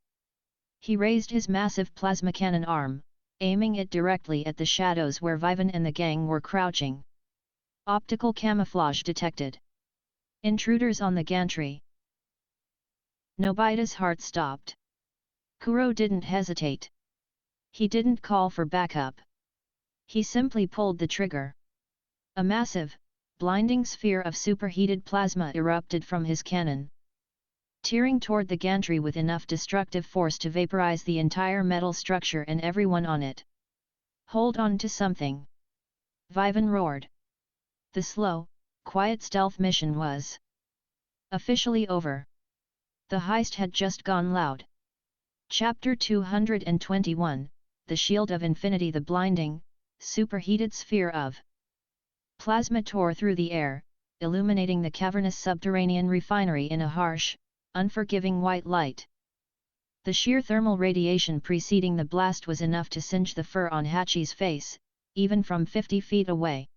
He raised his massive plasma cannon arm, aiming it directly at the shadows where Vivan and the gang were crouching. Optical camouflage detected. Intruders on the gantry. Nobita's heart stopped. Kuro didn't hesitate. He didn't call for backup. He simply pulled the trigger. A massive, blinding sphere of superheated plasma erupted from his cannon, tearing toward the gantry with enough destructive force to vaporize the entire metal structure and everyone on it. Hold on to something! Vivan roared. The slow, quiet stealth mission was officially over. The heist had just gone loud. Chapter 221, The Shield of Infinity. The blinding, superheated sphere of plasma tore through the air, illuminating the cavernous subterranean refinery in a harsh, unforgiving white light. The sheer thermal radiation preceding the blast was enough to singe the fur on Hachi's face, even from 50 feet away.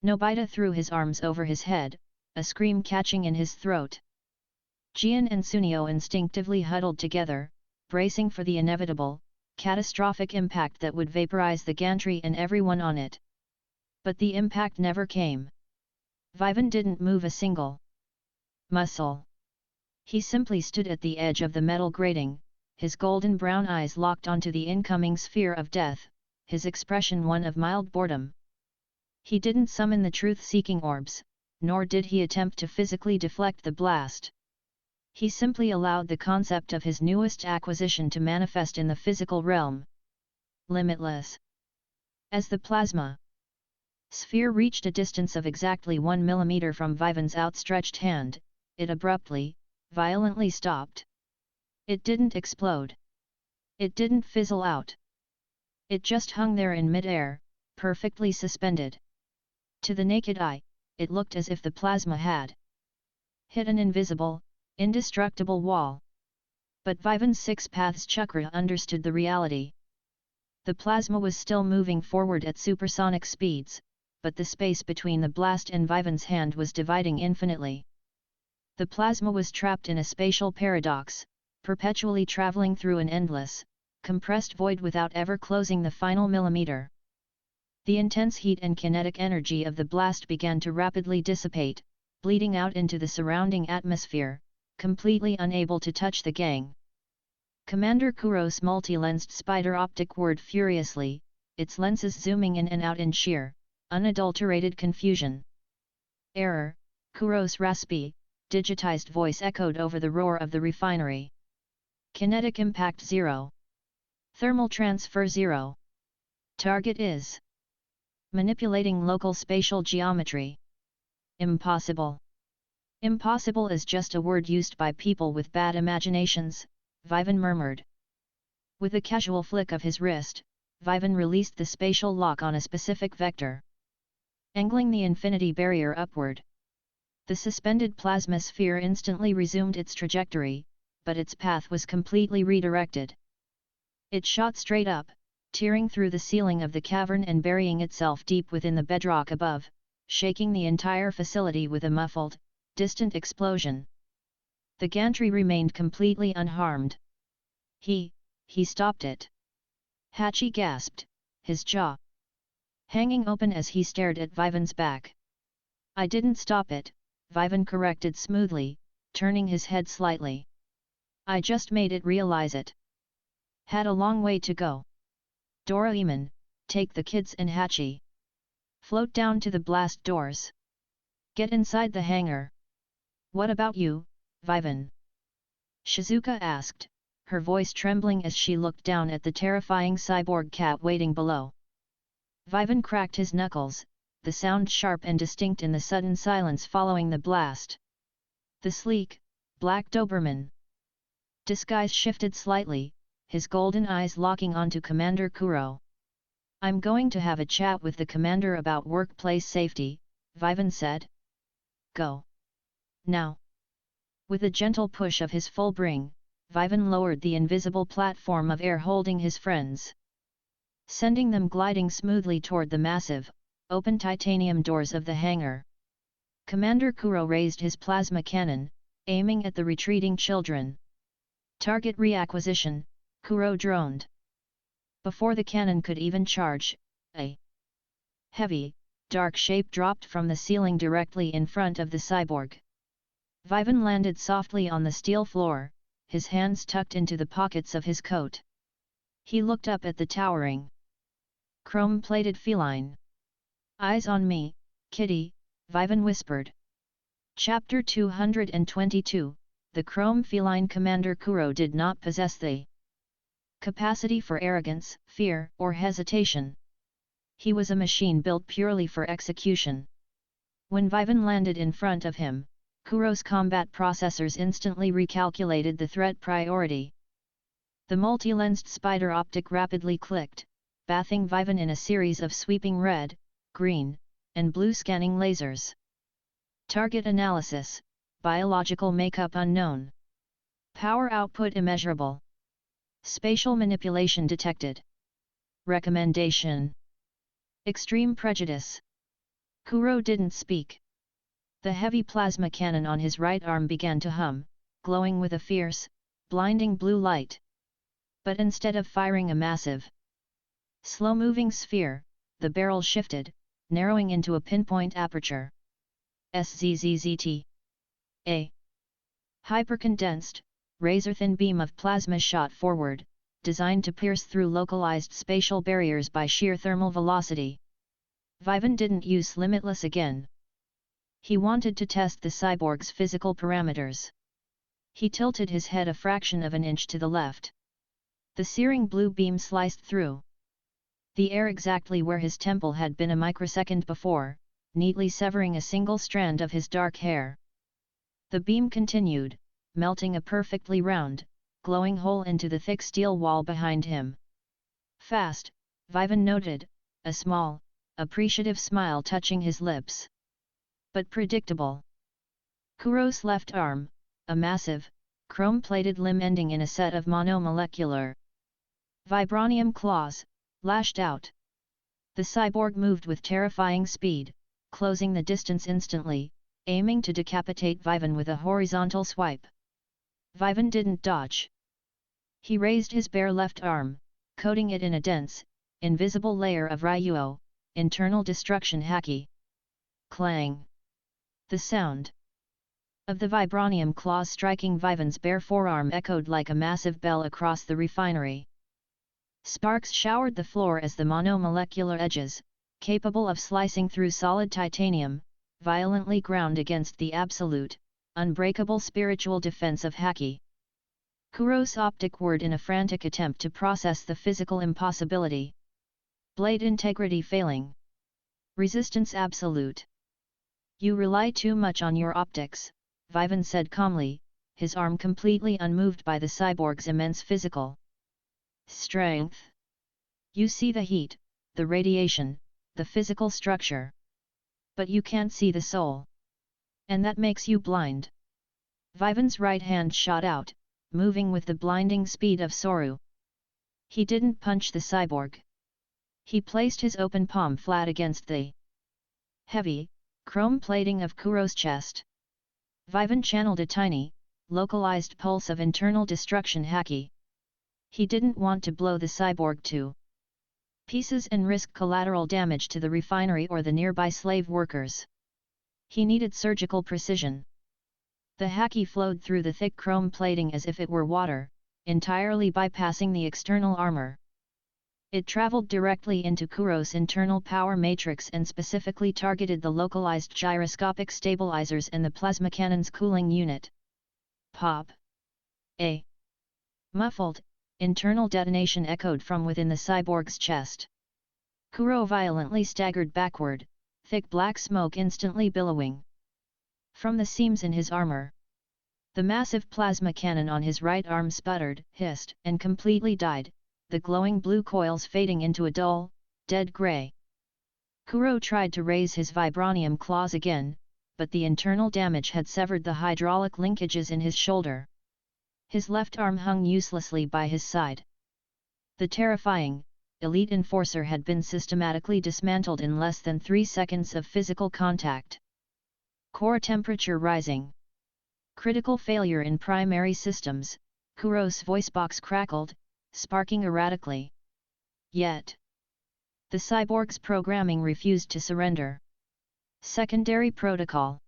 Nobita threw his arms over his head, a scream catching in his throat. Gian and Sunio instinctively huddled together, bracing for the inevitable, catastrophic impact that would vaporize the gantry and everyone on it. But the impact never came. Vivan didn't move a single muscle. He simply stood at the edge of the metal grating, his golden brown eyes locked onto the incoming sphere of death, his expression one of mild boredom. He didn't summon the truth-seeking orbs, nor did he attempt to physically deflect the blast. He simply allowed the concept of his newest acquisition to manifest in the physical realm. Limitless. As the plasma sphere reached a distance of exactly 1 millimeter from Vivan's outstretched hand, it abruptly, violently stopped. It didn't explode. It didn't fizzle out. It just hung there in mid-air, perfectly suspended. To the naked eye, it looked as if the plasma had hit an invisible, indestructible wall. But Vivan's Six Paths chakra understood the reality. The plasma was still moving forward at supersonic speeds, but the space between the blast and Vivan's hand was dividing infinitely. The plasma was trapped in a spatial paradox, perpetually traveling through an endless, compressed void without ever closing the final millimeter. The intense heat and kinetic energy of the blast began to rapidly dissipate, bleeding out into the surrounding atmosphere, completely unable to touch the gang. Commander Kuro's multi-lensed spider optic whirred furiously, its lenses zooming in and out in sheer, unadulterated confusion. Error, Kuro's raspy, digitized voice echoed over the roar of the refinery. Kinetic impact 0. Thermal transfer 0. Target is manipulating local spatial geometry. Impossible. Impossible is just a word used by people with bad imaginations, Vivan murmured. With a casual flick of his wrist, Vivan released the spatial lock on a specific vector, angling the infinity barrier upward. The suspended plasma sphere instantly resumed its trajectory, but its path was completely redirected. It shot straight up, tearing through the ceiling of the cavern and burying itself deep within the bedrock above, shaking the entire facility with a muffled, distant explosion. The gantry remained completely unharmed. He stopped it. Hachi gasped, his jaw hanging open as he stared at Vivan's back. I didn't stop it, Vivan corrected smoothly, turning his head slightly. I just made it realize it. Had a long way to go. Doraemon, take the kids and Hachi. Float down to the blast doors. Get inside the hangar. What about you, Vivan? Shizuka asked, her voice trembling as she looked down at the terrifying cyborg cat waiting below. Vivan cracked his knuckles, the sound sharp and distinct in the sudden silence following the blast. The sleek, black Doberman disguise shifted slightly, his golden eyes locking onto Commander Kuro. I'm going to have a chat with the commander about workplace safety, Vivan said. Go. Now. With a gentle push of his full bring, Vivan lowered the invisible platform of air holding his friends, sending them gliding smoothly toward the massive, open titanium doors of the hangar. Commander Kuro raised his plasma cannon, aiming at the retreating children. Target reacquisition, Kuro droned. Before the cannon could even charge, a heavy, dark shape dropped from the ceiling directly in front of the cyborg. Vivan landed softly on the steel floor, his hands tucked into the pockets of his coat. He looked up at the towering, chrome-plated feline. Eyes on me, kitty, Vivan whispered. Chapter 222, The Chrome Feline. Commander Kuro did not possess the capacity for arrogance, fear, or hesitation. He was a machine built purely for execution. When Vivan landed in front of him, Kuro's combat processors instantly recalculated the threat priority. The multi-lensed spider optic rapidly clicked, bathing Vivan in a series of sweeping red, green, and blue scanning lasers. Target analysis, biological makeup unknown. Power output immeasurable. Spatial manipulation detected. Recommendation. Extreme prejudice. Kuro didn't speak. The heavy plasma cannon on his right arm began to hum, glowing with a fierce, blinding blue light. But instead of firing a massive, slow-moving sphere, the barrel shifted, narrowing into a pinpoint aperture. SZZZT. A hypercondensed, razor-thin beam of plasma shot forward, designed to pierce through localized spatial barriers by sheer thermal velocity. Vivan didn't use Limitless again. He wanted to test the cyborg's physical parameters. He tilted his head a fraction of an inch to the left. The searing blue beam sliced through the air exactly where his temple had been a microsecond before, neatly severing a single strand of his dark hair. The beam continued, melting a perfectly round, glowing hole into the thick steel wall behind him. Fast, Vivan noted, a small, appreciative smile touching his lips. But predictable. Kuro's left arm, a massive, chrome-plated limb ending in a set of monomolecular vibranium claws, lashed out. The cyborg moved with terrifying speed, closing the distance instantly, aiming to decapitate Vivan with a horizontal swipe. Vivan didn't dodge. He raised his bare left arm, coating it in a dense, invisible layer of Ryuo, internal destruction haki. Clang. The sound of the vibranium claws striking Vivan's bare forearm echoed like a massive bell across the refinery. Sparks showered the floor as the monomolecular edges, capable of slicing through solid titanium, violently ground against the absolute, unbreakable spiritual defense of haki. Kuro's optic whirred in a frantic attempt to process the physical impossibility. Blade integrity failing. Resistance absolute. You rely too much on your optics, Vivan said calmly, his arm completely unmoved by the cyborg's immense physical strength. You see the heat, the radiation, the physical structure. But you can't see the soul. And that makes you blind. Vivan's right hand shot out, moving with the blinding speed of Soru. He didn't punch the cyborg. He placed his open palm flat against the heavy, chrome plating of Kuro's chest. Vivan channeled a tiny, localized pulse of internal destruction haki. He didn't want to blow the cyborg to pieces and risk collateral damage to the refinery or the nearby slave workers. He needed surgical precision. The haki flowed through the thick chrome plating as if it were water, entirely bypassing the external armor. It traveled directly into Kuro's internal power matrix and specifically targeted the localized gyroscopic stabilizers and the plasma cannon's cooling unit. Pop! A muffled, internal detonation echoed from within the cyborg's chest. Kuro violently staggered backward, thick black smoke instantly billowing from the seams in his armor. The massive plasma cannon on his right arm sputtered, hissed, and completely died, the glowing blue coils fading into a dull, dead gray. Kuro tried to raise his vibranium claws again, but the internal damage had severed the hydraulic linkages in his shoulder. His left arm hung uselessly by his side. The terrifying, elite enforcer had been systematically dismantled in less than 3 seconds of physical contact. Core temperature rising. Critical failure in primary systems, Kuro's voice box crackled, sparking erratically. Yet the cyborg's programming refused to surrender. Secondary protocol.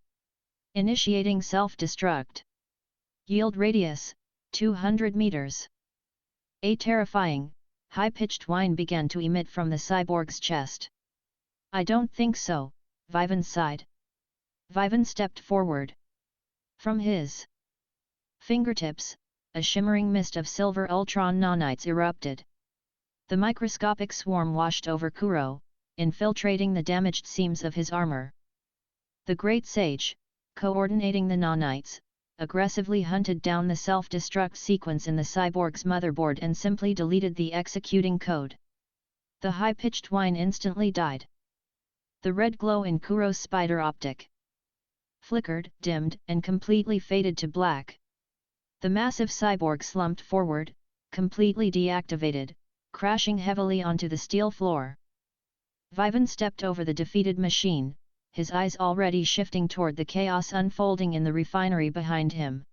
Initiating self-destruct. Yield radius, 200 meters. A terrifying, high-pitched whine began to emit from the cyborg's chest. I don't think so, Vivan sighed. Vivan stepped forward. From his fingertips, a shimmering mist of silver ultron nanites erupted. The microscopic swarm washed over Kuro, infiltrating the damaged seams of his armor. The Great Sage, coordinating the nanites, aggressively hunted down the self-destruct sequence in the cyborg's motherboard and simply deleted the executing code. The high-pitched whine instantly died. The red glow in Kuro's spider optic flickered, dimmed, and completely faded to black. The massive cyborg slumped forward, completely deactivated, crashing heavily onto the steel floor. Vivan stepped over the defeated machine, his eyes already shifting toward the chaos unfolding in the refinery behind him.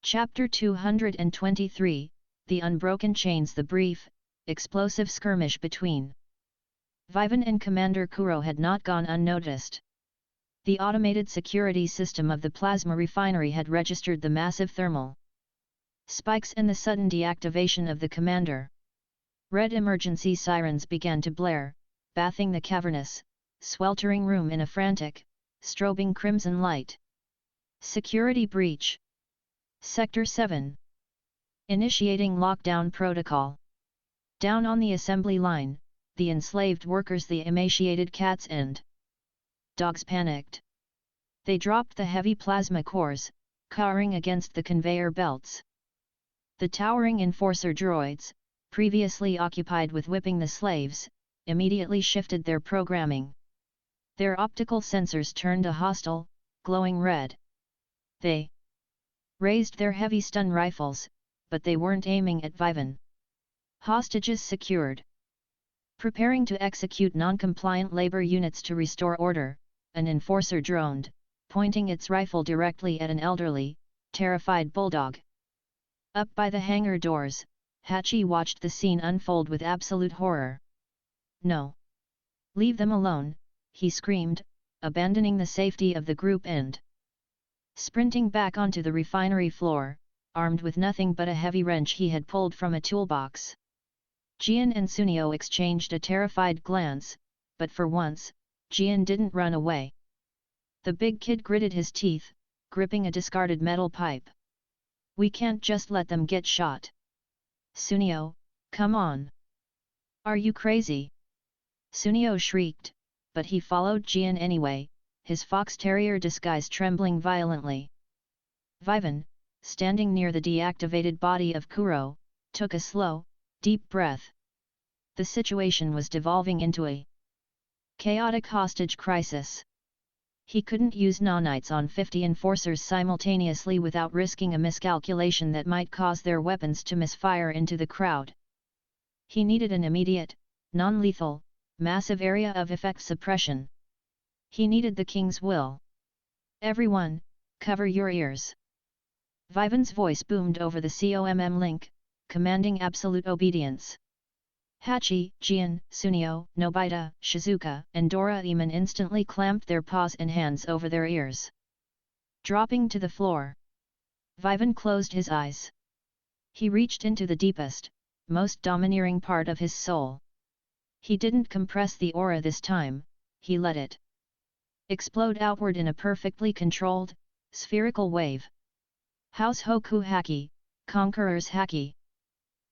Chapter 223, The Unbroken Chains. The brief, explosive skirmish between Vivan and Commander Kuro had not gone unnoticed. The automated security system of the plasma refinery had registered the massive thermal spikes and the sudden deactivation of the commander. Red emergency sirens began to blare, bathing the cavernous, sweltering room in a frantic, strobing crimson light. Security breach. Sector 7. Initiating lockdown protocol. Down on the assembly line, the enslaved workers, the emaciated cats and dogs panicked. They dropped the heavy plasma cores, cowering against the conveyor belts. The towering enforcer droids, previously occupied with whipping the slaves, immediately shifted their programming. Their optical sensors turned a hostile, glowing red. They raised their heavy stun rifles, but they weren't aiming at Vivan. Hostages secured. Preparing to execute non-compliant labor units to restore order, an enforcer droned, pointing its rifle directly at an elderly, terrified bulldog. Up by the hangar doors, Hachi watched the scene unfold with absolute horror. "No! Leave them alone," he screamed, abandoning the safety of the group and sprinting back onto the refinery floor, armed with nothing but a heavy wrench he had pulled from a toolbox. Gian and Sunio exchanged a terrified glance, but for once, Gian didn't run away. The big kid gritted his teeth, gripping a discarded metal pipe. "We can't just let them get shot. Sunio, come on! Are you crazy?" Sunio shrieked, but he followed Gian anyway, his fox terrier disguise trembling violently. Vivan, standing near the deactivated body of Kuro, took a slow, deep breath. The situation was devolving into a chaotic hostage crisis. He couldn't use nanites on 50 enforcers simultaneously without risking a miscalculation that might cause their weapons to misfire into the crowd. He needed an immediate, non-lethal, massive area of effect suppression. He needed the king's will. "Everyone, cover your ears." Vivan's voice boomed over the COMM link, commanding absolute obedience. Hachi, Gian, Sunio, Nobita, Shizuka, and Doraemon instantly clamped their paws and hands over their ears. Dropping to the floor, Vivan closed his eyes. He reached into the deepest, most domineering part of his soul. He didn't compress the aura this time, he let it explode outward in a perfectly controlled, spherical wave. House Hoku Haki, Conqueror's Haki.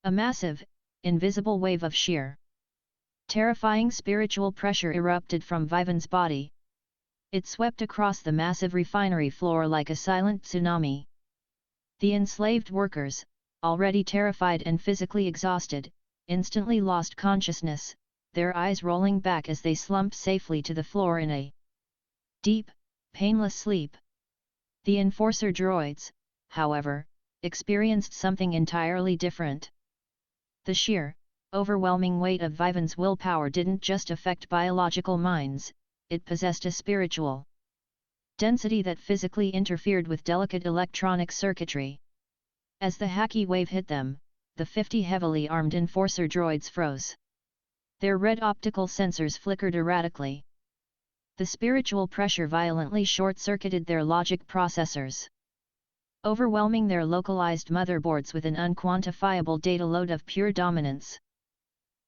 A massive, invisible wave of sheer, terrifying spiritual pressure erupted from Vivan's body. It swept across the massive refinery floor like a silent tsunami. The enslaved workers, already terrified and physically exhausted, instantly lost consciousness, their eyes rolling back as they slumped safely to the floor in a deep, painless sleep. The enforcer droids, however, experienced something entirely different. The sheer, overwhelming weight of Vivan's willpower didn't just affect biological minds, it possessed a spiritual density that physically interfered with delicate electronic circuitry. As the Haki wave hit them, the 50 heavily armed enforcer droids froze. Their red optical sensors flickered erratically. The spiritual pressure violently short-circuited their logic processors, overwhelming their localized motherboards with an unquantifiable data load of pure dominance.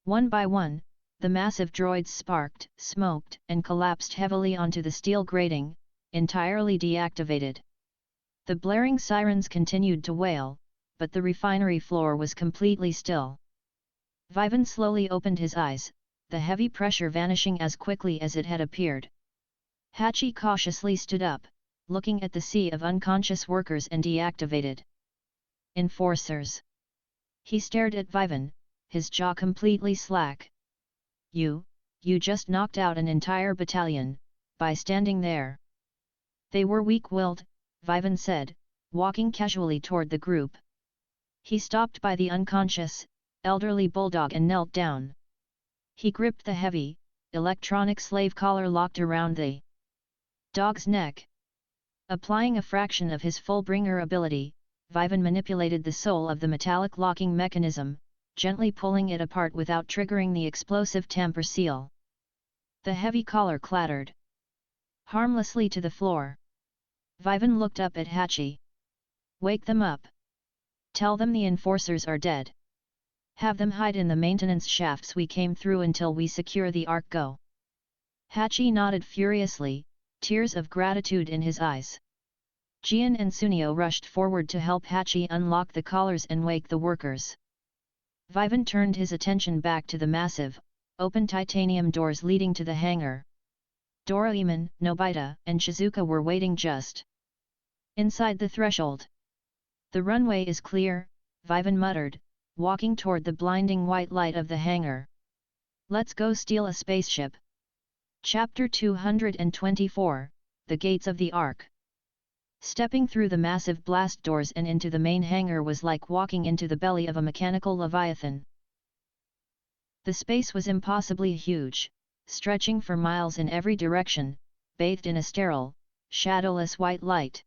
One by one, the massive droids sparked, smoked, and collapsed heavily onto the steel grating, entirely deactivated. The blaring sirens continued to wail, but the refinery floor was completely still. Vivan slowly opened his eyes, the heavy pressure vanishing as quickly as it had appeared. Hachi cautiously stood up, looking at the sea of unconscious workers and deactivated enforcers. He stared at Vivan, his jaw completely slack. You just knocked out an entire battalion, by standing there." "They were weak-willed," Vivan said, walking casually toward the group. He stopped by the unconscious, elderly bulldog and knelt down. He gripped the heavy, electronic slave collar locked around the dog's neck. Applying a fraction of his full-bringer ability, Vivan manipulated the soul of the metallic locking mechanism, gently pulling it apart without triggering the explosive tamper seal. The heavy collar clattered harmlessly to the floor. Vivan looked up at Hachi. "Wake them up. Tell them the enforcers are dead. Have them hide in the maintenance shafts we came through until we secure the Ark. Go." Hachi nodded furiously, tears of gratitude in his eyes. Gian and Sunio rushed forward to help Hachi unlock the collars and wake the workers. Vivan turned his attention back to the massive, open titanium doors leading to the hangar. Doraemon, Nobita, and Shizuka were waiting just inside the threshold. "The runway is clear," Vivan muttered, walking toward the blinding white light of the hangar. "Let's go steal a spaceship." Chapter 224, The Gates of the Ark. Stepping through the massive blast doors and into the main hangar was like walking into the belly of a mechanical leviathan. The space was impossibly huge, stretching for miles in every direction, bathed in a sterile, shadowless white light.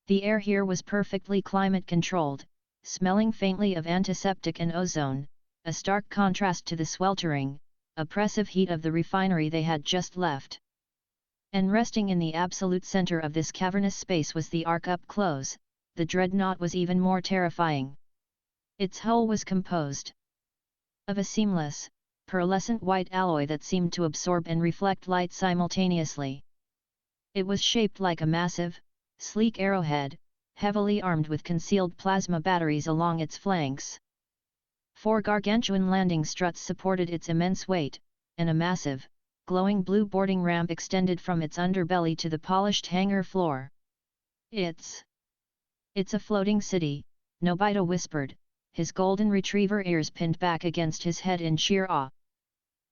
The air here was perfectly climate-controlled, smelling faintly of antiseptic and ozone, a stark contrast to the sweltering, oppressive heat of the refinery they had just left. And resting in the absolute center of this cavernous space was the Ark up close. The dreadnought was even more terrifying. Its hull was composed of a seamless, pearlescent white alloy that seemed to absorb and reflect light simultaneously. It was shaped like a massive, sleek arrowhead, heavily armed with concealed plasma batteries along its flanks. 4 gargantuan landing struts supported its immense weight, and a massive, glowing blue boarding ramp extended from its underbelly to the polished hangar floor. It's a floating city," Nobita whispered, his golden retriever ears pinned back against his head in sheer awe.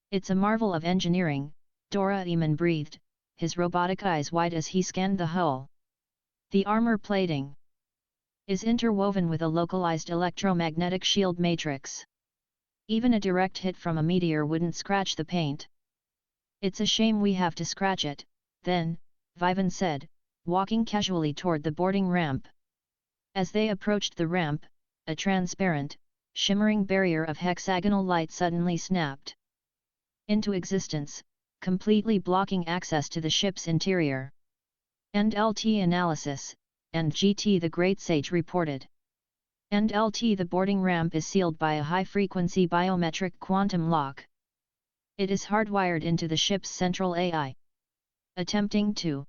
"It's a marvel of engineering," Doraemon breathed, his robotic eyes wide as he scanned the hull. "The armor plating is interwoven with a localized electromagnetic shield matrix. Even a direct hit from a meteor wouldn't scratch the paint." "It's a shame we have to scratch it," then, Vivan said, walking casually toward the boarding ramp. As they approached the ramp, a transparent, shimmering barrier of hexagonal light suddenly snapped into existence, completely blocking access to the ship's interior. "End LT analysis," and GT the Great Sage reported. "End LT the boarding ramp is sealed by a high-frequency biometric quantum lock. It is hardwired into the ship's central AI. Attempting to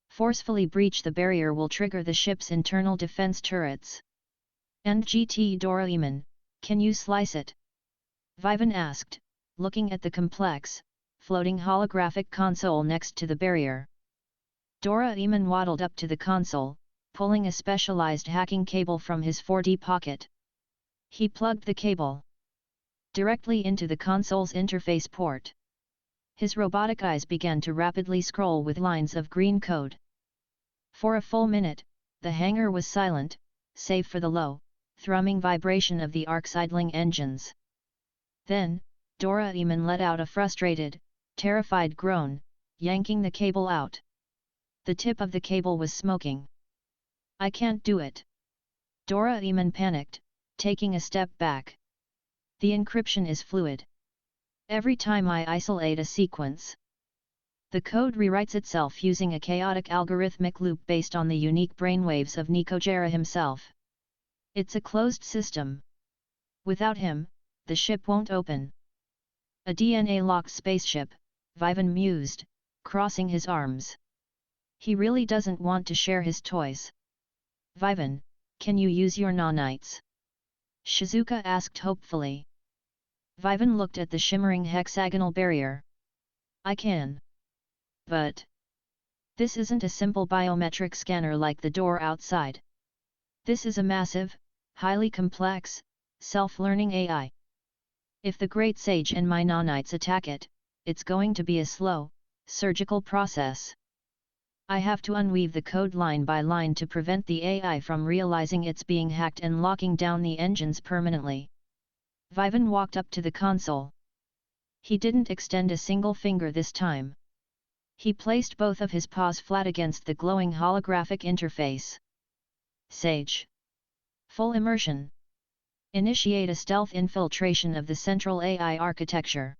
forcefully breach the barrier will trigger the ship's internal defense turrets." "And GT Doraemon, can you slice it?" Vivan asked, looking at the complex, floating holographic console next to the barrier. Doraemon waddled up to the console, pulling a specialized hacking cable from his 4D pocket. He plugged the cable directly into the console's interface port. His robotic eyes began to rapidly scroll with lines of green code. For a full minute, the hangar was silent, save for the low, thrumming vibration of the Ark's idling engines. Then, Doraemon let out a frustrated, terrified groan, yanking the cable out. The tip of the cable was smoking. "I can't do it." Doraemon panicked, taking a step back. "The encryption is fluid. Every time I isolate a sequence, the code rewrites itself using a chaotic algorithmic loop based on the unique brainwaves of Nikojera himself. It's a closed system. Without him, the ship won't open." "A DNA-locked spaceship," Vivan mused, crossing his arms. He really doesn't want to share his toys. "Vivan, can you use your nanites?" Shizuka asked hopefully. Vivan looked at the shimmering hexagonal barrier. "I can. But This isn't a simple biometric scanner like the door outside. This is a massive, highly complex, self-learning AI. If the Great Sage and my nanites attack it, it's going to be a slow, surgical process. I have to unweave the code line by line to prevent the AI from realizing it's being hacked and locking down the engines permanently. Vivan walked up to the console. He didn't extend a single finger this time. He placed both of his paws flat against the glowing holographic interface. Sage. Full immersion. Initiate a stealth infiltration of the central AI architecture.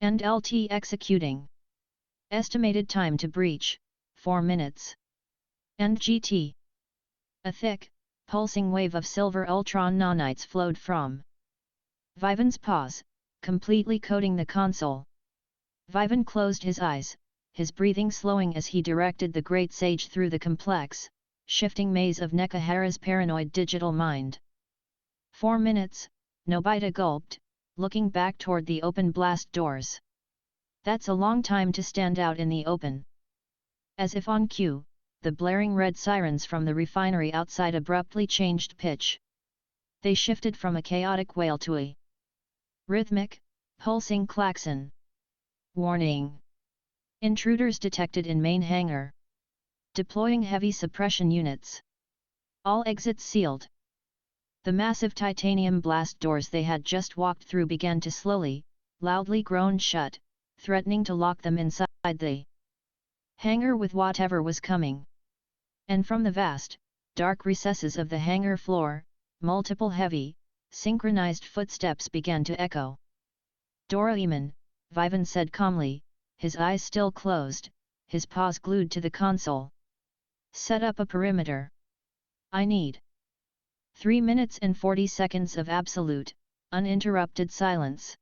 End LT executing. Estimated time to breach, 4 minutes. End GT. A thick, pulsing wave of silver ultron nanites flowed from Vivan's paws, completely coating the console. Vivan closed his eyes, his breathing slowing as he directed the Great Sage through the complex, shifting maze of Nekahara's paranoid digital mind. 4 minutes, Nobita gulped, looking back toward the open blast doors. That's a long time to stand out in the open. As if on cue, the blaring red sirens from the refinery outside abruptly changed pitch. They shifted from a chaotic wail to a rhythmic, pulsing klaxon. Warning! Intruders detected in main hangar. Deploying heavy suppression units. All exits sealed. The massive titanium blast doors they had just walked through began to slowly, loudly groan shut, threatening to lock them inside the hangar with whatever was coming. And from the vast, dark recesses of the hangar floor, multiple heavy, synchronized footsteps began to echo. Doraemon, Vivan said calmly, his eyes still closed, his paws glued to the console. Set up a perimeter. I need 3 minutes and 40 seconds of absolute, uninterrupted silence.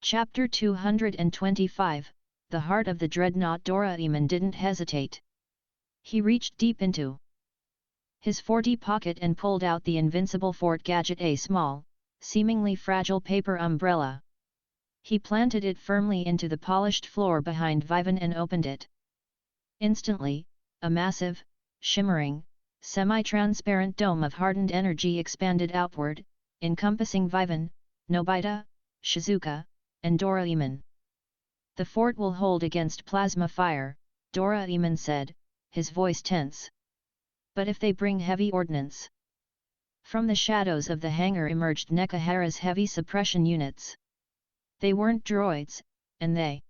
Chapter 225, The Heart of the Dreadnought. Doraemon didn't hesitate. He reached deep into his 40 pocket and pulled out the invincible fort gadget, a small, seemingly fragile paper umbrella. He planted it firmly into the polished floor behind Vivan and opened it. Instantly, a massive, shimmering, semi-transparent dome of hardened energy expanded outward, encompassing Vivan, Nobita, Shizuka, and Doraemon. The fort will hold against plasma fire, Doraemon said, his voice tense. But if they bring heavy ordnance? From the shadows of the hangar emerged Nekahara's heavy suppression units. They weren't droids, and they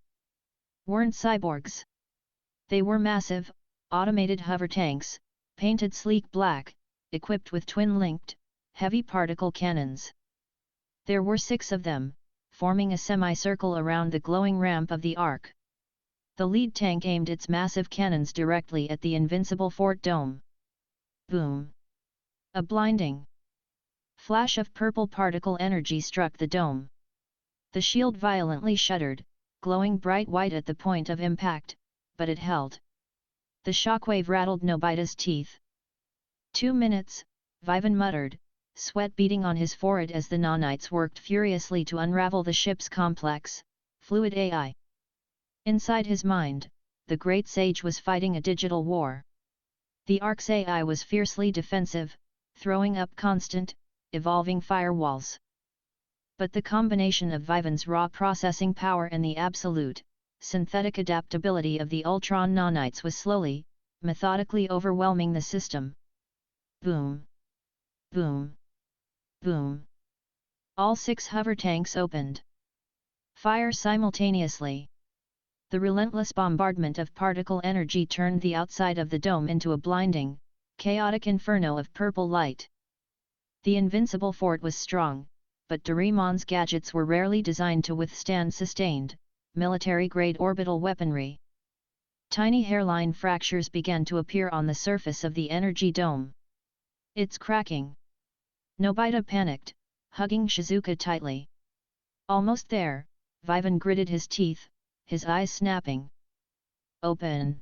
weren't cyborgs. They were massive, automated hover tanks, painted sleek black, equipped with twin-linked, heavy particle cannons. There were 6 of them, forming a semicircle around the glowing ramp of the Ark. The lead tank aimed its massive cannons directly at the invincible fort dome. Boom! A blinding flash of purple particle energy struck the dome. The shield violently shuddered, glowing bright white at the point of impact, but it held. The shockwave rattled Nobita's teeth. 2 minutes, Vivan muttered, sweat beading on his forehead as the nanites worked furiously to unravel the ship's complex, fluid AI. Inside his mind, the Great Sage was fighting a digital war. The Ark's AI was fiercely defensive, throwing up constant, evolving firewalls. But the combination of Vivan's raw processing power and the absolute, synthetic adaptability of the Ultron nanites was slowly, methodically overwhelming the system. Boom! Boom! Boom! All 6 hover tanks opened fire simultaneously. The relentless bombardment of particle energy turned the outside of the dome into a blinding, chaotic inferno of purple light. The invincible fort was strong, but DORAEMON'S gadgets were rarely designed to withstand sustained, military-grade orbital weaponry. Tiny hairline fractures began to appear on the surface of the energy dome. It's cracking! Nobita panicked, hugging Shizuka tightly. Almost there, Vivan gritted his teeth, his eyes snapping. Open!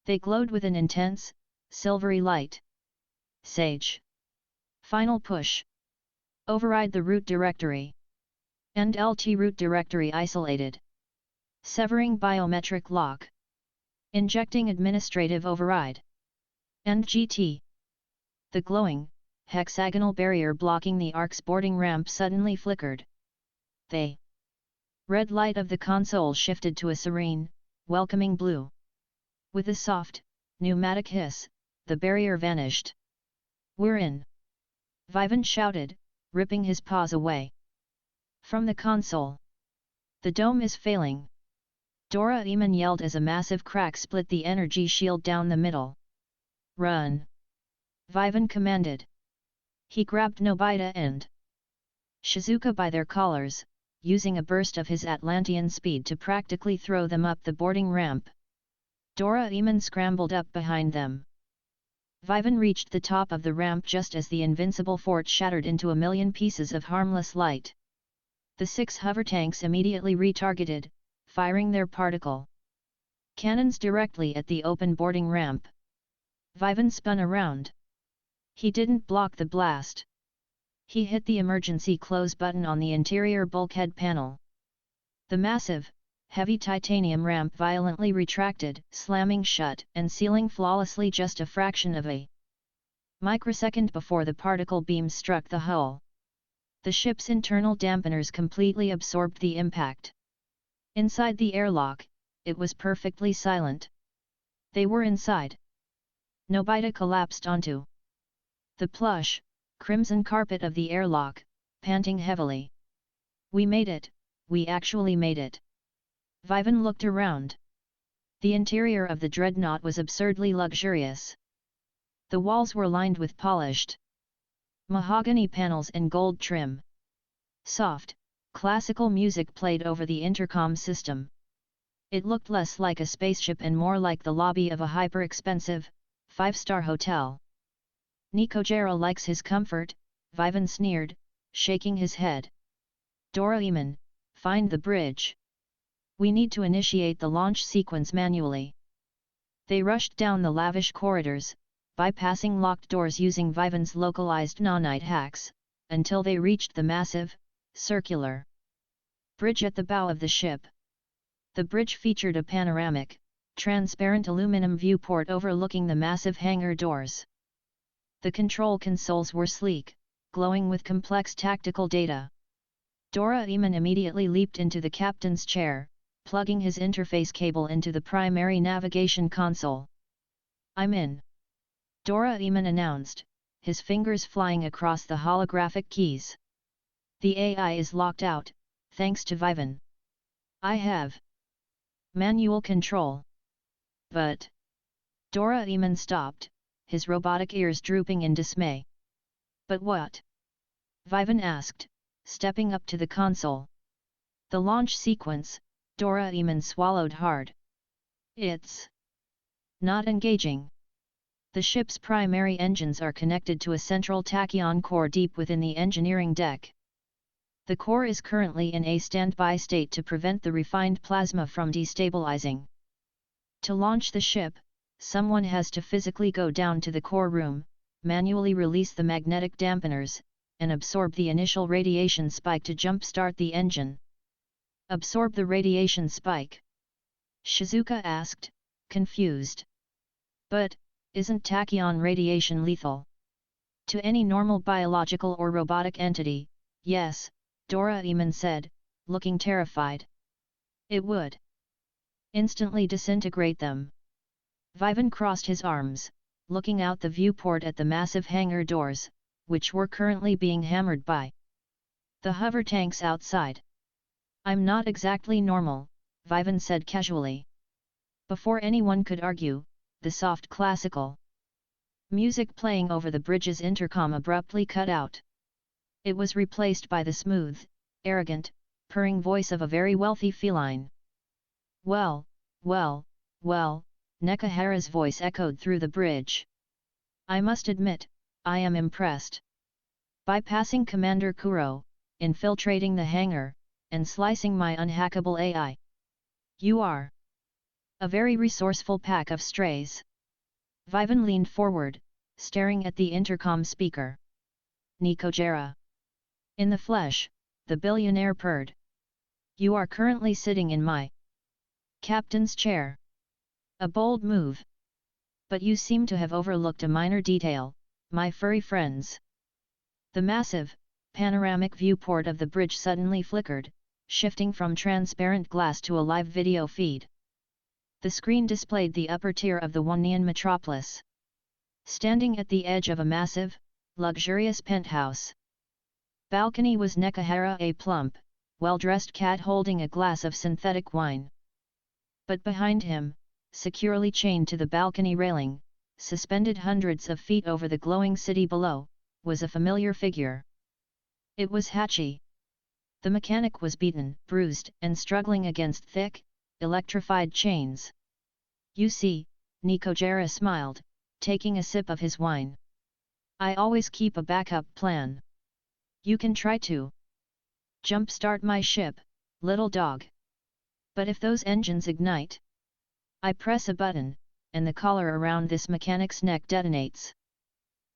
They glowed with an intense, silvery light. Sage! Final push! Override the root directory. End LT root directory isolated. Severing biometric lock. Injecting administrative override. And GT. The glowing, hexagonal barrier blocking the Ark's boarding ramp suddenly flickered. The red light of the console shifted to a serene, welcoming blue. With a soft, pneumatic hiss, the barrier vanished. "We're in!" Vivan shouted, ripping his paws away from the console. "The dome is failing!" Doraemon yelled as a massive crack split the energy shield down the middle. "Run!" Vivan commanded. He grabbed Nobita and Shizuka by their collars, using a burst of his Atlantean speed to practically throw them up the boarding ramp. Doraemon scrambled up behind them. Vivan reached the top of the ramp just as the invincible fort shattered into a million pieces of harmless light. The 6 hover tanks immediately retargeted, firing their particle cannons directly at the open boarding ramp. Vivan spun around. He didn't block the blast. He hit the emergency close button on the interior bulkhead panel. The massive, heavy titanium ramp violently retracted, slamming shut and sealing flawlessly just a fraction of a microsecond before the particle beam struck the hull. The ship's internal dampeners completely absorbed the impact. Inside the airlock, it was perfectly silent. They were inside. Nobita collapsed onto the plush, crimson carpet of the airlock, panting heavily. "We made it, we actually made it." Vivan looked around. The interior of the dreadnought was absurdly luxurious. The walls were lined with polished mahogany panels and gold trim. Soft, classical music played over the intercom system. It looked less like a spaceship and more like the lobby of a hyper-expensive, 5-star hotel. "Nikojera likes his comfort," Vivan sneered, shaking his head. "Doraemon, find the bridge. We need to initiate the launch sequence manually." They rushed down the lavish corridors, bypassing locked doors using Vivan's localized nanite hacks, until they reached the massive, circular bridge at the bow of the ship. The bridge featured a panoramic, transparent aluminum viewport overlooking the massive hangar doors. The control consoles were sleek, glowing with complex tactical data. Doraemon immediately leaped into the captain's chair, plugging his interface cable into the primary navigation console. "I'm in," Doraemon announced, his fingers flying across the holographic keys. "The AI is locked out, thanks to Vivan. I have manual control." "But..." Doraemon stopped, his robotic ears drooping in dismay. "But what?" Vivan asked, stepping up to the console. "The launch sequence," Doraemon swallowed hard. "It's not engaging. The ship's primary engines are connected to a central tachyon core deep within the engineering deck. The core is currently in a standby state to prevent the refined plasma from destabilizing. To launch the ship, someone has to physically go down to the core room, manually release the magnetic dampeners, and absorb the initial radiation spike to jump-start the engine." "Absorb the radiation spike?" Shizuka asked, confused. "But, isn't tachyon radiation lethal?" "To any normal biological or robotic entity, yes," Doraemon said, looking terrified. "It would instantly disintegrate them." Vivan crossed his arms, looking out the viewport at the massive hangar doors, which were currently being hammered by the hover tanks outside. "I'm not exactly normal," Vivan said casually. Before anyone could argue, the soft classical music playing over the bridge's intercom abruptly cut out. It was replaced by the smooth, arrogant, purring voice of a very wealthy feline. "Well, well, well," Nekahara's voice echoed through the bridge. "I must admit, I am impressed. Bypassing Commander Kuro, infiltrating the hangar, and slicing my unhackable AI. You are a very resourceful pack of strays." Vivan leaned forward, staring at the intercom speaker. "Nikojera." In the flesh, the billionaire purred. "You are currently sitting in my captain's chair. A bold move. But you seem to have overlooked a minor detail, my furry friends. The massive, panoramic viewport of the bridge suddenly flickered, shifting from transparent glass to a live video feed. The screen displayed the upper tier of the Wannian metropolis. Standing at the edge of a massive, luxurious penthouse balcony was Nekahara, a plump, well-dressed cat holding a glass of synthetic wine. But behind him, securely chained to the balcony railing, suspended hundreds of feet over the glowing city below, was a familiar figure. It was Hachi. The mechanic was beaten, bruised, and struggling against thick, electrified chains. You see, Nikojera smiled, taking a sip of his wine. I always keep a backup plan. You can try to jumpstart my ship, little dog. But if those engines ignite, I press a button, and the collar around this mechanic's neck detonates.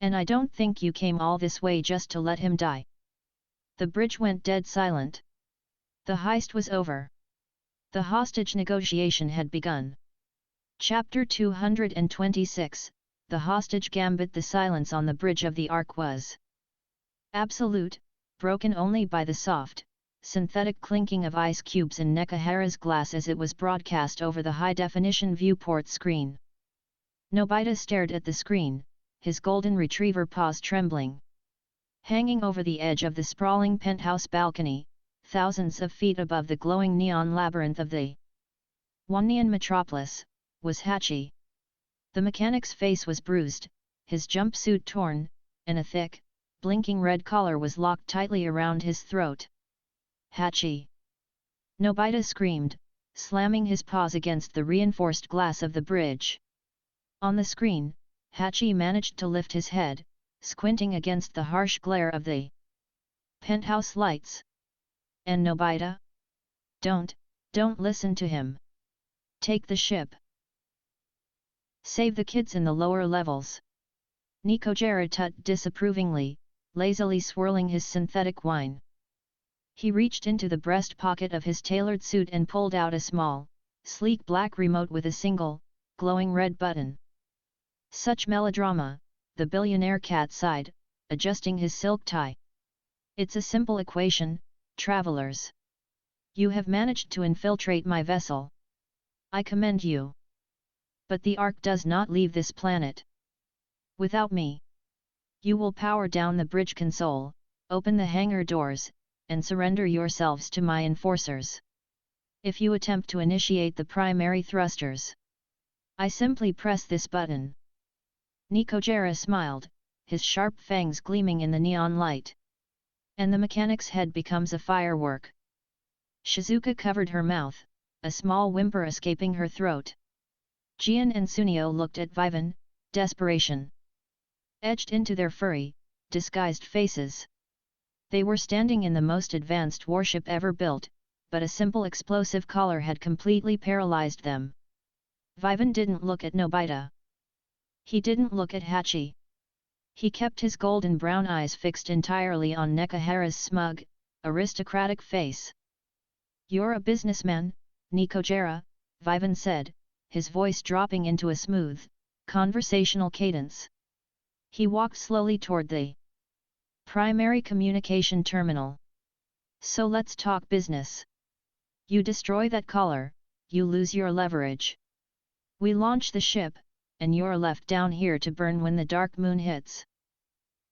And I don't think you came all this way just to let him die. The bridge went dead silent. The heist was over. The hostage negotiation had begun. Chapter 226, The Hostage Gambit. The silence on the bridge of the Ark was absolute, broken only by the soft, synthetic clinking of ice cubes in Nekahara's glass as it was broadcast over the high-definition viewport screen. Nobita stared at the screen, his golden retriever paws trembling. Hanging over the edge of the sprawling penthouse balcony, thousands of feet above the glowing neon labyrinth of the Wannian metropolis, was Hachi. The mechanic's face was bruised, his jumpsuit torn, and a thick, blinking red collar was locked tightly around his throat. Hachi! Nobita screamed, slamming his paws against the reinforced glass of the bridge. On the screen, Hachi managed to lift his head, squinting against the harsh glare of the penthouse lights. And Nobita? Don't listen to him. Take the ship. Save the kids in the lower levels. Nikojera tutted disapprovingly, lazily swirling his synthetic wine. He reached into the breast pocket of his tailored suit and pulled out a small, sleek black remote with a single, glowing red button. Such melodrama, the billionaire cat sighed, adjusting his silk tie. It's a simple equation, travelers. You have managed to infiltrate my vessel. I commend you. But the Ark does not leave this planet without me. You will power down the bridge console, open the hangar doors, and surrender yourselves to my enforcers. If you attempt to initiate the primary thrusters, I simply press this button. Nikojera smiled, his sharp fangs gleaming in the neon light. And the mechanic's head becomes a firework. Shizuka covered her mouth, a small whimper escaping her throat. Gian and Sunio looked at Vivan, desperation etched into their furry, disguised faces. They were standing in the most advanced warship ever built, but a simple explosive collar had completely paralyzed them. Vivan didn't look at Nobita. He didn't look at Hachi. He kept his golden brown eyes fixed entirely on Nekahara's smug, aristocratic face. You're a businessman, Nikojera, Vivan said, his voice dropping into a smooth, conversational cadence. He walked slowly toward the primary communication terminal. So let's talk business. You destroy that collar, you lose your leverage. We launch the ship, and you're left down here to burn when the dark moon hits.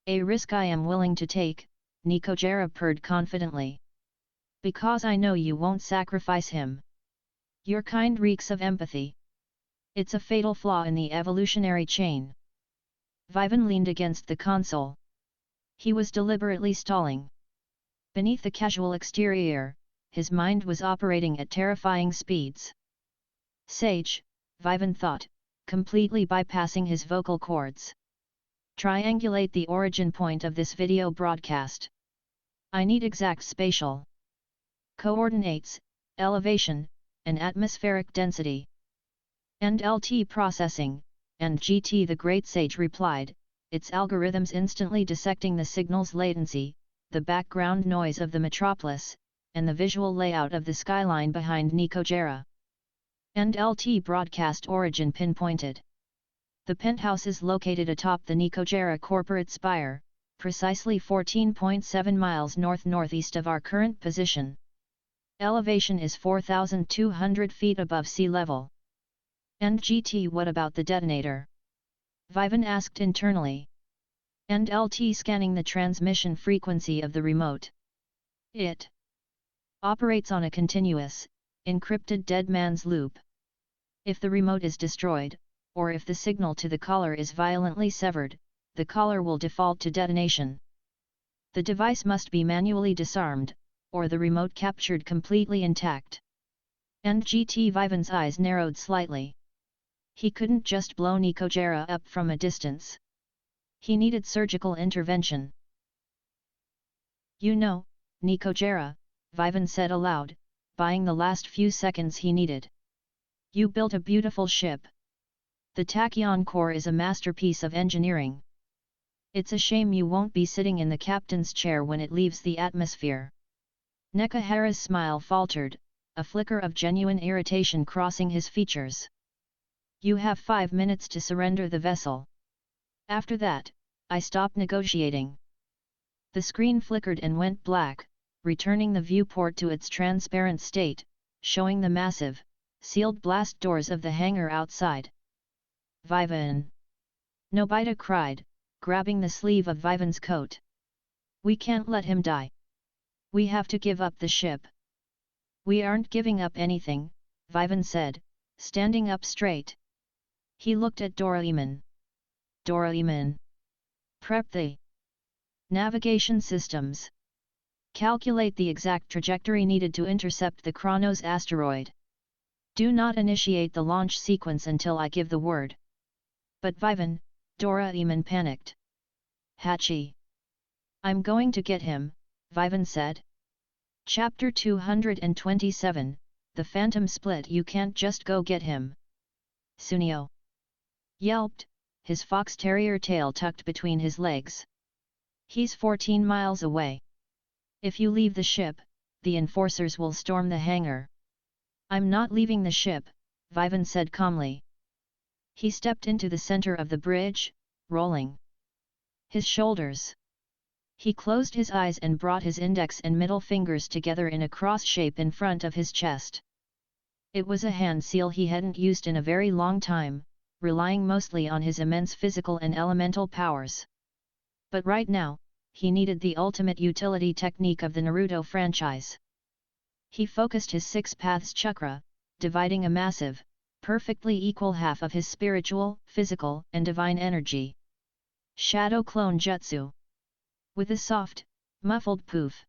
A risk I am willing to take, Nikojera purred confidently. Because I know you won't sacrifice him. Your kind reeks of empathy. It's a fatal flaw in the evolutionary chain. Vivan leaned against the console. He was deliberately stalling. Beneath the casual exterior, his mind was operating at terrifying speeds. Sage, Vivan thought, completely bypassing his vocal cords. Triangulate the origin point of this video broadcast. I need exact spatial coordinates, elevation, and atmospheric density. And LT processing, and GT. The Great Sage replied, its algorithms instantly dissecting the signal's latency, the background noise of the metropolis, and the visual layout of the skyline behind Nikojera. And LT broadcast origin pinpointed. The penthouse is located atop the Nikojera corporate spire, precisely 14.7 miles north-northeast of our current position. Elevation is 4,200 feet above sea level. And GT, what about the detonator? Vivan asked internally. And LT scanning the transmission frequency of the remote. It operates on a continuous, encrypted dead man's loop. If the remote is destroyed, or if the signal to the caller is violently severed, the caller will default to detonation. The device must be manually disarmed, or the remote captured completely intact. And GT Vivan's eyes narrowed slightly. He couldn't just blow Nikojera up from a distance. He needed surgical intervention. You know, Nikojera, Vivan said aloud, buying the last few seconds he needed. You built a beautiful ship. The tachyon core is a masterpiece of engineering. It's a shame you won't be sitting in the captain's chair when it leaves the atmosphere. Nekahara's smile faltered, a flicker of genuine irritation crossing his features. You have 5 minutes to surrender the vessel. After that, I stop negotiating. The screen flickered and went black, returning the viewport to its transparent state, showing the massive, sealed blast doors of the hangar outside. Vivan! Nobita cried, grabbing the sleeve of Vivan's coat. We can't let him die. We have to give up the ship. We aren't giving up anything, Vivan said, standing up straight. He looked at Doraemon. Doraemon! Prep the navigation systems. Calculate the exact trajectory needed to intercept the Kronos asteroid. Do not initiate the launch sequence until I give the word. But Vivan, Doraemon panicked. Hachi! I'm going to get him, Vivan said. Chapter 227, The Phantom Split. You can't just go get him. Sunio yelped, his fox terrier tail tucked between his legs. He's 14 miles away. If you leave the ship, the enforcers will storm the hangar. I'm not leaving the ship, Vivan said calmly. He stepped into the center of the bridge, rolling his shoulders. He closed his eyes and brought his index and middle fingers together in a cross shape in front of his chest. It was a hand seal he hadn't used in a very long time, relying mostly on his immense physical and elemental powers. But right now, he needed the ultimate utility technique of the Naruto franchise. He focused his six paths chakra, dividing a massive, perfectly equal half of his spiritual, physical, and divine energy. Shadow Clone Jutsu. With a soft, muffled poof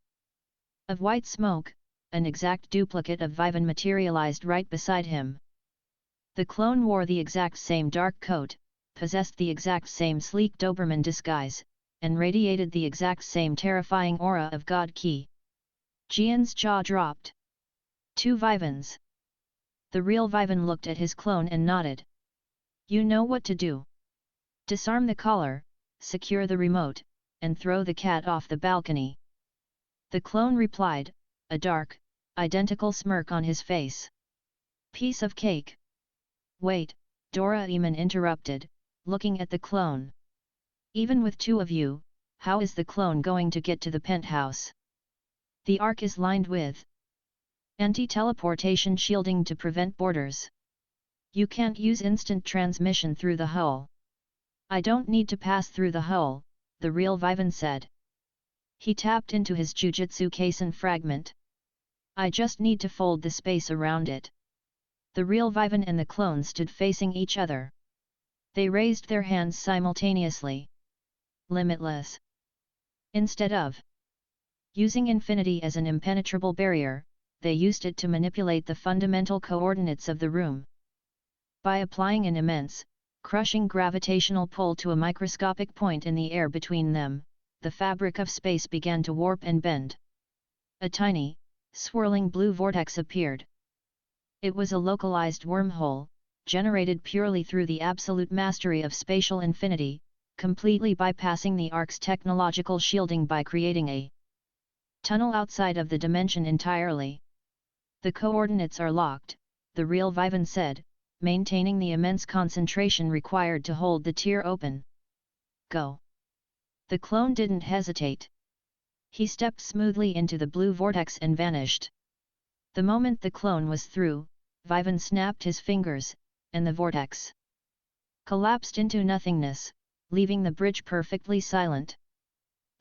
of white smoke, an exact duplicate of Vivan materialized right beside him. The clone wore the exact same dark coat, possessed the exact same sleek Doberman disguise, and radiated the exact same terrifying aura of God Ki. Gian's jaw dropped. 2 Vivans. The real Vivan looked at his clone and nodded. You know what to do. Disarm the collar, secure the remote, and throw the cat off the balcony. The clone replied, a dark, identical smirk on his face. Piece of cake. Wait, Doraemon interrupted, looking at the clone. Even with 2 of you, how is the clone going to get to the penthouse? The arc is lined with anti-teleportation shielding to prevent boarders. You can't use instant transmission through the hull. I don't need to pass through the hull, the real Vivan said. He tapped into his Jujutsu Kaisen fragment. I just need to fold the space around it. The real Vivan and the clone stood facing each other. They raised their hands simultaneously. Limitless. Instead of using infinity as an impenetrable barrier, they used it to manipulate the fundamental coordinates of the room. By applying an immense, crushing gravitational pull to a microscopic point in the air between them, the fabric of space began to warp and bend. A tiny, swirling blue vortex appeared. It was a localized wormhole, generated purely through the absolute mastery of spatial infinity, completely bypassing the arc's technological shielding by creating a tunnel outside of the dimension entirely. The coordinates are locked, the real Vivan said, maintaining the immense concentration required to hold the tear open. Go. The clone didn't hesitate. He stepped smoothly into the blue vortex and vanished. The moment the clone was through, Vivan snapped his fingers, and the vortex collapsed into nothingness, leaving the bridge perfectly silent.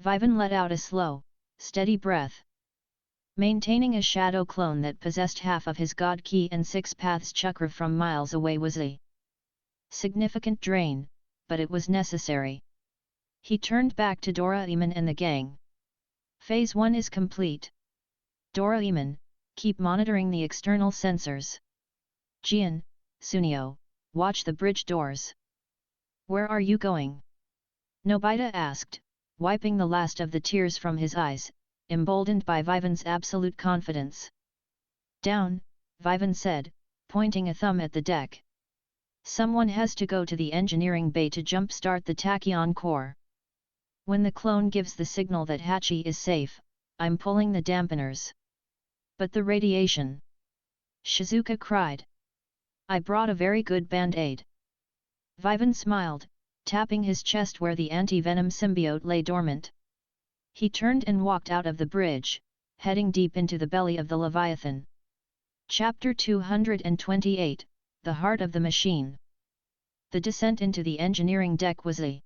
Vivan let out a slow, steady breath. Maintaining a shadow clone that possessed half of his god ki and 6 paths chakra from miles away was a significant drain, but it was necessary. He turned back to Doraemon and the gang. Phase 1 is complete. Doraemon, keep monitoring the external sensors. Gian, Sunio, watch the bridge doors. Where are you going? Nobita asked, wiping the last of the tears from his eyes, emboldened by Vivan's absolute confidence. Down, Vivan said, pointing a thumb at the deck. Someone has to go to the engineering bay to jumpstart the tachyon core. When the clone gives the signal that Hachi is safe, I'm pulling the dampeners. But the radiation! Shizuka cried. I brought a very good band-aid. Vivan smiled, tapping his chest where the anti-venom symbiote lay dormant. He turned and walked out of the bridge, heading deep into the belly of the Leviathan. Chapter 228, The Heart of the Machine. The descent into the engineering deck was a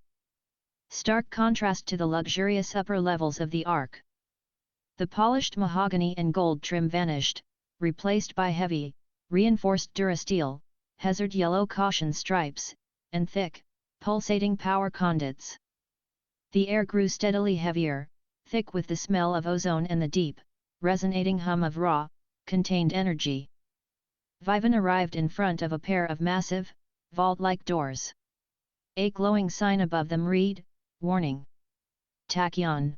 stark contrast to the luxurious upper levels of the Ark. The polished mahogany and gold trim vanished, replaced by heavy, reinforced durasteel, hazard yellow caution stripes, and thick, pulsating power conduits. The air grew steadily heavier, thick with the smell of ozone and the deep, resonating hum of raw, contained energy. Vivan arrived in front of a pair of massive, vault-like doors. A glowing sign above them read, Warning. Tachyon.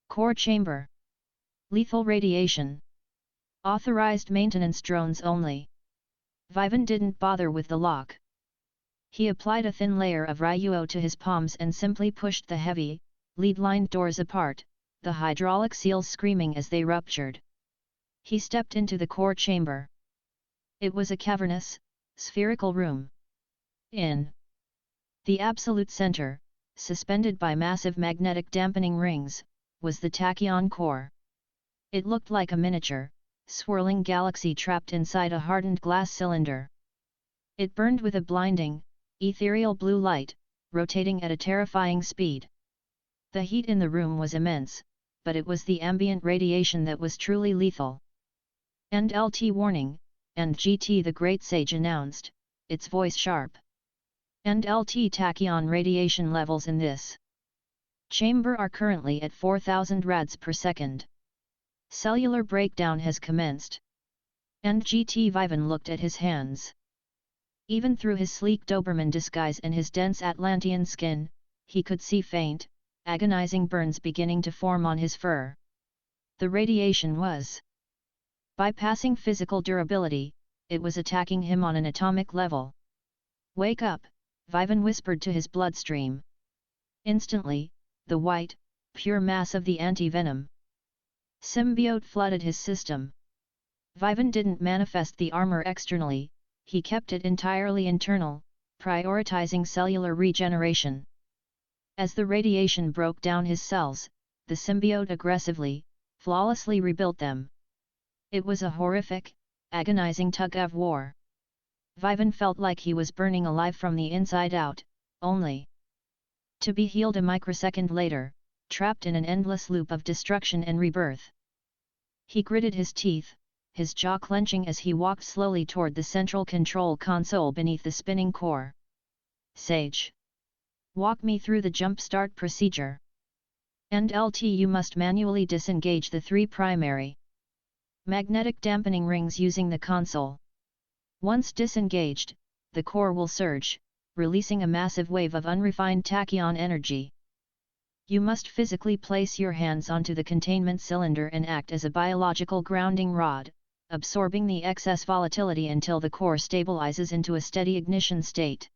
Core Chamber. Lethal radiation. Authorized maintenance drones only. Vivan didn't bother with the lock. He applied a thin layer of Ryuo to his palms and simply pushed the heavy, lead-lined doors apart, the hydraulic seals screaming as they ruptured. He stepped into the core chamber. It was a cavernous, spherical room. In the absolute center, suspended by massive magnetic dampening rings, was the tachyon core. It looked like a miniature, swirling galaxy trapped inside a hardened glass cylinder. It burned with a blinding, ethereal blue light, rotating at a terrifying speed. The heat in the room was immense, but it was the ambient radiation that was truly lethal. "End LT warning," and GT the Great Sage announced, its voice sharp. "End LT tachyon radiation levels in this chamber are currently at 4000 rads per second. Cellular breakdown has commenced." And GT Vivan looked at his hands. Even through his sleek Doberman disguise and his dense Atlantean skin, he could see faint, agonizing burns beginning to form on his fur. The radiation was bypassing physical durability, it was attacking him on an atomic level. "Wake up," Vivan whispered to his bloodstream. Instantly, the white, pure mass of the anti-venom symbiote flooded his system. Vivan didn't manifest the armor externally, he kept it entirely internal, prioritizing cellular regeneration. As the radiation broke down his cells, the symbiote aggressively, flawlessly rebuilt them. It was a horrific, agonizing tug-of-war. Vivan felt like he was burning alive from the inside out, only to be healed a microsecond later, trapped in an endless loop of destruction and rebirth. He gritted his teeth, his jaw clenching as he walked slowly toward the central control console beneath the spinning core. "Sage. Walk me through the jump-start procedure." "And LT you must manually disengage the 3 primary magnetic dampening rings using the console. Once disengaged, the core will surge, releasing a massive wave of unrefined tachyon energy. You must physically place your hands onto the containment cylinder and act as a biological grounding rod, absorbing the excess volatility until the core stabilizes into a steady ignition state."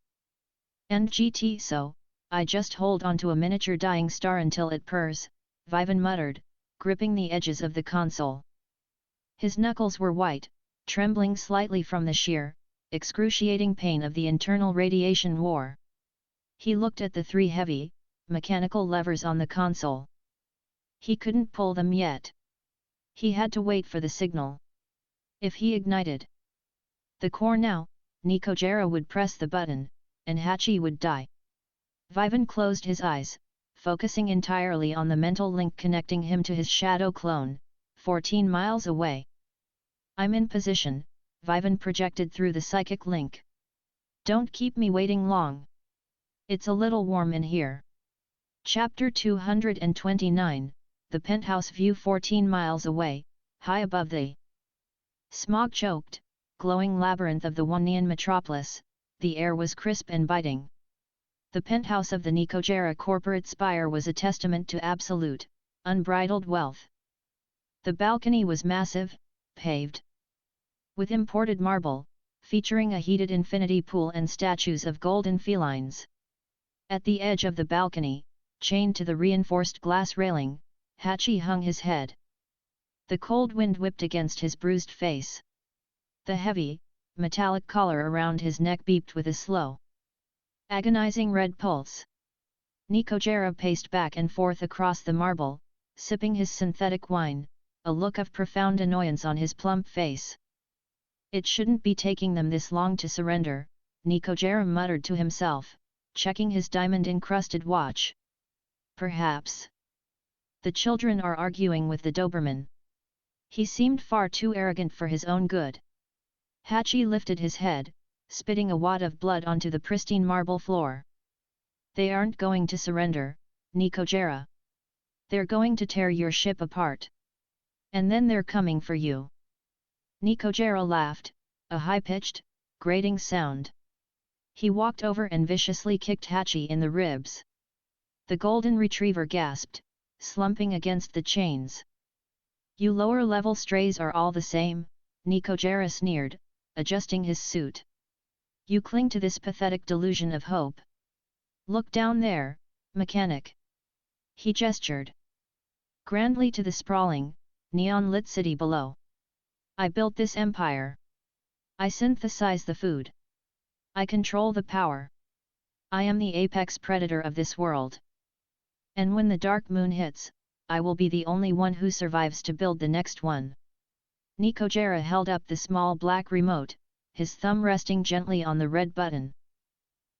"And GT so, I just hold onto a miniature dying star until it purrs," Vivan muttered, gripping the edges of the console. His knuckles were white, trembling slightly from the sheer, excruciating pain of the internal radiation war. He looked at the 3 heavy, mechanical levers on the console. He couldn't pull them yet. He had to wait for the signal. If he ignited the core now, Nikojera would press the button, and Hachi would die. Vivan closed his eyes, focusing entirely on the mental link connecting him to his shadow clone, 14 miles away. I'm in position, Vivan projected through the psychic link. Don't keep me waiting long. It's a little warm in here. Chapter 229, The Penthouse View 14 miles away, high above the smog-choked, glowing labyrinth of the Wonian metropolis, the air was crisp and biting. The penthouse of the Nikojera corporate spire was a testament to absolute, unbridled wealth. The balcony was massive, paved with imported marble, featuring a heated infinity pool and statues of golden felines. At the edge of the balcony, chained to the reinforced glass railing, Hachi hung his head. The cold wind whipped against his bruised face. The heavy, metallic collar around his neck beeped with a slow, agonizing red pulse. Nikojera paced back and forth across the marble, sipping his synthetic wine, a look of profound annoyance on his plump face. It shouldn't be taking them this long to surrender, Nikojera muttered to himself, checking his diamond-encrusted watch. Perhaps the children are arguing with the Doberman. He seemed far too arrogant for his own good. Hachi lifted his head, spitting a wad of blood onto the pristine marble floor. They aren't going to surrender, Nikojera. They're going to tear your ship apart. And then they're coming for you. Nikojera laughed, a high-pitched, grating sound. He walked over and viciously kicked Hachi in the ribs. The golden retriever gasped, slumping against the chains. You lower-level strays are all the same, Nikojera sneered, adjusting his suit. You cling to this pathetic delusion of hope. Look down there, mechanic. He gestured grandly to the sprawling, neon-lit city below. I built this empire. I synthesize the food. I control the power. I am the apex predator of this world. And when the dark moon hits, I will be the only one who survives to build the next one. Nikojera held up the small black remote, his thumb resting gently on the red button.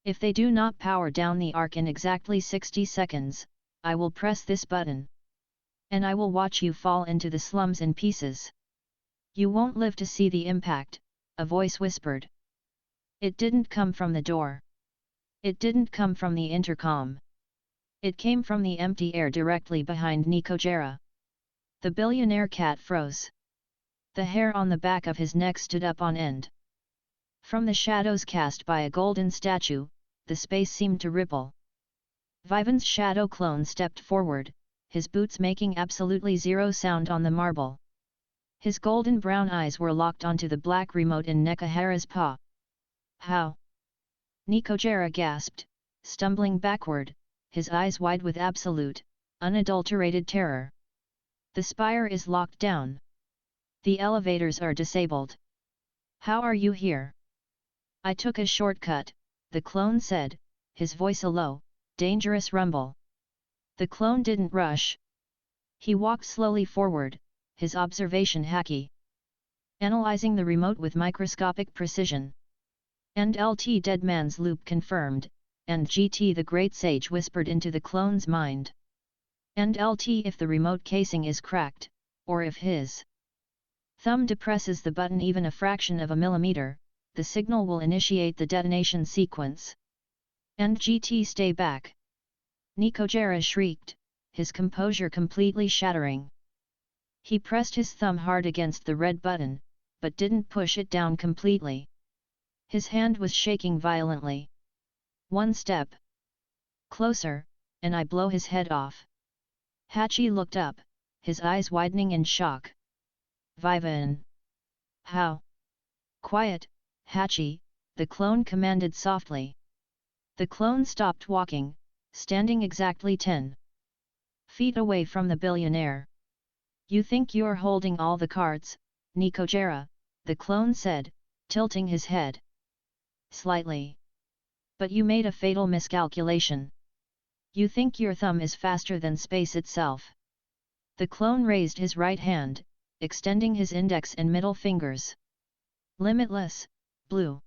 If they do not power down the ark in exactly 60 seconds, I will press this button. And I will watch you fall into the slums in pieces. You won't live to see the impact, a voice whispered. It didn't come from the door. It didn't come from the intercom. It came from the empty air directly behind Nikojera. The billionaire cat froze. The hair on the back of his neck stood up on end. From the shadows cast by a golden statue, the space seemed to ripple. Vivan's shadow clone stepped forward, his boots making absolutely zero sound on the marble. His golden brown eyes were locked onto the black remote in Nekahara's paw. How? Nikojera gasped, stumbling backward, his eyes wide with absolute, unadulterated terror. The spire is locked down. The elevators are disabled. How are you here? I took a shortcut, the clone said, his voice a low, dangerous rumble. The clone didn't rush. He walked slowly forward, his observation hacky, analyzing the remote with microscopic precision. And LT Dead Man's loop confirmed, and GT the Great Sage whispered into the clone's mind. And LT if the remote casing is cracked, or if his thumb depresses the button even a fraction of a millimeter, the signal will initiate the detonation sequence. And GT stay back. Nikojera shrieked, his composure completely shattering. He pressed his thumb hard against the red button, but didn't push it down completely. His hand was shaking violently. One step closer, and I blow his head off. Hachi looked up, his eyes widening in shock. Vivan. How? Quiet, Hachi, the clone commanded softly. The clone stopped walking, standing exactly 10 feet away from the billionaire. You think you're holding all the cards, Nikojera, the clone said, tilting his head slightly. But you made a fatal miscalculation. You think your thumb is faster than space itself. The clone raised his right hand, extending his index and middle fingers. Limitless, blue.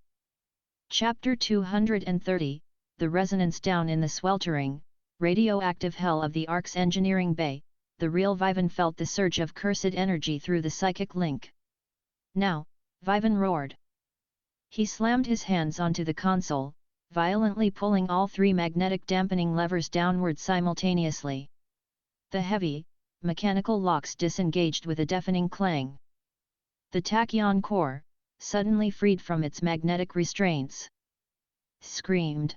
Chapter 230, The Resonance. Down in the sweltering, radioactive hell of the Ark's engineering bay, the real Vivan felt the surge of cursed energy through the psychic link. Now, Vivan roared. He slammed his hands onto the console, violently pulling all three magnetic dampening levers downward simultaneously. The heavy, mechanical locks disengaged with a deafening clang. The tachyon core, suddenly freed from its magnetic restraints, screamed.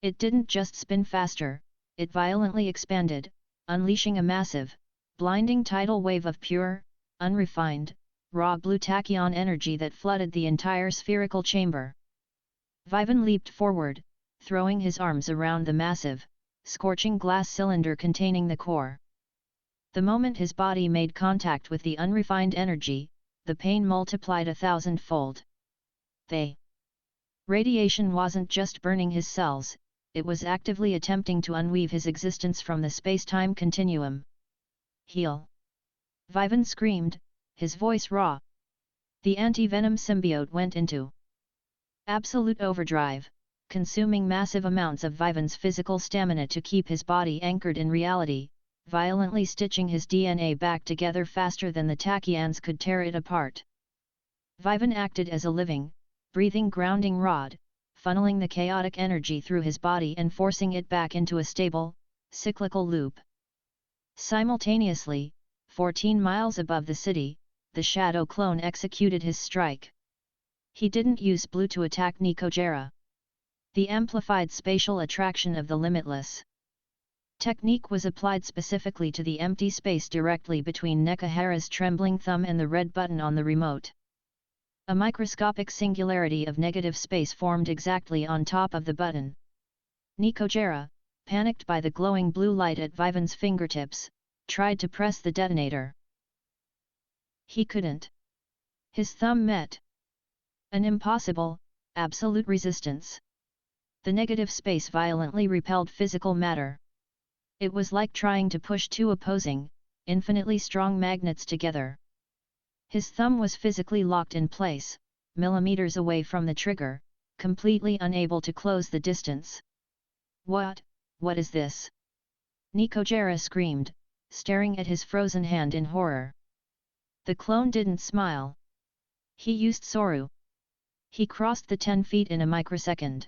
It didn't just spin faster, it violently expanded, unleashing a massive, blinding tidal wave of pure, unrefined, raw blue tachyon energy that flooded the entire spherical chamber. Vivan leaped forward, throwing his arms around the massive, scorching glass cylinder containing the core. The moment his body made contact with the unrefined energy, the pain multiplied 1,000-fold. The radiation wasn't just burning his cells, it was actively attempting to unweave his existence from the space-time continuum. Heal! Vivan screamed, his voice raw. The anti-venom symbiote went into absolute overdrive, consuming massive amounts of Vivan's physical stamina to keep his body anchored in reality, violently stitching his DNA back together faster than the tachyons could tear it apart. Vivan acted as a living, breathing grounding rod, funneling the chaotic energy through his body and forcing it back into a stable, cyclical loop. Simultaneously, 14 miles above the city, the Shadow Clone executed his strike. He didn't use blue to attack Nikojera. The amplified spatial attraction of the limitless technique was applied specifically to the empty space directly between Nekahara's trembling thumb and the red button on the remote. A microscopic singularity of negative space formed exactly on top of the button. Nikojera, panicked by the glowing blue light at Vivan's fingertips, tried to press the detonator. He couldn't. His thumb met an impossible, absolute resistance. The negative space violently repelled physical matter. It was like trying to push two opposing, infinitely strong magnets together. His thumb was physically locked in place, millimeters away from the trigger, completely unable to close the distance. What is this? Nikojera screamed, staring at his frozen hand in horror. The clone didn't smile. He used Soru. He crossed the 10 feet in a microsecond.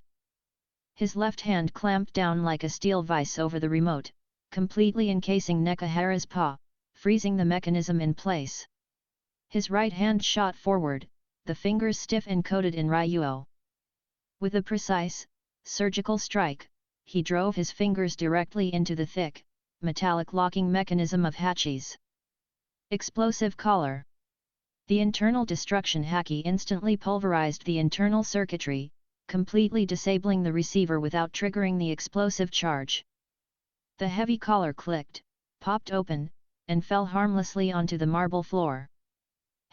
His left hand clamped down like a steel vice over the remote, completely encasing Nekahara's paw, freezing the mechanism in place. His right hand shot forward, the fingers stiff and coated in Ryuo. With a precise, surgical strike, he drove his fingers directly into the thick, metallic locking mechanism of Hachi's explosive collar. The internal destruction Haki instantly pulverized the internal circuitry, completely disabling the receiver without triggering the explosive charge. The heavy collar clicked, popped open, and fell harmlessly onto the marble floor.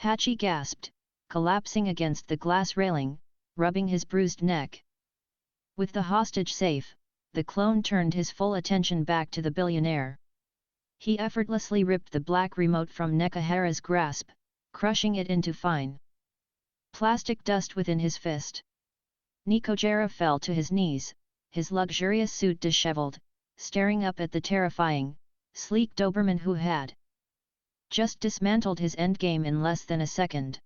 Hachi gasped, collapsing against the glass railing, rubbing his bruised neck. With the hostage safe, the clone turned his full attention back to the billionaire. He effortlessly ripped the black remote from Nekahara's grasp, crushing it into fine plastic dust within his fist. Nikojera fell to his knees, his luxurious suit disheveled, staring up at the terrifying, sleek Doberman who had just dismantled his endgame in less than a second.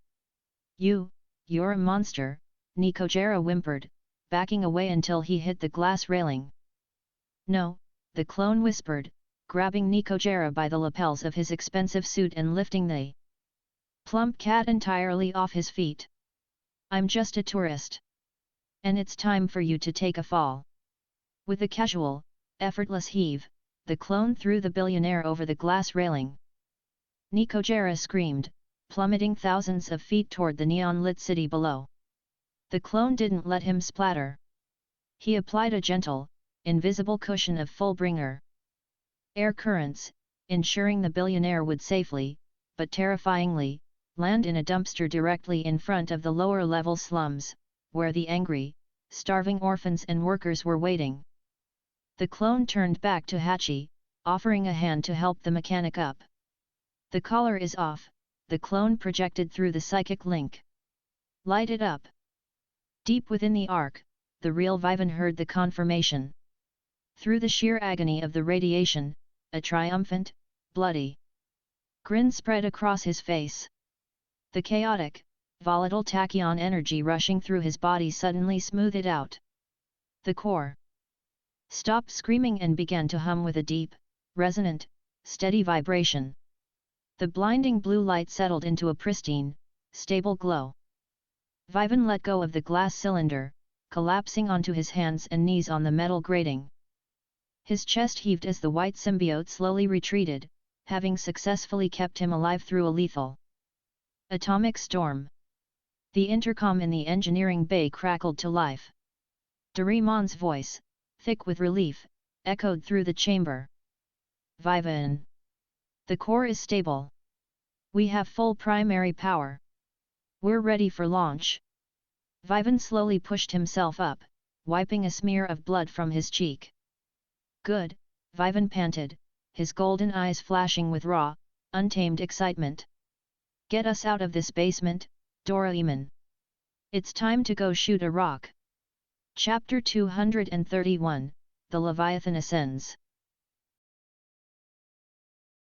You're a monster, Nikojera whimpered, backing away until he hit the glass railing. No, the clone whispered, grabbing Nikojera by the lapels of his expensive suit and lifting the plump cat entirely off his feet. I'm just a tourist. And it's time for you to take a fall. With a casual, effortless heave, the clone threw the billionaire over the glass railing. Nikojera screamed, plummeting thousands of feet toward the neon-lit city below. The clone didn't let him splatter. He applied a gentle, invisible cushion of full-bringer air currents, ensuring the billionaire would safely, but terrifyingly, land in a dumpster directly in front of the lower-level slums, where the angry, starving orphans and workers were waiting. The clone turned back to Hachi, offering a hand to help the mechanic up. The collar is off, the clone projected through the psychic link. Light it up. Deep within the ark, the real Vivan heard the confirmation. Through the sheer agony of the radiation, a triumphant, bloody grin spread across his face. The chaotic, volatile tachyon energy rushing through his body suddenly smoothed it out. The core stopped screaming and began to hum with a deep, resonant, steady vibration. The blinding blue light settled into a pristine, stable glow. Vivan let go of the glass cylinder, collapsing onto his hands and knees on the metal grating. His chest heaved as the white symbiote slowly retreated, having successfully kept him alive through a lethal atomic storm. The intercom in the engineering bay crackled to life. DORAEMON'S voice, thick with relief, echoed through the chamber. Vivan. The core is stable. We have full primary power. We're ready for launch. Vivan slowly pushed himself up, wiping a smear of blood from his cheek. Good, Vivan panted, his golden eyes flashing with raw, untamed excitement. Get us out of this basement, Doraemon. It's time to go shoot a rock. Chapter 231, The Leviathan Ascends.